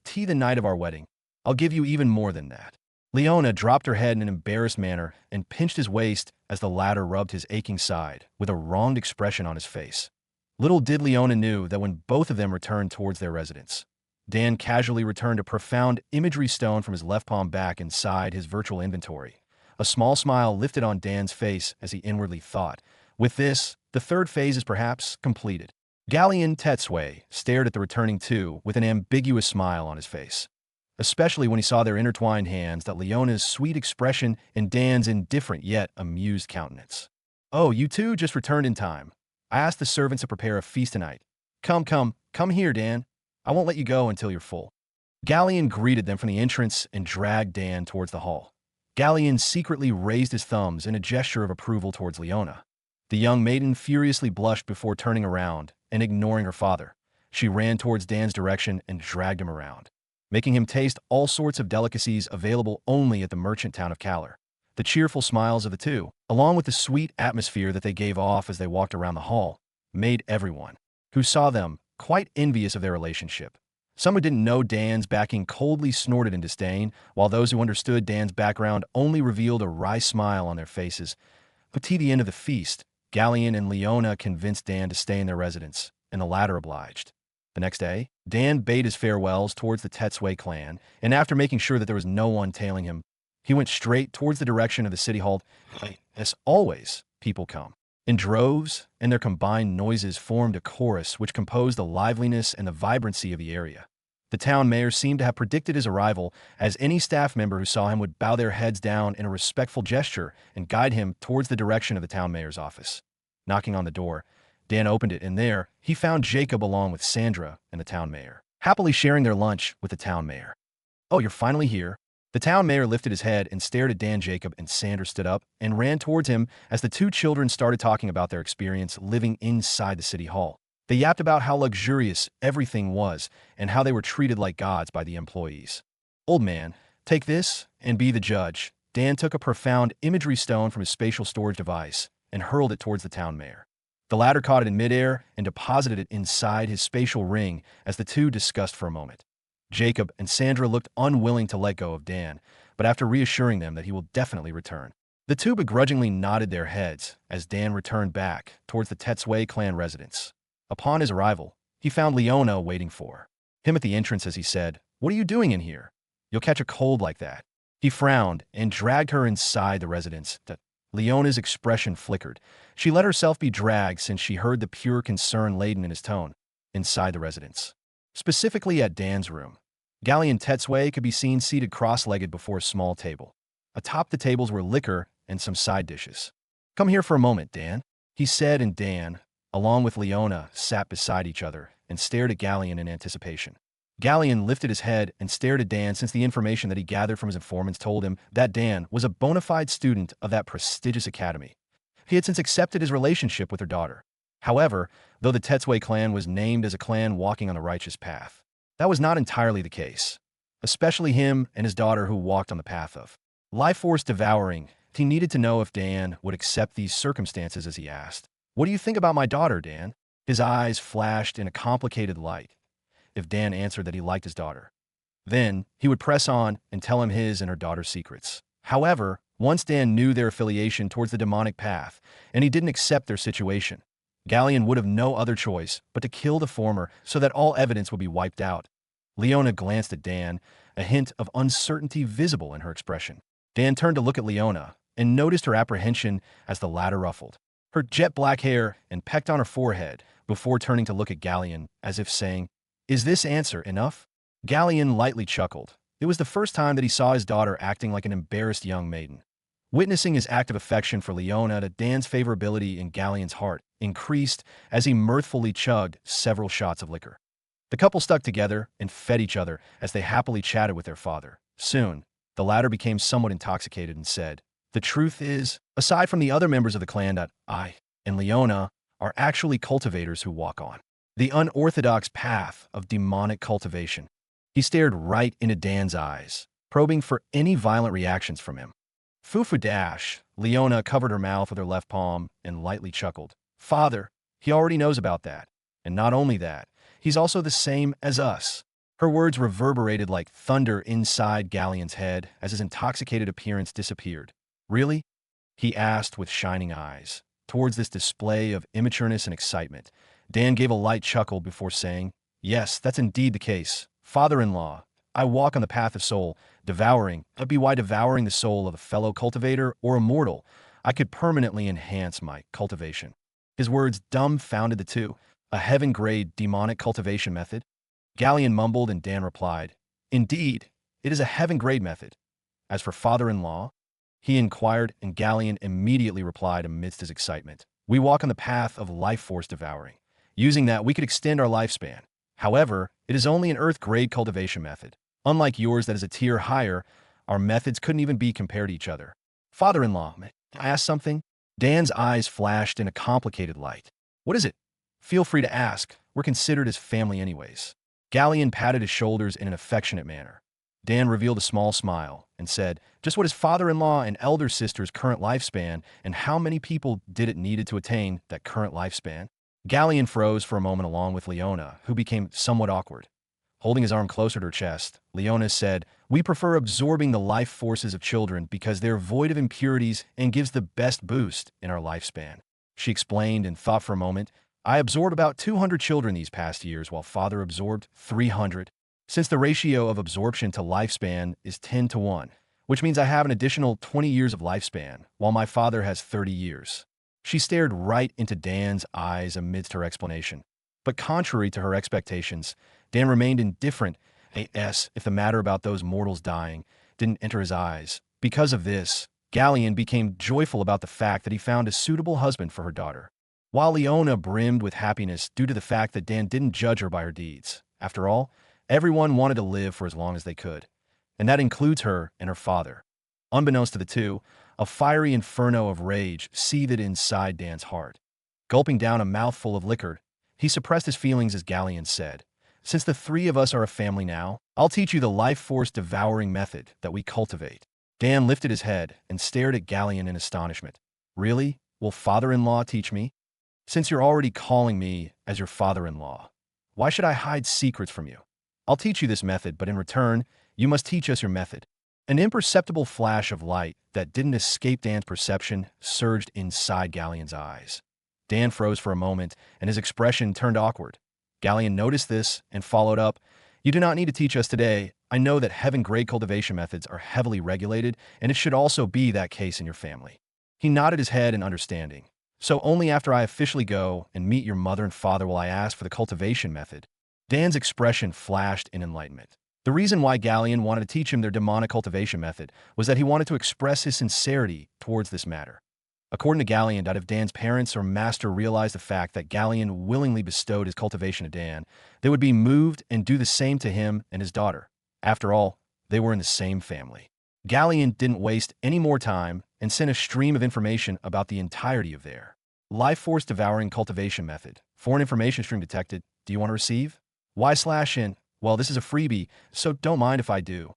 The night of our wedding. I'll give you even more than that." Leona dropped her head in an embarrassed manner and pinched his waist as the latter rubbed his aching side with a wronged expression on his face. Little did Leona knew that when both of them returned towards their residence, Dan casually returned a profound imagery stone from his left palm back inside his virtual inventory. A small smile lifted on Dan's face as he inwardly thought, "With this, the third phase is perhaps completed." Galleon Tetsue stared at the returning two with an ambiguous smile on his face, especially when he saw their intertwined hands, that Leona's sweet expression and Dan's indifferent yet amused countenance. "Oh, you two just returned in time. I asked the servants to prepare a feast tonight. Come here, Dan. I won't let you go until you're full." Galleon greeted them from the entrance and dragged Dan towards the hall. Galleon secretly raised his thumbs in a gesture of approval towards Leona. The young maiden furiously blushed before turning around and ignoring her father. She ran towards Dan's direction and dragged him around, making him taste all sorts of delicacies available only at the merchant town of Kalar. The cheerful smiles of the two, along with the sweet atmosphere that they gave off as they walked around the hall, made everyone who saw them quite envious of their relationship. Some who didn't know Dan's backing coldly snorted in disdain, while those who understood Dan's background only revealed a wry smile on their faces. But to the end of the feast, Galleon and Leona convinced Dan to stay in their residence, and the latter obliged. The next day, Dan bade his farewells towards the Tetsue clan, and after making sure that there was no one tailing him, he went straight towards the direction of the city hall. As always, people come in droves, and their combined noises formed a chorus which composed the liveliness and the vibrancy of the area. The town mayor seemed to have predicted his arrival, as any staff member who saw him would bow their heads down in a respectful gesture and guide him towards the direction of the town mayor's office. Knocking on the door, Dan opened it, and there he found Jacob along with Sandra and the town mayor, happily sharing their lunch with the town mayor. "Oh, you're finally here." The town mayor lifted his head and stared at Dan. Jacob and Sandra stood up and ran towards him as the two children started talking about their experience living inside the city hall. They yapped about how luxurious everything was and how they were treated like gods by the employees. "Old man, take this and be the judge." Dan took a profound imagery stone from his spatial storage device and hurled it towards the town mayor. The latter caught it in midair and deposited it inside his spatial ring as the two discussed for a moment. Jacob and Sandra looked unwilling to let go of Dan, but after reassuring them that he will definitely return, the two begrudgingly nodded their heads as Dan returned back towards the Tetsue clan residence. Upon his arrival, he found Leona waiting for him at the entrance as he said, "What are you doing in here? You'll catch a cold like that." He frowned and dragged her inside the residence. Leona's expression flickered. She let herself be dragged since she heard the pure concern laden in his tone. Inside the residence, specifically at Dan's room, Galleon Tetsue could be seen seated cross-legged before a small table. Atop the tables were liquor and some side dishes. "Come here for a moment, Dan," he said, and Dan, along with Leona, sat beside each other and stared at Galleon in anticipation. Galleon lifted his head and stared at Dan, since the information that he gathered from his informants told him that Dan was a bona fide student of that prestigious academy. He had since accepted his relationship with her daughter. However, though the Tetsue clan was named as a clan walking on the righteous path, that was not entirely the case, especially him and his daughter who walked on the path of life force devouring. He needed to know if Dan would accept these circumstances as he asked, "What do you think about my daughter, Dan?" His eyes flashed in a complicated light. If Dan answered that he liked his daughter, then he would press on and tell him his and her daughter's secrets. However, once Dan knew their affiliation towards the demonic path and he didn't accept their situation, Galleon would have no other choice but to kill the former so that all evidence would be wiped out. Leona glanced at Dan, a hint of uncertainty visible in her expression. Dan turned to look at Leona and noticed her apprehension as the latter ruffled her jet black hair and pecked on her forehead before turning to look at Galleon as if saying, "Is this answer enough?" Galleon lightly chuckled. It was the first time that he saw his daughter acting like an embarrassed young maiden. Witnessing his active affection for Leona, Dan's favorability in Galleon's heart increased as he mirthfully chugged several shots of liquor. The couple stuck together and fed each other as they happily chatted with their father. Soon, the latter became somewhat intoxicated and said, "The truth is, aside from the other members of the clan, that I and Leona are actually cultivators who walk on the unorthodox path of demonic cultivation." He stared right into Dan's eyes, probing for any violent reactions from him. Fufu dash. Leona covered her mouth with her left palm and lightly chuckled. "Father, he already knows about that. And not only that, he's also the same as us." Her words reverberated like thunder inside Galleon's head as his intoxicated appearance disappeared. "Really?" he asked with shining eyes. Towards this display of immatureness and excitement, Dan gave a light chuckle before saying, "Yes, that's indeed the case. Father-in-law, I walk on the path of soul, devouring. Be why devouring the soul of a fellow cultivator or a mortal, I could permanently enhance my cultivation." His words dumbfounded the two. "A heaven-grade demonic cultivation method?" Galleon mumbled and Dan replied, "Indeed, it is a heaven-grade method. As for father-in-law," he inquired, and Galleon immediately replied amidst his excitement, "We walk on the path of life force devouring. Using that, we could extend our lifespan. However, it is only an earth-grade cultivation method. Unlike yours that is a tier higher, our methods couldn't even be compared to each other." "Father-in-law, may I ask something?" Dan's eyes flashed in a complicated light. "What is it?" "Feel free to ask. We're considered as family anyways." Galleon patted his shoulders in an affectionate manner. Dan revealed a small smile and said, "Just what is father-in-law and elder sister's current lifespan, and how many people did it needed to attain that current lifespan?" Galleon froze for a moment along with Leona, who became somewhat awkward. Holding his arm closer to her chest, Leona said, "We prefer absorbing the life forces of children because they're void of impurities and gives the best boost in our lifespan." She explained and thought for a moment, "I absorbed about 200 children these past years, while father absorbed 300. Since the ratio of absorption to lifespan is 10 to 1, which means I have an additional 20 years of lifespan, while my father has 30 years. She stared right into Dan's eyes amidst her explanation. But contrary to her expectations, Dan remained indifferent as if the matter about those mortals dying didn't enter his eyes. Because of this, Galleon became joyful about the fact that he found a suitable husband for her daughter, while Leona brimmed with happiness due to the fact that Dan didn't judge her by her deeds. After all, everyone wanted to live for as long as they could, and that includes her and her father. Unbeknownst to the two, a fiery inferno of rage seethed inside Dan's heart. Gulping down a mouthful of liquor, he suppressed his feelings as Galleon said, "Since the three of us are a family now, I'll teach you the life force devouring method that we cultivate." Dan lifted his head and stared at Galleon in astonishment. "Really? Will father-in-law teach me? Since you're already calling me as your father-in-law, why should I hide secrets from you? I'll teach you this method, but in return, you must teach us your method." An imperceptible flash of light that didn't escape Dan's perception surged inside Galleon's eyes. Dan froze for a moment, and his expression turned awkward. Galleon noticed this and followed up, "You do not need to teach us today. I know that heaven-grade cultivation methods are heavily regulated, and it should also be that case in your family." He nodded his head in understanding. "So only after I officially go and meet your mother and father will I ask for the cultivation method." Dan's expression flashed in enlightenment. The reason why Galleon wanted to teach him their demonic cultivation method was that he wanted to express his sincerity towards this matter. According to Galleon, if Dan's parents or master realized the fact that Galleon willingly bestowed his cultivation to Dan, they would be moved and do the same to him and his daughter. After all, they were in the same family. Galleon didn't waste any more time and sent a stream of information about the entirety of their life force devouring cultivation method. "Foreign information stream detected. Do you want to receive? Y/N. Well, this is a freebie, so don't mind if I do."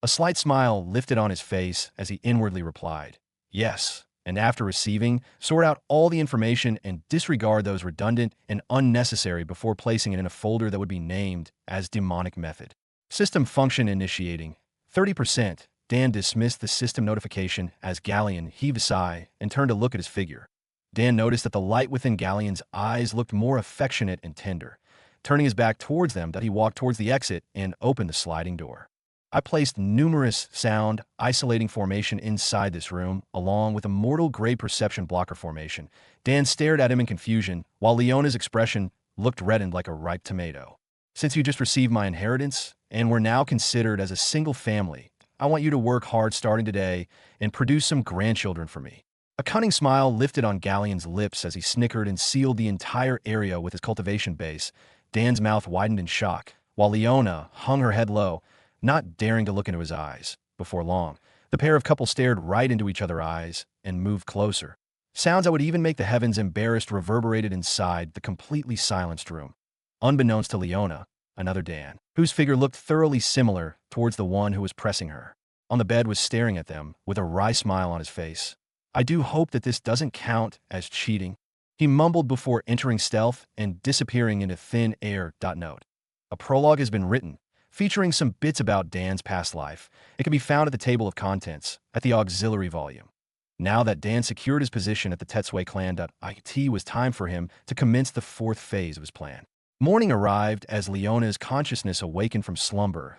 A slight smile lifted on his face as he inwardly replied, "Yes." And after receiving, sort out all the information and disregard those redundant and unnecessary before placing it in a folder that would be named as demonic method. System function initiating. 30%. Dan dismissed the system notification as Galleon heaved a sigh and turned to look at his figure. Dan noticed that the light within Galleon's eyes looked more affectionate and tender. Turning his back towards them, that he walked towards the exit and opened the sliding door. "I placed numerous sound isolating formation inside this room, along with a mortal grade perception blocker formation." Dan stared at him in confusion, while Leona's expression looked reddened like a ripe tomato. "Since you just received my inheritance, and we're now considered as a single family, I want you to work hard starting today and produce some grandchildren for me." A cunning smile lifted on Galleon's lips as he snickered and sealed the entire area with his cultivation base. Dan's mouth widened in shock, while Leona hung her head low, not daring to look into his eyes. Before long, the pair of couples stared right into each other's eyes and moved closer. Sounds that would even make the heavens embarrassed reverberated inside the completely silenced room. Unbeknownst to Leona, another Dan, whose figure looked thoroughly similar towards the one who was pressing her, on the bed was staring at them with a wry smile on his face. "I do hope that this doesn't count as cheating," he mumbled before entering stealth and disappearing into thin air. Note: a prologue has been written, featuring some bits about Dan's past life. It can be found at the table of contents, at the auxiliary volume. Now that Dan secured his position at the Tetsui clan, it was time for him to commence the fourth phase of his plan. Morning arrived as Leona's consciousness awakened from slumber.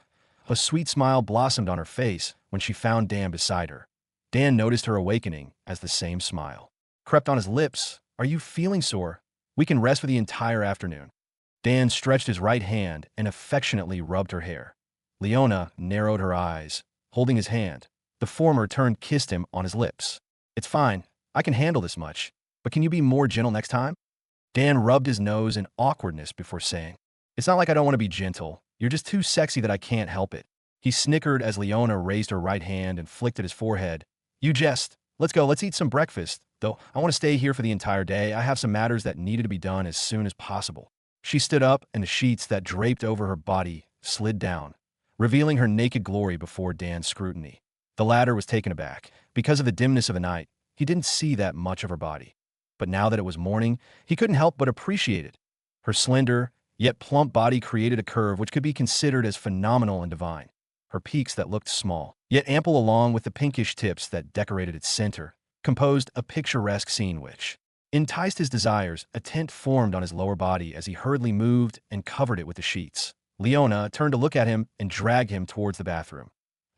A sweet smile blossomed on her face when she found Dan beside her. Dan noticed her awakening as the same smile crept on his lips. "Are you feeling sore? We can rest for the entire afternoon." Dan stretched his right hand and affectionately rubbed her hair. Leona narrowed her eyes, holding his hand. The former turned kissed him on his lips. "It's fine. I can handle this much. But can you be more gentle next time?" Dan rubbed his nose in awkwardness before saying, "It's not like I don't want to be gentle. You're just too sexy that I can't help it." He snickered as Leona raised her right hand and flicked at his forehead. "You jest. Let's go. Let's eat some breakfast. Though I want to stay here for the entire day. I have some matters that needed to be done as soon as possible." She stood up, and the sheets that draped over her body slid down, revealing her naked glory before Dan's scrutiny. The latter was taken aback. Because of the dimness of the night, he didn't see that much of her body. But now that it was morning, he couldn't help but appreciate it. Her slender, yet plump body created a curve which could be considered as phenomenal and divine. Her peaks that looked small, yet ample along with the pinkish tips that decorated its center, composed a picturesque scene which enticed his desires. A tent formed on his lower body as he hurriedly moved and covered it with the sheets. Leona turned to look at him and dragged him towards the bathroom.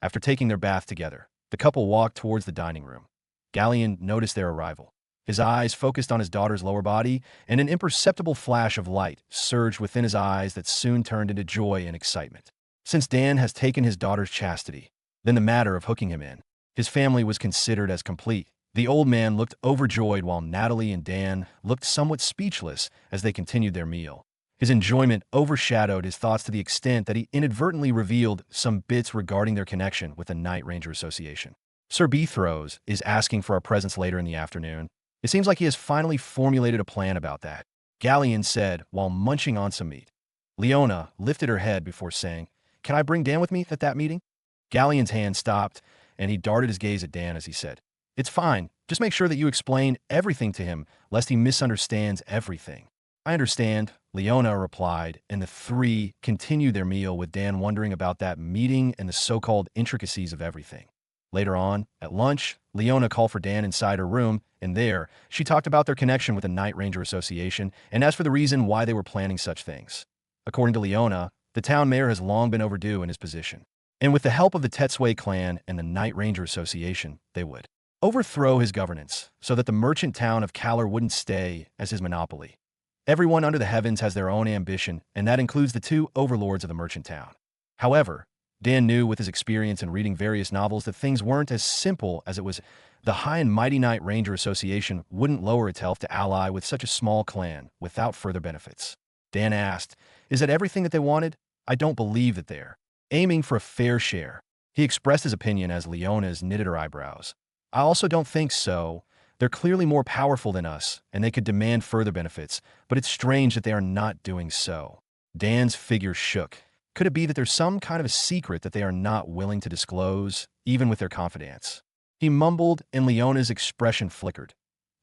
After taking their bath together, the couple walked towards the dining room. Galleon noticed their arrival. His eyes focused on his daughter's lower body, and an imperceptible flash of light surged within his eyes that soon turned into joy and excitement. Since Dan has taken his daughter's chastity, then the matter of hooking him in, his family was considered as complete. The old man looked overjoyed while Natalie and Dan looked somewhat speechless as they continued their meal. His enjoyment overshadowed his thoughts to the extent that he inadvertently revealed some bits regarding their connection with the Night Ranger Association. "Sir Beathrows is asking for our presence later in the afternoon. It seems like he has finally formulated a plan about that," Galleon said while munching on some meat. Leona lifted her head before saying, "Can I bring Dan with me at that meeting?" Galleon's hand stopped, and he darted his gaze at Dan as he said, "It's fine. Just make sure that you explain everything to him, lest he misunderstands everything." "I understand," Leona replied, and the three continued their meal with Dan wondering about that meeting and the so-called intricacies of everything. Later on, at lunch, Leona called for Dan inside her room, and there, she talked about their connection with the Night Ranger Association and asked for the reason why they were planning such things. According to Leona, the town mayor has long been overdue in his position, and with the help of the Tetsui clan and the Night Ranger Association, they would overthrow his governance so that the merchant town of Kalar wouldn't stay as his monopoly. Everyone under the heavens has their own ambition, and that includes the two overlords of the merchant town. However, Dan knew with his experience in reading various novels that things weren't as simple as it was. The High and Mighty Night Ranger Association wouldn't lower itself to ally with such a small clan without further benefits. Dan asked, "Is that everything that they wanted? I don't believe that they're aiming for a fair share." He expressed his opinion as Leona's knitted her eyebrows. "I also don't think so. They're clearly more powerful than us, and they could demand further benefits, but it's strange that they are not doing so." Dan's figure shook. Could it be that there's some kind of a secret that they are not willing to disclose, even with their confidants? He mumbled, and Leona's expression flickered.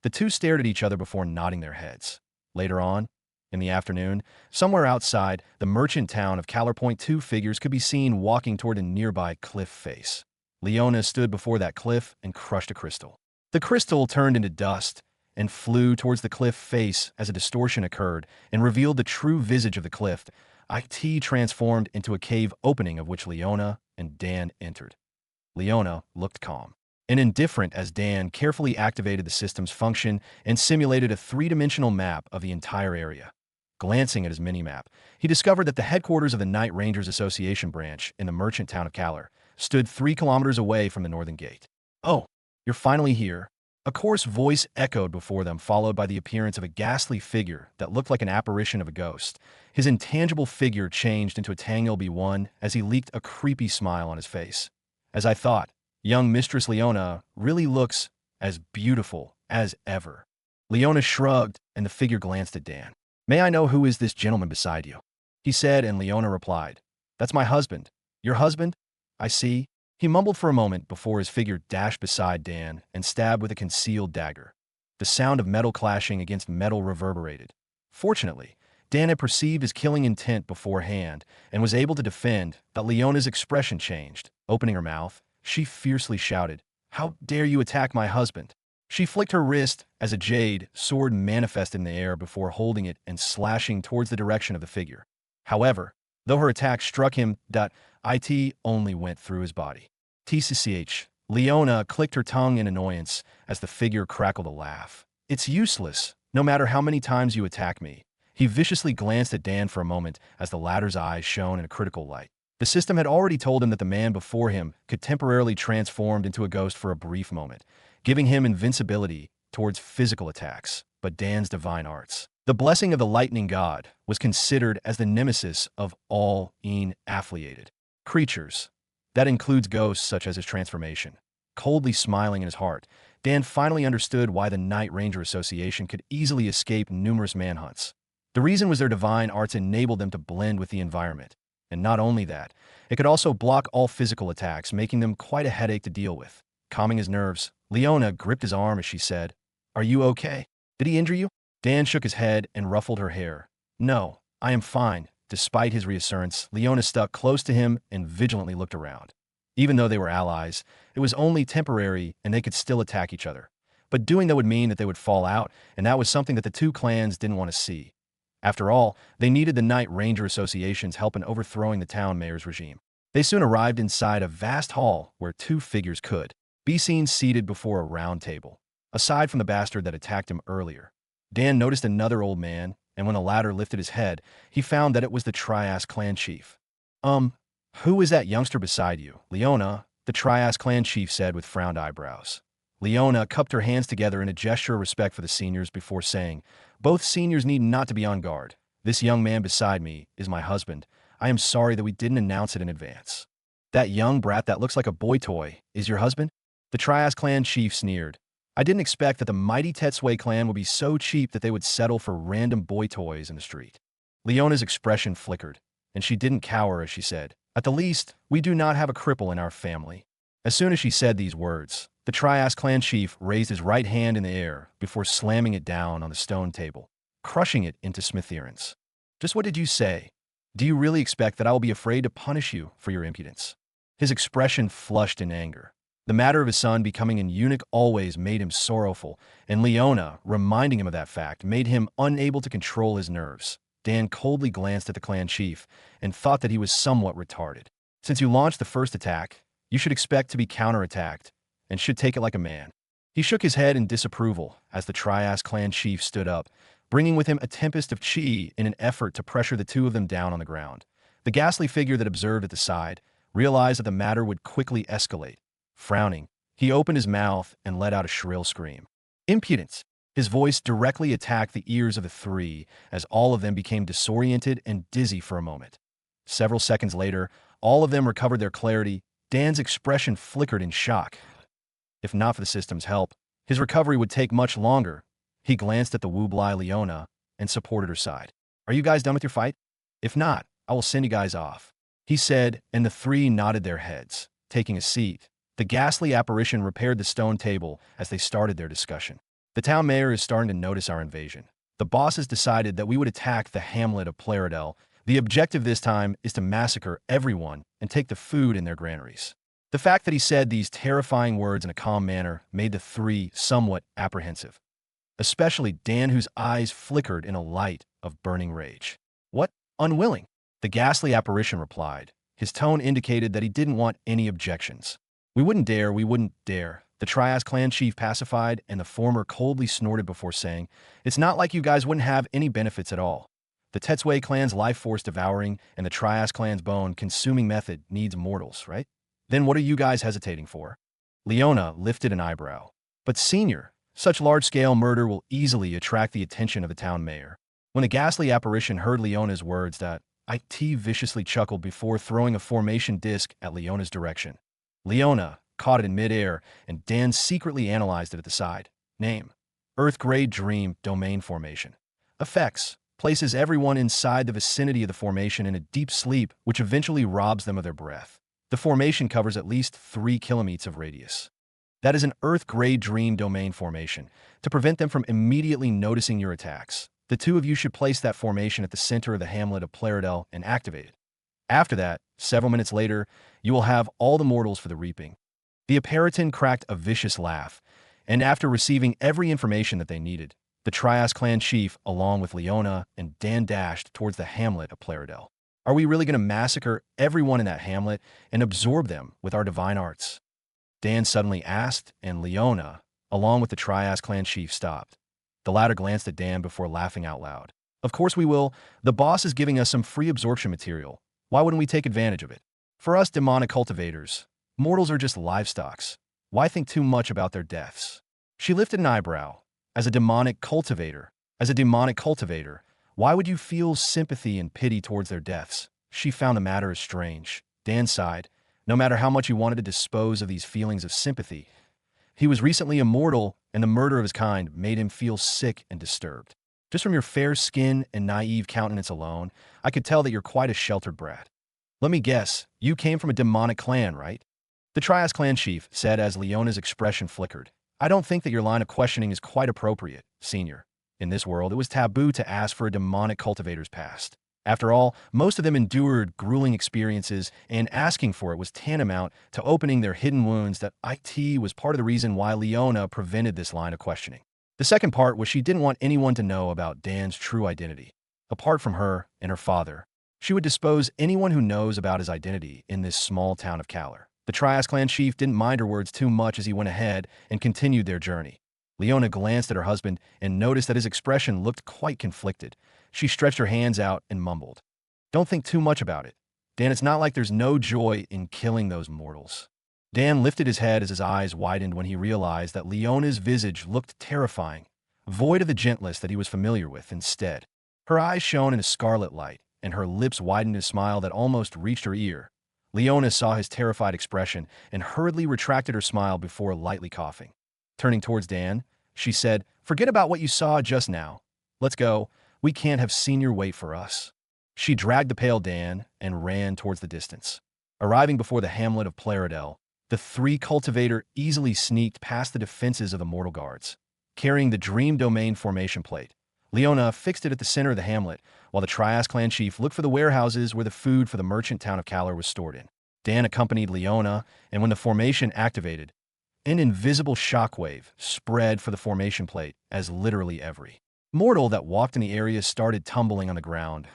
The two stared at each other before nodding their heads. Later on, in the afternoon, somewhere outside the merchant town of Kalar Point, two figures could be seen walking toward a nearby cliff face. Leona stood before that cliff and crushed a crystal. The crystal turned into dust and flew towards the cliff face as a distortion occurred and revealed the true visage of the cliff. It transformed into a cave opening of which Leona and Dan entered. Leona looked calm and indifferent as Dan carefully activated the system's function and simulated a three-dimensional map of the entire area. Glancing at his mini-map, he discovered that the headquarters of the Night Rangers Association branch in the merchant town of Kalar, stood 3 kilometers away from the northern gate. "Oh, you're finally here." A coarse voice echoed before them, followed by the appearance of a ghastly figure that looked like an apparition of a ghost. His intangible figure changed into a tangled one as he leaked a creepy smile on his face. "As I thought, young Mistress Leona really looks as beautiful as ever." Leona shrugged, and the figure glanced at Dan. "May I know who is this gentleman beside you?" he said, and Leona replied, "That's my husband." "Your husband? I see." He mumbled for a moment before his figure dashed beside Dan and stabbed with a concealed dagger. The sound of metal clashing against metal reverberated. Fortunately, Dan had perceived his killing intent beforehand and was able to defend, but Leona's expression changed. Opening her mouth, she fiercely shouted, "How dare you attack my husband?" She flicked her wrist as a jade sword manifested in the air before holding it and slashing towards the direction of the figure. However, though her attack struck him, it only went through his body. TCCH. Leona clicked her tongue in annoyance as the figure crackled a laugh. "It's useless, no matter how many times you attack me." He viciously glanced at Dan for a moment as the latter's eyes shone in a critical light. The system had already told him that the man before him could temporarily transform into a ghost for a brief moment, giving him invincibility towards physical attacks. But Dan's divine arts, the blessing of the lightning god, was considered as the nemesis of all affiliated creatures. That includes ghosts such as his transformation. Coldly smiling in his heart, Dan finally understood why the Night Ranger Association could easily escape numerous manhunts. The reason was their divine arts enabled them to blend with the environment. And not only that, it could also block all physical attacks, making them quite a headache to deal with. Calming his nerves, Leona gripped his arm as she said, "Are you okay? Did he injure you?" Dan shook his head and ruffled her hair. "No, I am fine." Despite his reassurance, Leona stuck close to him and vigilantly looked around. Even though they were allies, it was only temporary and they could still attack each other. But doing that would mean that they would fall out, and that was something that the two clans didn't want to see. After all, they needed the Night Ranger Association's help in overthrowing the town mayor's regime. They soon arrived inside a vast hall where two figures could be seen seated before a round table. Aside from the bastard that attacked him earlier, Dan noticed another old man, and when the latter lifted his head, he found that it was the Trias clan chief. Who is that youngster beside you?" "Leona," the Trias clan chief said with frowned eyebrows. Leona cupped her hands together in a gesture of respect for the seniors before saying, "Both seniors need not to be on guard. This young man beside me is my husband. I am sorry that we didn't announce it in advance." "That young brat that looks like a boy toy is your husband?" The Trias clan chief sneered. "I didn't expect that the mighty Tetsue clan would be so cheap that they would settle for random boy toys in the street." Leona's expression flickered, and she didn't cower as she said, "At the least, we do not have a cripple in our family." As soon as she said these words, the Trias clan chief raised his right hand in the air before slamming it down on the stone table, crushing it into smithereens. "Just what did you say? Do you really expect that I will be afraid to punish you for your impudence?" His expression flushed in anger. The matter of his son becoming an eunuch always made him sorrowful, and Leona, reminding him of that fact, made him unable to control his nerves. Dan coldly glanced at the clan chief and thought that he was somewhat retarded. "Since you launched the first attack, you should expect to be counterattacked and should take it like a man." He shook his head in disapproval as the Trias clan chief stood up, bringing with him a tempest of chi in an effort to pressure the two of them down on the ground. The ghastly figure that observed at the side realized that the matter would quickly escalate. Frowning, he opened his mouth and let out a shrill scream. "Impudence!" His voice directly attacked the ears of the three as all of them became disoriented and dizzy for a moment. Several seconds later, all of them recovered their clarity. Dan's expression flickered in shock. If not for the system's help, his recovery would take much longer. He glanced at the Wublai Leona and supported her side. "Are you guys done with your fight? If not, I will send you guys off," he said, and the three nodded their heads. Taking a seat, the ghastly apparition repaired the stone table as they started their discussion. "The town mayor is starting to notice our invasion. The boss has decided that we would attack the hamlet of Plaridel. The objective this time is to massacre everyone and take the food in their granaries." The fact that he said these terrifying words in a calm manner made the three somewhat apprehensive, especially Dan, whose eyes flickered in a light of burning rage. "What? Unwilling?" the ghastly apparition replied. His tone indicated that he didn't want any objections. We wouldn't dare," the Trias clan chief pacified, and the former coldly snorted before saying, "It's not like you guys wouldn't have any benefits at all. The Tetsue clan's life force devouring and the Trias clan's bone consuming method needs mortals, right? Then what are you guys hesitating for? Leona lifted an eyebrow. But senior, such large-scale murder will easily attract the attention of the town mayor. When the ghastly apparition heard Leona's words, that IT viciously chuckled before throwing a formation disc at Leona's direction. Leona caught it in midair, and Dan secretly analyzed it at the side. Name: Earth-grade Dream Domain Formation. Effects: places everyone inside the vicinity of the formation in a deep sleep, which eventually robs them of their breath. The formation covers at least 3 kilometers of radius. That is an Earth-grade Dream Domain Formation, to prevent them from immediately noticing your attacks. The two of you should place that formation at the center of the hamlet of Plaridel and activate it. After that, several minutes later, you will have all the mortals for the reaping. The Appariton cracked a vicious laugh, and after receiving every information that they needed, the Trias clan chief, along with Leona and Dan, dashed towards the hamlet of Plaridel. Are we really going to massacre everyone in that hamlet and absorb them with our divine arts? Dan suddenly asked, and Leona, along with the Trias clan chief, stopped. The latter glanced at Dan before laughing out loud. Of course we will. The boss is giving us some free absorption material. Why wouldn't we take advantage of it? For us demonic cultivators, mortals are just livestocks. Why think too much about their deaths? She lifted an eyebrow. As a demonic cultivator, why would you feel sympathy and pity towards their deaths? She found the matter as strange. Dan sighed. No matter how much he wanted to dispose of these feelings of sympathy, he was recently immortal, and the murder of his kind made him feel sick and disturbed. Just from your fair skin and naive countenance alone, I could tell that you're quite a sheltered brat. Let me guess, you came from a demonic clan, right? The Trias clan chief said as Leona's expression flickered. I don't think that your line of questioning is quite appropriate, senior. In this world, it was taboo to ask for a demonic cultivator's past. After all, most of them endured grueling experiences, and asking for it was tantamount to opening their hidden wounds. That IT was part of the reason why Leona prevented this line of questioning. The second part was she didn't want anyone to know about Dan's true identity. Apart from her and her father, she would dispose anyone who knows about his identity in this small town of Kalar. The Trias clan chief didn't mind her words too much as he went ahead and continued their journey. Leona glanced at her husband and noticed that his expression looked quite conflicted. She stretched her hands out and mumbled, Don't think too much about it. Dan, it's not like there's no joy in killing those mortals. Dan lifted his head as his eyes widened when he realized that Leona's visage looked terrifying, void of the gentleness that he was familiar with. Instead, her eyes shone in a scarlet light, and her lips widened in a smile that almost reached her ear. Leona saw his terrified expression and hurriedly retracted her smile before lightly coughing. Turning towards Dan, she said, Forget about what you saw just now. Let's go. We can't have senior wait for us. She dragged the pale Dan and ran towards the distance. Arriving before the hamlet of Plaridel, the 3 cultivator easily sneaked past the defenses of the mortal guards. Carrying the Dream Domain formation plate, Leona fixed it at the center of the hamlet, while the Trias clan chief looked for the warehouses where the food for the merchant town of Kalar was stored in. Dan accompanied Leona, and when the formation activated, an invisible shockwave spread for the formation plate as literally every mortal that walked in the area started tumbling on the ground.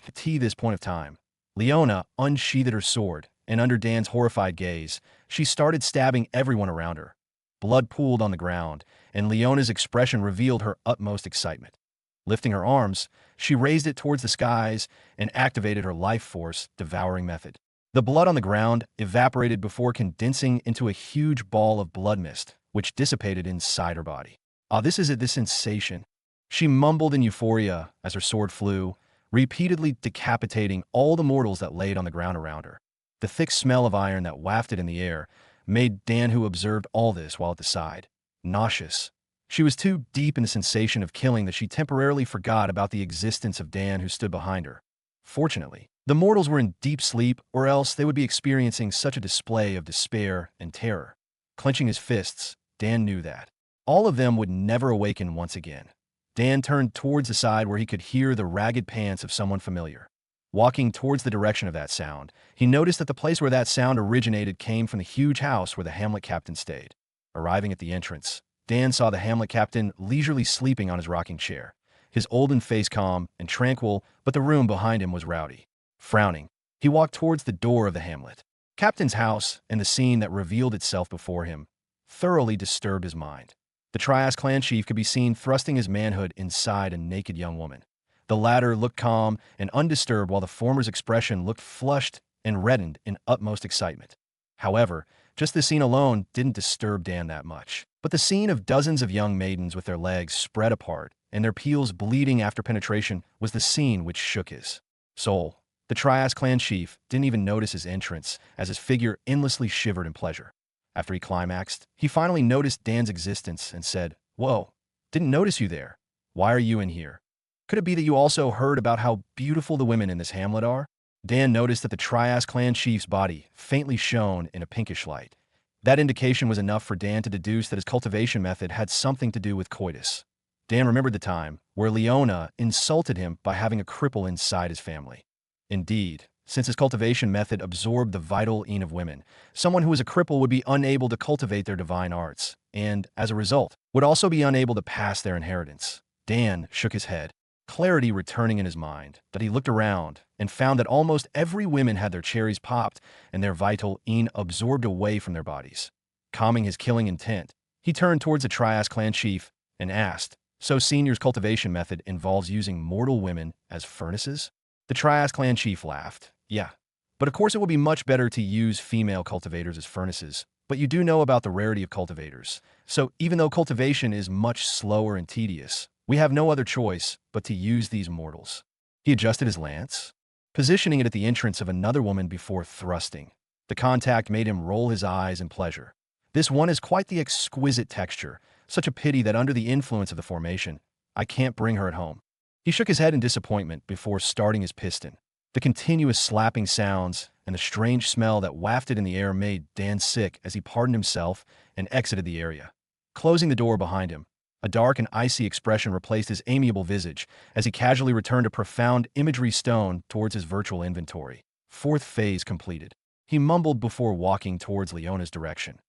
At this point of time, Leona unsheathed her sword, and under Dan's horrified gaze, she started stabbing everyone around her. Blood pooled on the ground, and Leona's expression revealed her utmost excitement. Lifting her arms, she raised it towards the skies and activated her life force devouring method. The blood on the ground evaporated before condensing into a huge ball of blood mist, which dissipated inside her body. This is it, this sensation. She mumbled in euphoria as her sword flew, repeatedly decapitating all the mortals that laid on the ground around her. The thick smell of iron that wafted in the air made Dan, who observed all this while at the side, nauseous. She was too deep in the sensation of killing that she temporarily forgot about the existence of Dan, who stood behind her. Fortunately, the mortals were in deep sleep, or else they would be experiencing such a display of despair and terror. Clenching his fists, Dan knew that all of them would never awaken once again. Dan turned towards the side where he could hear the ragged pants of someone familiar. Walking towards the direction of that sound, he noticed that the place where that sound originated came from the huge house where the hamlet captain stayed. Arriving at the entrance, Dan saw the hamlet captain leisurely sleeping on his rocking chair, his olden face calm and tranquil, but the room behind him was rowdy. Frowning, he walked towards the door of the hamlet. Captain's house, and the scene that revealed itself before him thoroughly disturbed his mind. The Trias clan chief could be seen thrusting his manhood inside a naked young woman. The latter looked calm and undisturbed, while the former's expression looked flushed and reddened in utmost excitement. However, just this scene alone didn't disturb Dan that much. But the scene of dozens of young maidens with their legs spread apart and their peels bleeding after penetration was the scene which shook his soul. The Trias clan chief didn't even notice his entrance as his figure endlessly shivered in pleasure. After he climaxed, he finally noticed Dan's existence and said, "Whoa, didn't notice you there. Why are you in here? Could it be that you also heard about how beautiful the women in this hamlet are?" Dan noticed that the Trias clan chief's body faintly shone in a pinkish light. That indication was enough for Dan to deduce that his cultivation method had something to do with coitus. Dan remembered the time where Leona insulted him by having a cripple inside his family. Indeed, since his cultivation method absorbed the vital yin of women, someone who was a cripple would be unable to cultivate their divine arts, and, as a result, would also be unable to pass their inheritance. Dan shook his head, clarity returning in his mind, that he looked around and found that almost every woman had their cherries popped and their vital yin absorbed away from their bodies. Calming his killing intent, he turned towards the Trias clan chief and asked, "So Senior's cultivation method involves using mortal women as furnaces?" The Trias clan chief laughed. "Yeah, but of course it would be much better to use female cultivators as furnaces, but you do know about the rarity of cultivators. So even though cultivation is much slower and tedious, we have no other choice but to use these mortals." He adjusted his lance, positioning it at the entrance of another woman before thrusting. The contact made him roll his eyes in pleasure. This one is quite the exquisite texture, such a pity that under the influence of the formation, I can't bring her at home. He shook his head in disappointment before starting his piston. The continuous slapping sounds and the strange smell that wafted in the air made Dan sick as he pardoned himself and exited the area. Closing the door behind him, a dark and icy expression replaced his amiable visage as he casually returned a profound imagery stone towards his virtual inventory. Fourth phase completed. He mumbled before walking towards Leona's direction.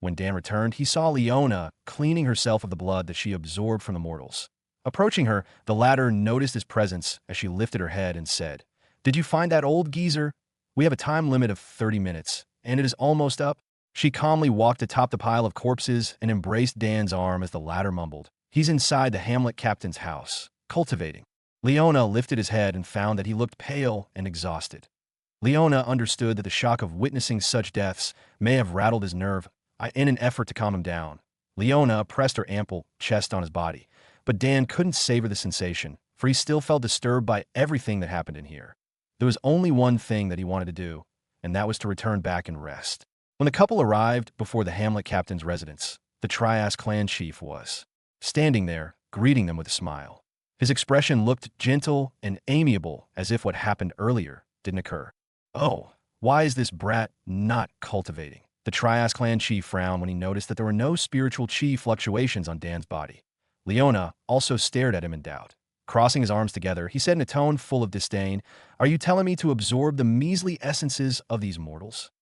When Dan returned, he saw Leona cleaning herself of the blood that she absorbed from the mortals. Approaching her, the latter noticed his presence as she lifted her head and said, "Did you find that old geezer? We have a time limit of 30 minutes, and it is almost up." She calmly walked atop the pile of corpses and embraced Dan's arm as the latter mumbled, "He's inside the hamlet captain's house, cultivating." Leona lifted his head and found that he looked pale and exhausted. Leona understood that the shock of witnessing such deaths may have rattled his nerve. In an effort to calm him down, Leona pressed her ample chest on his body, but Dan couldn't savor the sensation, for he still felt disturbed by everything that happened in here. There was only one thing that he wanted to do, and that was to return back and rest. When the couple arrived before the hamlet captain's residence, the Trias clan chief was standing there, greeting them with a smile. His expression looked gentle and amiable, as if what happened earlier didn't occur. "Oh, why is this brat not cultivating?" The Trias clan chief frowned when he noticed that there were no spiritual chi fluctuations on Dan's body. Leona also stared at him in doubt. Crossing his arms together, he said in a tone full of disdain, "Are you telling me to absorb the measly essences of these mortals?"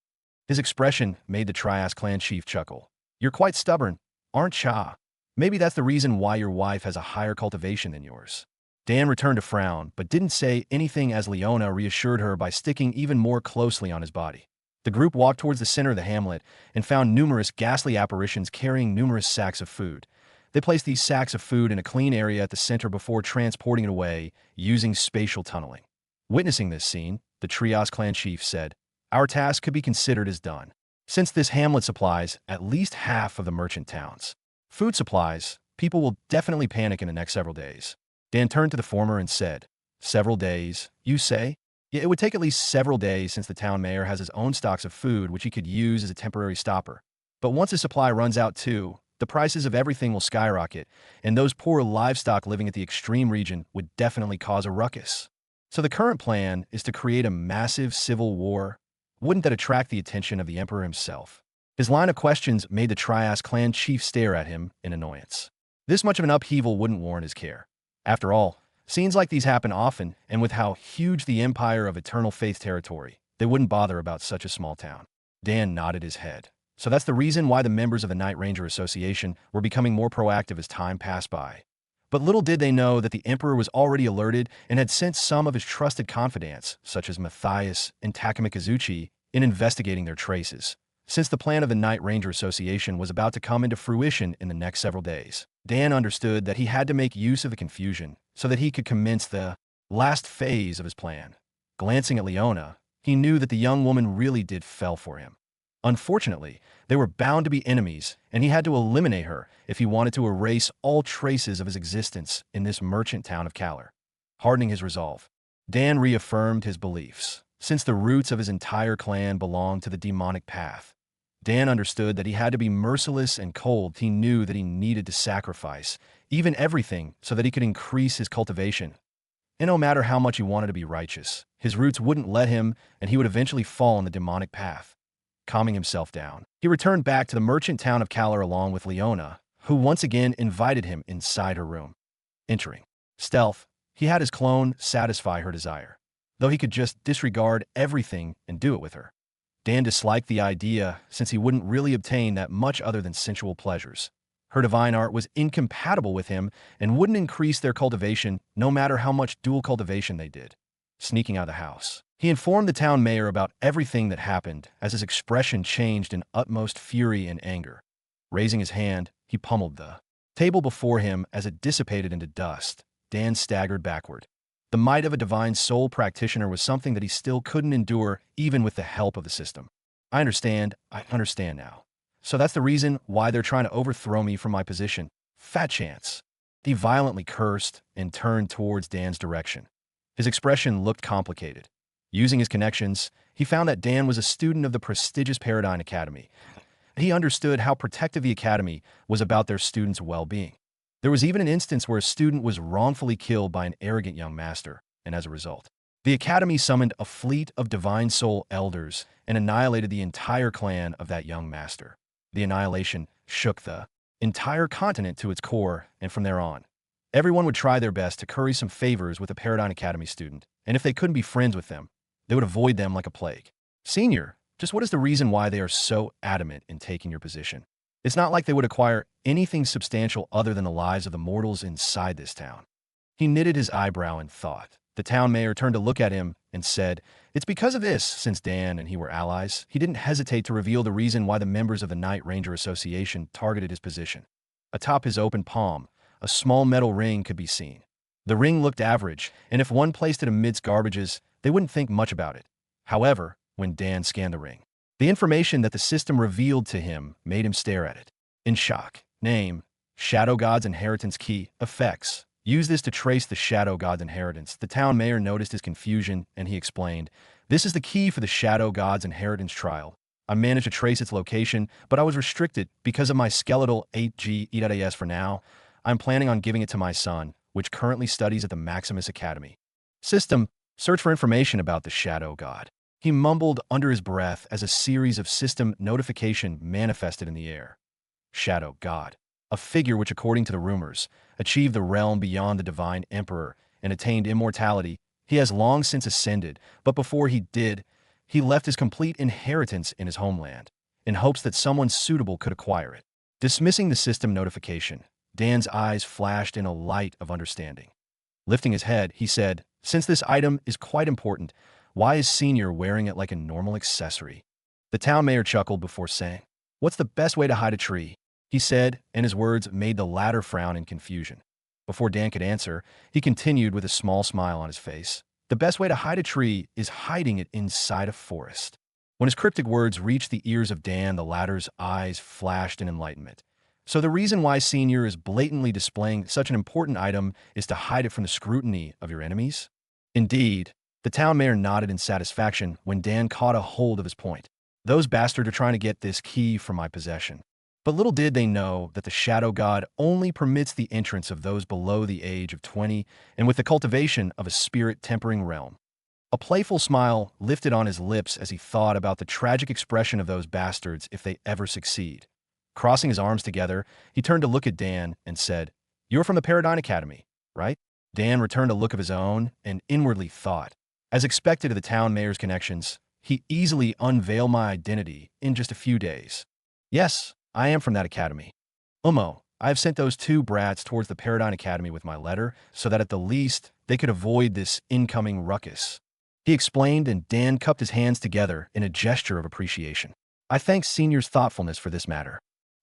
His expression made the Trias clan chief chuckle. "You're quite stubborn, aren't ya? Maybe that's the reason why your wife has a higher cultivation than yours." Dan returned a frown, but didn't say anything as Leona reassured her by sticking even more closely on his body. The group walked towards the center of the hamlet and found numerous ghastly apparitions carrying numerous sacks of food. They placed these sacks of food in a clean area at the center before transporting it away using spatial tunneling. Witnessing this scene, the Trias clan chief said, "Our task could be considered as done, since this hamlet supplies at least half of the merchant towns. Food supplies, people will definitely panic in the next several days." Dan turned to the former and said, "Several days, you say?" "Yeah, it would take at least several days since the town mayor has his own stocks of food which he could use as a temporary stopper. But once his supply runs out too, the prices of everything will skyrocket, and those poor livestock living at the extreme region would definitely cause a ruckus. So the current plan is to create a massive civil war. Wouldn't that attract the attention of the emperor himself?" His line of questions made the Trias clan chief stare at him in annoyance. This much of an upheaval wouldn't warrant his care. After all, scenes like these happen often, and with how huge the empire of Eternal Faith territory, they wouldn't bother about such a small town. Dan nodded his head. So that's the reason why the members of the Night Ranger Association were becoming more proactive as time passed by. But little did they know that the Emperor was already alerted and had sent some of his trusted confidants, such as Matthias and Takamikizuchi, in investigating their traces, since the plan of the Night Ranger Association was about to come into fruition in the next several days. Dan understood that he had to make use of the confusion so that he could commence the last phase of his plan. Glancing at Leona, he knew that the young woman really did fell for him. Unfortunately, they were bound to be enemies, and he had to eliminate her if he wanted to erase all traces of his existence in this merchant town of Kalar. Hardening his resolve, Dan reaffirmed his beliefs. Since the roots of his entire clan belonged to the demonic path, Dan understood that he had to be merciless and cold. He knew that he needed to sacrifice, even everything, so that he could increase his cultivation. And no matter how much he wanted to be righteous, his roots wouldn't let him, and he would eventually fall in the demonic path. Calming himself down, he returned back to the merchant town of Kalar along with Leona, who once again invited him inside her room. Entering stealth, he had his clone satisfy her desire, though he could just disregard everything and do it with her. Dan disliked the idea since he wouldn't really obtain that much other than sensual pleasures. Her divine art was incompatible with him and wouldn't increase their cultivation no matter how much dual cultivation they did. Sneaking out of the house, he informed the town mayor about everything that happened as his expression changed in utmost fury and anger. Raising his hand, he pummeled the table before him as it dissipated into dust. Dan staggered backward. The might of a divine soul practitioner was something that he still couldn't endure even with the help of the system. I understand now. So that's the reason why they're trying to overthrow me from my position. Fat chance. He violently cursed and turned towards Dan's direction. His expression looked complicated. Using his connections, he found that Dan was a student of the prestigious Paradigm Academy. He understood how protective the academy was about their students' well-being. There was even an instance where a student was wrongfully killed by an arrogant young master, and as a result, the academy summoned a fleet of divine soul elders and annihilated the entire clan of that young master. The annihilation shook the entire continent to its core, and from there on, everyone would try their best to curry some favors with a Paradigm Academy student, and if they couldn't be friends with them, they would avoid them like a plague. Senior, just what is the reason why they are so adamant in taking your position? It's not like they would acquire anything substantial other than the lives of the mortals inside this town. He knitted his eyebrow in thought. The town mayor turned to look at him and said, "It's because of this." Since Dan and he were allies, he didn't hesitate to reveal the reason why the members of the Night Ranger Association targeted his position. Atop his open palm, a small metal ring could be seen. The ring looked average, and if one placed it amidst garbages, they wouldn't think much about it. However, when Dan scanned the ring, the information that the system revealed to him made him stare at it. In shock. Name: Shadow God's Inheritance Key. Effects: use this to trace the Shadow God's inheritance. The town mayor noticed his confusion, and he explained, "This is the key for the Shadow God's inheritance trial. I managed to trace its location, but I was restricted because of my skeletal 8G. For now, I'm planning on giving it to my son, which currently studies at the Maximus Academy. System: search for information about the Shadow God." He mumbled under his breath as a series of system notification manifested in the air. Shadow God, a figure which, according to the rumors, achieved the realm beyond the divine emperor and attained immortality. He has long since ascended, but before he did, he left his complete inheritance in his homeland, in hopes that someone suitable could acquire it. Dismissing the system notification, Dan's eyes flashed in a light of understanding. Lifting his head, he said, "Since this item is quite important, why is Senior wearing it like a normal accessory?" The town mayor chuckled before saying, "What's the best way to hide a tree?" he said, and his words made the latter frown in confusion. Before Dan could answer, he continued with a small smile on his face. "The best way to hide a tree is hiding it inside a forest." When his cryptic words reached the ears of Dan, the latter's eyes flashed in enlightenment. "So the reason why Senior is blatantly displaying such an important item is to hide it from the scrutiny of your enemies?" "Indeed." The town mayor nodded in satisfaction when Dan caught a hold of his point. "Those bastards are trying to get this key from my possession." But little did they know that the Shadow God only permits the entrance of those below the age of 20 and with the cultivation of a spirit-tempering realm. A playful smile lifted on his lips as he thought about the tragic expression of those bastards if they ever succeed. Crossing his arms together, he turned to look at Dan and said, "You're from the Paradigm Academy, right?" Dan returned a look of his own and inwardly thought, as expected of the town mayor's connections, he easily unveiled my identity in just a few days. "Yes, I am from that academy. I have sent those two brats towards the Paradigm Academy with my letter so that at the least they could avoid this incoming ruckus," he explained, and Dan cupped his hands together in a gesture of appreciation. "I thank Senior's thoughtfulness for this matter."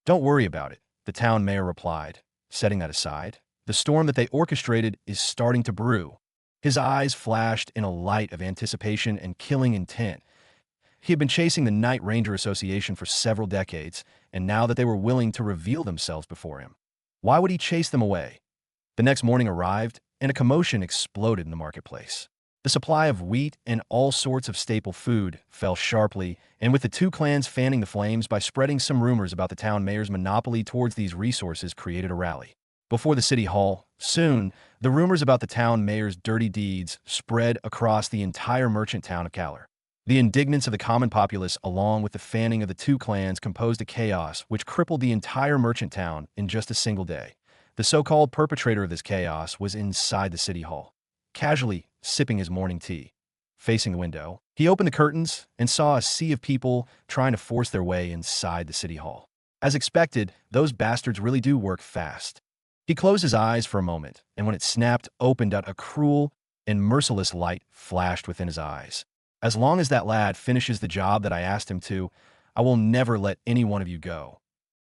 "Don't worry about it," the town mayor replied, setting that aside. "The storm that they orchestrated is starting to brew." His eyes flashed in a light of anticipation and killing intent. He had been chasing the Night Ranger Association for several decades, and now that they were willing to reveal themselves before him, why would he chase them away? The next morning arrived, and a commotion exploded in the marketplace. The supply of wheat and all sorts of staple food fell sharply, and with the two clans fanning the flames by spreading some rumors about the town mayor's monopoly towards these resources created a rally. Before the city hall, soon, the rumors about the town mayor's dirty deeds spread across the entire merchant town of Kalar. The indignance of the common populace along with the fanning of the two clans composed a chaos which crippled the entire merchant town in just a single day. The so-called perpetrator of this chaos was inside the city hall, casually sipping his morning tea. Facing the window, he opened the curtains and saw a sea of people trying to force their way inside the city hall. As expected, those bastards really do work fast. He closed his eyes for a moment, and when it snapped opened out, a cruel and merciless light flashed within his eyes. As long as that lad finishes the job that I asked him to, I will never let any one of you go.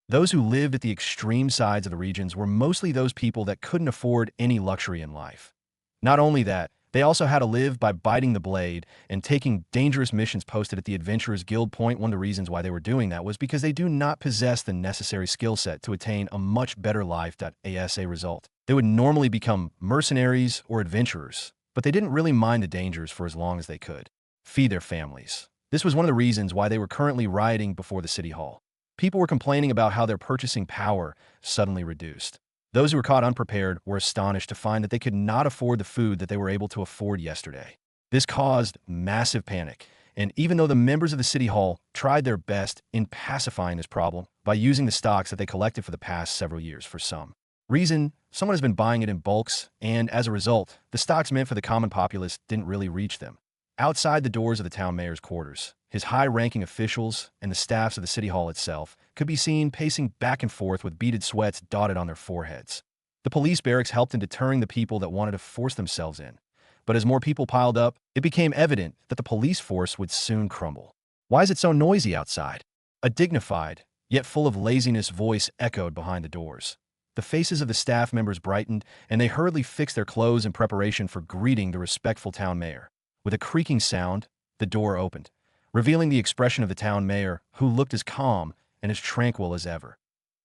Those who lived at the extreme sides of the regions were mostly those people that couldn't afford any luxury in life. Not only that, they also had to live by biting the blade and taking dangerous missions posted at the Adventurers Guild Point. One of the reasons why they were doing that was because they do not possess the necessary skill set to attain a much better life. As a result, they would normally become mercenaries or adventurers, but they didn't really mind the dangers for as long as they could feed their families. This was one of the reasons why they were currently rioting before the city hall. People were complaining about how their purchasing power suddenly reduced. Those who were caught unprepared were astonished to find that they could not afford the food that they were able to afford yesterday. This caused massive panic, and even though the members of the city hall tried their best in pacifying this problem by using the stocks that they collected for the past several years for some reason, someone has been buying it in bulks, and as a result, the stocks meant for the common populace didn't really reach them. Outside the doors of the town mayor's quarters, his high-ranking officials and the staffs of the city hall itself could be seen pacing back and forth with beaded sweats dotted on their foreheads. The police barracks helped in deterring the people that wanted to force themselves in. But as more people piled up, it became evident that the police force would soon crumble. Why is it so noisy outside? A dignified, yet full of laziness voice echoed behind the doors. The faces of the staff members brightened, and they hurriedly fixed their clothes in preparation for greeting the respectful town mayor. With a creaking sound, the door opened, revealing the expression of the town mayor, who looked as calm and as tranquil as ever.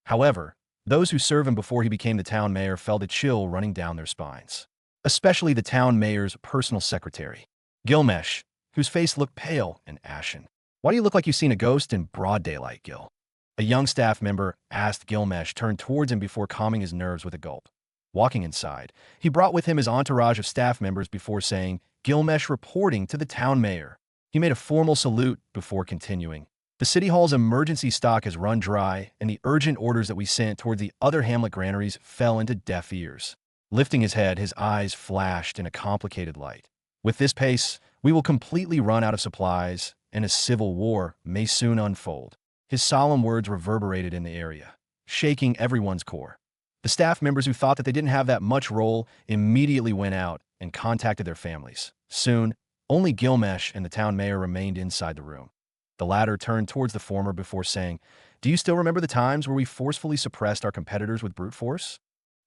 However, those who served him before he became the town mayor felt a chill running down their spines. Especially the town mayor's personal secretary, Gilmesh, whose face looked pale and ashen. "Why do you look like you've seen a ghost in broad daylight, Gil?" A young staff member asked. Gilmesh turned towards him before calming his nerves with a gulp. Walking inside, he brought with him his entourage of staff members before saying, "Gilmesh reporting to the town mayor." He made a formal salute before continuing. "The city hall's emergency stock has run dry, and the urgent orders that we sent towards the other hamlet granaries fell into deaf ears." Lifting his head, his eyes flashed in a complicated light. "With this pace, we will completely run out of supplies, and a civil war may soon unfold." His solemn words reverberated in the area, shaking everyone's core. The staff members who thought that they didn't have that much role immediately went out and contacted their families. Soon, only Gilmesh and the town mayor remained inside the room. The latter turned towards the former before saying, "Do you still remember the times where we forcefully suppressed our competitors with brute force?"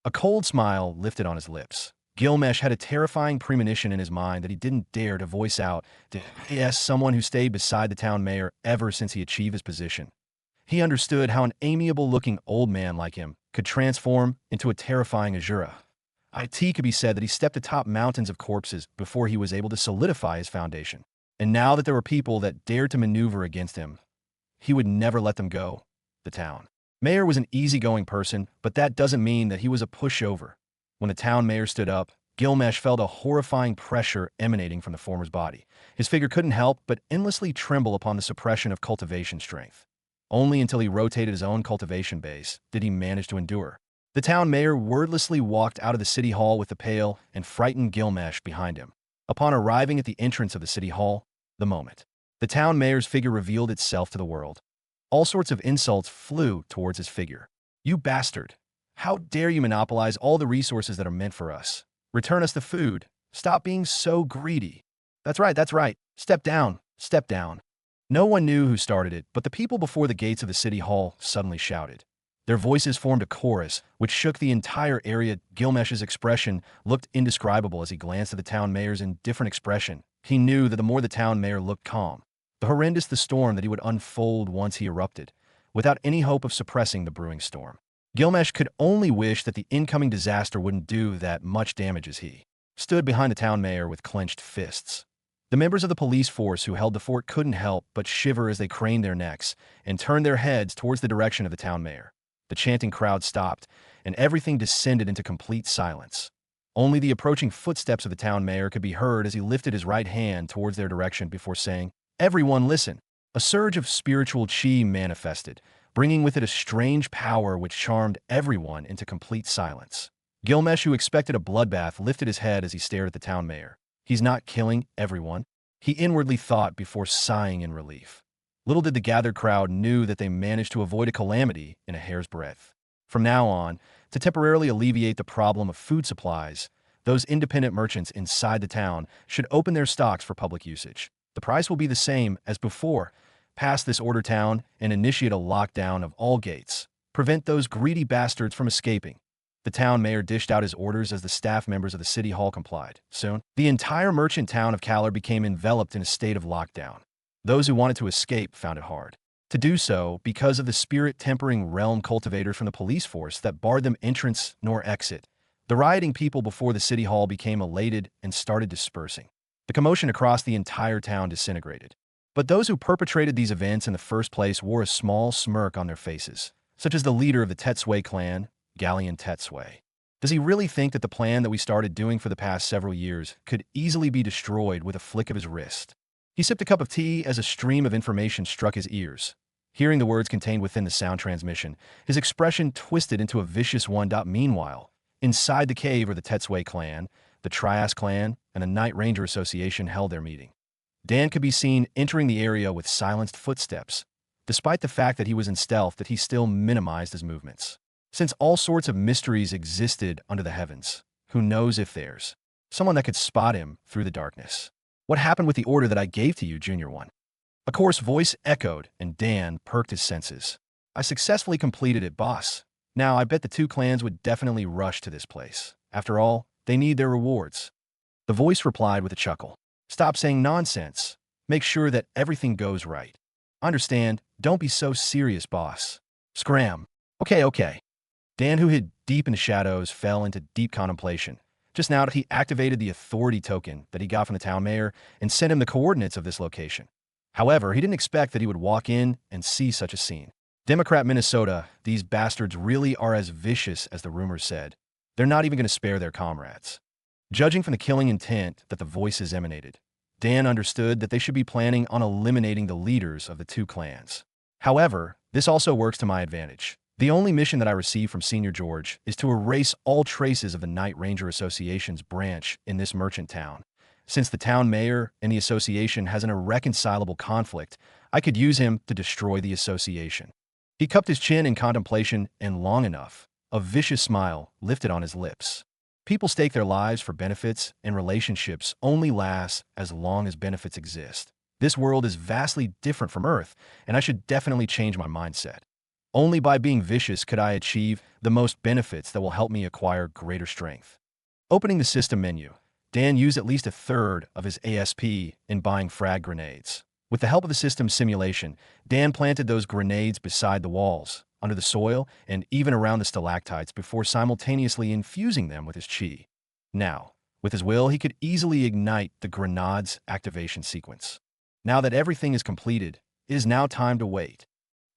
A cold smile lifted on his lips. Gilmesh had a terrifying premonition in his mind that he didn't dare to voice out to someone who stayed beside the town mayor ever since he achieved his position. He understood how an amiable-looking old man like him could transform into a terrifying Azura. It could be said that he stepped atop mountains of corpses before he was able to solidify his foundation. And now that there were people that dared to maneuver against him, he would never let them go. The town mayor was an easygoing person, but that doesn't mean that he was a pushover. When the town mayor stood up, Gilmesh felt a horrifying pressure emanating from the former's body. His figure couldn't help but endlessly tremble upon the suppression of cultivation strength. Only until he rotated his own cultivation base did he manage to endure. The town mayor wordlessly walked out of the city hall with the pale and frightened Gilmesh behind him. Upon arriving at the entrance of the city hall, the town mayor's figure revealed itself to the world. All sorts of insults flew towards his figure. "You bastard! How dare you monopolize all the resources that are meant for us? Return us the food. Stop being so greedy." That's right. Step down. No one knew who started it, but the people before the gates of the city hall suddenly shouted. Their voices formed a chorus, which shook the entire area. Gilmesh's expression looked indescribable as he glanced at the town mayor's indifferent expression. He knew that the more the town mayor looked calm, The horrendous the storm that he would unfold once he erupted, without any hope of suppressing the brewing storm. Gilgamesh could only wish that the incoming disaster wouldn't do that much damage as he stood behind the town mayor with clenched fists. The members of the police force who held the fort couldn't help but shiver as they craned their necks and turned their heads towards the direction of the town mayor. The chanting crowd stopped, and everything descended into complete silence. Only the approaching footsteps of the town mayor could be heard as he lifted his right hand towards their direction before saying, "Everyone listen." A surge of spiritual chi manifested, bringing with it a strange power which charmed everyone into complete silence. Gilgamesh, who expected a bloodbath, lifted his head as he stared at the town mayor. He's not killing everyone, he inwardly thought before sighing in relief. Little did the gathered crowd knew that they managed to avoid a calamity in a hair's breadth. From now on, to temporarily alleviate the problem of food supplies, those independent merchants inside the town should open their stocks for public usage. The price will be the same as before. Pass this order town and initiate a lockdown of all gates. Prevent those greedy bastards from escaping. The town mayor dished out his orders as the staff members of the city hall complied. Soon, the entire merchant town of Kalar became enveloped in a state of lockdown. Those who wanted to escape found it hard to do so because of the spirit-tempering realm cultivators from the police force that barred them entrance nor exit. The rioting people before the city hall became elated and started dispersing. The commotion across the entire town disintegrated. But those who perpetrated these events in the first place wore a small smirk on their faces, such as the leader of the Tetsue clan, Galleon Tetsue. Does he really think that the plan that we started doing for the past several years could easily be destroyed with a flick of his wrist? He sipped a cup of tea as a stream of information struck his ears. Hearing the words contained within the sound transmission, his expression twisted into a vicious one. Meanwhile, inside the cave where the Tetsue clan, the Trias clan, and the Night Ranger Association held their meeting. Dan could be seen entering the area with silenced footsteps. Despite the fact that he was in stealth, that he still minimized his movements. Since all sorts of mysteries existed under the heavens, who knows if there's someone that could spot him through the darkness? What happened with the order that I gave to you, Junior One? A coarse voice echoed, and Dan perked his senses. I successfully completed it, boss. Now, I bet the two clans would definitely rush to this place. After all, they need their rewards. The voice replied with a chuckle. Stop saying nonsense. Make sure that everything goes right. Understand, don't be so serious, boss. Scram. Okay. Dan, who hid deep in the shadows, fell into deep contemplation. Just now, he activated the authority token that he got from the town mayor and sent him the coordinates of this location. However, he didn't expect that he would walk in and see such a scene. Democrat Minnesota, these bastards really are as vicious as the rumors said. They're not even going to spare their comrades. Judging from the killing intent that the voices emanated, Dan understood that they should be planning on eliminating the leaders of the two clans. However, this also works to my advantage. The only mission that I received from Senior George is to erase all traces of the Night Ranger Association's branch in this merchant town. Since the town mayor and the association has an irreconcilable conflict, I could use him to destroy the association. He cupped his chin in contemplation, and long enough, a vicious smile lifted on his lips. People stake their lives for benefits, and relationships only last as long as benefits exist. This world is vastly different from Earth, and I should definitely change my mindset. Only by being vicious could I achieve the most benefits that will help me acquire greater strength. Opening the system menu, Dan used at least a third of his ASP in buying frag grenades. With the help of the system simulation, Dan planted those grenades beside the walls, under the soil, and even around the stalactites before simultaneously infusing them with his chi. Now, with his will, he could easily ignite the grenade's activation sequence. Now that everything is completed, it is now time to wait.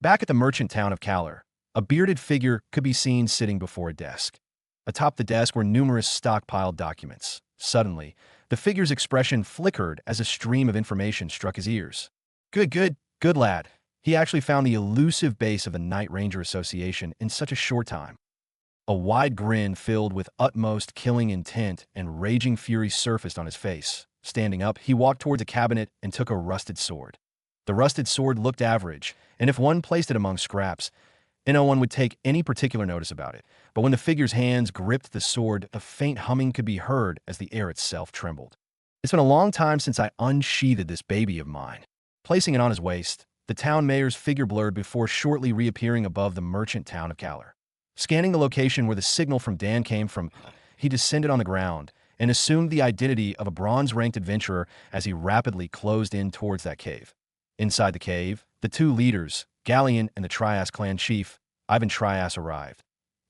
Back at the merchant town of Kalar, a bearded figure could be seen sitting before a desk. Atop the desk were numerous stockpiled documents. Suddenly, the figure's expression flickered as a stream of information struck his ears. Good lad. He actually found the elusive base of the Night Ranger Association in such a short time. A wide grin filled with utmost killing intent and raging fury surfaced on his face. Standing up, he walked towards a cabinet and took a rusted sword. The rusted sword looked average, and if one placed it among scraps, no one would take any particular notice about it. But when the figure's hands gripped the sword, a faint humming could be heard as the air itself trembled. It's been a long time since I unsheathed this baby of mine. Placing it on his waist, the town mayor's figure blurred before shortly reappearing above the merchant town of Kalar. Scanning the location where the signal from Dan came from, he descended on the ground and assumed the identity of a bronze-ranked adventurer as he rapidly closed in towards that cave. Inside the cave, the two leaders, Gallian and the Trias clan chief, Ivan Trias, arrived.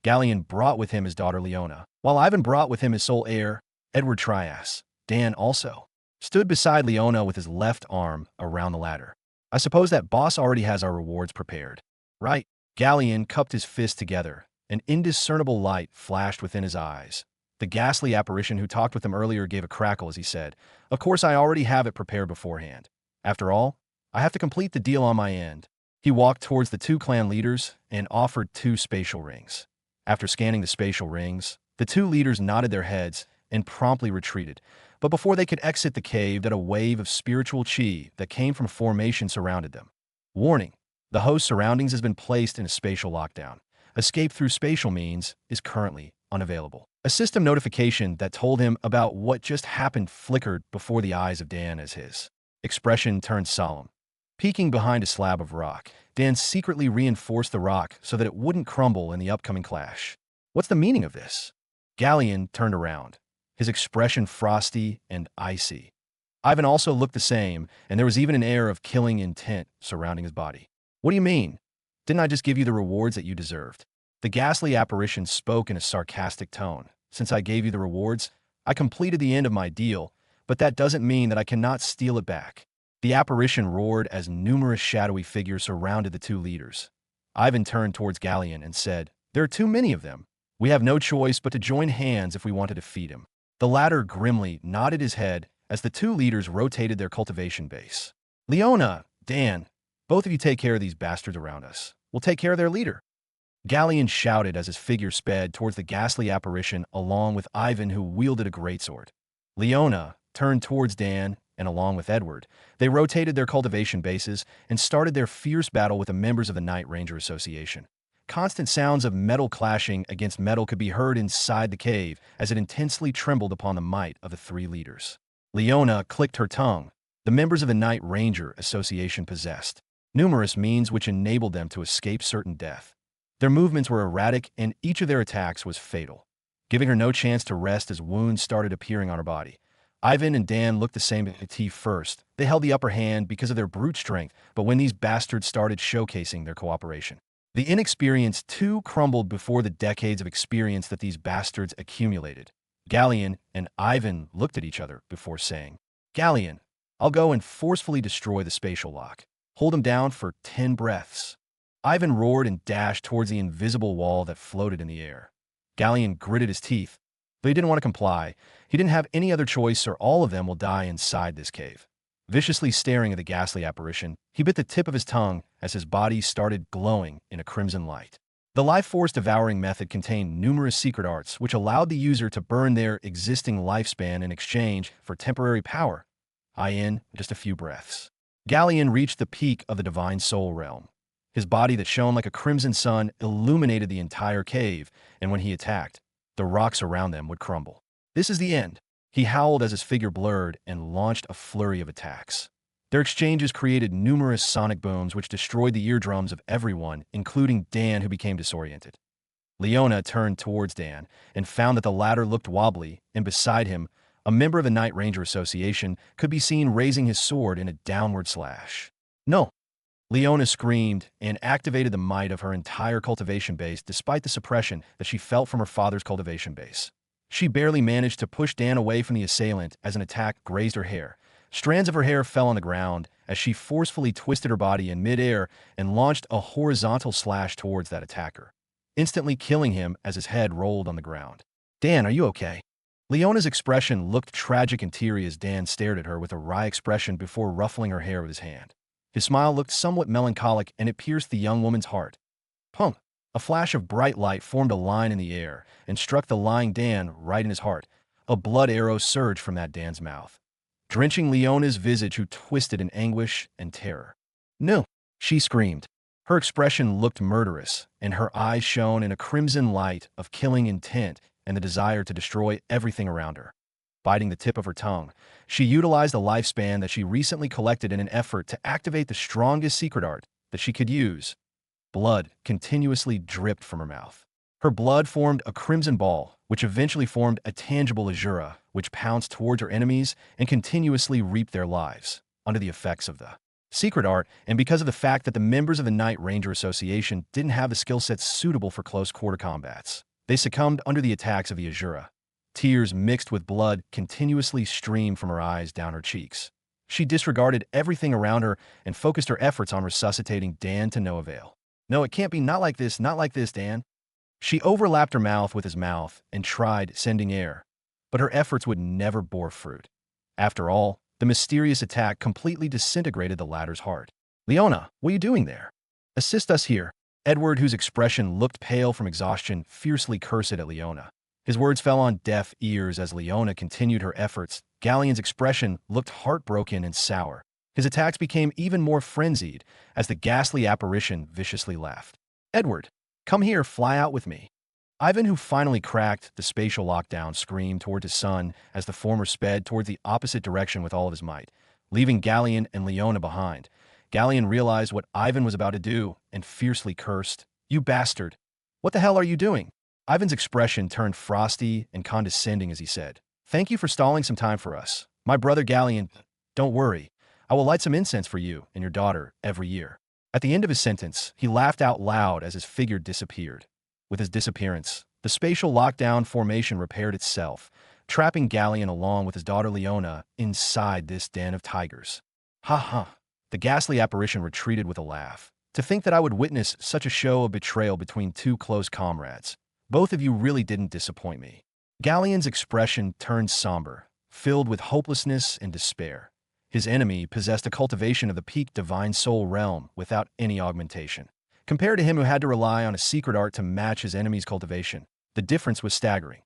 Gallian brought with him his daughter Leona, while Ivan brought with him his sole heir, Edward Trias. Dan also stood beside Leona with his left arm around the ladder. I suppose that boss already has our rewards prepared, right? Gallian cupped his fists together. An indiscernible light flashed within his eyes. The ghastly apparition who talked with him earlier gave a crackle as he said, "Of course I already have it prepared beforehand. After all, I have to complete the deal on my end." He walked towards the two clan leaders and offered 2 spatial rings. After scanning the spatial rings, the 2 leaders nodded their heads and promptly retreated. But before they could exit the cave, that a wave of spiritual chi that came from formation surrounded them. Warning: the host's surroundings has been placed in a spatial lockdown. Escape through spatial means is currently unavailable. A system notification that told him about what just happened flickered before the eyes of Dan as his expression turned solemn. Peeking behind a slab of rock, Dan secretly reinforced the rock so that it wouldn't crumble in the upcoming clash. What's the meaning of this? Gallian turned around, his expression frosty and icy. Ivan also looked the same, and there was even an air of killing intent surrounding his body. What do you mean? Didn't I just give you the rewards that you deserved? The ghastly apparition spoke in a sarcastic tone. Since I gave you the rewards, I completed the end of my deal, but that doesn't mean that I cannot steal it back. The apparition roared as numerous shadowy figures surrounded the 2 leaders. Ivan turned towards Gallian and said, "There are too many of them. We have no choice but to join hands if we want to defeat him." The latter grimly nodded his head as the 2 leaders rotated their cultivation base. "Leona, Dan, both of you take care of these bastards around us. We'll take care of their leader." Gallian shouted as his figure sped towards the ghastly apparition along with Ivan, who wielded a greatsword. Leona turned towards Dan, and along with Edward, they rotated their cultivation bases and started their fierce battle with the members of the Night Ranger Association. Constant sounds of metal clashing against metal could be heard inside the cave as it intensely trembled upon the might of the 3 leaders. Leona clicked her tongue. The members of the Night Ranger Association possessed numerous means which enabled them to escape certain death. Their movements were erratic, and each of their attacks was fatal, giving her no chance to rest as wounds started appearing on her body. Ivan and Dan looked the same at T first. They held the upper hand because of their brute strength, but when these bastards started showcasing their cooperation, the inexperienced 2 crumbled before the decades of experience that these bastards accumulated. Gallian and Ivan looked at each other before saying, "Gallian, I'll go and forcefully destroy the spatial lock. Hold him down for 10 breaths." Ivan roared and dashed towards the invisible wall that floated in the air. Gallian gritted his teeth, but he didn't want to comply. He didn't have any other choice, or all of them will die inside this cave. Viciously staring at the ghastly apparition, he bit the tip of his tongue as his body started glowing in a crimson light. The life force devouring method contained numerous secret arts which allowed the user to burn their existing lifespan in exchange for temporary power, in just a few breaths. Gallian reached the peak of the divine soul realm. His body that shone like a crimson sun illuminated the entire cave, and when he attacked, the rocks around them would crumble. "This is the end," he howled as his figure blurred and launched a flurry of attacks. Their exchanges created numerous sonic booms which destroyed the eardrums of everyone, including Dan, who became disoriented. Leona turned towards Dan and found that the latter looked wobbly, and beside him, a member of the Night Ranger Association could be seen raising his sword in a downward slash. "No!" Leona screamed and activated the might of her entire cultivation base despite the suppression that she felt from her father's cultivation base. She barely managed to push Dan away from the assailant as an attack grazed her hair. Strands of her hair fell on the ground as she forcefully twisted her body in midair and launched a horizontal slash towards that attacker, instantly killing him as his head rolled on the ground. "Dan, are you okay?" Leona's expression looked tragic and teary as Dan stared at her with a wry expression before ruffling her hair with his hand. His smile looked somewhat melancholic, and it pierced the young woman's heart. Punk! A flash of bright light formed a line in the air and struck the lying Dan right in his heart. A blood arrow surged from that Dan's mouth, drenching Leona's visage, who twisted in anguish and terror. "No!" she screamed. Her expression looked murderous, and her eyes shone in a crimson light of killing intent and the desire to destroy everything around her. Biting the tip of her tongue, she utilized the lifespan that she recently collected in an effort to activate the strongest secret art that she could use. Blood continuously dripped from her mouth. Her blood formed a crimson ball, which eventually formed a tangible azura, which pounced towards her enemies and continuously reaped their lives under the effects of the secret art, and because of the fact that the members of the Night Ranger Association didn't have the skill sets suitable for close-quarter combats. They succumbed under the attacks of the Azura. Tears mixed with blood continuously streamed from her eyes down her cheeks. She disregarded everything around her and focused her efforts on resuscitating Dan to no avail. No, it can't be, not like this, Dan. She overlapped her mouth with his mouth and tried sending air, but her efforts would never bore fruit. After all, the mysterious attack completely disintegrated the latter's heart. Leona, what are you doing there? Assist us here. Edward, whose expression looked pale from exhaustion, fiercely cursed at Leona. His words fell on deaf ears as Leona continued her efforts. Galleon's expression looked heartbroken and sour. His attacks became even more frenzied as the ghastly apparition viciously laughed. Edward, come here, fly out with me. Ivan, who finally cracked the spatial lockdown, screamed toward his son as the former sped towards the opposite direction with all of his might, leaving Galleon and Leona behind. Galleon realized what Ivan was about to do and fiercely cursed. You bastard! What the hell are you doing? Ivan's expression turned frosty and condescending as he said, Thank you for stalling some time for us. My brother Galleon, don't worry. I will light some incense for you and your daughter every year. At the end of his sentence, he laughed out loud as his figure disappeared. With his disappearance, the spatial lockdown formation repaired itself, trapping Galleon along with his daughter Leona inside this den of tigers. Ha ha! The ghastly apparition retreated with a laugh. To think that I would witness such a show of betrayal between two close comrades. Both of you really didn't disappoint me. Galleon's expression turned somber, filled with hopelessness and despair. His enemy possessed a cultivation of the peak divine soul realm without any augmentation. Compared to him who had to rely on a secret art to match his enemy's cultivation, the difference was staggering.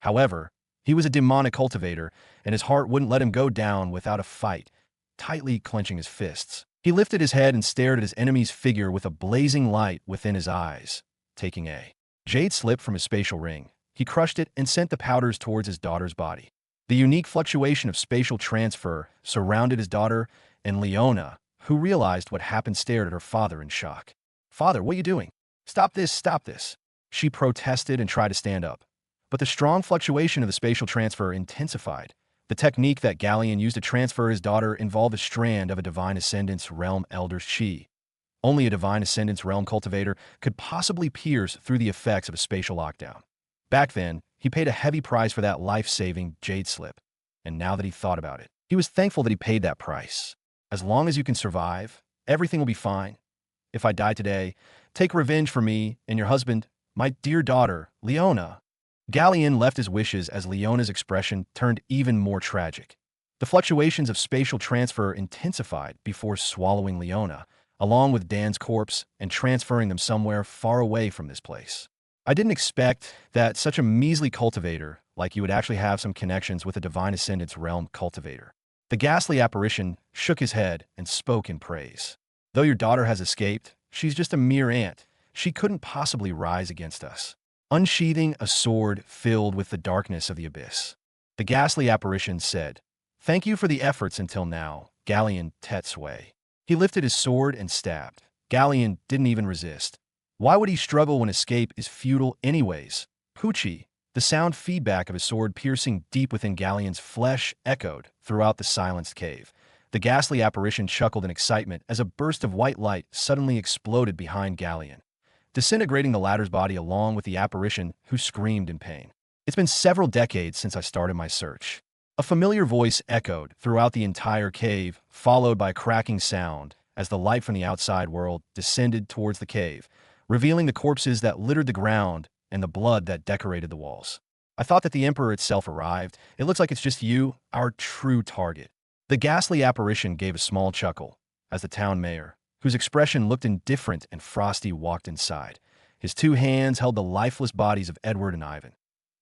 However, he was a demonic cultivator, and his heart wouldn't let him go down without a fight, tightly clenching his fists. He lifted his head and stared at his enemy's figure with a blazing light within his eyes, taking a jade slip from his spatial ring. He crushed it and sent the powders towards his daughter's body. The unique fluctuation of spatial transfer surrounded his daughter, and Leona, who realized what happened, stared at her father in shock. Father, what are you doing? Stop this, stop this. She protested and tried to stand up. But the strong fluctuation of the spatial transfer intensified. The technique that Galleon used to transfer his daughter involved a strand of a Divine Ascendance Realm Elder's Chi. Only a Divine Ascendance Realm cultivator could possibly pierce through the effects of a spatial lockdown. Back then, he paid a heavy price for that life-saving jade slip. And now that he thought about it, he was thankful that he paid that price. As long as you can survive, everything will be fine. If I die today, take revenge for me and your husband, my dear daughter, Leona. Galleon left his wishes as Leona's expression turned even more tragic. The fluctuations of spatial transfer intensified before swallowing Leona, along with Dan's corpse, and transferring them somewhere far away from this place. I didn't expect that such a measly cultivator like you would actually have some connections with a Divine Ascendance Realm cultivator. The ghastly apparition shook his head and spoke in praise. Though your daughter has escaped, she's just a mere ant. She couldn't possibly rise against us. Unsheathing a sword filled with the darkness of the abyss, the ghastly apparition said, Thank you for the efforts until now, Galleon Tetsway. He lifted his sword and stabbed. Galleon didn't even resist. Why would he struggle when escape is futile anyways? Poochie, the sound feedback of his sword piercing deep within Galleon's flesh echoed throughout the silenced cave. The ghastly apparition chuckled in excitement as a burst of white light suddenly exploded behind Galleon, disintegrating the latter's body along with the apparition, who screamed in pain. It's been several decades since I started my search. A familiar voice echoed throughout the entire cave, followed by a cracking sound as the light from the outside world descended towards the cave, revealing the corpses that littered the ground and the blood that decorated the walls. I thought that the Emperor itself arrived. It looks like it's just you, our true target. The ghastly apparition gave a small chuckle as the town mayor, whose expression looked indifferent and frosty, walked inside. His two hands held the lifeless bodies of Edward and Ivan.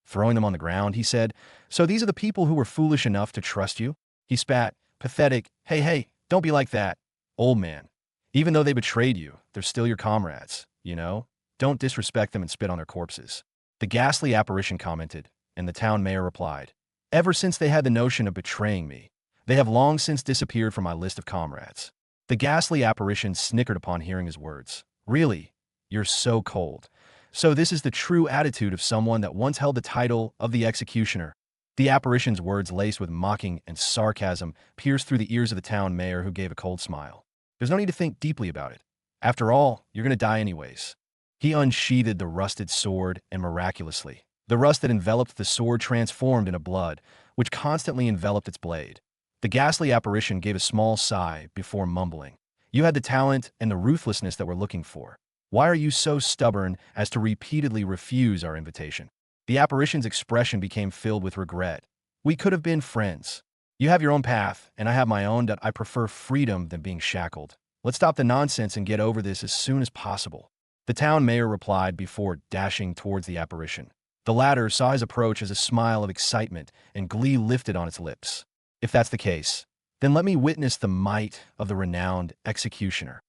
Throwing them on the ground, he said, So these are the people who were foolish enough to trust you? He spat, pathetic, Hey, don't be like that, old man. Even though they betrayed you, they're still your comrades, you know? Don't disrespect them and spit on their corpses. The ghastly apparition commented, and the town mayor replied, Ever since they had the notion of betraying me, they have long since disappeared from my list of comrades. The ghastly apparition snickered upon hearing his words. Really? You're so cold. So this is the true attitude of someone that once held the title of the executioner. The apparition's words, laced with mocking and sarcasm, pierced through the ears of the town mayor, who gave a cold smile. There's no need to think deeply about it. After all, you're going to die anyways. He unsheathed the rusted sword, and miraculously, the rust that enveloped the sword transformed into blood, which constantly enveloped its blade. The ghastly apparition gave a small sigh before mumbling. You had the talent and the ruthlessness that we're looking for. Why are you so stubborn as to repeatedly refuse our invitation? The apparition's expression became filled with regret. We could have been friends. You have your own path, and I have my own. That I prefer freedom than being shackled. Let's stop the nonsense and get over this as soon as possible. The town mayor replied before dashing towards the apparition. The latter saw his approach as a smile of excitement, and glee lifted on its lips. If that's the case, then let me witness the might of the renowned executioner.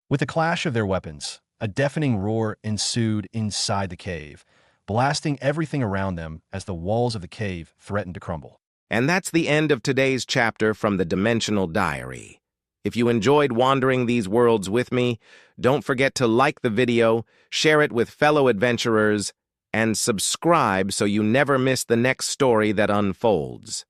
With the clash of their weapons, a deafening roar ensued inside the cave, blasting everything around them as the walls of the cave threatened to crumble. And that's the end of today's chapter from the Dimensional Diary. If you enjoyed wandering these worlds with me, don't forget to like the video, share it with fellow adventurers, and subscribe so you never miss the next story that unfolds.